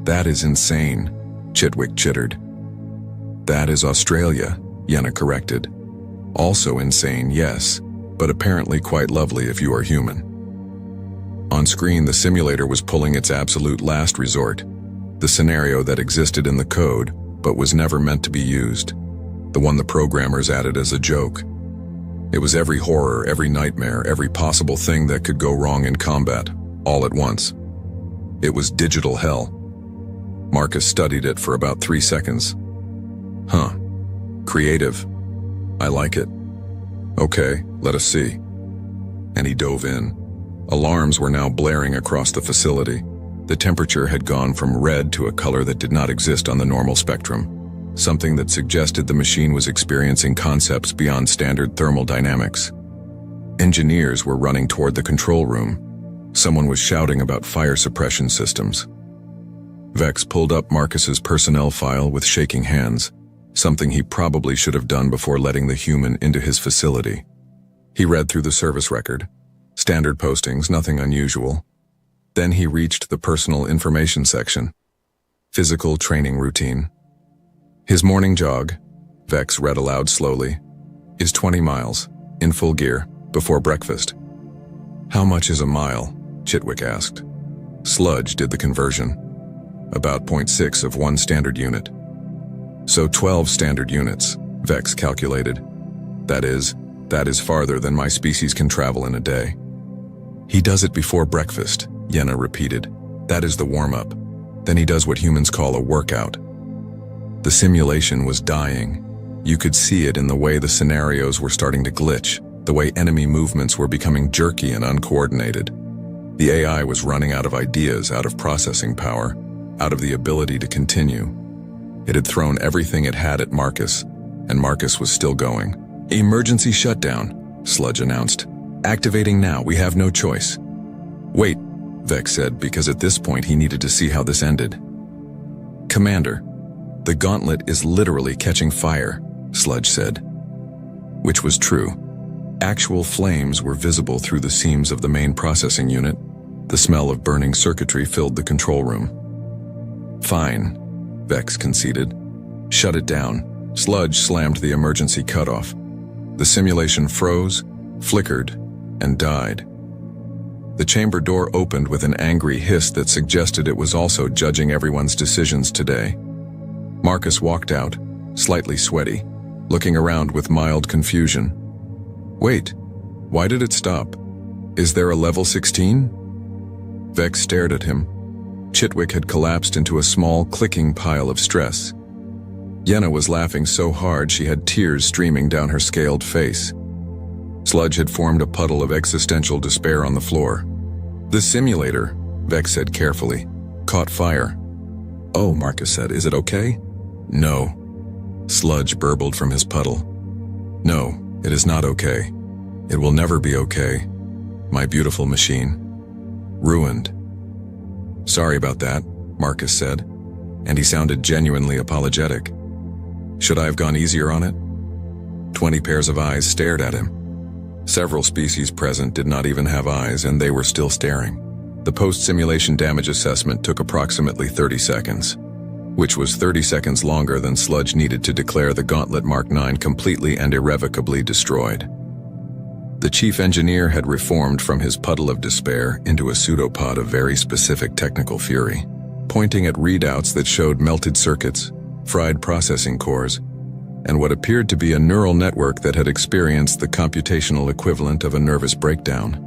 "That is insane," Chitwick chittered. "That is Australia," Yenna corrected. "Also insane, yes, but apparently quite lovely if you are human." On screen, the simulator was pulling its absolute last resort, the scenario that existed in the code but was never meant to be used, the one the programmers added as a joke. It was every horror, every nightmare, every possible thing that could go wrong in combat, all at once. It was digital hell. Marcus studied it for about 3 seconds. "Huh. Creative. I like it. Okay, let us see." And he dove in. Alarms were now blaring across the facility. The temperature had gone from red to a color that did not exist on the normal spectrum, something that suggested the machine was experiencing concepts beyond standard thermodynamics. Engineers were running toward the control room. Someone was shouting about fire suppression systems. Vex pulled up Marcus's personnel file with shaking hands, something he probably should have done before letting the human into his facility. He read through the service record. Standard postings, nothing unusual. Then he reached the personal information section. Physical training routine. His morning jog, Vex read aloud slowly, is 20 miles, in full gear, before breakfast. "How much is a mile?" Chitwick asked. Sludge did the conversion. About 0.6 of 1 standard unit. So 12 standard units, Vex calculated. That is farther than my species can travel in a day. "He does it before breakfast," Yenna repeated. "That is the warm-up. Then he does what humans call a workout." The simulation was dying. You could see it in the way the scenarios were starting to glitch, the way enemy movements were becoming jerky and uncoordinated. The AI was running out of ideas, out of processing power, out of the ability to continue. It had thrown everything it had at Marcus, and Marcus was still going. "Emergency shutdown," Sludge announced. "Activating now, we have no choice." "Wait," Vex said, because at this point he needed to see how this ended. "Commander, the gauntlet is literally catching fire," Sludge said. Which was true. Actual flames were visible through the seams of the main processing unit. The smell of burning circuitry filled the control room. Fine, Vex conceded. Shut it down. Sludge slammed the emergency cutoff. The simulation froze, flickered, and died. The chamber door opened with an angry hiss that suggested it was also judging everyone's decisions today. Marcus walked out, slightly sweaty, looking around with mild confusion. Wait, why did it stop? Is there a level 16? Vex stared at him. Chitwick had collapsed into a small, clicking pile of stress. Yenna was laughing so hard she had tears streaming down her scaled face. Sludge had formed a puddle of existential despair on the floor. The simulator, Vex said carefully, caught fire. Oh, Marcus said, is it okay? No. Sludge burbled from his puddle. No, it is not okay. It will never be okay. My beautiful machine. Ruined. Sorry about that, Marcus said, and he sounded genuinely apologetic. Should I have gone easier on it? 20 pairs of eyes stared at him. Several species present did not even have eyes, and they were still staring. The post-simulation damage assessment took approximately 30 seconds, which was 30 seconds longer than Sludge needed to declare the Gauntlet Mark 9 completely and irrevocably destroyed. The chief engineer had reformed from his puddle of despair into a pseudopod of very specific technical fury, pointing at readouts that showed melted circuits, fried processing cores, and what appeared to be a neural network that had experienced the computational equivalent of a nervous breakdown.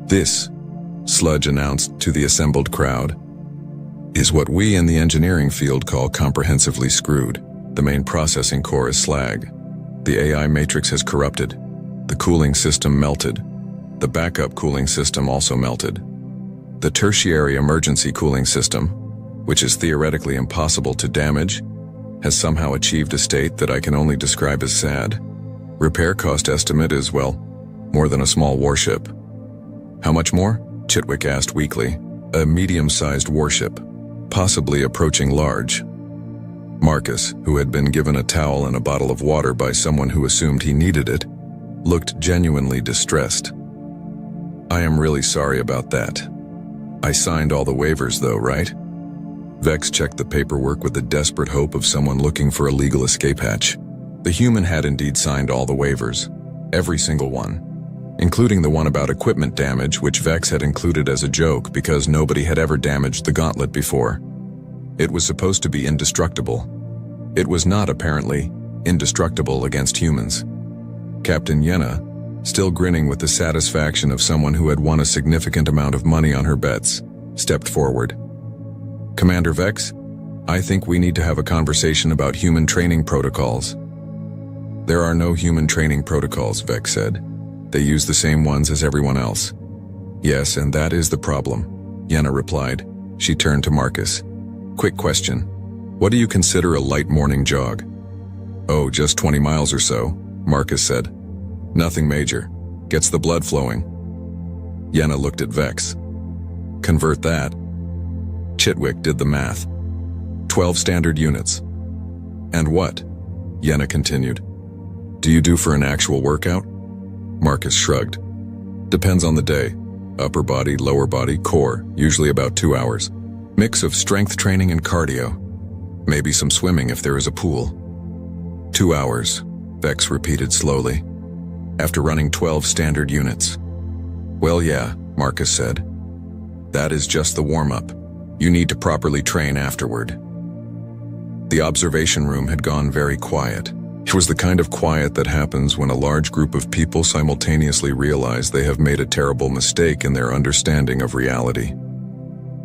This, Sludge announced to the assembled crowd, is what we in the engineering field call comprehensively screwed. The main processing core is slag. The AI matrix has corrupted. The cooling system melted. The backup cooling system also melted. The tertiary emergency cooling system, which is theoretically impossible to damage, has somehow achieved a state that I can only describe as sad. Repair cost estimate is, well, more than a small warship. How much more? Chitwick asked weakly. A medium-sized warship, possibly approaching large. Marcus, who had been given a towel and a bottle of water by someone who assumed he needed it, looked genuinely distressed. I am really sorry about that. I signed all the waivers though, right? Vex checked the paperwork with the desperate hope of someone looking for a legal escape hatch. The human had indeed signed all the waivers, every single one, including the one about equipment damage, which Vex had included as a joke because nobody had ever damaged the gauntlet before. It was supposed to be indestructible. It was not, apparently, indestructible against humans. Captain Yenna, still grinning with the satisfaction of someone who had won a significant amount of money on her bets, stepped forward. Commander Vex, I think we need to have a conversation about human training protocols. There are no human training protocols, Vex said. They use the same ones as everyone else. Yes, and that is the problem, Yenna replied. She turned to Marcus. Quick question. What do you consider a light morning jog? Oh, just 20 miles or so, Marcus said. Nothing major. Gets the blood flowing. Yenna looked at Vex. Convert that. Chitwick did the math. 12 standard units. And what? Yenna continued. Do you do for an actual workout? Marcus shrugged. Depends on the day. Upper body, lower body, core, usually about 2 hours. Mix of strength training and cardio. Maybe some swimming if there is a pool. 2 hours, Vex repeated slowly, after running 12 standard units. Well, yeah, Marcus said. That is just the warm-up. You need to properly train afterward. The observation room had gone very quiet. It was the kind of quiet that happens when a large group of people simultaneously realize they have made a terrible mistake in their understanding of reality.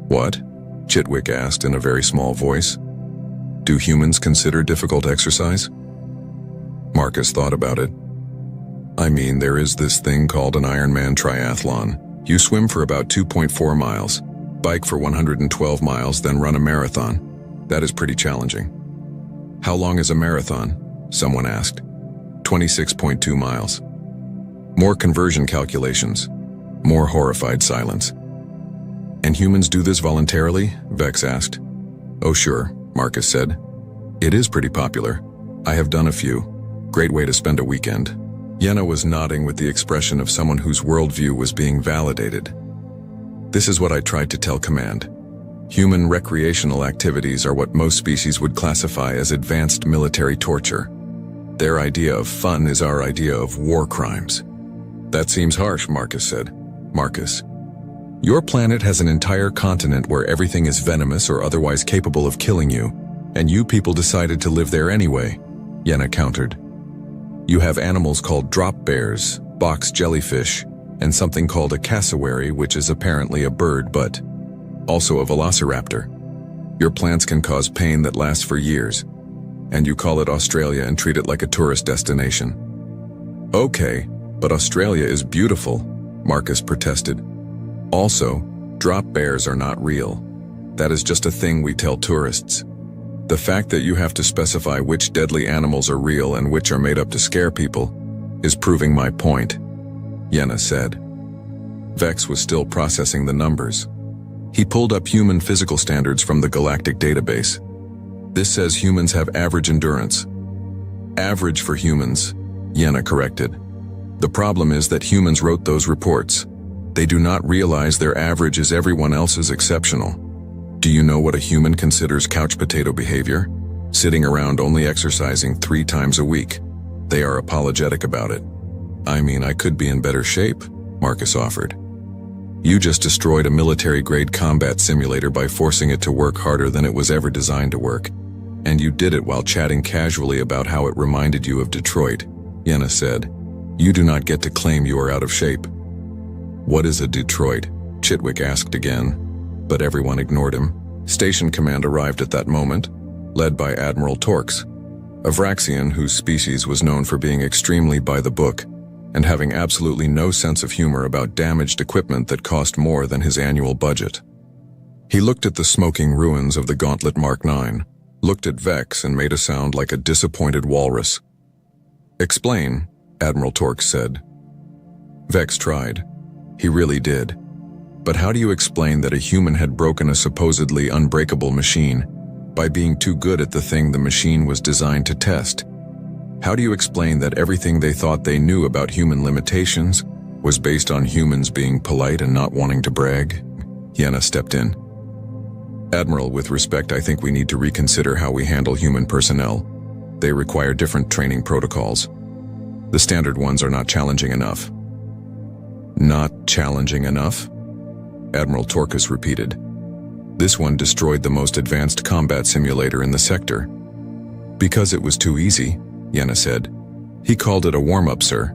What? Chitwick asked in a very small voice. Do humans consider difficult exercise? Marcus thought about it. I mean, there is this thing called an Ironman triathlon. You swim for about 2.4 miles, bike for 112 miles, then run a marathon. That is pretty challenging. How long is a marathon? Someone asked. 26.2 miles. More conversion calculations. More horrified silence. And humans do this voluntarily? Vex asked. Oh sure, Marcus said. It is pretty popular. I have done a few. Great way to spend a weekend. Yenna was nodding with the expression of someone whose worldview was being validated. This is what I tried to tell Command. Human recreational activities are what most species would classify as advanced military torture. Their idea of fun is our idea of war crimes. That seems harsh, Marcus said. Marcus, your planet has an entire continent where everything is venomous or otherwise capable of killing you, and you people decided to live there anyway, Yenna countered. You have animals called drop bears, box jellyfish, and something called a cassowary, which is apparently a bird but also a velociraptor. Your plants can cause pain that lasts for years, and you call it Australia and treat it like a tourist destination. Okay, but Australia is beautiful, Marcus protested. Also, drop bears are not real. That is just a thing we tell tourists. The fact that you have to specify which deadly animals are real and which are made up to scare people is proving my point, Yenna said. Vex was still processing the numbers. He pulled up human physical standards from the galactic database. This says humans have average endurance. Average for humans, Yenna corrected. The problem is that humans wrote those reports. They do not realize their average is everyone else's exceptional. Do you know what a human considers couch potato behavior? Sitting around only exercising 3 times a week. They are apologetic about it. I mean, I could be in better shape, Marcus offered. You just destroyed a military-grade combat simulator by forcing it to work harder than it was ever designed to work. And you did it while chatting casually about how it reminded you of Detroit, Yenna said. You do not get to claim you are out of shape. What is a Detroit? Chitwick asked again, but everyone ignored him. Station command arrived at that moment, led by Admiral Torx, a Vraxian whose species was known for being extremely by the book and having absolutely no sense of humor about damaged equipment that cost more than his annual budget. He looked at the smoking ruins of the Gauntlet Mark IX, looked at Vex and made a sound like a disappointed walrus. Explain, Admiral Torx said. Vex tried. He really did. But how do you explain that a human had broken a supposedly unbreakable machine by being too good at the thing the machine was designed to test? How do you explain that everything they thought they knew about human limitations was based on humans being polite and not wanting to brag? Yenna stepped in. Admiral, with respect, I think we need to reconsider how we handle human personnel. They require different training protocols. The standard ones are not challenging enough. Not challenging enough? Admiral Torcus repeated. This one destroyed the most advanced combat simulator in the sector. Because it was too easy, Yenna said. He called it a warm-up, sir.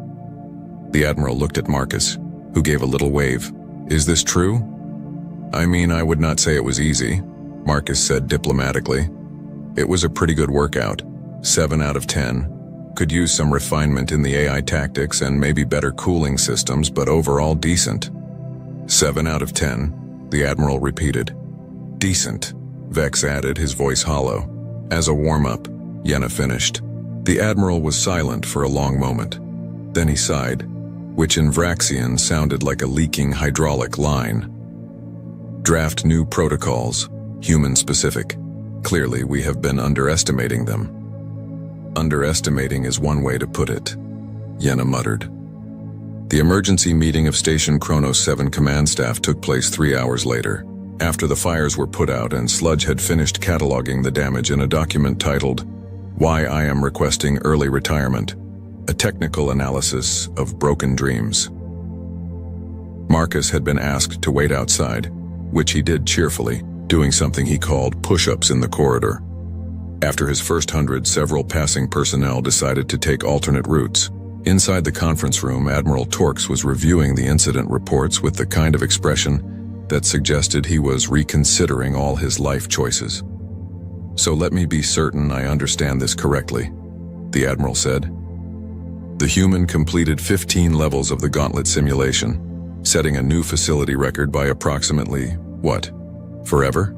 The Admiral looked at Marcus, who gave a little wave. Is this true? I mean, I would not say it was easy, Marcus said diplomatically. It was a pretty good workout. 7 out of 10. Could use some refinement in the AI tactics and maybe better cooling systems, but overall decent. 7 out of 10, the Admiral repeated. Decent, Vex added, his voice hollow. As a warm-up, Yenna finished. The Admiral was silent for a long moment. Then he sighed, which in Vraxian sounded like a leaking hydraulic line. Draft new protocols, human-specific. Clearly, we have been underestimating them. Underestimating is one way to put it, Yenna muttered. The emergency meeting of Station Kronos 7 command staff took place 3 hours later, after the fires were put out and Sludge had finished cataloging the damage in a document titled, Why I Am Requesting Early Retirement, a technical analysis of broken dreams. Marcus had been asked to wait outside, which he did cheerfully, doing something he called push-ups in the corridor. After his first 100, several passing personnel decided to take alternate routes. Inside the conference room, Admiral Torx was reviewing the incident reports with the kind of expression that suggested he was reconsidering all his life choices. So let me be certain I understand this correctly, the Admiral said. The human completed 15 levels of the Gauntlet simulation, setting a new facility record by approximately, forever?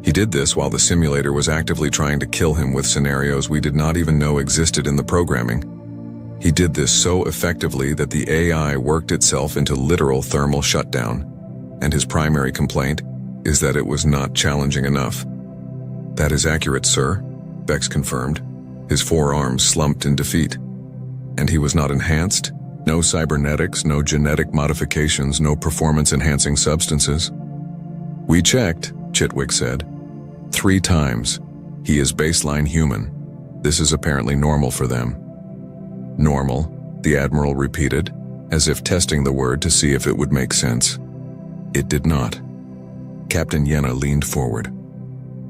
He did this while the simulator was actively trying to kill him with scenarios we did not even know existed in the programming. He did this so effectively that the AI worked itself into literal thermal shutdown, and his primary complaint is that it was not challenging enough. That is accurate, sir, Vex confirmed, his forearms slumped in defeat. And he was not enhanced? No cybernetics, no genetic modifications, no performance-enhancing substances? We checked, Chitwick said. 3 times. He is baseline human. This is apparently normal for them. Normal, the Admiral repeated, as if testing the word to see if it would make sense. It did not. Captain Yenna leaned forward.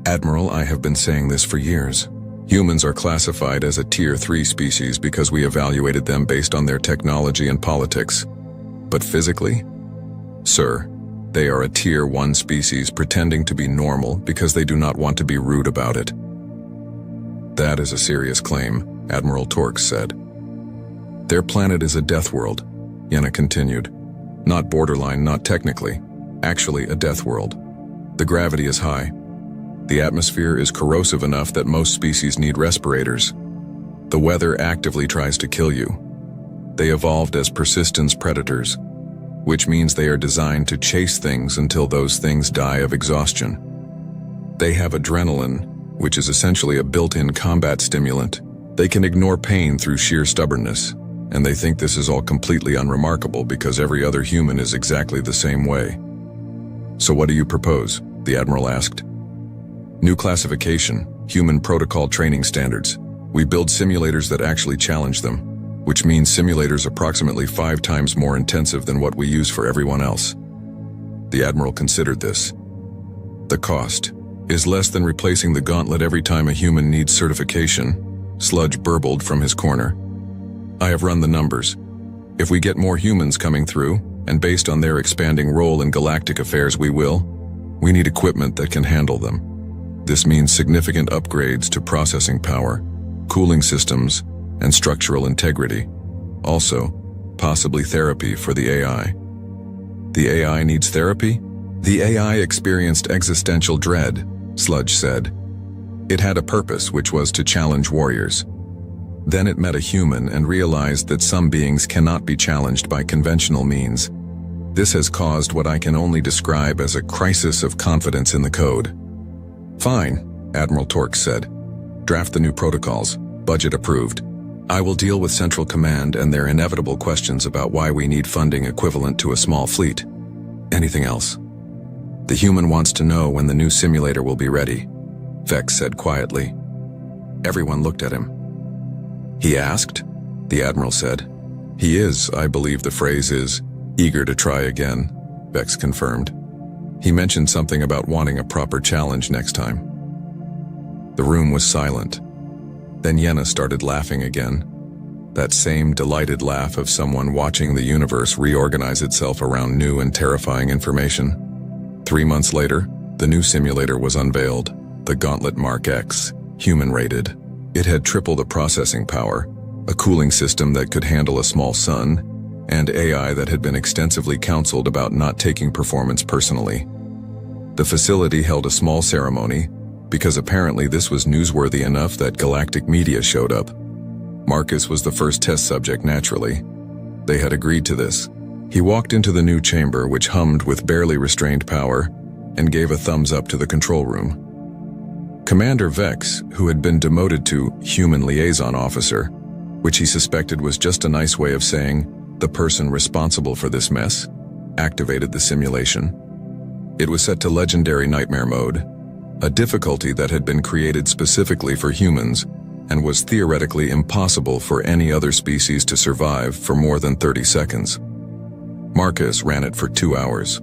Admiral, I have been saying this for years. Humans are classified as a Tier 3 species because we evaluated them based on their technology and politics. But physically? Sir, they are a Tier 1 species pretending to be normal because they do not want to be rude about it. That is a serious claim, Admiral Torx said. Their planet is a death world, Yenna continued. Not borderline, not technically. Actually a death world. The gravity is high. The atmosphere is corrosive enough that most species need respirators. The weather actively tries to kill you. They evolved as persistence predators, which means they are designed to chase things until those things die of exhaustion. They have adrenaline, which is essentially a built-in combat stimulant. They can ignore pain through sheer stubbornness, and they think this is all completely unremarkable because every other human is exactly the same way. So what do you propose? The Admiral asked. New classification, human protocol training standards. We build simulators that actually challenge them, which means simulators approximately 5 times more intensive than what we use for everyone else. The Admiral considered this. The cost is less than replacing the gauntlet every time a human needs certification, Sludge burbled from his corner. I have run the numbers. If we get more humans coming through, and based on their expanding role in galactic affairs we need equipment that can handle them. This means significant upgrades to processing power, cooling systems, and structural integrity. Also, possibly therapy for the AI. The AI needs therapy? The AI experienced existential dread, Sludge said. It had a purpose, which was to challenge warriors. Then it met a human and realized that some beings cannot be challenged by conventional means. This has caused what I can only describe as a crisis of confidence in the code. Fine, Admiral Torx said. Draft the new protocols. Budget approved. I will deal with Central Command and their inevitable questions about why we need funding equivalent to a small fleet. Anything else? The human wants to know when the new simulator will be ready, Vex said quietly. Everyone looked at him. He asked? The Admiral said. He is, I believe the phrase is, eager to try again, Vex confirmed. He mentioned something about wanting a proper challenge next time. The room was silent. Then Yenna started laughing again. That same delighted laugh of someone watching the universe reorganize itself around new and terrifying information. 3 months later, the new simulator was unveiled, the Gauntlet Mark X, human-rated. It had triple the processing power, a cooling system that could handle a small sun, and AI that had been extensively counseled about not taking performance personally. The facility held a small ceremony, because apparently this was newsworthy enough that galactic media showed up. Marcus was the first test subject naturally. They had agreed to this. He walked into the new chamber, which hummed with barely restrained power, and gave a thumbs up to the control room. Commander Vex, who had been demoted to Human Liaison Officer, which he suspected was just a nice way of saying, the person responsible for this mess, activated the simulation. It was set to Legendary Nightmare Mode, a difficulty that had been created specifically for humans and was theoretically impossible for any other species to survive for more than 30 seconds. Marcus ran it for 2 hours.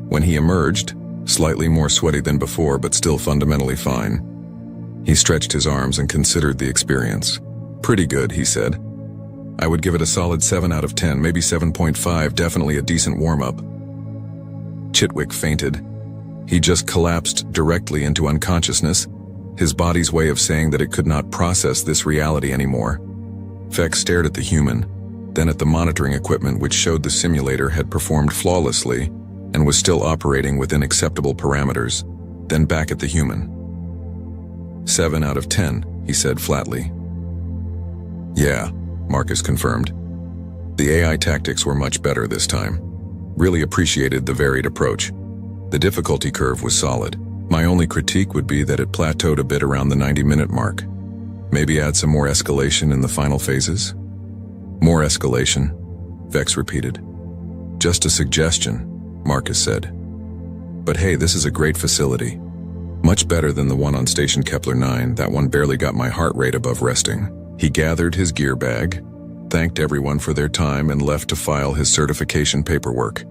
When he emerged, slightly more sweaty than before but still fundamentally fine, he stretched his arms and considered the experience. Pretty good, he said. I would give it a solid 7 out of 10, maybe 7.5, definitely a decent warm-up. Chitwick fainted. He just collapsed directly into unconsciousness, his body's way of saying that it could not process this reality anymore. Vex stared at the human, then at the monitoring equipment which showed the simulator had performed flawlessly and was still operating within acceptable parameters, then back at the human. 7 out of 10, he said flatly. Yeah, Marcus confirmed. The AI tactics were much better this time. Really appreciated the varied approach. The difficulty curve was solid. My only critique would be that it plateaued a bit around the 90-minute mark. Maybe add some more escalation in the final phases? More escalation, Vex repeated. Just a suggestion, Marcus said. But hey, this is a great facility. Much better than the one on Station Kepler 9. That one barely got my heart rate above resting. He gathered his gear bag, thanked everyone for their time, and left to file his certification paperwork.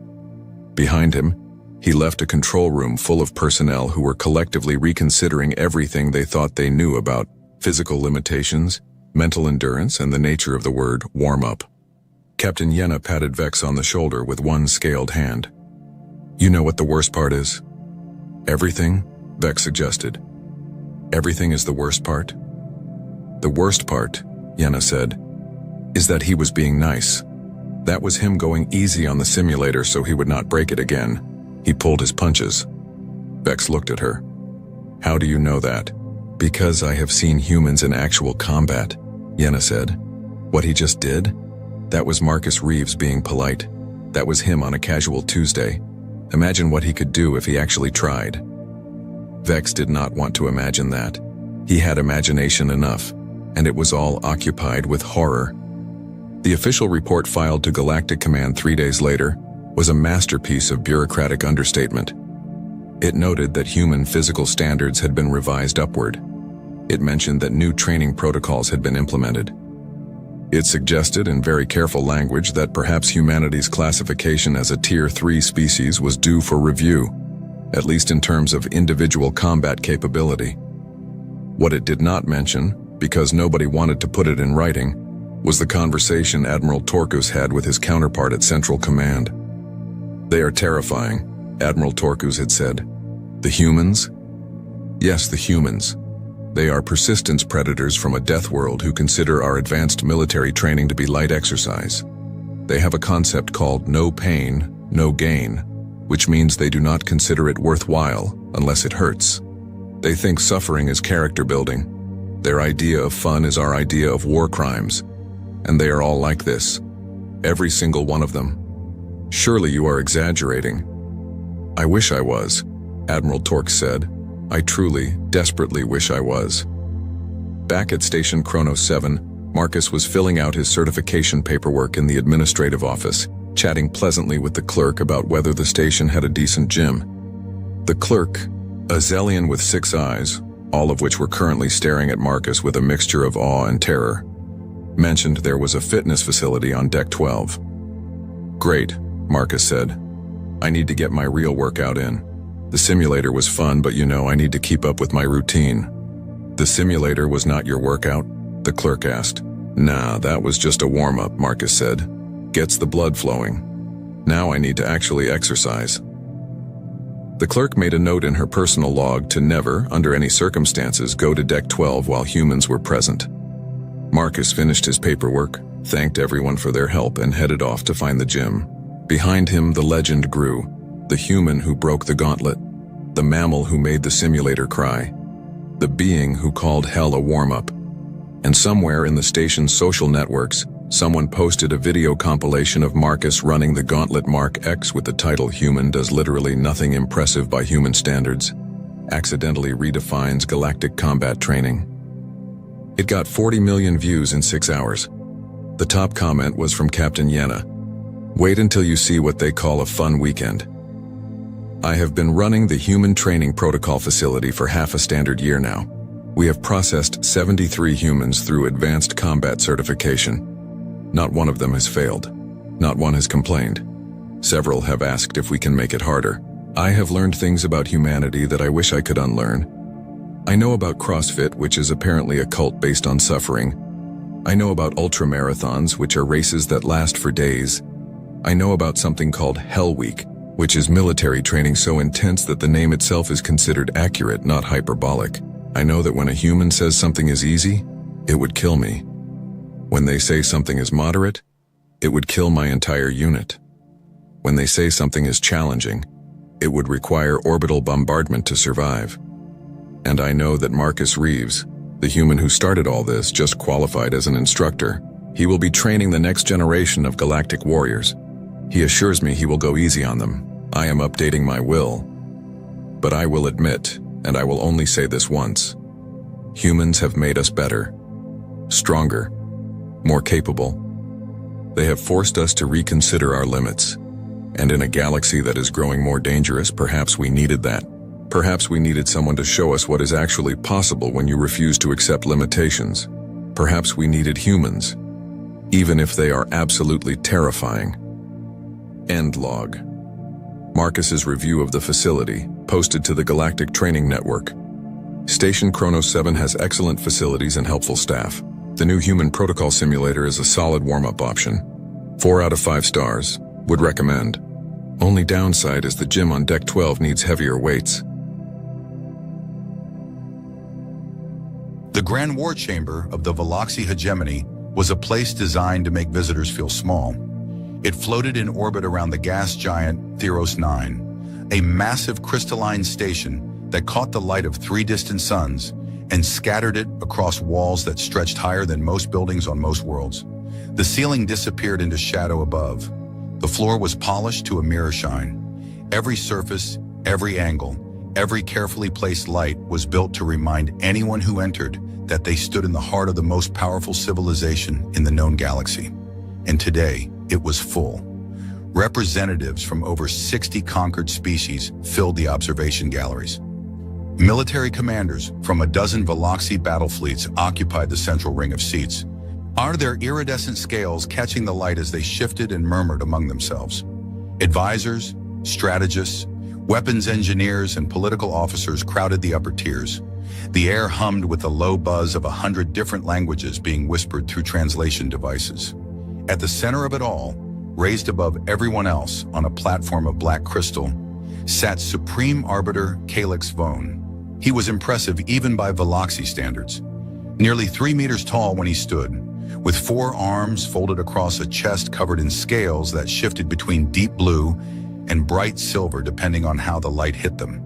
Behind him, he left a control room full of personnel who were collectively reconsidering everything they thought they knew about physical limitations, mental endurance, and the nature of the word warm-up. Captain Yenna patted Vex on the shoulder with one scaled hand. You know what the worst part is? Everything, Vex suggested. Everything is the worst part? The worst part, Yenna said, is that he was being nice. That was him going easy on the simulator so he would not break it again. He pulled his punches. Vex looked at her. How do you know that? Because I have seen humans in actual combat, Yenna said. What he just did? That was Marcus Reeves being polite. That was him on a casual Tuesday. Imagine what he could do if he actually tried. Vex did not want to imagine that. He had imagination enough, and it was all occupied with horror. The official report filed to Galactic Command 3 days later was a masterpiece of bureaucratic understatement. It noted that human physical standards had been revised upward. It mentioned that new training protocols had been implemented. It suggested in very careful language that perhaps humanity's classification as a Tier 3 species was due for review, at least in terms of individual combat capability. What it did not mention, because nobody wanted to put it in writing, was the conversation Admiral Torkus had with his counterpart at Central Command. They are terrifying, Admiral Torkus had said. The humans? Yes, the humans. They are persistence predators from a death world who consider our advanced military training to be light exercise. They have a concept called no pain, no gain, which means they do not consider it worthwhile unless it hurts. They think suffering is character building. Their idea of fun is our idea of war crimes. And they are all like this. Every single one of them. Surely you are exaggerating. I wish I was, Admiral Torque said. I truly, desperately wish I was. Back at Station Chronos 7, Marcus was filling out his certification paperwork in the administrative office, chatting pleasantly with the clerk about whether the station had a decent gym. The clerk, a Zellian with 6 eyes, all of which were currently staring at Marcus with a mixture of awe and terror, mentioned there was a fitness facility on Deck 12. Great, Marcus said. I need to get my real workout in. The simulator was fun, but you know I need to keep up with my routine. The simulator was not your workout? The clerk asked. Nah, that was just a warm-up, Marcus said. Gets the blood flowing. Now I need to actually exercise. The clerk made a note in her personal log to never, under any circumstances, go to Deck 12 while humans were present. Marcus finished his paperwork, thanked everyone for their help, and headed off to find the gym. Behind him, the legend grew. The human who broke the gauntlet, the mammal who made the simulator cry, the being who called hell a warm-up. And somewhere in the station's social networks, someone posted a video compilation of Marcus running the Gauntlet Mark X with the title "Human does literally nothing impressive by human standards, accidentally redefines galactic combat training." It got 40 million views in 6 hours. The top comment was from Captain Yenna. Wait until you see what they call a fun weekend. I have been running the Human Training Protocol facility for half a standard year now. We have processed 73 humans through advanced combat certification. Not one of them has failed. Not one has complained. Several have asked if we can make it harder. I have learned things about humanity that I wish I could unlearn. I know about CrossFit, which is apparently a cult based on suffering. I know about ultramarathons, which are races that last for days. I know about something called Hell Week, which is military training so intense that the name itself is considered accurate, not hyperbolic. I know that when a human says something is easy, it would kill me. When they say something is moderate, it would kill my entire unit. When they say something is challenging, it would require orbital bombardment to survive. And I know that Marcus Reeves, the human who started all this, just qualified as an instructor. He will be training the next generation of galactic warriors. He assures me he will go easy on them. I am updating my will. But I will admit, and I will only say this once, humans have made us better, stronger, more capable, They have forced us to reconsider our limits. And in a galaxy that is growing more dangerous, perhaps we needed that. Perhaps we needed someone to show us what is actually possible when you refuse to accept limitations. Perhaps we needed humans, even if they are absolutely terrifying. End log. Marcus's review of the facility, posted to the Galactic Training Network. Station Chronos 7 has excellent facilities and helpful staff. The new human protocol simulator is a solid warm-up option. 4 out of 5 stars. Would recommend. Only downside is the gym on Deck 12 needs heavier weights. The Grand War Chamber of the Veloxy hegemony was a place designed to make visitors feel small. It floated in orbit around the gas giant Theros 9, a massive crystalline station that caught the light of 3 distant suns and scattered it across walls that stretched higher than most buildings on most worlds. The ceiling disappeared into shadow above. The floor was polished to a mirror shine. Every surface, every angle, every carefully placed light was built to remind anyone who entered that they stood in the heart of the most powerful civilization in the known galaxy. And today, it was full. Representatives from over 60 conquered species filled the observation galleries. Military commanders from a dozen Veloxy battle fleets occupied the central ring of seats. Are their iridescent scales catching the light as they shifted and murmured among themselves? Advisors, strategists, weapons engineers, and political officers crowded the upper tiers. The air hummed with the low buzz of 100 different languages being whispered through translation devices. At the center of it all, raised above everyone else on a platform of black crystal, sat Supreme Arbiter Calyx Vone. He was impressive even by Veloxy standards. Nearly 3 meters tall when he stood, with 4 arms folded across a chest covered in scales that shifted between deep blue and bright silver depending on how the light hit them.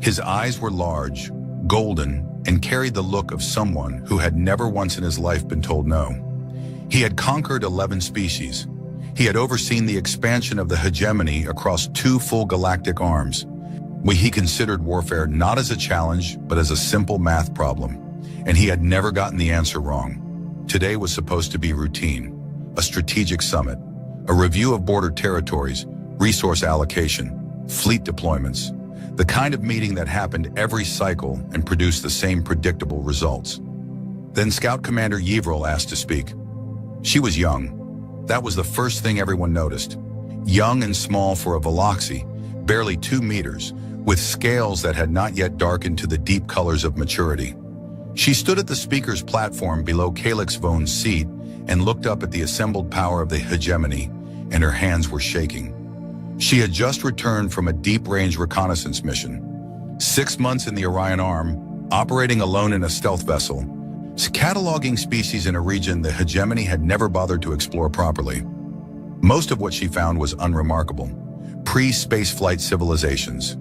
His eyes were large, golden, and carried the look of someone who had never once in his life been told no. He had conquered 11 species. He had overseen the expansion of the hegemony across 2 full galactic arms. He considered warfare not as a challenge, but as a simple math problem, and he had never gotten the answer wrong. Today was supposed to be routine, a strategic summit, a review of border territories, resource allocation, fleet deployments, the kind of meeting that happened every cycle and produced the same predictable results. Then Scout Commander Yvril asked to speak. She was young. That was the first thing everyone noticed. Young and small for a Veloxy, barely 2 meters, with scales that had not yet darkened to the deep colors of maturity. She stood at the speaker's platform below Calyx Vone's seat and looked up at the assembled power of the hegemony, and her hands were shaking. She had just returned from a deep-range reconnaissance mission. 6 months in the Orion Arm, operating alone in a stealth vessel, cataloging species in a region the hegemony had never bothered to explore properly. Most of what she found was unremarkable. Pre-spaceflight civilizations.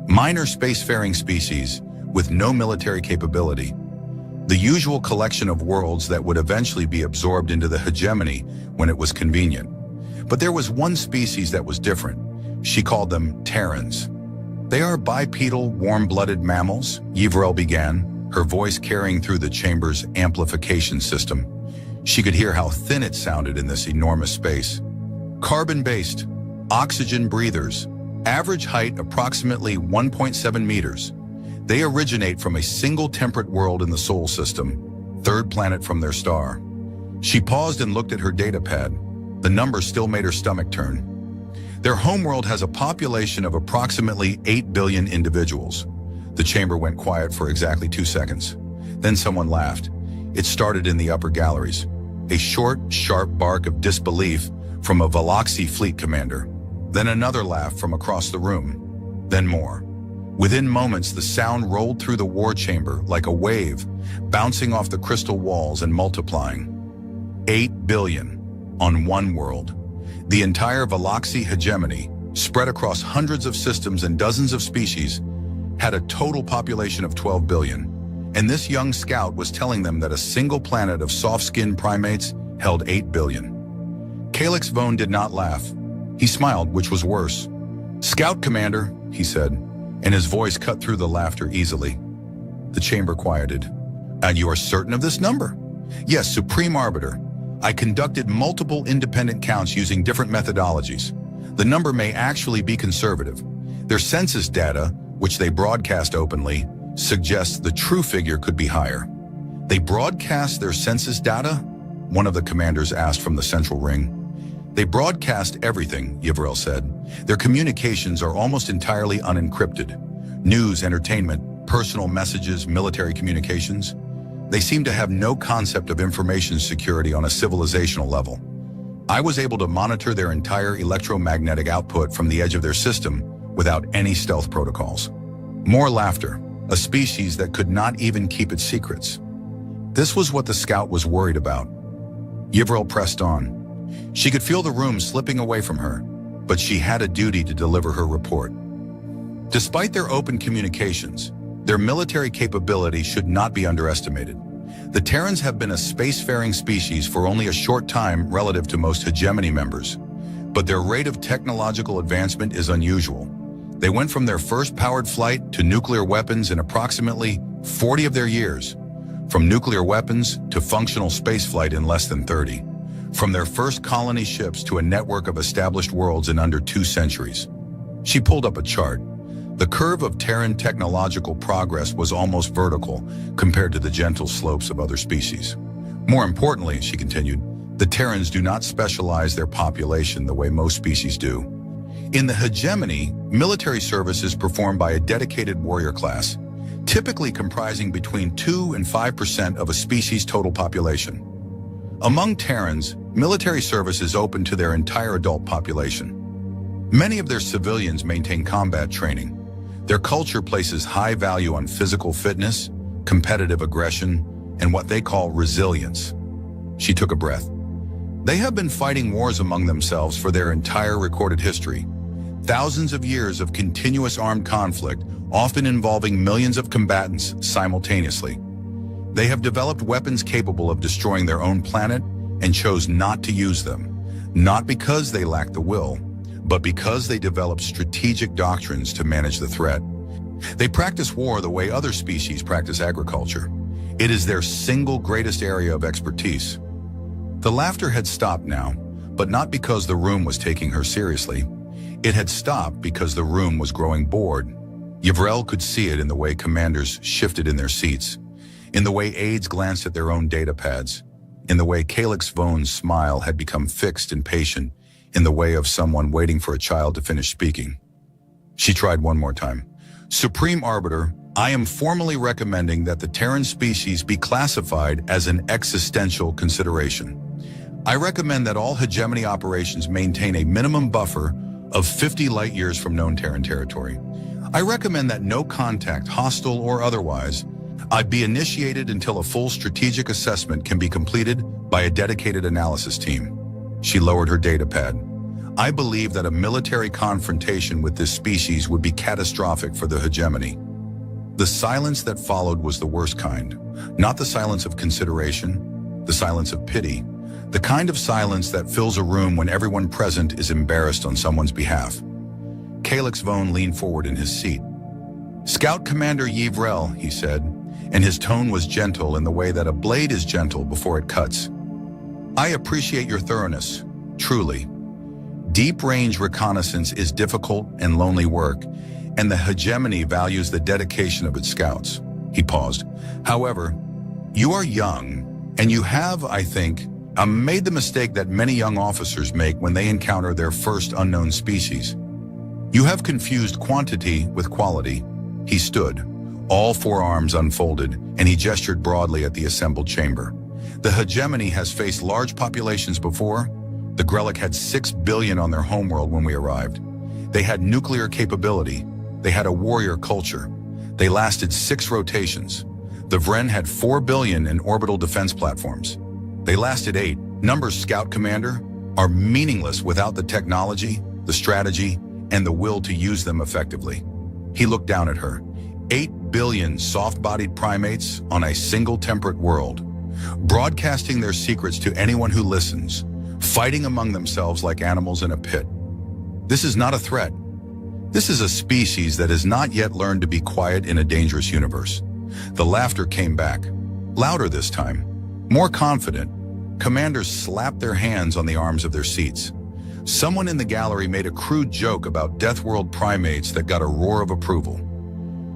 Minor spacefaring species with no military capability. The usual collection of worlds that would eventually be absorbed into the hegemony when it was convenient. But there was one species that was different. She called them Terrans. They are bipedal, warm-blooded mammals, Yvril began, her voice carrying through the chamber's amplification system. She could hear how thin it sounded in this enormous space. Carbon-based, oxygen breathers, average height approximately 1.7 meters. They originate from a single temperate world in the Sol system, 3rd planet from their star. She paused and looked at her datapad. The number still made her stomach turn. Their homeworld has a population of approximately 8 billion individuals. The chamber went quiet for exactly 2 seconds. Then someone laughed. It started in the upper galleries. A short, sharp bark of disbelief from a Veloxy fleet commander. Then another laugh from across the room. Then more. Within moments, the sound rolled through the war chamber like a wave, bouncing off the crystal walls and multiplying. 8 billion on one world. The entire Veloxy hegemony, spread across hundreds of systems and dozens of species, had a total population of 12 billion. And this young scout was telling them that a single planet of soft-skinned primates held 8 billion. Calyx Vone did not laugh. He smiled, which was worse. "Scout Commander," he said, and his voice cut through the laughter easily. The chamber quieted. "And you are certain of this number?" "Yes, Supreme Arbiter. I conducted multiple independent counts using different methodologies. The number may actually be conservative. Their census data, which they broadcast openly, suggests the true figure could be higher. They broadcast their census data? One of the commanders asked from the central ring. They broadcast everything, Yivrel said. Their communications are almost entirely unencrypted. News, entertainment, personal messages, military communications. They seem to have no concept of information security on a civilizational level. I was able to monitor their entire electromagnetic output from the edge of their system without any stealth protocols. More laughter, a species that could not even keep its secrets. This was what the scout was worried about. Yivrel pressed on. She could feel the room slipping away from her, but she had a duty to deliver her report. Despite their open communications, their military capability should not be underestimated. The Terrans have been a spacefaring species for only a short time relative to most hegemony members, but their rate of technological advancement is unusual. They went from their first powered flight to nuclear weapons in approximately 40 of their years, from nuclear weapons to functional spaceflight in less than 30, from their first colony ships to a network of established worlds in under 2 centuries. She pulled up a chart. The curve of Terran technological progress was almost vertical compared to the gentle slopes of other species. More importantly, she continued, the Terrans do not specialize their population the way most species do. In the hegemony, military service is performed by a dedicated warrior class, typically comprising between 2 and 5% of a species' total population. Among Terrans, military service is open to their entire adult population. Many of their civilians maintain combat training. Their culture places high value on physical fitness, competitive aggression, and what they call resilience. She took a breath. They have been fighting wars among themselves for their entire recorded history. Thousands of years of continuous armed conflict, often involving millions of combatants simultaneously. They have developed weapons capable of destroying their own planet and chose not to use them, not because they lack the will, but because they developed strategic doctrines to manage the threat. They practice war the way other species practice agriculture. It is their single greatest area of expertise. The laughter had stopped now, but not because the room was taking her seriously. It had stopped because the room was growing bored. Yivrel could see it in the way commanders shifted in their seats, in the way aides glanced at their own data pads, in the way Calix Vaughn's smile had become fixed and patient, in the way of someone waiting for a child to finish speaking. She tried one more time. Supreme Arbiter, I am formally recommending that the Terran species be classified as an existential consideration. I recommend that all hegemony operations maintain a minimum buffer of 50 light years from known Terran territory. I recommend that no contact, hostile or otherwise, be initiated until a full strategic assessment can be completed by a dedicated analysis team. She lowered her data pad. I believe that a military confrontation with this species would be catastrophic for the hegemony. The silence that followed was the worst kind. Not the silence of consideration, the silence of pity. The kind of silence that fills a room when everyone present is embarrassed on someone's behalf. Calix Vaughn leaned forward in his seat. Scout Commander Yivrel, he said, and his tone was gentle in the way that a blade is gentle before it cuts. I appreciate your thoroughness, truly. Deep-range reconnaissance is difficult and lonely work, and the hegemony values the dedication of its scouts. He paused. However, you are young, and you have, I think, made the mistake that many young officers make when they encounter their first unknown species. You have confused quantity with quality. He stood, all 4 arms unfolded, and he gestured broadly at the assembled chamber. The hegemony has faced large populations before. The Grelic had 6 billion on their homeworld when we arrived. They had nuclear capability. They had a warrior culture. They lasted 6 rotations. The Vren had 4 billion in orbital defense platforms. They lasted 8. Numbers, Scout Commander, are meaningless without the technology, the strategy, and the will to use them effectively. He looked down at her. 8 billion soft-bodied primates on a single temperate world, broadcasting their secrets to anyone who listens, fighting among themselves like animals in a pit. This is not a threat. This is a species that has not yet learned to be quiet in a dangerous universe. The laughter came back, louder this time, more confident, Commanders slapped their hands on the arms of their seats. Someone in the gallery made a crude joke about Death World primates that got a roar of approval.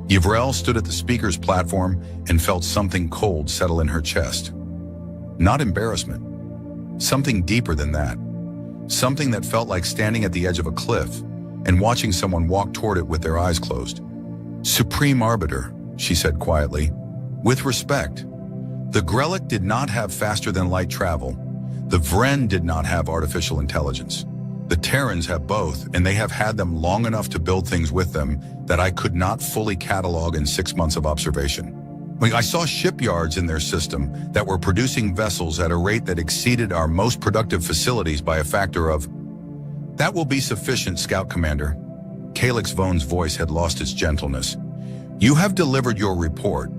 Yvrel stood at the speaker's platform and felt something cold settle in her chest. Not embarrassment. Something deeper than that. Something that felt like standing at the edge of a cliff and watching someone walk toward it with their eyes closed. Supreme Arbiter, she said quietly. With respect, the Grelic did not have faster-than-light travel. The Vren did not have artificial intelligence. The Terrans have both, and they have had them long enough to build things with them that I could not fully catalog in 6 months of observation. I saw shipyards in their system that were producing vessels at a rate that exceeded our most productive facilities by a factor of... That will be sufficient, Scout Commander. Calyx Vone's voice had lost its gentleness. You have delivered your report.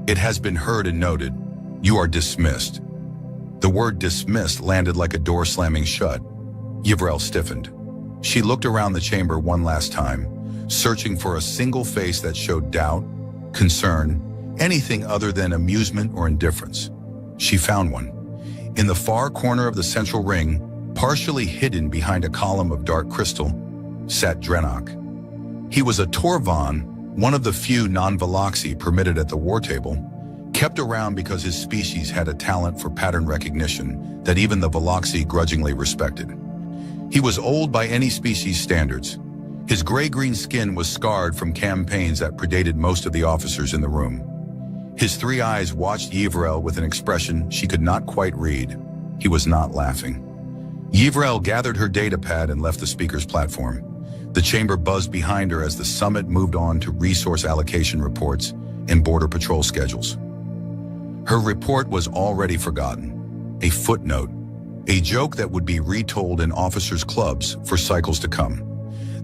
It has been heard and noted. You are dismissed. The word dismissed landed like a door slamming shut. Yvrel stiffened. She looked around the chamber one last time, searching for a single face that showed doubt, concern, anything other than amusement or indifference. She found one. In the far corner of the central ring, partially hidden behind a column of dark crystal, sat Drenok. He was a Torvan, one of the few non-Veloxi permitted at the war table, kept around because his species had a talent for pattern recognition that even the Veloxi grudgingly respected. He was old by any species standards. His gray-green skin was scarred from campaigns that predated most of the officers in the room. His 3 eyes watched Yvrel with an expression she could not quite read. He was not laughing. Yvrel gathered her datapad and left the speaker's platform. The chamber buzzed behind her as the summit moved on to resource allocation reports and border patrol schedules. Her report was already forgotten. A footnote. A joke that would be retold in officers' clubs for cycles to come.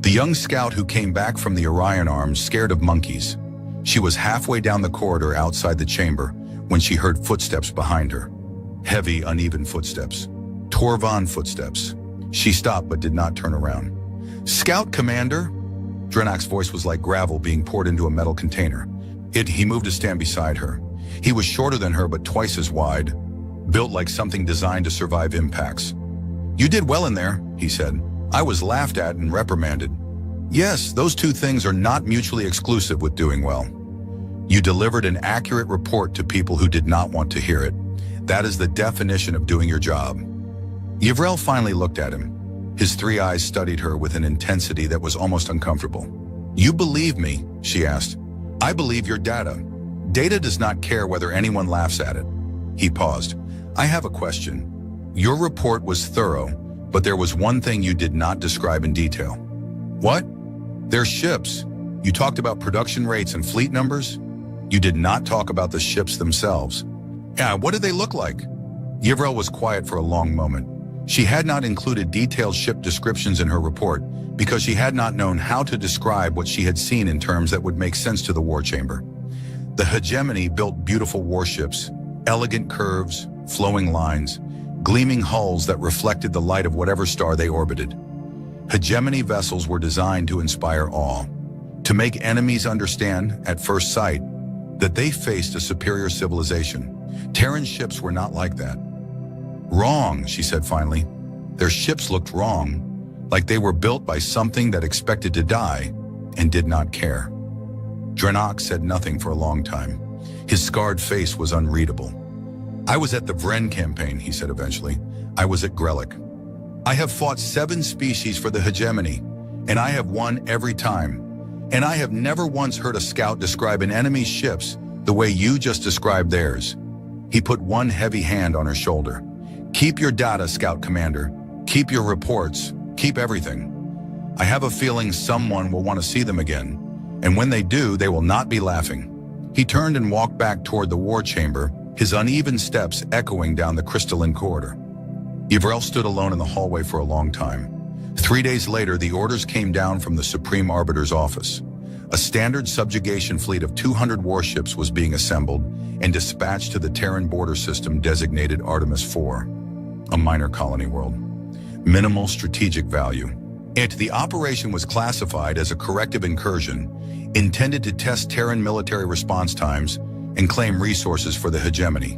The young scout who came back from the Orion Arms scared of monkeys. She was halfway down the corridor outside the chamber when she heard footsteps behind her. Heavy, uneven footsteps. Torvan footsteps. She stopped but did not turn around. Scout Commander? Drenok's voice was like gravel being poured into a metal container. He moved to stand beside her. He was shorter than her but twice as wide, built like something designed to survive impacts. You did well in there, he said. I was laughed at and reprimanded. Yes, those two things are not mutually exclusive with doing well. You delivered an accurate report to people who did not want to hear it. That is the definition of doing your job. Yvrel finally looked at him. His 3 eyes studied her with an intensity that was almost uncomfortable. You believe me? She asked. I believe your data. Data does not care whether anyone laughs at it. He paused. I have a question. Your report was thorough, but there was one thing you did not describe in detail. What? Their ships. You talked about production rates and fleet numbers? You did not talk about the ships themselves. Yeah, what did they look like? Yvrel was quiet for a long moment. She had not included detailed ship descriptions in her report because she had not known how to describe what she had seen in terms that would make sense to the war chamber. The hegemony built beautiful warships, elegant curves, flowing lines, gleaming hulls that reflected the light of whatever star they orbited. Hegemony vessels were designed to inspire awe, to make enemies understand, at first sight, that they faced a superior civilization. Terran ships were not like that. Wrong, she said finally. Their ships looked wrong, like they were built by something that expected to die and did not care. Drenok said nothing for a long time. His scarred face was unreadable. I was at the Vren campaign, he said eventually. I was at Grelic. I have fought 7 species for the hegemony, and I have won every time. And I have never once heard a scout describe an enemy's ships the way you just described theirs. He put one heavy hand on her shoulder. Keep your data, Scout Commander. Keep your reports. Keep everything. I have a feeling someone will want to see them again. And when they do, they will not be laughing. He turned and walked back toward the war chamber, his uneven steps echoing down the crystalline corridor. Yvrel stood alone in the hallway for a long time. 3 days later, the orders came down from the Supreme Arbiter's office. A standard subjugation fleet of 200 warships was being assembled and dispatched to the Terran border system designated Artemis IV, a minor colony world. Minimal strategic value. The operation was classified as a corrective incursion, intended to test Terran military response times and claim resources for the hegemony.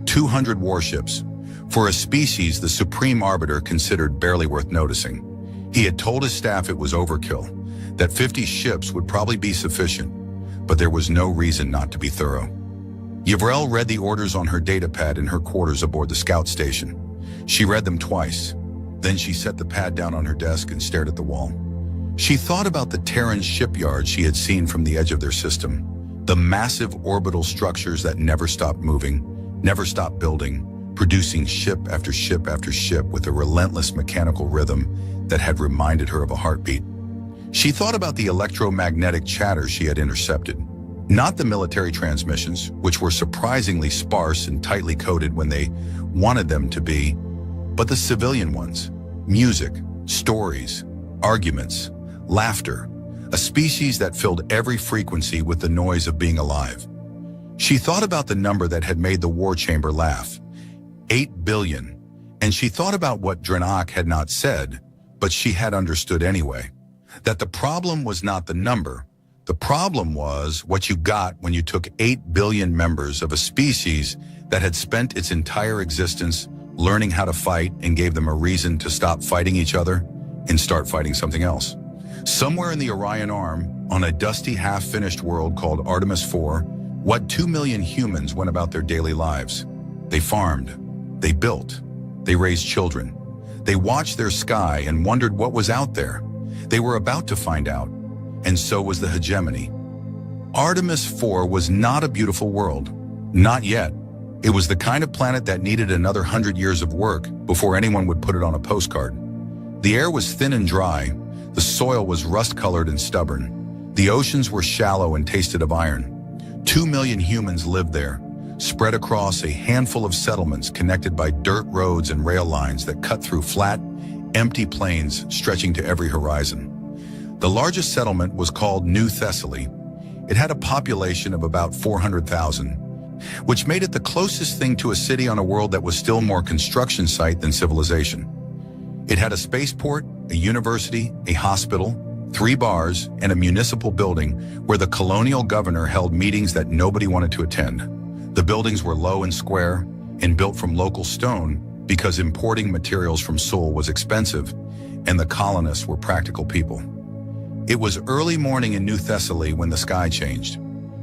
200 warships, For a species the Supreme Arbiter considered barely worth noticing. He had told his staff it was overkill, that 50 ships would probably be sufficient, but there was no reason not to be thorough. Yavrel read the orders on her datapad in her quarters aboard the scout station. She read them twice. Then she set the pad down on her desk and stared at the wall. She thought about the Terran shipyards she had seen from the edge of their system, the massive orbital structures that never stopped moving, never stopped building, producing ship after ship after ship with a relentless mechanical rhythm that had reminded her of a heartbeat. She thought about the electromagnetic chatter she had intercepted, not the military transmissions, which were surprisingly sparse and tightly coded when they wanted them to be, but the civilian ones. Music, stories, arguments, laughter, a species that filled every frequency with the noise of being alive. She thought about the number that had made the war chamber laugh, 8 billion, and she thought about what Dranak had not said, but she had understood anyway, that the problem was not the number. The problem was what you got when you took 8 billion members of a species that had spent its entire existence learning how to fight and gave them a reason to stop fighting each other and start fighting something else. Somewhere in the Orion Arm, on a dusty half-finished world called Artemis IV, what 2 million humans went about their daily lives. They farmed, they built, they raised children. They watched their sky and wondered what was out there. They were about to find out, and so was the hegemony. Artemis IV was not a beautiful world, not yet. It was the kind of planet that needed another 100 years of work before anyone would put it on a postcard. The air was thin and dry, the soil was rust-colored and stubborn. The oceans were shallow and tasted of iron. 2 million humans lived there, spread across a handful of settlements connected by dirt roads and rail lines that cut through flat, empty plains stretching to every horizon. The largest settlement was called New Thessaly. It had a population of about 400,000, which made it the closest thing to a city on a world that was still more construction site than civilization. It had a spaceport, a university, a hospital, 3 bars, and a municipal building where the colonial governor held meetings that nobody wanted to attend. The buildings were low and square and built from local stone because importing materials from Seoul was expensive and the colonists were practical people. It was early morning in New Thessaly when the sky changed.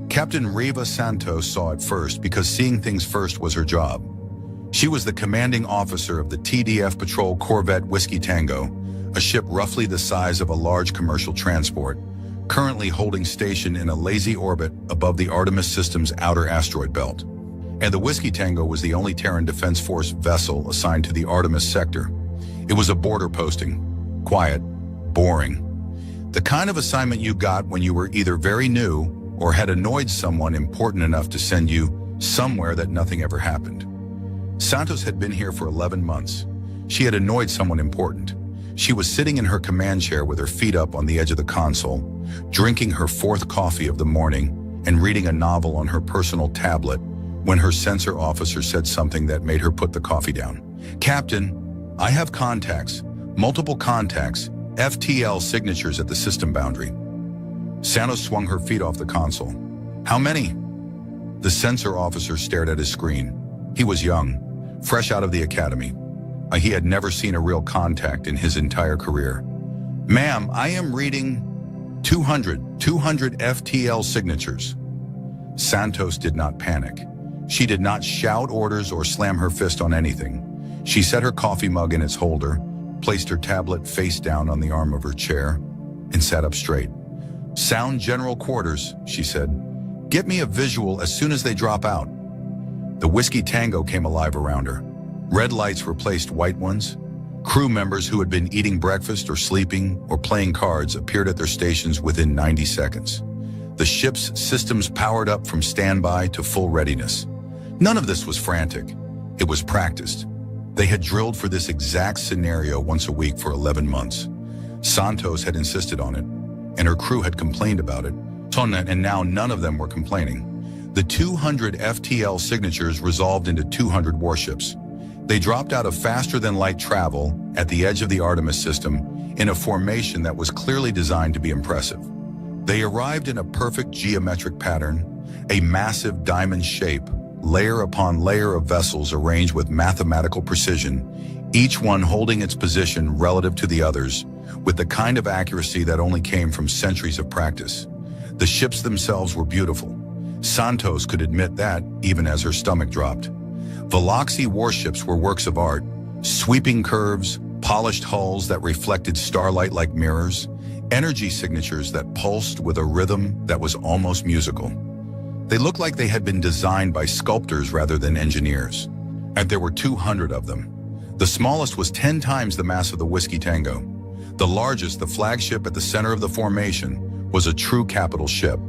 Captain Riva Santos saw it first because seeing things first was her job. She was the commanding officer of the TDF patrol corvette Whiskey Tango, a ship roughly the size of a large commercial transport, currently holding station in a lazy orbit above the Artemis system's outer asteroid belt. And the Whiskey Tango was the only Terran Defense Force vessel assigned to the Artemis sector. It was a border posting, quiet, boring. The kind of assignment you got when you were either very new or had annoyed someone important enough to send you somewhere that nothing ever happened. Santos had been here for 11 months. She had annoyed someone important. She was sitting in her command chair with her feet up on the edge of the console, drinking her 4th coffee of the morning and reading a novel on her personal tablet when her sensor officer said something that made her put the coffee down. "Captain, I have contacts, multiple contacts, FTL signatures at the system boundary." Santos swung her feet off the console. "How many?" The sensor officer stared at his screen. He was young, fresh out of the academy. He had never seen a real contact in his entire career. "Ma'am, I am reading 200 FTL signatures." Santos did not panic. She did not shout orders or slam her fist on anything. She set her coffee mug in its holder, placed her tablet face down on the arm of her chair, and sat up straight. "Sound general quarters," she said. "Get me a visual as soon as they drop out." The Whiskey Tango came alive around her. Red lights replaced white ones. Crew members who had been eating breakfast or sleeping or playing cards appeared at their stations within 90 seconds. The ship's systems powered up from standby to full readiness. None of this was frantic. It was practiced. They had drilled for this exact scenario once a week for 11 months. Santos had insisted on it, and her crew had complained about it, and now none of them were complaining. The 200 FTL signatures resolved into 200 warships. They dropped out of faster-than-light travel at the edge of the Artemis system in a formation that was clearly designed to be impressive. They arrived in a perfect geometric pattern, a massive diamond shape, layer upon layer of vessels arranged with mathematical precision, each one holding its position relative to the others, with the kind of accuracy that only came from centuries of practice. The ships themselves were beautiful. Santos could admit that, even as her stomach dropped. Valoxy warships were works of art, sweeping curves, polished hulls that reflected starlight like mirrors, energy signatures that pulsed with a rhythm that was almost musical. They looked like they had been designed by sculptors rather than engineers. And there were 200 of them. The smallest was 10 times the mass of the Whiskey Tango. The largest, the flagship at the center of the formation, was a true capital ship,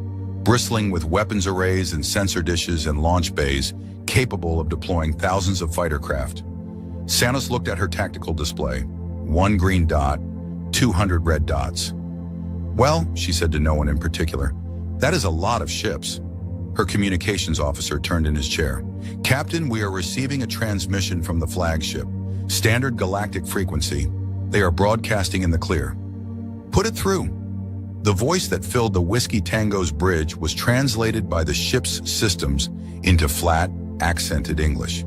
bristling with weapons arrays and sensor dishes and launch bays, capable of deploying thousands of fighter craft. Santos looked at her tactical display. 1 green dot, 200 red dots. "Well," she said to no one in particular, "that is a lot of ships." Her communications officer turned in his chair. "Captain, we are receiving a transmission from the flagship. Standard galactic frequency. They are broadcasting in the clear." "Put it through." The voice that filled the Whiskey Tango's bridge was translated by the ship's systems into flat, accented English.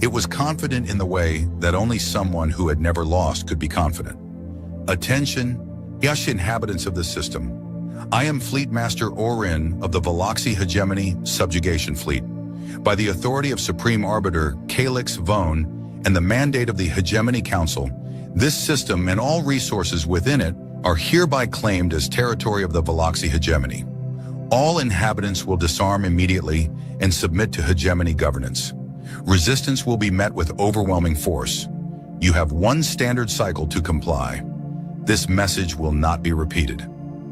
It was confident in the way that only someone who had never lost could be confident. "Attention, yes, inhabitants of the system. I am Fleet Master Orin of the Valoxy Hegemony Subjugation Fleet. By the authority of Supreme Arbiter Calix Vone and the mandate of the Hegemony Council, this system and all resources within it are hereby claimed as territory of the Valoxy Hegemony. All inhabitants will disarm immediately and submit to Hegemony governance. Resistance will be met with overwhelming force. You have 1 standard cycle to comply. This message will not be repeated."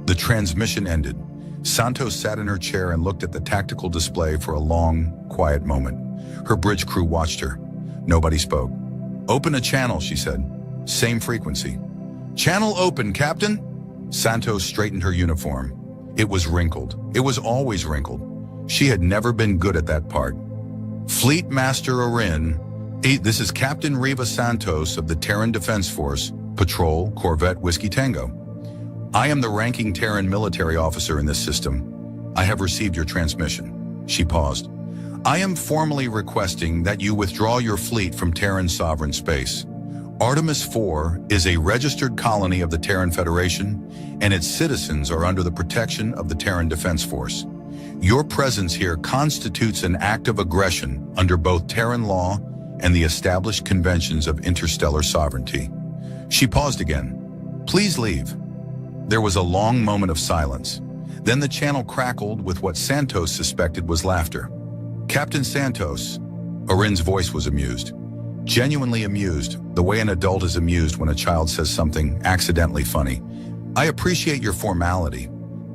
The transmission ended. Santos sat in her chair and looked at the tactical display for a long, quiet moment. Her bridge crew watched her. Nobody spoke. "Open a channel," she said. "Same frequency." "Channel open, Captain." Santos straightened her uniform. It was wrinkled. It was always wrinkled. She had never been good at that part. "Fleet Master Orin, this is Captain Riva Santos of the Terran Defense Force, Patrol, Corvette Whiskey Tango. I am the ranking Terran military officer in this system. I have received your transmission." She paused. "I am formally requesting that you withdraw your fleet from Terran sovereign space. Artemis IV is a registered colony of the Terran Federation, and its citizens are under the protection of the Terran Defense Force. Your presence here constitutes an act of aggression under both Terran law and the established conventions of interstellar sovereignty." She paused again. "Please leave." There was a long moment of silence. Then the channel crackled with what Santos suspected was laughter. "Captain Santos," Orin's voice was amused. Genuinely amused, the way an adult is amused when a child says something accidentally funny. "I appreciate your formality.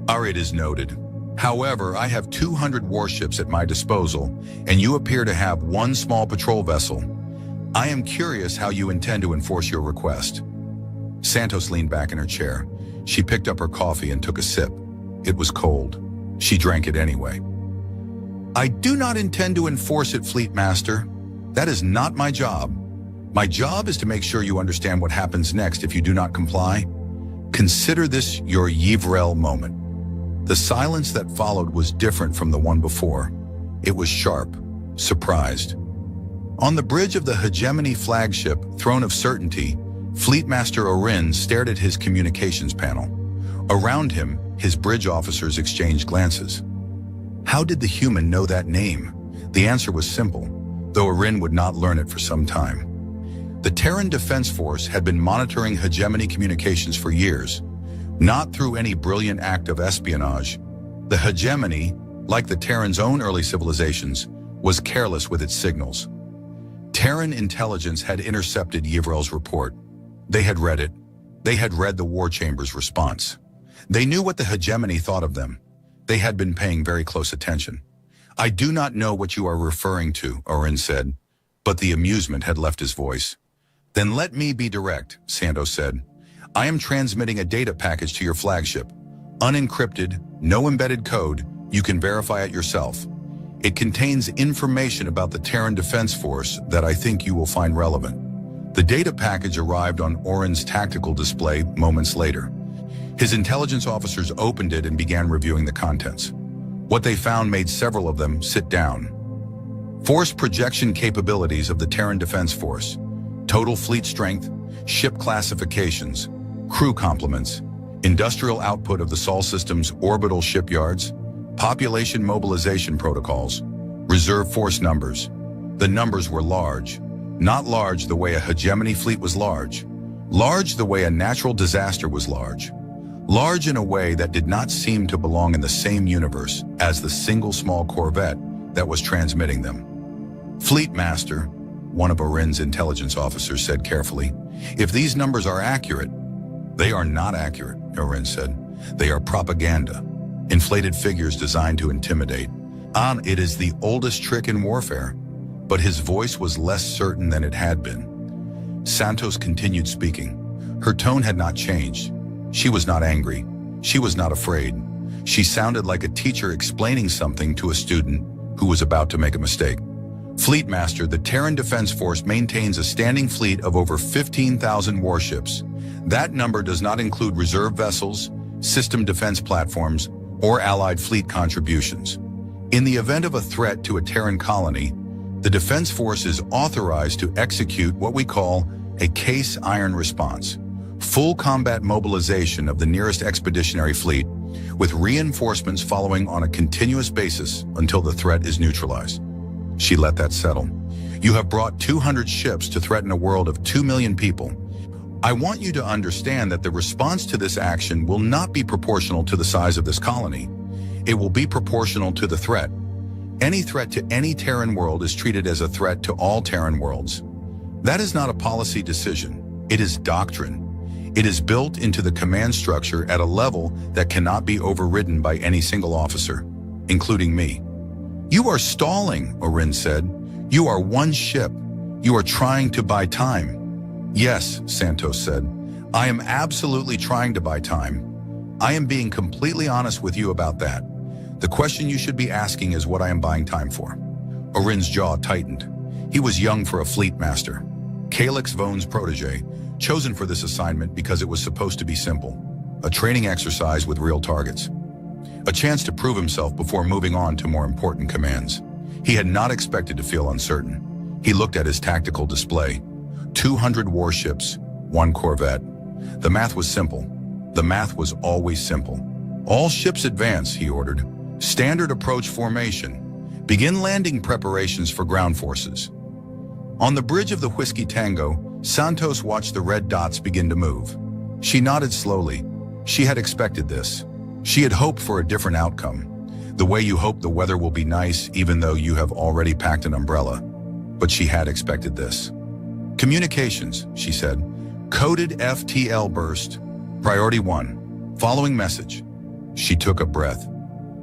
It is noted. However, I have 200 warships at my disposal, and you appear to have 1 small patrol vessel. I am curious how you intend to enforce your request." Santos leaned back in her chair. She picked up her coffee and took a sip. It was cold. She drank it anyway. "I do not intend to enforce it, Fleet Master. That is not my job. My job is to make sure you understand what happens next if you do not comply. Consider this your Yvrel moment." The silence that followed was different from the one before. It was sharp, surprised. On the bridge of the Hegemony flagship, Throne of Certainty, Fleet Master Orin stared at his communications panel. Around him, his bridge officers exchanged glances. How did the human know that name? The answer was simple, though Orin would not learn it for some time. The Terran Defense Force had been monitoring Hegemony communications for years, not through any brilliant act of espionage. The Hegemony, like the Terran's own early civilizations, was careless with its signals. Terran intelligence had intercepted Yvrel's report. They had read it. They had read the War Chamber's response. They knew what the Hegemony thought of them. They had been paying very close attention. "I do not know what you are referring to," Orin said, but the amusement had left his voice. "Then let me be direct," Santos said. "I am transmitting a data package to your flagship. Unencrypted, no embedded code, you can verify it yourself. It contains information about the Terran Defense Force that I think you will find relevant." The data package arrived on Orin's tactical display moments later. His intelligence officers opened it and began reviewing the contents. What they found made several of them sit down. Force projection capabilities of the Terran Defense Force, total fleet strength, ship classifications, crew complements, industrial output of the Sol system's orbital shipyards, population mobilization protocols, reserve force numbers. The numbers were large, not large the way a hegemony fleet was large the way a natural disaster was large in a way that did not seem to belong in the same universe as the single small corvette that was transmitting them. Fleet Master, one of Orin's intelligence officers said carefully, if these numbers are accurate, they are not accurate, Orin said. They are propaganda, inflated figures designed to intimidate. It is the oldest trick in warfare, but his voice was less certain than it had been. Santos continued speaking. Her tone had not changed. She was not angry. She was not afraid. She sounded like a teacher explaining something to a student who was about to make a mistake. Fleet Master, the Terran Defense Force maintains a standing fleet of over 15,000 warships. That number does not include reserve vessels, system defense platforms, or allied fleet contributions. In the event of a threat to a Terran colony, the Defense Force is authorized to execute what we call a case iron response, full combat mobilization of the nearest expeditionary fleet, with reinforcements following on a continuous basis until the threat is neutralized. She let that settle. You have brought 200 ships to threaten a world of 2 million people. I want you to understand that the response to this action will not be proportional to the size of this colony. It will be proportional to the threat. Any threat to any Terran world is treated as a threat to all Terran worlds. That is not a policy decision. It is doctrine. It is built into the command structure at a level that cannot be overridden by any single officer, including me. You are stalling, Orin said. You are one ship. You are trying to buy time. Yes, Santos said. I am absolutely trying to buy time. I am being completely honest with you about that. The question you should be asking is what I am buying time for. Orin's jaw tightened. He was young for a fleet master. Calix Vone's protege, chosen for this assignment because it was supposed to be simple. A training exercise with real targets. A chance to prove himself before moving on to more important commands. He had not expected to feel uncertain. He looked at his tactical display. 200 warships, 1 corvette. The math was simple. The math was always simple. All ships advance, he ordered. Standard approach formation. Begin landing preparations for ground forces. On the bridge of the Whiskey Tango, Santos watched the red dots begin to move. She nodded slowly. She had expected this. She had hoped for a different outcome. The way you hope the weather will be nice even though you have already packed an umbrella. But she had expected this. Communications, she said. Coded FTL burst. Priority 1. Following message. She took a breath.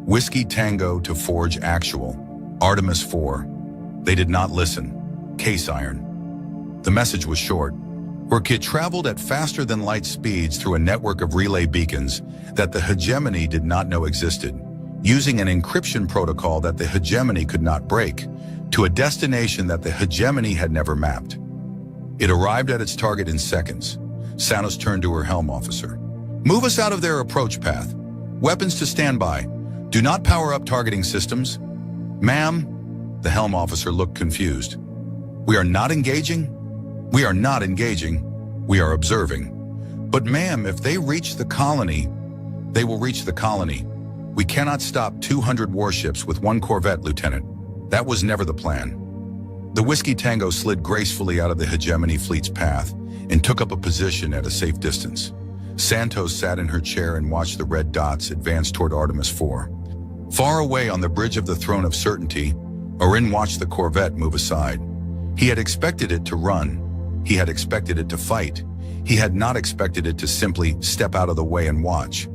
Whiskey Tango to Forge Actual. Artemis 4. They did not listen. Case iron. The message was short. Her kit traveled at faster than light speeds through a network of relay beacons that the hegemony did not know existed, using an encryption protocol that the hegemony could not break, to a destination that the hegemony had never mapped. It arrived at its target in seconds. Santos turned to her helm officer. Move us out of their approach path. Weapons to standby. Do not power up targeting systems. Ma'am, the helm officer looked confused. We are not engaging? We are not engaging. We are observing. But ma'am, if they reach the colony, they will reach the colony. We cannot stop 200 warships with 1 corvette, Lieutenant. That was never the plan. The Whiskey Tango slid gracefully out of the hegemony fleet's path and took up a position at a safe distance. Santos sat in her chair and watched the red dots advance toward Artemis 4. Far away on the bridge of the Throne of Certainty, Orin watched the corvette move aside. He had expected it to run. He had expected it to fight. He had not expected it to simply step out of the way and watch.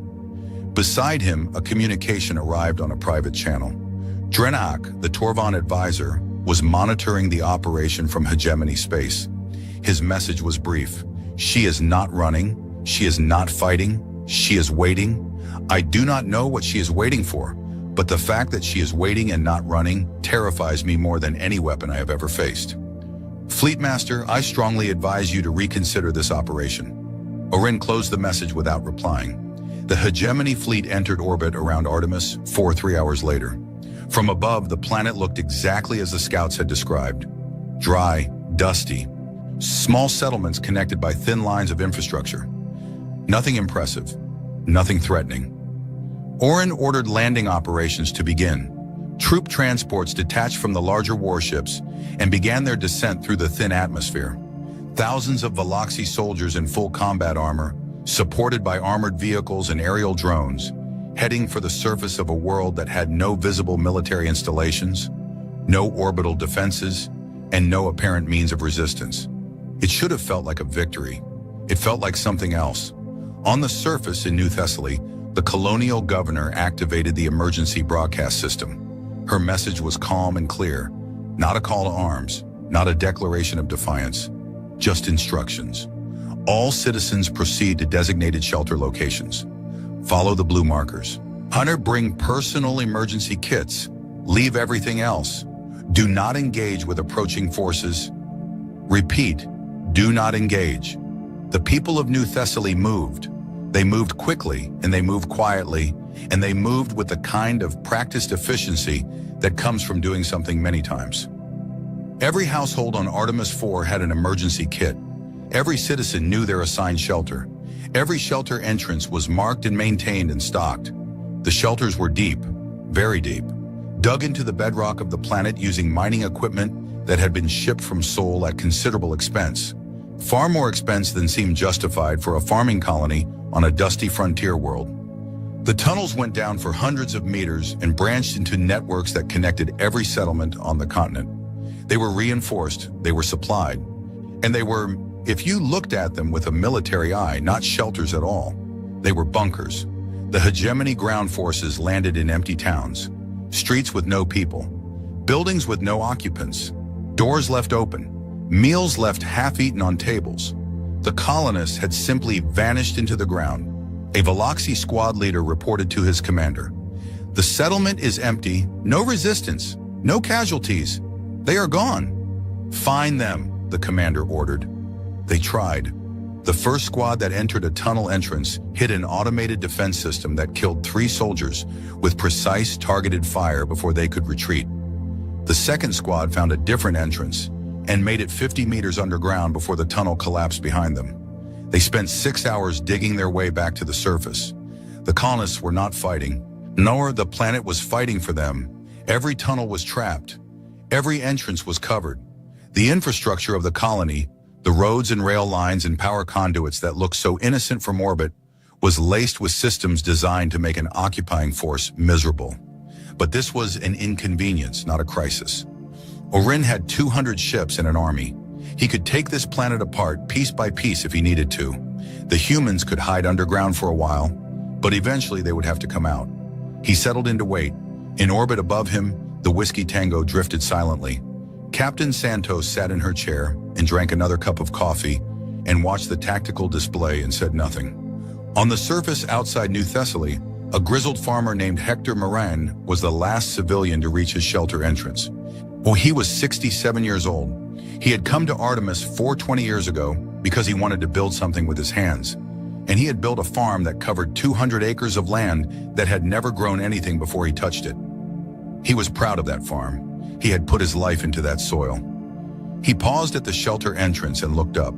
Beside him, a communication arrived on a private channel. Drenak, the Torvan advisor, was monitoring the operation from hegemony space. His message was brief. She is not running. She is not fighting. She is waiting. I do not know what she is waiting for, but the fact that she is waiting and not running terrifies me more than any weapon I have ever faced. Fleet Master, I strongly advise you to reconsider this operation. Orin closed the message without replying. The hegemony fleet entered orbit around Artemis 4 3 hours later. From above, the planet looked exactly as the scouts had described. Dry, dusty, small settlements connected by thin lines of infrastructure. Nothing impressive, nothing threatening. Orin ordered landing operations to begin. Troop transports detached from the larger warships and began their descent through the thin atmosphere. Thousands of Veloxi soldiers in full combat armor, supported by armored vehicles and aerial drones, heading for the surface of a world that had no visible military installations, no orbital defenses, and no apparent means of resistance. It should have felt like a victory. It felt like something else. On the surface in New Thessaly, the colonial governor activated the emergency broadcast system. Her message was calm and clear. Not a call to arms, not a declaration of defiance, just instructions. All citizens proceed to designated shelter locations. Follow the blue markers. Hunter, bring personal emergency kits. Leave everything else. Do not engage with approaching forces. Repeat, do not engage. The people of New Thessaly moved. They moved quickly, and they moved quietly, and they moved with the kind of practiced efficiency that comes from doing something many times. Every household on Artemis 4 had an emergency kit. Every citizen knew their assigned shelter. Every shelter entrance was marked and maintained and stocked. The shelters were deep, very deep, dug into the bedrock of the planet using mining equipment that had been shipped from Sol at considerable expense. Far more expense than seemed justified for a farming colony on a dusty frontier world. The tunnels went down for hundreds of meters and branched into networks that connected every settlement on the continent. They were reinforced, they were supplied, and they were, if you looked at them with a military eye, not shelters at all. They were bunkers. The hegemony ground forces landed in empty towns, streets with no people, buildings with no occupants, doors left open, meals left half-eaten on tables. The colonists had simply vanished into the ground. A Veloxi squad leader reported to his commander. The settlement is empty, no resistance, no casualties. They are gone. Find them, the commander ordered. They tried. The first squad that entered a tunnel entrance hit an automated defense system that killed 3 soldiers with precise targeted fire before they could retreat. The second squad found a different entrance and made it 50 meters underground before the tunnel collapsed behind them. They spent 6 hours digging their way back to the surface. The colonists were not fighting, nor the planet was fighting for them. Every tunnel was trapped. Every entrance was covered. The infrastructure of the colony, the roads and rail lines and power conduits that looked so innocent from orbit, was laced with systems designed to make an occupying force miserable. But this was an inconvenience, not a crisis. Orin had 200 ships and an army. He could take this planet apart piece by piece if he needed to. The humans could hide underground for a while, but eventually they would have to come out. He settled in to wait. In orbit above him, the Whiskey Tango drifted silently. Captain Santos sat in her chair and drank another cup of coffee and watched the tactical display and said nothing. On the surface outside New Thessaly, a grizzled farmer named Hector Moran was the last civilian to reach his shelter entrance. Well, he was 67 years old. He had come to Artemis 420 years ago because he wanted to build something with his hands. And he had built a farm that covered 200 acres of land that had never grown anything before he touched it. He was proud of that farm. He had put his life into that soil. He paused at the shelter entrance and looked up.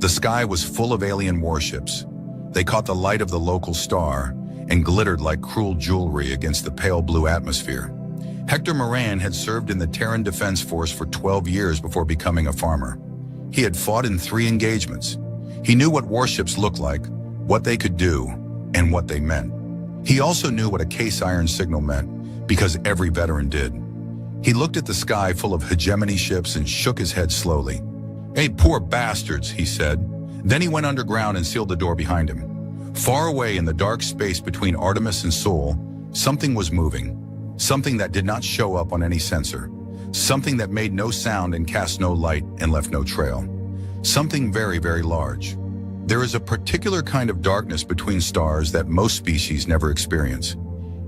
The sky was full of alien warships. They caught the light of the local star and glittered like cruel jewelry against the pale blue atmosphere. Hector Moran had served in the Terran Defense Force for 12 years before becoming a farmer. He had fought in 3 engagements. He knew what warships looked like, what they could do, and what they meant. He also knew what a case iron signal meant, because every veteran did. He looked at the sky full of hegemony ships and shook his head slowly. "Hey, poor bastards," he said. Then he went underground and sealed the door behind him. Far away in the dark space between Artemis and Sol, something was moving. Something that did not show up on any sensor. Something that made no sound and cast no light and left no trail. Something very, very large. There is a particular kind of darkness between stars that most species never experience.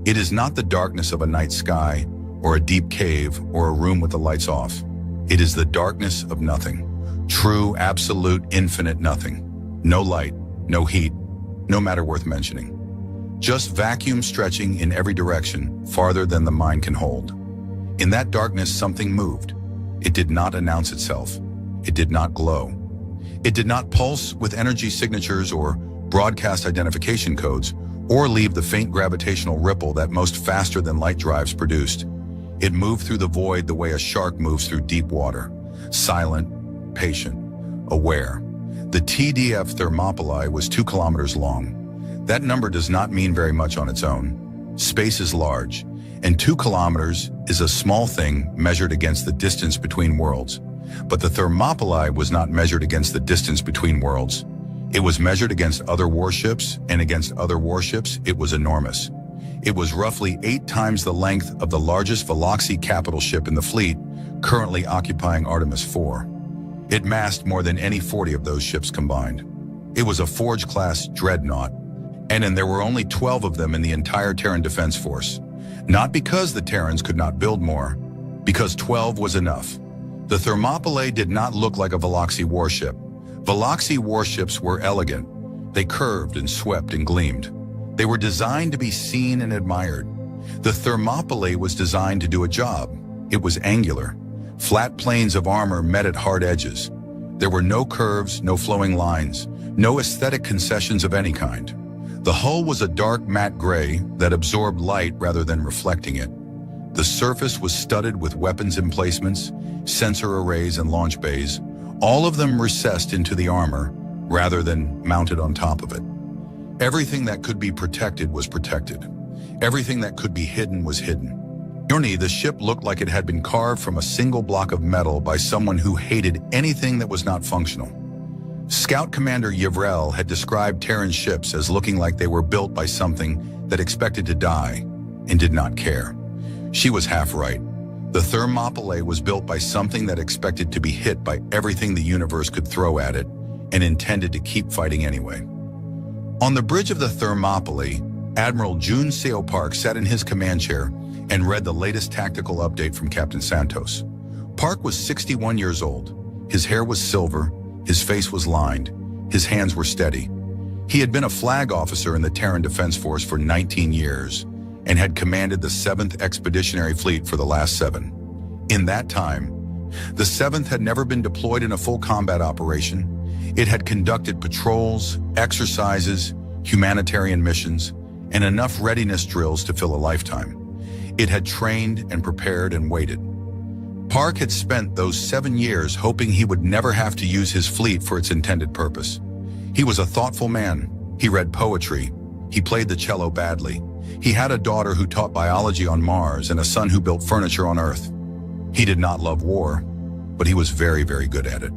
It is not the darkness of a night sky, or a deep cave, or a room with the lights off. It is the darkness of nothing. True, absolute, infinite nothing. No light, no heat, no matter worth mentioning. just vacuum stretching in every direction, farther than the mind can hold. In that darkness, something moved. It did not announce itself. It did not glow. It did not pulse with energy signatures or broadcast identification codes, or leave the faint gravitational ripple that most faster-than-light drives produced. It moved through the void the way a shark moves through deep water, silent, patient, aware. The TDF Thermopylae was 2 kilometers long. That number does not mean very much on its own. Space is large, and 2 kilometers is a small thing measured against the distance between worlds. But the Thermopylae was not measured against the distance between worlds. It was measured against other warships, and against other warships, it was enormous. It was roughly 8 times the length of the largest Veloxi capital ship in the fleet, currently occupying Artemis IV. It massed more than any 40 of those ships combined. It was a Forge-class dreadnought, and there were only 12 of them in the entire Terran Defense Force. Not because the Terrans could not build more, because 12 was enough. The Thermopylae did not look like a Veloxi warship. Veloxi warships were elegant. They curved and swept and gleamed. They were designed to be seen and admired. The Thermopylae was designed to do a job. It was angular. Flat planes of armor met at hard edges. There were no curves, no flowing lines, no aesthetic concessions of any kind. The hull was a dark matte gray that absorbed light rather than reflecting it. The surface was studded with weapons emplacements, sensor arrays, and launch bays, all of them recessed into the armor rather than mounted on top of it. Everything that could be protected was protected. Everything that could be hidden was hidden. The ship looked like it had been carved from a single block of metal by someone who hated anything that was not functional. Scout Commander Yvrel had described Terran ships as looking like they were built by something that expected to die and did not care. She was half right. The Thermopylae was built by something that expected to be hit by everything the universe could throw at it and intended to keep fighting anyway. On the bridge of the Thermopylae, Admiral Jun Seo Park sat in his command chair and read the latest tactical update from Captain Santos. Park was 61 years old. His hair was silver, his face was lined, his hands were steady. He had been a flag officer in the Terran Defense Force for 19 years and had commanded the 7th Expeditionary Fleet for the last 7. In that time, the 7th had never been deployed in a full combat operation. It had conducted patrols, exercises, humanitarian missions, and enough readiness drills to fill a lifetime. It had trained and prepared and waited. Park had spent those 7 years hoping he would never have to use his fleet for its intended purpose. He was a thoughtful man. He read poetry. He played the cello badly. He had a daughter who taught biology on Mars and a son who built furniture on Earth. He did not love war, but he was very, very good at it.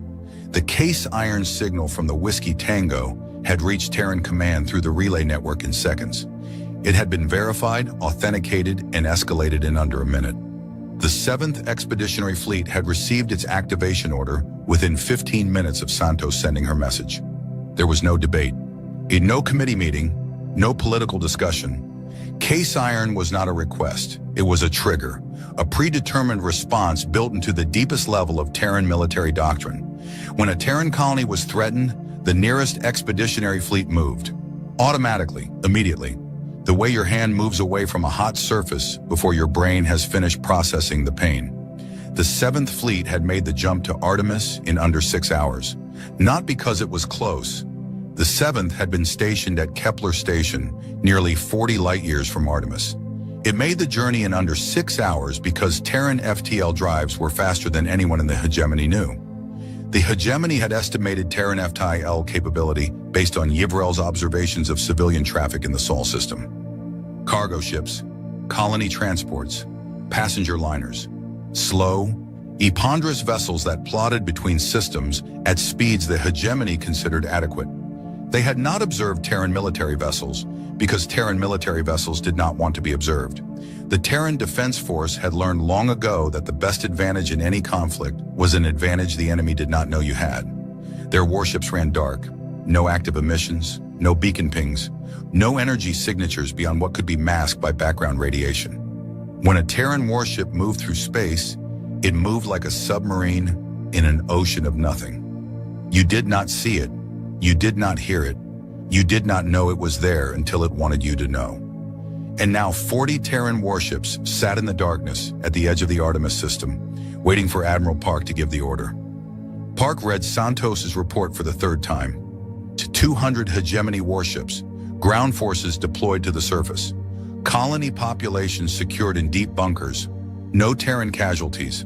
The case iron signal from the Whiskey Tango had reached Terran Command through the relay network in seconds. It had been verified, authenticated, and escalated in under a minute. The 7th Expeditionary Fleet had received its activation order within 15 minutes of Santos sending her message. There was no debate, no committee meeting, no political discussion. Case iron was not a request. It was a trigger, a predetermined response built into the deepest level of Terran military doctrine. When a Terran colony was threatened, the nearest expeditionary fleet moved. Automatically, immediately. The way your hand moves away from a hot surface before your brain has finished processing the pain. The 7th Fleet had made the jump to Artemis in under 6 hours. Not because it was close. The 7th had been stationed at Kepler Station, nearly 40 light-years from Artemis. It made the journey in under 6 hours because Terran FTL drives were faster than anyone in the hegemony knew. The hegemony had estimated Terran FTL capability based on Yvrel's observations of civilian traffic in the Sol system. Cargo ships, colony transports, passenger liners, slow, ponderous vessels that plodded between systems at speeds the hegemony considered adequate. They had not observed Terran military vessels because Terran military vessels did not want to be observed. The Terran Defense Force had learned long ago that the best advantage in any conflict was an advantage the enemy did not know you had. Their warships ran dark, no active emissions, no beacon pings, no energy signatures beyond what could be masked by background radiation. When a Terran warship moved through space, it moved like a submarine in an ocean of nothing. You did not see it. You did not hear it. You did not know it was there until it wanted you to know. And now 40 Terran warships sat in the darkness at the edge of the Artemis system, waiting for Admiral Park to give the order. Park read Santos's report for the third time. To 200 hegemony warships, ground forces deployed to the surface, colony populations secured in deep bunkers, no Terran casualties.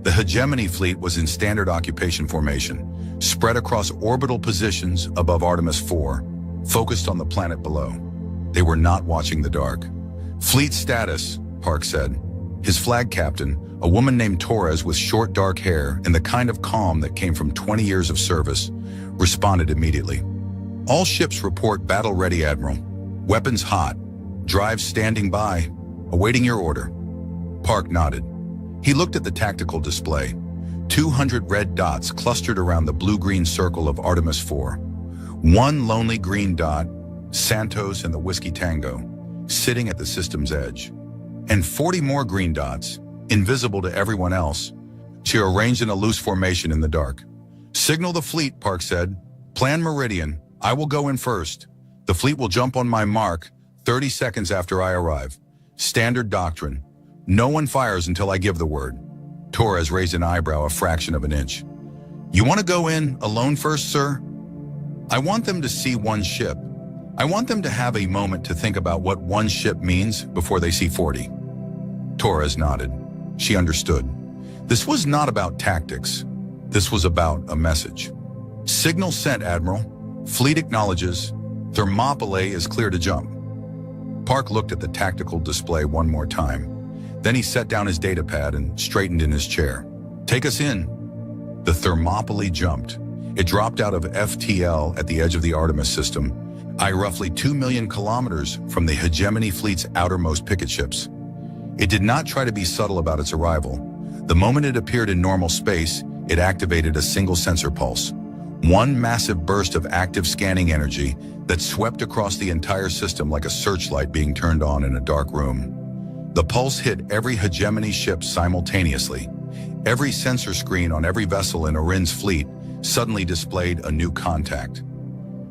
The hegemony fleet was in standard occupation formation, spread across orbital positions above Artemis 4, focused on the planet below. They were not watching the dark. Fleet status, Park said. His flag captain, a woman named Torres with short dark hair and the kind of calm that came from 20 years of service, responded immediately. All ships report battle ready, Admiral. Weapons hot. Drives standing by, awaiting your order. Park nodded. He looked at the tactical display. 200 red dots clustered around the blue-green circle of Artemis 4. One lonely green dot, Santos and the Whiskey Tango, sitting at the system's edge. And 40 more green dots, invisible to everyone else, she arranged in a loose formation in the dark. Signal the fleet, Park said. Plan meridian. I will go in first. The fleet will jump on my mark 30 seconds after I arrive. Standard doctrine. No one fires until I give the word. Torres raised an eyebrow a fraction of an inch. You want to go in alone first, sir? I want them to see one ship. I want them to have a moment to think about what one ship means before they see 40. Torres nodded. She understood. This was not about tactics. This was about a message. Signal sent, Admiral. Fleet acknowledges. Thermopylae is clear to jump. Park looked at the tactical display one more time. Then he set down his datapad and straightened in his chair. Take us in. The Thermopylae jumped. It dropped out of FTL at the edge of the Artemis system, roughly 2 million kilometers from the hegemony fleet's outermost picket ships. It did not try to be subtle about its arrival. The moment it appeared in normal space, it activated a single sensor pulse. One massive burst of active scanning energy that swept across the entire system like a searchlight being turned on in a dark room. The pulse hit every hegemony ship simultaneously. Every sensor screen on every vessel in Orin's fleet suddenly displayed a new contact.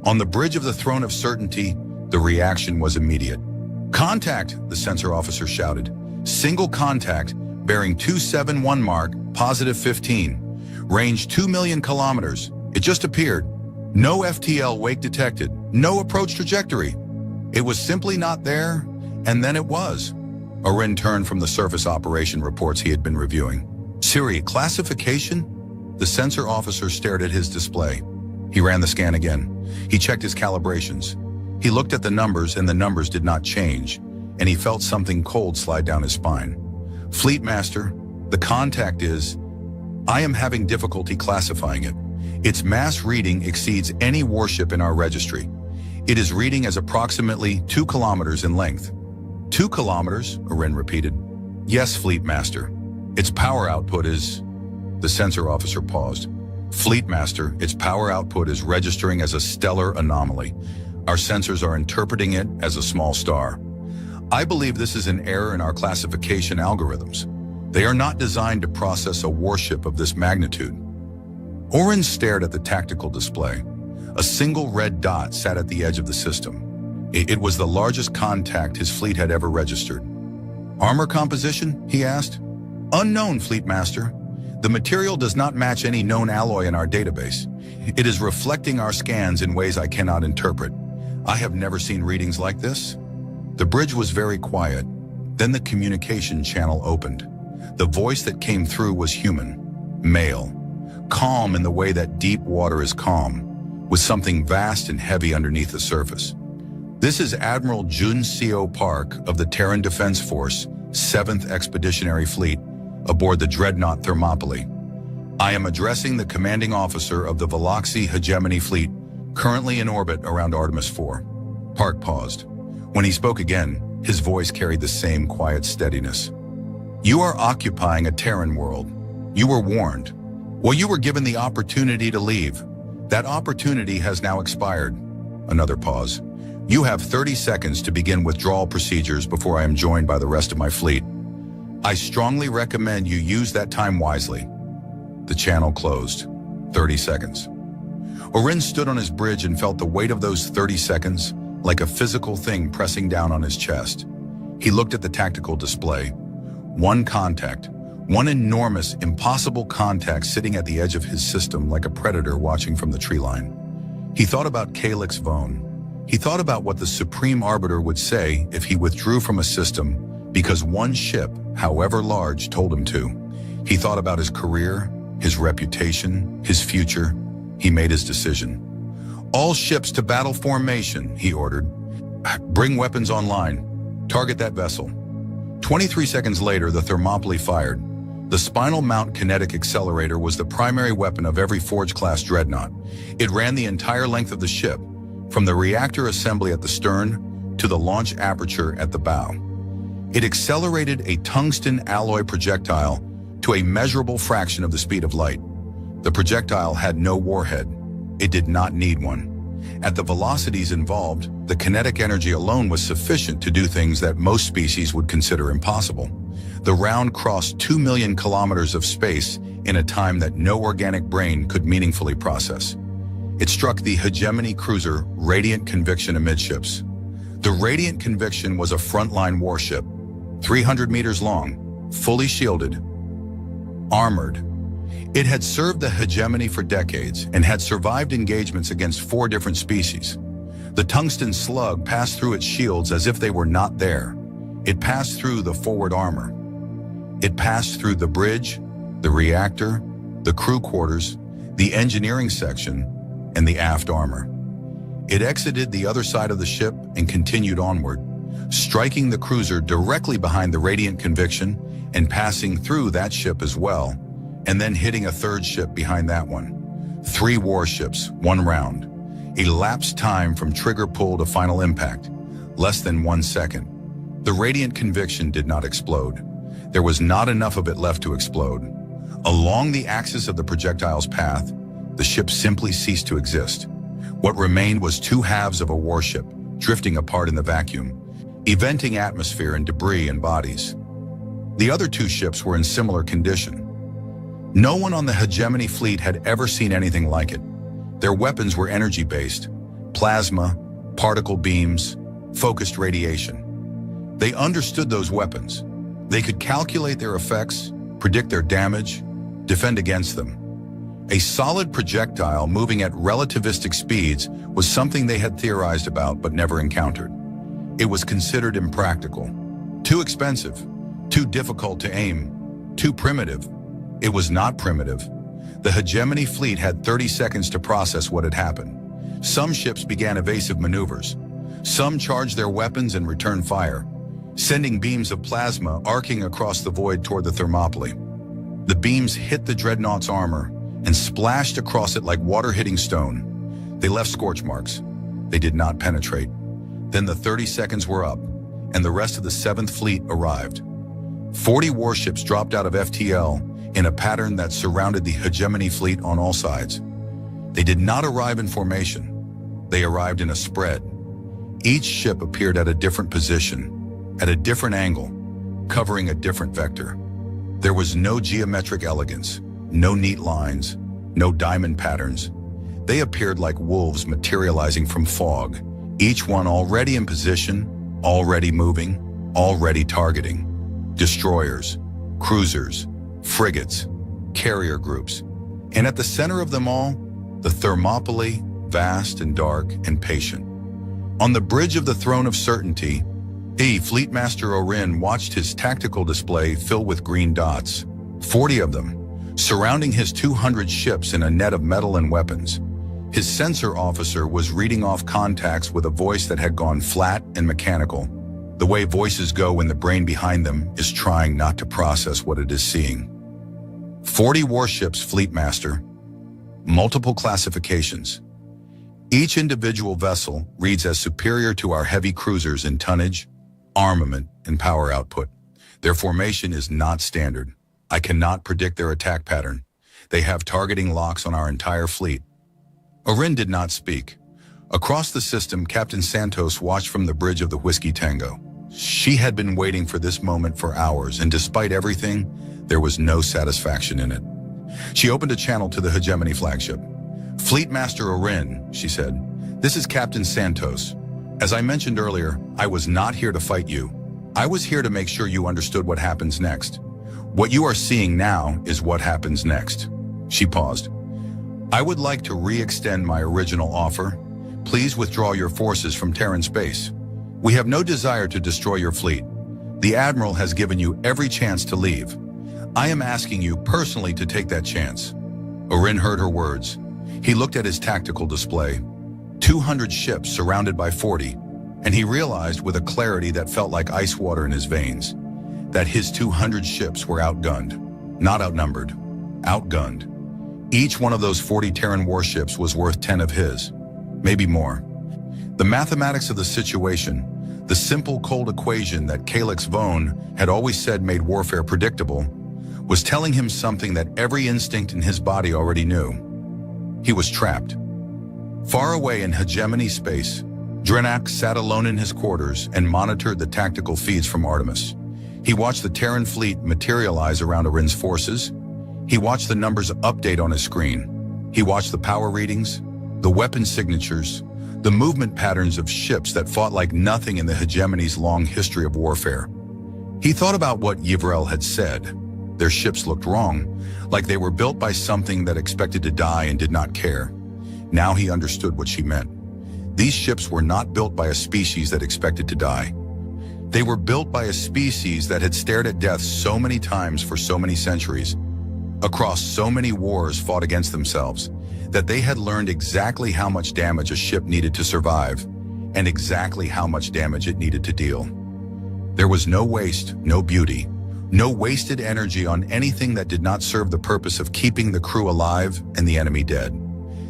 On the bridge of the Throne of Certainty, the reaction was immediate. Contact, the sensor officer shouted. Single contact, bearing 271 mark, positive 15. Range 2 million kilometers. It just appeared. No FTL wake detected. No approach trajectory. It was simply not there, and then it was. Orin turned from the surface operation reports he had been reviewing. Siri, classification? The sensor officer stared at his display. He ran the scan again. He checked his calibrations. He looked at the numbers, and the numbers did not change, and he felt something cold slide down his spine. Fleet Master, the contact is... I am having difficulty classifying it. Its mass reading exceeds any warship in our registry. It is reading as approximately 2 kilometers in length. 2 kilometers, Orin repeated. Yes, Fleet Master. Its power output is... The sensor officer paused. Fleet Master, its power output is registering as a stellar anomaly. Our sensors are interpreting it as a small star. I believe this is an error in our classification algorithms. They are not designed to process a warship of this magnitude. Orin stared at the tactical display. A single red dot sat at the edge of the system. It was the largest contact his fleet had ever registered. Armor composition? He asked. Unknown, Fleet Master. The material does not match any known alloy in our database. It is reflecting our scans in ways I cannot interpret. I have never seen readings like this. The bridge was very quiet. Then the communication channel opened. The voice that came through was human, male, calm in the way that deep water is calm, with something vast and heavy underneath the surface. This is Admiral Jun C.O. Park of the Terran Defense Force, 7th Expeditionary Fleet, aboard the dreadnought Thermopylae. I am addressing the commanding officer of the Veloxi Hegemony Fleet, currently in orbit around Artemis 4. Park paused. When he spoke again, his voice carried the same quiet steadiness. You are occupying a Terran world. You were warned. Well, you were given the opportunity to leave. That opportunity has now expired. Another pause. You have 30 seconds to begin withdrawal procedures before I am joined by the rest of my fleet. I strongly recommend you use that time wisely. The channel closed. 30 seconds. Orin stood on his bridge and felt the weight of those 30 seconds like a physical thing pressing down on his chest. He looked at the tactical display. One contact, one enormous, impossible contact sitting at the edge of his system like a predator watching from the tree line. He thought about Calyx Vone. He thought about what the Supreme Arbiter would say if he withdrew from a system because one ship, however large, told him to. He thought about his career, his reputation, his future. He made his decision. All ships to battle formation, he ordered. Bring weapons online. Target that vessel. 23 seconds later, the Thermopylae fired. The spinal mount kinetic accelerator was the primary weapon of every Forge-class dreadnought. It ran the entire length of the ship, from the reactor assembly at the stern to the launch aperture at the bow. It accelerated a tungsten alloy projectile to a measurable fraction of the speed of light. The projectile had no warhead. It did not need one. At the velocities involved, the kinetic energy alone was sufficient to do things that most species would consider impossible. The round crossed 2 million kilometers of space in a time that no organic brain could meaningfully process. It struck the hegemony cruiser Radiant Conviction amidships. The Radiant Conviction was a frontline warship, 300 meters long, fully shielded, armored. It had served the hegemony for decades and had survived engagements against 4 different species. The tungsten slug passed through its shields as if they were not there. It passed through the forward armor. It passed through the bridge, the reactor, the crew quarters, the engineering section, and the aft armor. It exited the other side of the ship and continued onward, striking the cruiser directly behind the Radiant Conviction and passing through that ship as well, and then hitting a third ship behind that one. 3 warships, 1 round. Elapsed time from trigger pull to final impact, less than 1 second. The Radiant Conviction did not explode. There was not enough of it left to explode. Along the axis of the projectile's path, the ship simply ceased to exist. What remained was 2 halves of a warship, drifting apart in the vacuum, eventing atmosphere and debris and bodies. The other 2 ships were in similar condition. No one on the hegemony fleet had ever seen anything like it. Their weapons were energy-based, plasma, particle beams, focused radiation. They understood those weapons. They could calculate their effects, predict their damage, defend against them. A solid projectile moving at relativistic speeds was something they had theorized about but never encountered. It was considered impractical, too expensive, too difficult to aim, too primitive. It was not primitive. The hegemony fleet had 30 seconds to process what had happened. Some ships began evasive maneuvers. Some charged their weapons and returned fire, sending beams of plasma arcing across the void toward the Thermopylae. The beams hit the dreadnought's armor and splashed across it like water hitting stone. They left scorch marks. They did not penetrate. Then the 30 seconds were up, and the rest of the 7th Fleet arrived. 40 warships dropped out of FTL in a pattern that surrounded the hegemony fleet on all sides. They did not arrive in formation. They arrived in a spread. Each ship appeared at a different position, at a different angle, covering a different vector. There was no geometric elegance, no neat lines, no diamond patterns. They appeared like wolves materializing from fog, each one already in position, already moving, already targeting. Destroyers, cruisers, frigates, carrier groups. And at the center of them all, the Thermopylae, vast and dark and patient. On the bridge of the Throne of Certainty, Fleetmaster Orin watched his tactical display fill with green dots, 40 of them, surrounding his 200 ships in a net of metal and weapons. His sensor officer was reading off contacts with a voice that had gone flat and mechanical, the way voices go when the brain behind them is trying not to process what it is seeing. 40 warships, Fleetmaster. Multiple classifications. Each individual vessel reads as superior to our heavy cruisers in tonnage, armament, and power output. Their formation is not standard. I cannot predict their attack pattern. They have targeting locks on our entire fleet. Orin did not speak. Across the system, Captain Santos watched from the bridge of the Whiskey Tango. She had been waiting for this moment for hours, and despite everything, there was no satisfaction in it. She opened a channel to the hegemony flagship. Fleet Master Orin, she said, this is Captain Santos. As I mentioned earlier, I was not here to fight you. I was here to make sure you understood what happens next. What you are seeing now is what happens next. She paused. I would like to re-extend my original offer. Please withdraw your forces from Terran space. We have no desire to destroy your fleet. The Admiral has given you every chance to leave. I am asking you personally to take that chance. Orin heard her words. He looked at his tactical display. 200 ships surrounded by 40, and he realized with a clarity that felt like ice water in his veins, that his 200 ships were outgunned, not outnumbered, outgunned. Each one of those 40 Terran warships was worth 10 of his, maybe more. The mathematics of the situation, the simple cold equation that Calix Vone had always said made warfare predictable, was telling him something that every instinct in his body already knew. He was trapped. Far away in hegemony space, Drenak sat alone in his quarters and monitored the tactical feeds from Artemis. He watched the Terran fleet materialize around Orin's forces. He watched the numbers update on his screen. He watched the power readings, the weapon signatures, the movement patterns of ships that fought like nothing in the hegemony's long history of warfare. He thought about what Yvrel had said. Their ships looked wrong, like they were built by something that expected to die and did not care. Now he understood what she meant. These ships were not built by a species that expected to die. They were built by a species that had stared at death so many times for so many centuries, across so many wars fought against themselves, that they had learned exactly how much damage a ship needed to survive, and exactly how much damage it needed to deal. There was no waste, no beauty, no wasted energy on anything that did not serve the purpose of keeping the crew alive and the enemy dead.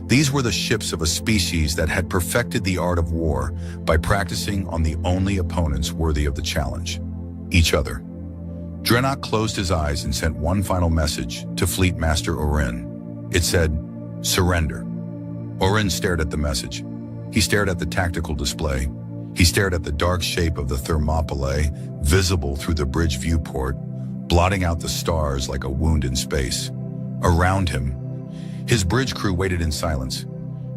These were the ships of a species that had perfected the art of war by practicing on the only opponents worthy of the challenge, each other. Drenak closed his eyes and sent one final message to Fleet Master Orin. It said, "Surrender." Orin stared at the message. He stared at the tactical display. He stared at the dark shape of the Thermopylae, visible through the bridge viewport, blotting out the stars like a wound in space. Around him, his bridge crew waited in silence.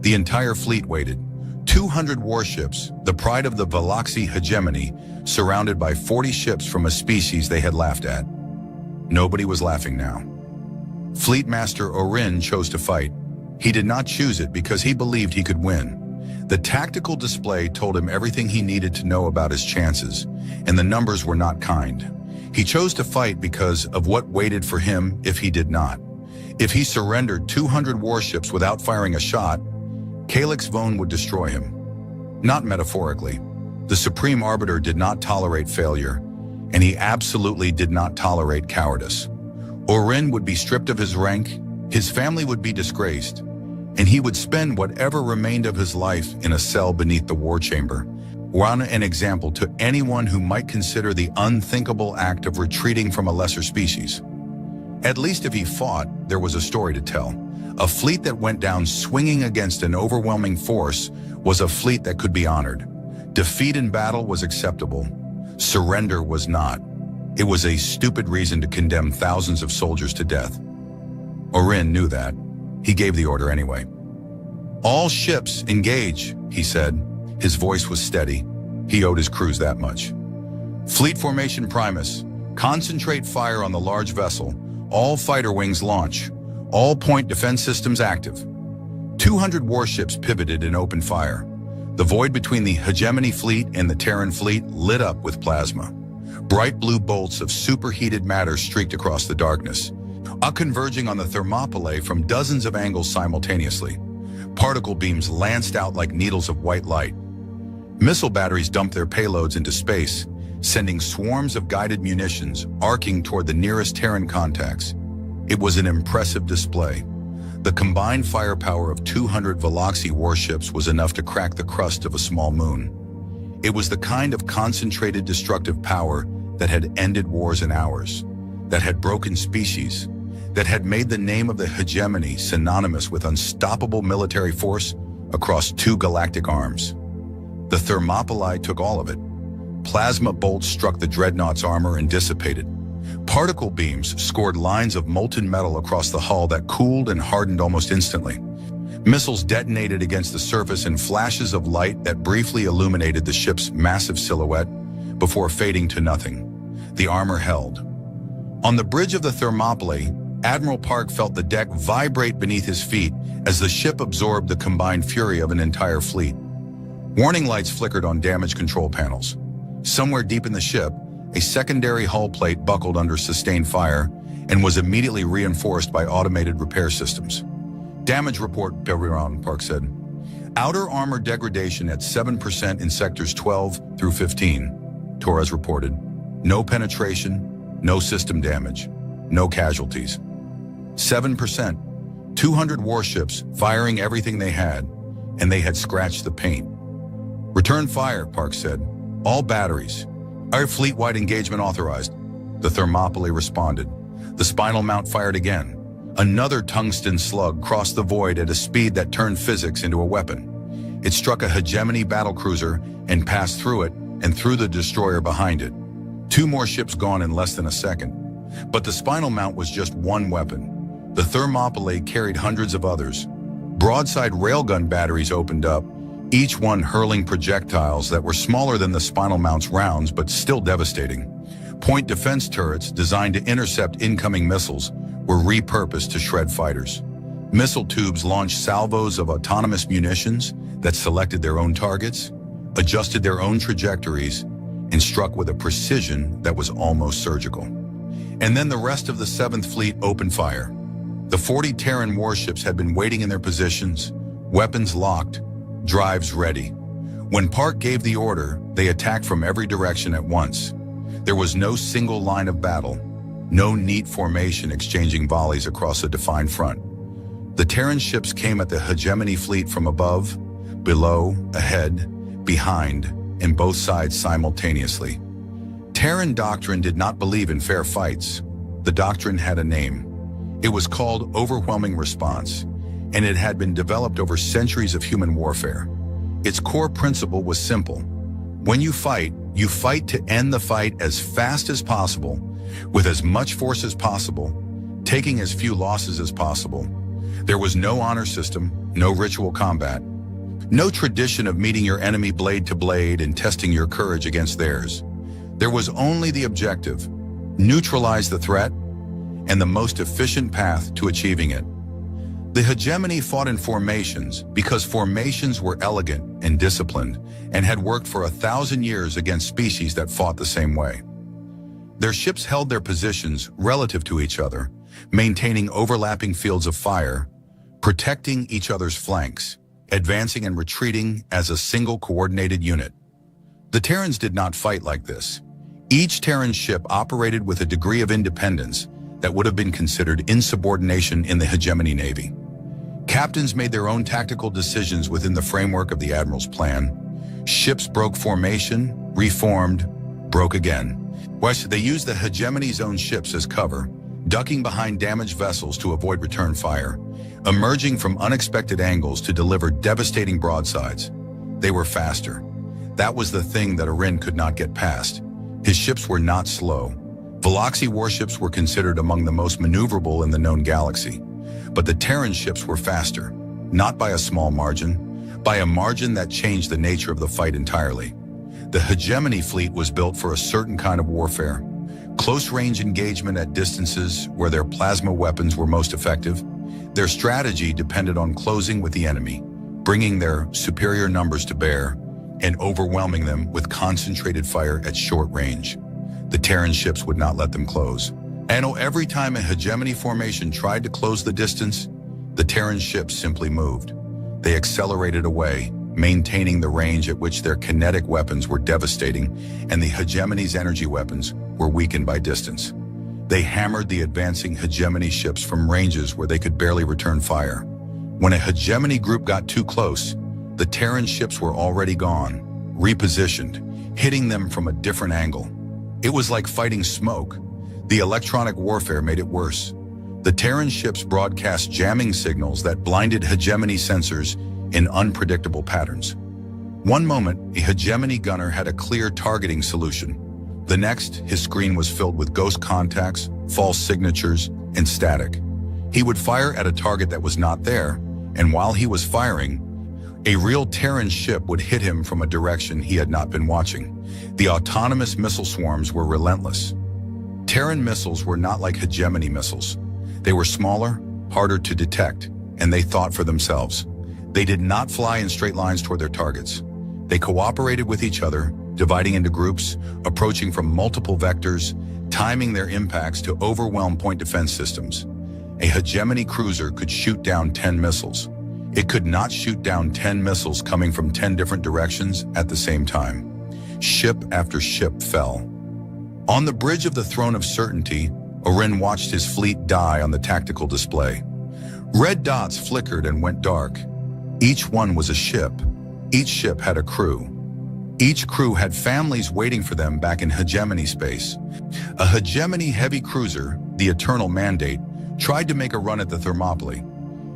The entire fleet waited. 200 warships, the pride of the Veloxi hegemony, surrounded by 40 ships from a species they had laughed at. Nobody was laughing now. Fleet Master Orin chose to fight. He did not choose it because he believed he could win. The tactical display told him everything he needed to know about his chances, and the numbers were not kind. He chose to fight because of what waited for him if he did not. If he surrendered 200 warships without firing a shot, Calix Vone would destroy him. Not metaphorically. The Supreme Arbiter did not tolerate failure, and he absolutely did not tolerate cowardice. Orin would be stripped of his rank, his family would be disgraced, and he would spend whatever remained of his life in a cell beneath the war chamber, one an example to anyone who might consider the unthinkable act of retreating from a lesser species. At least if he fought, there was a story to tell. A fleet that went down swinging against an overwhelming force was a fleet that could be honored. Defeat in battle was acceptable. Surrender was not. It was a stupid reason to condemn thousands of soldiers to death. Orin knew that. He gave the order anyway. "All ships, engage," he said. His voice was steady. He owed his crews that much. "Fleet formation Primus. Concentrate fire on the large vessel. All fighter wings launch. All point defense systems active." 200 warships pivoted and opened fire. The void between the hegemony fleet and the Terran fleet lit up with plasma. Bright blue bolts of superheated matter streaked across the darkness, converging on the Thermopylae from dozens of angles simultaneously. Particle beams lanced out like needles of white light. Missile batteries dumped their payloads into space, sending swarms of guided munitions arcing toward the nearest Terran contacts. It was an impressive display. The combined firepower of 200 Veloxi warships was enough to crack the crust of a small moon. It was the kind of concentrated destructive power that had ended wars in hours, that had broken species, that had made the name of the hegemony synonymous with unstoppable military force across 2 galactic arms. The Thermopylae took all of it. Plasma bolts struck the dreadnought's armor and dissipated. Particle beams scored lines of molten metal across the hull that cooled and hardened almost instantly. Missiles detonated against the surface in flashes of light that briefly illuminated the ship's massive silhouette before fading to nothing. The armor held. On the bridge of the Thermopylae, Admiral Park felt the deck vibrate beneath his feet as the ship absorbed the combined fury of an entire fleet. Warning lights flickered on damage control panels. Somewhere deep in the ship, a secondary hull plate buckled under sustained fire and was immediately reinforced by automated repair systems. Damage report, Belriron, Park said. Outer armor degradation at 7% in sectors 12 through 15, Torres reported. No penetration, no system damage, no casualties. 7%, 200 warships firing everything they had, and they had scratched the paint. Return fire, Park said. All batteries. Our fleet-wide engagement authorized. The Thermopylae responded. The spinal mount fired again. Another tungsten slug crossed the void at a speed that turned physics into a weapon. It struck a hegemony battlecruiser and passed through it and through the destroyer behind it. 2 more ships gone in less than a second. But the spinal mount was just one weapon. The Thermopylae carried hundreds of others. Broadside railgun batteries opened up, each one hurling projectiles that were smaller than the spinal mount's rounds but still devastating. Point defense turrets designed to intercept incoming missiles were repurposed to shred fighters. Missile tubes launched salvos of autonomous munitions that selected their own targets, adjusted their own trajectories, and struck with a precision that was almost surgical. And then the rest of the 7th Fleet opened fire. The 40 Terran warships had been waiting in their positions, weapons locked, drives ready. When Park gave the order, they attacked from every direction at once. There was no single line of battle, no neat formation exchanging volleys across a defined front. The Terran ships came at the hegemony fleet from above, below, ahead, behind, and both sides simultaneously. Terran doctrine did not believe in fair fights. The doctrine had a name. It was called overwhelming response, and it had been developed over centuries of human warfare. Its core principle was simple. When you fight to end the fight as fast as possible, with as much force as possible, taking as few losses as possible. There was no honor system, no ritual combat, no tradition of meeting your enemy blade to blade and testing your courage against theirs. There was only the objective, neutralize the threat, and the most efficient path to achieving it. The hegemony fought in formations because formations were elegant and disciplined and had worked for 1,000 years against species that fought the same way. Their ships held their positions relative to each other, maintaining overlapping fields of fire, protecting each other's flanks, advancing and retreating as a single coordinated unit. The Terrans did not fight like this. Each Terran ship operated with a degree of independence that would have been considered insubordination in the hegemony navy. Captains made their own tactical decisions within the framework of the Admiral's plan. Ships broke formation, reformed, broke again. They used the hegemony's own ships as cover, ducking behind damaged vessels to avoid return fire, emerging from unexpected angles to deliver devastating broadsides. They were faster. That was the thing that Arin could not get past. His ships were not slow. Valoxi warships were considered among the most maneuverable in the known galaxy. But the Terran ships were faster, not by a small margin, by a margin that changed the nature of the fight entirely. The hegemony fleet was built for a certain kind of warfare. Close-range engagement at distances where their plasma weapons were most effective. Their strategy depended on closing with the enemy, bringing their superior numbers to bear, and overwhelming them with concentrated fire at short range. The Terran ships would not let them close. And every time a hegemony formation tried to close the distance, the Terran ships simply moved. They accelerated away, maintaining the range at which their kinetic weapons were devastating and the hegemony's energy weapons were weakened by distance. They hammered the advancing hegemony ships from ranges where they could barely return fire. When a hegemony group got too close, the Terran ships were already gone, repositioned, hitting them from a different angle. It was like fighting smoke. The electronic warfare made it worse. The Terran ships broadcast jamming signals that blinded hegemony sensors in unpredictable patterns. One moment, a hegemony gunner had a clear targeting solution. The next, his screen was filled with ghost contacts, false signatures, and static. He would fire at a target that was not there, and while he was firing, a real Terran ship would hit him from a direction he had not been watching. The autonomous missile swarms were relentless. Terran missiles were not like hegemony missiles. They were smaller, harder to detect, and they thought for themselves. They did not fly in straight lines toward their targets. They cooperated with each other, dividing into groups, approaching from multiple vectors, timing their impacts to overwhelm point defense systems. A hegemony cruiser could shoot down 10 missiles. It could not shoot down 10 missiles coming from 10 different directions at the same time. Ship after ship fell. On the bridge of the Throne of Certainty, Orin watched his fleet die on the tactical display. Red dots flickered and went dark. Each one was a ship. Each ship had a crew. Each crew had families waiting for them back in hegemony space. A hegemony heavy cruiser, the Eternal Mandate, tried to make a run at the Thermopylae.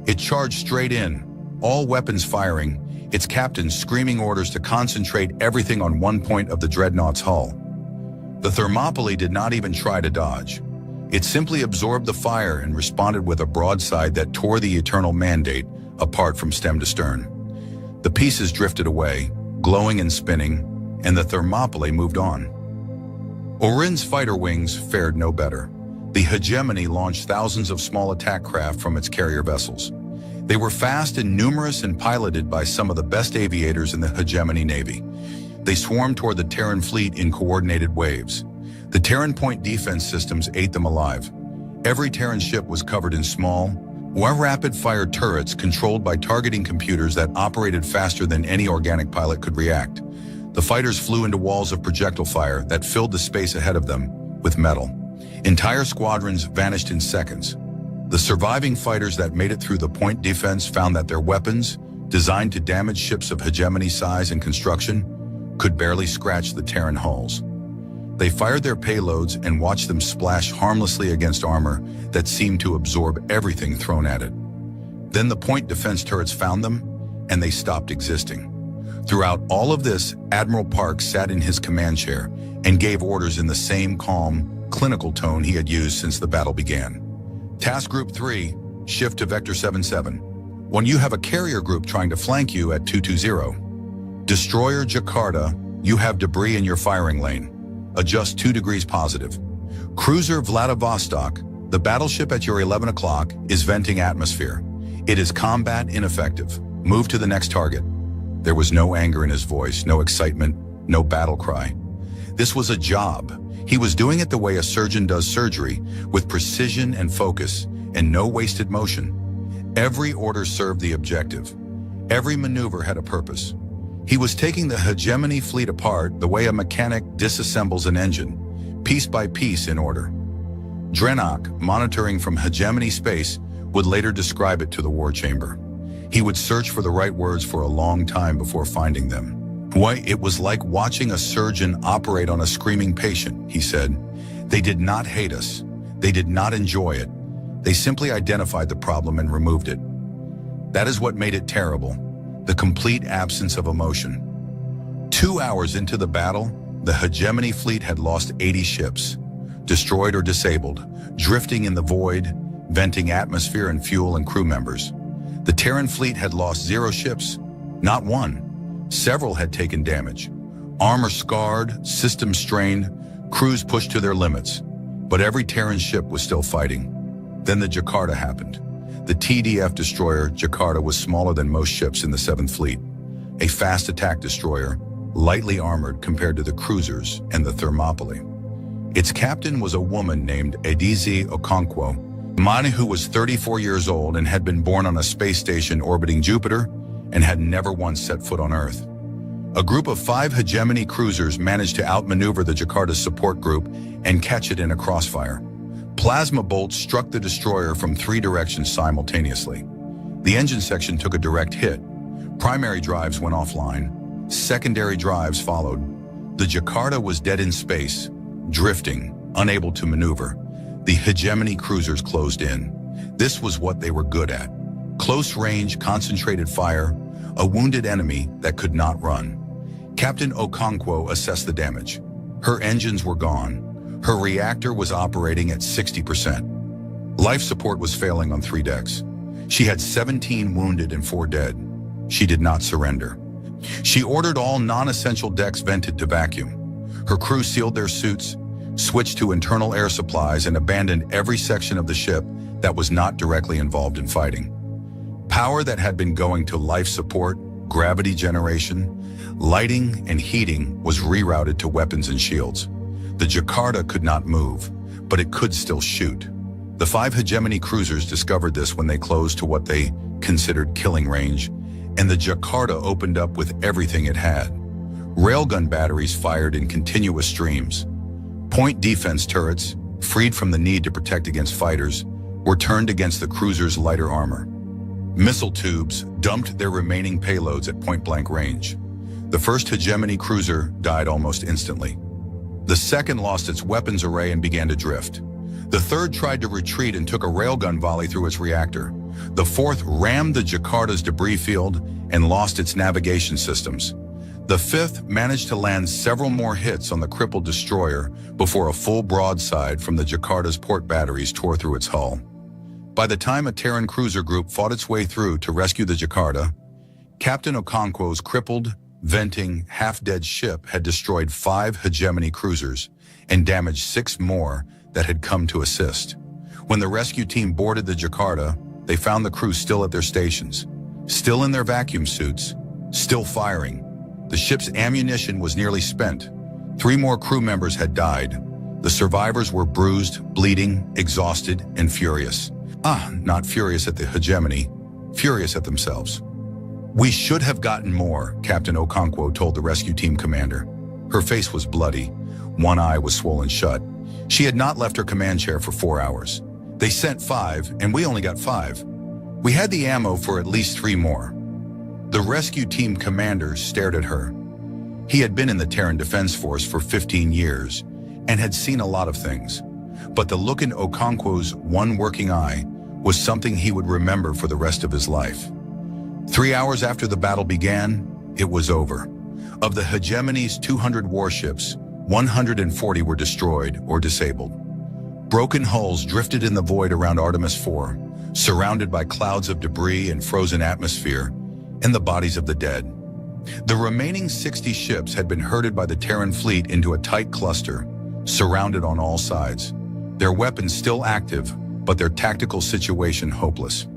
It charged straight in, all weapons firing, its captain screaming orders to concentrate everything on one point of the dreadnought's hull. The Thermopylae did not even try to dodge. It simply absorbed the fire and responded with a broadside that tore the Eternal Mandate apart from stem to stern. The pieces drifted away, glowing and spinning, and the Thermopylae moved on. Orin's fighter wings fared no better. The hegemony launched thousands of small attack craft from its carrier vessels. They were fast and numerous and piloted by some of the best aviators in the hegemony navy. They swarmed toward the Terran fleet in coordinated waves. The Terran point defense systems ate them alive. Every Terran ship was covered in small, rapid-fire turrets controlled by targeting computers that operated faster than any organic pilot could react. The fighters flew into walls of projectile fire that filled the space ahead of them with metal. Entire squadrons vanished in seconds. The surviving fighters that made it through the point defense found that their weapons, designed to damage ships of hegemony size and construction, could barely scratch the Terran hulls. They fired their payloads and watched them splash harmlessly against armor that seemed to absorb everything thrown at it. Then the point defense turrets found them, and they stopped existing. Throughout all of this, Admiral Park sat in his command chair and gave orders in the same calm, clinical tone he had used since the battle began. Task Group 3, shift to Vector 77. When you have a carrier group trying to flank you at 220. Destroyer Jakarta, you have debris in your firing lane. Adjust 2 degrees positive. Cruiser Vladivostok, the battleship at your 11 o'clock is venting atmosphere. It is combat ineffective. Move to the next target. There was no anger in his voice, no excitement, no battle cry. This was a job. He was doing it the way a surgeon does surgery, with precision and focus, and no wasted motion. Every order served the objective. Every maneuver had a purpose. He was taking the hegemony fleet apart the way a mechanic disassembles an engine, piece by piece in order. Drenok, monitoring from hegemony space, would later describe it to the war chamber. He would search for the right words for a long time before finding them. Why, it was like watching a surgeon operate on a screaming patient, he said. They did not hate us. They did not enjoy it. They simply identified the problem and removed it. That is what made it terrible, the complete absence of emotion. 2 hours into the battle, the hegemony fleet had lost 80 ships, destroyed or disabled, drifting in the void, venting atmosphere and fuel and crew members. The Terran fleet had lost 0 ships, not one. Several had taken damage. Armor scarred, systems strained, crews pushed to their limits. But every Terran ship was still fighting. Then the Jakarta happened. The TDF destroyer Jakarta was smaller than most ships in the 7th Fleet. A fast attack destroyer, lightly armored compared to the cruisers and the Thermopylae. Its captain was a woman named Edizi Okonkwo, Mani, who was 34 years old and had been born on a space station orbiting Jupiter and had never once set foot on Earth. A group of 5 hegemony cruisers managed to outmaneuver the Jakarta's support group and catch it in a crossfire. Plasma bolts struck the destroyer from 3 directions simultaneously. The engine section took a direct hit. Primary drives went offline. Secondary drives followed. The Jakarta was dead in space, drifting, unable to maneuver. The hegemony cruisers closed in. This was what they were good at. Close-range, concentrated fire, a wounded enemy that could not run. Captain Okonkwo assessed the damage. Her engines were gone. Her reactor was operating at 60%. Life support was failing on 3 decks. She had 17 wounded and 4 dead. She did not surrender. She ordered all non-essential decks vented to vacuum. Her crew sealed their suits, switched to internal air supplies, and abandoned every section of the ship that was not directly involved in fighting. Power that had been going to life support, gravity generation, lighting, and heating was rerouted to weapons and shields. The Jakarta could not move, but it could still shoot. The 5 hegemony cruisers discovered this when they closed to what they considered killing range, and the Jakarta opened up with everything it had. Railgun batteries fired in continuous streams. Point defense turrets, freed from the need to protect against fighters, were turned against the cruiser's lighter armor. Missile tubes dumped their remaining payloads at point-blank range. The first hegemony cruiser died almost instantly. The second lost its weapons array and began to drift. The third tried to retreat and took a railgun volley through its reactor. The fourth rammed the Jakarta's debris field and lost its navigation systems. The fifth managed to land several more hits on the crippled destroyer before a full broadside from the Jakarta's port batteries tore through its hull. By the time a Terran cruiser group fought its way through to rescue the Jakarta, Captain Okonkwo's crippled, venting, half-dead ship had destroyed 5 hegemony cruisers and damaged 6 more that had come to assist. When the rescue team boarded the Jakarta, they found the crew still at their stations, still in their vacuum suits, still firing. The ship's ammunition was nearly spent. 3 more crew members had died. The survivors were bruised, bleeding, exhausted, and furious. Not furious at the hegemony, furious at themselves. "We should have gotten more," Captain Okonkwo told the rescue team commander. Her face was bloody. One eye was swollen shut. She had not left her command chair for 4 hours. "They sent 5, and we only got 5. We had the ammo for at least 3 more. The rescue team commander stared at her. He had been in the Terran Defense Force for 15 years and had seen a lot of things. But the look in Okonkwo's one working eye was something he would remember for the rest of his life. 3 hours after the battle began, it was over. Of the hegemony's 200 warships, 140 were destroyed or disabled. Broken hulls drifted in the void around Artemis 4, surrounded by clouds of debris and frozen atmosphere, and the bodies of the dead. The remaining 60 ships had been herded by the Terran fleet into a tight cluster, surrounded on all sides. Their weapons still active, but their tactical situation hopeless.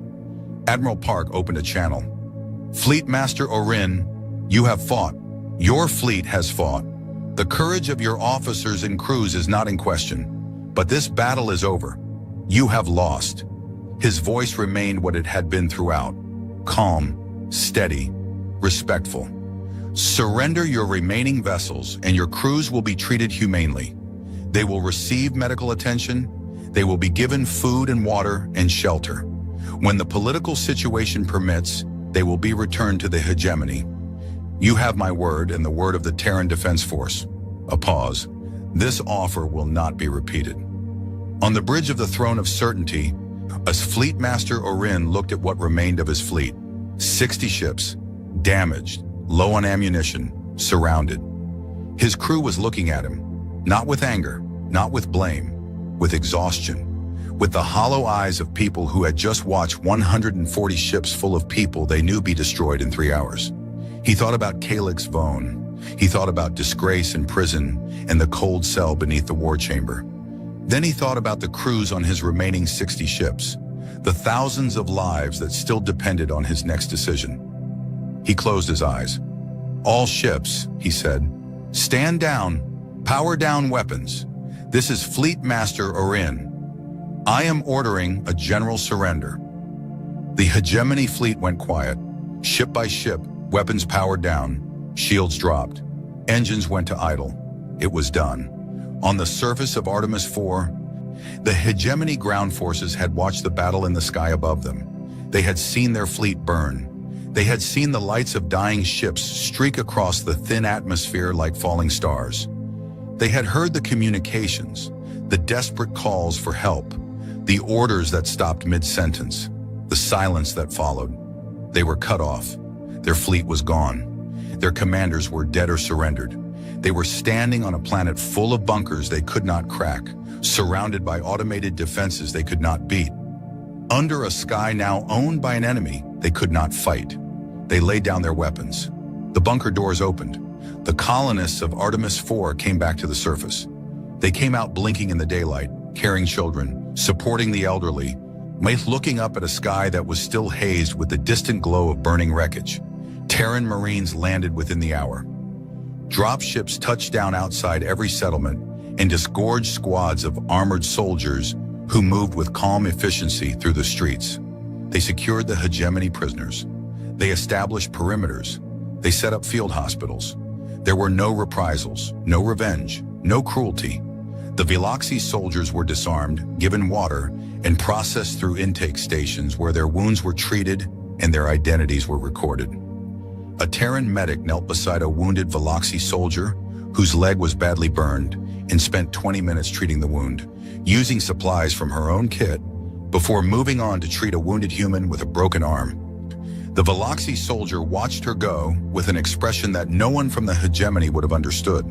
Admiral Park opened a channel. "Fleet Master Orin, you have fought. Your fleet has fought. The courage of your officers and crews is not in question. But this battle is over. You have lost." His voice remained what it had been throughout. Calm, steady, respectful. "Surrender your remaining vessels and your crews will be treated humanely. They will receive medical attention. They will be given food and water and shelter. When the political situation permits, they will be returned to the hegemony. You have my word and the word of the Terran Defense Force." A pause. "This offer will not be repeated." On the bridge of the Throne of Certainty, as Fleet Master Orin looked at what remained of his fleet. 60 ships, damaged, low on ammunition, surrounded. His crew was looking at him, not with anger, not with blame, with exhaustion, with the hollow eyes of people who had just watched 140 ships full of people they knew be destroyed in 3 hours. He thought about Calyx Vone. He thought about disgrace in prison and the cold cell beneath the war chamber. Then he thought about the crews on his remaining 60 ships, the thousands of lives that still depended on his next decision. He closed his eyes. "All ships," he said, "stand down, power down weapons. This is Fleet Master Orin. I am ordering a general surrender." The hegemony fleet went quiet. Ship by ship, weapons powered down, shields dropped, engines went to idle. It was done. On the surface of Artemis 4, the hegemony ground forces had watched the battle in the sky above them. They had seen their fleet burn. They had seen the lights of dying ships streak across the thin atmosphere like falling stars. They had heard the communications, the desperate calls for help, the orders that stopped mid-sentence, the silence that followed. They were cut off. Their fleet was gone. Their commanders were dead or surrendered. They were standing on a planet full of bunkers they could not crack, surrounded by automated defenses they could not beat. Under a sky now owned by an enemy they could not fight. They laid down their weapons. The bunker doors opened. The colonists of Artemis IV came back to the surface. They came out blinking in the daylight, carrying children, supporting the elderly, looking up at a sky that was still hazed with the distant glow of burning wreckage. Terran Marines landed within the hour. Dropships touched down outside every settlement and disgorged squads of armored soldiers who moved with calm efficiency through the streets. They secured the hegemony prisoners. They established perimeters. They set up field hospitals. There were no reprisals, no revenge, no cruelty. The Veloxi soldiers were disarmed, given water, and processed through intake stations where their wounds were treated and their identities were recorded. A Terran medic knelt beside a wounded Veloxi soldier whose leg was badly burned and spent 20 minutes treating the wound, using supplies from her own kit before moving on to treat a wounded human with a broken arm. The Veloxi soldier watched her go with an expression that no one from the hegemony would have understood.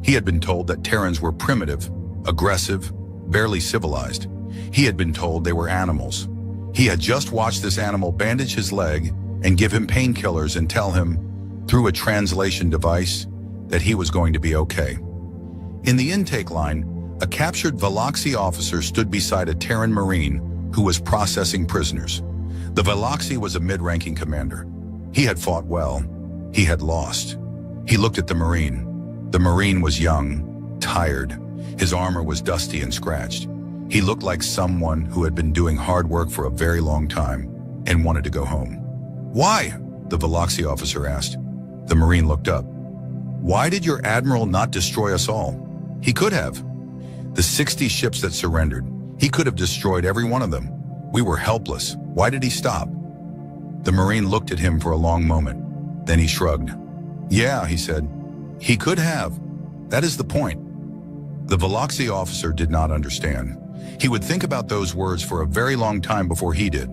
He had been told that Terrans were primitive, aggressive, barely civilized. He had been told they were animals. He had just watched this animal bandage his leg and give him painkillers and tell him, through a translation device, that he was going to be okay. In the intake line, a captured Veloxi officer stood beside a Terran Marine who was processing prisoners. The Veloxi was a mid-ranking commander. He had fought well. He had lost. He looked at the Marine. The Marine was young, tired. His armor was dusty and scratched. He looked like someone who had been doing hard work for a very long time and wanted to go home. "Why?" the Veloxi officer asked. The Marine looked up. "Why did your admiral not destroy us all? He could have. The 60 ships that surrendered, he could have destroyed every one of them. We were helpless. Why did he stop?" The Marine looked at him for a long moment. Then he shrugged. "Yeah," he said. "He could have. That is the point." The Veloxi officer did not understand. He would think about those words for a very long time before he did.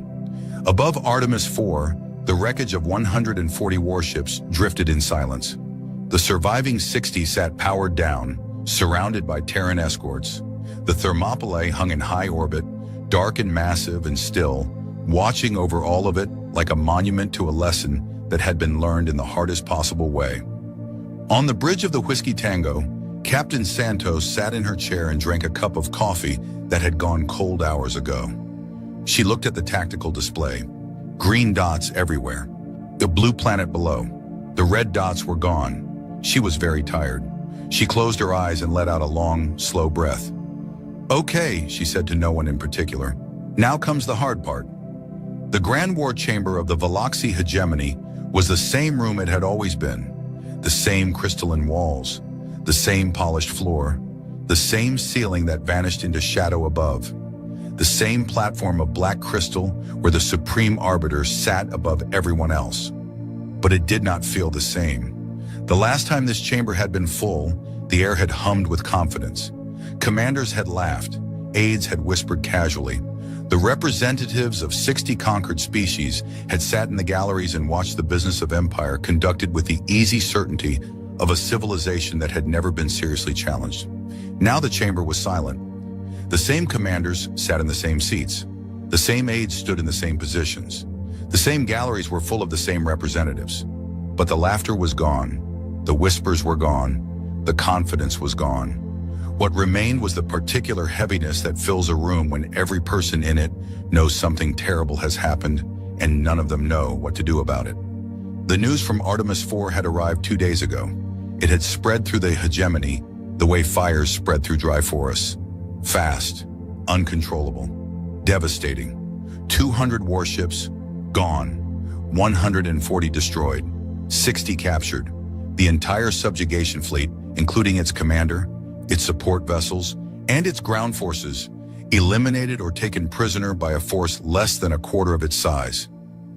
Above Artemis IV, the wreckage of 140 warships drifted in silence. The surviving 60 sat powered down, surrounded by Terran escorts. The Thermopylae hung in high orbit, dark and massive and still, watching over all of it like a monument to a lesson that had been learned in the hardest possible way. On the bridge of the Whiskey Tango, Captain Santos sat in her chair and drank a cup of coffee that had gone cold hours ago. She looked at the tactical display. Green dots everywhere. The blue planet below. The red dots were gone. She was very tired. She closed her eyes and let out a long, slow breath. "Okay," she said to no one in particular. "Now comes the hard part." The Grand War Chamber of the Veloxi hegemony was the same room it had always been. The same crystalline walls, the same polished floor, the same ceiling that vanished into shadow above, the same platform of black crystal where the supreme arbiter sat above everyone else. But it did not feel the same. The last time this chamber had been full, the air had hummed with confidence. Commanders had laughed. Aides had whispered casually. The representatives of 60 conquered species had sat in the galleries and watched the business of empire conducted with the easy certainty of a civilization that had never been seriously challenged. Now the chamber was silent. The same commanders sat in the same seats. The same aides stood in the same positions. The same galleries were full of the same representatives. But the laughter was gone. The whispers were gone. The confidence was gone. What remained was the particular heaviness that fills a room when every person in it knows something terrible has happened and none of them know what to do about it. The news from Artemis IV had arrived 2 days ago. It had spread through the hegemony the way fires spread through dry forests. Fast, uncontrollable, devastating. 200 warships, gone. 140 destroyed. 60 captured. The entire subjugation fleet, including its commander, its support vessels, and its ground forces, eliminated or taken prisoner by a force less than a quarter of its size.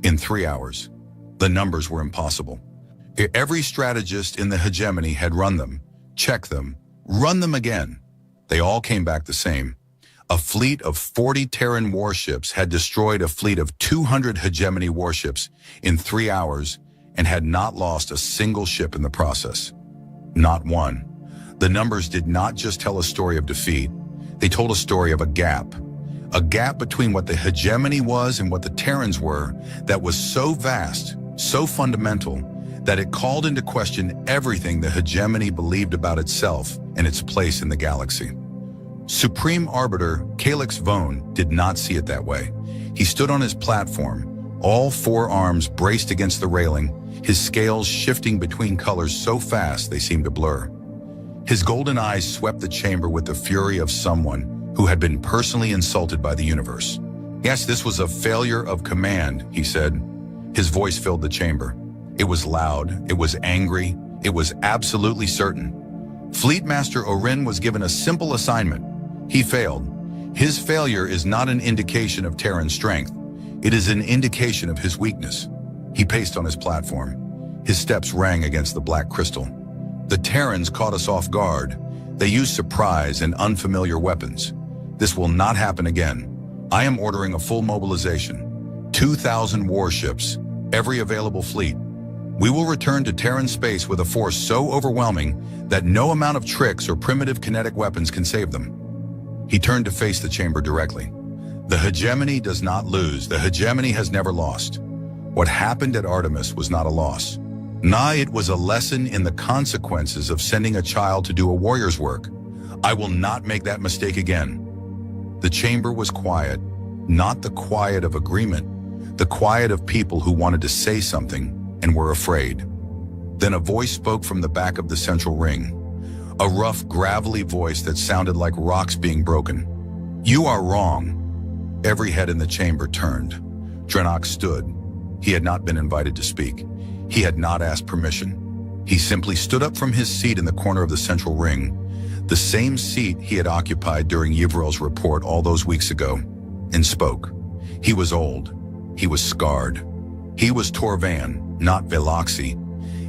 In 3 hours. The numbers were impossible. Every strategist in the hegemony had run them, checked them, run them again. They all came back the same. A fleet of 40 Terran warships had destroyed a fleet of 200 hegemony warships in 3 hours and had not lost a single ship in the process. Not one. The numbers did not just tell a story of defeat. They told a story of a gap. A gap between what the hegemony was and what the Terrans were that was so vast, so fundamental, that it called into question everything the hegemony believed about itself and its place in the galaxy. Supreme Arbiter Calix Vone did not see it that way. He stood on his platform, all four arms braced against the railing, his scales shifting between colors so fast they seemed to blur. His golden eyes swept the chamber with the fury of someone who had been personally insulted by the universe. Yes, this was a failure of command, he said. His voice filled the chamber. It was loud, it was angry, it was absolutely certain. Fleet Master Orin was given a simple assignment. He failed. His failure is not an indication of Terran strength. It is an indication of his weakness. He paced on his platform. His steps rang against the black crystal. The Terrans caught us off guard. They used surprise and unfamiliar weapons. This will not happen again. I am ordering a full mobilization. 2,000 warships, every available fleet. We will return to Terran space with a force so overwhelming that no amount of tricks or primitive kinetic weapons can save them. He turned to face the chamber directly. The hegemony does not lose. The hegemony has never lost. What happened at Artemis was not a loss. Nah, it was a lesson in the consequences of sending a child to do a warrior's work. I will not make that mistake again. The chamber was quiet, not the quiet of agreement, the quiet of people who wanted to say something and were afraid. Then a voice spoke from the back of the central ring, a rough, gravelly voice that sounded like rocks being broken. You are wrong. Every head in the chamber turned. Drenok stood. He had not been invited to speak. He had not asked permission. He simply stood up from his seat in the corner of the central ring, the same seat he had occupied during Yvrel's report all those weeks ago, and spoke. He was old. He was scarred. He was Torvan, not Veloxi,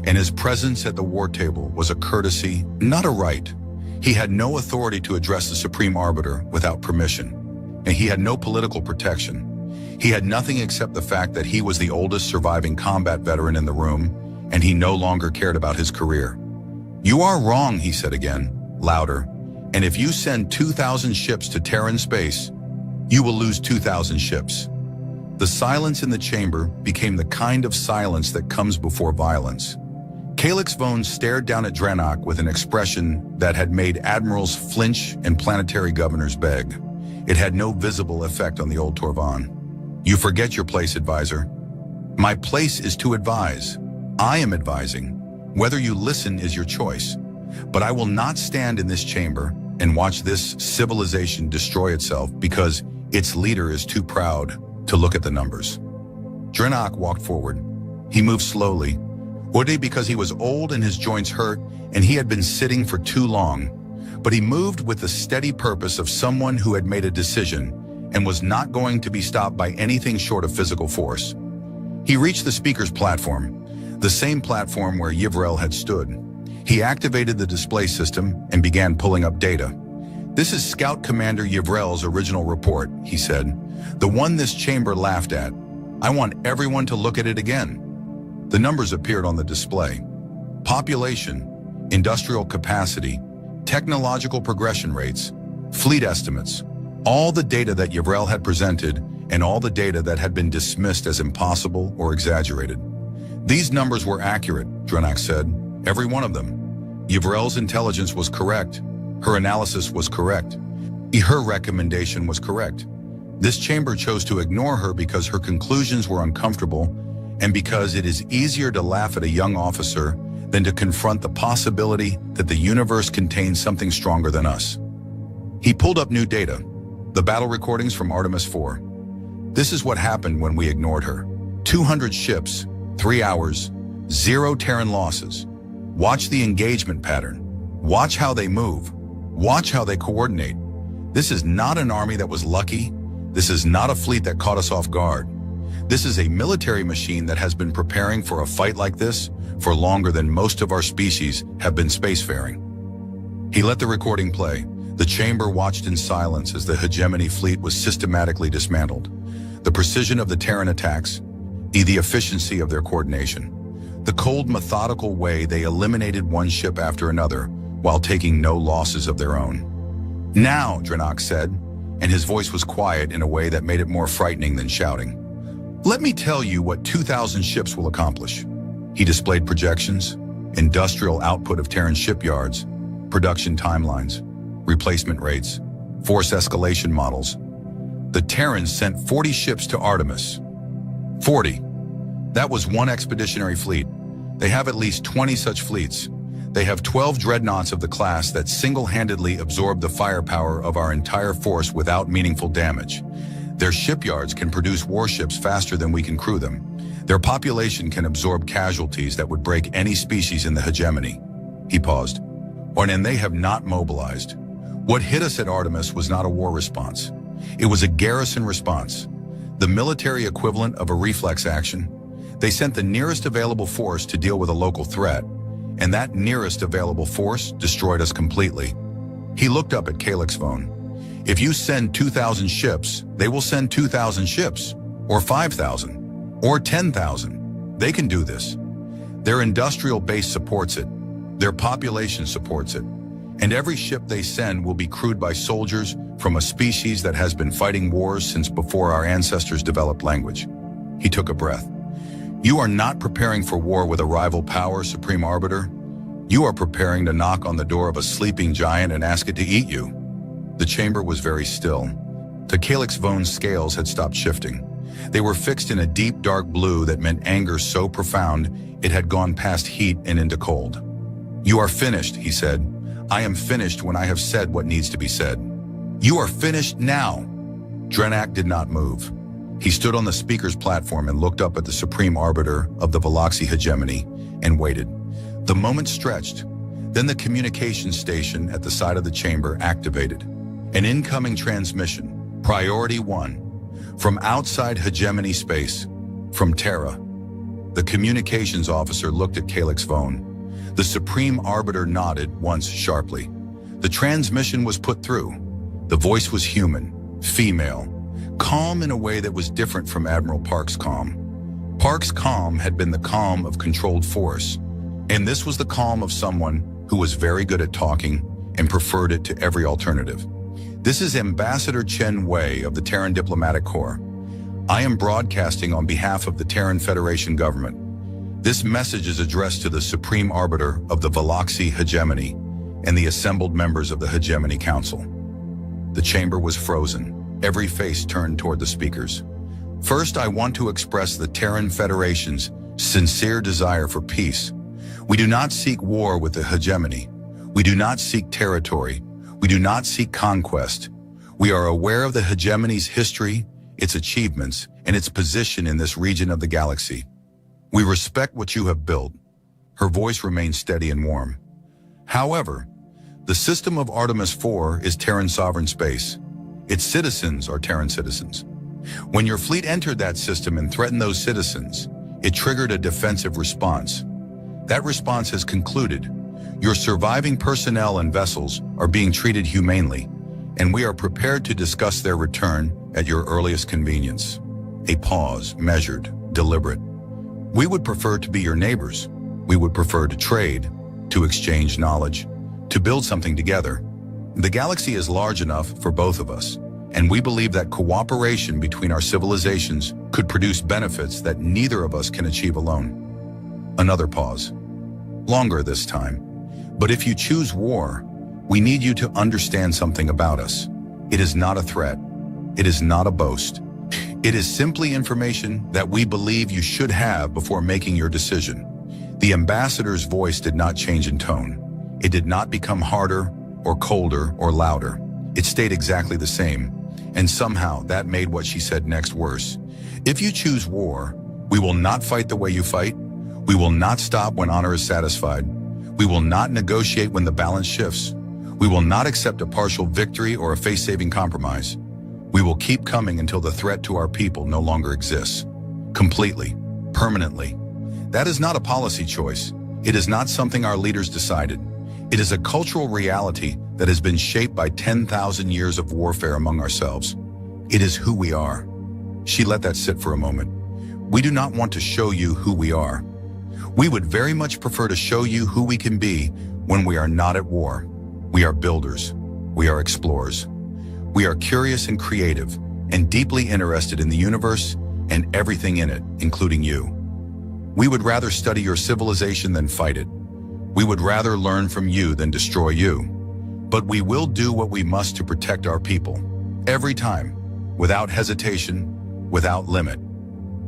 and his presence at the war table was a courtesy, not a right. He had no authority to address the Supreme Arbiter without permission, and he had no political protection. He had nothing except the fact that he was the oldest surviving combat veteran in the room, and he no longer cared about his career. You are wrong, he said again, louder, and if you send 2,000 ships to Terran space, you will lose 2,000 ships. The silence in the chamber became the kind of silence that comes before violence. Calix Vone stared down at Drenok with an expression that had made admirals flinch and planetary governors beg. It had no visible effect on the old Torvan. You forget your place, advisor. My place is to advise. I am advising. Whether you listen is your choice. But I will not stand in this chamber and watch this civilization destroy itself because its leader is too proud to look at the numbers. Drenok walked forward. He moved slowly, Would because he was old and his joints hurt and he had been sitting for too long, but he moved with the steady purpose of someone who had made a decision and was not going to be stopped by anything short of physical force. He reached the speaker's platform, the same platform where Yvrel had stood. He activated the display system and began pulling up data. This is Scout Commander Yvrel's original report, he said, the one this chamber laughed at. I want everyone to look at it again. The numbers appeared on the display. Population, industrial capacity, technological progression rates, fleet estimates, all the data that Yvrel had presented and all the data that had been dismissed as impossible or exaggerated. These numbers were accurate, Drenok said, every one of them. Yvrel's intelligence was correct. Her analysis was correct. Her recommendation was correct. This chamber chose to ignore her because her conclusions were uncomfortable and because it is easier to laugh at a young officer than to confront the possibility that the universe contains something stronger than us. He pulled up new data, the battle recordings from Artemis 4. This is what happened when we ignored her. 200 ships, 3 hours, 0 Terran losses. Watch the engagement pattern. Watch how they move. Watch how they coordinate. This is not an army that was lucky. This is not a fleet that caught us off guard. This is a military machine that has been preparing for a fight like this for longer than most of our species have been spacefaring. He let the recording play. The chamber watched in silence as the hegemony fleet was systematically dismantled. The precision of the Terran attacks, the efficiency of their coordination, the cold, methodical way they eliminated one ship after another while taking no losses of their own. Now, Drenok said, and his voice was quiet in a way that made it more frightening than shouting. Let me tell you what 2,000 ships will accomplish. He displayed projections, industrial output of Terran shipyards, production timelines, replacement rates, force escalation models. The Terrans sent 40 ships to Artemis. 40. That was one expeditionary fleet. They have at least 20 such fleets. They have 12 dreadnoughts of the class that single-handedly absorb the firepower of our entire force without meaningful damage. Their shipyards can produce warships faster than we can crew them. Their population can absorb casualties that would break any species in the hegemony. He paused. And they have not mobilized. What hit us at Artemis was not a war response. It was a garrison response, the military equivalent of a reflex action. They sent the nearest available force to deal with a local threat, and that nearest available force destroyed us completely. He looked up at Calyx's phone. If you send 2,000 ships, they will send 2,000 ships, or 5,000, or 10,000. They can do this. Their industrial base supports it. Their population supports it. And every ship they send will be crewed by soldiers from a species that has been fighting wars since before our ancestors developed language. He took a breath. You are not preparing for war with a rival power, Supreme Arbiter. You are preparing to knock on the door of a sleeping giant and ask it to eat you. The chamber was very still. The Calyx Vone's scales had stopped shifting. They were fixed in a deep dark blue that meant anger so profound it had gone past heat and into cold. You are finished, he said. I am finished when I have said what needs to be said. You are finished now. Drenak did not move. He stood on the speaker's platform and looked up at the Supreme Arbiter of the Veloxi hegemony and waited. The moment stretched. Then the communications station at the side of the chamber activated. An incoming transmission, Priority 1, from outside hegemony space, from Terra. The communications officer looked at Calyx Vone. The Supreme Arbiter nodded once sharply. The transmission was put through. The voice was human, female, calm in a way that was different from Admiral Park's calm. Park's calm had been the calm of controlled force, and this was the calm of someone who was very good at talking and preferred it to every alternative. This is Ambassador Chen Wei of the Terran Diplomatic Corps. I am broadcasting on behalf of the Terran Federation government. This message is addressed to the Supreme Arbiter of the Veloxi hegemony and the assembled members of the Hegemony Council. The chamber was frozen. Every face turned toward the speakers. First, I want to express the Terran Federation's sincere desire for peace. We do not seek war with the hegemony. We do not seek territory. We do not seek conquest. We are aware of the hegemony's history, its achievements, and its position in this region of the galaxy. We respect what you have built. Her voice remained steady and warm. However, the system of Artemis IV is Terran sovereign space. Its citizens are Terran citizens. When your fleet entered that system and threatened those citizens, it triggered a defensive response. That response has concluded. Your surviving personnel and vessels are being treated humanely, and we are prepared to discuss their return at your earliest convenience. A pause, measured, deliberate. We would prefer to be your neighbors. We would prefer to trade, to exchange knowledge, to build something together. The galaxy is large enough for both of us, and we believe that cooperation between our civilizations could produce benefits that neither of us can achieve alone. Another pause. Longer this time. But if you choose war, we need you to understand something about us. It is not a threat. It is not a boast. It is simply information that we believe you should have before making your decision. The ambassador's voice did not change in tone. It did not become harder or colder or louder. It stayed exactly the same, and somehow that made what she said next worse. If you choose war, we will not fight the way you fight. We will not stop when honor is satisfied. We will not negotiate when the balance shifts. We will not accept a partial victory or a face-saving compromise. We will keep coming until the threat to our people no longer exists. Completely, permanently. That is not a policy choice. It is not something our leaders decided. It is a cultural reality that has been shaped by 10,000 years of warfare among ourselves. It is who we are. She let that sit for a moment. We do not want to show you who we are. We would very much prefer to show you who we can be when we are not at war. We are builders. We are explorers. We are curious and creative, and deeply interested in the universe and everything in it, including you. We would rather study your civilization than fight it. We would rather learn from you than destroy you. But we will do what we must to protect our people, every time, without hesitation, without limit.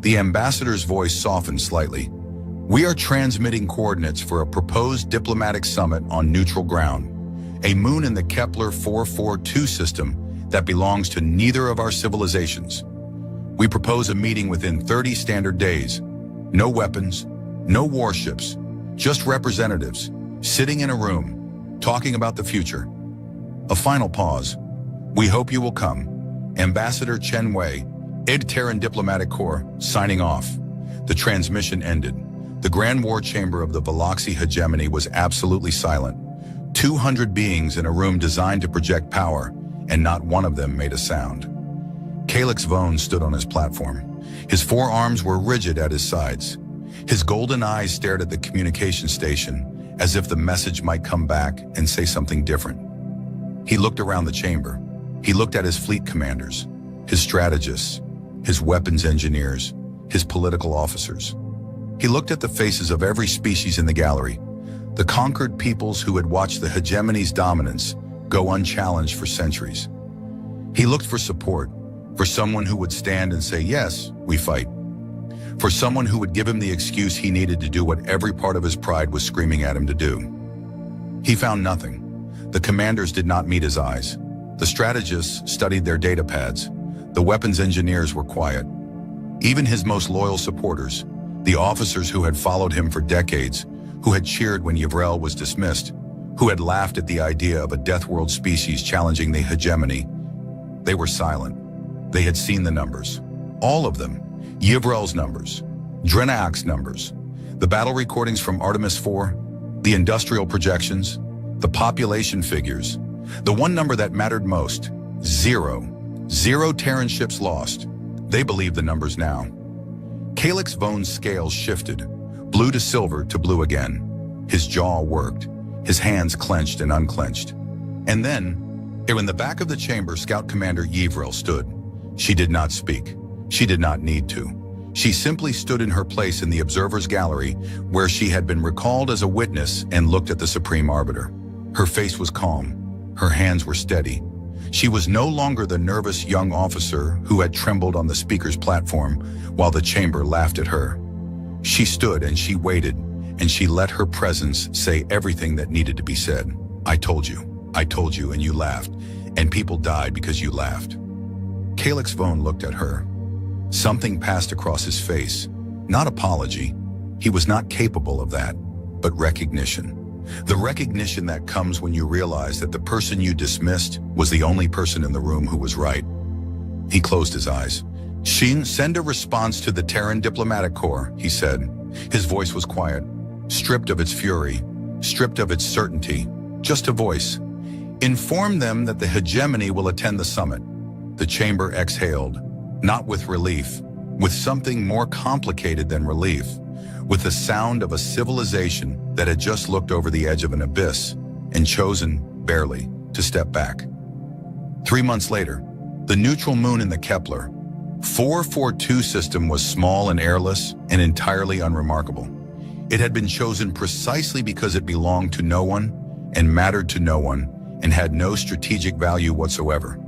The ambassador's voice softened slightly. We are transmitting coordinates for a proposed diplomatic summit on neutral ground, a moon in the Kepler 442 system that belongs to neither of our civilizations. We propose a meeting within 30 standard days. No weapons, no warships, just representatives, sitting in a room, talking about the future. A final pause. We hope you will come. Ambassador Chen Wei, Terran Diplomatic Corps, signing off. The transmission ended. The Grand War Chamber of the Veloxy hegemony was absolutely silent. 200 beings in a room designed to project power, and not one of them made a sound. Calyx Vone stood on his platform. His forearms were rigid at his sides. His golden eyes stared at the communication station, as if the message might come back and say something different. He looked around the chamber. He looked at his fleet commanders, his strategists, his weapons engineers, his political officers. He looked at the faces of every species in the gallery, the conquered peoples who had watched the hegemony's dominance go unchallenged for centuries. He looked for support, for someone who would stand and say, yes, we fight. For someone who would give him the excuse he needed to do what every part of his pride was screaming at him to do. He found nothing. The commanders did not meet his eyes. The strategists studied their data pads. The weapons engineers were quiet. Even his most loyal supporters, the officers who had followed him for decades, who had cheered when Yvrel was dismissed, who had laughed at the idea of a death world species challenging the hegemony, they were silent. They had seen the numbers. All of them. Yvrel's numbers, Drenak's numbers, the battle recordings from Artemis 4, the industrial projections, the population figures, the one number that mattered most, 0. 0 Terran ships lost. They believed the numbers now. Calyx Vone's scales shifted, blue to silver to blue again. His jaw worked, his hands clenched and unclenched. And then, in the back of the chamber, Scout Commander Yvrel stood. She did not speak. She did not need to. She simply stood in her place in the observer's gallery, where she had been recalled as a witness, and looked at the Supreme Arbiter. Her face was calm. Her hands were steady. She was no longer the nervous young officer who had trembled on the speaker's platform while the chamber laughed at her. She stood and she waited, and she let her presence say everything that needed to be said. I told you, and you laughed, and people died because you laughed. Calyx Vone looked at her. Something passed across his face. Not apology. He was not capable of that, but recognition. The recognition that comes when you realize that the person you dismissed was the only person in the room who was right. He closed his eyes. Send a response to the Terran Diplomatic Corps, he said. His voice was quiet, stripped of its fury, stripped of its certainty, just a voice. Inform them that the hegemony will attend the summit. The chamber exhaled, not with relief, with something more complicated than relief, with the sound of a civilization that had just looked over the edge of an abyss and chosen, barely, to step back. 3 months later, the neutral moon in the Kepler 442 system was small and airless and entirely unremarkable. It had been chosen precisely because it belonged to no one and mattered to no one and had no strategic value whatsoever.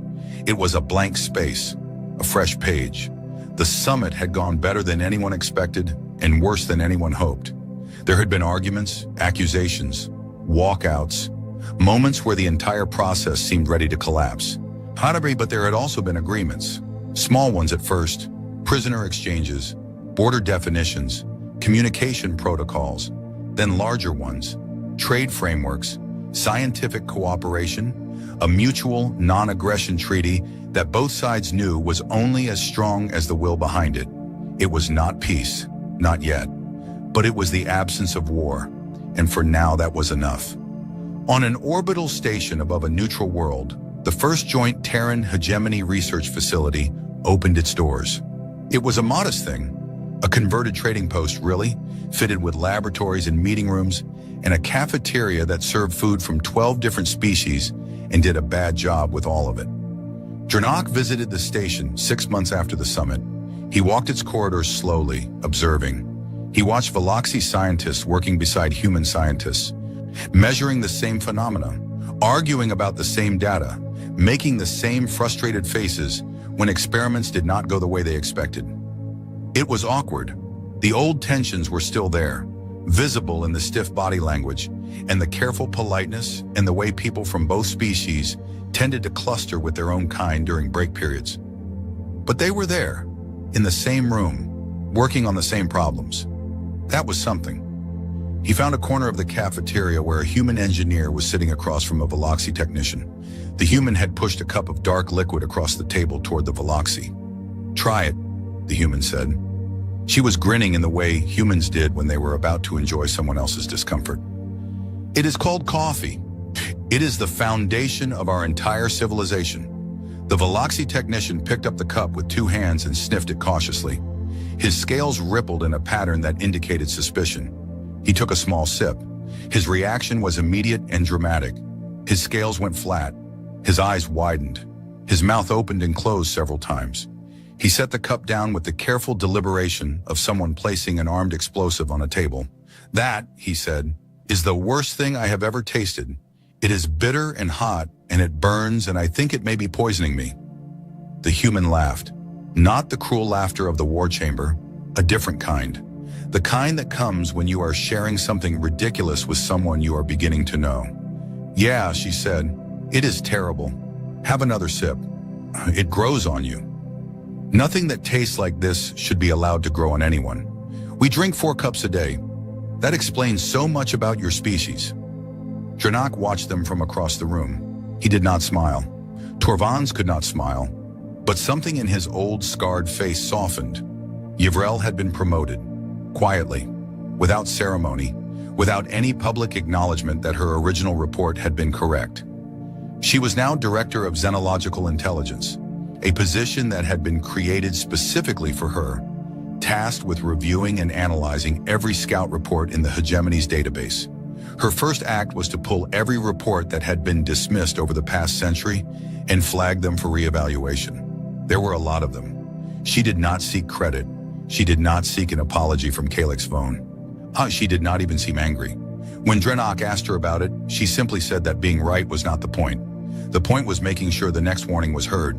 It was a blank space, a fresh page. The summit had gone better than anyone expected and worse than anyone hoped. There had been arguments, accusations, walkouts, moments where the entire process seemed ready to collapse. But there had also been agreements, small ones at first, prisoner exchanges, border definitions, communication protocols, then larger ones, trade frameworks, scientific cooperation, a mutual non-aggression treaty that both sides knew was only as strong as the will behind it. It was not peace, not yet, but it was the absence of war, and for now that was enough. On an orbital station above a neutral world, the first joint Terran hegemony research facility opened its doors. It was a modest thing, a converted trading post really, fitted with laboratories and meeting rooms, and a cafeteria that served food from 12 different species and did a bad job with all of it. Dranok visited the station 6 months after the summit. He walked its corridors slowly, observing. He watched Veloxi scientists working beside human scientists, measuring the same phenomena, arguing about the same data, making the same frustrated faces when experiments did not go the way they expected. It was awkward. The old tensions were still there, visible in the stiff body language and the careful politeness and the way people from both species tended to cluster with their own kind during break periods. But they were there, in the same room, working on the same problems. That was something. He found a corner of the cafeteria where a human engineer was sitting across from a Veloxi technician. The human had pushed a cup of dark liquid across the table toward the Veloxi. "Try it," the human said. She was grinning in the way humans did when they were about to enjoy someone else's discomfort. "It is called coffee. It is the foundation of our entire civilization." The Veloxi technician picked up the cup with 2 hands and sniffed it cautiously. His scales rippled in a pattern that indicated suspicion. He took a small sip. His reaction was immediate and dramatic. His scales went flat. His eyes widened. His mouth opened and closed several times. He set the cup down with the careful deliberation of someone placing an armed explosive on a table. "That," he said, "is the worst thing I have ever tasted. It is bitter and hot, and it burns, and I think it may be poisoning me." The human laughed. Not the cruel laughter of the war chamber, a different kind. The kind that comes when you are sharing something ridiculous with someone you are beginning to know. "Yeah," she said, "it is terrible. Have another sip. It grows on you." Nothing that tastes like this should be allowed to grow on anyone. "We drink 4 cups a day. That explains so much about your species." Dranok watched them from across the room. He did not smile. Torvans could not smile. But something in his old, scarred face softened. Yvrel had been promoted. Quietly, without ceremony, without any public acknowledgement that her original report had been correct. She was now Director of Xenological Intelligence, a position that had been created specifically for her, tasked with reviewing and analyzing every scout report in the Hegemony's database. Her first act was to pull every report that had been dismissed over the past century and flag them for reevaluation. There were a lot of them. She did not seek credit. She did not seek an apology from Calix Vone. She did not even seem angry. When Dranok asked her about it, she simply said that being right was not the point. The point was making sure the next warning was heard.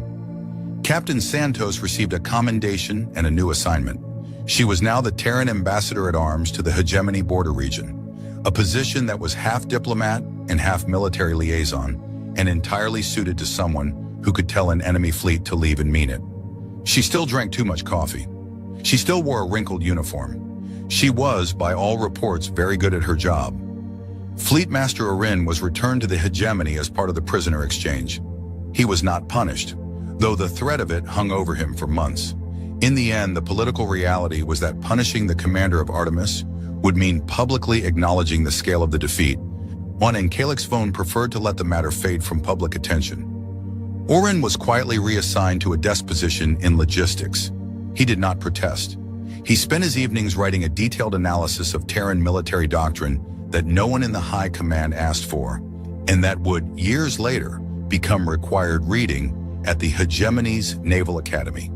Captain Santos received a commendation and a new assignment. She was now the Terran Ambassador-at-Arms to the Hegemony border region, a position that was half diplomat and half military liaison, and entirely suited to someone who could tell an enemy fleet to leave and mean it. She still drank too much coffee. She still wore a wrinkled uniform. She was, by all reports, very good at her job. Fleet Master Orin was returned to the Hegemony as part of the prisoner exchange. He was not punished, though the threat of it hung over him for months. In the end, the political reality was that punishing the commander of Artemis would mean publicly acknowledging the scale of the defeat. And Calix Vone preferred to let the matter fade from public attention. Orin was quietly reassigned to a desk position in logistics. He did not protest. He spent his evenings writing a detailed analysis of Terran military doctrine that no one in the high command asked for, and that would, years later, become required reading at the Hegemony's Naval Academy.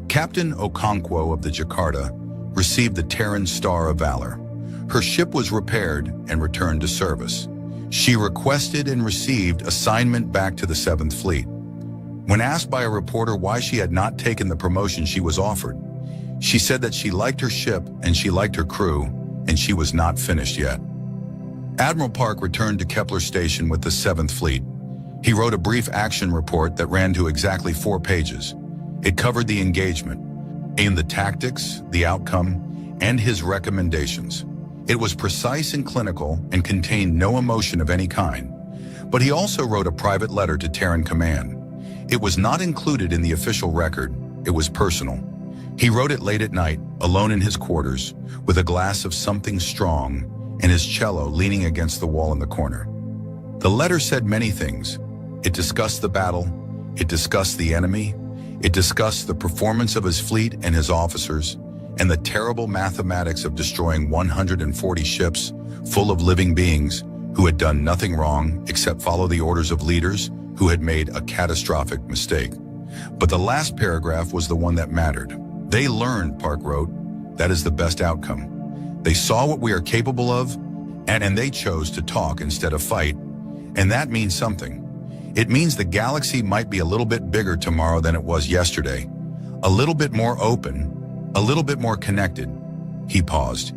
Captain Okonkwo of the Jakarta received the Terran Star of Valor. Her ship was repaired and returned to service. She requested and received assignment back to the 7th Fleet. When asked by a reporter why she had not taken the promotion she was offered, she said that she liked her ship and she liked her crew, and she was not finished yet. Admiral Park returned to Kepler Station with the 7th Fleet. He wrote a brief action report that ran to exactly 4 pages. It covered the engagement, aimed the tactics, the outcome, and his recommendations. It was precise and clinical and contained no emotion of any kind. But he also wrote a private letter to Terran Command. It was not included in the official record. It was personal. He wrote it late at night, alone in his quarters, with a glass of something strong and his cello leaning against the wall in the corner. The letter said many things. It discussed the battle. It discussed the enemy. It discussed the performance of his fleet and his officers, and the terrible mathematics of destroying 140 ships full of living beings who had done nothing wrong except follow the orders of leaders who had made a catastrophic mistake. But the last paragraph was the one that mattered. They learned, Park wrote, that is the best outcome. They saw what we are capable of, and they chose to talk instead of fight. And that means something. It means the galaxy might be a little bit bigger tomorrow than it was yesterday, a little bit more open, a little bit more connected. He paused.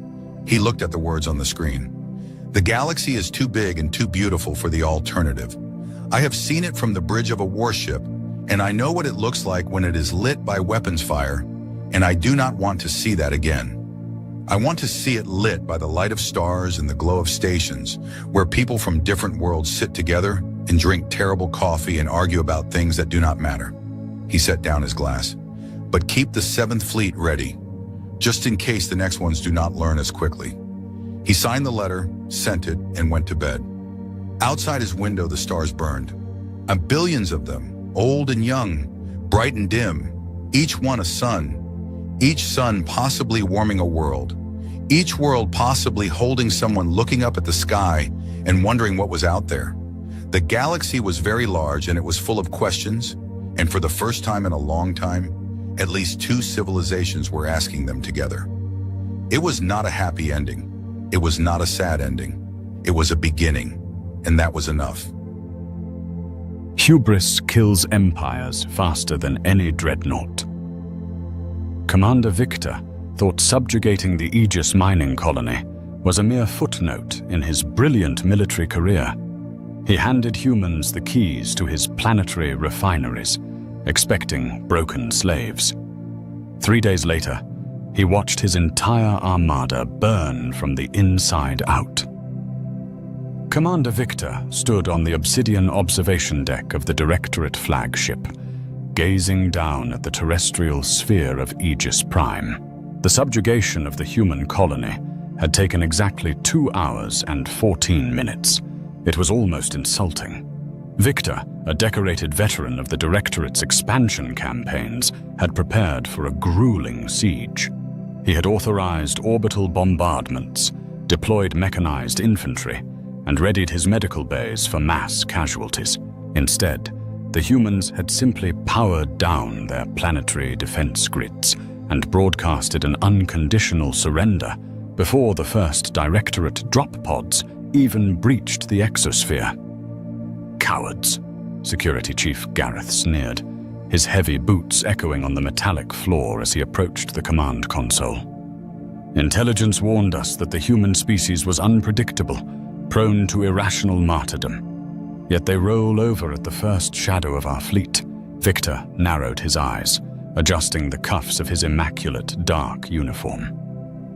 He looked at the words on the screen. The galaxy is too big and too beautiful for the alternative. I have seen it from the bridge of a warship, and I know what it looks like when it is lit by weapons fire, and I do not want to see that again. I want to see it lit by the light of stars and the glow of stations, where people from different worlds sit together and drink terrible coffee and argue about things that do not matter. He set down his glass. But keep the 7th Fleet ready, just in case the next ones do not learn as quickly. He signed the letter, sent it, and went to bed. Outside his window, the stars burned. Billions of them, old and young, bright and dim, each one a sun. Each sun possibly warming a world. Each world possibly holding someone looking up at the sky and wondering what was out there. The galaxy was very large and it was full of questions, and for the first time in a long time, at least 2 civilizations were asking them together. It was not a happy ending. It was not a sad ending. It was a beginning, and that was enough. Hubris kills empires faster than any dreadnought. Commander Victor thought subjugating the Aegis mining colony was a mere footnote in his brilliant military career. He handed humans the keys to his planetary refineries, expecting broken slaves. 3 days later, he watched his entire armada burn from the inside out. Commander Victor stood on the obsidian observation deck of the Directorate flagship, gazing down at the terrestrial sphere of Aegis Prime. The subjugation of the human colony had taken exactly 2 hours and 14 minutes. It was almost insulting. Victor, a decorated veteran of the Directorate's expansion campaigns, had prepared for a grueling siege. He had authorized orbital bombardments, deployed mechanized infantry, and readied his medical bays for mass casualties. Instead, the humans had simply powered down their planetary defense grids and broadcasted an unconditional surrender before the first Directorate drop pods even breached the exosphere. Cowards, Security Chief Gareth sneered, his heavy boots echoing on the metallic floor as he approached the command console. Intelligence warned us that the human species was unpredictable, prone to irrational martyrdom. Yet they roll over at the first shadow of our fleet. Victor narrowed his eyes, adjusting the cuffs of his immaculate dark uniform.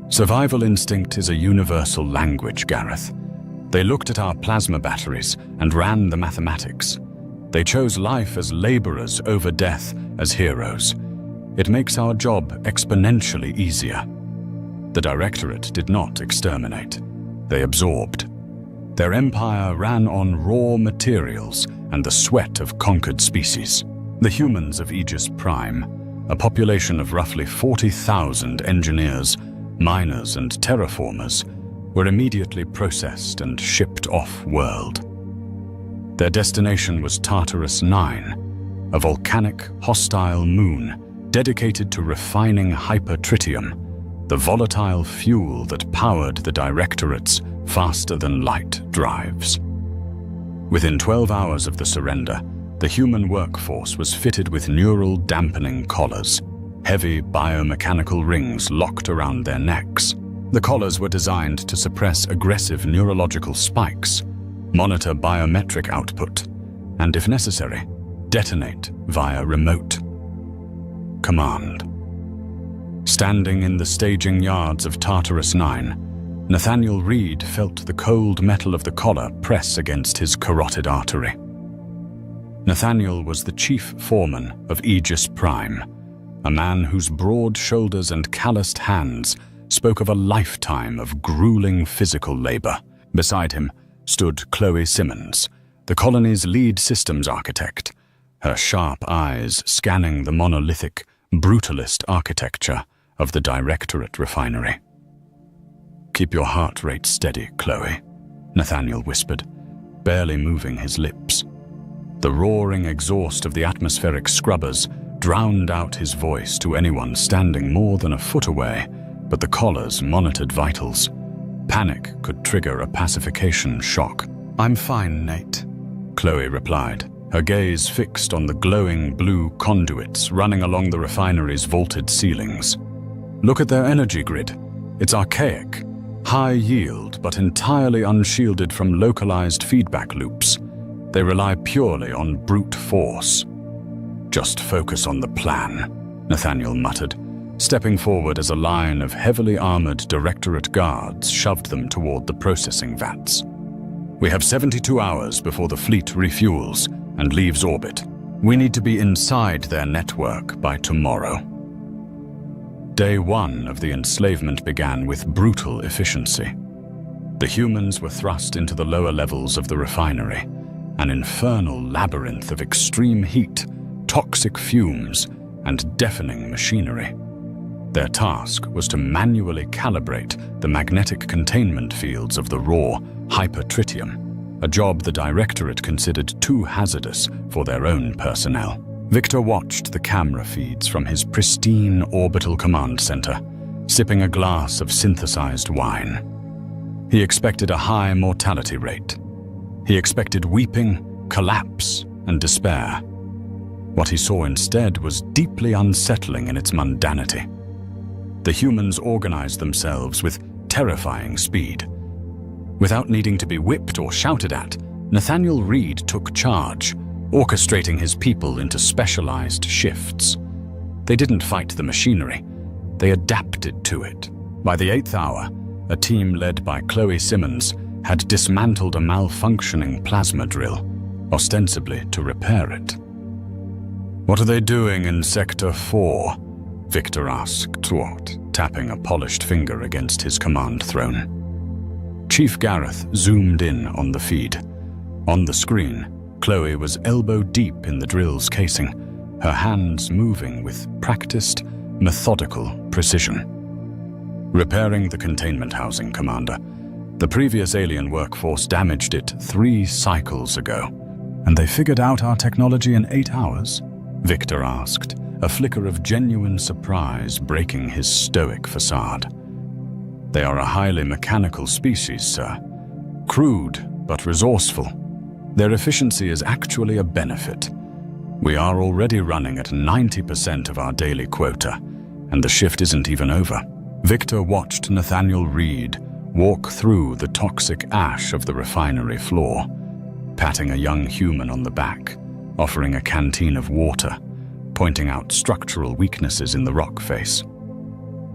Survival instinct is a universal language, Gareth. They looked at our plasma batteries and ran the mathematics. They chose life as laborers over death as heroes. It makes our job exponentially easier. The Directorate did not exterminate. They absorbed. Their empire ran on raw materials and the sweat of conquered species. The humans of Aegis Prime, a population of roughly 40,000 engineers, miners, and terraformers, were immediately processed and shipped off-world. Their destination was Tartarus 9, a volcanic, hostile moon dedicated to refining hypertritium, the volatile fuel that powered the Directorate's faster-than-light drives. Within 12 hours of the surrender, the human workforce was fitted with neural dampening collars, heavy biomechanical rings locked around their necks. The collars were designed to suppress aggressive neurological spikes, monitor biometric output, and, if necessary, detonate via remote command. Standing in the staging yards of Tartarus 9, Nathaniel Reed felt the cold metal of the collar press against his carotid artery. Nathaniel was the chief foreman of Aegis Prime, a man whose broad shoulders and calloused hands spoke of a lifetime of grueling physical labor. Beside him stood Chloe Simmons, the colony's lead systems architect, her sharp eyes scanning the monolithic, brutalist architecture of the Directorate refinery. "Keep your heart rate steady, Chloe," Nathaniel whispered, barely moving his lips. The roaring exhaust of the atmospheric scrubbers drowned out his voice to anyone standing more than a foot away, but the collars monitored vitals. Panic could trigger a pacification shock. "I'm fine, Nate," Chloe replied, her gaze fixed on the glowing blue conduits running along the refinery's vaulted ceilings. "Look at their energy grid. It's archaic, high yield, but entirely unshielded from localized feedback loops. They rely purely on brute force." "Just focus on the plan," Nathaniel muttered, stepping forward as a line of heavily armored Directorate guards shoved them toward the processing vats. "We have 72 hours before the fleet refuels and leaves orbit. We need to be inside their network by tomorrow." Day 1 of the enslavement began with brutal efficiency. The humans were thrust into the lower levels of the refinery, an infernal labyrinth of extreme heat, toxic fumes, and deafening machinery. Their task was to manually calibrate the magnetic containment fields of the raw hypertritium, a job the Directorate considered too hazardous for their own personnel. Victor watched the camera feeds from his pristine orbital command center, sipping a glass of synthesized wine. He expected a high mortality rate. He expected weeping, collapse, and despair. What he saw instead was deeply unsettling in its mundanity. The humans organized themselves with terrifying speed. Without needing to be whipped or shouted at, Nathaniel Reed took charge, orchestrating his people into specialized shifts. They didn't fight the machinery. They adapted to it. By the 8th hour, a team led by Chloe Simmons had dismantled a malfunctioning plasma drill, ostensibly to repair it. "What are they doing in Sector 4? Victor asked Twort, tapping a polished finger against his command throne. Chief Gareth zoomed in on the feed. On the screen, Chloe was elbow-deep in the drill's casing, her hands moving with practiced, methodical precision. "Repairing the containment housing, Commander. The previous alien workforce damaged it 3 cycles ago." "And they figured out our technology in 8 hours?" Victor asked, a flicker of genuine surprise breaking his stoic facade. "They are a highly mechanical species, sir. Crude, but resourceful. Their efficiency is actually a benefit. We are already running at 90% of our daily quota, and the shift isn't even over." Victor watched Nathaniel Reed walk through the toxic ash of the refinery floor, patting a young human on the back, offering a canteen of water, pointing out structural weaknesses in the rock face.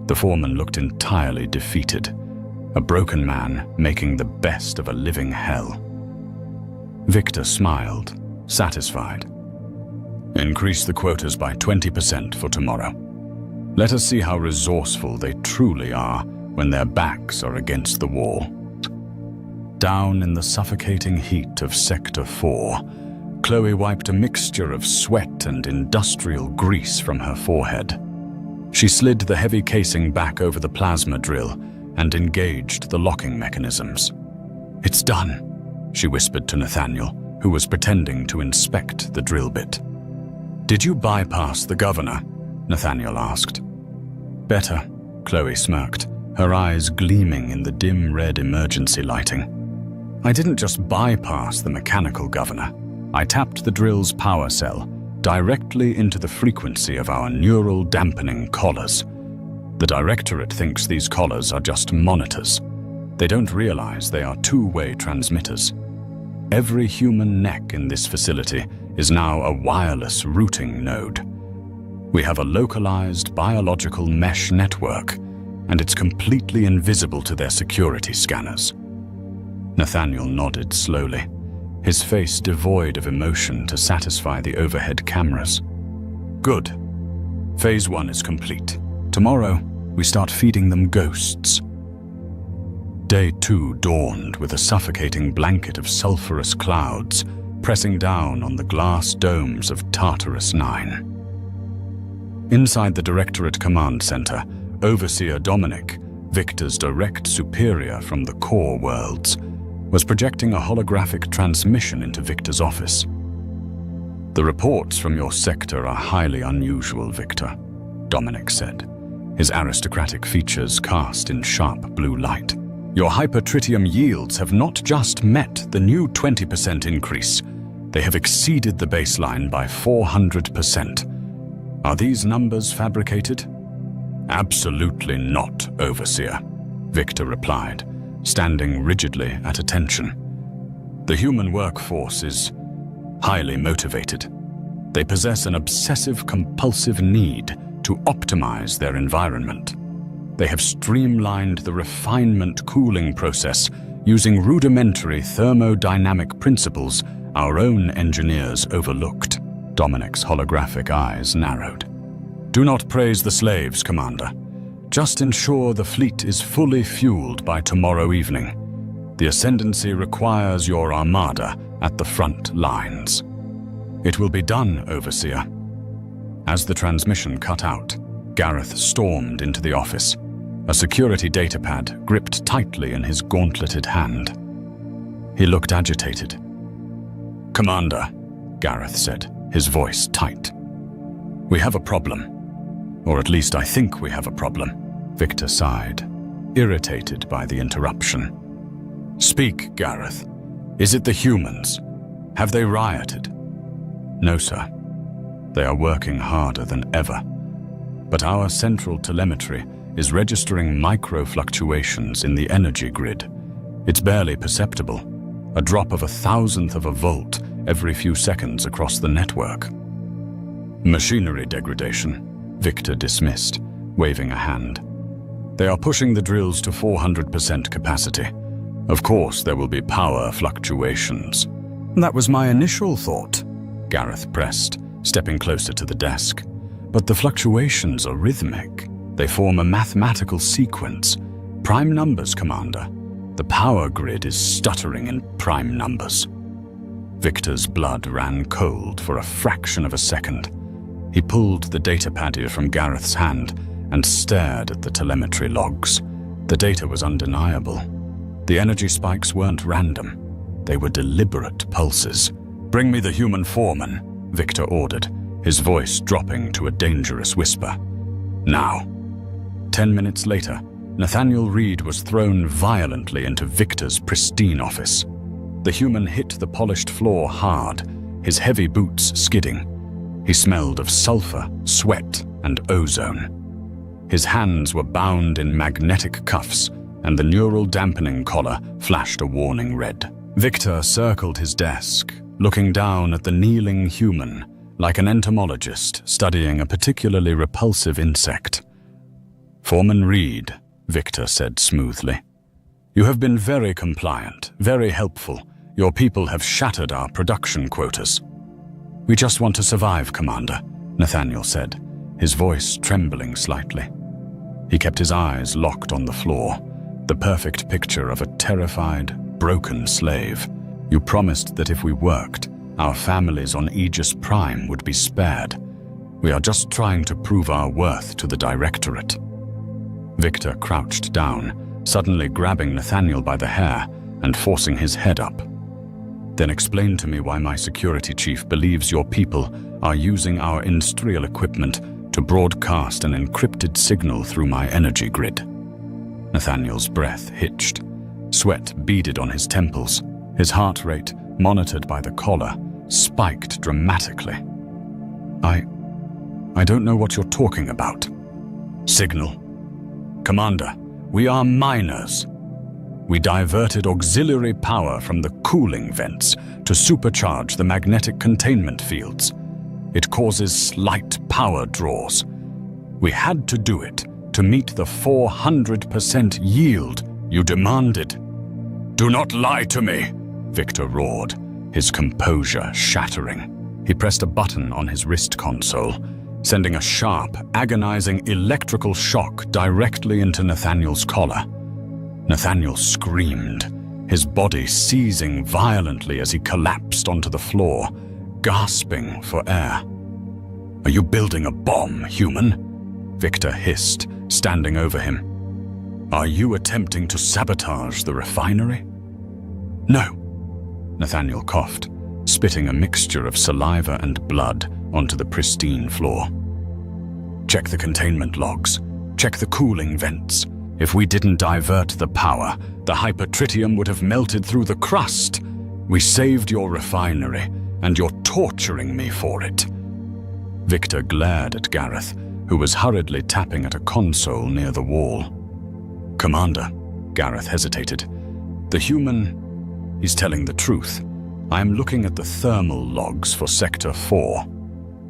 The foreman looked entirely defeated, a broken man making the best of a living hell. Victor smiled, satisfied. "Increase the quotas by 20% for tomorrow. Let us see how resourceful they truly are when their backs are against the wall." Down in the suffocating heat of Sector 4, Chloe wiped a mixture of sweat and industrial grease from her forehead. She slid the heavy casing back over the plasma drill and engaged the locking mechanisms. "It's done," she whispered to Nathaniel, who was pretending to inspect the drill bit. "Did you bypass the governor?" Nathaniel asked. "Better," Chloe smirked, her eyes gleaming in the dim red emergency lighting. "I didn't just bypass the mechanical governor. I tapped the drill's power cell directly into the frequency of our neural dampening collars. The Directorate thinks these collars are just monitors. They don't realize they are two-way transmitters. Every human neck in this facility is now a wireless routing node. We have a localized biological mesh network, and it's completely invisible to their security scanners." Nathaniel nodded slowly, his face devoid of emotion to satisfy the overhead cameras. "Good. Phase 1 is complete. Tomorrow, we start feeding them ghosts." Day 2 dawned with a suffocating blanket of sulfurous clouds pressing down on the glass domes of Tartarus 9. Inside the Directorate Command Center, Overseer Dominic, Victor's direct superior from the core worlds, was projecting a holographic transmission into Victor's office. The reports from your sector are highly unusual, Victor, Dominic said, his aristocratic features cast in sharp blue light. Your hypertritium yields have not just met the new 20% increase, they have exceeded the baseline by 400%. Are these numbers fabricated? Absolutely not, Overseer, Victor replied, standing rigidly at attention. The human workforce is highly motivated. They possess an obsessive-compulsive need to optimize their environment. They have streamlined the refinement cooling process using rudimentary thermodynamic principles our own engineers overlooked. Dominic's holographic eyes narrowed. Do not praise the slaves, Commander. Just ensure the fleet is fully fueled by tomorrow evening. The Ascendancy requires your armada at the front lines. It will be done, Overseer. As the transmission cut out, Gareth stormed into the office, a security datapad gripped tightly in his gauntleted hand. He looked agitated. Commander, Gareth said, his voice tight. We have a problem. Or at least I think we have a problem. Victor sighed, irritated by the interruption. Speak, Gareth. Is it the humans? Have they rioted? No, sir. They are working harder than ever. But our central telemetry is registering micro-fluctuations in the energy grid. It's barely perceptible, a drop of 1,000th of a volt every few seconds across the network. Machinery degradation, Victor dismissed, waving a hand. They are pushing the drills to 400% capacity. Of course, there will be power fluctuations. That was my initial thought, Gareth pressed, stepping closer to the desk. But the fluctuations are rhythmic. They form a mathematical sequence. Prime numbers, Commander. The power grid is stuttering in prime numbers. Victor's blood ran cold for a fraction of a second. He pulled the datapad from Gareth's hand and stared at the telemetry logs. The data was undeniable. The energy spikes weren't random. They were deliberate pulses. Bring me the human foreman, Victor ordered, his voice dropping to a dangerous whisper. Now. 10 minutes later, Nathaniel Reed was thrown violently into Victor's pristine office. The human hit the polished floor hard, his heavy boots skidding. He smelled of sulfur, sweat, and ozone. His hands were bound in magnetic cuffs, and the neural dampening collar flashed a warning red. Victor circled his desk, looking down at the kneeling human, like an entomologist studying a particularly repulsive insect. Foreman Reed, Victor said smoothly. You have been very compliant, very helpful. Your people have shattered our production quotas. We just want to survive, Commander, Nathaniel said, his voice trembling slightly. He kept his eyes locked on the floor, the perfect picture of a terrified, broken slave. You promised that if we worked, our families on Aegis Prime would be spared. We are just trying to prove our worth to the Directorate. Victor crouched down, suddenly grabbing Nathaniel by the hair and forcing his head up. Then explain to me why my security chief believes your people are using our industrial equipment to broadcast an encrypted signal through my energy grid. Nathaniel's breath hitched. Sweat beaded on his temples. His heart rate, monitored by the collar, spiked dramatically. I don't know what you're talking about. Signal. Commander, we are miners. We diverted auxiliary power from the cooling vents to supercharge the magnetic containment fields. It causes slight power draws. We had to do it to meet the 400% yield you demanded. Do not lie to me, Victor roared, his composure shattering. He pressed a button on his wrist console, sending a sharp, agonizing electrical shock directly into Nathaniel's collar. Nathaniel screamed, his body seizing violently as he collapsed onto the floor, gasping for air. Are you building a bomb, human? Victor hissed, standing over him. Are you attempting to sabotage the refinery? No, Nathaniel coughed, spitting a mixture of saliva and blood onto the pristine floor. Check the containment logs. Check the cooling vents. If we didn't divert the power, the hypertritium would have melted through the crust. We saved your refinery, and you're torturing me for it. Victor glared at Gareth, who was hurriedly tapping at a console near the wall. Commander, Gareth hesitated. The human, he's telling the truth. I am looking at the thermal logs for Sector 4.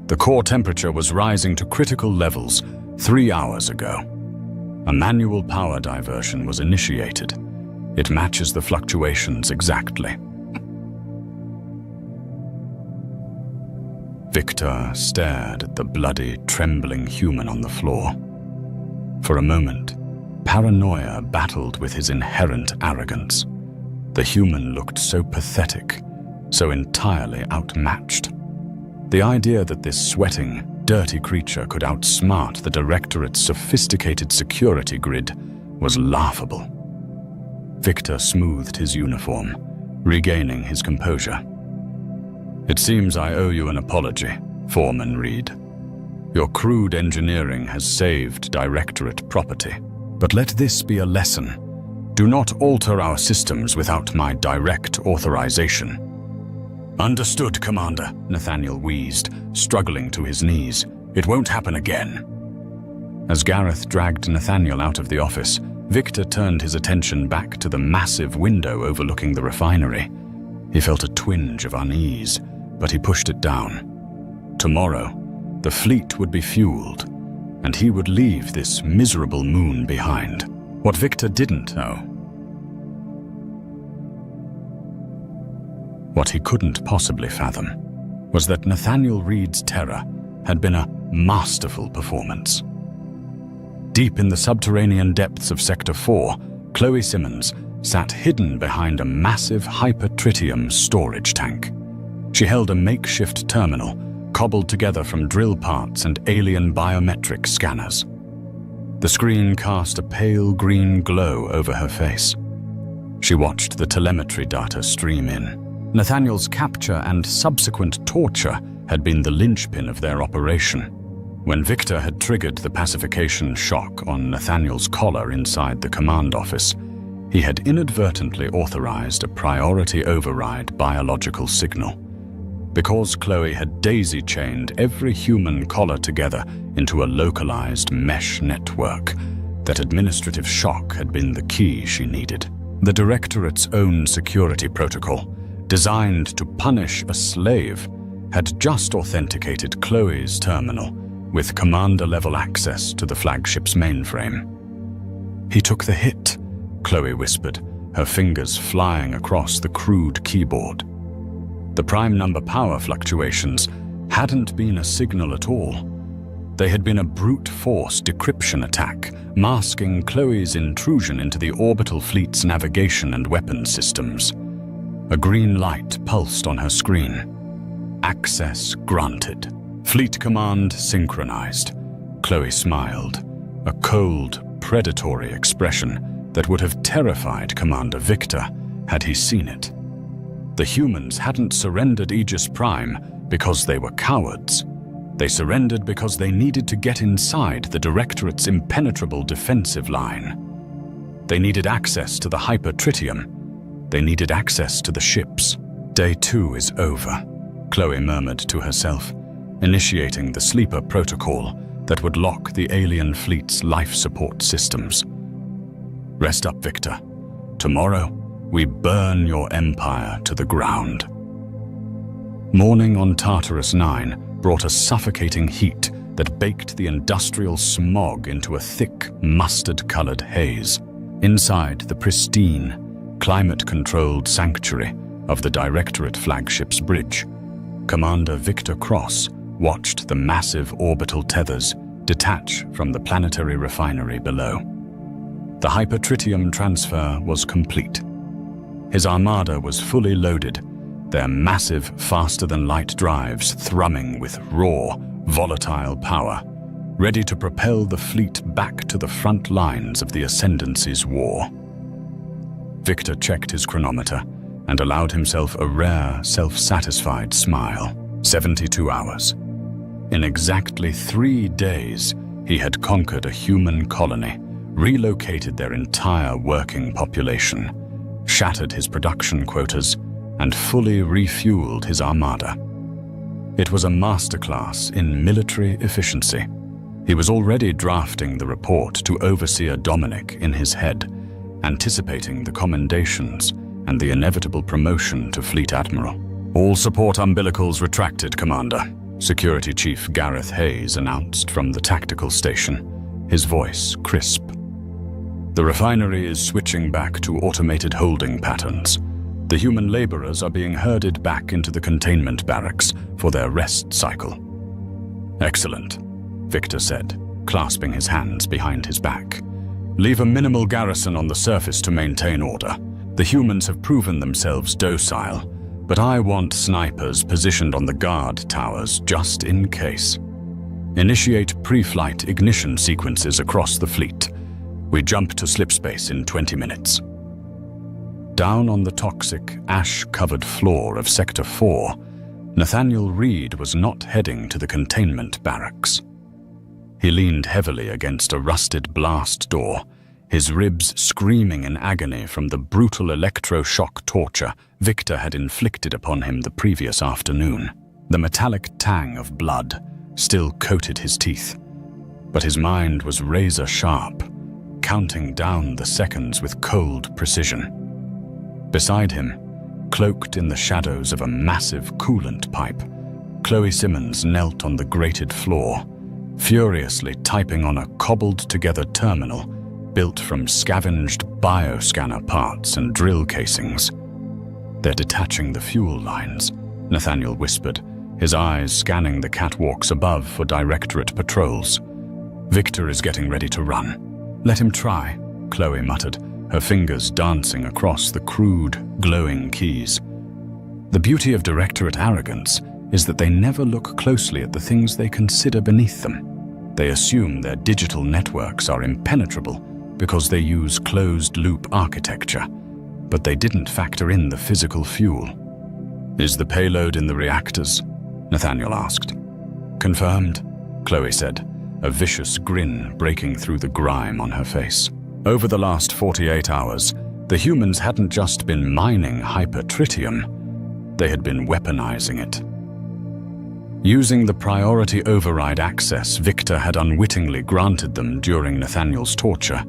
The core temperature was rising to critical levels 3 hours ago. A manual power diversion was initiated. It matches the fluctuations exactly. Victor stared at the bloody, trembling human on the floor. For a moment, paranoia battled with his inherent arrogance. The human looked so pathetic, so entirely outmatched. The idea that this sweating, dirty creature could outsmart the Directorate's sophisticated security grid was laughable. Victor smoothed his uniform, regaining his composure. It seems I owe you an apology, Foreman Reed. Your crude engineering has saved Directorate property. But let this be a lesson. Do not alter our systems without my direct authorization. Understood, Commander, Nathaniel wheezed, struggling to his knees. It won't happen again. As Gareth dragged Nathaniel out of the office, Victor turned his attention back to the massive window overlooking the refinery. He felt a twinge of unease, but he pushed it down. Tomorrow, the fleet would be fueled, and he would leave this miserable moon behind. What Victor didn't know, what he couldn't possibly fathom, was that Nathaniel Reed's terror had been a masterful performance. Deep in the subterranean depths of Sector 4, Chloe Simmons sat hidden behind a massive hypertritium storage tank. She held a makeshift terminal, cobbled together from drill parts and alien biometric scanners. The screen cast a pale green glow over her face. She watched the telemetry data stream in. Nathaniel's capture and subsequent torture had been the linchpin of their operation. When Victor had triggered the pacification shock on Nathaniel's collar inside the command office, he had inadvertently authorized a priority override biological signal. Because Chloe had daisy-chained every human collar together into a localized mesh network, that administrative shock had been the key she needed. The Directorate's own security protocol, designed to punish a slave, had just authenticated Chloe's terminal with commander-level access to the flagship's mainframe. He took the hit, Chloe whispered, her fingers flying across the crude keyboard. The prime number power fluctuations hadn't been a signal at all. They had been a brute force decryption attack, masking Chloe's intrusion into the orbital fleet's navigation and weapons systems. A green light pulsed on her screen. Access granted. Fleet command synchronized. Chloe smiled, a cold, predatory expression that would have terrified Commander Victor had he seen it. The humans hadn't surrendered Aegis Prime because they were cowards. They surrendered because they needed to get inside the Directorate's impenetrable defensive line. They needed access to the hypertritium. They needed access to the ships. Day 2 is over, Chloe murmured to herself, initiating the sleeper protocol that would lock the alien fleet's life support systems. Rest up, Victor. Tomorrow, we burn your empire to the ground. Morning on Tartarus 9 brought a suffocating heat that baked the industrial smog into a thick, mustard-colored haze. Inside the pristine, climate-controlled sanctuary of the Directorate flagship's bridge, Commander Victor Cross watched the massive orbital tethers detach from the planetary refinery below. The hypertritium transfer was complete. His armada was fully loaded, their massive, faster-than-light drives thrumming with raw, volatile power, ready to propel the fleet back to the front lines of the Ascendancy's war. Victor checked his chronometer and allowed himself a rare, self-satisfied smile. 72 hours. In exactly 3 days, he had conquered a human colony, relocated their entire working population, shattered his production quotas, and fully refueled his armada. It was a masterclass in military efficiency. He was already drafting the report to Overseer Dominic in his head, anticipating the commendations and the inevitable promotion to Fleet Admiral. "All support umbilicals retracted, Commander," Security Chief Gareth Hayes announced from the tactical station, his voice crisp. "The refinery is switching back to automated holding patterns. The human laborers are being herded back into the containment barracks for their rest cycle." "Excellent," Victor said, clasping his hands behind his back. "Leave a minimal garrison on the surface to maintain order. The humans have proven themselves docile, but I want snipers positioned on the guard towers just in case. Initiate pre-flight ignition sequences across the fleet. We jump to slipspace in 20 minutes. Down on the toxic, ash-covered floor of Sector 4, Nathaniel Reed was not heading to the containment barracks. He leaned heavily against a rusted blast door, his ribs screaming in agony from the brutal electroshock torture Victor had inflicted upon him the previous afternoon. The metallic tang of blood still coated his teeth, but his mind was razor-sharp, counting down the seconds with cold precision. Beside him, cloaked in the shadows of a massive coolant pipe, Chloe Simmons knelt on the grated floor, furiously typing on a cobbled-together terminal built from scavenged bioscanner parts and drill casings. "They're detaching the fuel lines," Nathaniel whispered, his eyes scanning the catwalks above for Directorate patrols. "Victor is getting ready to run. Let him try," Chloe muttered, her fingers dancing across the crude, glowing keys. The beauty of Directorate arrogance is that they never look closely at the things they consider beneath them. They assume their digital networks are impenetrable because they use closed-loop architecture, but they didn't factor in the physical fuel. "Is the payload in the reactors?" Nathaniel asked. "Confirmed," Chloe said, a vicious grin breaking through the grime on her face. Over the last 48 hours, the humans hadn't just been mining hypertritium, they had been weaponizing it. Using the priority override access Victor had unwittingly granted them during Nathaniel's torture,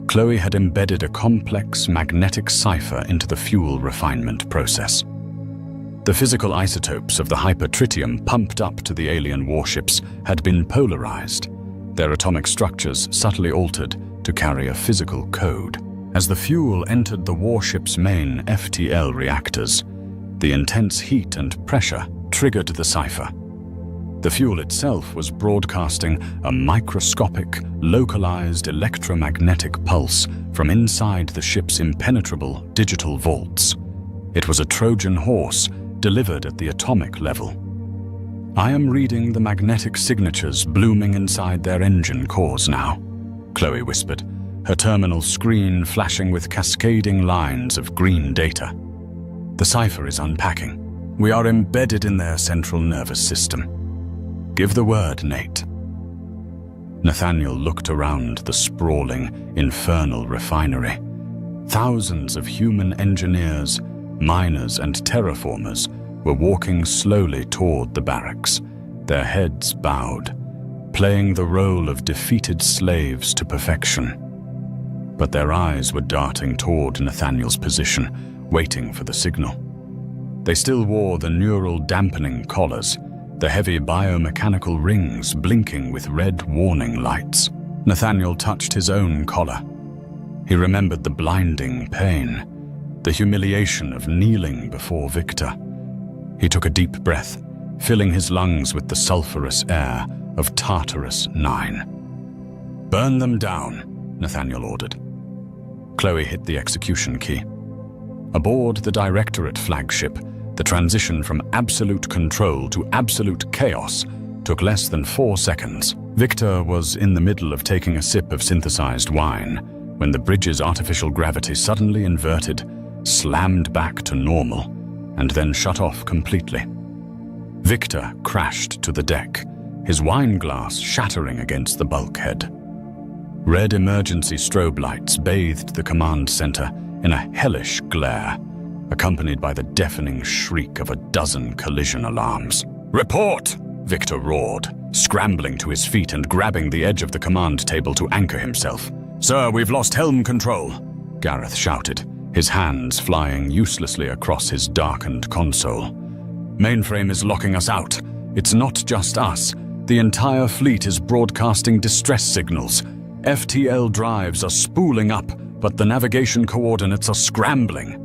Chloe had embedded a complex magnetic cipher into the fuel refinement process. The physical isotopes of the hypertritium pumped up to the alien warships had been polarized, their atomic structures subtly altered to carry a physical code. As the fuel entered the warship's main FTL reactors, the intense heat and pressure triggered the cipher. The fuel itself was broadcasting a microscopic, localized electromagnetic pulse from inside the ship's impenetrable digital vaults. It was a Trojan horse delivered at the atomic level. "I am reading the magnetic signatures blooming inside their engine cores now," Chloe whispered, her terminal screen flashing with cascading lines of green data. "The cipher is unpacking. We are embedded in their central nervous system. Give the word, Nate." Nathaniel looked around the sprawling, infernal refinery. Thousands of human engineers, miners, and terraformers were walking slowly toward the barracks, their heads bowed, playing the role of defeated slaves to perfection. But their eyes were darting toward Nathaniel's position, waiting for the signal. They still wore the neural dampening collars, the heavy biomechanical rings blinking with red warning lights. Nathaniel touched his own collar. He remembered the blinding pain, the humiliation of kneeling before Victor. He took a deep breath, filling his lungs with the sulfurous air of Tartarus 9. "Burn them down," Nathaniel ordered. Chloe hit the execution key. Aboard the Directorate flagship, the transition from absolute control to absolute chaos took less than 4 seconds. Victor was in the middle of taking a sip of synthesized wine when the bridge's artificial gravity suddenly inverted, slammed back to normal, and then shut off completely. Victor crashed to the deck, his wine glass shattering against the bulkhead. Red emergency strobe lights bathed the command center in a hellish glare, accompanied by the deafening shriek of a dozen collision alarms. "Report!" Victor roared, scrambling to his feet and grabbing the edge of the command table to anchor himself. "Sir, we've lost helm control," Gareth shouted, his hands flying uselessly across his darkened console. "Mainframe is locking us out. It's not just us. The entire fleet is broadcasting distress signals. FTL drives are spooling up, but the navigation coordinates are scrambling.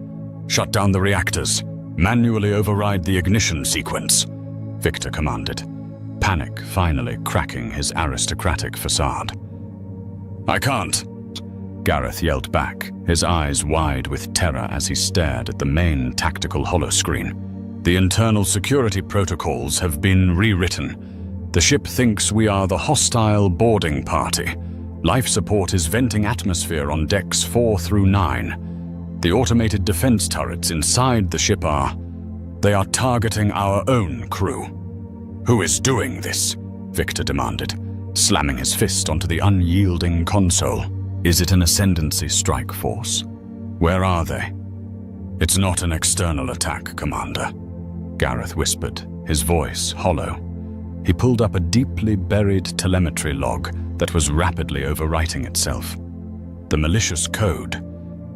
Shut down the reactors. Manually override the ignition sequence," Victor commanded, panic finally cracking his aristocratic facade. "I can't," Gareth yelled back, his eyes wide with terror as he stared at the main tactical holoscreen. "The internal security protocols have been rewritten. The ship thinks we are the hostile boarding party. Life support is venting atmosphere on decks 4 through 9. The automated defense turrets inside the ship they are targeting our own crew." "Who is doing this?" Victor demanded, slamming his fist onto the unyielding console. "Is it an Ascendancy strike force? Where are they?" "It's not an external attack, Commander," Gareth whispered, his voice hollow. He pulled up a deeply buried telemetry log that was rapidly overwriting itself. The malicious code.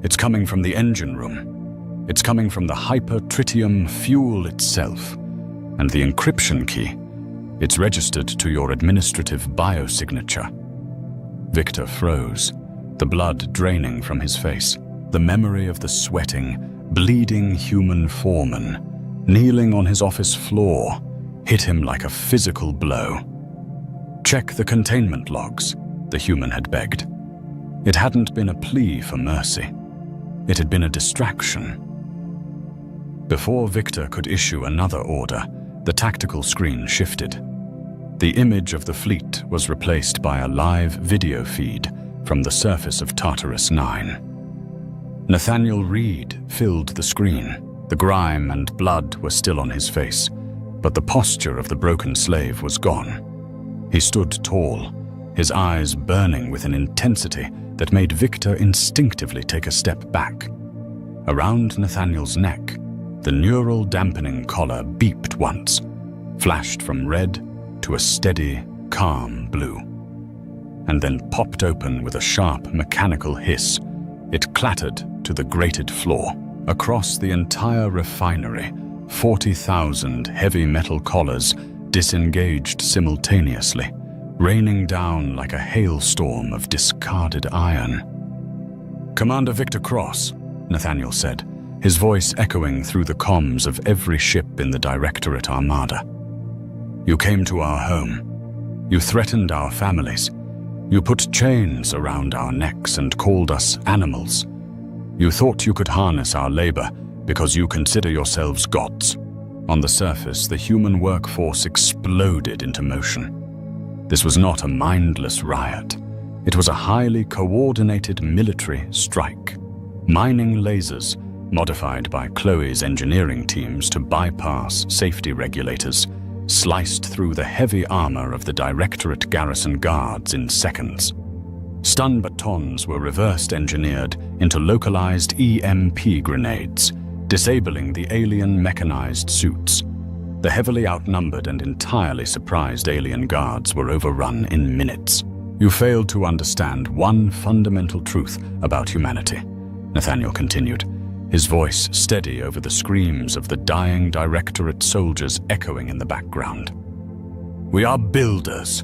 It's coming from the engine room. It's coming from the hyper-tritium fuel itself. And the encryption key. It's registered to your administrative biosignature. Victor froze, the blood draining from his face. The memory of the sweating, bleeding human foreman, kneeling on his office floor, hit him like a physical blow. "Check the containment logs," the human had begged. It hadn't been a plea for mercy. It had been a distraction. Before Victor could issue another order, the tactical screen shifted. The image of the fleet was replaced by a live video feed from the surface of Tartarus 9. Nathaniel Reed filled the screen. The grime and blood were still on his face, but the posture of the broken slave was gone. He stood tall, his eyes burning with an intensity that made Victor instinctively take a step back. Around Nathaniel's neck, the neural dampening collar beeped once, flashed from red to a steady, calm blue, and then popped open with a sharp mechanical hiss. It clattered to the grated floor. Across the entire refinery, 40,000 heavy metal collars disengaged simultaneously, raining down like a hailstorm of discarded iron. "Commander Victor Cross," Nathaniel said, his voice echoing through the comms of every ship in the Directorate Armada. "You came to our home. You threatened our families. You put chains around our necks and called us animals. You thought you could harness our labor because you consider yourselves gods." On the surface, the human workforce exploded into motion. This was not a mindless riot. It was a highly coordinated military strike. Mining lasers, modified by Chloe's engineering teams to bypass safety regulators, sliced through the heavy armor of the Directorate garrison guards in seconds. Stun batons were reversed engineered into localized EMP grenades, disabling the alien mechanized suits. The heavily outnumbered and entirely surprised alien guards were overrun in minutes. "You failed to understand one fundamental truth about humanity," Nathaniel continued, his voice steady over the screams of the dying Directorate soldiers echoing in the background. "We are builders.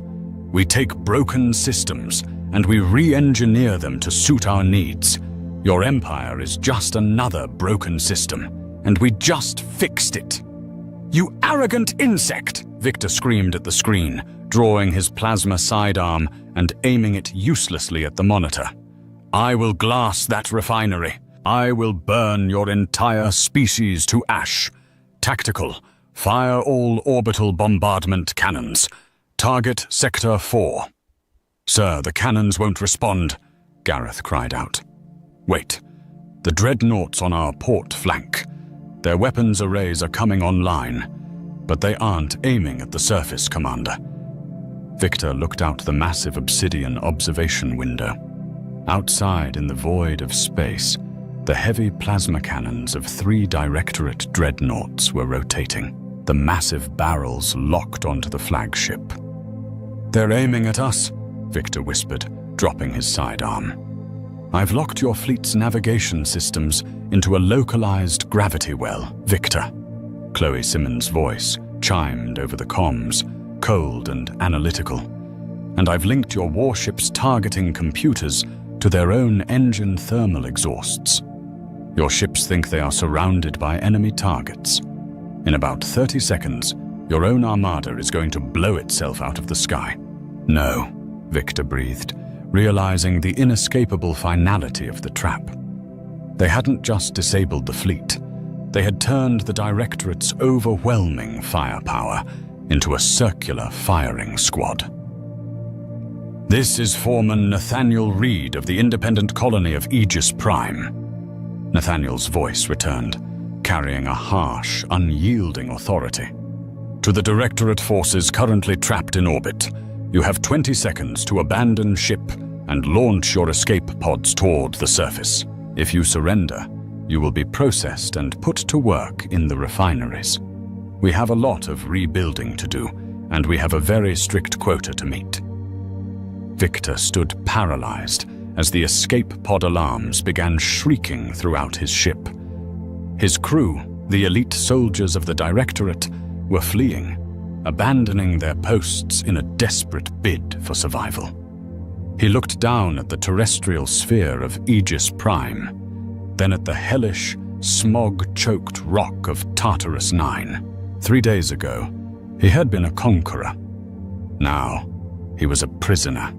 We take broken systems and we re-engineer them to suit our needs. Your empire is just another broken system, and we just fixed it." "You arrogant insect!" Victor screamed at the screen, drawing his plasma sidearm and aiming it uselessly at the monitor. "I will glass that refinery. I will burn your entire species to ash. Tactical, fire all orbital bombardment cannons. Target Sector 4. "Sir, the cannons won't respond," Gareth cried out. "Wait. The dreadnoughts on our port flank. Their weapons arrays are coming online, but they aren't aiming at the surface, Commander. Victor looked out the massive obsidian observation window. Outside in the void of space, the heavy plasma cannons of 3 Directorate dreadnoughts were rotating, the massive barrels locked onto the flagship. "They're aiming at us," Victor whispered, dropping his sidearm. "I've locked your fleet's navigation systems into a localized gravity well, Victor." Chloe Simmons' voice chimed over the comms, cold and analytical. "And I've linked your warship's targeting computers to their own engine thermal exhausts. Your ships think they are surrounded by enemy targets. In about 30 seconds, your own armada is going to blow itself out of the sky." "No," Victor breathed, realizing the inescapable finality of the trap. They hadn't just disabled the fleet. They had turned the Directorate's overwhelming firepower into a circular firing squad. "This is Foreman Nathaniel Reed of the independent colony of Aegis Prime." Nathaniel's voice returned, carrying a harsh, unyielding authority. "To the Directorate forces currently trapped in orbit, you have 20 seconds to abandon ship and launch your escape pods toward the surface. If you surrender, you will be processed and put to work in the refineries. We have a lot of rebuilding to do, and we have a very strict quota to meet." Victor stood paralyzed as the escape pod alarms began shrieking throughout his ship. His crew, the elite soldiers of the Directorate, were fleeing, abandoning their posts in a desperate bid for survival. He looked down at the terrestrial sphere of Aegis Prime, then at the hellish, smog-choked rock of Tartarus 9. 3 days ago, he had been a conqueror. Now, he was a prisoner,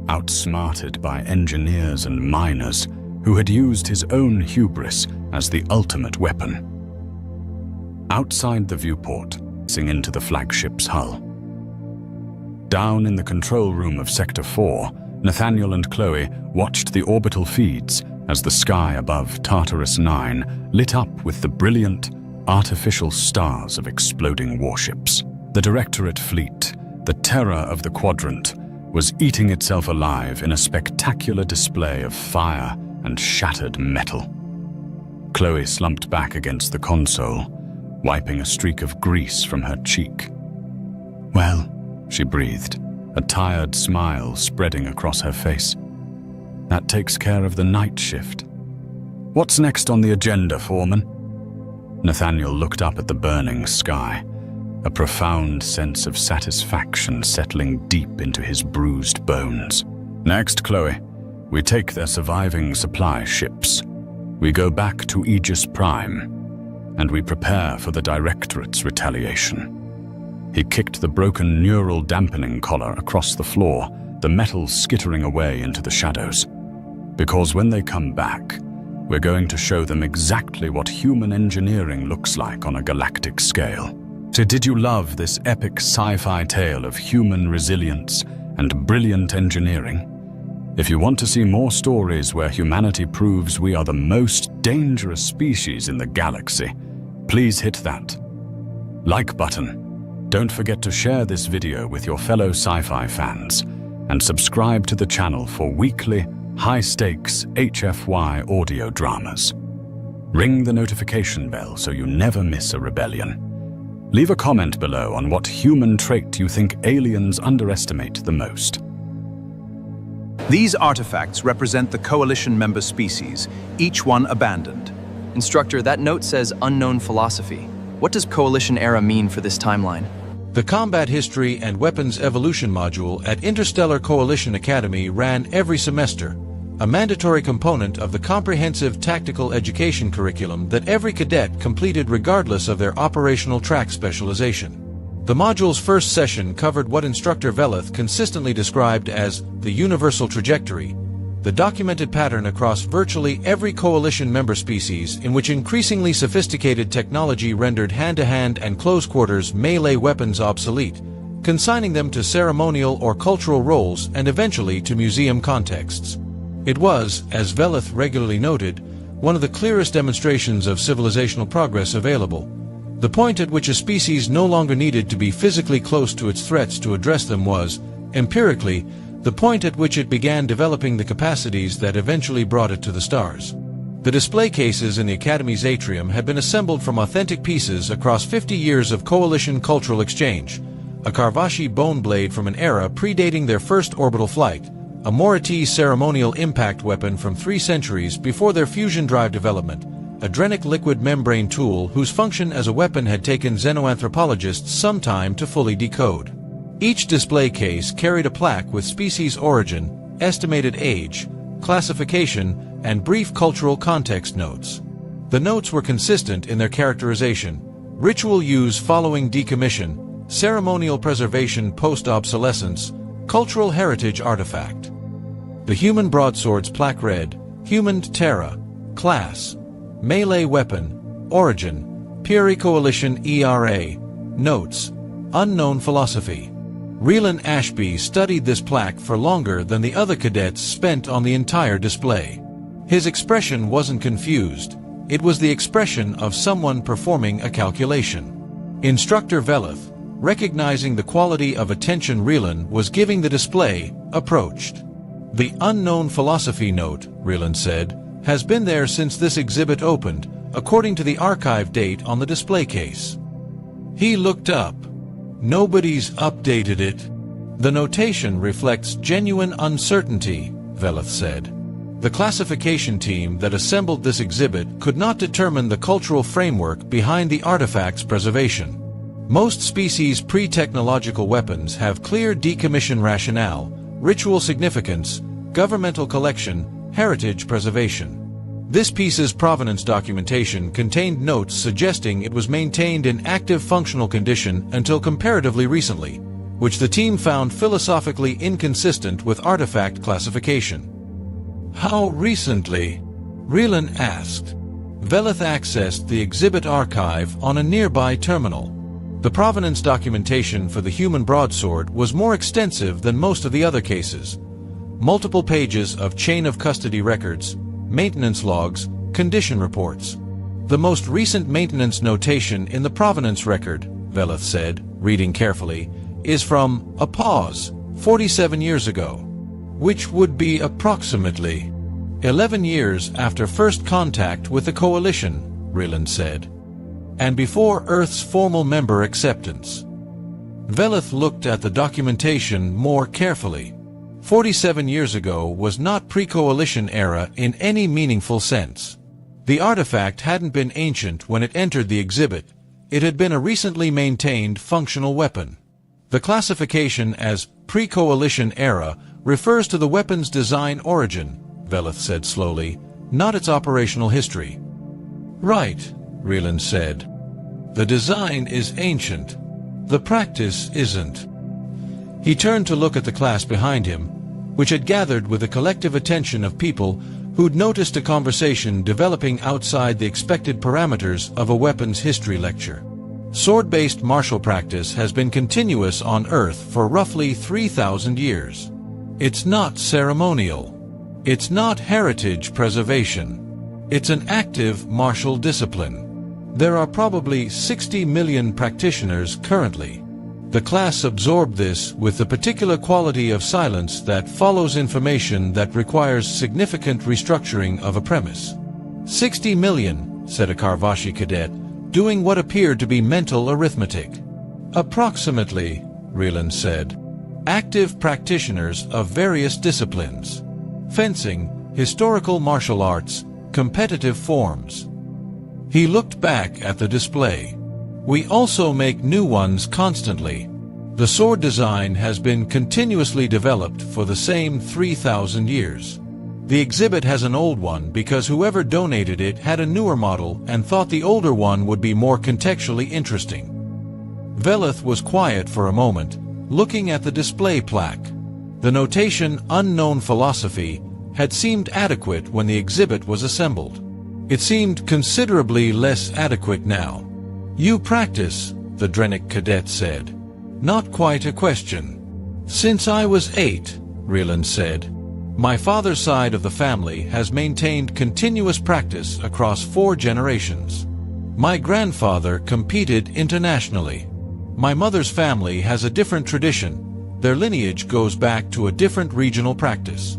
outsmarted by engineers and miners who had used his own hubris as the ultimate weapon. Outside the viewport, sing into the flagship's hull. Down in the control room of Sector 4, Nathaniel and Chloe watched the orbital feeds as the sky above Tartarus 9 lit up with the brilliant, artificial stars of exploding warships. The Directorate fleet, the terror of the quadrant, was eating itself alive in a spectacular display of fire and shattered metal. Chloe slumped back against the console, wiping a streak of grease from her cheek. "Well," she breathed, a tired smile spreading across her face. "That takes care of the night shift. What's next on the agenda, Foreman?" Nathaniel looked up at the burning sky, a profound sense of satisfaction settling deep into his bruised bones. "Next, Chloe, we take their surviving supply ships. We go back to Aegis Prime, and we prepare for the Directorate's retaliation." He kicked the broken neural dampening collar across the floor, the metal skittering away into the shadows. "Because when they come back, we're going to show them exactly what human engineering looks like on a galactic scale." So did you love this epic sci-fi tale of human resilience and brilliant engineering? If you want to see more stories where humanity proves we are the most dangerous species in the galaxy, please hit that like button. Don't forget to share this video with your fellow sci-fi fans and subscribe to the channel for weekly, high-stakes HFY audio dramas. Ring the notification bell so you never miss a rebellion. Leave a comment below on what human trait you think aliens underestimate the most. These artifacts represent the Coalition member species, each one abandoned. Instructor, that note says unknown philosophy. What does Coalition era mean for this timeline? The Combat History and Weapons Evolution module at Interstellar Coalition Academy ran every semester, a mandatory component of the comprehensive tactical education curriculum that every cadet completed regardless of their operational track specialization. The module's first session covered what Instructor Veleth consistently described as the universal trajectory, the documented pattern across virtually every Coalition member species in which increasingly sophisticated technology rendered hand-to-hand and close-quarters melee weapons obsolete, consigning them to ceremonial or cultural roles and eventually to museum contexts. It was, as Veleth regularly noted, one of the clearest demonstrations of civilizational progress available. The point at which a species no longer needed to be physically close to its threats to address them was, empirically, the point at which it began developing the capacities that eventually brought it to the stars. The display cases in the Academy's atrium had been assembled from authentic pieces across 50 years of coalition cultural exchange, a Carvacci bone blade from an era predating their first orbital flight, a Morati ceremonial impact weapon from 3 centuries before their fusion drive development, a Drenic liquid membrane tool whose function as a weapon had taken xenoanthropologists some time to fully decode. Each display case carried a plaque with species origin, estimated age, classification, and brief cultural context notes. The notes were consistent in their characterization: ritual use following decommission, ceremonial preservation post-obsolescence, cultural heritage artifact. The human broadsword's plaque read, Human Terra, Class, Melee Weapon, Origin, Piri Coalition ERA, Notes, Unknown Philosophy. Relan Ashby studied this plaque for longer than the other cadets spent on the entire display. His expression wasn't confused. It was the expression of someone performing a calculation. Instructor Veleth, recognizing the quality of attention Relan was giving the display, approached. The unknown philosophy note, Relan said, has been there since this exhibit opened, according to the archive date on the display case. He looked up. Nobody's updated it. The notation reflects genuine uncertainty, Veleth said. The classification team that assembled this exhibit could not determine the cultural framework behind the artifact's preservation. Most species' pre-technological weapons have clear decommission rationale, ritual significance, governmental collection, heritage preservation. This piece's provenance documentation contained notes suggesting it was maintained in active functional condition until comparatively recently, which the team found philosophically inconsistent with artifact classification. How recently? Relan asked. Veleth accessed the exhibit archive on a nearby terminal. The provenance documentation for the human broadsword was more extensive than most of the other cases. Multiple pages of chain of custody records, maintenance logs, condition reports. The most recent maintenance notation in the provenance record, Veleth said, reading carefully, is from a pause, 47 years ago, which would be approximately 11 years after first contact with the Coalition, Relan said, and before Earth's formal member acceptance. Veleth looked at the documentation more carefully. 47 years ago was not pre-coalition era in any meaningful sense. The artifact hadn't been ancient when it entered the exhibit. It had been a recently maintained functional weapon. The classification as pre-coalition era refers to the weapon's design origin, Veleth said slowly, not its operational history. Right, Relan said. The design is ancient. The practice isn't. He turned to look at the class behind him, which had gathered with the collective attention of people who'd noticed a conversation developing outside the expected parameters of a weapons history lecture. Sword-based martial practice has been continuous on Earth for roughly 3,000 years. It's not ceremonial. It's not heritage preservation. It's an active martial discipline. There are probably 60 million practitioners currently. The class absorbed this with the particular quality of silence that follows information that requires significant restructuring of a premise. 60 million, said a Carvacci cadet, doing what appeared to be mental arithmetic. Approximately, Relan said. Active practitioners of various disciplines. Fencing, historical martial arts, competitive forms. He looked back at the display. We also make new ones constantly. The sword design has been continuously developed for the same 3,000 years. The exhibit has an old one because whoever donated it had a newer model and thought the older one would be more contextually interesting. Veleth was quiet for a moment, looking at the display plaque. The notation Unknown Philosophy had seemed adequate when the exhibit was assembled. It seemed considerably less adequate now. You practice, the Drenic cadet said. Not quite a question. Since I was 8, Relan said. My father's side of the family has maintained continuous practice across 4 generations. My grandfather competed internationally. My mother's family has a different tradition. Their lineage goes back to a different regional practice.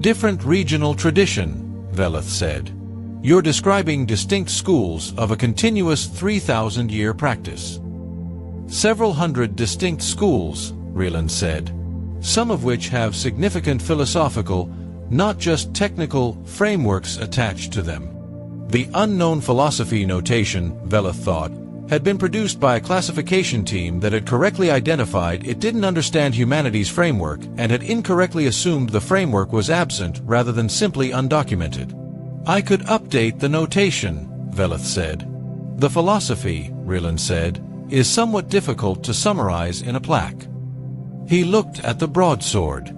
Different regional tradition, Veleth said. You're describing distinct schools of a continuous 3,000-year practice. Several hundred distinct schools, Rieland said, some of which have significant philosophical, not just technical, frameworks attached to them. The unknown philosophy notation, Veleth thought, had been produced by a classification team that had correctly identified it didn't understand humanity's framework and had incorrectly assumed the framework was absent rather than simply undocumented. I could update the notation, Veleth said. The philosophy, Rieland said, is somewhat difficult to summarize in a plaque. He looked at the broadsword.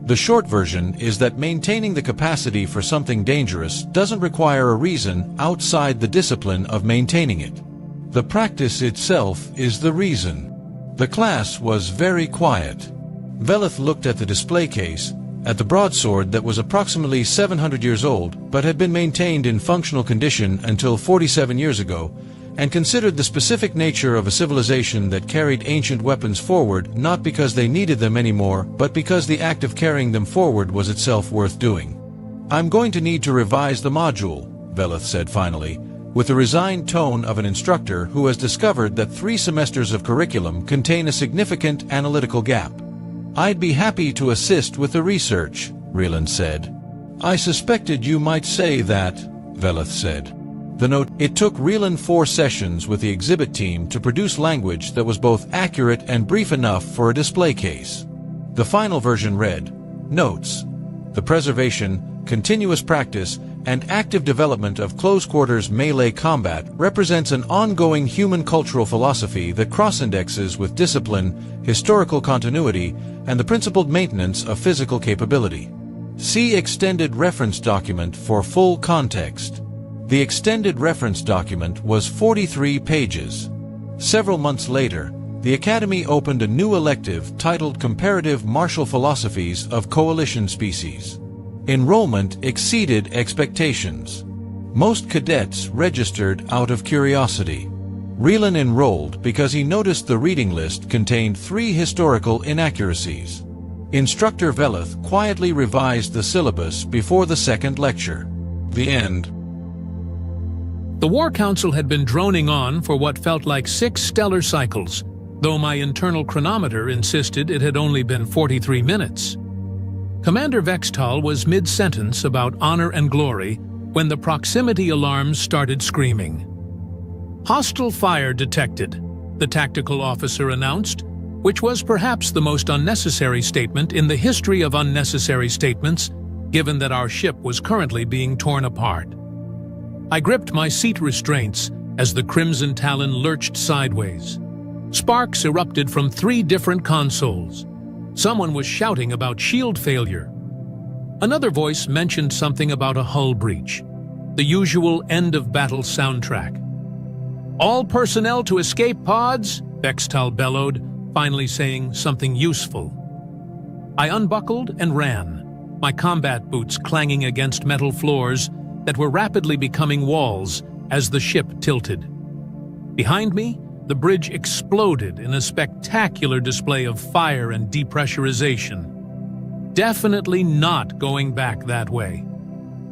The short version is that maintaining the capacity for something dangerous doesn't require a reason outside the discipline of maintaining it. The practice itself is the reason. The class was very quiet. Veleth looked at the display case, at the broadsword that was approximately 700 years old but had been maintained in functional condition until 47 years ago, and considered the specific nature of a civilization that carried ancient weapons forward not because they needed them anymore, but because the act of carrying them forward was itself worth doing. I'm going to need to revise the module, Veleth said finally, with the resigned tone of an instructor who has discovered that 3 semesters of curriculum contain a significant analytical gap. I'd be happy to assist with the research, Rieland said. I suspected you might say that, Veleth said. It took Rieland 4 sessions with the exhibit team to produce language that was both accurate and brief enough for a display case. The final version read, Notes. The preservation, continuous practice, and active development of close-quarters melee combat represents an ongoing human cultural philosophy that cross-indexes with discipline, historical continuity, and the principled maintenance of physical capability. See extended reference document for full context. The extended reference document was 43 pages. Several months later, the Academy opened a new elective titled Comparative Martial Philosophies of Coalition Species. Enrollment exceeded expectations. Most cadets registered out of curiosity. Rieland enrolled because he noticed the reading list contained 3 historical inaccuracies. Instructor Veleth quietly revised the syllabus before the second lecture. The end. The War Council had been droning on for what felt like 6 stellar cycles, though my internal chronometer insisted it had only been 43 minutes. Commander Vextal was mid-sentence about honor and glory when the proximity alarms started screaming. Hostile fire detected, the tactical officer announced, which was perhaps the most unnecessary statement in the history of unnecessary statements, given that our ship was currently being torn apart. I gripped my seat restraints as the Crimson Talon lurched sideways. Sparks erupted from 3 different consoles. Someone was shouting about shield failure. Another voice mentioned something about a hull breach. The usual end-of-battle soundtrack. All personnel to escape pods, Vextal bellowed, finally saying something useful. I unbuckled and ran, my combat boots clanging against metal floors that were rapidly becoming walls as the ship tilted. Behind me, the bridge exploded in a spectacular display of fire and depressurization. Definitely not going back that way.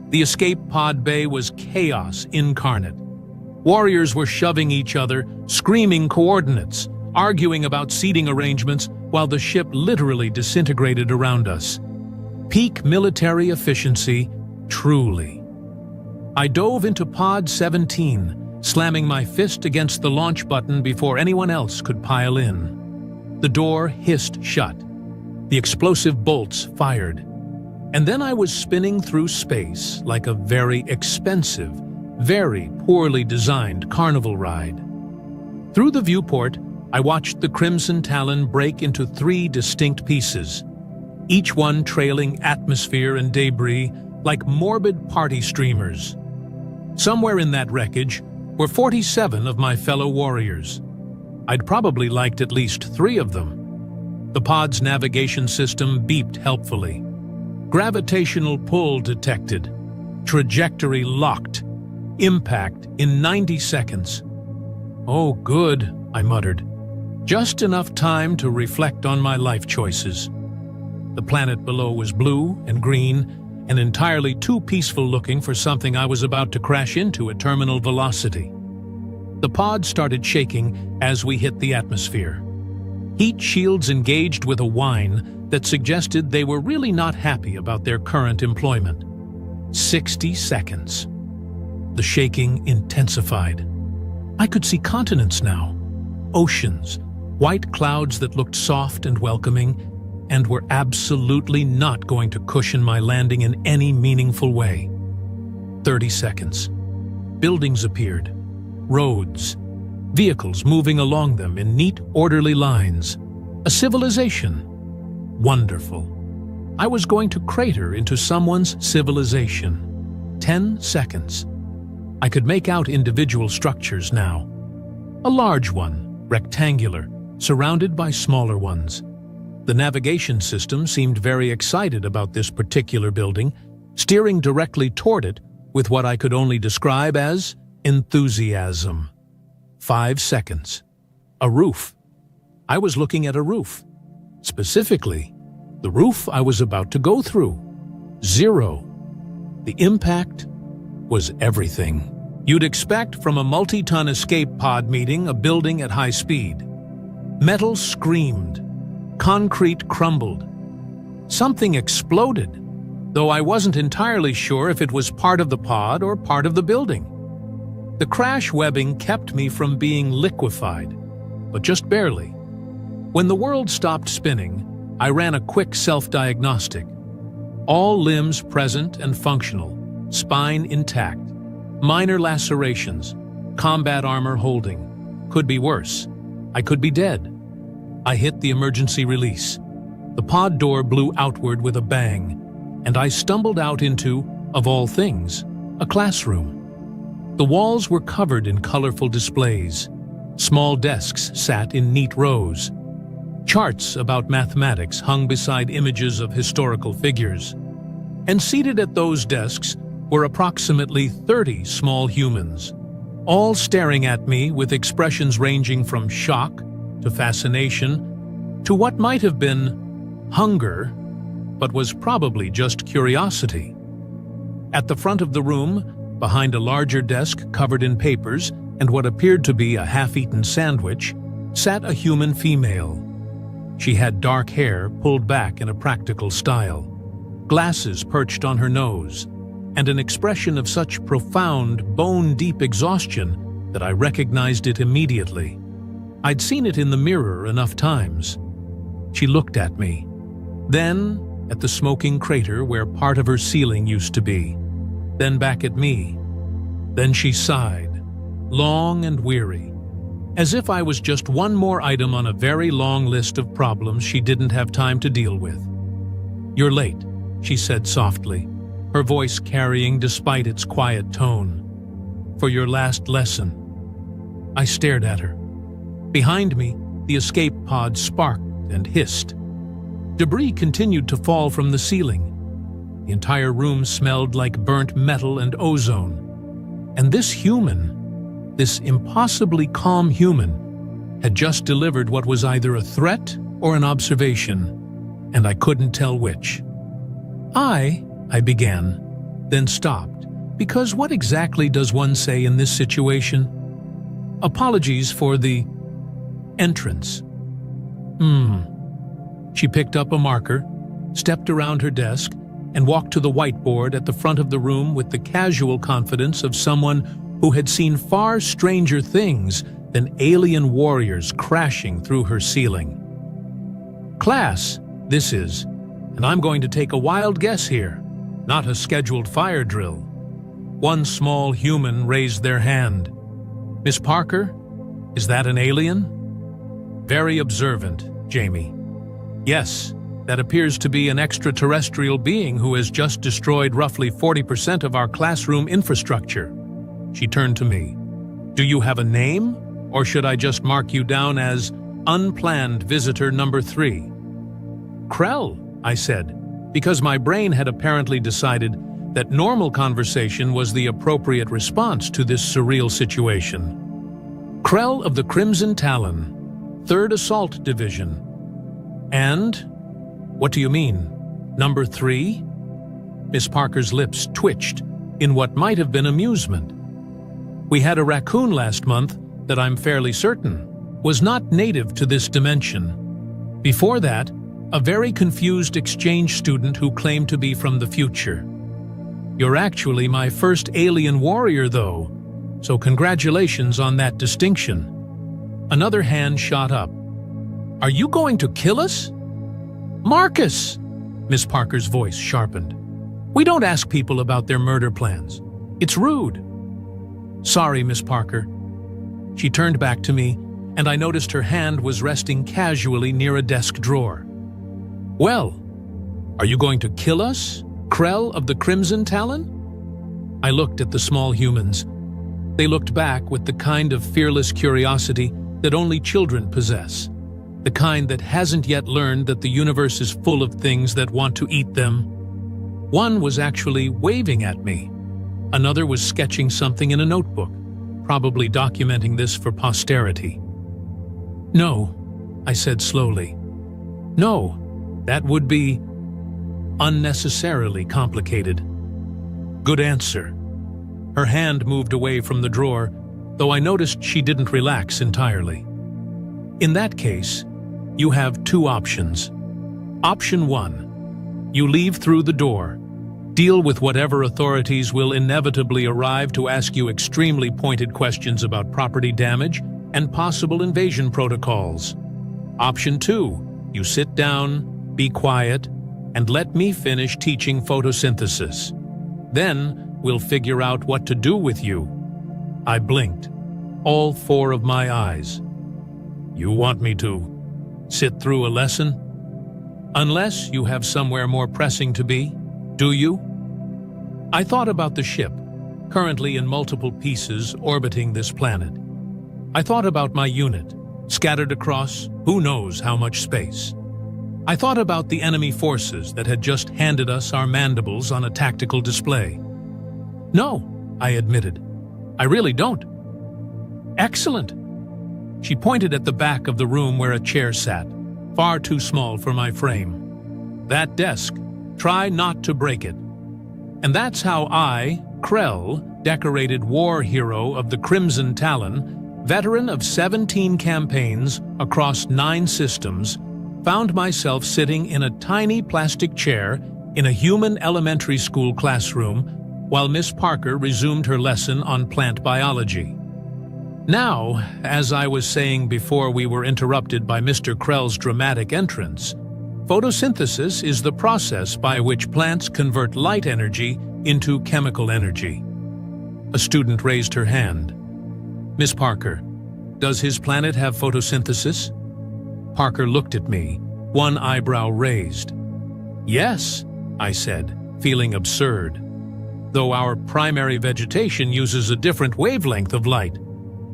The escape pod bay was chaos incarnate. Warriors were shoving each other, screaming coordinates, arguing about seating arrangements while the ship literally disintegrated around us. Peak military efficiency, truly. I dove into Pod 17, slamming my fist against the launch button before anyone else could pile in. The door hissed shut. The explosive bolts fired. And then I was spinning through space like a very expensive, very poorly designed carnival ride. Through the viewport, I watched the Crimson Talon break into 3 distinct pieces, each one trailing atmosphere and debris like morbid party streamers. Somewhere in that wreckage were 47 of my fellow warriors. I'd probably liked at least 3 of them. The pod's navigation system beeped helpfully. Gravitational pull detected. Trajectory locked. Impact in 90 seconds. Oh, good, I muttered. Just enough time to reflect on my life choices. The planet below was blue and green and entirely too peaceful looking for something I was about to crash into at terminal velocity. The pod started shaking as we hit the atmosphere. Heat shields engaged with a whine that suggested they were really not happy about their current employment. 60 seconds. The shaking intensified. I could see continents now, oceans, white clouds that looked soft and welcoming, and were absolutely not going to cushion my landing in any meaningful way. 30 seconds. Buildings appeared. Roads. Vehicles moving along them in neat, orderly lines. A civilization. Wonderful. I was going to crater into someone's civilization. 10 seconds. I could make out individual structures now. A large one, rectangular, surrounded by smaller ones. The navigation system seemed very excited about this particular building, steering directly toward it with what I could only describe as enthusiasm. 5 seconds. A roof. I was looking at a roof. Specifically, the roof I was about to go through. 0. The impact was everything you'd expect from a multi-ton escape pod meeting a building at high speed. Metal screamed. Concrete crumbled. Something exploded, though I wasn't entirely sure if it was part of the pod or part of the building. The crash webbing kept me from being liquefied, but just barely. When the world stopped spinning, I ran a quick self-diagnostic. All limbs present and functional, spine intact, minor lacerations, combat armor holding. Could be worse. I could be dead. I hit the emergency release. The pod door blew outward with a bang, and I stumbled out into, of all things, a classroom. The walls were covered in colorful displays. Small desks sat in neat rows. Charts about mathematics hung beside images of historical figures. And seated at those desks were approximately 30 small humans, all staring at me with expressions ranging from shock to fascination to what might have been hunger, but was probably just curiosity. At the front of the room, behind a larger desk covered in papers and what appeared to be a half-eaten sandwich, sat a human female. She had dark hair pulled back in a practical style, glasses perched on her nose, and an expression of such profound, bone-deep exhaustion that I recognized it immediately. I'd seen it in the mirror enough times. She looked at me, then at the smoking crater where part of her ceiling used to be, then back at me. Then she sighed, long and weary, as if I was just one more item on a very long list of problems she didn't have time to deal with. "You're late," she said softly, her voice carrying despite its quiet tone. "For your last lesson." I stared at her. Behind me, the escape pod sparked and hissed. Debris continued to fall from the ceiling. The entire room smelled like burnt metal and ozone. And this human, this impossibly calm human, had just delivered what was either a threat or an observation, and I couldn't tell which. I began, then stopped, because what exactly does one say in this situation? Apologies for the entrance. She picked up a marker, stepped around her desk, and walked to the whiteboard at the front of the room with the casual confidence of someone who had seen far stranger things than alien warriors crashing through her ceiling. "Class, this is, and I'm going to take a wild guess here, not a scheduled fire drill." One small human raised their hand. "Miss Parker, is that an alien?" "Very observant, Jamie." "Yes, that appears to be an extraterrestrial being who has just destroyed roughly 40% of our classroom infrastructure." She turned to me. "Do you have a name, or should I just mark you down as unplanned visitor number 3? "Krell," I said, because my brain had apparently decided that normal conversation was the appropriate response to this surreal situation. Krell of the Crimson Talon, 3rd Assault Division. And? What do you mean? Number 3? Miss Parker's lips twitched in what might have been amusement. We had a raccoon last month that I'm fairly certain was not native to this dimension. Before that, a very confused exchange student who claimed to be from the future. You're actually my first alien warrior, though, so congratulations on that distinction. Another hand shot up. Are you going to kill us? Marcus! Miss Parker's voice sharpened. We don't ask people about their murder plans. It's rude. Sorry, Miss Parker. She turned back to me, and I noticed her hand was resting casually near a desk drawer. Well, are you going to kill us, Krell of the Crimson Talon? I looked at the small humans. They looked back with the kind of fearless curiosity that only children possess, the kind that hasn't yet learned that the universe is full of things that want to eat them. One was actually waving at me. Another was sketching something in a notebook, probably documenting this for posterity. No, I said slowly. No, that would be unnecessarily complicated. Good answer. Her hand moved away from the drawer, though I noticed she didn't relax entirely. In that case, you have 2 options. Option 1. You leave through the door, deal with whatever authorities will inevitably arrive to ask you extremely pointed questions about property damage and possible invasion protocols. Option 2. You sit down, be quiet, and let me finish teaching photosynthesis. Then, we'll figure out what to do with you. I blinked, all 4 of my eyes. You want me to sit through a lesson? Unless you have somewhere more pressing to be, do you? I thought about the ship, currently in multiple pieces orbiting this planet. I thought about my unit, scattered across who knows how much space. I thought about the enemy forces that had just handed us our mandibles on a tactical display. No, I admitted. I really don't. Excellent. She pointed at the back of the room where a chair sat, far too small for my frame. That desk, try not to break it. And that's how I, Krell, decorated war hero of the Crimson Talon, veteran of 17 campaigns across 9 systems, found myself sitting in a tiny plastic chair in a human elementary school classroom while Miss Parker resumed her lesson on plant biology. Now, as I was saying before we were interrupted by Mr. Krell's dramatic entrance, photosynthesis is the process by which plants convert light energy into chemical energy. A student raised her hand. Miss Parker, does his planet have photosynthesis? Parker looked at me, one eyebrow raised. Yes, I said, feeling absurd. Though our primary vegetation uses a different wavelength of light,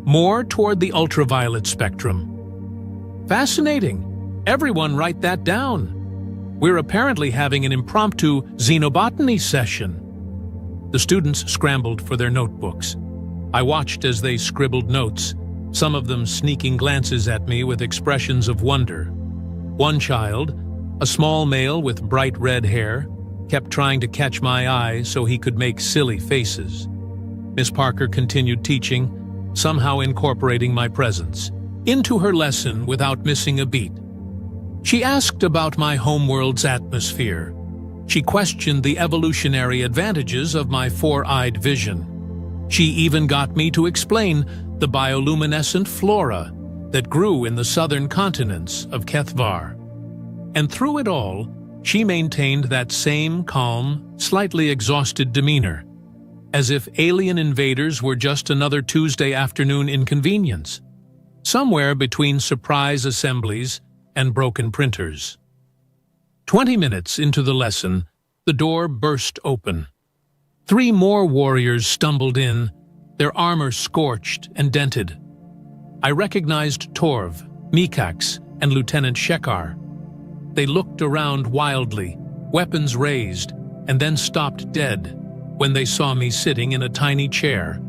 more toward the ultraviolet spectrum. Fascinating. Everyone write that down. We're apparently having an impromptu xenobotany session. The students scrambled for their notebooks. I watched as they scribbled notes, some of them sneaking glances at me with expressions of wonder. One child, a small male with bright red hair, kept trying to catch my eye so he could make silly faces. Miss Parker continued teaching, somehow incorporating my presence into her lesson without missing a beat. She asked about my homeworld's atmosphere. She questioned the evolutionary advantages of my 4-eyed vision. She even got me to explain the bioluminescent flora that grew in the southern continents of Kethvar. And through it all, she maintained that same calm, slightly exhausted demeanor, as if alien invaders were just another Tuesday afternoon inconvenience, somewhere between surprise assemblies and broken printers. 20 minutes into the lesson, the door burst open. 3 more warriors stumbled in, their armor scorched and dented. I recognized Torv, Mikax, and Lieutenant Shekar. They looked around wildly, weapons raised, and then stopped dead when they saw me sitting in a tiny chair,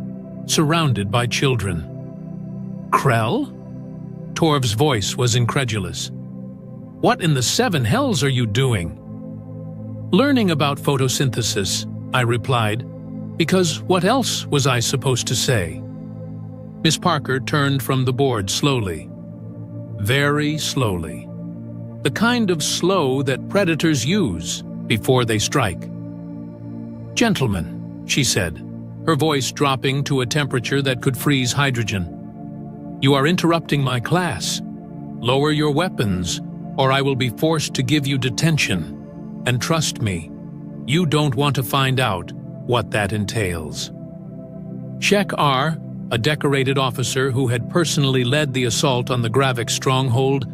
surrounded by children. Krell? Torv's voice was incredulous. What in the seven hells are you doing? Learning about photosynthesis, I replied, because what else was I supposed to say? Miss Parker turned from the board slowly. Very slowly. The kind of slow that predators use before they strike. Gentlemen, she said, her voice dropping to a temperature that could freeze hydrogen. You are interrupting my class. Lower your weapons, or I will be forced to give you detention. And trust me, you don't want to find out what that entails. Shek R, a decorated officer who had personally led the assault on the Gravik stronghold,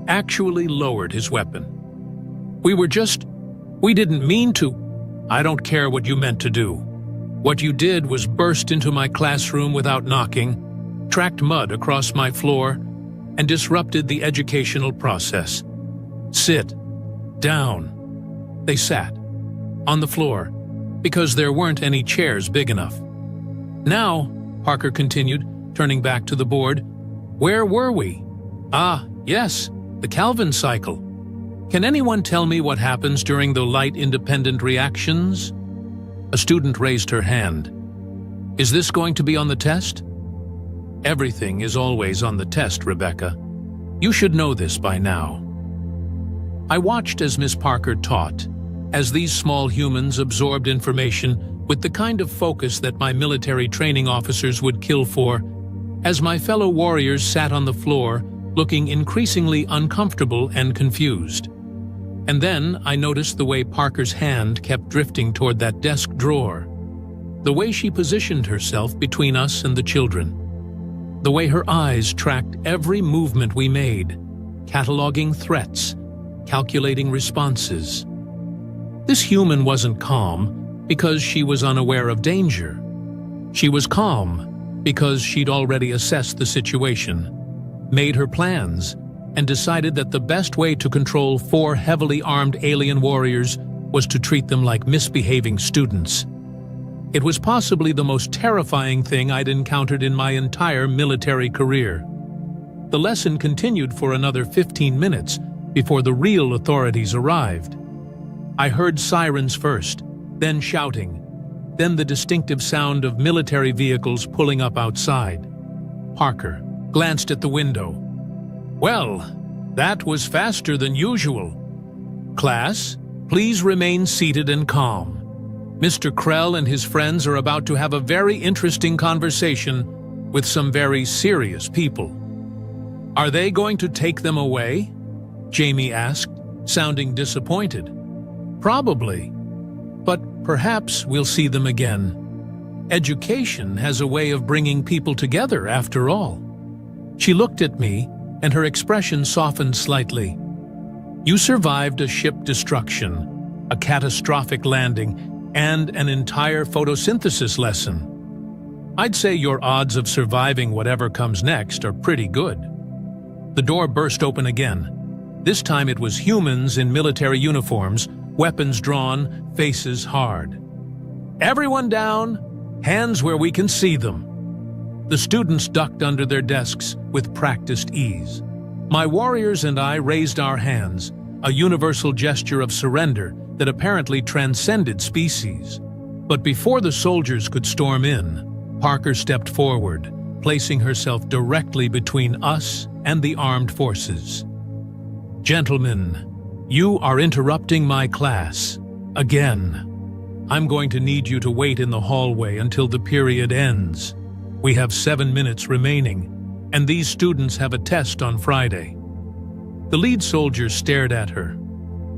actually lowered his weapon. We didn't mean to. I don't care what you meant to do. What you did was burst into my classroom without knocking, tracked mud across my floor, and disrupted the educational process. Sit. Down. They sat. On the floor, because there weren't any chairs big enough. Now, Parker continued, turning back to the board, where were we? Ah, yes, the Calvin cycle. Can anyone tell me what happens during the light-independent reactions? A student raised her hand. Is this going to be on the test? Everything is always on the test, Rebecca. You should know this by now. I watched as Miss Parker taught, as these small humans absorbed information with the kind of focus that my military training officers would kill for, as my fellow warriors sat on the floor, looking increasingly uncomfortable and confused. And then I noticed the way Parker's hand kept drifting toward that desk drawer, the way she positioned herself between us and the children, the way her eyes tracked every movement we made, cataloging threats, calculating responses. This human wasn't calm because she was unaware of danger. She was calm because she'd already assessed the situation, made her plans, and decided that the best way to control 4 heavily armed alien warriors was to treat them like misbehaving students. It was possibly the most terrifying thing I'd encountered in my entire military career. The lesson continued for another 15 minutes before the real authorities arrived. I heard sirens first, then shouting, then the distinctive sound of military vehicles pulling up outside. Parker glanced at the window. Well, that was faster than usual. Class, please remain seated and calm. Mr. Krell and his friends are about to have a very interesting conversation with some very serious people. Are they going to take them away? Jamie asked, sounding disappointed. Probably, but perhaps we'll see them again. Education has a way of bringing people together, after all. She looked at me, and her expression softened slightly. You survived a ship destruction, a catastrophic landing, and an entire photosynthesis lesson. I'd say your odds of surviving whatever comes next are pretty good. The door burst open again. This time it was humans in military uniforms, weapons drawn, faces hard. Everyone down, hands where we can see them. The students ducked under their desks with practiced ease. My warriors and I raised our hands, a universal gesture of surrender that apparently transcended species. But before the soldiers could storm in, Parker stepped forward, placing herself directly between us and the armed forces. Gentlemen, you are interrupting my class. Again. I'm going to need you to wait in the hallway until the period ends. We have 7 minutes remaining, and these students have a test on Friday. The lead soldier stared at her.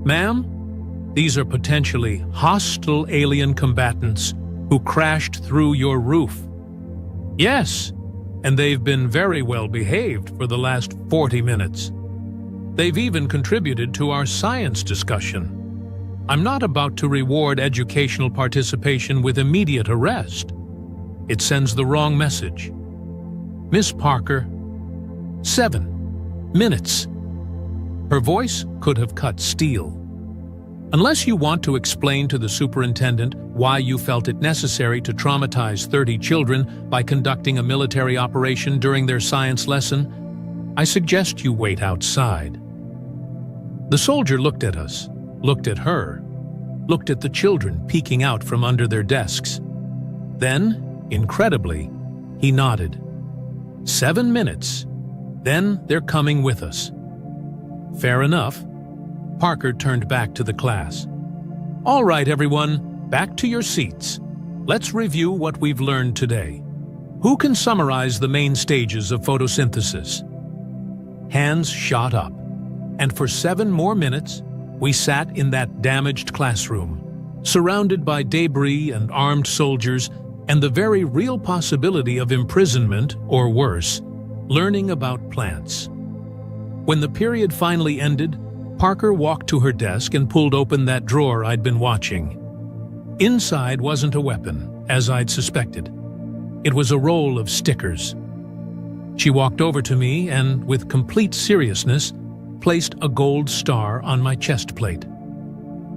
Ma'am, these are potentially hostile alien combatants who crashed through your roof. Yes, and they've been very well behaved for the last 40 minutes. They've even contributed to our science discussion. I'm not about to reward educational participation with immediate arrest. It sends the wrong message. Miss Parker, 7 minutes. Her voice could have cut steel. Unless you want to explain to the superintendent why you felt it necessary to traumatize 30 children by conducting a military operation during their science lesson, I suggest you wait outside. The soldier looked at us, looked at her, looked at the children peeking out from under their desks. Then, incredibly, he nodded. 7 minutes. Then they're coming with us. Fair enough. Parker turned back to the class. All right, everyone, back to your seats. Let's review what we've learned today. Who can summarize the main stages of photosynthesis? Hands shot up. And for 7 more minutes, we sat in that damaged classroom, surrounded by debris and armed soldiers and the very real possibility of imprisonment, or worse, learning about plants. When the period finally ended, Parker walked to her desk and pulled open that drawer I'd been watching. Inside wasn't a weapon, as I'd suspected. It was a roll of stickers. She walked over to me and, with complete seriousness, placed a gold star on my chest plate.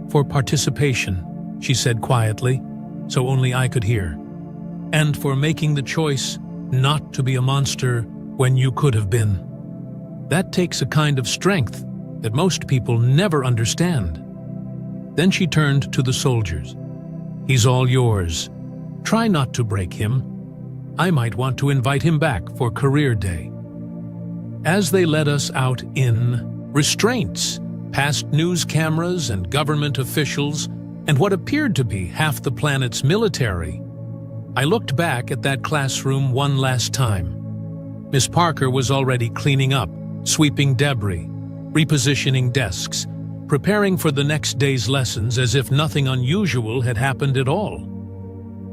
For participation, she said quietly, so only I could hear. And for making the choice not to be a monster when you could have been. That takes a kind of strength that most people never understand. Then she turned to the soldiers. He's all yours. Try not to break him. I might want to invite him back for career day. As they led us out in restraints, past news cameras and government officials, and what appeared to be half the planet's military, I looked back at that classroom one last time. Miss Parker was already cleaning up, sweeping debris, repositioning desks, preparing for the next day's lessons as if nothing unusual had happened at all.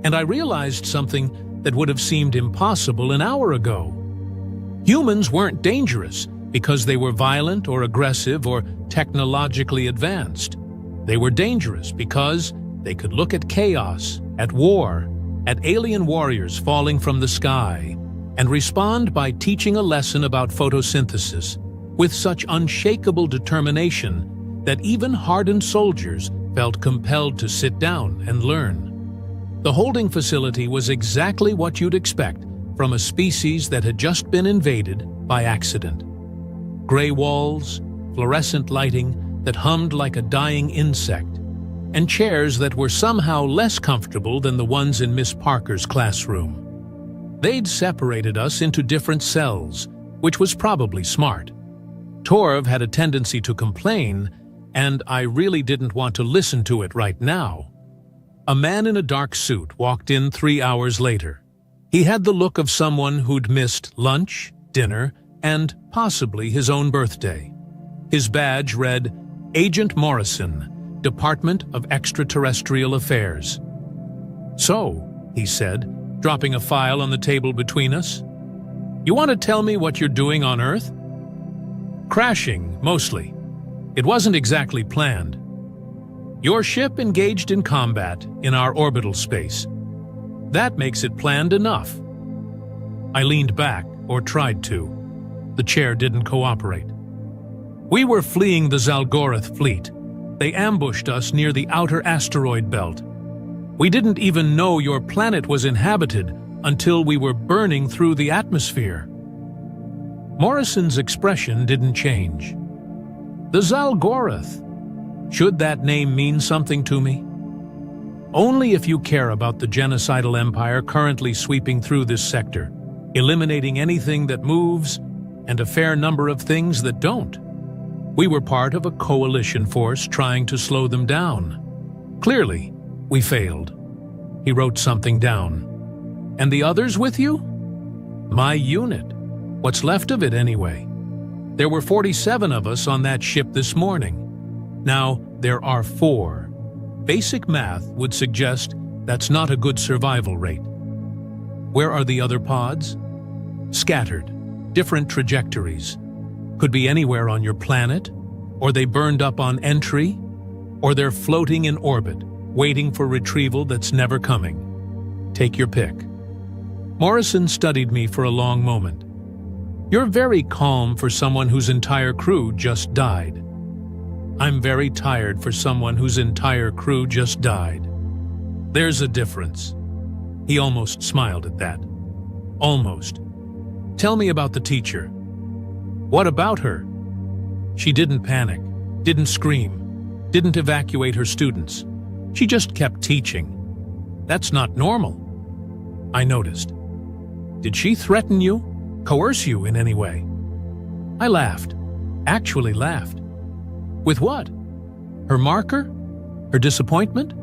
And I realized something that would have seemed impossible an hour ago. Humans weren't dangerous because they were violent or aggressive or technologically advanced. They were dangerous because they could look at chaos, at war, at alien warriors falling from the sky, and respond by teaching a lesson about photosynthesis with such unshakable determination that even hardened soldiers felt compelled to sit down and learn. The holding facility was exactly what you'd expect from a species that had just been invaded by accident. Gray walls, fluorescent lighting that hummed like a dying insect, and chairs that were somehow less comfortable than the ones in Miss Parker's classroom. They'd separated us into different cells, which was probably smart. Torv had a tendency to complain, and I really didn't want to listen to it right now. A man in a dark suit walked in 3 hours later. He had the look of someone who'd missed lunch, dinner, and possibly his own birthday. His badge read, Agent Morrison, Department of Extraterrestrial Affairs. So, he said, dropping a file on the table between us, you want to tell me what you're doing on Earth? Crashing, mostly. It wasn't exactly planned. Your ship engaged in combat in our orbital space. That makes it planned enough. I leaned back, or tried to. The chair didn't cooperate. We were fleeing the Zalgorath fleet. They ambushed us near the outer asteroid belt. We didn't even know your planet was inhabited until we were burning through the atmosphere. Morrison's expression didn't change. The Zalgorath. Should that name mean something to me? Only if you care about the genocidal empire currently sweeping through this sector, eliminating anything that moves and a fair number of things that don't. We were part of a coalition force trying to slow them down. Clearly, we failed. He wrote something down. And the others with you? My unit. What's left of it anyway? There were 47 of us on that ship this morning. Now, there are 4. Basic math would suggest that's not a good survival rate. Where are the other pods? Scattered, different trajectories. Could be anywhere on your planet, or they burned up on entry, or they're floating in orbit, waiting for retrieval that's never coming. Take your pick. Morrison studied me for a long moment. You're very calm for someone whose entire crew just died. I'm very tired for someone whose entire crew just died. There's a difference." He almost smiled at that. Almost. "Tell me about the teacher." "What about her?" "She didn't panic, didn't scream, didn't evacuate her students. She just kept teaching. That's not normal." I noticed. "Did she threaten you? Coerce you in any way?" I laughed. Actually laughed. "With what? Her marker? Her disappointment?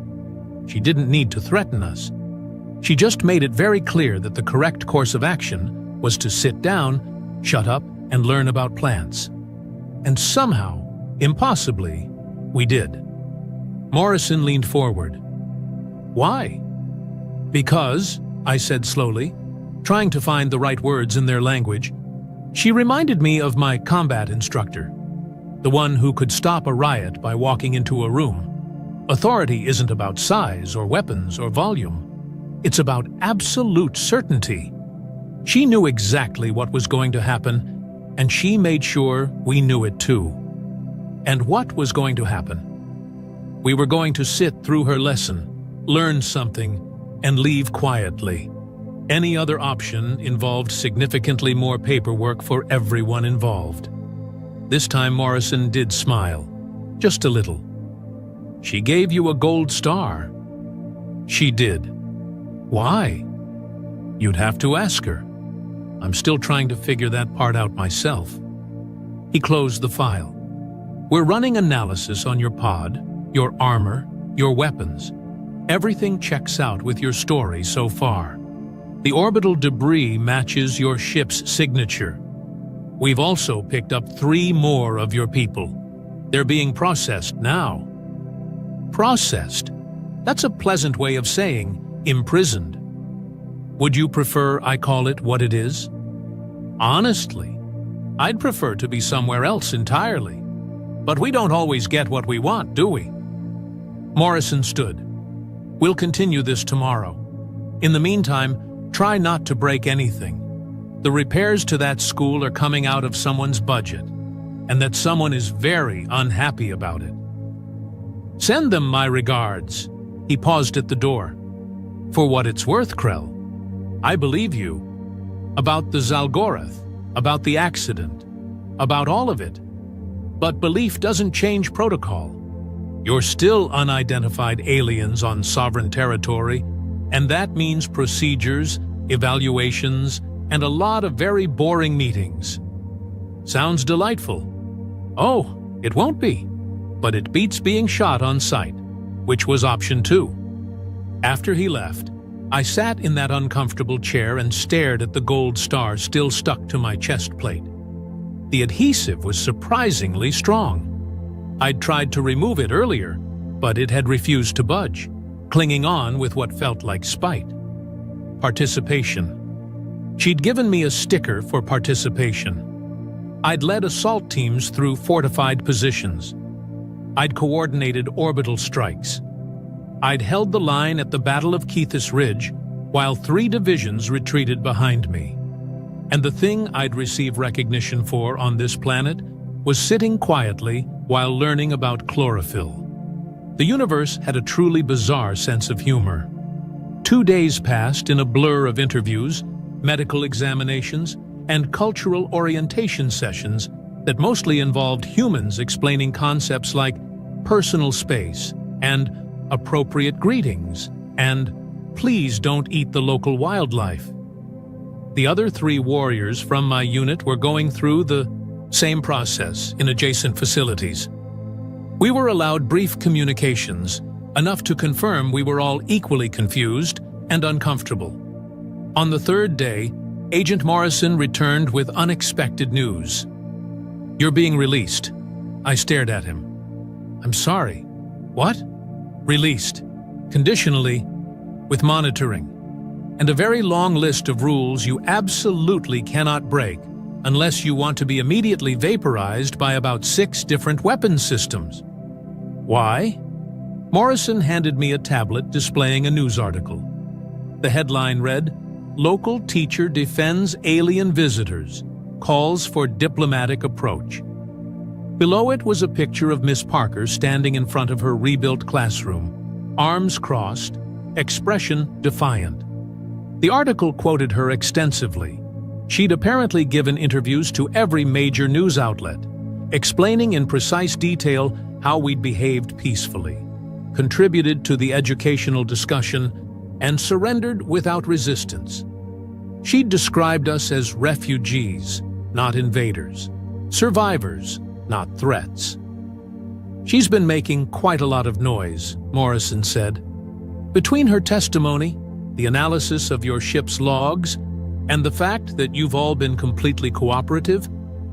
She didn't need to threaten us. She just made it very clear that the correct course of action was to sit down, shut up, and learn about plants. And somehow, impossibly, we did." Morrison leaned forward. "Why?" "Because," I said slowly, trying to find the right words in their language, "she reminded me of my combat instructor, the one who could stop a riot by walking into a room. Authority isn't about size or weapons or volume. It's about absolute certainty. She knew exactly what was going to happen, and she made sure we knew it too. And what was going to happen? We were going to sit through her lesson, learn something, and leave quietly. Any other option involved significantly more paperwork for everyone involved." This time Morrison did smile, just a little. "She gave you a gold star." "She did." "Why?" "You'd have to ask her. I'm still trying to figure that part out myself." He closed the file. "We're running analysis on your pod, your armor, your weapons. Everything checks out with your story so far. The orbital debris matches your ship's signature. We've also picked up 3 more of your people. They're being processed now." "Processed? That's a pleasant way of saying imprisoned. Would you prefer I call it what it is?" "Honestly, I'd prefer to be somewhere else entirely. But we don't always get what we want, do we?" Morrison stood. "We'll continue this tomorrow. In the meantime, try not to break anything. The repairs to that school are coming out of someone's budget, and that someone is very unhappy about it. Send them my regards." He paused at the door. "For what it's worth, Krell, I believe you. About the Zalgorath, about the accident, about all of it. But belief doesn't change protocol. You're still unidentified aliens on sovereign territory, and that means procedures, evaluations, and a lot of very boring meetings. Sounds delightful. Oh, it won't be, but it beats being shot on sight, which was option 2. After he left, I sat in that uncomfortable chair and stared at the gold star still stuck to my chest plate. The adhesive was surprisingly strong. I'd tried to remove it earlier, but it had refused to budge, clinging on with what felt like spite. Participation. She'd given me a sticker for participation. I'd led assault teams through fortified positions. I'd coordinated orbital strikes. I'd held the line at the Battle of Keithus Ridge while 3 divisions retreated behind me. And the thing I'd receive recognition for on this planet was sitting quietly while learning about chlorophyll. The universe had a truly bizarre sense of humor. 2 days passed in a blur of interviews, medical examinations, and cultural orientation sessions that mostly involved humans explaining concepts like personal space and appropriate greetings and please don't eat the local wildlife. The other 3 warriors from my unit were going through the same process in adjacent facilities. We were allowed brief communications, enough to confirm we were all equally confused and uncomfortable. On the 3rd day, Agent Morrison returned with unexpected news. "You're being released." I stared at him. "I'm sorry. What?" "Released. Conditionally, with monitoring. And a very long list of rules you absolutely cannot break unless you want to be immediately vaporized by about 6 different weapons systems." "Why?" Morrison handed me a tablet displaying a news article. The headline read, "Local Teacher Defends Alien Visitors, Calls for Diplomatic Approach." Below it was a picture of Miss Parker standing in front of her rebuilt classroom, arms crossed, expression defiant. The article quoted her extensively. She'd apparently given interviews to every major news outlet, explaining in precise detail how we'd behaved peacefully, contributed to the educational discussion, and surrendered without resistance. She'd described us as refugees, not invaders, survivors, not threats. She's been making quite a lot of noise, Morrison said. Between her testimony, the analysis of your ship's logs, and the fact that you've all been completely cooperative,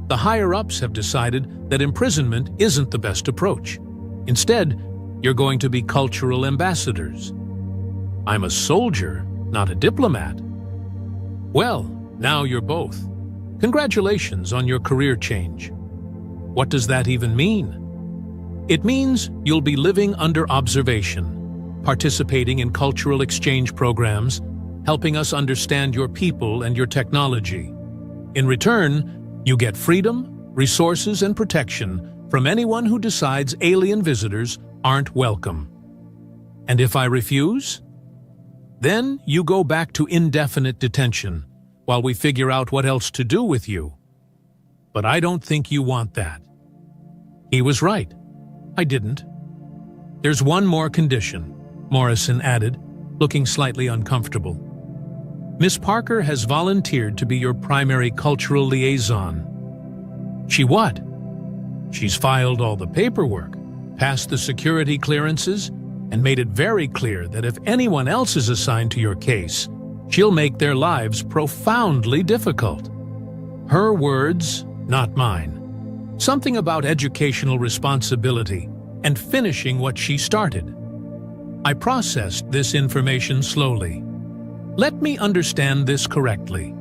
the higher-ups have decided that imprisonment isn't the best approach. Instead, you're going to be cultural ambassadors. I'm a soldier, not a diplomat. Well, now you're both. Congratulations on your career change. What does that even mean? It means you'll be living under observation, participating in cultural exchange programs, helping us understand your people and your technology. In return, you get freedom, resources, and protection from anyone who decides alien visitors aren't welcome. And if I refuse? Then you go back to indefinite detention while we figure out what else to do with you. But I don't think you want that. He was right. I didn't. There's one more condition, Morrison added, looking slightly uncomfortable. Miss Parker has volunteered to be your primary cultural liaison. She what? She's filed all the paperwork, passed the security clearances, and made it very clear that if anyone else is assigned to your case, she'll make their lives profoundly difficult. Her words, not mine. Something about educational responsibility and finishing what she started. I processed this information slowly. Let me understand this correctly.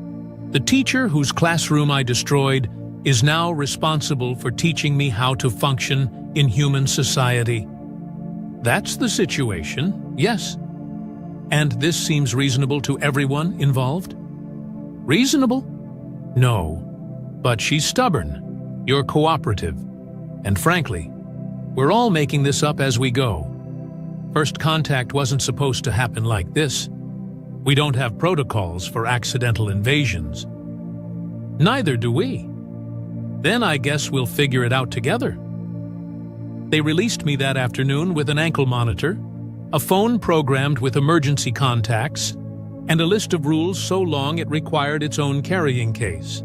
The teacher whose classroom I destroyed is now responsible for teaching me how to function in human society. That's the situation, yes. And this seems reasonable to everyone involved? Reasonable? No. But she's stubborn. You're cooperative. And frankly, we're all making this up as we go. First contact wasn't supposed to happen like this. We don't have protocols for accidental invasions. Neither do we. Then I guess we'll figure it out together. They released me that afternoon with an ankle monitor, a phone programmed with emergency contacts, and a list of rules so long it required its own carrying case.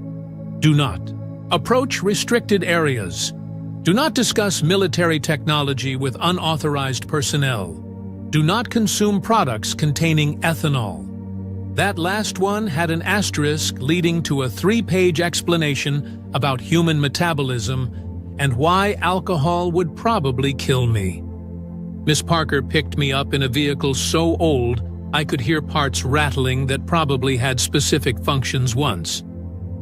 Do not approach restricted areas. Do not discuss military technology with unauthorized personnel. Do not consume products containing ethanol. That last one had an asterisk leading to a 3-page explanation about human metabolism and why alcohol would probably kill me. Miss Parker picked me up in a vehicle so old I could hear parts rattling that probably had specific functions once.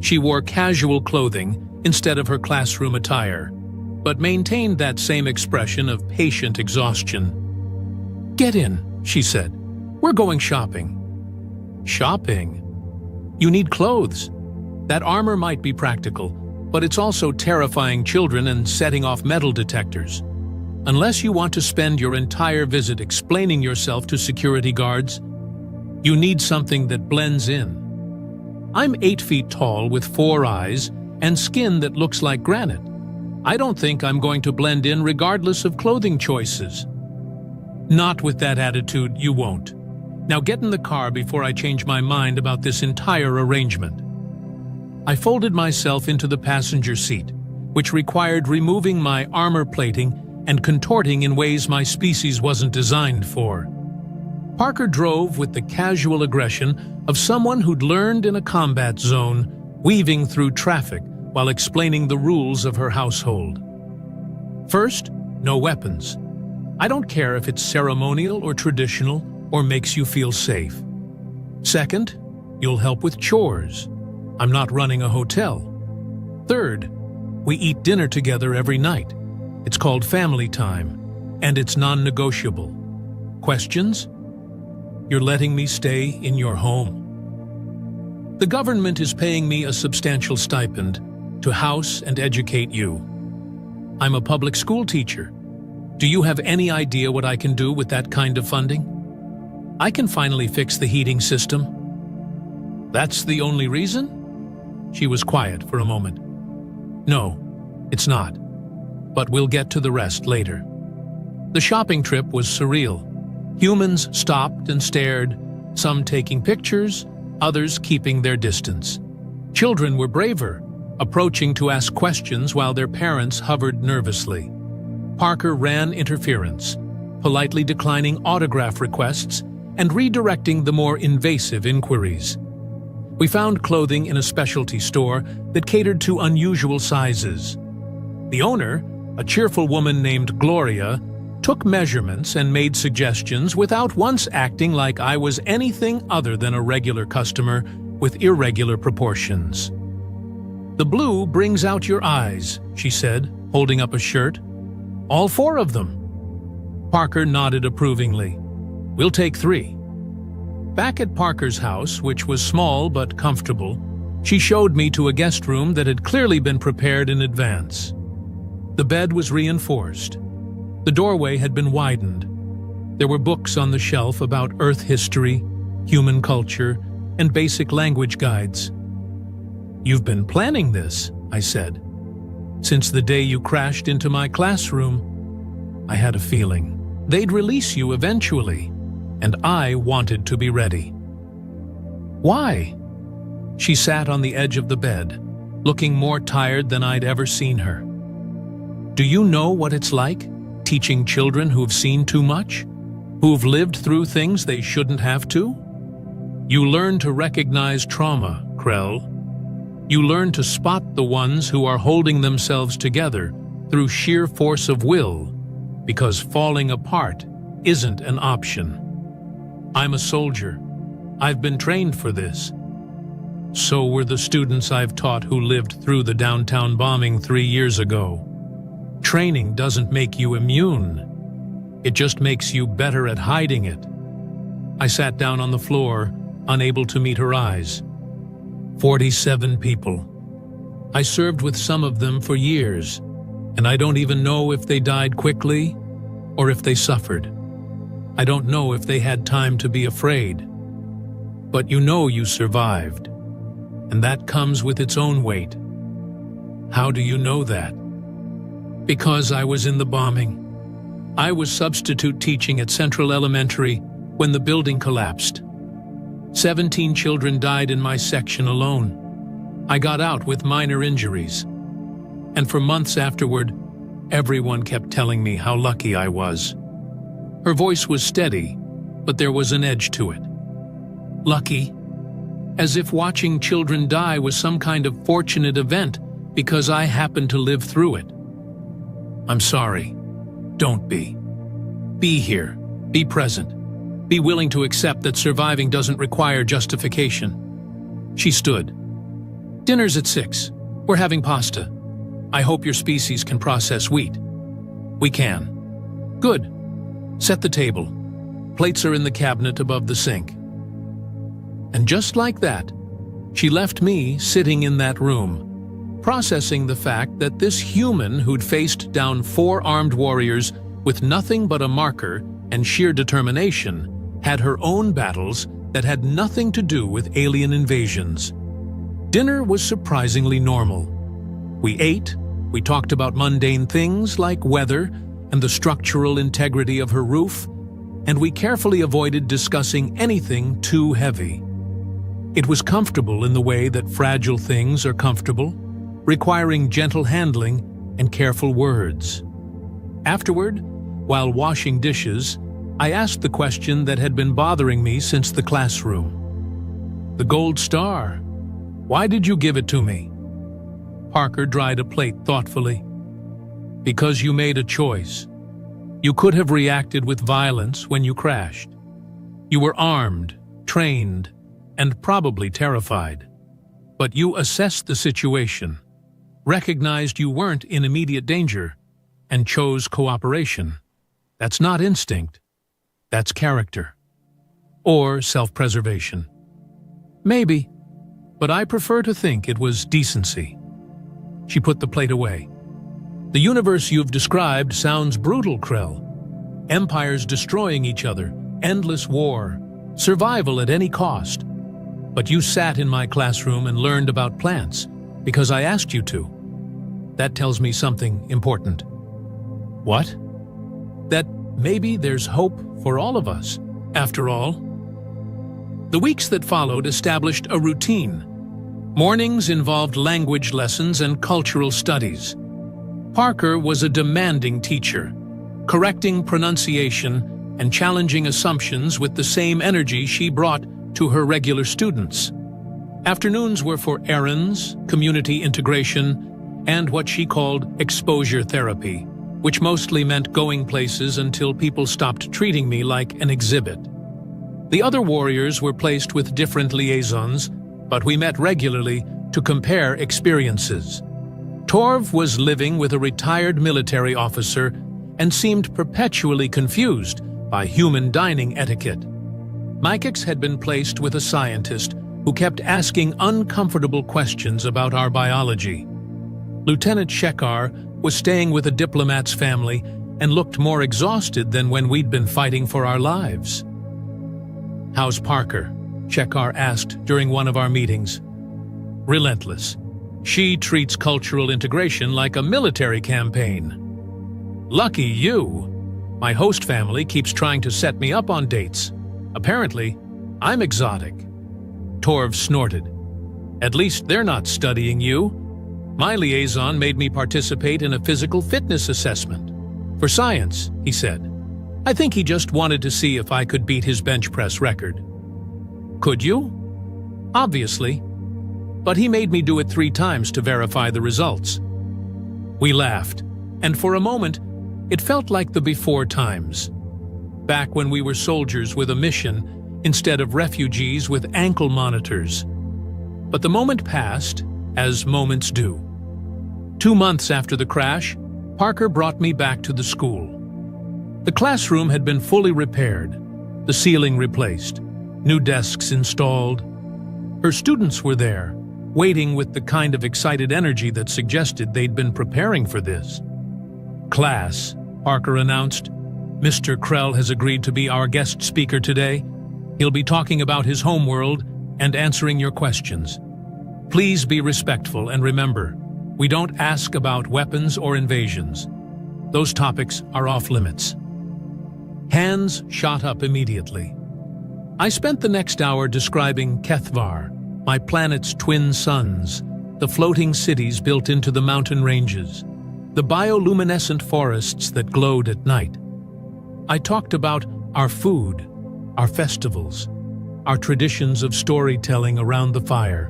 She wore casual clothing instead of her classroom attire, but maintained that same expression of patient exhaustion. "Get in," she said. "We're going shopping." Shopping? You need clothes. That armor might be practical, but it's also terrifying children and setting off metal detectors. Unless you want to spend your entire visit explaining yourself to security guards, you need something that blends in. I'm 8 feet tall with 4 eyes and skin that looks like granite. I don't think I'm going to blend in regardless of clothing choices. Not with that attitude, you won't. Now get in the car before I change my mind about this entire arrangement. I folded myself into the passenger seat, which required removing my armor plating and contorting in ways my species wasn't designed for. Parker drove with the casual aggression of someone who'd learned in a combat zone, weaving through traffic while explaining the rules of her household. First, no weapons. I don't care if it's ceremonial or traditional or makes you feel safe. Second, you'll help with chores. I'm not running a hotel. Third, we eat dinner together every night. It's called family time, and it's non-negotiable. Questions? You're letting me stay in your home. The government is paying me a substantial stipend to house and educate you. I'm a public school teacher. Do you have any idea what I can do with that kind of funding? I can finally fix the heating system. That's the only reason? She was quiet for a moment. No, it's not. But we'll get to the rest later. The shopping trip was surreal. Humans stopped and stared, some taking pictures, others keeping their distance. Children were braver, approaching to ask questions while their parents hovered nervously. Parker ran interference, politely declining autograph requests and redirecting the more invasive inquiries. We found clothing in a specialty store that catered to unusual sizes. The owner, a cheerful woman named Gloria, took measurements and made suggestions without once acting like I was anything other than a regular customer with irregular proportions. "The blue brings out your eyes," she said, holding up a shirt. "All 4 of them." Parker nodded approvingly. "We'll take 3. Back at Parker's house, which was small but comfortable, she showed me to a guest room that had clearly been prepared in advance. The bed was reinforced. The doorway had been widened. There were books on the shelf about Earth history, human culture, and basic language guides. "You've been planning this," I said. "Since the day you crashed into my classroom." I had a feeling. They'd release you eventually, and I wanted to be ready. "Why?" She sat on the edge of the bed, looking more tired than I'd ever seen her. "Do you know what it's like, teaching children who've seen too much? Who've lived through things they shouldn't have to? You learn to recognize trauma, Krell. You learn to spot the ones who are holding themselves together through sheer force of will, because falling apart isn't an option. I'm a soldier. I've been trained for this. So were the students I've taught who lived through the downtown bombing 3 years ago. Training doesn't make you immune. It just makes you better at hiding it." I sat down on the floor, unable to meet her eyes. 47 people. I served with some of them for years, and I don't even know if they died quickly or if they suffered. I don't know if they had time to be afraid. But you know you survived, and that comes with its own weight. How do you know that? Because I was in the bombing. I was substitute teaching at Central Elementary when the building collapsed. 17 children died in my section alone. I got out with minor injuries. And for months afterward, everyone kept telling me how lucky I was. Her voice was steady, but there was an edge to it. Lucky? As if watching children die was some kind of fortunate event because I happened to live through it. I'm sorry. Don't be. Be here. Be present. Be willing to accept that surviving doesn't require justification. She stood. "Dinner's at 6. We're having pasta. I hope your species can process wheat." "We can." "Good. Set the table. Plates are in the cabinet above the sink." And just like that, she left me sitting in that room, processing the fact that this human who'd faced down 4 armed warriors with nothing but a marker and sheer determination had her own battles that had nothing to do with alien invasions. Dinner was surprisingly normal. We ate, we talked about mundane things like weather and the structural integrity of her roof, and we carefully avoided discussing anything too heavy. It was comfortable in the way that fragile things are comfortable, requiring gentle handling and careful words. Afterward, while washing dishes, I asked the question that had been bothering me since the classroom. "The gold star. Why did you give it to me?" Parker dried a plate thoughtfully. "Because you made a choice. You could have reacted with violence when you crashed. You were armed, trained, and probably terrified. But you assessed the situation, recognized you weren't in immediate danger, and chose cooperation. That's not instinct. That's character. Or self-preservation. Maybe, but I prefer to think it was decency." She put the plate away. The universe you've described sounds brutal, Krell. Empires destroying each other, endless war, survival at any cost. But you sat in my classroom and learned about plants because I asked you to. That tells me something important. What? That maybe there's hope for all of us, after all. The weeks that followed established a routine. Mornings involved language lessons and cultural studies. Parker was a demanding teacher, correcting pronunciation and challenging assumptions with the same energy she brought to her regular students. Afternoons were for errands, community integration, and what she called exposure therapy, which mostly meant going places until people stopped treating me like an exhibit. The other warriors were placed with different liaisons, but we met regularly to compare experiences. Torv was living with a retired military officer and seemed perpetually confused by human dining etiquette. Mykix had been placed with a scientist who kept asking uncomfortable questions about our biology. Lieutenant Shekar was staying with a diplomat's family and looked more exhausted than when we'd been fighting for our lives. "How's Parker?" Shekar asked during one of our meetings. "Relentless. She treats cultural integration like a military campaign." "Lucky you. My host family keeps trying to set me up on dates. Apparently, I'm exotic." Torv snorted. "At least they're not studying you. My liaison made me participate in a physical fitness assessment. For science," he said. "I think he just wanted to see if I could beat his bench press record." "Could you?" "Obviously. But he made me do it 3 times to verify the results." We laughed, and for a moment, it felt like the before times. Back when we were soldiers with a mission instead of refugees with ankle monitors. But the moment passed, as moments do. 2 months after the crash, Parker brought me back to the school. The classroom had been fully repaired, the ceiling replaced, new desks installed. Her students were there, waiting with the kind of excited energy that suggested they'd been preparing for this. "Class," Parker announced, "Mr. Krell has agreed to be our guest speaker today. He'll be talking about his homeworld and answering your questions. Please be respectful and remember, we don't ask about weapons or invasions. Those topics are off limits." Hands shot up immediately. I spent the next hour describing Kethvar, my planet's twin suns, the floating cities built into the mountain ranges, the bioluminescent forests that glowed at night. I talked about our food, our festivals, our traditions of storytelling around the fire.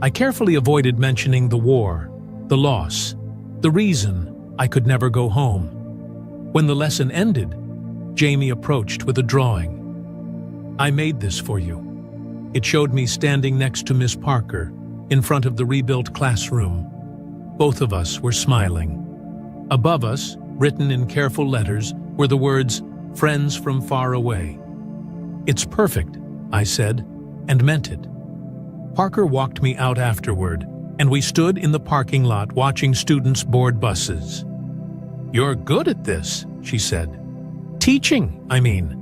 I carefully avoided mentioning the war, the loss, the reason I could never go home. When the lesson ended, Jamie approached with a drawing. "I made this for you." It showed me standing next to Miss Parker, in front of the rebuilt classroom. Both of us were smiling. Above us, written in careful letters, were the words, "Friends from far away." "It's perfect," I said, and meant it. Parker walked me out afterward, and we stood in the parking lot watching students board buses. "You're good at this," she said. "Teaching, I mean.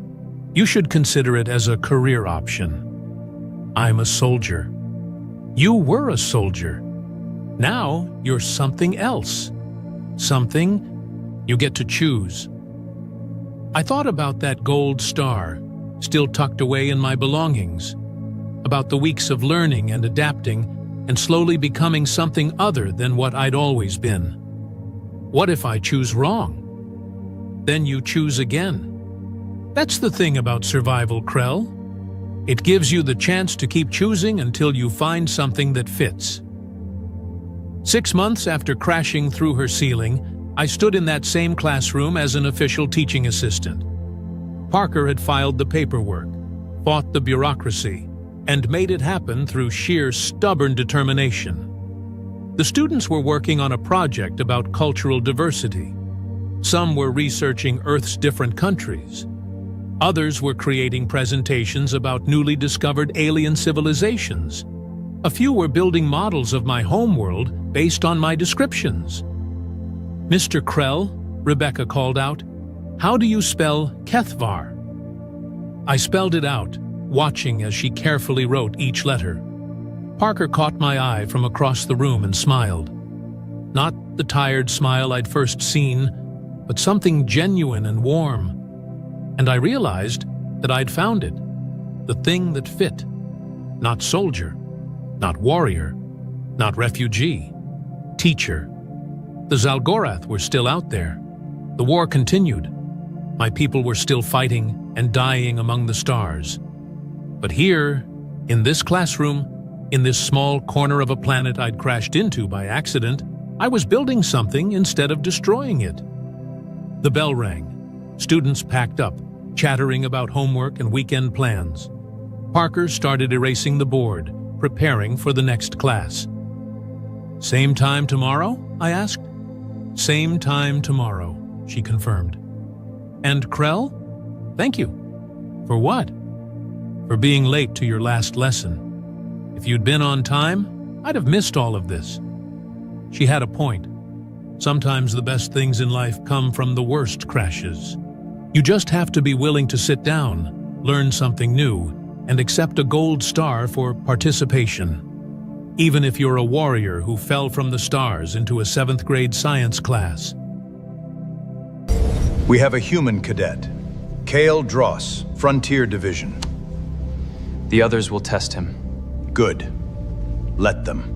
You should consider it as a career option." "I'm a soldier." "You were a soldier. Now you're something else. Something you get to choose." I thought about that gold star, still tucked away in my belongings, about the weeks of learning and adapting and slowly becoming something other than what I'd always been. What if I choose wrong? Then you choose again. That's the thing about survival, Krell. It gives you the chance to keep choosing until you find something that fits. 6 months after crashing through her ceiling, I stood in that same classroom as an official teaching assistant. Parker had filed the paperwork, fought the bureaucracy, and made it happen through sheer stubborn determination. The students were working on a project about cultural diversity. Some were researching Earth's different countries. Others were creating presentations about newly discovered alien civilizations. A few were building models of my homeworld based on my descriptions. Mr. Krell, Rebecca called out, how do you spell Kethvar? I spelled it out, watching as she carefully wrote each letter. Parker caught my eye from across the room and smiled. Not the tired smile I'd first seen, but something genuine and warm. And I realized that I'd found it, the thing that fit. Not soldier, not warrior, not refugee, teacher. The Zalgorath were still out there. The war continued. My people were still fighting and dying among the stars. But here, in this classroom, in this small corner of a planet I'd crashed into by accident, I was building something instead of destroying it. The bell rang. Students packed up, chattering about homework and weekend plans. Parker started erasing the board, preparing for the next class. Same time tomorrow? I asked. Same time tomorrow, she confirmed. And Krell? Thank you. For what? For being late to your last lesson. If you'd been on time, I'd have missed all of this. She had a point. Sometimes the best things in life come from the worst crashes. You just have to be willing to sit down, learn something new, and accept a gold star for participation. Even if you're a warrior who fell from the stars into a 7th grade science class. We have a human cadet, Kale Dross, Frontier Division. The others will test him. Good. Let them.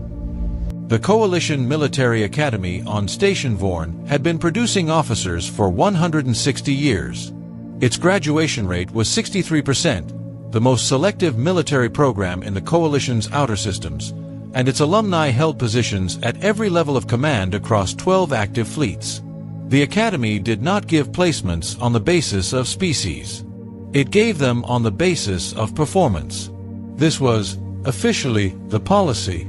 The Coalition Military Academy on Station Vorn had been producing officers for 160 years. Its graduation rate was 63%, the most selective military program in the Coalition's outer systems, and its alumni held positions at every level of command across 12 active fleets. The Academy did not give placements on the basis of species. It gave them on the basis of performance. This was, officially, the policy.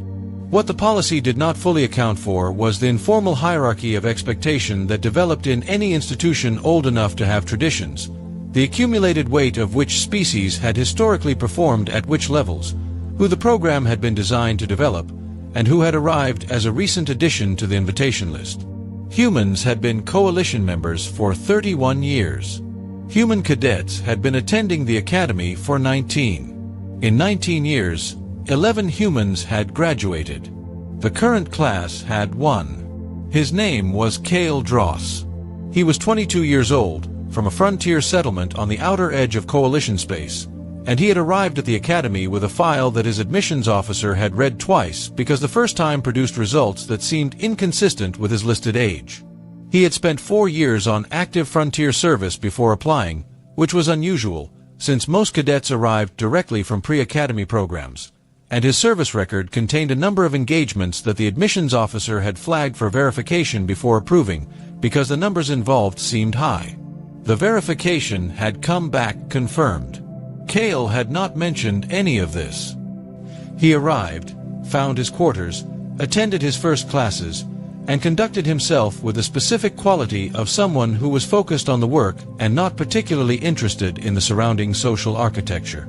What the policy did not fully account for was the informal hierarchy of expectation that developed in any institution old enough to have traditions, the accumulated weight of which species had historically performed at which levels, who the program had been designed to develop, and who had arrived as a recent addition to the invitation list. Humans had been coalition members for 31 years. Human cadets had been attending the academy for 19. In 19 years, 11 humans had graduated. The current class had 1. His name was Kale Dross. He was 22 years old, from a frontier settlement on the outer edge of coalition space, and he had arrived at the academy with a file that his admissions officer had read twice because the first time produced results that seemed inconsistent with his listed age. He had spent 4 years on active frontier service before applying, which was unusual, since most cadets arrived directly from pre-academy programs, and his service record contained a number of engagements that the admissions officer had flagged for verification before approving because the numbers involved seemed high. The verification had come back confirmed. Kale had not mentioned any of this. He arrived, found his quarters, attended his first classes, and conducted himself with the specific quality of someone who was focused on the work and not particularly interested in the surrounding social architecture.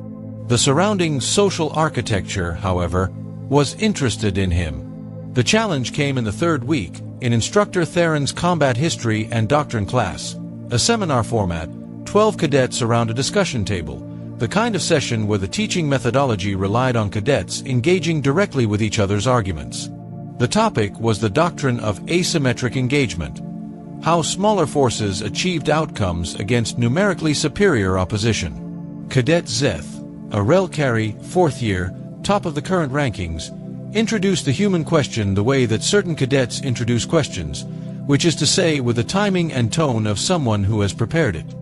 The surrounding social architecture, however, was interested in him. The challenge came in the 3rd week, in Instructor Theron's Combat History and Doctrine class, a seminar format, 12 cadets around a discussion table, the kind of session where the teaching methodology relied on cadets engaging directly with each other's arguments. The topic was the doctrine of asymmetric engagement, how smaller forces achieved outcomes against numerically superior opposition. Cadet Zeth, a Relcari, 4th year, top of the current rankings, introduced the human question the way that certain cadets introduce questions, which is to say with the timing and tone of someone who has prepared it.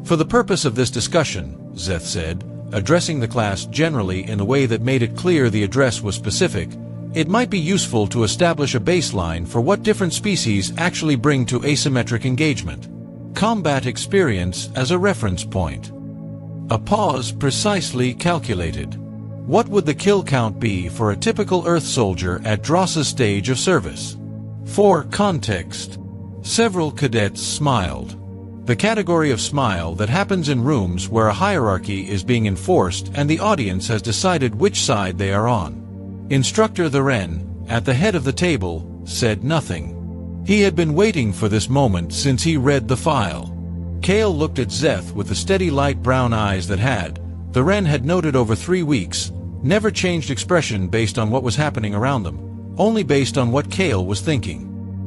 For the purpose of this discussion, Zeth said, addressing the class generally in a way that made it clear the address was specific, it might be useful to establish a baseline for what different species actually bring to asymmetric engagement. Combat experience as a reference point. A pause precisely calculated. What would the kill count be for a typical Earth soldier at Dross's stage of service? For context, several cadets smiled. The category of smile that happens in rooms where a hierarchy is being enforced and the audience has decided which side they are on. Instructor Theron, at the head of the table, said nothing. He had been waiting for this moment since he read the file. Kale looked at Zeth with the steady light brown eyes that had, the Wren had noted over 3 weeks, never changed expression based on what was happening around them, only based on what Kale was thinking.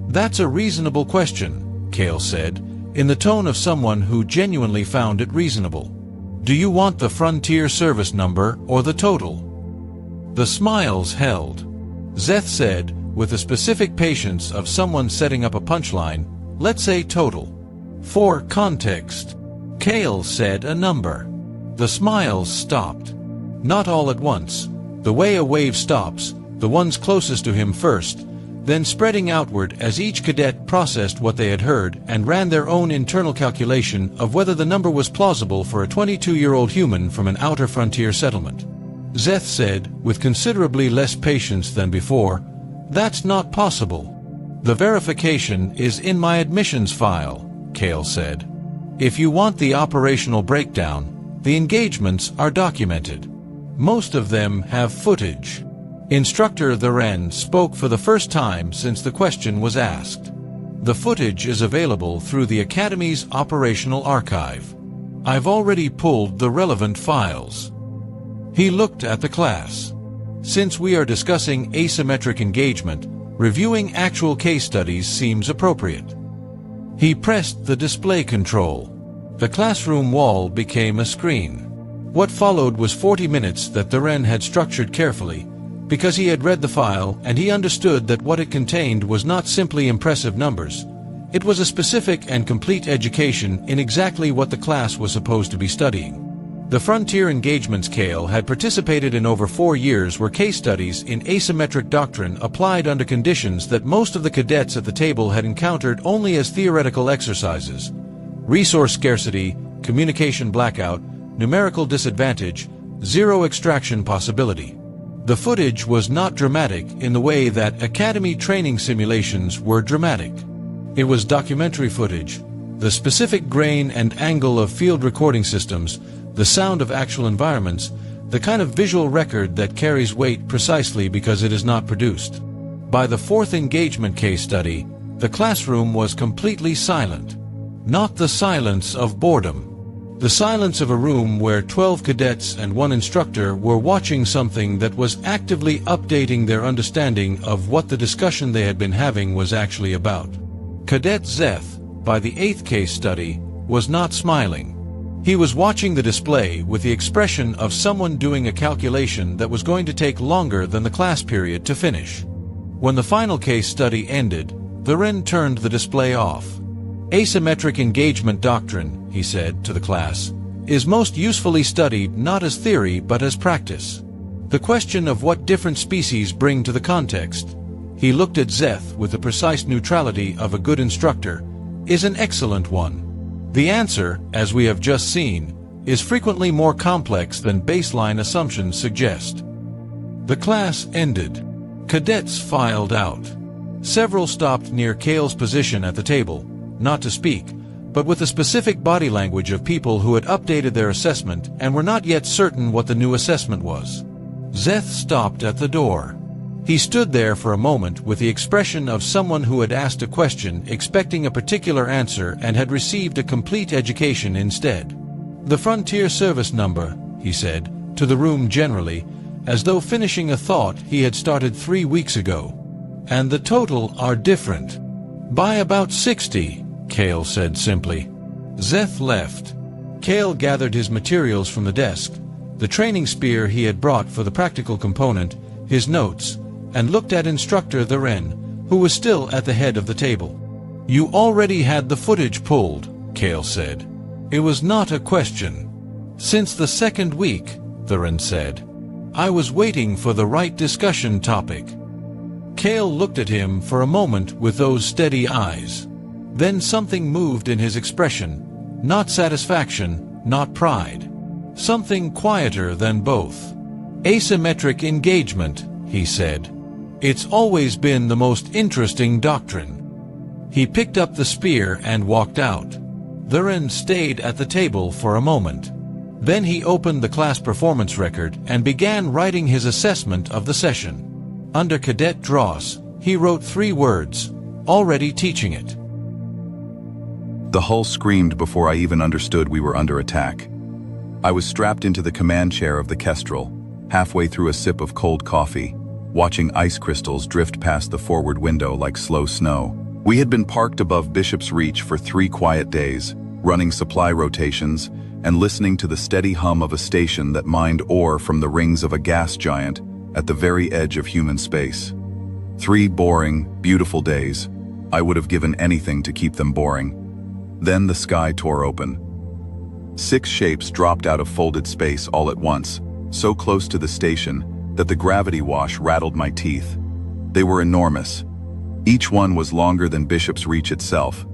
"That's a reasonable question," Kale said, in the tone of someone who genuinely found it reasonable. "Do you want the Frontier Service number or the total?" The smiles held. Zeth said, with the specific patience of someone setting up a punchline, "Let's say total." For context, Kale said a number. The smiles stopped. Not all at once. The way a wave stops, the ones closest to him first, then spreading outward as each cadet processed what they had heard and ran their own internal calculation of whether the number was plausible for a 22-year-old human from an outer frontier settlement. Zeth said, with considerably less patience than before, "That's not possible." "The verification is in my admissions file," Kale said. "If you want the operational breakdown, the engagements are documented. Most of them have footage." Instructor the Wren spoke for the first time since the question was asked. "The footage is available through the Academy's operational archive. I've already pulled the relevant files." He looked at the class. "Since we are discussing asymmetric engagement, reviewing actual case studies seems appropriate." He pressed the display control. The classroom wall became a screen. What followed was 40 minutes that the Wren had structured carefully, because he had read the file and he understood that what it contained was not simply impressive numbers. It was a specific and complete education in exactly what the class was supposed to be studying. The frontier engagements Kale had participated in over 4 years were case studies in asymmetric doctrine applied under conditions that most of the cadets at the table had encountered only as theoretical exercises. Resource scarcity, communication blackout, numerical disadvantage, zero extraction possibility. The footage was not dramatic in the way that Academy training simulations were dramatic. It was documentary footage, the specific grain and angle of field recording systems, the sound of actual environments, the kind of visual record that carries weight precisely because it is not produced. By the 4th engagement case study, the classroom was completely silent. Not the silence of boredom. The silence of a room where 12 cadets and 1 instructor were watching something that was actively updating their understanding of what the discussion they had been having was actually about. Cadet Zeth, by the 8th case study, was not smiling. He was watching the display with the expression of someone doing a calculation that was going to take longer than the class period to finish. When the final case study ended, the Wren turned the display off. "Asymmetric engagement doctrine," he said to the class, "is most usefully studied not as theory but as practice. The question of what different species bring to the context," he looked at Zeth with the precise neutrality of a good instructor, "is an excellent one. The answer, as we have just seen, is frequently more complex than baseline assumptions suggest." The class ended. Cadets filed out. Several stopped near Kale's position at the table, not to speak, but with the specific body language of people who had updated their assessment and were not yet certain what the new assessment was. Zeth stopped at the door. He stood there for a moment with the expression of someone who had asked a question expecting a particular answer and had received a complete education instead. "The Frontier Service number," he said, to the room generally, as though finishing a thought he had started 3 weeks ago. "And the total are different." "By about 60, Kale said simply. Zeth left. Kale gathered his materials from the desk, the training spear he had brought for the practical component, his notes, and looked at Instructor the Wren, who was still at the head of the table. "You already had the footage pulled," Kale said. It was not a question. "Since the 2nd week," the Wren said. "I was waiting for the right discussion topic." Kale looked at him for a moment with those steady eyes. Then something moved in his expression, not satisfaction, not pride. Something quieter than both. "Asymmetric engagement," he said. "It's always been the most interesting doctrine." He picked up the spear and walked out. The Wren stayed at the table for a moment. Then he opened the class performance record and began writing his assessment of the session. Under Cadet Dross, he wrote 3 words, already teaching it. The hull screamed before I even understood we were under attack. I was strapped into the command chair of the Kestrel, halfway through a sip of cold coffee, watching ice crystals drift past the forward window like slow snow. We had been parked above Bishop's Reach for 3 quiet days, running supply rotations and listening to the steady hum of a station that mined ore from the rings of a gas giant at the very edge of human space. 3 boring, beautiful days. I would have given anything to keep them boring. Then the sky tore open. 6 shapes dropped out of folded space all at once, so close to the station that the gravity wash rattled my teeth. They were enormous. Each one was longer than Bishop's Reach itself,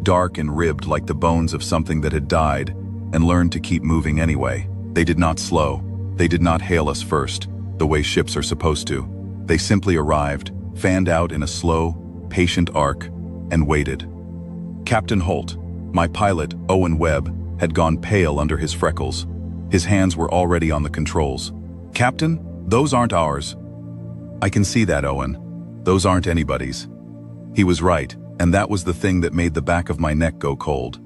dark and ribbed like the bones of something that had died and learned to keep moving anyway. They did not slow. They did not hail us first, the way ships are supposed to. They simply arrived, fanned out in a slow, patient arc, and waited. Captain Holt, my pilot, Owen Webb, had gone pale under his freckles. His hands were already on the controls. "Captain, those aren't ours." "I can see that, Owen. Those aren't anybody's." He was right, and that was the thing that made the back of my neck go cold.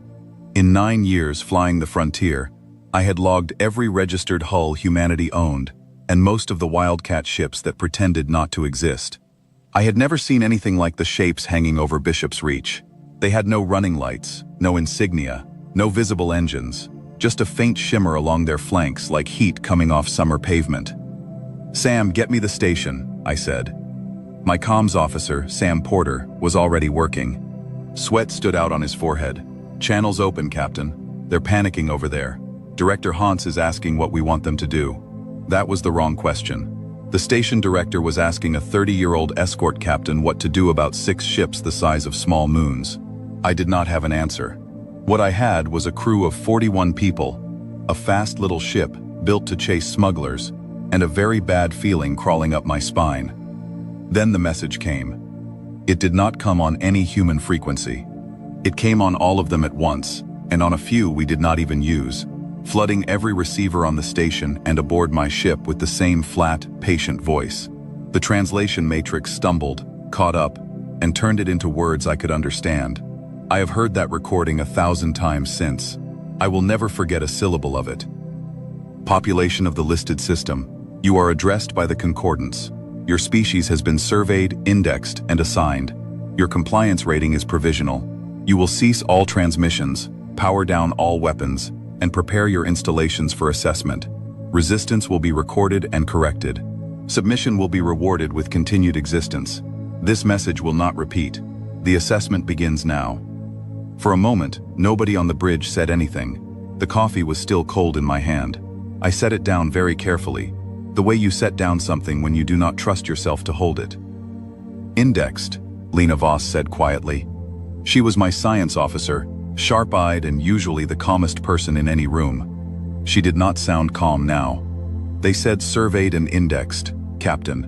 In 9 years flying the frontier, I had logged every registered hull humanity owned, and most of the Wildcat ships that pretended not to exist. I had never seen anything like the shapes hanging over Bishop's Reach. They had no running lights, no insignia, no visible engines, just a faint shimmer along their flanks like heat coming off summer pavement. "Sam, get me the station," I said. My comms officer, Sam Porter, was already working. Sweat stood out on his forehead. "Channels open, Captain. They're panicking over there. Director Hans is asking what we want them to do." That was the wrong question. The station director was asking a 30-year-old escort captain what to do about 6 ships the size of small moons. I did not have an answer. What I had was a crew of 41 people, a fast little ship built to chase smugglers, and a very bad feeling crawling up my spine. Then the message came. It did not come on any human frequency. It came on all of them at once, and on a few we did not even use, flooding every receiver on the station and aboard my ship with the same flat, patient voice. The translation matrix stumbled, caught up, and turned it into words I could understand. I have heard that recording 1,000 times since. I will never forget a syllable of it. "Population of the listed system. You are addressed by the Concordance. Your species has been surveyed, indexed, and assigned. Your compliance rating is provisional. You will cease all transmissions, power down all weapons, and prepare your installations for assessment. Resistance will be recorded and corrected. Submission will be rewarded with continued existence. This message will not repeat. The assessment begins now." For a moment, nobody on the bridge said anything. The coffee was still cold in my hand. I set it down very carefully, the way you set down something when you do not trust yourself to hold it. "Indexed," Lena Voss said quietly. She was my science officer, sharp-eyed and usually the calmest person in any room. She did not sound calm now. "They said surveyed and indexed, Captain.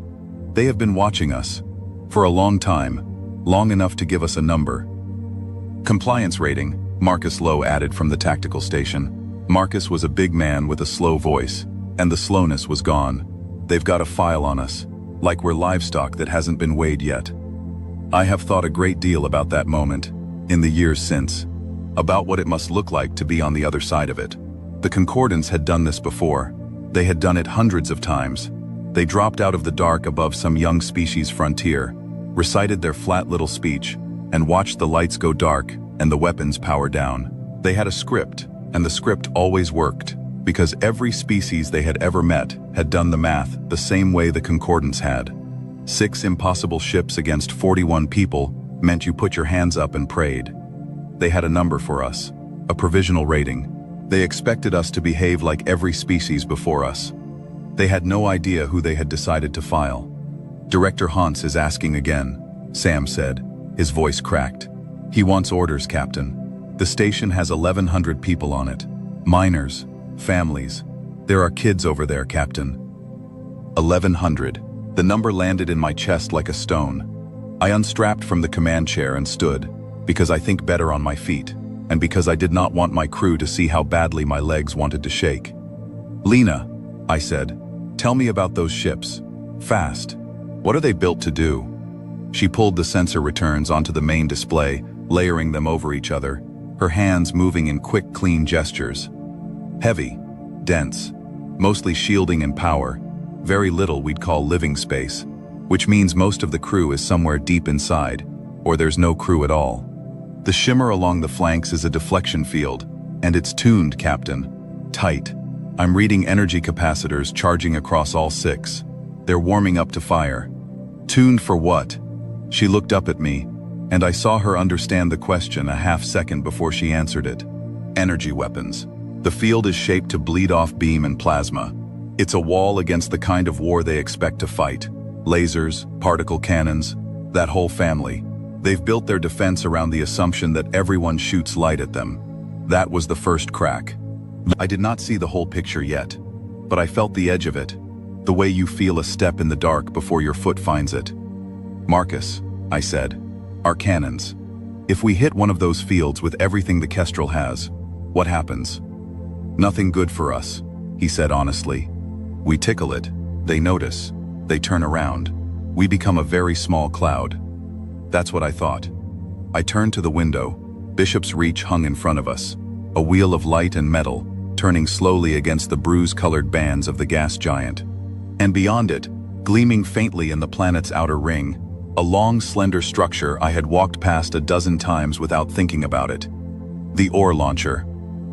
They have been watching us. For a long time, long enough to give us a number." "Compliance rating," Marcus Lowe added from the tactical station. Marcus was a big man with a slow voice, and the slowness was gone. "They've got a file on us, like we're livestock that hasn't been weighed yet." I have thought a great deal about that moment, in the years since, about what it must look like to be on the other side of it. The Concordance had done this before. They had done it hundreds of times. They dropped out of the dark above some young species frontier, recited their flat little speech, and watched the lights go dark and the weapons power down. They had a script, and the script always worked, because every species they had ever met had done the math the same way the Concordance had. 6 impossible ships against 41 people meant you put your hands up and prayed. They had a number for us, a provisional rating. They expected us to behave like every species before us. They had no idea who they had decided to file. "Director Hans is asking again," Sam said. His voice cracked. "He wants orders, Captain. The station has 1,100 people on it. Miners, families. There are kids over there, Captain." 1,100. The number landed in my chest like a stone. I unstrapped from the command chair and stood, because I think better on my feet, and because I did not want my crew to see how badly my legs wanted to shake. "Lena," I said, "tell me about those ships. Fast. What are they built to do?" She pulled the sensor returns onto the main display, layering them over each other, her hands moving in quick, clean gestures. Heavy, dense, mostly shielding and power, very little we'd call living space, which means most of the crew is somewhere deep inside, or there's no crew at all. The shimmer along the flanks is a deflection field, and it's tuned, Captain. Tight. I'm reading energy capacitors charging across all 6. They're warming up to fire. Tuned for what? She looked up at me, and I saw her understand the question a half-second before she answered it. Energy weapons. The field is shaped to bleed off beam and plasma. It's a wall against the kind of war they expect to fight. Lasers, particle cannons, that whole family. They've built their defense around the assumption that everyone shoots light at them. That was the first crack. I did not see the whole picture yet, but I felt the edge of it, the way you feel a step in the dark before your foot finds it. Marcus, I said, our cannons. If we hit one of those fields with everything the Kestrel has, what happens? Nothing good for us, he said honestly. We tickle it, they notice, they turn around. We become a very small cloud. That's what I thought. I turned to the window. Bishop's Reach hung in front of us, a wheel of light and metal, turning slowly against the bruise-colored bands of the gas giant. And beyond it, gleaming faintly in the planet's outer ring, a long, slender structure I had walked past a dozen times without thinking about it. The ore launcher.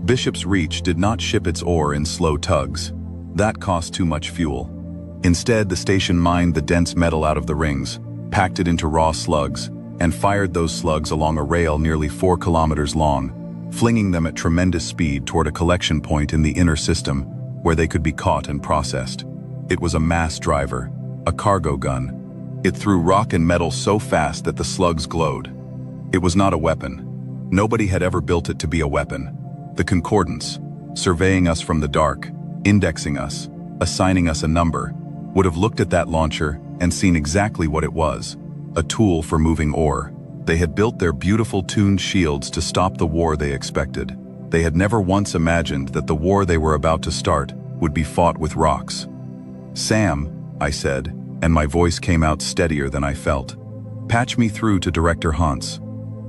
Bishop's Reach did not ship its ore in slow tugs. That cost too much fuel. Instead, the station mined the dense metal out of the rings, packed it into raw slugs, and fired those slugs along a rail nearly 4 kilometers long, flinging them at tremendous speed toward a collection point in the inner system, where they could be caught and processed. It was a mass driver, a cargo gun. It threw rock and metal so fast that the slugs glowed. It was not a weapon. Nobody had ever built it to be a weapon. The Concordance, surveying us from the dark, indexing us, assigning us a number, would have looked at that launcher and seen exactly what it was, a tool for moving ore. They had built their beautiful tuned shields to stop the war they expected. They had never once imagined that the war they were about to start would be fought with rocks. Sam, I said, and my voice came out steadier than I felt. Patch me through to Director Hans.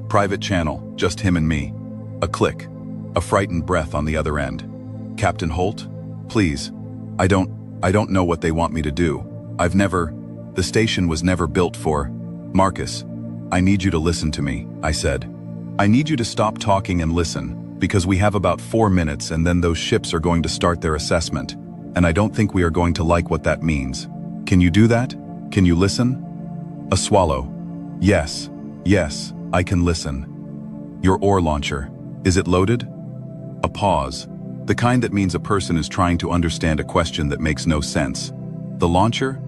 Private channel, just him and me. A click. A frightened breath on the other end. Captain Holt? Please. I don't know what they want me to do. The station was never built for. Marcus, I need you to listen to me, I said. I need you to stop talking and listen, because we have about 4 minutes and then those ships are going to start their assessment, and I don't think we are going to like what that means. Can you do that? Can you listen? A swallow. Yes, I can listen. Your ore launcher, is it loaded? A pause. The kind that means a person is trying to understand a question that makes no sense. The launcher?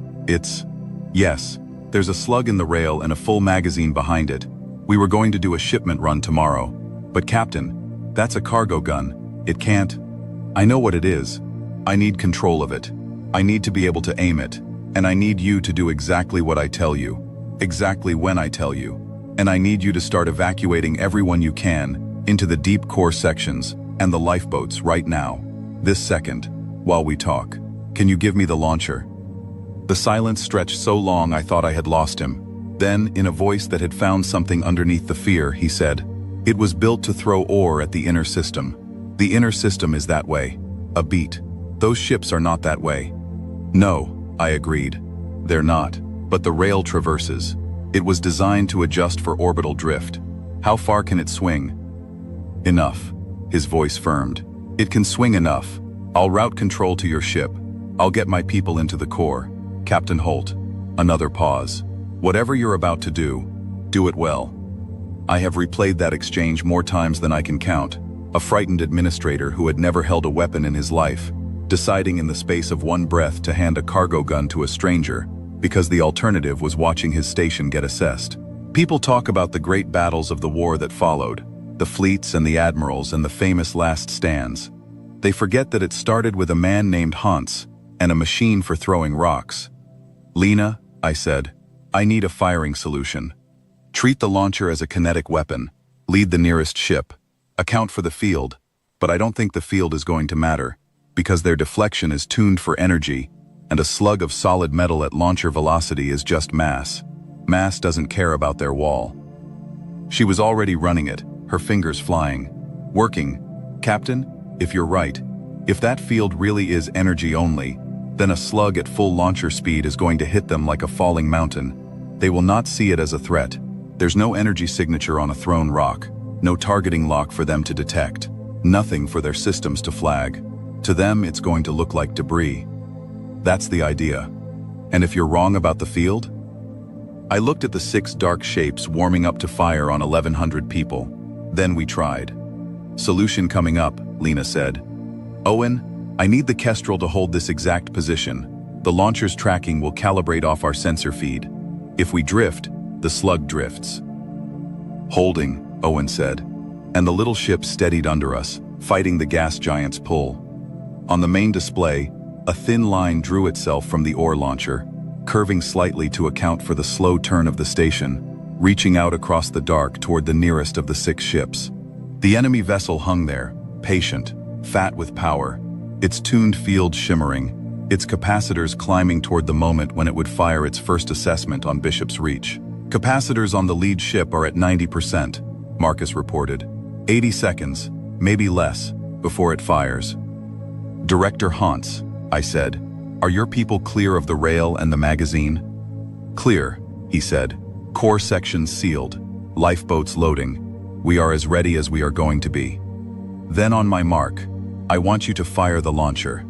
Yes. There's a slug in the rail and a full magazine behind it. We were going to do a shipment run tomorrow. But Captain, that's a cargo gun. It can't. I know what it is. I need control of it. I need to be able to aim it. And I need you to do exactly what I tell you. Exactly when I tell you. And I need you to start evacuating everyone you can into the deep core sections and the lifeboats right now. This second, while we talk. Can you give me the launcher? The silence stretched so long I thought I had lost him. Then, in a voice that had found something underneath the fear, he said, "It was built to throw ore at the inner system. The inner system is that way. A beat. Those ships are not that way." No, I agreed. They're not. But the rail traverses. It was designed to adjust for orbital drift. How far can it swing? Enough. His voice firmed. It can swing enough. I'll route control to your ship. I'll get my people into the core. Captain Holt. Another pause. Whatever you're about to do it well. I have replayed that exchange more times than I can count. A frightened administrator who had never held a weapon in his life, deciding in the space of one breath to hand a cargo gun to a stranger, because the alternative was watching his station get assessed. People talk about the great battles of the war that followed, the fleets and the admirals and the famous last stands. They forget that it started with a man named Hans and a machine for throwing rocks. Lena, I said, I need a firing solution. Treat the launcher as a kinetic weapon. Lead the nearest ship. Account for the field. But I don't think the field is going to matter, because their deflection is tuned for energy, and a slug of solid metal at launcher velocity is just mass. Mass doesn't care about their wall. She was already running it, her fingers flying. Working. Captain, if you're right, if that field really is energy only, then a slug at full launcher speed is going to hit them like a falling mountain. They will not see it as a threat. There's no energy signature on a thrown rock, no targeting lock for them to detect, nothing for their systems to flag. To them, it's going to look like debris. That's the idea. And if you're wrong about the field? I looked at the 6 dark shapes warming up to fire on 1,100 people. Then we tried. Solution coming up, Lena said. Owen, I need the Kestrel to hold this exact position. The launcher's tracking will calibrate off our sensor feed. If we drift, the slug drifts. Holding, Owen said, and the little ship steadied under us, fighting the gas giant's pull. On the main display, a thin line drew itself from the ore launcher, curving slightly to account for the slow turn of the station, reaching out across the dark toward the nearest of the 6 ships. The enemy vessel hung there, patient, fat with power, its tuned field shimmering, its capacitors climbing toward the moment when it would fire its first assessment on Bishop's Reach. Capacitors on the lead ship are at 90%, Marcus reported. 80 seconds, maybe less, before it fires. Director Hans, I said, are your people clear of the rail and the magazine? Clear, he said. Core sections sealed, lifeboats loading. We are as ready as we are going to be. Then on my mark, I want you to fire the launcher.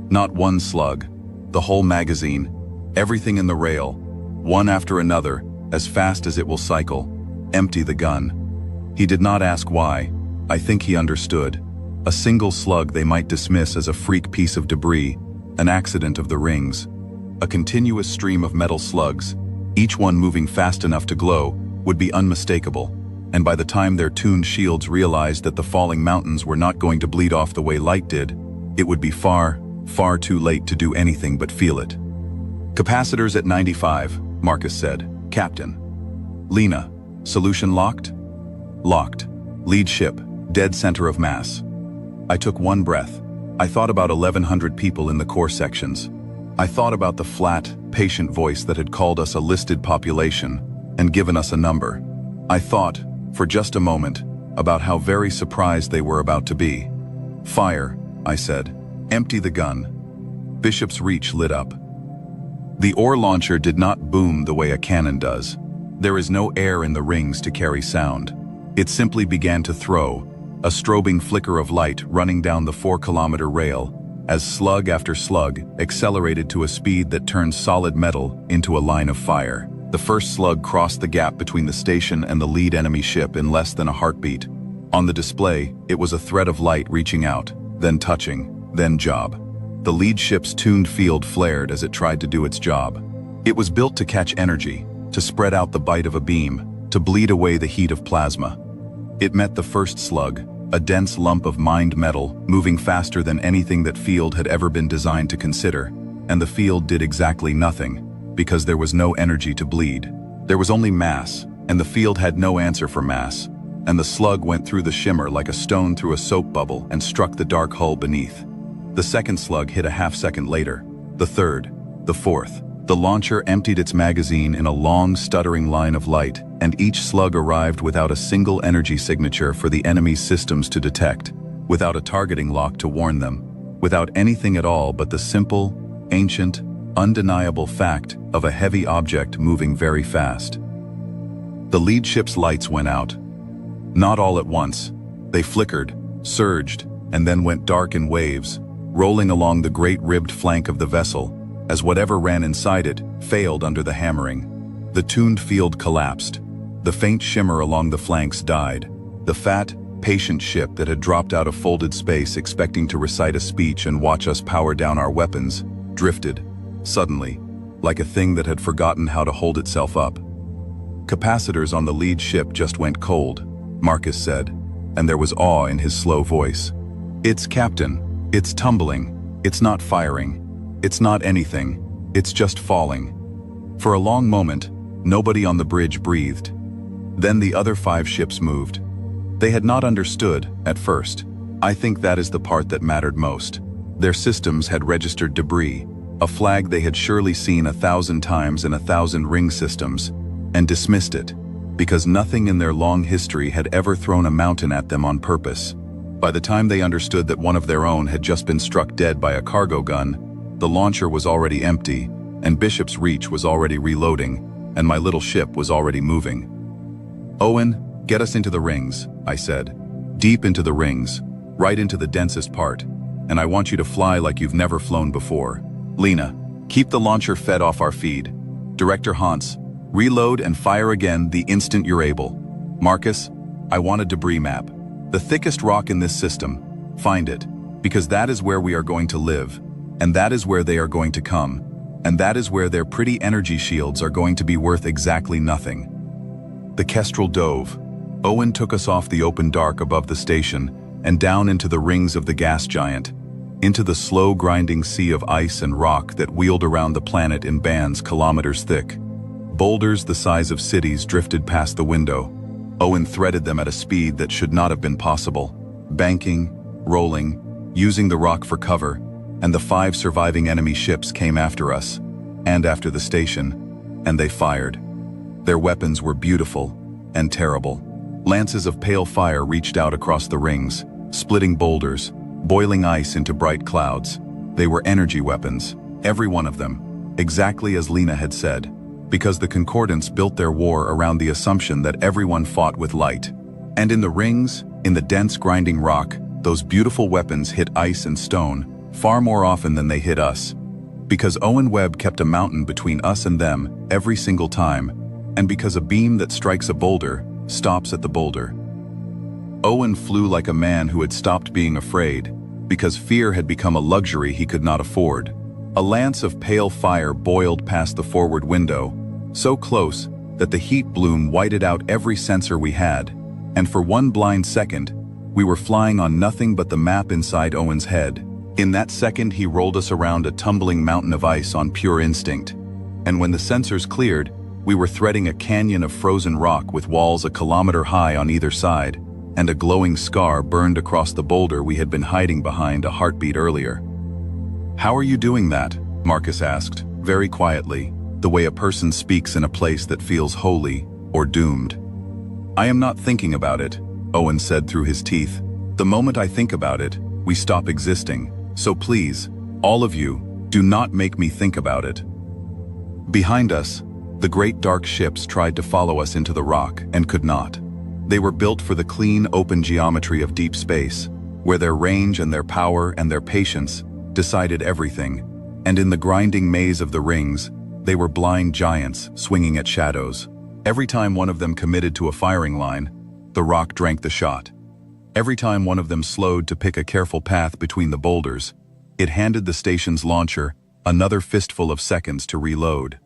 Not one slug, the whole magazine, everything in the rail, one after another, as fast as it will cycle. Empty the gun. He did not ask why. I think he understood. A single slug they might dismiss as a freak piece of debris, an accident of the rings. A continuous stream of metal slugs, each one moving fast enough to glow, would be unmistakable. And by the time their tuned shields realized that the falling mountains were not going to bleed off the way light did, it would be far, far too late to do anything but feel it. Capacitors at 95, Marcus said. Captain. Lena, solution locked? Locked. Lead ship, dead center of mass. I took one breath. I thought about 1,100 people in the core sections. I thought about the flat, patient voice that had called us a listed population and given us a number. I thought, for just a moment, about how very surprised they were about to be. Fire, I said. Empty the gun. Bishop's Reach lit up. The ore launcher did not boom the way a cannon does. There is no air in the rings to carry sound. It simply began to throw, a strobing flicker of light running down the 4-kilometer rail, as slug after slug accelerated to a speed that turned solid metal into a line of fire. The first slug crossed the gap between the station and the lead enemy ship in less than a heartbeat. On the display, it was a thread of light reaching out, then touching, then job. The lead ship's tuned field flared as it tried to do its job. It was built to catch energy, to spread out the bite of a beam, to bleed away the heat of plasma. It met the first slug, a dense lump of mined metal, moving faster than anything that field had ever been designed to consider, and the field did exactly nothing, because there was no energy to bleed. There was only mass, and the field had no answer for mass, and the slug went through the shimmer like a stone through a soap bubble and struck the dark hull beneath. The second slug hit a half-second later, the third, the fourth. The launcher emptied its magazine in a long, stuttering line of light, and each slug arrived without a single energy signature for the enemy's systems to detect, without a targeting lock to warn them, without anything at all but the simple, ancient, undeniable fact of a heavy object moving very fast. The lead ship's lights went out. Not all at once. They flickered, surged, and then went dark in waves, rolling along the great ribbed flank of the vessel, as whatever ran inside it failed under the hammering. The tuned field collapsed. The faint shimmer along the flanks died. The fat, patient ship that had dropped out of folded space expecting to recite a speech and watch us power down our weapons, drifted, suddenly, like a thing that had forgotten how to hold itself up. Capacitors on the lead ship just went cold, Marcus said, and there was awe in his slow voice. It's Captain, it's tumbling, it's not firing. It's not anything, it's just falling. For a long moment, nobody on the bridge breathed. Then the other 5 ships moved. They had not understood, at first. I think that is the part that mattered most. Their systems had registered debris, a flag they had surely seen 1,000 times in 1,000 ring systems, and dismissed it, because nothing in their long history had ever thrown a mountain at them on purpose. By the time they understood that one of their own had just been struck dead by a cargo gun, the launcher was already empty, and Bishop's Reach was already reloading, and my little ship was already moving. "Owen, get us into the rings," I said. "Deep into the rings, right into the densest part, and I want you to fly like you've never flown before. Lena, keep the launcher fed off our feed. Director Hans, reload and fire again the instant you're able. Marcus, I want a debris map. The thickest rock in this system. Find it, because that is where we are going to live, and that is where they are going to come, and that is where their pretty energy shields are going to be worth exactly nothing." The Kestrel dove. Owen took us off the open dark above the station and down into the rings of the gas giant, into the slow grinding sea of ice and rock that wheeled around the planet in bands kilometers thick. Boulders the size of cities drifted past the window. Owen threaded them at a speed that should not have been possible, banking, rolling, using the rock for cover, and the 5 surviving enemy ships came after us, and after the station, and they fired. Their weapons were beautiful and terrible. Lances of pale fire reached out across the rings, splitting boulders, boiling ice into bright clouds. They were energy weapons, every one of them, exactly as Lena had said, because the Concordants built their war around the assumption that everyone fought with light. And in the rings, in the dense grinding rock, those beautiful weapons hit ice and stone far more often than they hit us, because Owen Webb kept a mountain between us and them every single time, and because a beam that strikes a boulder stops at the boulder. Owen flew like a man who had stopped being afraid, because fear had become a luxury he could not afford. A lance of pale fire boiled past the forward window, so close that the heat bloom whited out every sensor we had, and for one blind second, we were flying on nothing but the map inside Owen's head. In that second, he rolled us around a tumbling mountain of ice on pure instinct, and when the sensors cleared, we were threading a canyon of frozen rock with walls a kilometer high on either side, and a glowing scar burned across the boulder we had been hiding behind a heartbeat earlier. "How are you doing that?" Marcus asked, very quietly, the way a person speaks in a place that feels holy or doomed. "I am not thinking about it," Owen said through his teeth. "The moment I think about it, we stop existing. So please, all of you, do not make me think about it." Behind us, the great dark ships tried to follow us into the rock and could not. They were built for the clean, open geometry of deep space, where their range and their power and their patience decided everything, and in the grinding maze of the rings, they were blind giants swinging at shadows. Every time one of them committed to a firing line, the rock drank the shot. Every time one of them slowed to pick a careful path between the boulders, it handed the station's launcher another fistful of seconds to reload.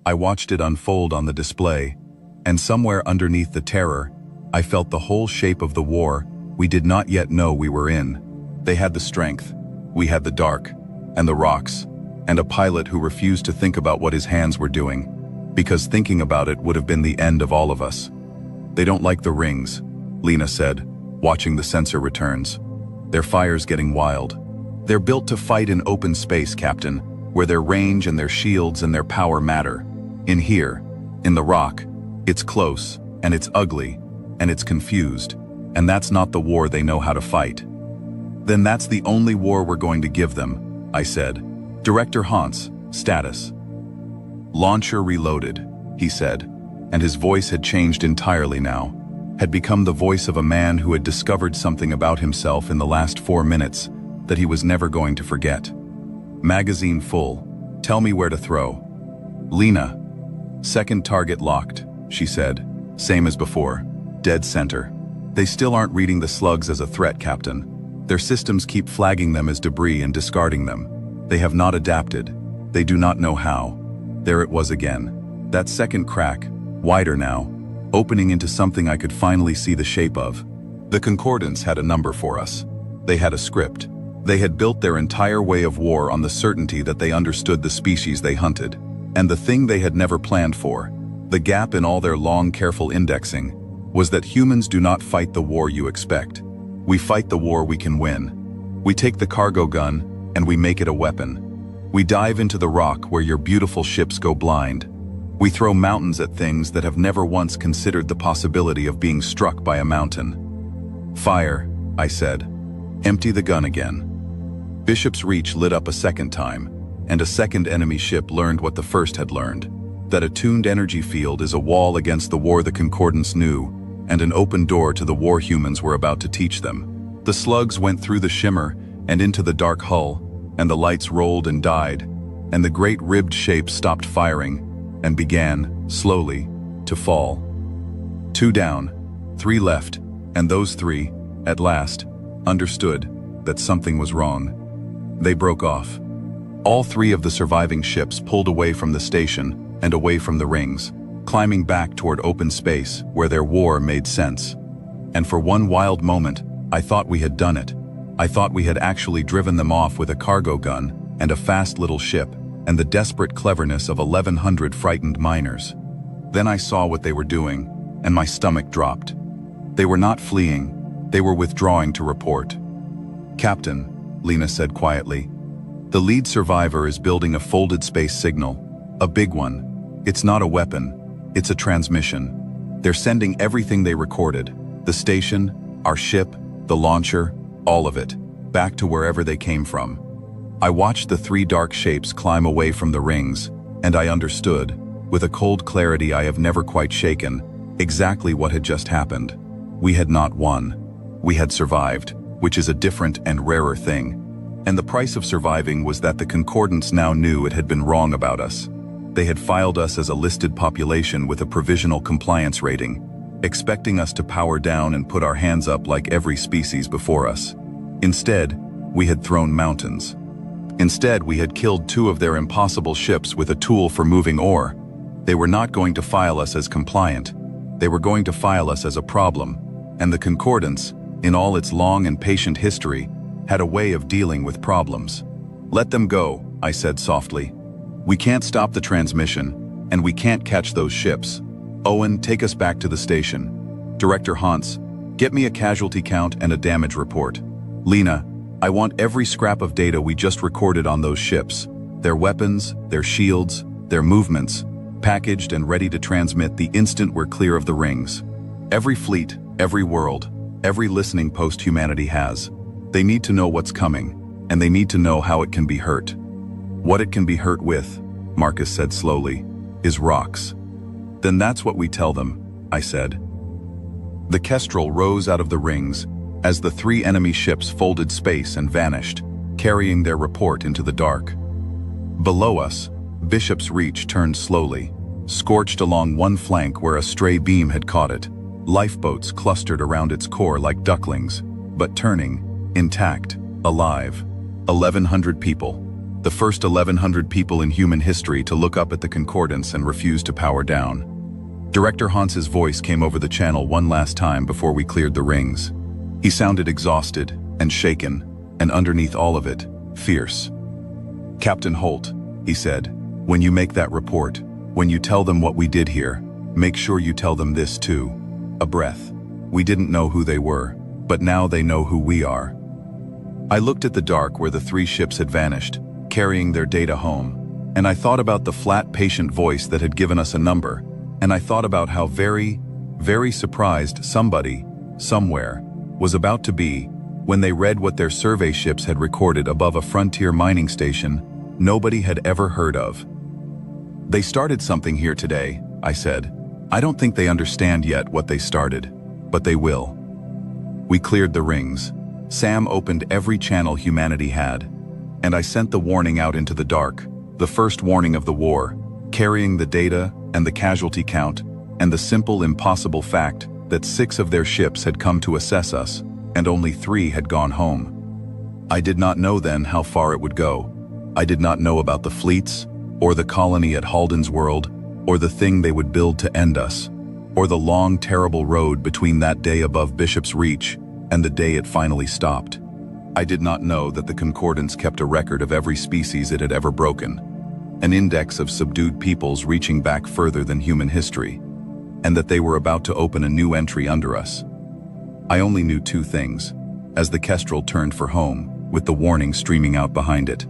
I watched it unfold on the display, and somewhere underneath the terror, I felt the whole shape of the war we did not yet know we were in. They had the strength, we had the dark, and the rocks, and a pilot who refused to think about what his hands were doing, because thinking about it would have been the end of all of us. "They don't like the rings," Lena said, watching the sensor returns. "Their fire's getting wild. They're built to fight in open space, Captain, where their range and their shields and their power matter. In here, in the rock, it's close, and it's ugly, and it's confused, and that's not the war they know how to fight." "Then that's the only war we're going to give them," I said. "Director Hans, status." "Launcher reloaded," he said, and his voice had changed entirely now, had become the voice of a man who had discovered something about himself in the last 4 minutes that he was never going to forget. "Magazine full. Tell me where to throw." "Lena." "Second target locked," she said, same as before, dead center. "They still aren't reading the slugs as a threat, Captain. Their systems keep flagging them as debris and discarding them. They have not adapted. They do not know how." There it was again. That second crack, wider now, opening into something I could finally see the shape of. The Concordants had a number for us. They had a script. They had built their entire way of war on the certainty that they understood the species they hunted. And the thing they had never planned for, the gap in all their long, careful indexing, was that humans do not fight the war you expect. We fight the war we can win. We take the cargo gun, and we make it a weapon. We dive into the rock where your beautiful ships go blind. We throw mountains at things that have never once considered the possibility of being struck by a mountain. Fire, I said. Empty the gun again. Bishop's Reach lit up a second time, and a second enemy ship learned what the first had learned, that a tuned energy field is a wall against the war the Concordance knew, and an open door to the war humans were about to teach them. The slugs went through the shimmer and into the dark hull, and the lights rolled and died, and the great ribbed shape stopped firing and began, slowly, to fall. 2 down, 3 left, and those 3, at last, understood that something was wrong. They broke off. All 3 of the surviving ships pulled away from the station and away from the rings, climbing back toward open space where their war made sense. And for one wild moment, I thought we had done it. I thought we had actually driven them off with a cargo gun and a fast little ship and the desperate cleverness of 1,100 frightened miners. Then I saw what they were doing, and my stomach dropped. They were not fleeing, they were withdrawing to report. "Captain," Lena said quietly, "the lead survivor is building a folded space signal, a big one. It's not a weapon, it's a transmission. They're sending everything they recorded, the station, our ship, the launcher, all of it, back to wherever they came from." I watched the 3 dark shapes climb away from the rings, and I understood, with a cold clarity I have never quite shaken, exactly what had just happened. We had not won. We had survived, which is a different and rarer thing. And the price of surviving was that the Concordance now knew it had been wrong about us. They had filed us as a listed population with a provisional compliance rating, expecting us to power down and put our hands up like every species before us. Instead, we had thrown mountains. Instead, we had killed 2 of their impossible ships with a tool for moving ore. They were not going to file us as compliant. They were going to file us as a problem. And the Concordance, in all its long and patient history, had a way of dealing with problems. "Let them go," I said softly. "We can't stop the transmission, and we can't catch those ships. Owen, take us back to the station. Director Hans, get me a casualty count and a damage report. Lena, I want every scrap of data we just recorded on those ships, their weapons, their shields, their movements, packaged and ready to transmit the instant we're clear of the rings. Every fleet, every world, every listening post humanity has. They need to know what's coming, and they need to know how it can be hurt. What it can be hurt with," Marcus said slowly, "is rocks." "Then that's what we tell them," I said. The Kestrel rose out of the rings as the 3 enemy ships folded space and vanished, carrying their report into the dark. Below us, Bishop's Reach turned slowly, scorched along one flank where a stray beam had caught it. Lifeboats clustered around its core like ducklings, but turning, intact, alive. 1,100 people. The first 1,100 people in human history to look up at the Concordance and refuse to power down. Director Hans's voice came over the channel one last time before we cleared the rings. He sounded exhausted and shaken, and underneath all of it, fierce. "Captain Holt," he said, "when you make that report, when you tell them what we did here, make sure you tell them this too. A breath. We didn't know who they were, but now they know who we are." I looked at the dark where the 3 ships had vanished, carrying their data home, and I thought about the flat, patient voice that had given us a number, and I thought about how very, very surprised somebody, somewhere, was about to be when they read what their survey ships had recorded above a frontier mining station nobody had ever heard of. "They started something here today," I said. "I don't think they understand yet what they started, but they will." We cleared the rings. Sam opened every channel humanity had, and I sent the warning out into the dark, the first warning of the war, carrying the data and the casualty count and the simple, impossible fact that 6 of their ships had come to assess us, and only 3 had gone home. I did not know then how far it would go. I did not know about the fleets, or the colony at Halden's World, or the thing they would build to end us, or the long, terrible road between that day above Bishop's Reach and the day it finally stopped. I did not know that the Concordance kept a record of every species it had ever broken, an index of subdued peoples reaching back further than human history, and that they were about to open a new entry under us. I only knew 2 things, as the Kestrel turned for home, with the warning streaming out behind it.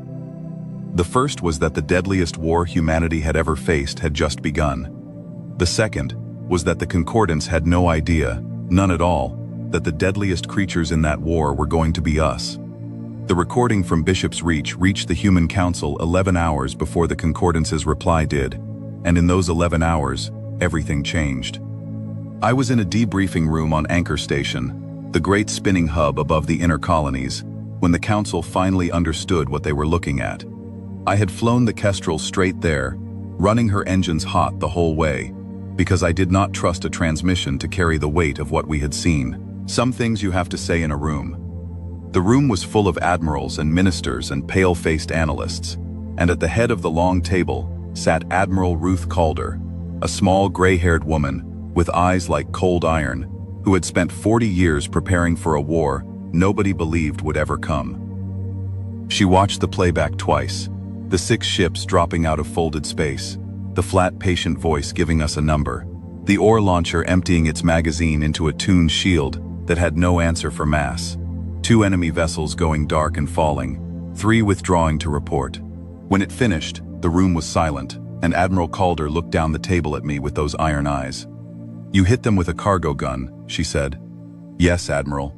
The first was that the deadliest war humanity had ever faced had just begun. The second was that the Concordance had no idea, none at all, that the deadliest creatures in that war were going to be us. The recording from Bishop's Reach reached the Human Council 11 hours before the Concordance's reply did, and in those 11 hours, everything changed. I was in a debriefing room on Anchor Station, the great spinning hub above the inner colonies, when the Council finally understood what they were looking at. I had flown the Kestrel straight there, running her engines hot the whole way, because I did not trust a transmission to carry the weight of what we had seen. Some things you have to say in a room. The room was full of admirals and ministers and pale-faced analysts, and at the head of the long table sat Admiral Ruth Calder, a small gray-haired woman with eyes like cold iron, who had spent 40 years preparing for a war nobody believed would ever come. She watched the playback twice, the 6 ships dropping out of folded space, the flat patient voice giving us a number, the ore launcher emptying its magazine into a tuned shield that had no answer for mass, 2 enemy vessels going dark and falling, 3 withdrawing to report. When it finished, the room was silent, and Admiral Calder looked down the table at me with those iron eyes. "You hit them with a cargo gun," she said. "Yes, Admiral.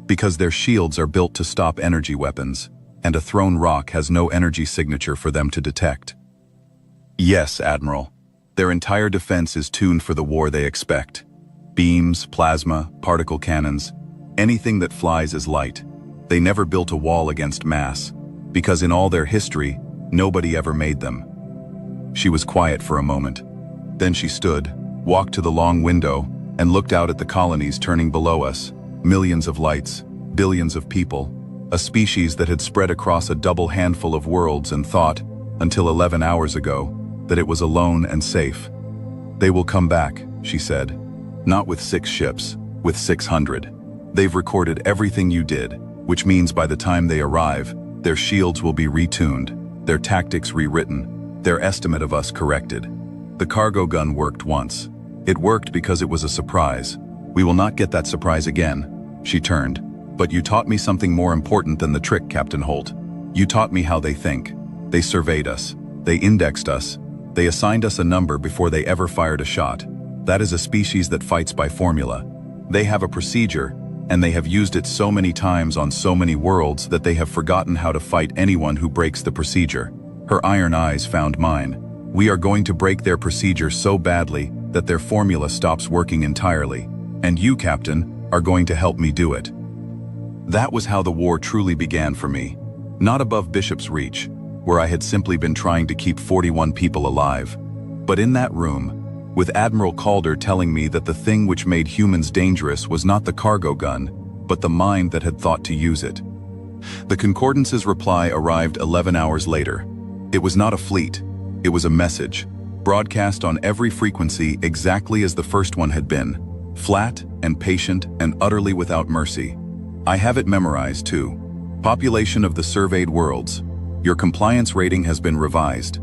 Because their shields are built to stop energy weapons, and a thrown rock has no energy signature for them to detect." "Yes, Admiral. Their entire defense is tuned for the war they expect. Beams, plasma, particle cannons, anything that flies is light. They never built a wall against mass, because in all their history, nobody ever made them." She was quiet for a moment. Then she stood, walked to the long window, and looked out at the colonies turning below us, millions of lights, billions of people, a species that had spread across a double handful of worlds and thought, until 11 hours ago, that it was alone and safe. "They will come back," she said. "Not with 6 ships, with 600. They've recorded everything you did, which means by the time they arrive, their shields will be retuned, their tactics rewritten, their estimate of us corrected. The cargo gun worked once. It worked because it was a surprise. We will not get that surprise again." She turned. "But you taught me something more important than the trick, Captain Holt. You taught me how they think. They surveyed us. They indexed us. They assigned us a number before they ever fired a shot. That is a species that fights by formula. They have a procedure, and they have used it so many times on so many worlds that they have forgotten how to fight anyone who breaks the procedure." Her iron eyes found mine. "We are going to break their procedure so badly that their formula stops working entirely. And you, Captain, are going to help me do it." That was how the war truly began for me. Not above Bishop's Reach, where I had simply been trying to keep 41 people alive, but in that room, with Admiral Calder telling me that the thing which made humans dangerous was not the cargo gun, but the mind that had thought to use it. The Concordance's reply arrived 11 hours later. It was not a fleet, it was a message, broadcast on every frequency exactly as the first one had been, flat and patient and utterly without mercy. I have it memorized too. Population of the surveyed worlds. Your compliance rating has been revised.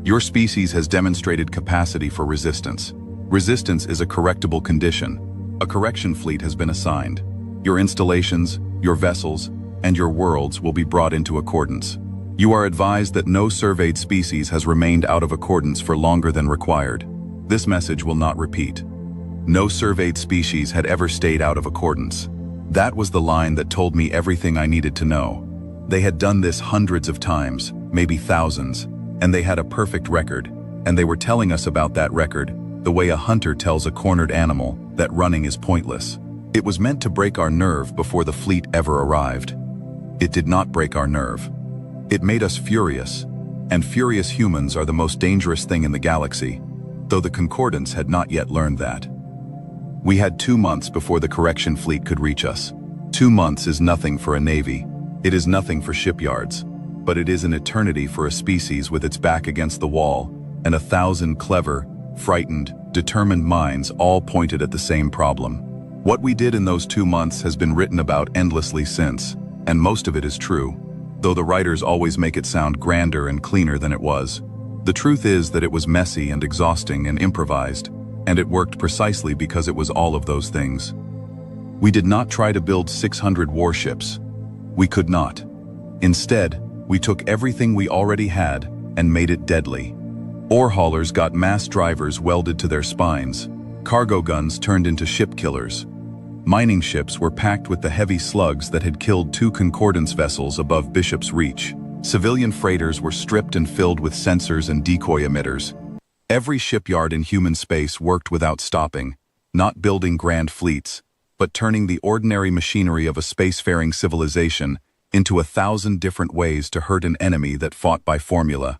Your species has demonstrated capacity for resistance. Resistance is a correctable condition. A correction fleet has been assigned. Your installations, your vessels, and your worlds will be brought into accordance. You are advised that no surveyed species has remained out of accordance for longer than required. This message will not repeat. No surveyed species had ever stayed out of accordance. That was the line that told me everything I needed to know. They had done this hundreds of times, maybe thousands, and they had a perfect record, and they were telling us about that record, the way a hunter tells a cornered animal that running is pointless. It was meant to break our nerve before the fleet ever arrived. It did not break our nerve. It made us furious, and furious humans are the most dangerous thing in the galaxy, though the Concordance had not yet learned that. We had 2 months before the correction fleet could reach us. 2 months is nothing for a navy. It is nothing for shipyards, but it is an eternity for a species with its back against the wall, and 1,000 clever, frightened, determined minds all pointed at the same problem. What we did in those 2 months has been written about endlessly since, and most of it is true, though the writers always make it sound grander and cleaner than it was. The truth is that it was messy and exhausting and improvised, and it worked precisely because it was all of those things. We did not try to build 600 warships. We could not. Instead, We took everything we already had and made it deadly. Ore haulers got mass drivers welded to their spines. Cargo guns turned into ship killers. Mining ships were packed with the heavy slugs that had killed 2 Concordance vessels above Bishop's Reach. Civilian freighters were stripped and filled with sensors and decoy emitters. Every shipyard in human space worked without stopping, not building grand fleets, but turning the ordinary machinery of a spacefaring civilization into 1,000 different ways to hurt an enemy that fought by formula.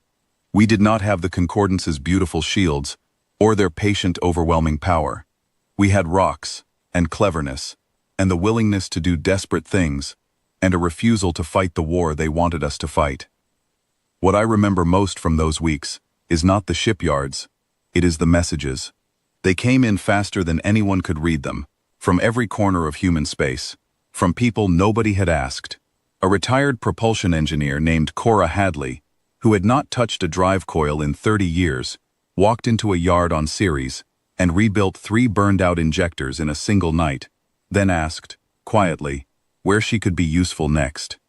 We did not have the Concordance's beautiful shields, or their patient, overwhelming power. We had rocks, and cleverness, and the willingness to do desperate things, and a refusal to fight the war they wanted us to fight. What I remember most from those weeks is not the shipyards, it is the messages. They came in faster than anyone could read them, from every corner of human space, from people nobody had asked. A retired propulsion engineer named Cora Hadley, who had not touched a drive coil in 30 years, walked into a yard on Ceres and rebuilt 3 burned-out injectors in a single night, then asked, quietly, where she could be useful next.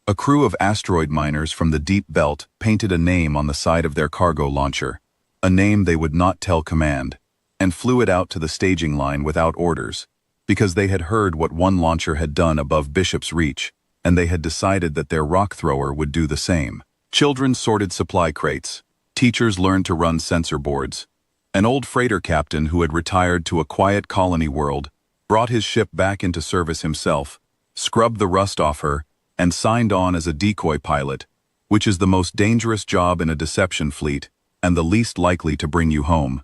A crew of asteroid miners from the deep belt painted a name on the side of their cargo launcher, a name they would not tell command, and flew it out to the staging line without orders, because they had heard what one launcher had done above Bishop's Reach, and they had decided that their rock thrower would do the same. Children sorted supply crates. Teachers learned to run sensor boards. An old freighter captain who had retired to a quiet colony world brought his ship back into service himself, scrubbed the rust off her, and signed on as a decoy pilot, which is the most dangerous job in a deception fleet and the least likely to bring you home.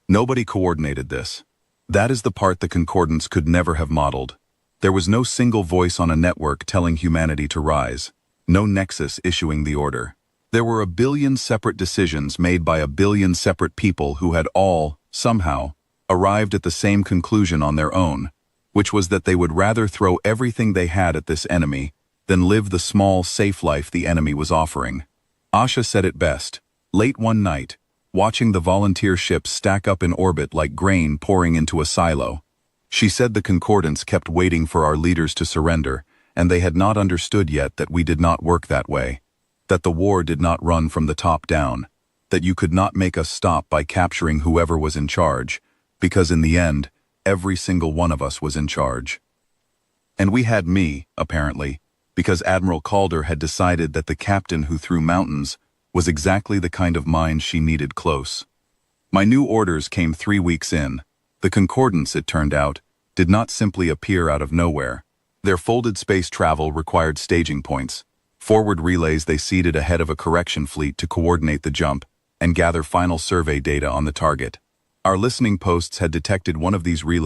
Nobody coordinated this. That is the part the Concordance could never have modeled. There was no single voice on a network telling humanity to rise, no nexus issuing the order. There were 1 billion separate decisions made by 1 billion separate people who had all, somehow, arrived at the same conclusion on their own, which was that they would rather throw everything they had at this enemy than live the small, safe life the enemy was offering. Asha said it best, late one night, watching the volunteer ships stack up in orbit like grain pouring into a silo. She said the Concordance kept waiting for our leaders to surrender, and they had not understood yet that we did not work that way, that the war did not run from the top down, that you could not make us stop by capturing whoever was in charge, because in the end, every single one of us was in charge. And we had me, apparently, because Admiral Calder had decided that the captain who threw mountains was exactly the kind of mind she needed close. My new orders came 3 weeks in. The Concordance, it turned out, did not simply appear out of nowhere. Their folded space travel required staging points, forward relays they seated ahead of a correction fleet to coordinate the jump and gather final survey data on the target. Our listening posts had detected one of these relays